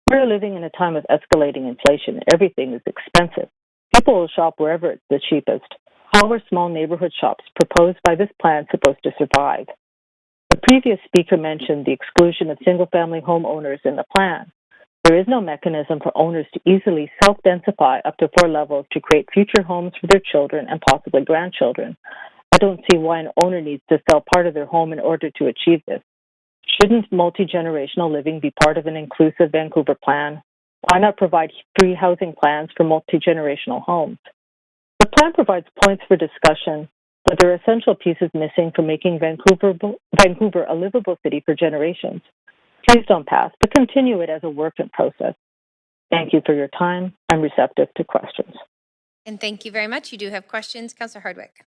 We're living in a time of escalating inflation. Everything is expensive. People will shop wherever it's the cheapest. How are small neighborhood shops proposed by this plan supposed to survive? The previous speaker mentioned the exclusion of single-family homeowners in the plan. There is no mechanism for owners to easily self-densify up to 4 levels to create future homes for their children and possibly grandchildren. I don't see why an owner needs to sell part of their home in order to achieve this. Shouldn't multi-generational living be part of an inclusive Vancouver plan? Why not provide free housing plans for multi-generational homes? The plan provides points for discussion, but there are essential pieces missing for making Vancouver a livable city for generations. Please don't pass, but continue it as a work in process. Thank you for your time. I'm receptive to questions. And thank you very much. You do have questions, Councillor Hardwick.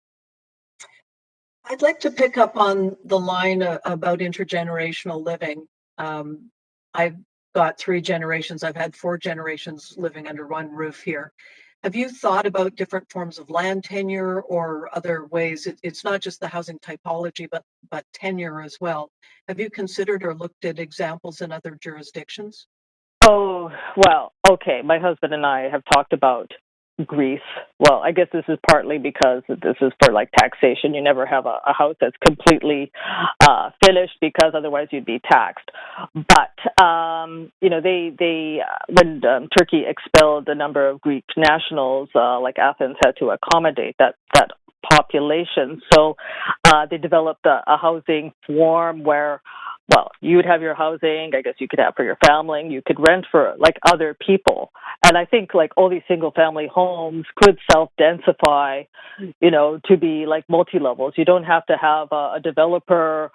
I'd like to pick up on the line about intergenerational living. I've got 3 generations. I've had 4 generations living under one roof here. Have you thought about different forms of land tenure or other ways? It's not just the housing typology, but tenure as well. Have you considered or looked at examples in other jurisdictions? Oh, well, okay. My husband and I have talked about Greece. Well, I guess this is partly because this is for like taxation. You never have a house that's completely finished because otherwise you'd be taxed. But you know, they when Turkey expelled a number of Greek nationals, like Athens had to accommodate that population. So they developed a housing form where, well, you would have your housing, I guess you could have for your family, you could rent for like other people. And I think like all these single family homes could self-densify, you know, to be like multi-levels. You don't have to have a developer,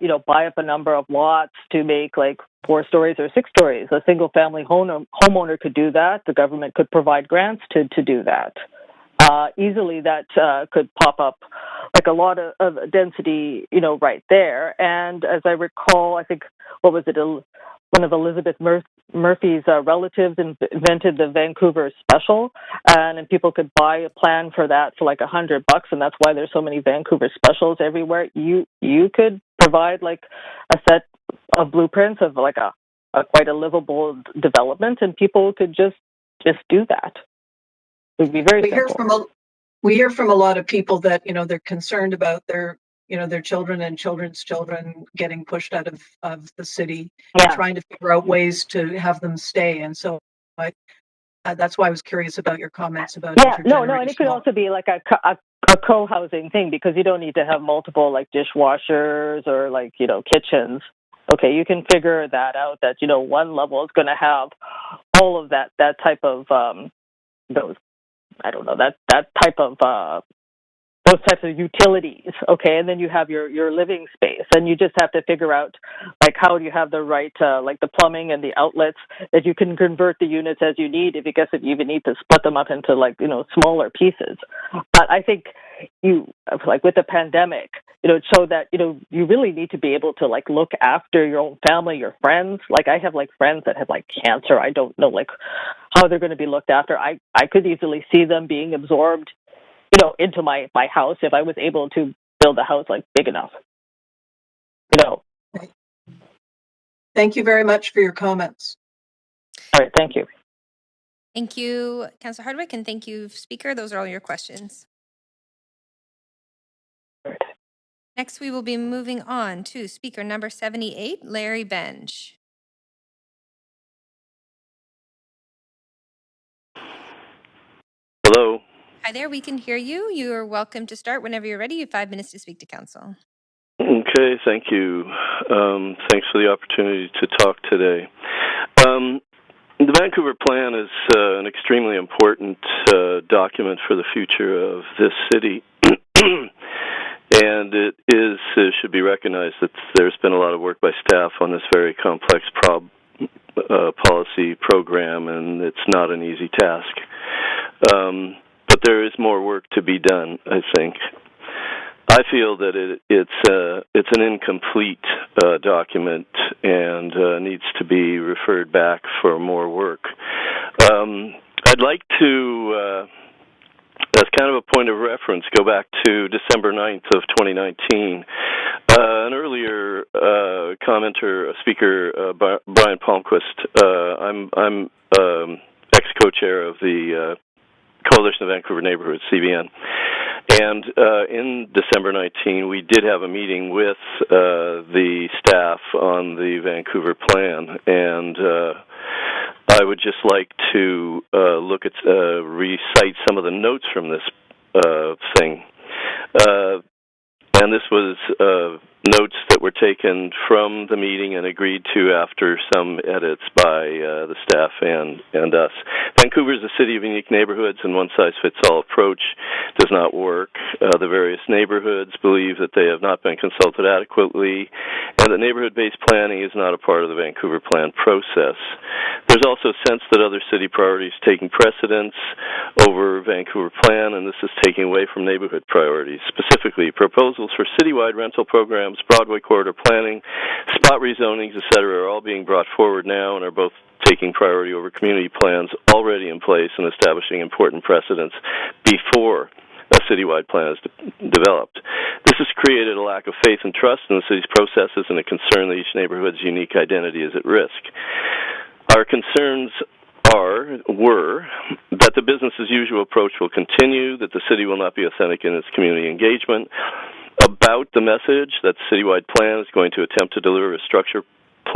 you know, buy up a number of lots to make like 4 stories or 6 stories. A single family homeowner could do that. The government could provide grants to do that. Easily that could pop up like a lot of density, you know, right there. And as I recall, I think, what was it, one of Elizabeth Murphy's relatives invented the Vancouver special, and people could buy a plan for that for like $100, and that's why there's so many Vancouver specials everywhere. You could provide like a set of blueprints of like a quite a livable development, and people could just do that. It would be very simple. We hear from a lot of people that, you know, they're concerned about their children and children's children getting pushed out of the city, trying to figure out ways to have them stay. And so that's why I was curious about your comments about intergenerational. And it could also be like a co-housing thing, because you don't need to have multiple like dishwashers or like, you know, kitchens. Okay, you can figure that out, that, you know, one level is going to have all of that type of those, I don't know, that type of those types of utilities, okay, and then you have your living space, and you just have to figure out like how do you have the right like the plumbing and the outlets that you can convert the units as you need. If you guess if you even need to split them up into like, you know, smaller pieces. But I think you, like with the pandemic, you know, it showed that, you know, you really need to be able to like look after your own family, your friends. Like I have like friends that have like cancer. I don't know like how they're going to be looked after. I could easily see them being absorbed, you know, into my house if I was able to build a house like big enough, you know. Thank you very much for your comments. All right, thank you. Thank you, Councillor Hardwick, and thank you, Speaker. Those are all your questions. Next, we will be moving on to Speaker number 78, Larry Benge. Hello. Hi there, we can hear you. You are welcome to start whenever you're ready. You have 5 minutes to speak to Council. Okay, thank you. Thanks for the opportunity to talk today. The Vancouver Plan is an extremely important document for the future of this city. And it should be recognized that there's been a lot of work by staff on this very complex policy program, and it's not an easy task. But there is more work to be done, I think. I feel that it's an incomplete document and needs to be referred back for more work. I'd like to, as kind of a point of reference, go back to December 9th of 2019. An earlier commenter, speaker, Brian Palmquist, I'm ex-co-chair of the Coalition of Vancouver Neighborhoods, CVN. And in December 19, we did have a meeting with the staff on the Vancouver plan, and I would just like to recite some of the notes from this thing. And this was notes that were taken from the meeting and agreed to after some edits by the staff and us. Vancouver is a city of unique neighborhoods, and one-size-fits-all approach does not work. The various neighborhoods believe that they have not been consulted adequately, and that neighborhood-based planning is not a part of the Vancouver plan process. There's also a sense that other city priorities taking precedence over Vancouver plan, and this is taking away from neighborhood priorities. Specifically, proposals for citywide rental programs, Broadway corridor planning, spot rezonings, etc., are all being brought forward now and are both taking priority over community plans already in place and establishing important precedents before a citywide plan is developed. This has created a lack of faith and trust in the city's processes and a concern that each neighborhood's unique identity is at risk. Our concerns were that the business as usual approach will continue, that the city will not be authentic in its community engagement, about the message that the citywide plan is going to attempt to deliver a structure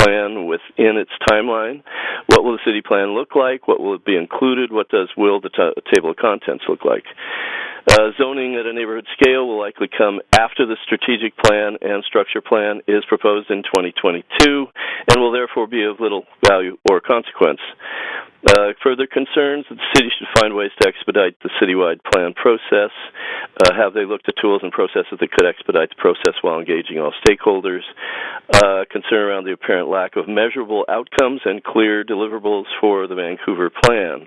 plan within its timeline. What will the city plan look like? What will it be included? What will the table of contents look like? Zoning at a neighborhood scale will likely come after the strategic plan and structure plan is proposed in 2022 and will therefore be of little value or consequence. Further concerns that the city should find ways to expedite the citywide plan process. Have they looked at tools and processes that could expedite the process while engaging all stakeholders? Concern around the apparent lack of measurable outcomes and clear deliverables for the Vancouver plan.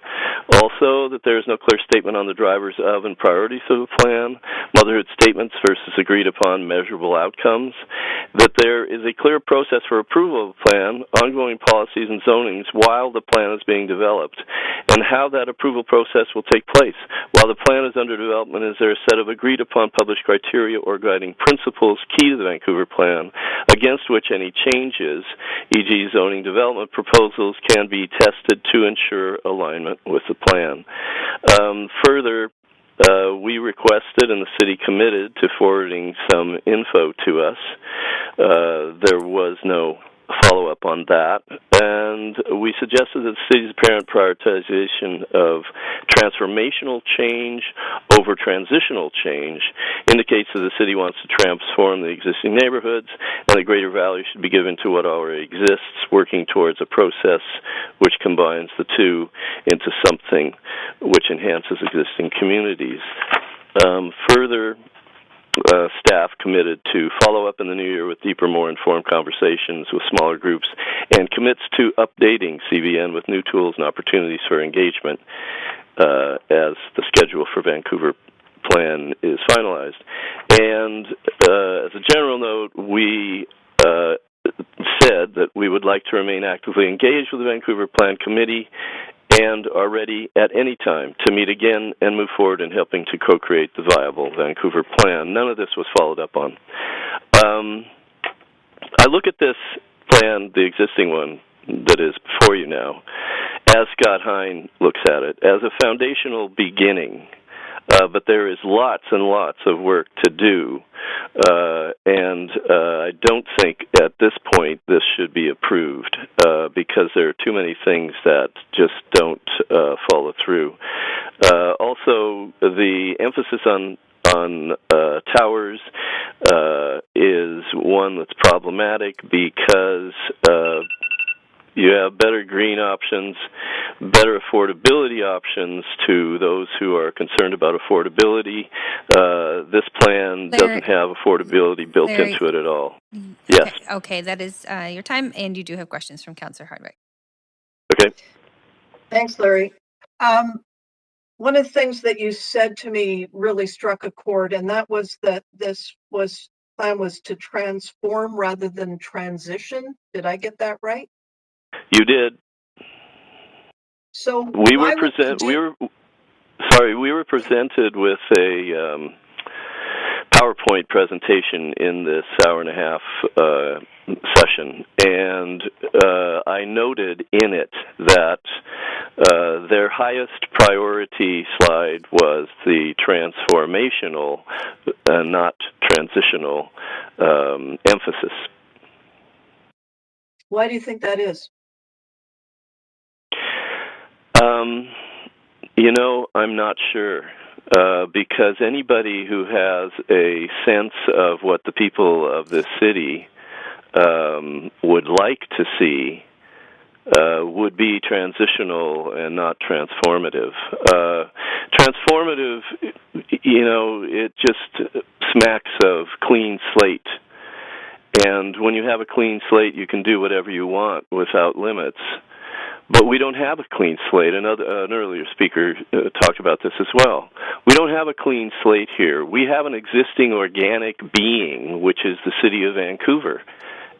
Also, that there is no clear statement on the drivers of and priorities of the plan, motherhood statements versus agreed upon measurable outcomes, that there is a clear process for approval of the plan, ongoing policies and zonings while the plan is being developed, and how that approval process will take place. While the plan is under development, is there a set of agreed upon published criteria or guiding principles key to the Vancouver plan against which any changes, e.g. zoning development proposals, can be tested to ensure alignment with the plan. Further, we requested and the city committed to forwarding some info to us. There was no follow-up on that, and we suggested that the city's apparent prioritization of transformational change over transitional change indicates that the city wants to transform the existing neighborhoods, and that greater value should be given to what already exists, working towards a process which combines the two into something which enhances existing communities. Further, staff committed to follow up in the new year with deeper, more informed conversations with smaller groups and commits to updating CVN with new tools and opportunities for engagement as the schedule for Vancouver plan is finalized. And as a general note, we said that we would like to remain actively engaged with the Vancouver Plan Committee and are ready at any time to meet again and move forward in helping to co-create the viable Vancouver plan. None of this was followed up on. I look at this plan, the existing one that is before you now, as Scott Hine looks at it, as a foundational beginning. But there is lots and lots of work to do, and I don't think at this point this should be approved because there are too many things that just don't follow through. Also, the emphasis on towers is one that's problematic because you have better green options better affordability options to those who are concerned about affordability. This plan doesn't have affordability built into it at all. Yes. Okay, that is your time, and you do have questions from Councillor Hardwick. Okay. Thanks, Larry. One of the things that you said to me really struck a chord, and that was that plan was to transform rather than transition. Did I get that right? You did. So we were presented with a PowerPoint presentation in this hour and a half session, and I noted in it that their highest priority slide was the transformational, not transitional emphasis. Why do you think that is? I'm not sure. Because anybody who has a sense of what the people of this city would like to see would be transitional and not transformative. Transformative, it just smacks of clean slate. And when you have a clean slate, you can do whatever you want without limits. But we don't have a clean slate. An earlier speaker talked about this as well. We don't have a clean slate here. We have an existing organic being, which is the city of Vancouver,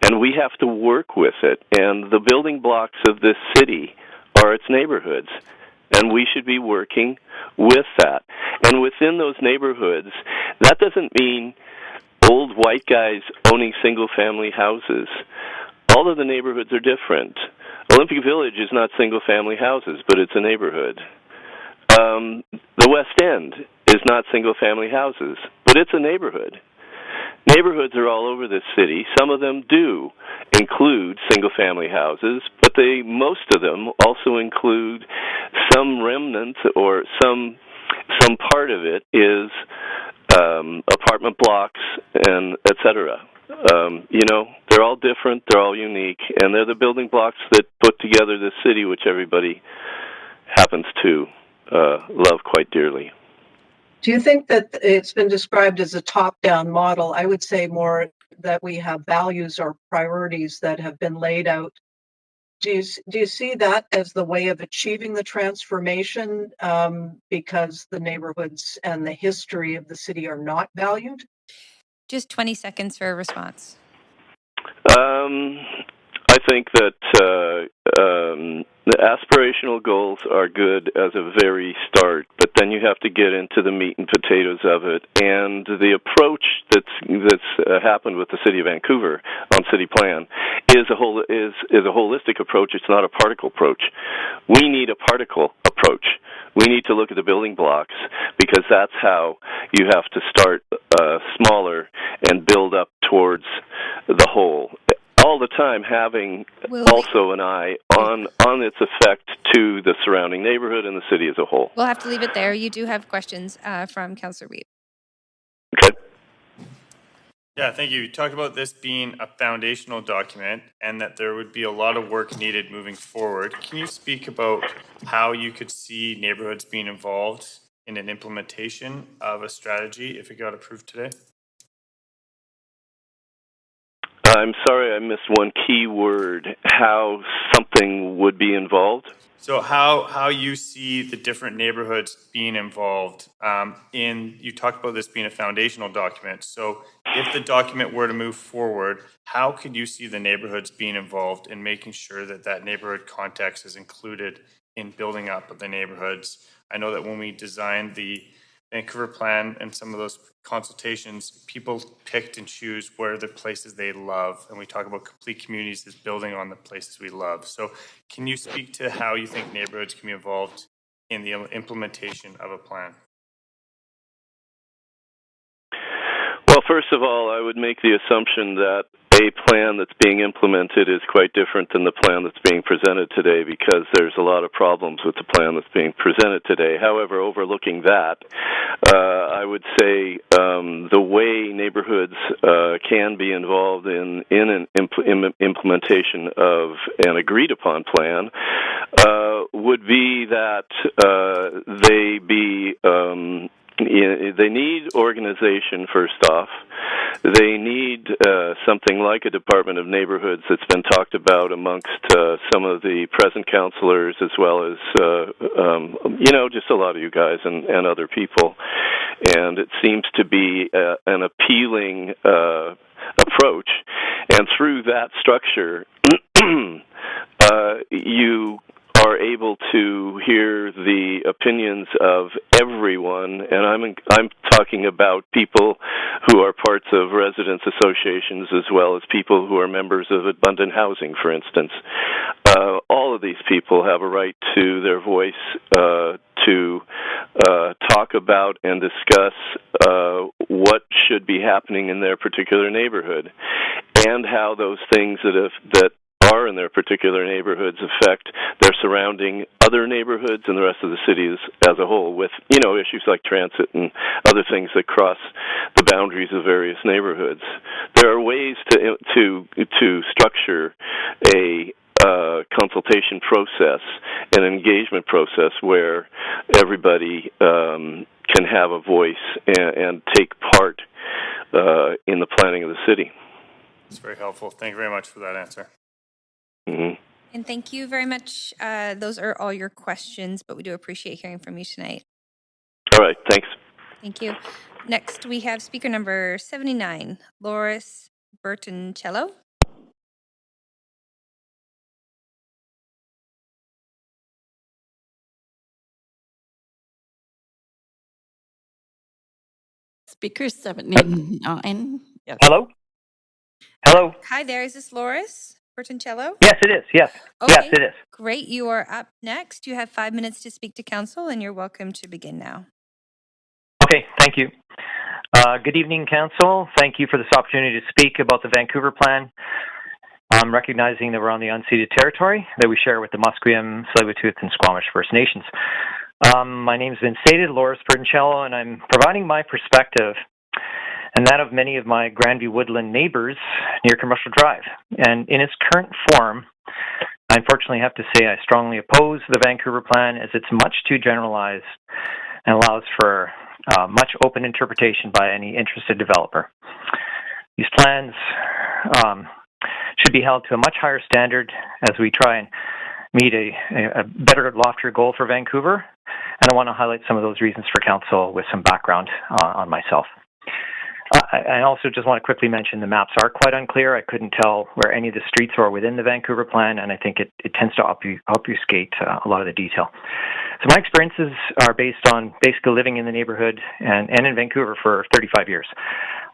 and we have to work with it. And the building blocks of this city are its neighborhoods, and we should be working with that. And within those neighborhoods, that doesn't mean old white guys owning single-family houses. All of the neighborhoods are different. Olympic Village is not single-family houses, but it's a neighborhood. The West End is not single-family houses, but it's a neighborhood. Neighborhoods are all over this city. Some of them do include single-family houses, but most of them also include some remnant or some part of it is apartment blocks and et cetera. They're all different, they're all unique, and they're the building blocks that put together this city, which everybody happens to love quite dearly. Do you think that it's been described as a top-down model? I would say more that we have values or priorities that have been laid out. Do you see that as the way of achieving the transformation because the neighborhoods and the history of the city are not valued? Just 20 seconds for a response. I think that the aspirational goals are good as a very start, but then you have to get into the meat and potatoes of it. And the approach that's happened with the City of Vancouver on City Plan is a holistic approach. It's not a particle approach. We need a particle approach. We need to look at the building blocks because that's how you have to start smaller and build up towards the whole. All the time having also an eye on its effect to the surrounding neighborhood and the city as a whole. We'll have to leave it there. You do have questions from Councillor Weed. Okay. Yeah, thank you. You talked about this being a foundational document and that there would be a lot of work needed moving forward. Can you speak about how you could see neighborhoods being involved in an implementation of a strategy if it got approved today? I'm sorry, I missed one key word. How something would be involved? So how you see the different neighborhoods being involved you talked about this being a foundational document. So if the document were to move forward, how could you see the neighborhoods being involved in making sure that that neighborhood context is included in building up the neighborhoods? I know that when we designed the Vancouver plan and some of those consultations, people picked and choose where are the places they love. And we talk about complete communities as building on the places we love. So can you speak to how you think neighborhoods can be involved in the implementation of a plan? Well, first of all, I would make the assumption that a plan that's being implemented is quite different than the plan that's being presented today because there's a lot of problems with the plan that's being presented today. However, overlooking that, I would say the way neighborhoods can be involved in an implementation of an agreed-upon plan would be that they need organization, first off. They need something like a Department of Neighborhoods that's been talked about amongst some of the present councilors, as well as, just a lot of you guys and other people. And it seems to be an appealing approach. And through that structure, you are able to hear the opinions of everyone, and I'm talking about people who are parts of residents associations, as well as people who are members of Abundant Housing, for instance. All of these people have a right to their voice to talk about and discuss what should be happening in their particular neighborhood, and how those things that are in their particular neighborhoods affect their surrounding other neighborhoods and the rest of the cities as a whole, with issues like transit and other things that cross the boundaries of various neighborhoods. There are ways to structure a consultation process, an engagement process where everybody can have a voice and take part in the planning of the city. It's very helpful. Thank you very much for that answer. Mm-hmm. And thank you very much. Those are all your questions, but we do appreciate hearing from you tonight. All right, thanks. Thank you. Next, we have speaker number 79, Loris Bertoncello. Speaker 79. Yes. Hello? Hello? Hi there. Is this Loris Bertoncello? Yes, it is. Yes. Okay. Yes, it is. Great. You are up next. You have 5 minutes to speak to council, and you're welcome to begin now. Okay, thank you. Good evening, Council. Thank you for this opportunity to speak about the Vancouver Plan. Recognizing that we're on the unceded territory that we share with the Musqueam, Tsleil-Waututh, and Squamish First Nations. My name's been stated, Loris Bertoncello, and I'm providing my perspective and that of many of my Grandview Woodland neighbors near Commercial Drive. And in its current form, I unfortunately have to say I strongly oppose the Vancouver Plan, as it's much too generalized and allows for much open interpretation by any interested developer. These plans should be held to a much higher standard as we try and meet a better, loftier goal for Vancouver. And I want to highlight some of those reasons for council with some background on myself. I also just want to quickly mention the maps are quite unclear. I couldn't tell where any of the streets are within the Vancouver Plan, and I think it tends to obfuscate a lot of the detail. So my experiences are based on basically living in the neighborhood and in Vancouver for 35 years.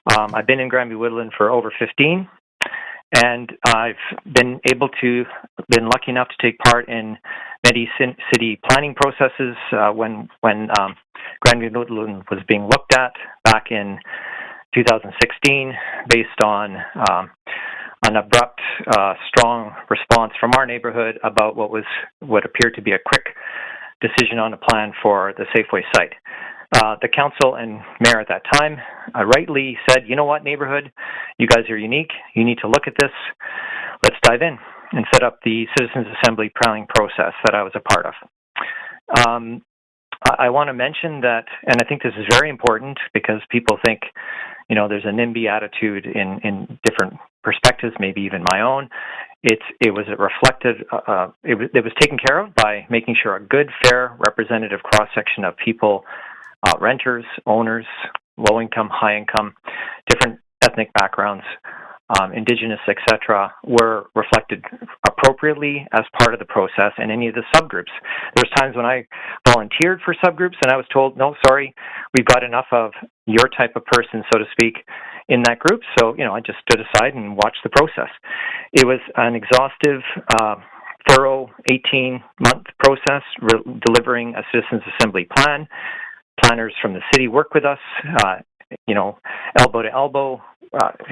I've been in Grandview Woodland for over 15, and I've been lucky enough to take part in many city planning processes when Grandview Woodland was being looked at back in 2016, based on an abrupt, strong response from our neighborhood about what appeared to be a quick decision on a plan for the Safeway site. The council and mayor at that time rightly said, you know what, neighborhood, you guys are unique. You need to look at this. Let's dive in, and set up the Citizens Assembly planning process that I was a part of. I want to mention that, and I think this is very important because people think, there's a NIMBY attitude in different perspectives, maybe even my own. It was taken care of by making sure a good, fair, representative cross-section of people, renters, owners, low-income, high-income, different ethnic backgrounds, Indigenous, etc., were reflected appropriately as part of the process, and any of the subgroups. There's times when I volunteered for subgroups and I was told, no, sorry, we've got enough of your type of person, so to speak, in that group. So, I just stood aside and watched the process. It was an exhaustive, thorough 18-month process, delivering a Citizens Assembly plan. Planners from the city work with us, elbow to elbow,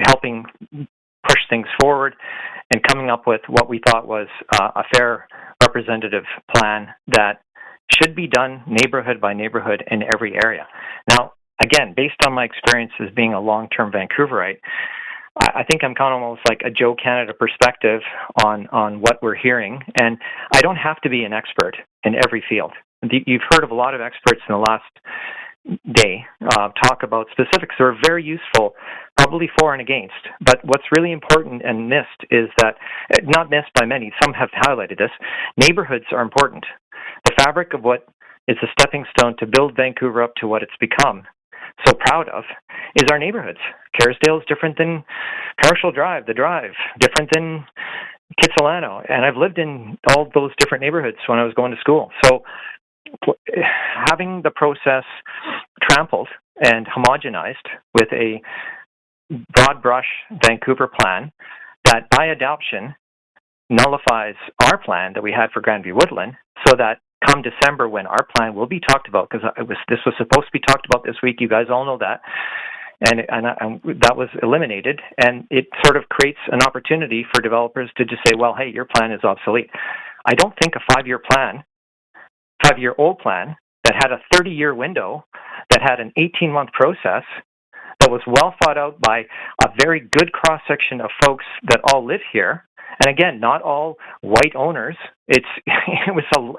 helping push things forward and coming up with what we thought was a fair representative plan that should be done neighborhood by neighborhood in every area. Now, again, based on my experience as being a long-term Vancouverite, I think I'm kind of almost like a Joe Canada perspective on what we're hearing, and I don't have to be an expert in every field. You've heard of a lot of experts in the last day talk about specifics that are very useful, probably for and against. But what's really important and missed is that, not missed by many, some have highlighted this, neighborhoods are important. The fabric of what is a stepping stone to build Vancouver up to what it's become so proud of is our neighborhoods. Kerrisdale is different than Commercial Drive, the Drive, different than Kitsilano, and I've lived in all those different neighborhoods when I was going to school. So having the process trampled and homogenized with a broad brush Vancouver plan that by adoption nullifies our plan that we had for Grandview Woodland, so that come December when our plan will be talked about, because this was supposed to be talked about this week, you guys all know that, and that was eliminated, and it sort of creates an opportunity for developers to just say, well, hey, your plan is obsolete. I don't think a 5-year-old plan that had a 30-year window, that had an 18-month process, that was well thought out by a very good cross-section of folks that all live here, and again, not all white owners. It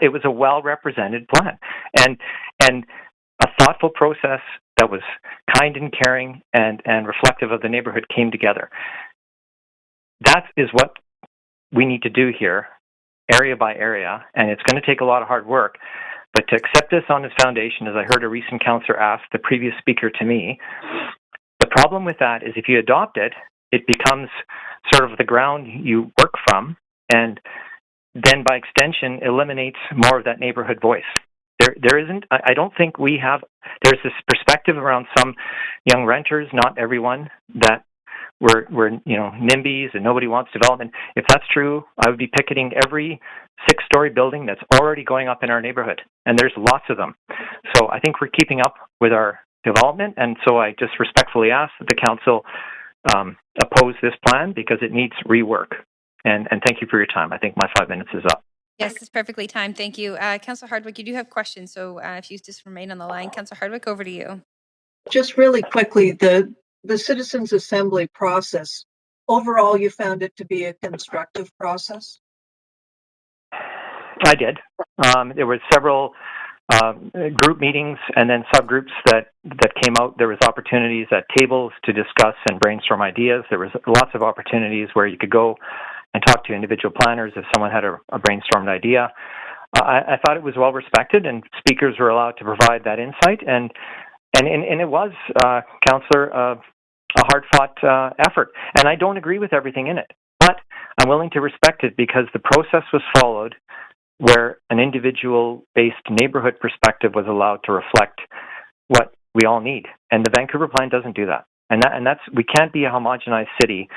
was a well-represented plan, and a thoughtful process that was kind and caring and reflective of the neighborhood came together. That is what we need to do here, area by area, and it's going to take a lot of hard work. But to accept this on its foundation, as I heard a recent councillor ask the previous speaker to me, the problem with that is if you adopt it, it becomes sort of the ground you work from, and then by extension eliminates more of that neighborhood voice. There isn't, I don't think we have, there's this perspective around some young renters, not everyone, that we're NIMBYs and nobody wants development. If that's true, I would be picketing every 6-story building that's already going up in our neighborhood, and there's lots of them. So I think we're keeping up with our development, and so I just respectfully ask that the council oppose this plan because it needs rework. And thank you for your time. I think my 5 minutes is up. Yes, it's perfectly timed. Thank you. Councillor Hardwick, you do have questions, so if you just remain on the line. Councillor Hardwick, over to you. Just really quickly, the Citizens Assembly process, overall, you found it to be a constructive process? I did. There were several group meetings and then subgroups that came out. There was opportunities at tables to discuss and brainstorm ideas. There was lots of opportunities where you could go and talk to individual planners if someone had a brainstormed idea. I thought it was well respected, and speakers were allowed to provide that insight. And it was, Councillor, a hard-fought effort. And I don't agree with everything in it, but I'm willing to respect it because the process was followed where an individual-based neighborhood perspective was allowed to reflect what we all need. And the Vancouver plan doesn't do that. And that's, we can't be a homogenized city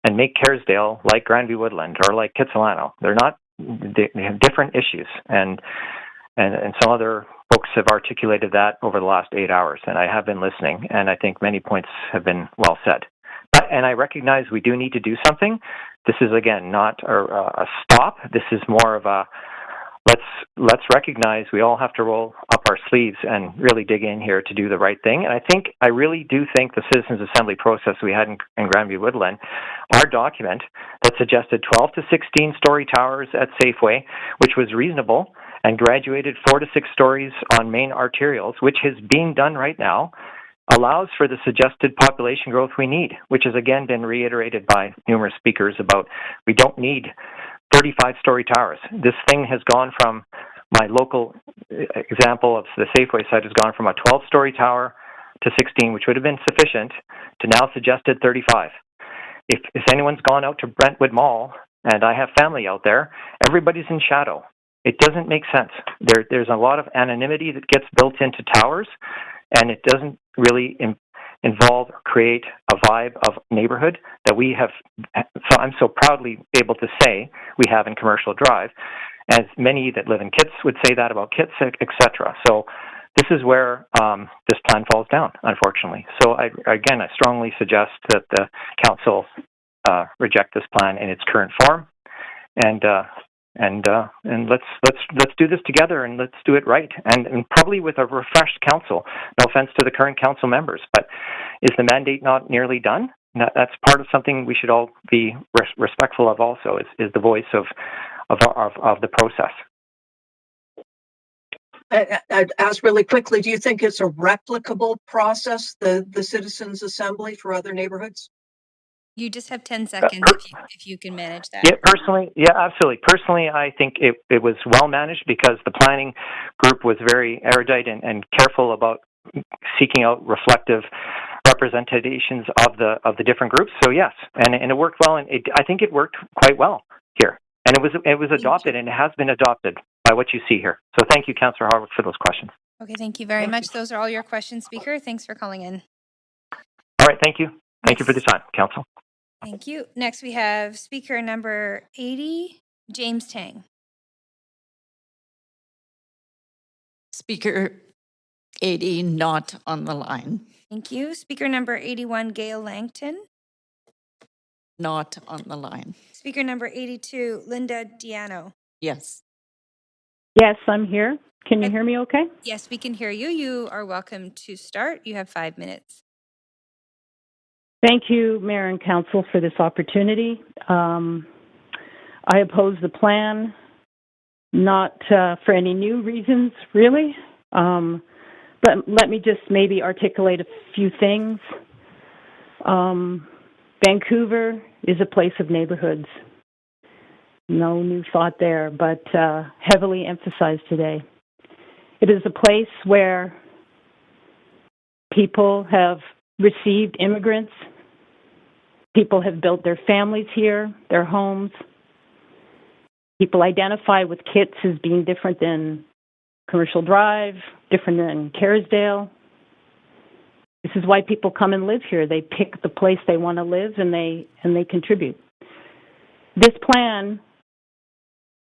and make Kerrisdale like Grandview Woodland or like Kitsilano. They have different issues. And some other folks have articulated that over the last 8 hours, and I have been listening, and I think many points have been well said. And I recognize we do need to do something. This is, again, not a stop. This is more of a let's recognize we all have to roll up our sleeves and really dig in here to do the right thing. And I really do think the Citizens Assembly process we had in Grandview Woodland, our document that suggested 12 to 16-story towers at Safeway, which was reasonable, and graduated 4 to 6 stories on main arterials, which is being done right now, allows for the suggested population growth we need, which has again been reiterated by numerous speakers about we don't need 35-story towers. This thing has gone from, my local example of the Safeway site has gone from a 12-story tower to 16, which would have been sufficient, to now suggested 35. If anyone's gone out to Brentwood Mall, and I have family out there, everybody's in shadow. It doesn't make sense. There's a lot of anonymity that gets built into towers, and it doesn't really involve or create a vibe of neighborhood that we have. So I'm so proudly able to say we have in Commercial Drive, as many that live in Kits would say that about Kits, etc. So this is where this plan falls down, unfortunately. So I strongly suggest that the council reject this plan in its current form, and let's do this together, and let's do it right, and probably with a refreshed council. No offense to the current council members, but is the mandate not nearly done? that's part of something we should all be respectful of. Also, is the voice of the process. I'd ask really quickly, do you think it's a replicable process, the Citizens Assembly for other neighborhoods? You just have 10 seconds if you can manage that. Yeah, personally, yeah, absolutely. Personally, I think it was well managed because the planning group was very erudite and careful about seeking out reflective representations of the different groups. So yes, and it worked well, and I think it worked quite well here. And it was adopted, and it has been adopted by what you see here. So thank you, Councillor Harwick, for those questions. Okay, thank you very much. Those are all your questions, Speaker. Thanks for calling in. All right, thank you. Thank you for the time, Council. Thank you. Next, we have speaker number 80, James Tang. Speaker 80, not on the line. Thank you. Speaker number 81, Gail Langton. Not on the line. Speaker number 82, Linda Diano. Yes. Yes, I'm here. Can you hear me okay? Yes, we can hear you. You are welcome to start. You have 5 minutes. Thank you, Mayor and Council, for this opportunity. I oppose the plan, not for any new reasons, really, but let me just maybe articulate a few things. Vancouver is a place of neighborhoods. No new thought there, but heavily emphasized today. It is a place where people have received immigrants. People have built their families here, their homes. People identify with Kits as being different than Commercial Drive, different than Kerrisdale. This is why people come and live here. They pick the place they want to live, and they contribute. This plan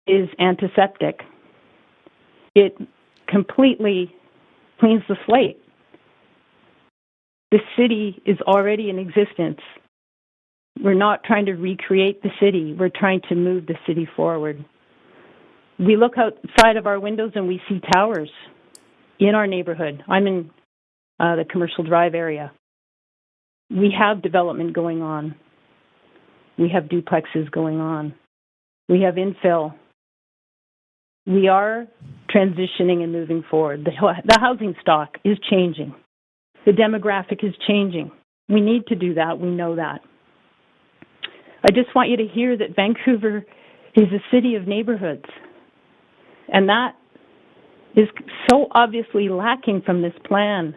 is antiseptic. It completely cleans the slate. The city is already in existence. We're not trying to recreate the city. We're trying to move the city forward. We look outside of our windows and we see towers in our neighborhood. I'm in the Commercial Drive area. We have development going on. We have duplexes going on. We have infill. We are transitioning and moving forward. The housing stock is changing. The demographic is changing. We need to do that. We know that. I just want you to hear that Vancouver is a city of neighborhoods. And that is so obviously lacking from this plan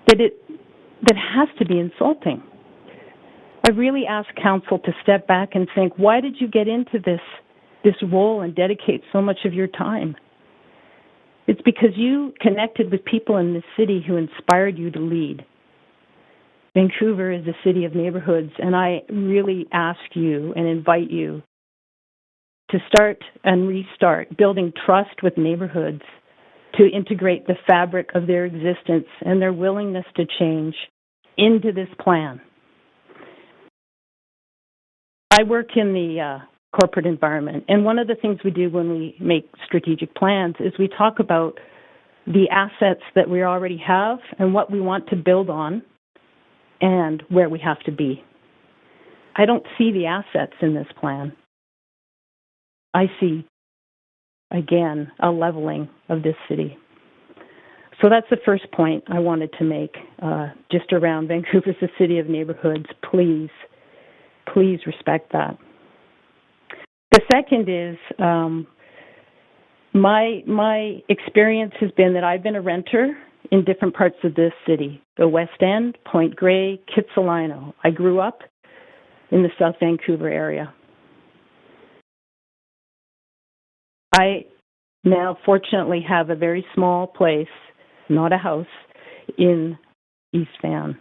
that that has to be insulting. I really ask Council to step back and think, why did you get into this role and dedicate so much of your time? It's because you connected with people in this city who inspired you to lead. Vancouver is a city of neighborhoods, and I really ask you and invite you to start and restart building trust with neighborhoods, to integrate the fabric of their existence and their willingness to change into this plan. I work in the corporate environment, and one of the things we do when we make strategic plans is we talk about the assets that we already have and what we want to build on and where we have to be. I don't see the assets in this plan. I see, again, a leveling of this city. So that's the first point I wanted to make, just around Vancouver's a city of neighborhoods. Please respect that. The second is, my experience has been that I've been a renter in different parts of this city, the West End, Point Grey, Kitsilano. I grew up in the South Vancouver area. I now fortunately have a very small place, not a house, in East Van.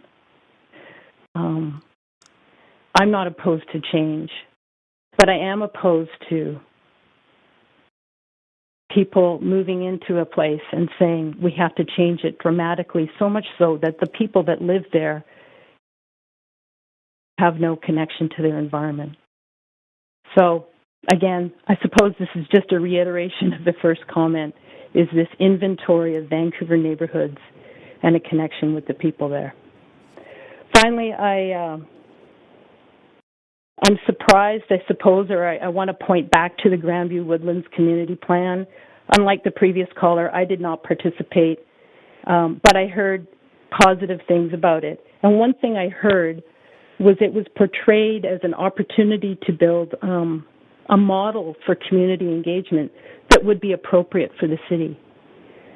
I'm not opposed to change, but I am opposed to people moving into a place and saying we have to change it dramatically, so much so that the people that live there have no connection to their environment. So, again, I suppose this is just a reiteration of the first comment, is this inventory of Vancouver neighborhoods and a connection with the people there. Finally, I I'm surprised, I suppose, or I want to point back to the Grandview Woodlands Community Plan. Unlike the previous caller, I did not participate, but I heard positive things about it. And one thing I heard was it was portrayed as an opportunity to build a model for community engagement that would be appropriate for the city.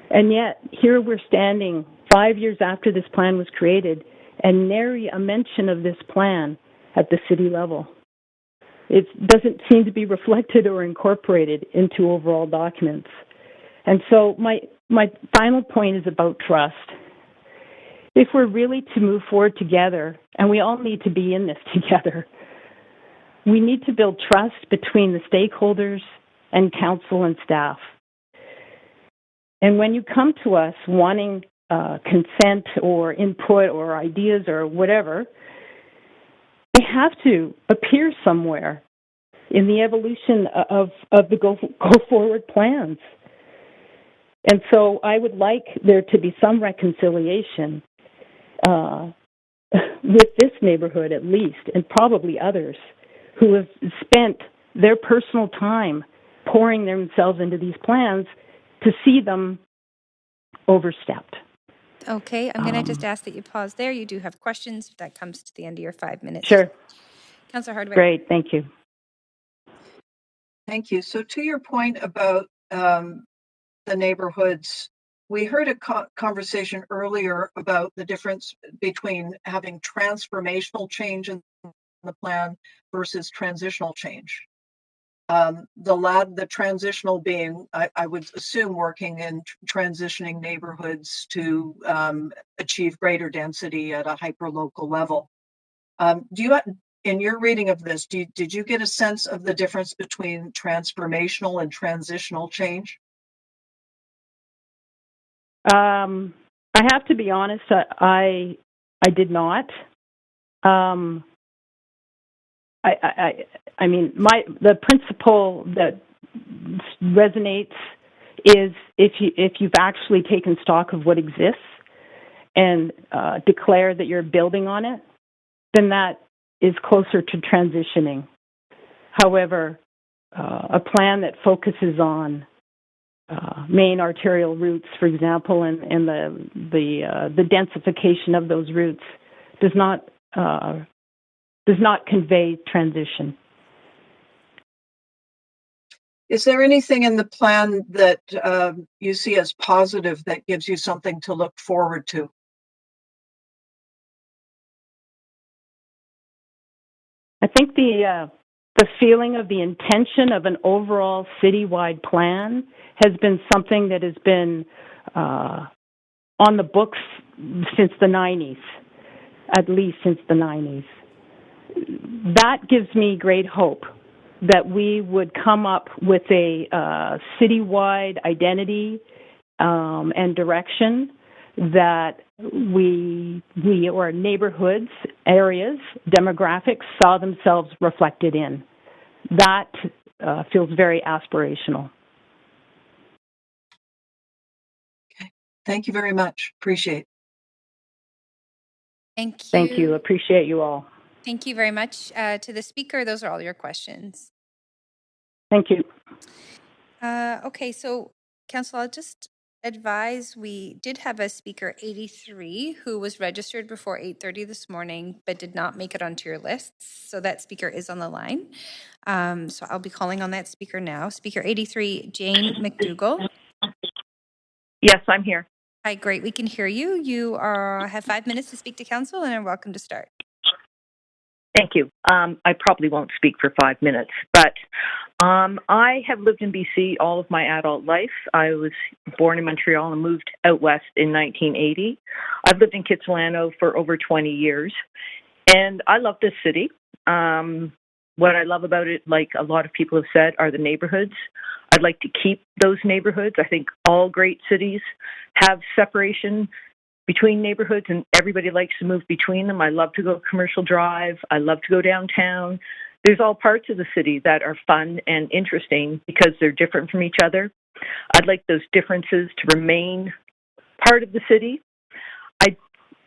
And yet, here we're standing 5 years after this plan was created, and nary a mention of this plan at the city level. It doesn't seem to be reflected or incorporated into overall documents. And so my final point is about trust. If we're really to move forward together, and we all need to be in this together, we need to build trust between the stakeholders and council and staff. And when you come to us wanting consent or input or ideas or whatever, they have to appear somewhere in the evolution of the go forward plans. And so I would like there to be some reconciliation with this neighborhood at least, and probably others who have spent their personal time pouring themselves into these plans to see them overstepped. Okay, I'm going to just ask that you pause there. You do have questions if that comes to the end of your 5 minutes. Sure. Councillor Hardwick. Great, thank you. Thank you. So to your point about the neighborhoods, we heard a conversation earlier about the difference between having transformational change in the plan versus transitional change. The transitional being, I would assume, working in transitioning neighborhoods to achieve greater density at a hyperlocal level. Do you, in your reading of this, did you get a sense of the difference between transformational and transitional change? I have to be honest, I did not. I mean, the principle that resonates is if you've actually taken stock of what exists and declare that you're building on it, then that is closer to transitioning. However, a plan that focuses on main arterial routes, for example, and the densification of those routes does not convey transition. Is there anything in the plan that you see as positive that gives you something to look forward to? I think the feeling of the intention of an overall citywide plan has been something that has been on the books since the 90s, at least since the 90s. That gives me great hope that we would come up with a citywide identity and direction that we or neighborhoods, areas, demographics saw themselves reflected in. That feels very aspirational. Okay. Thank you very much. Appreciate it. Thank you. Thank you. Appreciate you all. Thank you very much to the speaker. Those are all your questions. Thank you. Okay, so Council, I'll just advise we did have a speaker 83 who was registered before 8:30 this morning but did not make it onto your lists. So that speaker is on the line. So I'll be calling on that speaker now. Speaker 83, Jane McDougall. Yes, I'm here. Hi, great. We can hear you. You have 5 minutes to speak to Council and are welcome to start. Thank you. I probably won't speak for 5 minutes, but I have lived in BC all of my adult life. I was born in Montreal and moved out west in 1980. I've lived in Kitsilano for over 20 years, and I love this city. What I love about it, like a lot of people have said, are the neighborhoods. I'd like to keep those neighborhoods. I think all great cities have separation between neighborhoods, and everybody likes to move between them. I love to go Commercial Drive. I love to go downtown. There's all parts of the city that are fun and interesting because they're different from each other. I'd like those differences to remain part of the city.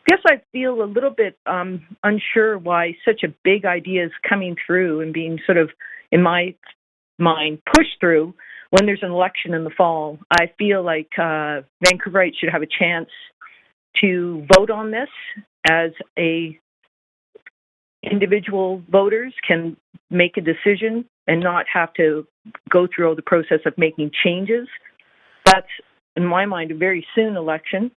guess I feel a little bit unsure why such a big idea is coming through and being sort of, in my mind, pushed through when there's an election in the fall. I feel like Vancouverites should have a chance to vote on this as individual voters can make a decision and not have to go through all the process of making changes. That's, in my mind, a very soon election.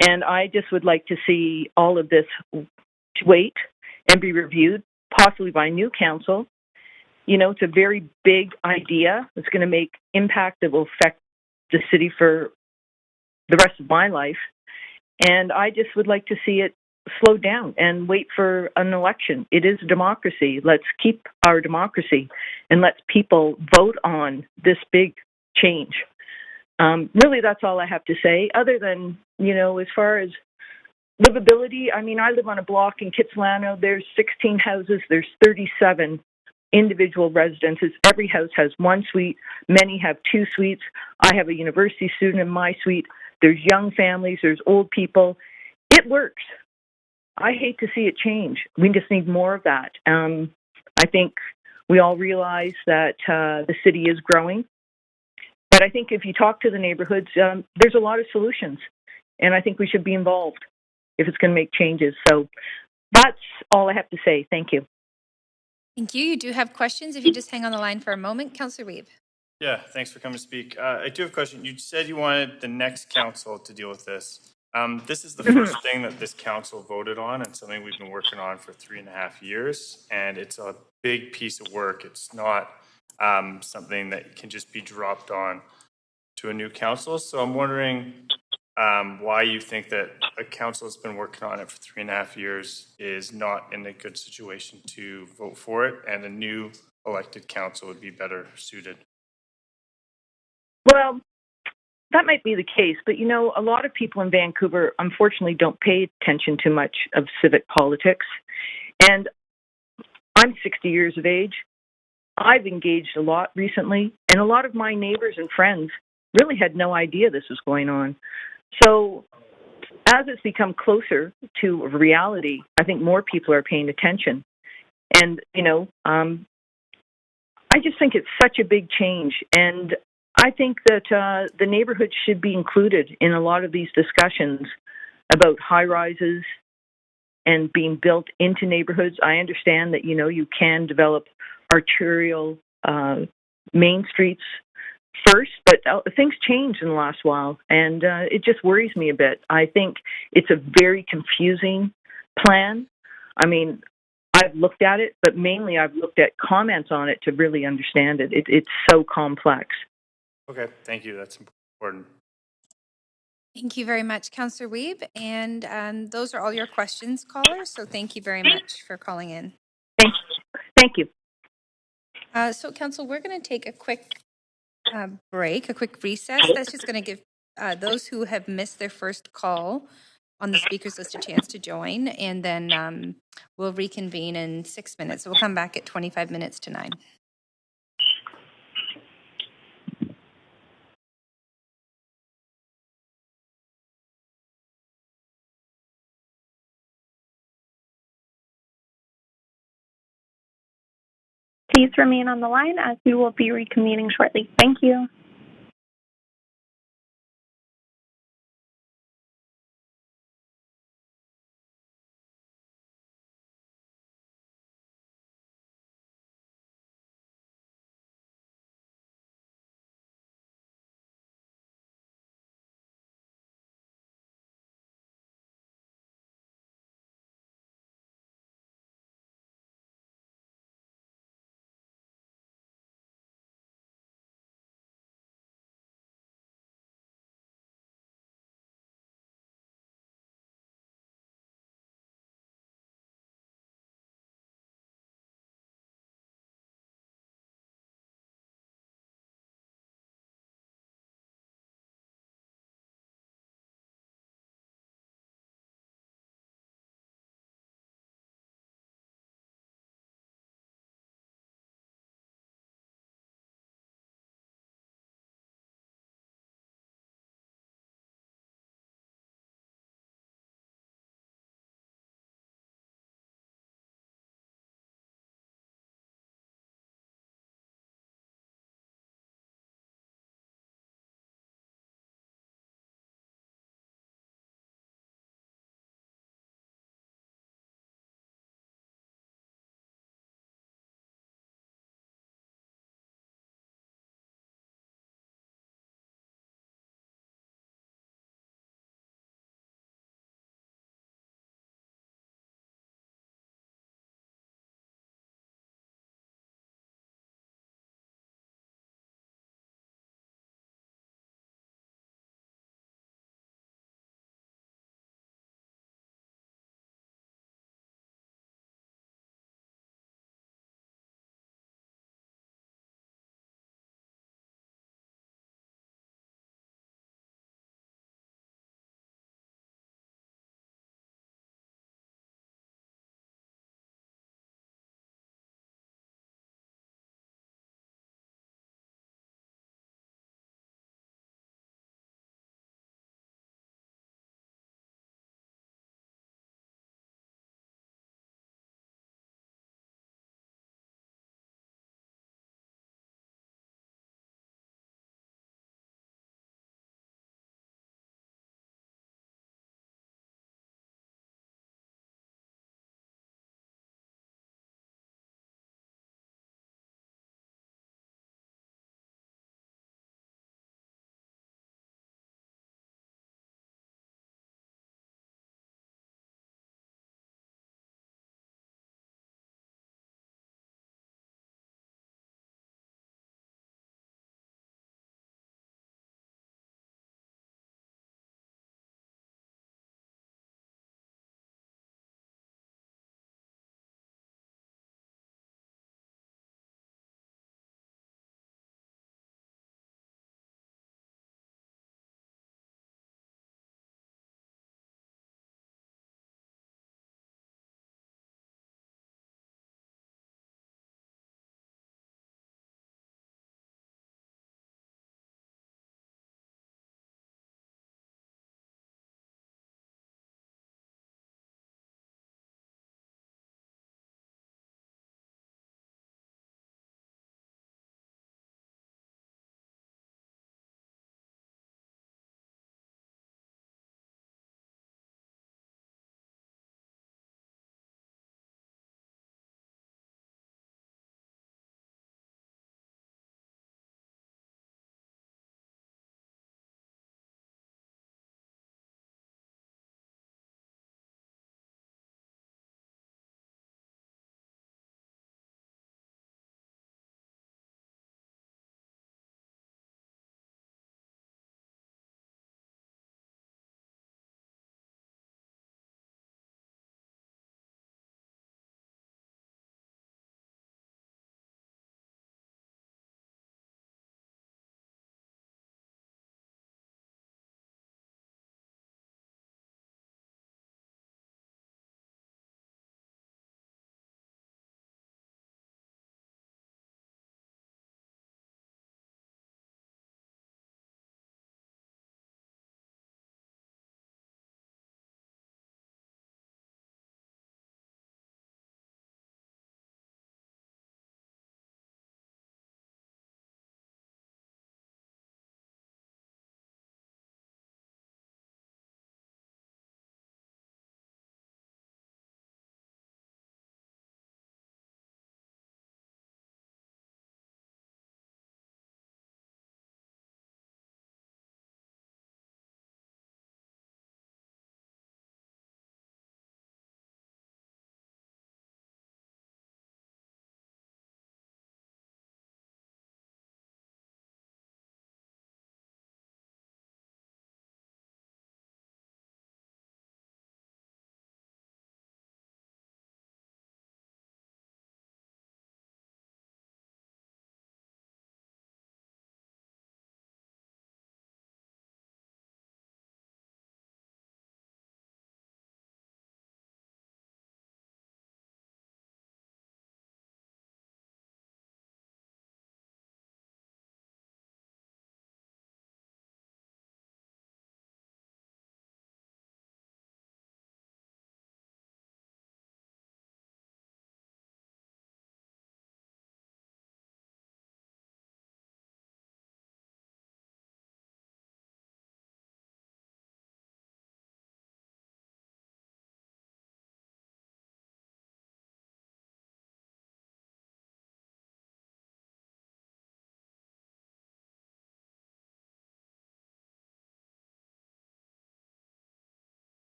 And I just would like to see all of this wait and be reviewed, possibly by new council. You know, it's a very big idea. It's going to make impact that will affect the city for the rest of my life. And I just would like to see it slow down and wait for an election. It is a democracy. Let's keep our democracy and let people vote on this big change. Really, that's all I have to say, other than, you know, as far as livability, I mean, I live on a block in Kitsilano. There's 16 houses. There's 37 individual residences. Every house has one suite. Many have two suites. I have a university student in my suite. There's young families. There's old people. It works. I hate to see it change. We just need more of that. I think we all realize that the city is growing. But I think if you talk to the neighborhoods, there's a lot of solutions. And I think we should be involved if it's going to make changes. So that's all I have to say. Thank you. Thank you. You do have questions. If you just hang on the line for a moment. Councillor Weeb. Yeah, thanks for coming to speak. I do have a question. You said you wanted the next council to deal with this. This is the first thing that this council voted on, and something we've been working on for 3.5 years. And it's a big piece of work. It's not something that can just be dropped on to a new council. So I'm wondering why you think that a council that's been working on it for 3.5 years is not in a good situation to vote for it, and a new elected council would be better suited. Well, that might be the case, but you know, a lot of people in Vancouver unfortunately don't pay attention to much of civic politics. And I'm 60 years of age. I've engaged a lot recently, and a lot of my neighbors and friends really had no idea this was going on. So as it's become closer to reality, I think more people are paying attention. And, you know, I just think it's such a big change. And I think that the neighborhood should be included in a lot of these discussions about high-rises and being built into neighborhoods. I understand that, you know, you can develop arterial main streets first, but things changed in the last while, and it just worries me a bit. I think it's a very confusing plan. I mean, I've looked at it, but mainly I've looked at comments on it to really understand it. It's so complex. Okay, thank you. That's important. Thank you very much, Councillor Weeb. And those are all your questions, callers. So thank you very much for calling in. Thank you. So, Council, we're going to take a quick break, a quick recess. That's just going to give those who have missed their first call on the speakers list a chance to join. And then we'll reconvene in 6 minutes. So we'll come back at 25 minutes to 9. Please remain on the line as we will be reconvening shortly. Thank you.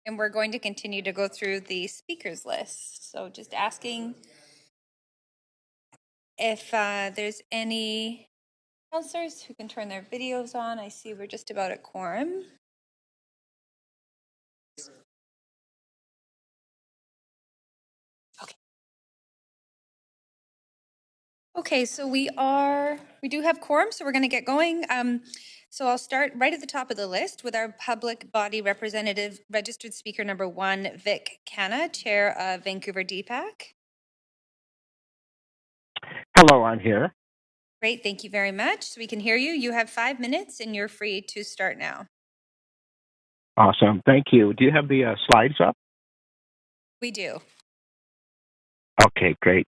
And we're going to continue to go through the speakers list. So just asking if there's any counselors who can turn their videos on. I see we're just about at quorum. Okay, so we do have quorum, so we're going to get going. So I'll start right at the top of the list with our public body representative, registered speaker number 1, Vic Canna, chair of Vancouver DPAC. Hello, I'm here. Great, thank you very much. So we can hear you. You have 5 minutes and you're free to start now. Awesome, thank you. Do you have the slides up? We do. Okay, great.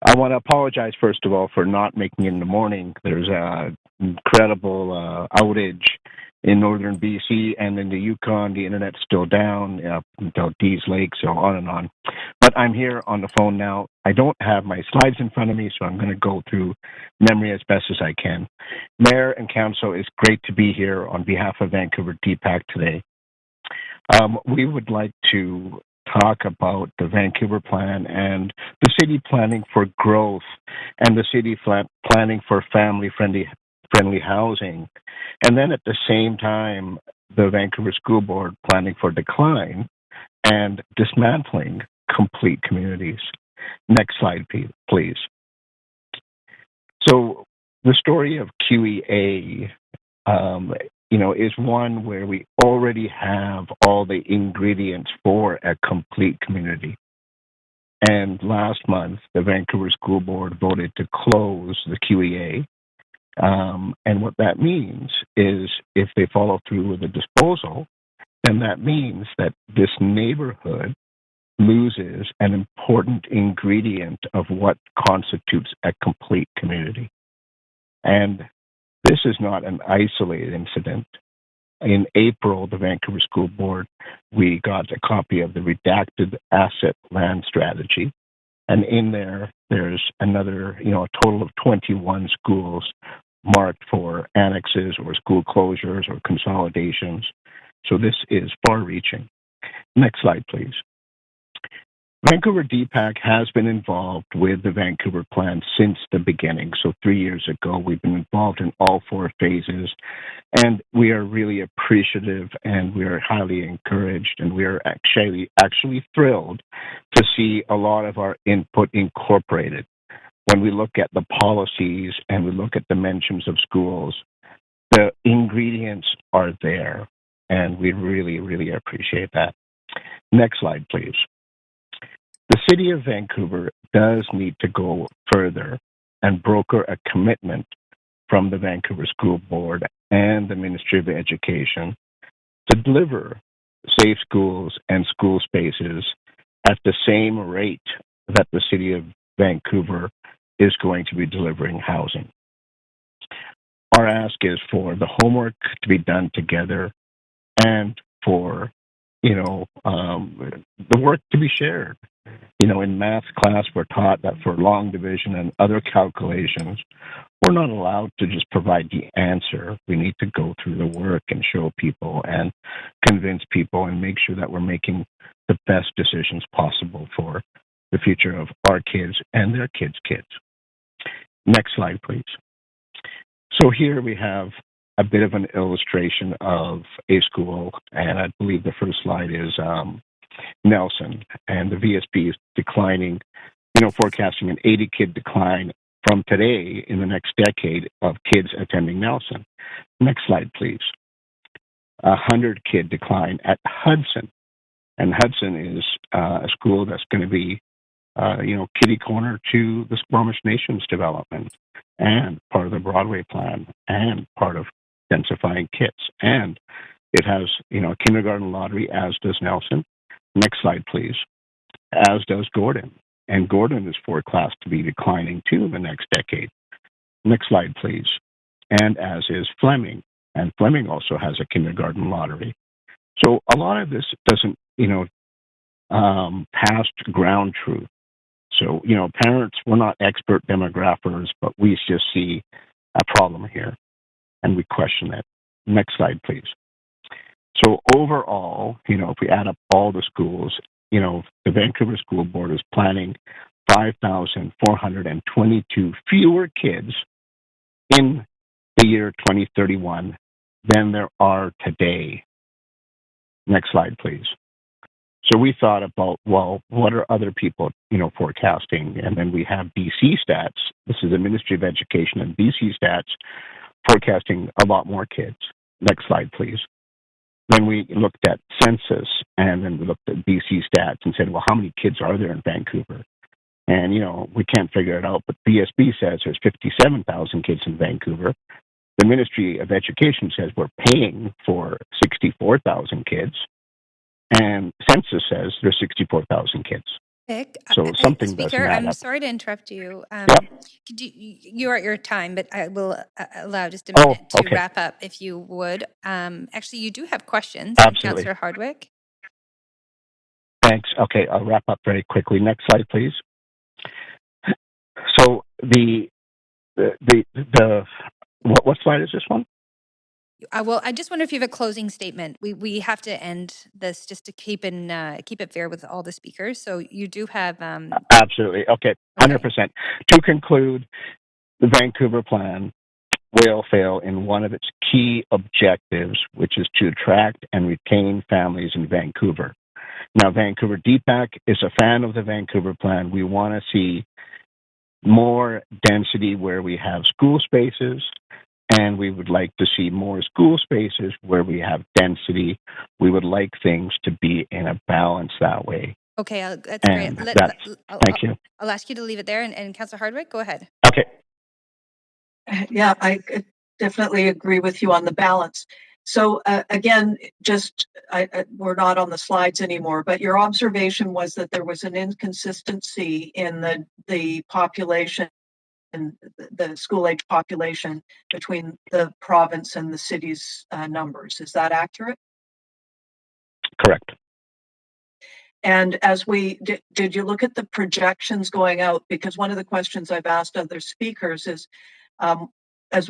I want to apologize, first of all, for not making it in the morning. There's an incredible outage in northern BC, and in the Yukon, the internet's still down, until Dease Lake, so on and on. But I'm here on the phone now. I don't have my slides in front of me, so I'm going to go through memory as best as I can. Mayor and Council, it's great to be here on behalf of Vancouver DPAC today. We would like to talk about the Vancouver plan and the city planning for growth and the city planning for family-friendly housing. And then at the same time, the Vancouver School Board planning for decline and dismantling complete communities. Next slide, please. So the story of QEA is one where we already have all the ingredients for a complete community. And last month, the Vancouver School Board voted to close the QEA. And what that means is if they follow through with the disposal, then that means that this neighborhood loses an important ingredient of what constitutes a complete community. And this is not an isolated incident. In April, the Vancouver School Board, we got a copy of the redacted asset land strategy. And in there's another, a total of 21 schools marked for annexes or school closures or consolidations. So this is far-reaching. Next slide, please. Vancouver DPAC has been involved with the Vancouver plan since the beginning. So 3 years ago, we've been involved in all 4 phases, and we are really appreciative and we are highly encouraged, and we are actually thrilled to see a lot of our input incorporated. When we look at the policies and we look at dimensions of schools, the ingredients are there, and we really, really appreciate that. Next slide, please. The City of Vancouver does need to go further and broker a commitment from the Vancouver School Board and the Ministry of Education to deliver safe schools and school spaces at the same rate that the City of Vancouver is going to be delivering housing. Our ask is for the homework to be done together and for, the work to be shared. In math class, we're taught that for long division and other calculations, we're not allowed to just provide the answer. We need to go through the work and show people and convince people and make sure that we're making the best decisions possible for the future of our kids and their kids' kids. Next slide, please. So here we have a bit of an illustration of a school, and I believe the first slide is Nelson, and the VSP is declining, forecasting an 80-kid decline from today in the next decade of kids attending Nelson. Next slide, please. 100-kid decline at Hudson, and Hudson is a school that's going to be, kitty corner to the Squamish Nations development and part of the Broadway plan and part of densifying kits. And it has, a kindergarten lottery, as does Nelson. Next slide, please. As does Gordon. And Gordon is forecast to be declining too in the next decade. Next slide, please. And as is Fleming. And Fleming also has a kindergarten lottery. So a lot of this doesn't, past ground truth. So, parents, we're not expert demographers, but we just see a problem here and we question it. Next slide, please. So overall, if we add up all the schools, the Vancouver School Board is planning 5,422 fewer kids in the year 2031 than there are today. Next slide, please. So we thought about, well, what are other people, forecasting? And then we have BC Stats. This is the Ministry of Education and BC Stats forecasting a lot more kids. Next slide, please. Then we looked at census, and then we looked at BC Stats and said, well, how many kids are there in Vancouver? And, we can't figure it out, but BSB says there's 57,000 kids in Vancouver. The Ministry of Education says we're paying for 64,000 kids. And census says there's 64,000 kids. Vic, So something Speaker, doesn't add I'm up. sorry to interrupt you. Yep. You're at your time, but I will allow just a minute to okay. wrap up if you would. Actually, you do have questions from Absolutely. Councillor Hardwick. Thanks. Okay, I'll wrap up very quickly. Next slide, please. So what slide is this one? Well, I just wonder if you have a closing statement. We have to end this just to keep it fair with all the speakers. So you do have. Absolutely. Okay, 100%. To conclude, the Vancouver Plan will fail in one of its key objectives, which is to attract and retain families in Vancouver. Now, Vancouver DPAC is a fan of the Vancouver Plan. We want to see more density where we have school spaces, and we would like to see more school spaces where we have density. We would like things to be in a balance that way. Okay, that's great. Thank you. I'll ask you to leave it there. And Councillor Hardwick, go ahead. Okay. Yeah, I definitely agree with you on the balance. So again, we're not on the slides anymore, but your observation was that there was an inconsistency in the population and the school age population between the province and the city's numbers. Is that accurate? Correct. And as did you look at the projections going out? Because one of the questions I've asked other speakers is, as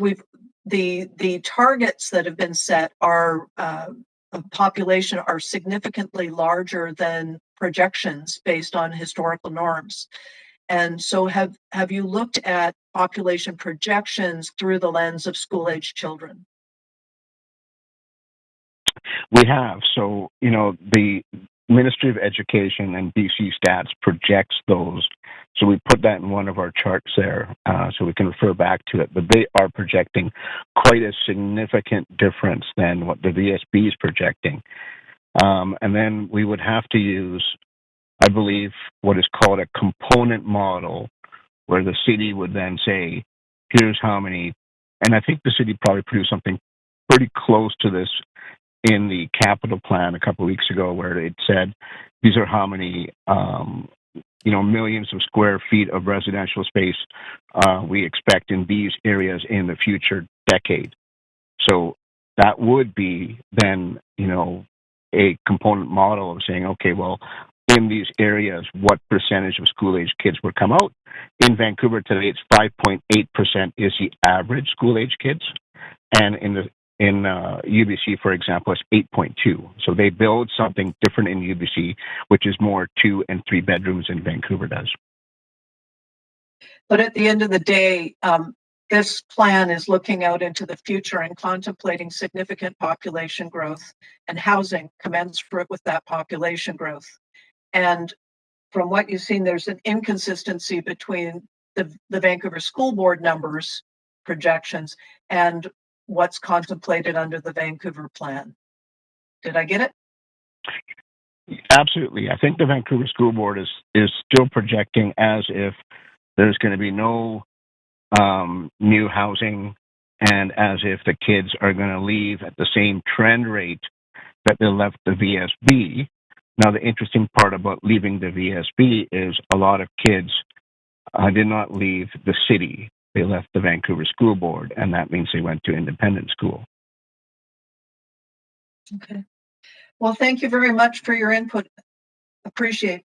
the targets that have been set are of population are significantly larger than projections based on historical norms. And so have you looked at population projections through the lens of school-age children? We have. So, the Ministry of Education and BC Stats projects those. So we put that in one of our charts there so we can refer back to it. But they are projecting quite a significant difference than what the VSB is projecting. And then we would have to use, I believe, what is called a component model, where the city would then say, here's how many, and I think the city probably produced something pretty close to this in the capital plan a couple of weeks ago, where it said these are how many millions of square feet of residential space we expect in these areas in the future decade. So that would be then a component model of saying, okay, well, in these areas, what percentage of school-age kids would come out? In Vancouver today, it's 5.8% is the average school-age kids, and in UBC, for example, it's 8.2. So they build something different in UBC, which is more 2 and 3 bedrooms than Vancouver does. But at the end of the day, this plan is looking out into the future and contemplating significant population growth and housing commensurate with that population growth. And from what you've seen, there's an inconsistency between the Vancouver School Board numbers projections and what's contemplated under the Vancouver plan. Did I get it? Absolutely. I think the Vancouver School Board is still projecting as if there's going to be no new housing, and as if the kids are going to leave at the same trend rate that they left the VSB. Now, the interesting part about leaving the VSB is a lot of kids did not leave the city. They left the Vancouver School Board, and that means they went to independent school. Okay. Well, thank you very much for your input. Appreciate it.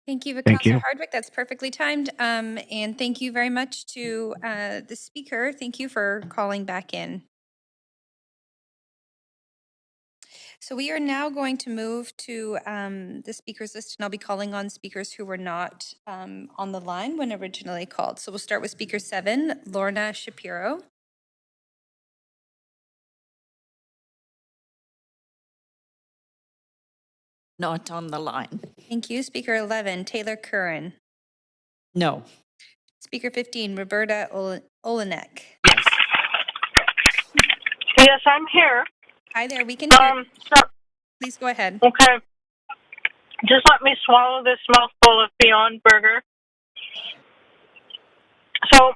Thank you, Councillor Hardwick. That's perfectly timed. And thank you very much to the speaker. Thank you for calling back in. So we are now going to move to the speakers list, and I'll be calling on speakers who were not on the line when originally called. So we'll start with speaker 7, Lorna Shapiro. Not on the line. Thank you. Speaker 11, Taylor Curran. No. Speaker 15, Roberta Olenek. Yes. Yes, I'm here. Hi there. We can hear. So, please go ahead. Okay. Just let me swallow this mouthful of Beyond Burger. So,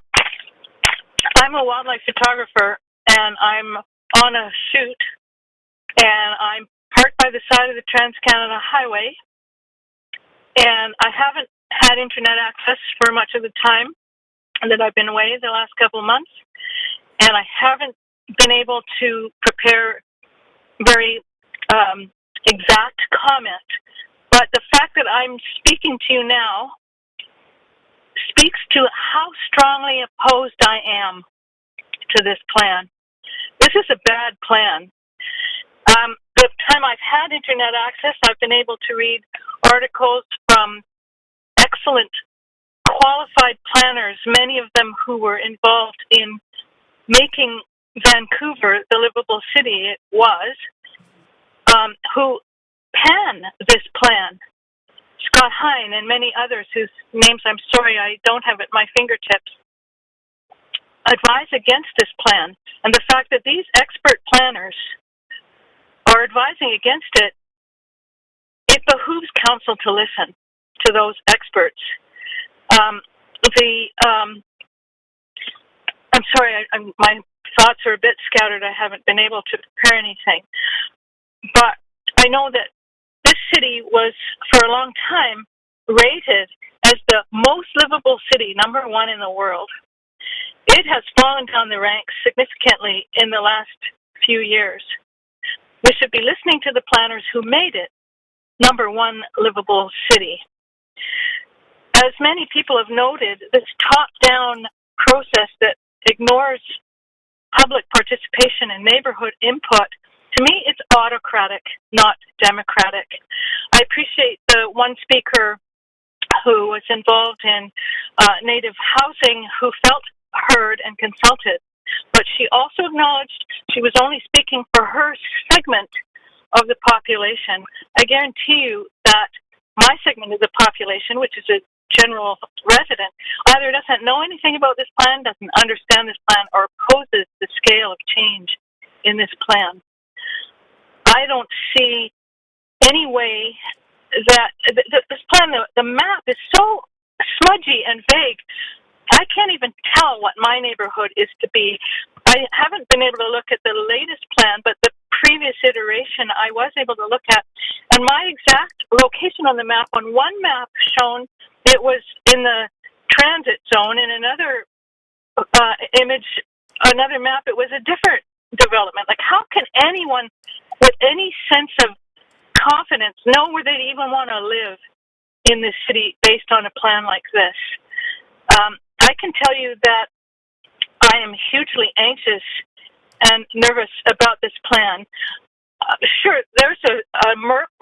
I'm a wildlife photographer, and I'm on a shoot, and I'm parked by the side of the Trans-Canada Highway, and I haven't had internet access for much of the time that I've been away the last couple of months, and I haven't been able to prepare very exact comment. But the fact that I'm speaking to you now speaks to how strongly opposed I am to this plan. This is a bad plan. The time I've had internet access, I've been able to read articles from excellent, qualified planners, many of them who were involved in making Vancouver the livable city it was, who pen this plan. Scott Hine and many others whose names I'm sorry I don't have at my fingertips, advise against this plan. And the fact that these expert planners are advising against it, it behooves council to listen to those experts. I'm sorry, my thoughts are a bit scattered. I haven't been able to prepare anything. But I know that this city was, for a long time, rated as the most livable city, #1 in the world. It has fallen down the ranks significantly in the last few years. We should be listening to the planners who made it #1 livable city. As many people have noted, this top-down process that ignores public participation and neighborhood input, to me, it's autocratic, not democratic. I appreciate the one speaker who was involved in Native housing who felt heard and consulted, but she also acknowledged she was only speaking for her segment of the population. I guarantee you that my segment of the population, which is a general resident, either doesn't know anything about this plan, doesn't understand this plan, or opposes the scale of change in this plan. I don't see any way that this plan, the map is so smudgy and vague. I can't even tell what my neighborhood is to be. I haven't been able to look at the latest plan, but the previous iteration I was able to look at. And my exact location on the map, on one map shown, it was in the transit zone. In another image, another map, it was a different development. Like, how can anyone with any sense of confidence know where they'd even want to live in this city based on a plan like this? I can tell you that I am hugely anxious and nervous about this plan. Sure, there's a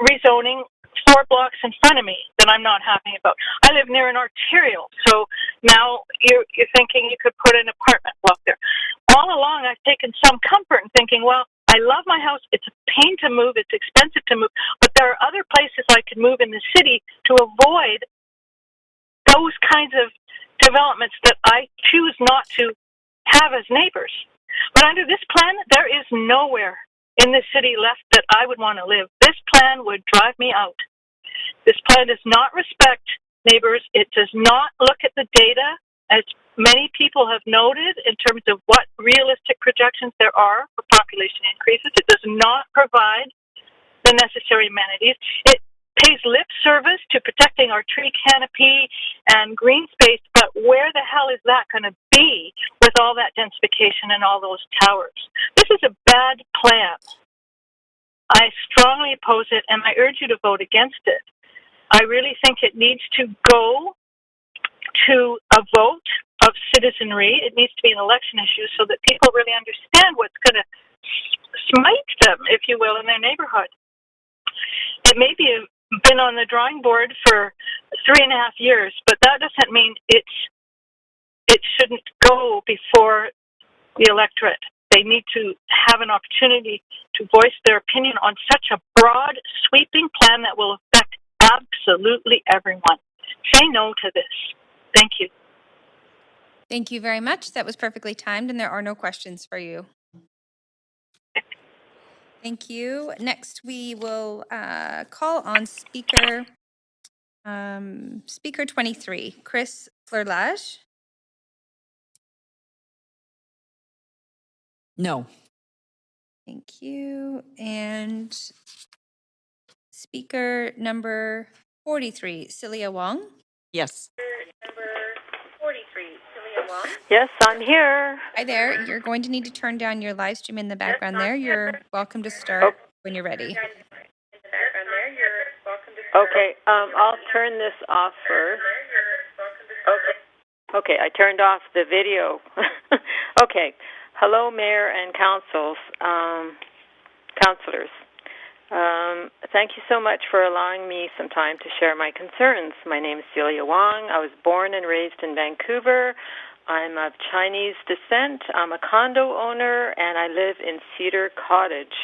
rezoning 4 blocks in front of me that I'm not happy about. I live near an arterial, so now you're thinking you could put an apartment block there. All along, I've taken some comfort in thinking, well, I love my house. It's a pain to move. It's expensive to move. But there are other places I could move in the city to avoid those kinds of developments that I choose not to have as neighbors. But under this plan, there is nowhere in this city left that I would want to live. This plan would drive me out. This plan does not respect neighbors. It does not look at the data, as many people have noted, in terms of what realistic projections there are for population increases. It does not provide the necessary amenities. It pays lip service to protecting our tree canopy and green space, but where the hell is that going to be with all that densification and all those towers? This is a bad plan. I strongly oppose it, and I urge you to vote against it. I really think it needs to go to a vote of citizenry. It needs to be an election issue so that people really understand what's going to smite them, if you will, in their neighborhood. It may be been on the drawing board for 3.5 years, but that doesn't mean it shouldn't go before the electorate. They need to have an opportunity to voice their opinion on such a broad, sweeping plan that will affect absolutely everyone. Say no to this. Thank you. Thank you very much. That was perfectly timed, and there are no questions for you. Thank you. Next, we will call on Speaker 23, Chris Fleurlage. No. Thank you. And Speaker number 43, Celia Wong. Yes. Number 43, Celia Wong. Yes, I'm here. Hi there. You're going to need to turn down your live stream in the background there. You're welcome to start when you're ready. Okay, I'll turn this off first. Okay, I turned off the video. Okay. Hello, Mayor and councilors. Thank you so much for allowing me some time to share my concerns. My name is Celia Wong. I was born and raised in Vancouver. I'm of Chinese descent. I'm a condo owner, and I live in Cedar Cottage.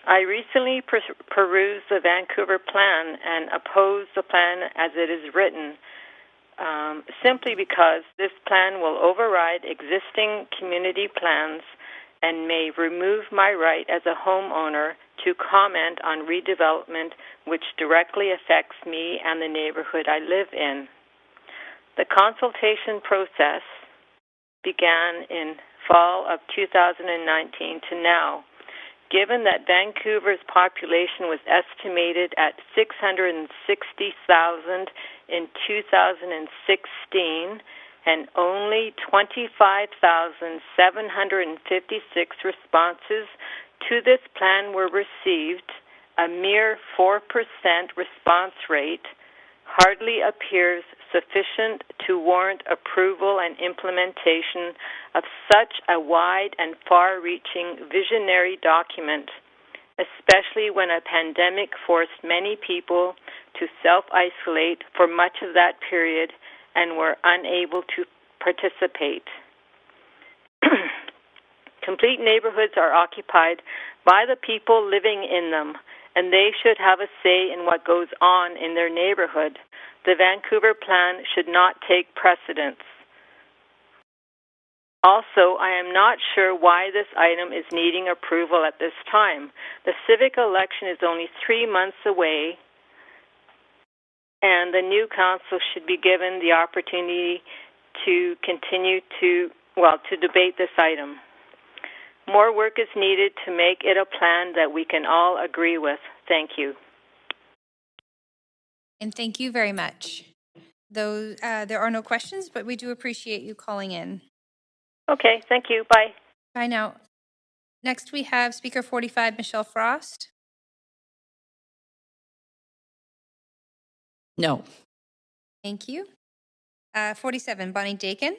I recently perused the Vancouver plan and opposed the plan as it is written, simply because this plan will override existing community plans and may remove my right as a homeowner to comment on redevelopment which directly affects me and the neighborhood I live in. The consultation process began in fall of 2019 to now. Given that Vancouver's population was estimated at 660,000 in 2016, and only 25,756 responses to this plan were received, a mere 4% response rate hardly appears sufficient to warrant approval and implementation of such a wide and far-reaching visionary document, especially when a pandemic forced many people to self-isolate for much of that period and were unable to participate. Complete neighborhoods are occupied by the people living in them, and they should have a say in what goes on in their neighborhood. The Vancouver plan should not take precedence. Also, I am not sure why this item is needing approval at this time. The civic election is only 3 months away, and the new council should be given the opportunity to continue to debate this item. More work is needed to make it a plan that we can all agree with. Thank you. And thank you very much. Though there are no questions, but we do appreciate you calling in. Okay, thank you. Bye. Bye now. Next, we have Speaker 45, Michelle Frost. No. Thank you. 47, Bonnie Dakin.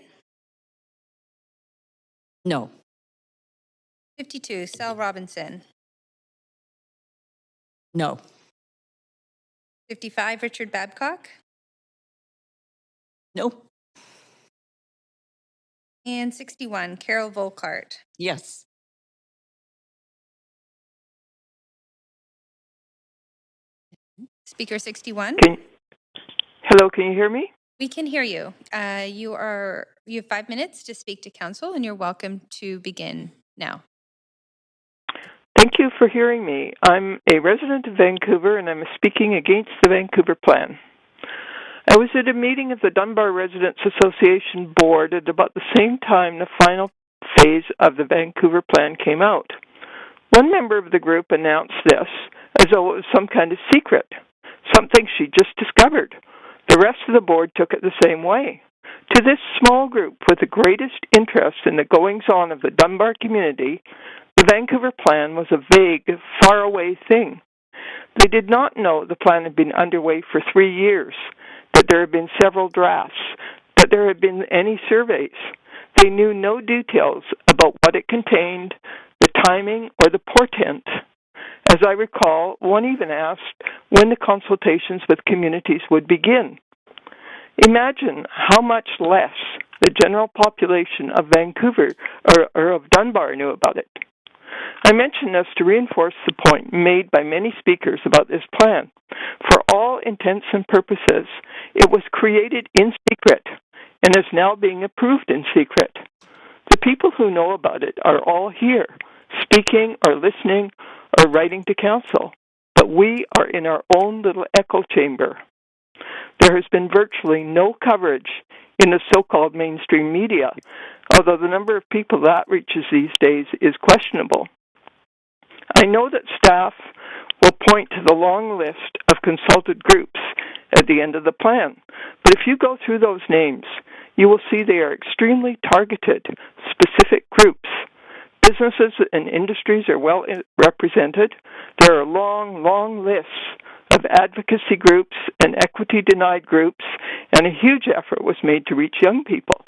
No. 52, Sal Robinson. No. 55, Richard Babcock. No. And 61, Carol Volkart. Yes. Speaker 61. Hello, can you hear me? We can hear you. You have 5 minutes to speak to council, and you're welcome to begin now. Thank you for hearing me. I'm a resident of Vancouver, and I'm speaking against the Vancouver plan. I was at a meeting of the Dunbar Residents Association Board at about the same time the final phase of the Vancouver plan came out. One member of the group announced this as though it was some kind of secret, something she just discovered. The rest of the board took it the same way. To this small group with the greatest interest in the goings-on of the Dunbar community, the Vancouver plan was a vague, faraway thing. They did not know the plan had been underway for 3 years, that there had been several drafts, that there had been any surveys. They knew no details about what it contained, the timing, or the portent. As I recall, one even asked when the consultations with communities would begin. Imagine how much less the general population of Vancouver or of Dunbar knew about it. I mention this to reinforce the point made by many speakers about this plan. For all intents and purposes, it was created in secret and is now being approved in secret. The people who know about it are all here, speaking or listening or writing to council, but we are in our own little echo chamber. There has been virtually no coverage in the so-called mainstream media, although the number of people that reaches these days is questionable. I know that staff will point to the long list of consulted groups at the end of the plan, but if you go through those names, you will see they are extremely targeted, specific groups. Businesses and industries are well represented. There are long lists of advocacy groups and equity-denied groups, and a huge effort was made to reach young people.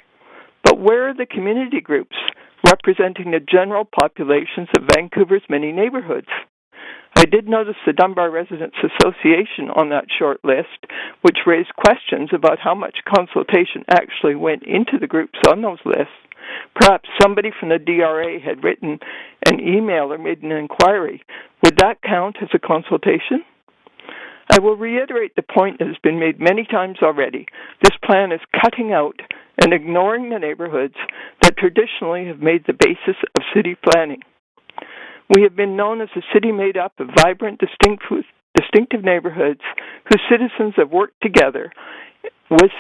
But where are the community groups representing the general populations of Vancouver's many neighborhoods? I did notice the Dunbar Residents Association on that short list, which raised questions about how much consultation actually went into the groups on those lists. Perhaps somebody from the DRA had written an email or made an inquiry. Would that count as a consultation? I will reiterate the point that has been made many times already. This plan is cutting out and ignoring the neighborhoods that traditionally have made the basis of city planning. We have been known as a city made up of vibrant, distinctive neighborhoods whose citizens have worked together with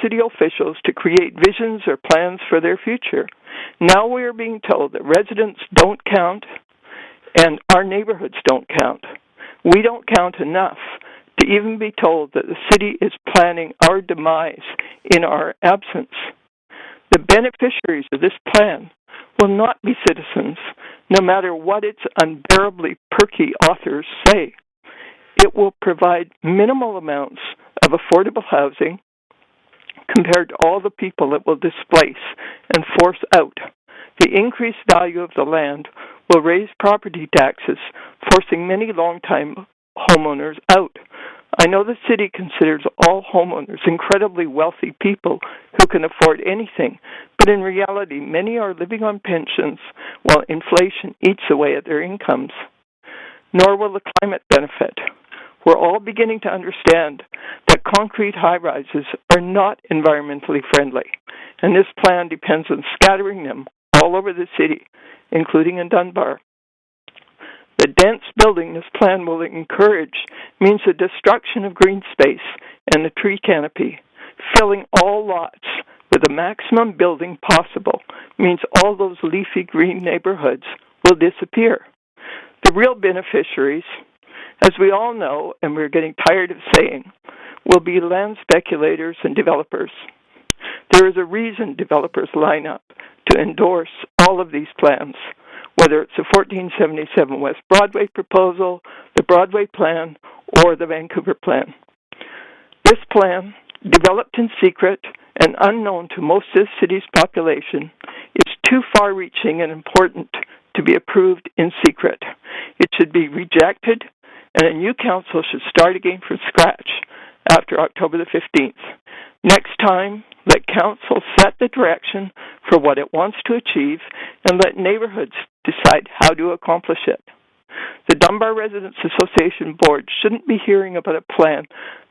city officials to create visions or plans for their future. Now we are being told that residents don't count and our neighborhoods don't count. We don't count enough to even be told that the city is planning our demise in our absence. The beneficiaries of this plan will not be citizens, no matter what its unbearably perky authors say. It will provide minimal amounts of affordable housing compared to all the people it will displace and force out. The increased value of the land will raise property taxes, forcing many long-time homeowners out. I know the city considers all homeowners incredibly wealthy people who can afford anything, but in reality, many are living on pensions while inflation eats away at their incomes. Nor will the climate benefit. We're all beginning to understand that concrete high-rises are not environmentally friendly, and this plan depends on scattering them all over the city, including in Dunbar. The dense building this plan will encourage means the destruction of green space and the tree canopy. Filling all lots with the maximum building possible means all those leafy green neighborhoods will disappear. The real beneficiaries, as we all know, and we're getting tired of saying, will be land speculators and developers. There is a reason developers line up to endorse all of these plans, whether it's the 1477 West Broadway proposal, the Broadway plan, or the Vancouver plan. This plan, developed in secret and unknown to most of the city's population, is too far-reaching and important to be approved in secret. It should be rejected, and a new council should start again from scratch after October the 15th. Next time, let council set the direction for what it wants to achieve and let neighborhoods decide how to accomplish it. The Dunbar Residents Association Board shouldn't be hearing about a plan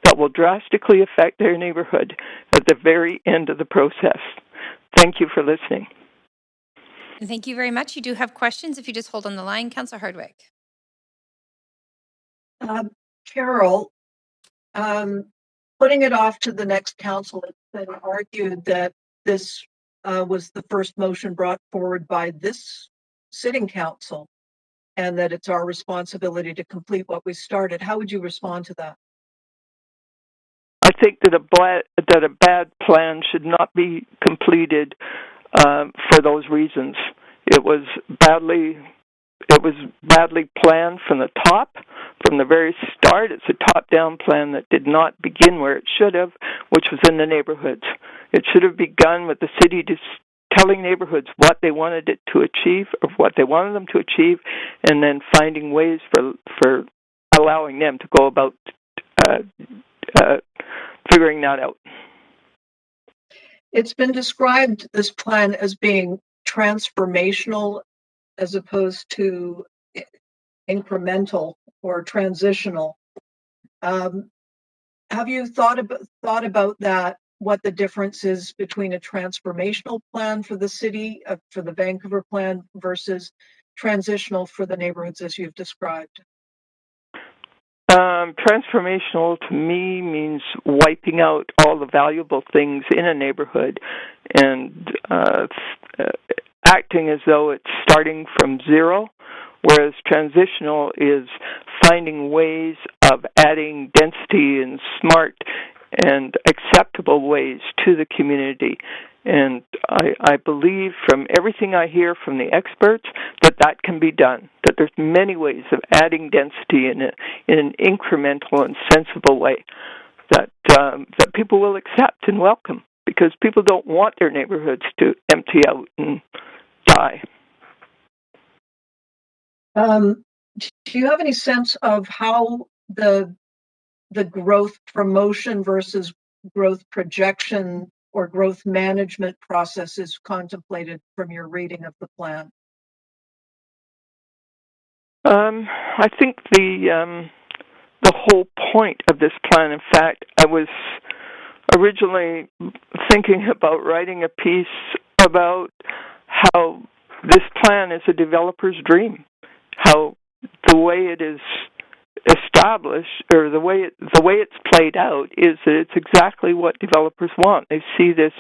that will drastically affect their neighborhood at the very end of the process. Thank you for listening. Thank you very much. You do have questions. If you just hold on the line, Councillor Hardwick. Carol, putting it off to the next council, it's been argued that this was the first motion brought forward by this sitting council and that it's our responsibility to complete what we started. How would you respond to that? I think that a bad plan should not be completed for those reasons. It was badly planned from the top, from the very start. It's a top-down plan that did not begin where it should have, which was in the neighborhoods. It should have begun with the city telling neighborhoods what they wanted it to achieve or what they wanted them to achieve, and then finding ways for allowing them to go about figuring that out. It's been described, this plan, as being transformational as opposed to incremental or transitional. Have you thought about that? What the difference is between a transformational plan for the city, for the Vancouver plan, versus transitional for the neighborhoods as you've described? Transformational to me means wiping out all the valuable things in a neighborhood and acting as though it's starting from zero, whereas transitional is finding ways of adding density and smart and acceptable ways to the community. And I believe from everything I hear from the experts that can be done, that there's many ways of adding density in an incremental and sensible way that people will accept and welcome, because people don't want their neighborhoods to empty out and die. Do you have any sense of how the growth promotion versus growth projection or growth management process is contemplated from your reading of the plan? I think the whole point of this plan, in fact, I was originally thinking about writing a piece about how this plan is a developer's dream, how the way it is established, or the way it's played out, is that it's exactly what developers want. They see this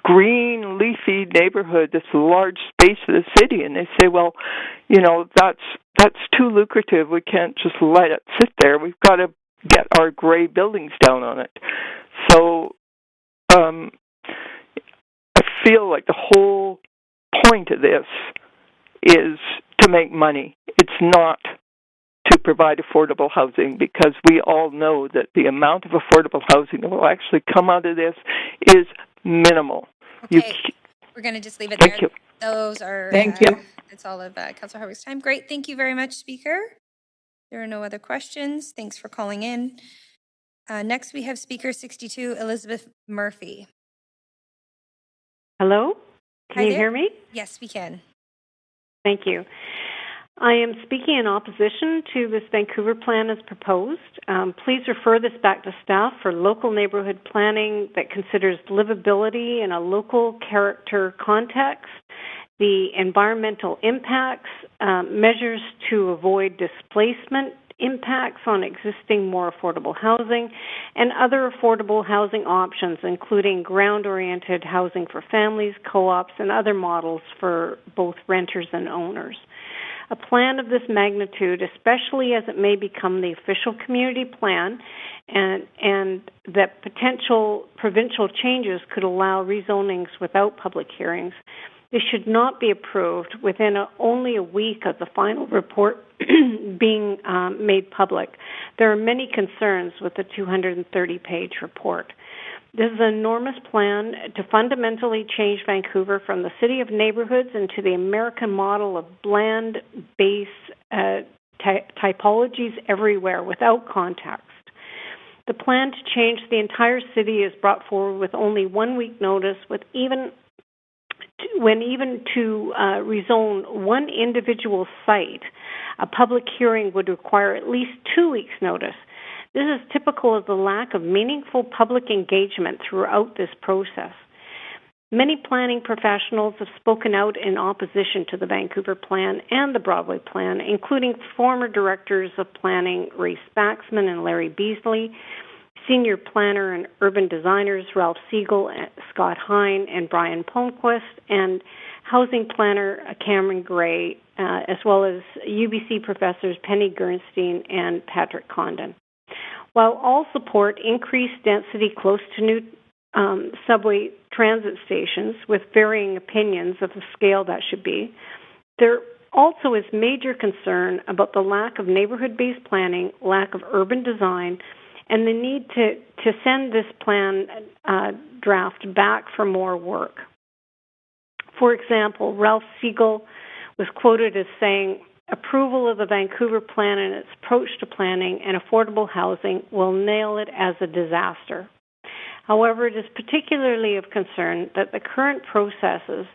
green, leafy neighborhood, this large space of the city, and they say, well, that's too lucrative. We can't just let it sit there. We've got to get our gray buildings down on it. So I feel like the whole point of this is to make money. It's not to provide affordable housing, because we all know that the amount of affordable housing that will actually come out of this is minimal. Okay, we're going to just leave it there. Thank you. Those are, Thank you. That's all of Councillor Harvey's time. Great. Thank you very much, Speaker. There are no other questions. Thanks for calling in. Next, we have Speaker 62, Elizabeth Murphy. Hello? Can you hear me? Yes, we can. Thank you. I am speaking in opposition to this Vancouver plan as proposed. Please refer this back to staff for local neighborhood planning that considers livability in a local character context, the environmental impacts, measures to avoid displacement impacts on existing more affordable housing, and other affordable housing options, including ground-oriented housing for families, co-ops, and other models for both renters and owners. A plan of this magnitude, especially as it may become the official community plan, and that potential provincial changes could allow rezonings without public hearings, this should not be approved within only a week of the final report being made public. There are many concerns with the 230-page report. This is an enormous plan to fundamentally change Vancouver from the city of neighborhoods into the American model of bland-based typologies everywhere without context. The plan to change the entire city is brought forward with only 1 week notice, when even to rezone one individual site, a public hearing would require at least 2 weeks' notice. This is typical of the lack of meaningful public engagement throughout this process. Many planning professionals have spoken out in opposition to the Vancouver plan and the Broadway plan, including former directors of planning Ray Spaxman and Larry Beasley, senior planner and urban designers Ralph Siegel, Scott Hine, and Brian Palmquist, and housing planner Cameron Gray, as well as UBC professors Penny Gernstein and Patrick Condon. While all support increased density close to new subway transit stations with varying opinions of the scale that should be, there also is major concern about the lack of neighborhood-based planning, lack of urban design, and the need to send this plan draft back for more work. For example, Ralph Siegel was quoted as saying, "Approval of the Vancouver plan and its approach to planning and affordable housing will nail it as a disaster." However, it is particularly of concern that the current processes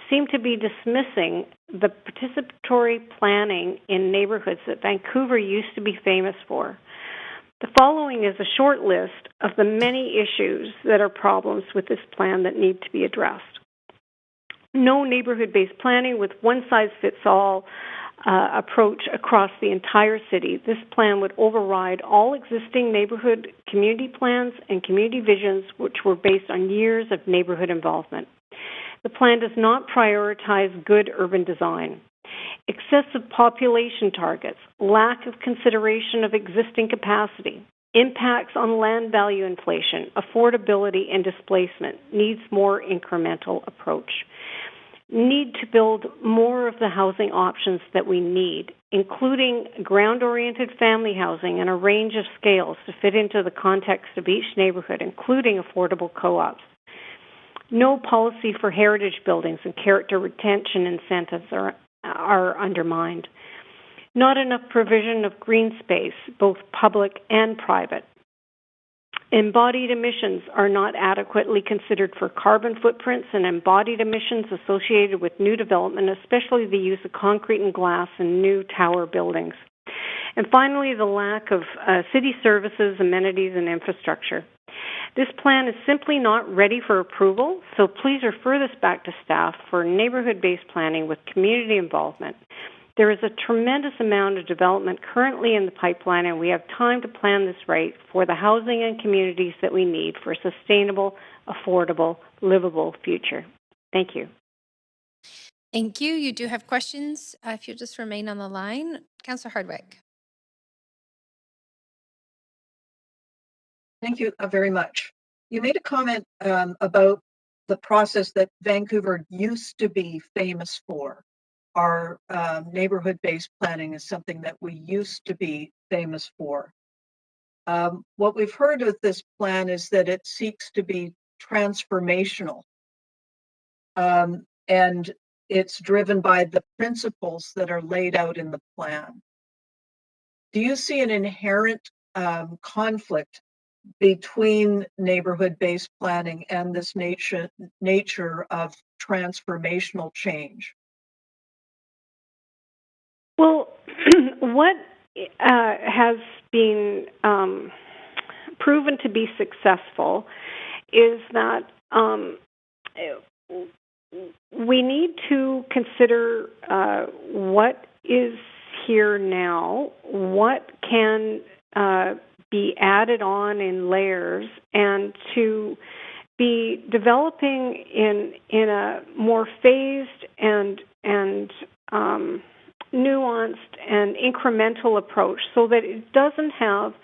seem to be dismissing the participatory planning in neighborhoods that Vancouver used to be famous for. The following is a short list of the many issues that are problems with this plan that need to be addressed. No neighborhood-based planning with one-size-fits-all approach across the entire city. This plan would override all existing neighborhood community plans and community visions which were based on years of neighborhood involvement. The plan does not prioritize good urban design. Excessive population targets, lack of consideration of existing capacity, impacts on land value inflation, affordability, and displacement needs more incremental approach. Need to build more of the housing options that we need, including ground-oriented family housing and a range of scales to fit into the context of each neighborhood, including affordable co-ops. No policy for heritage buildings and character retention incentives are undermined. Not enough provision of green space, both public and private. Embodied emissions are not adequately considered for carbon footprints and embodied emissions associated with new development, especially the use of concrete and glass in new tower buildings. And finally, the lack of city services, amenities, and infrastructure. This plan is simply not ready for approval, so please refer this back to staff for neighborhood-based planning with community involvement. There is a tremendous amount of development currently in the pipeline, and we have time to plan this right for the housing and communities that we need for a sustainable, affordable, livable future. Thank you. Thank you. You do have questions. If you'll just remain on the line. Councillor Hardwick. Thank you very much. You made a comment about the process that Vancouver used to be famous for. Our neighborhood-based planning is something that we used to be famous for. What we've heard with this plan is that it seeks to be transformational. And it's driven by the principles that are laid out in the plan. Do you see an inherent conflict between neighborhood-based planning and this nature of transformational change? Well, what has been proven to be successful is that we need to consider what is here now, what can be added on in layers, and to be developing in a more phased and nuanced and incremental approach, so that it doesn't have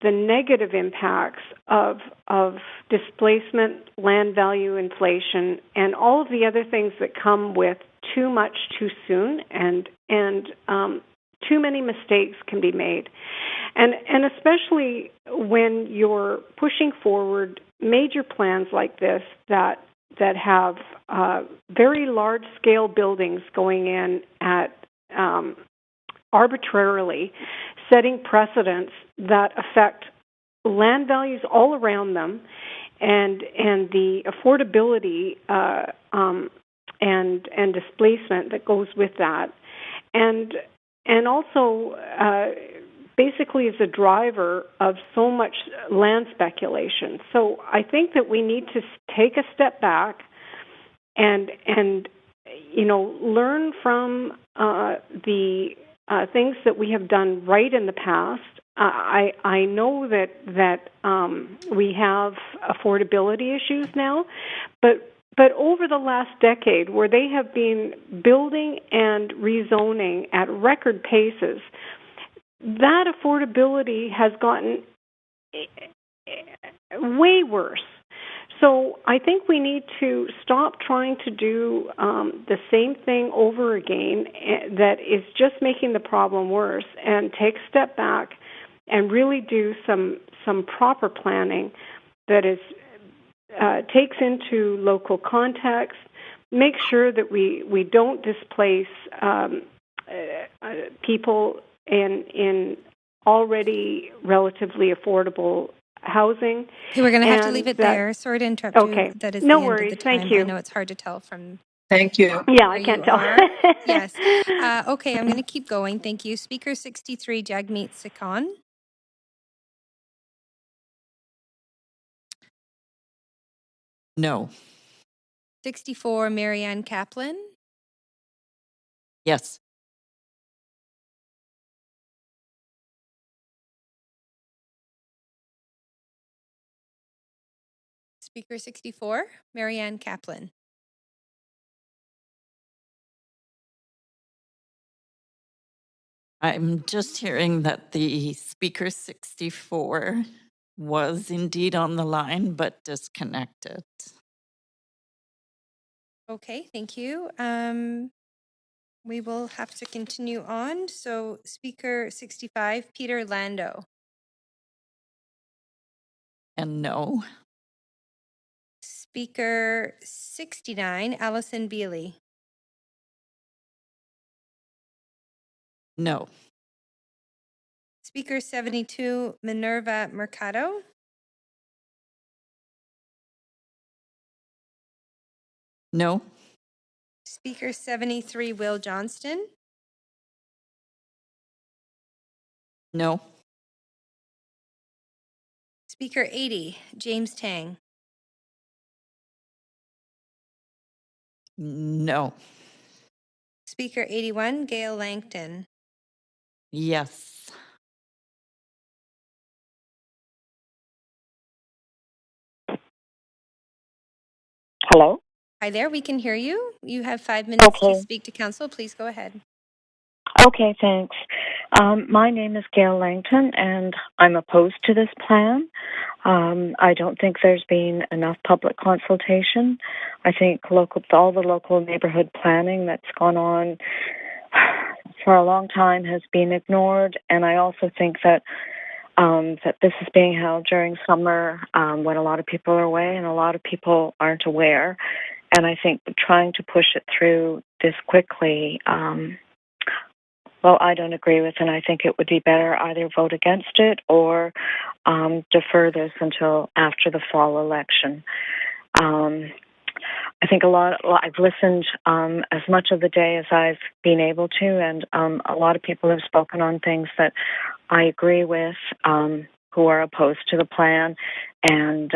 the negative impacts of displacement, land value inflation, and all of the other things that come with too much too soon, and too many mistakes can be made. And especially when you're pushing forward major plans like this that have very large scale buildings going in at arbitrarily, setting precedents that affect land values all around them, and the affordability and displacement that goes with that, and also basically is a driver of so much land speculation. So I think that we need to take a step back and learn from the things that we have done right in the past. I know that we have affordability issues now, but over the last decade, where they have been building and rezoning at record paces, that affordability has gotten way worse. So I think we need to stop trying to do the same thing over again that is just making the problem worse, and take a step back and really do some proper planning that is takes into local context, make sure that we don't displace people in already relatively affordable housing. Okay, we're going to have to leave and it that, there. Sorry to interrupt okay, you. That is no the end worries. of the time. Thank you. I know it's hard to tell from Thank you. Yeah, where I can't you tell. are. Yes. Okay, I'm going to keep going. Thank you. Speaker 63, Jagmeet Sikon. No. 64, Marianne Kaplan. Yes. Speaker 64, Marianne Kaplan. I'm just hearing that the speaker 64 was indeed on the line, but disconnected. Okay, thank you. We will have to continue on. So Speaker 65, Peter Lando. And no. Speaker 69, Allison Bealey. No. Speaker 72, Minerva Mercado. No. Speaker 73, Will Johnston. No. Speaker 80, James Tang. No. Speaker 81, Gail Langton. Yes. Hello? Hi there, we can hear you. You have 5 minutes to Okay. speak to council. Please go ahead. Okay, thanks. My name is Gail Langton, and I'm opposed to this plan. I don't think there's been enough public consultation. I think all the local neighborhood planning that's gone on for a long time has been ignored, and I also think that that this is being held during summer when a lot of people are away and a lot of people aren't aware. And I think trying to push it through this quickly, I don't agree with, and I think it would be better either vote against it or defer this until after the fall election. I think I've listened as much of the day as I've been able to, and a lot of people have spoken on things that I agree with who are opposed to the plan, and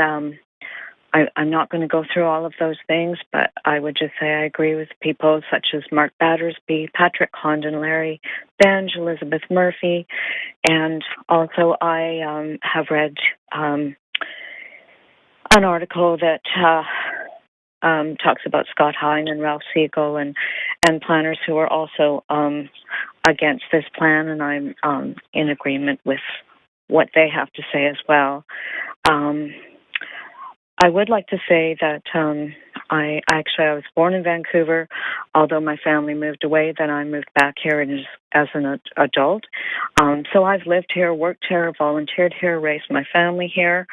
I'm not going to go through all of those things, but I would just say I agree with people such as Mark Battersby, Patrick Condon, Larry Benj, Elizabeth Murphy, and also I have read an article that talks about Scott Hine and Ralph Siegel and planners who are also against this plan, and I'm in agreement with what they have to say as well. I would like to say that I was born in Vancouver, although my family moved away. Then I moved back here as an adult. So I've lived here, worked here, volunteered here, raised my family here,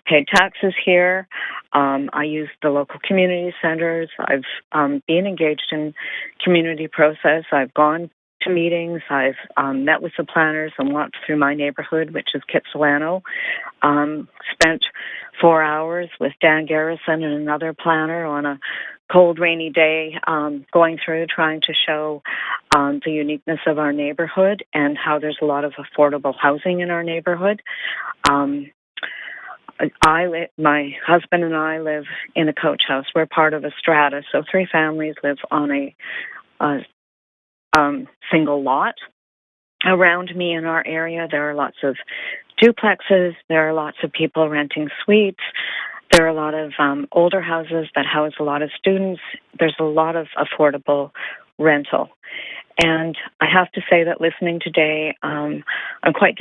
paid taxes here. I use the local community centers. I've been engaged in community process. I've gone to meetings. I've met with the planners and walked through my neighborhood, which is Kitsilano. Spent 4 hours with Dan Garrison and another planner on a cold, rainy day, going through trying to show the uniqueness of our neighborhood and how there's a lot of affordable housing in our neighborhood. My husband and I live in a coach house. We're part of a strata, so 3 families live on a single lot. Around me in our area, there are lots of duplexes. There are lots of people renting suites. There are a lot of older houses that house a lot of students. There's a lot of affordable rental. And I have to say that listening today, I'm quite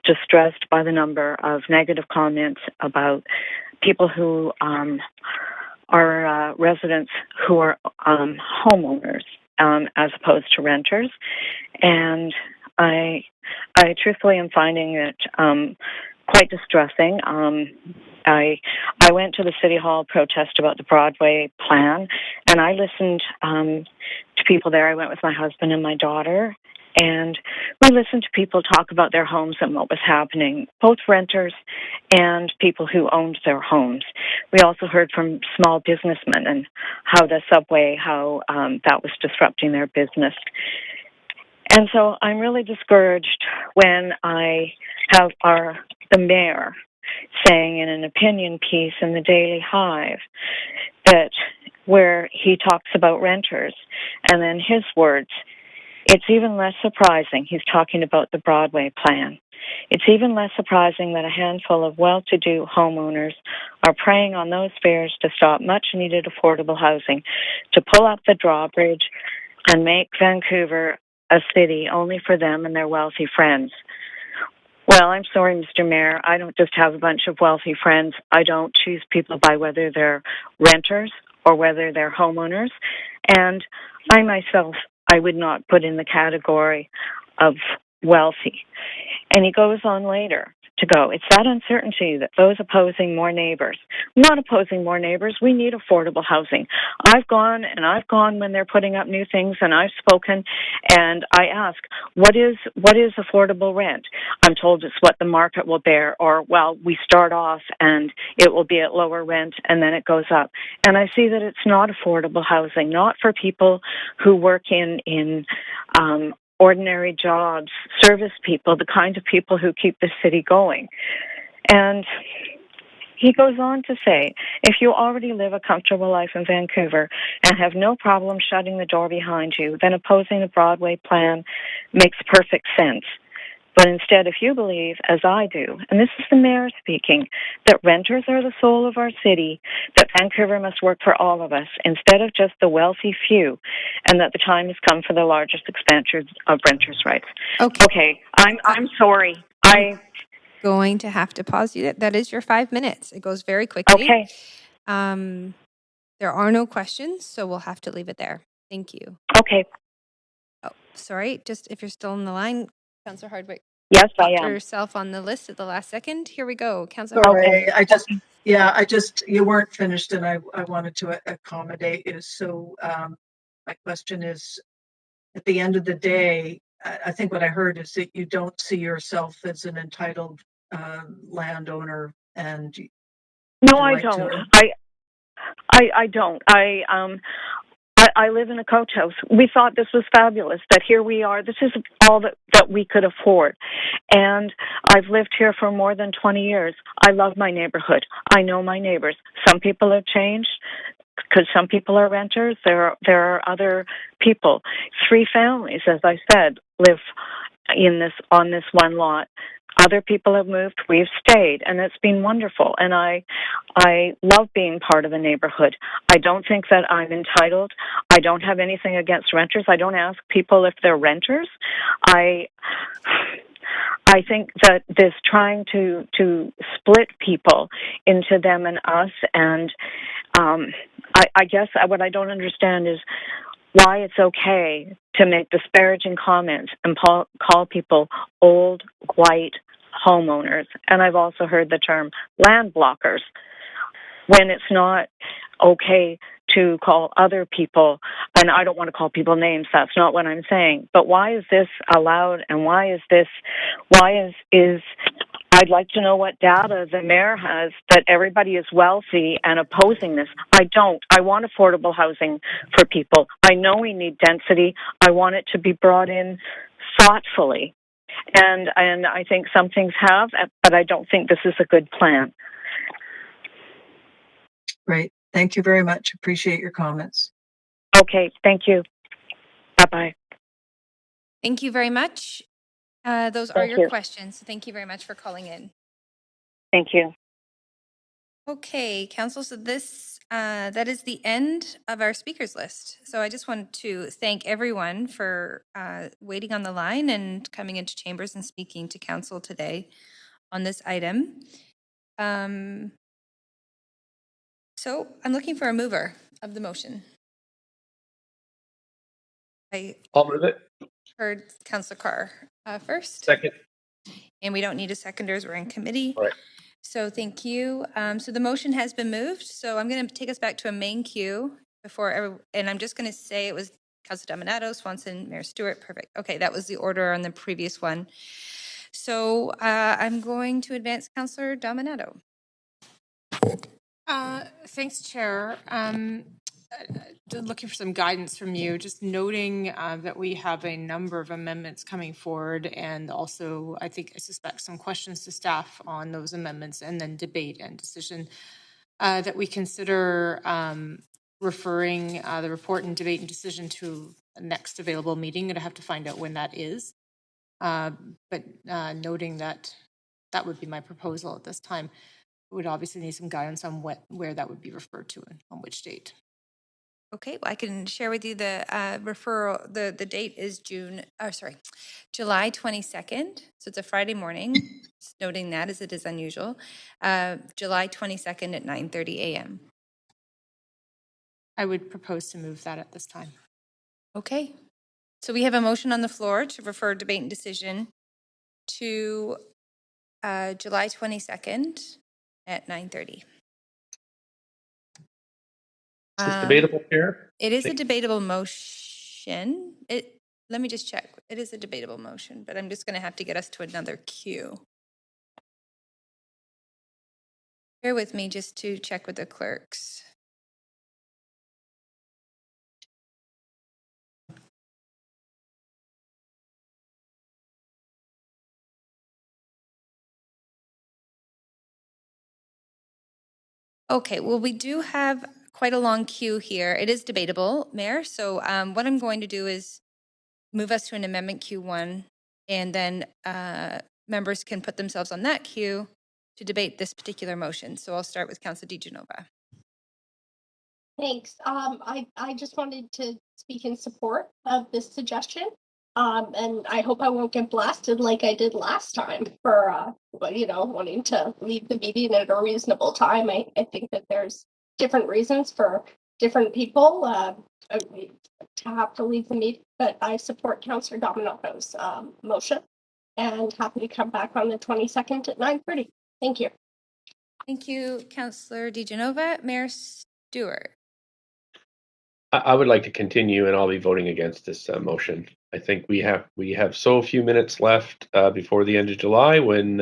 distressed by the number of negative comments about people who are residents who are homeowners as opposed to renters. And I truthfully am finding it quite distressing. I went to the City Hall protest about the Broadway plan, and I listened to people there. I went with my husband and my daughter, and we listened to people talk about their homes and what was happening, both renters and people who owned their homes. We also heard from small businessmen and how the subway, how that was disrupting their business. And so I'm really discouraged when I have the mayor saying in an opinion piece in the Daily Hive that where he talks about renters, and then his words, it's even less surprising, he's talking about the Broadway plan. It's even less surprising that a handful of well-to-do homeowners are preying on those fears to stop much-needed affordable housing, to pull up the drawbridge and make Vancouver a city only for them and their wealthy friends. Well, I'm sorry, Mr. Mayor. I don't just have a bunch of wealthy friends. I don't choose people by whether they're renters or whether they're homeowners. And I myself, I would not put in the category of wealthy. And he goes on later to go, it's that uncertainty that those opposing more neighbors. I'm not opposing more neighbors. We need affordable housing. I've gone when they're putting up new things, and I've spoken, and I ask, what is affordable rent? I'm told it's what the market will bear, or, well, we start off and it will be at lower rent and then it goes up. And I see that it's not affordable housing, not for people who work in ordinary jobs, service people, the kind of people who keep the city going. And he goes on to say, if you already live a comfortable life in Vancouver and have no problem shutting the door behind you, then opposing the Broadway plan makes perfect sense. But instead, if you believe, as I do, and this is the mayor speaking, that renters are the soul of our city, that Vancouver must work for all of us instead of just the wealthy few, and that the time has come for the largest expansion of renters' rights. Okay, I'm sorry. I'm going to have to pause you. That is your 5 minutes. It goes very quickly. Okay. There are no questions, so we'll have to leave it there. Thank you. Okay. Oh, sorry. Just if you're still on the line, Councillor Hardwick. Yes, I am. Yourself on the list at the last second. Here we go. Councillor Sorry, Hardwick. you weren't finished, and I wanted to accommodate you. So my question is, at the end of the day, I think what I heard is that you don't see yourself as an entitled landowner, and no, I don't. I don't. I live in a coach house. We thought this was fabulous, that here we are. This is all that we could afford. And I've lived here for more than 20 years. I love my neighborhood. I know my neighbors. Some people have changed because some people are renters. There are other people. 3 families, as I said, live on this one lot. Other people have moved. We've stayed, and it's been wonderful. And I love being part of the neighborhood. I don't think that I'm entitled. I don't have anything against renters. I don't ask people if they're renters. I think that this trying to split people into them and us, and I guess what I don't understand is why it's okay to make disparaging comments and call people old, white homeowners. And I've also heard the term land blockers, when it's not okay to call other people, and I don't want to call people names, that's not what I'm saying, but why is this allowed, and why is I'd like to know what data the mayor has that everybody is wealthy and opposing this. I don't. I want affordable housing for people. I know we need density. I want it to be brought in thoughtfully. And I think some things have, but I don't think this is a good plan. Great. Thank you very much. Appreciate your comments. Okay. Thank you. Bye-bye. Thank you very much. Those are your questions. So thank you very much for calling in. Thank you. Okay, Council. So that is the end of our speakers list. So I just want to thank everyone for waiting on the line and coming into chambers and speaking to Council today on this item. So I'm looking for a mover of the motion. I'll move it. Heard Councillor Carr first. Second. And we don't need a seconders. We're in committee. Right. So thank you. So the motion has been moved. So I'm going to take us back to a main queue and I'm just going to say it was Councilor Dominato, Swanson, Mayor Stewart. Perfect. Okay, that was the order on the previous one. So I'm going to advance Councilor Dominato. Thanks, Chair. Looking for some guidance from you, just noting that we have a number of amendments coming forward, and also I suspect some questions to staff on those amendments, and then debate and decision that we consider referring the report and debate and decision to the next available meeting. And I have to find out when that is. But noting that that would be my proposal at this time. Would obviously need some guidance on where that would be referred to and on which date. Okay, well, I can share with you the referral. The date is July 22nd. So it's a Friday morning. Just noting that as it is unusual. July 22nd at 9:30 a.m. I would propose to move that at this time. Okay. So we have a motion on the floor to refer debate and decision to July 22nd at 9:30. Is this debatable, Chair? It is a debatable motion. Let me just check. It is a debatable motion, but I'm just going to have to get us to another queue. Bear with me just to check with the clerks. Okay, well, we do have quite a long queue here. It is debatable, Mayor. So what I'm going to do is move us to an amendment Q1, and then members can put themselves on that queue to debate this particular motion. So I'll start with Councilor DiGenova. Thanks. I just wanted to speak in support of this suggestion. And I hope I won't get blasted like I did last time for, wanting to leave the meeting at a reasonable time. I think that there's different reasons for different people to have to leave the meeting, but I support Councillor Dominato's motion and happy to come back on the 22nd at 9:30. Thank you. Thank you, Councillor DiGenova. Mayor Stewart. I would like to continue, and I'll be voting against this motion. I think we have so few minutes left before the end of July when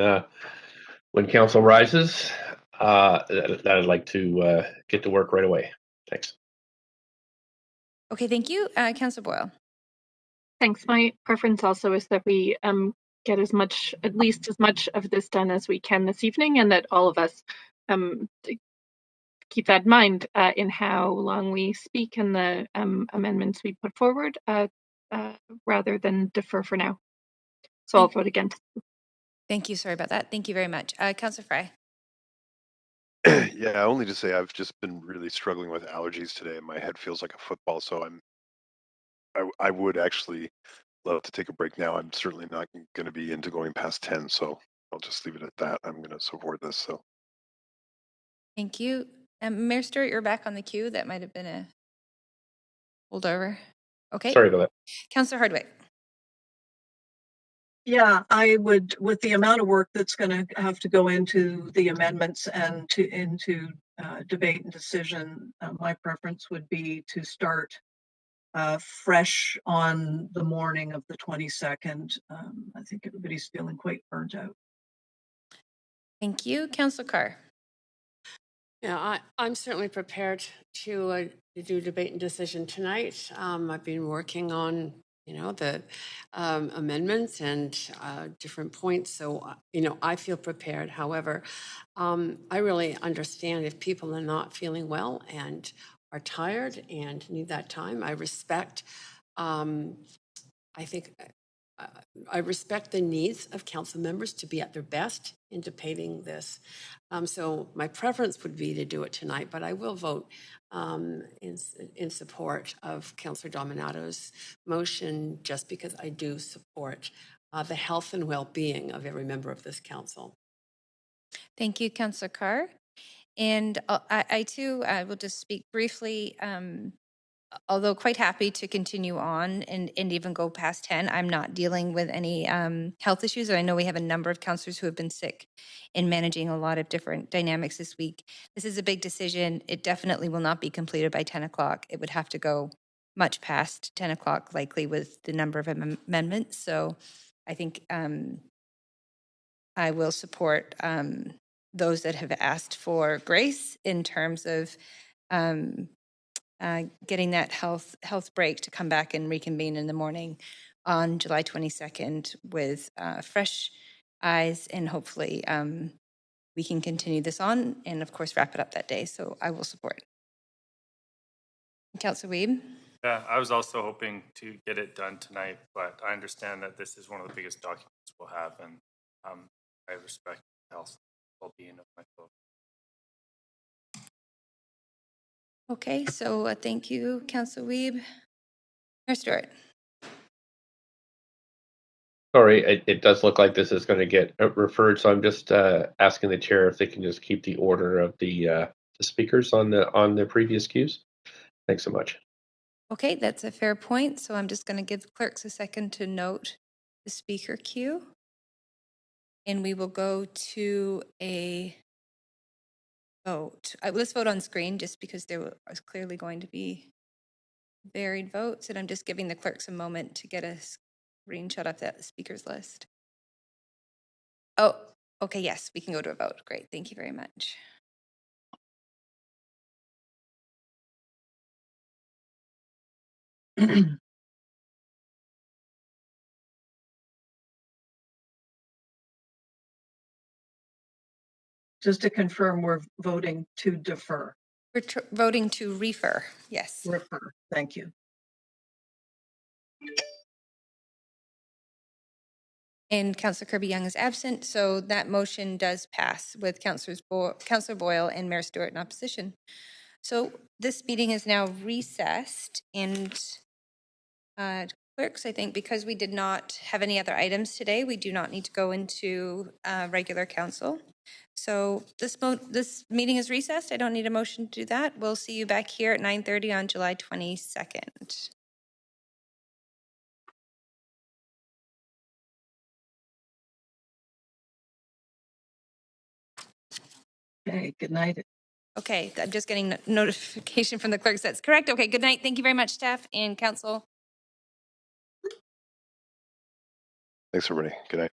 council rises that I'd like to get to work right away. Thanks. Okay, thank you. Councillor Boyle. Thanks. My preference also is that we get at least as much of this done as we can this evening, and that all of us keep that in mind in how long we speak and the amendments we put forward rather than defer for now. So I'll vote against. Thank you. Sorry about that. Thank you very much. Councillor Fry. Yeah, only to say I've just been really struggling with allergies today, and my head feels like a football. So I would actually love to take a break now. I'm certainly not going to be into going past 10, so I'll just leave it at that. I'm going to support this. So Thank you. Mayor Stewart, you're back on the queue. That might have been a holdover. Okay. Sorry about that. Councillor Hardwick. Yeah, I would, with the amount of work that's going to have to go into the amendments and into debate and decision, my preference would be to start fresh on the morning of the 22nd. I think everybody's feeling quite burnt out. Thank you. Councillor Carr. Yeah, I'm certainly prepared to do debate and decision tonight. I've been working on, the amendments and different points. So, I feel prepared. However, I really understand if people are not feeling well and are tired and need that time. I respect, I respect the needs of council members to be at their best in debating this. So my preference would be to do it tonight, but I will vote in support of Councillor Dominato's motion just because I do support the health and well-being of every member of this council. Thank you, Councillor Carr. And I too will just speak briefly. although quite happy to continue on and even go past 10, I'm not dealing with any health issues. And I know we have a number of counselors who have been sick in managing a lot of different dynamics this week. This is a big decision. It definitely will not be completed by 10 o'clock. It would have to go much past 10 o'clock, likely with the number of amendments. So I think I will support those that have asked for grace in terms of getting that health break to come back and reconvene in the morning on July 22nd with fresh eyes, and hopefully we can continue this on and of course wrap it up that day. So I will support. Councillor Weeb. Yeah, I was also hoping to get it done tonight, but I understand that this is one of the biggest documents we'll have, and I respect the health and well-being of my folks. Okay, so thank you, Councillor Weeb. Mayor Stewart. Sorry, it does look like this is going to get referred, so I'm just asking the chair if they can just keep the order of the speakers on the previous queues. Thanks so much. Okay, that's a fair point. So I'm just going to give the clerks a second to note the speaker queue. And we will go to a vote. Let's vote on screen just because there was clearly going to be varied votes. And I'm just giving the clerks a moment to get a screenshot of that speakers list. Oh, okay, yes, we can go to a vote. Great, thank you very much. Just to confirm, we're voting to defer. We're voting to refer, yes. Refer, thank you. And Councillor Kirby-Young is absent, so that motion does pass with Councillor Boyle and Mayor Stewart in opposition. So this meeting is now recessed, and clerks, I think because we did not have any other items today, we do not need to go into regular council. So this meeting is recessed. I don't need a motion to do that. We'll see you back here at 9:30 on July 22nd. Okay, good night. Okay, I'm just getting notification from the clerks. That's correct. Okay, good night. Thank you very much, staff and council. Thanks, everybody. Good night.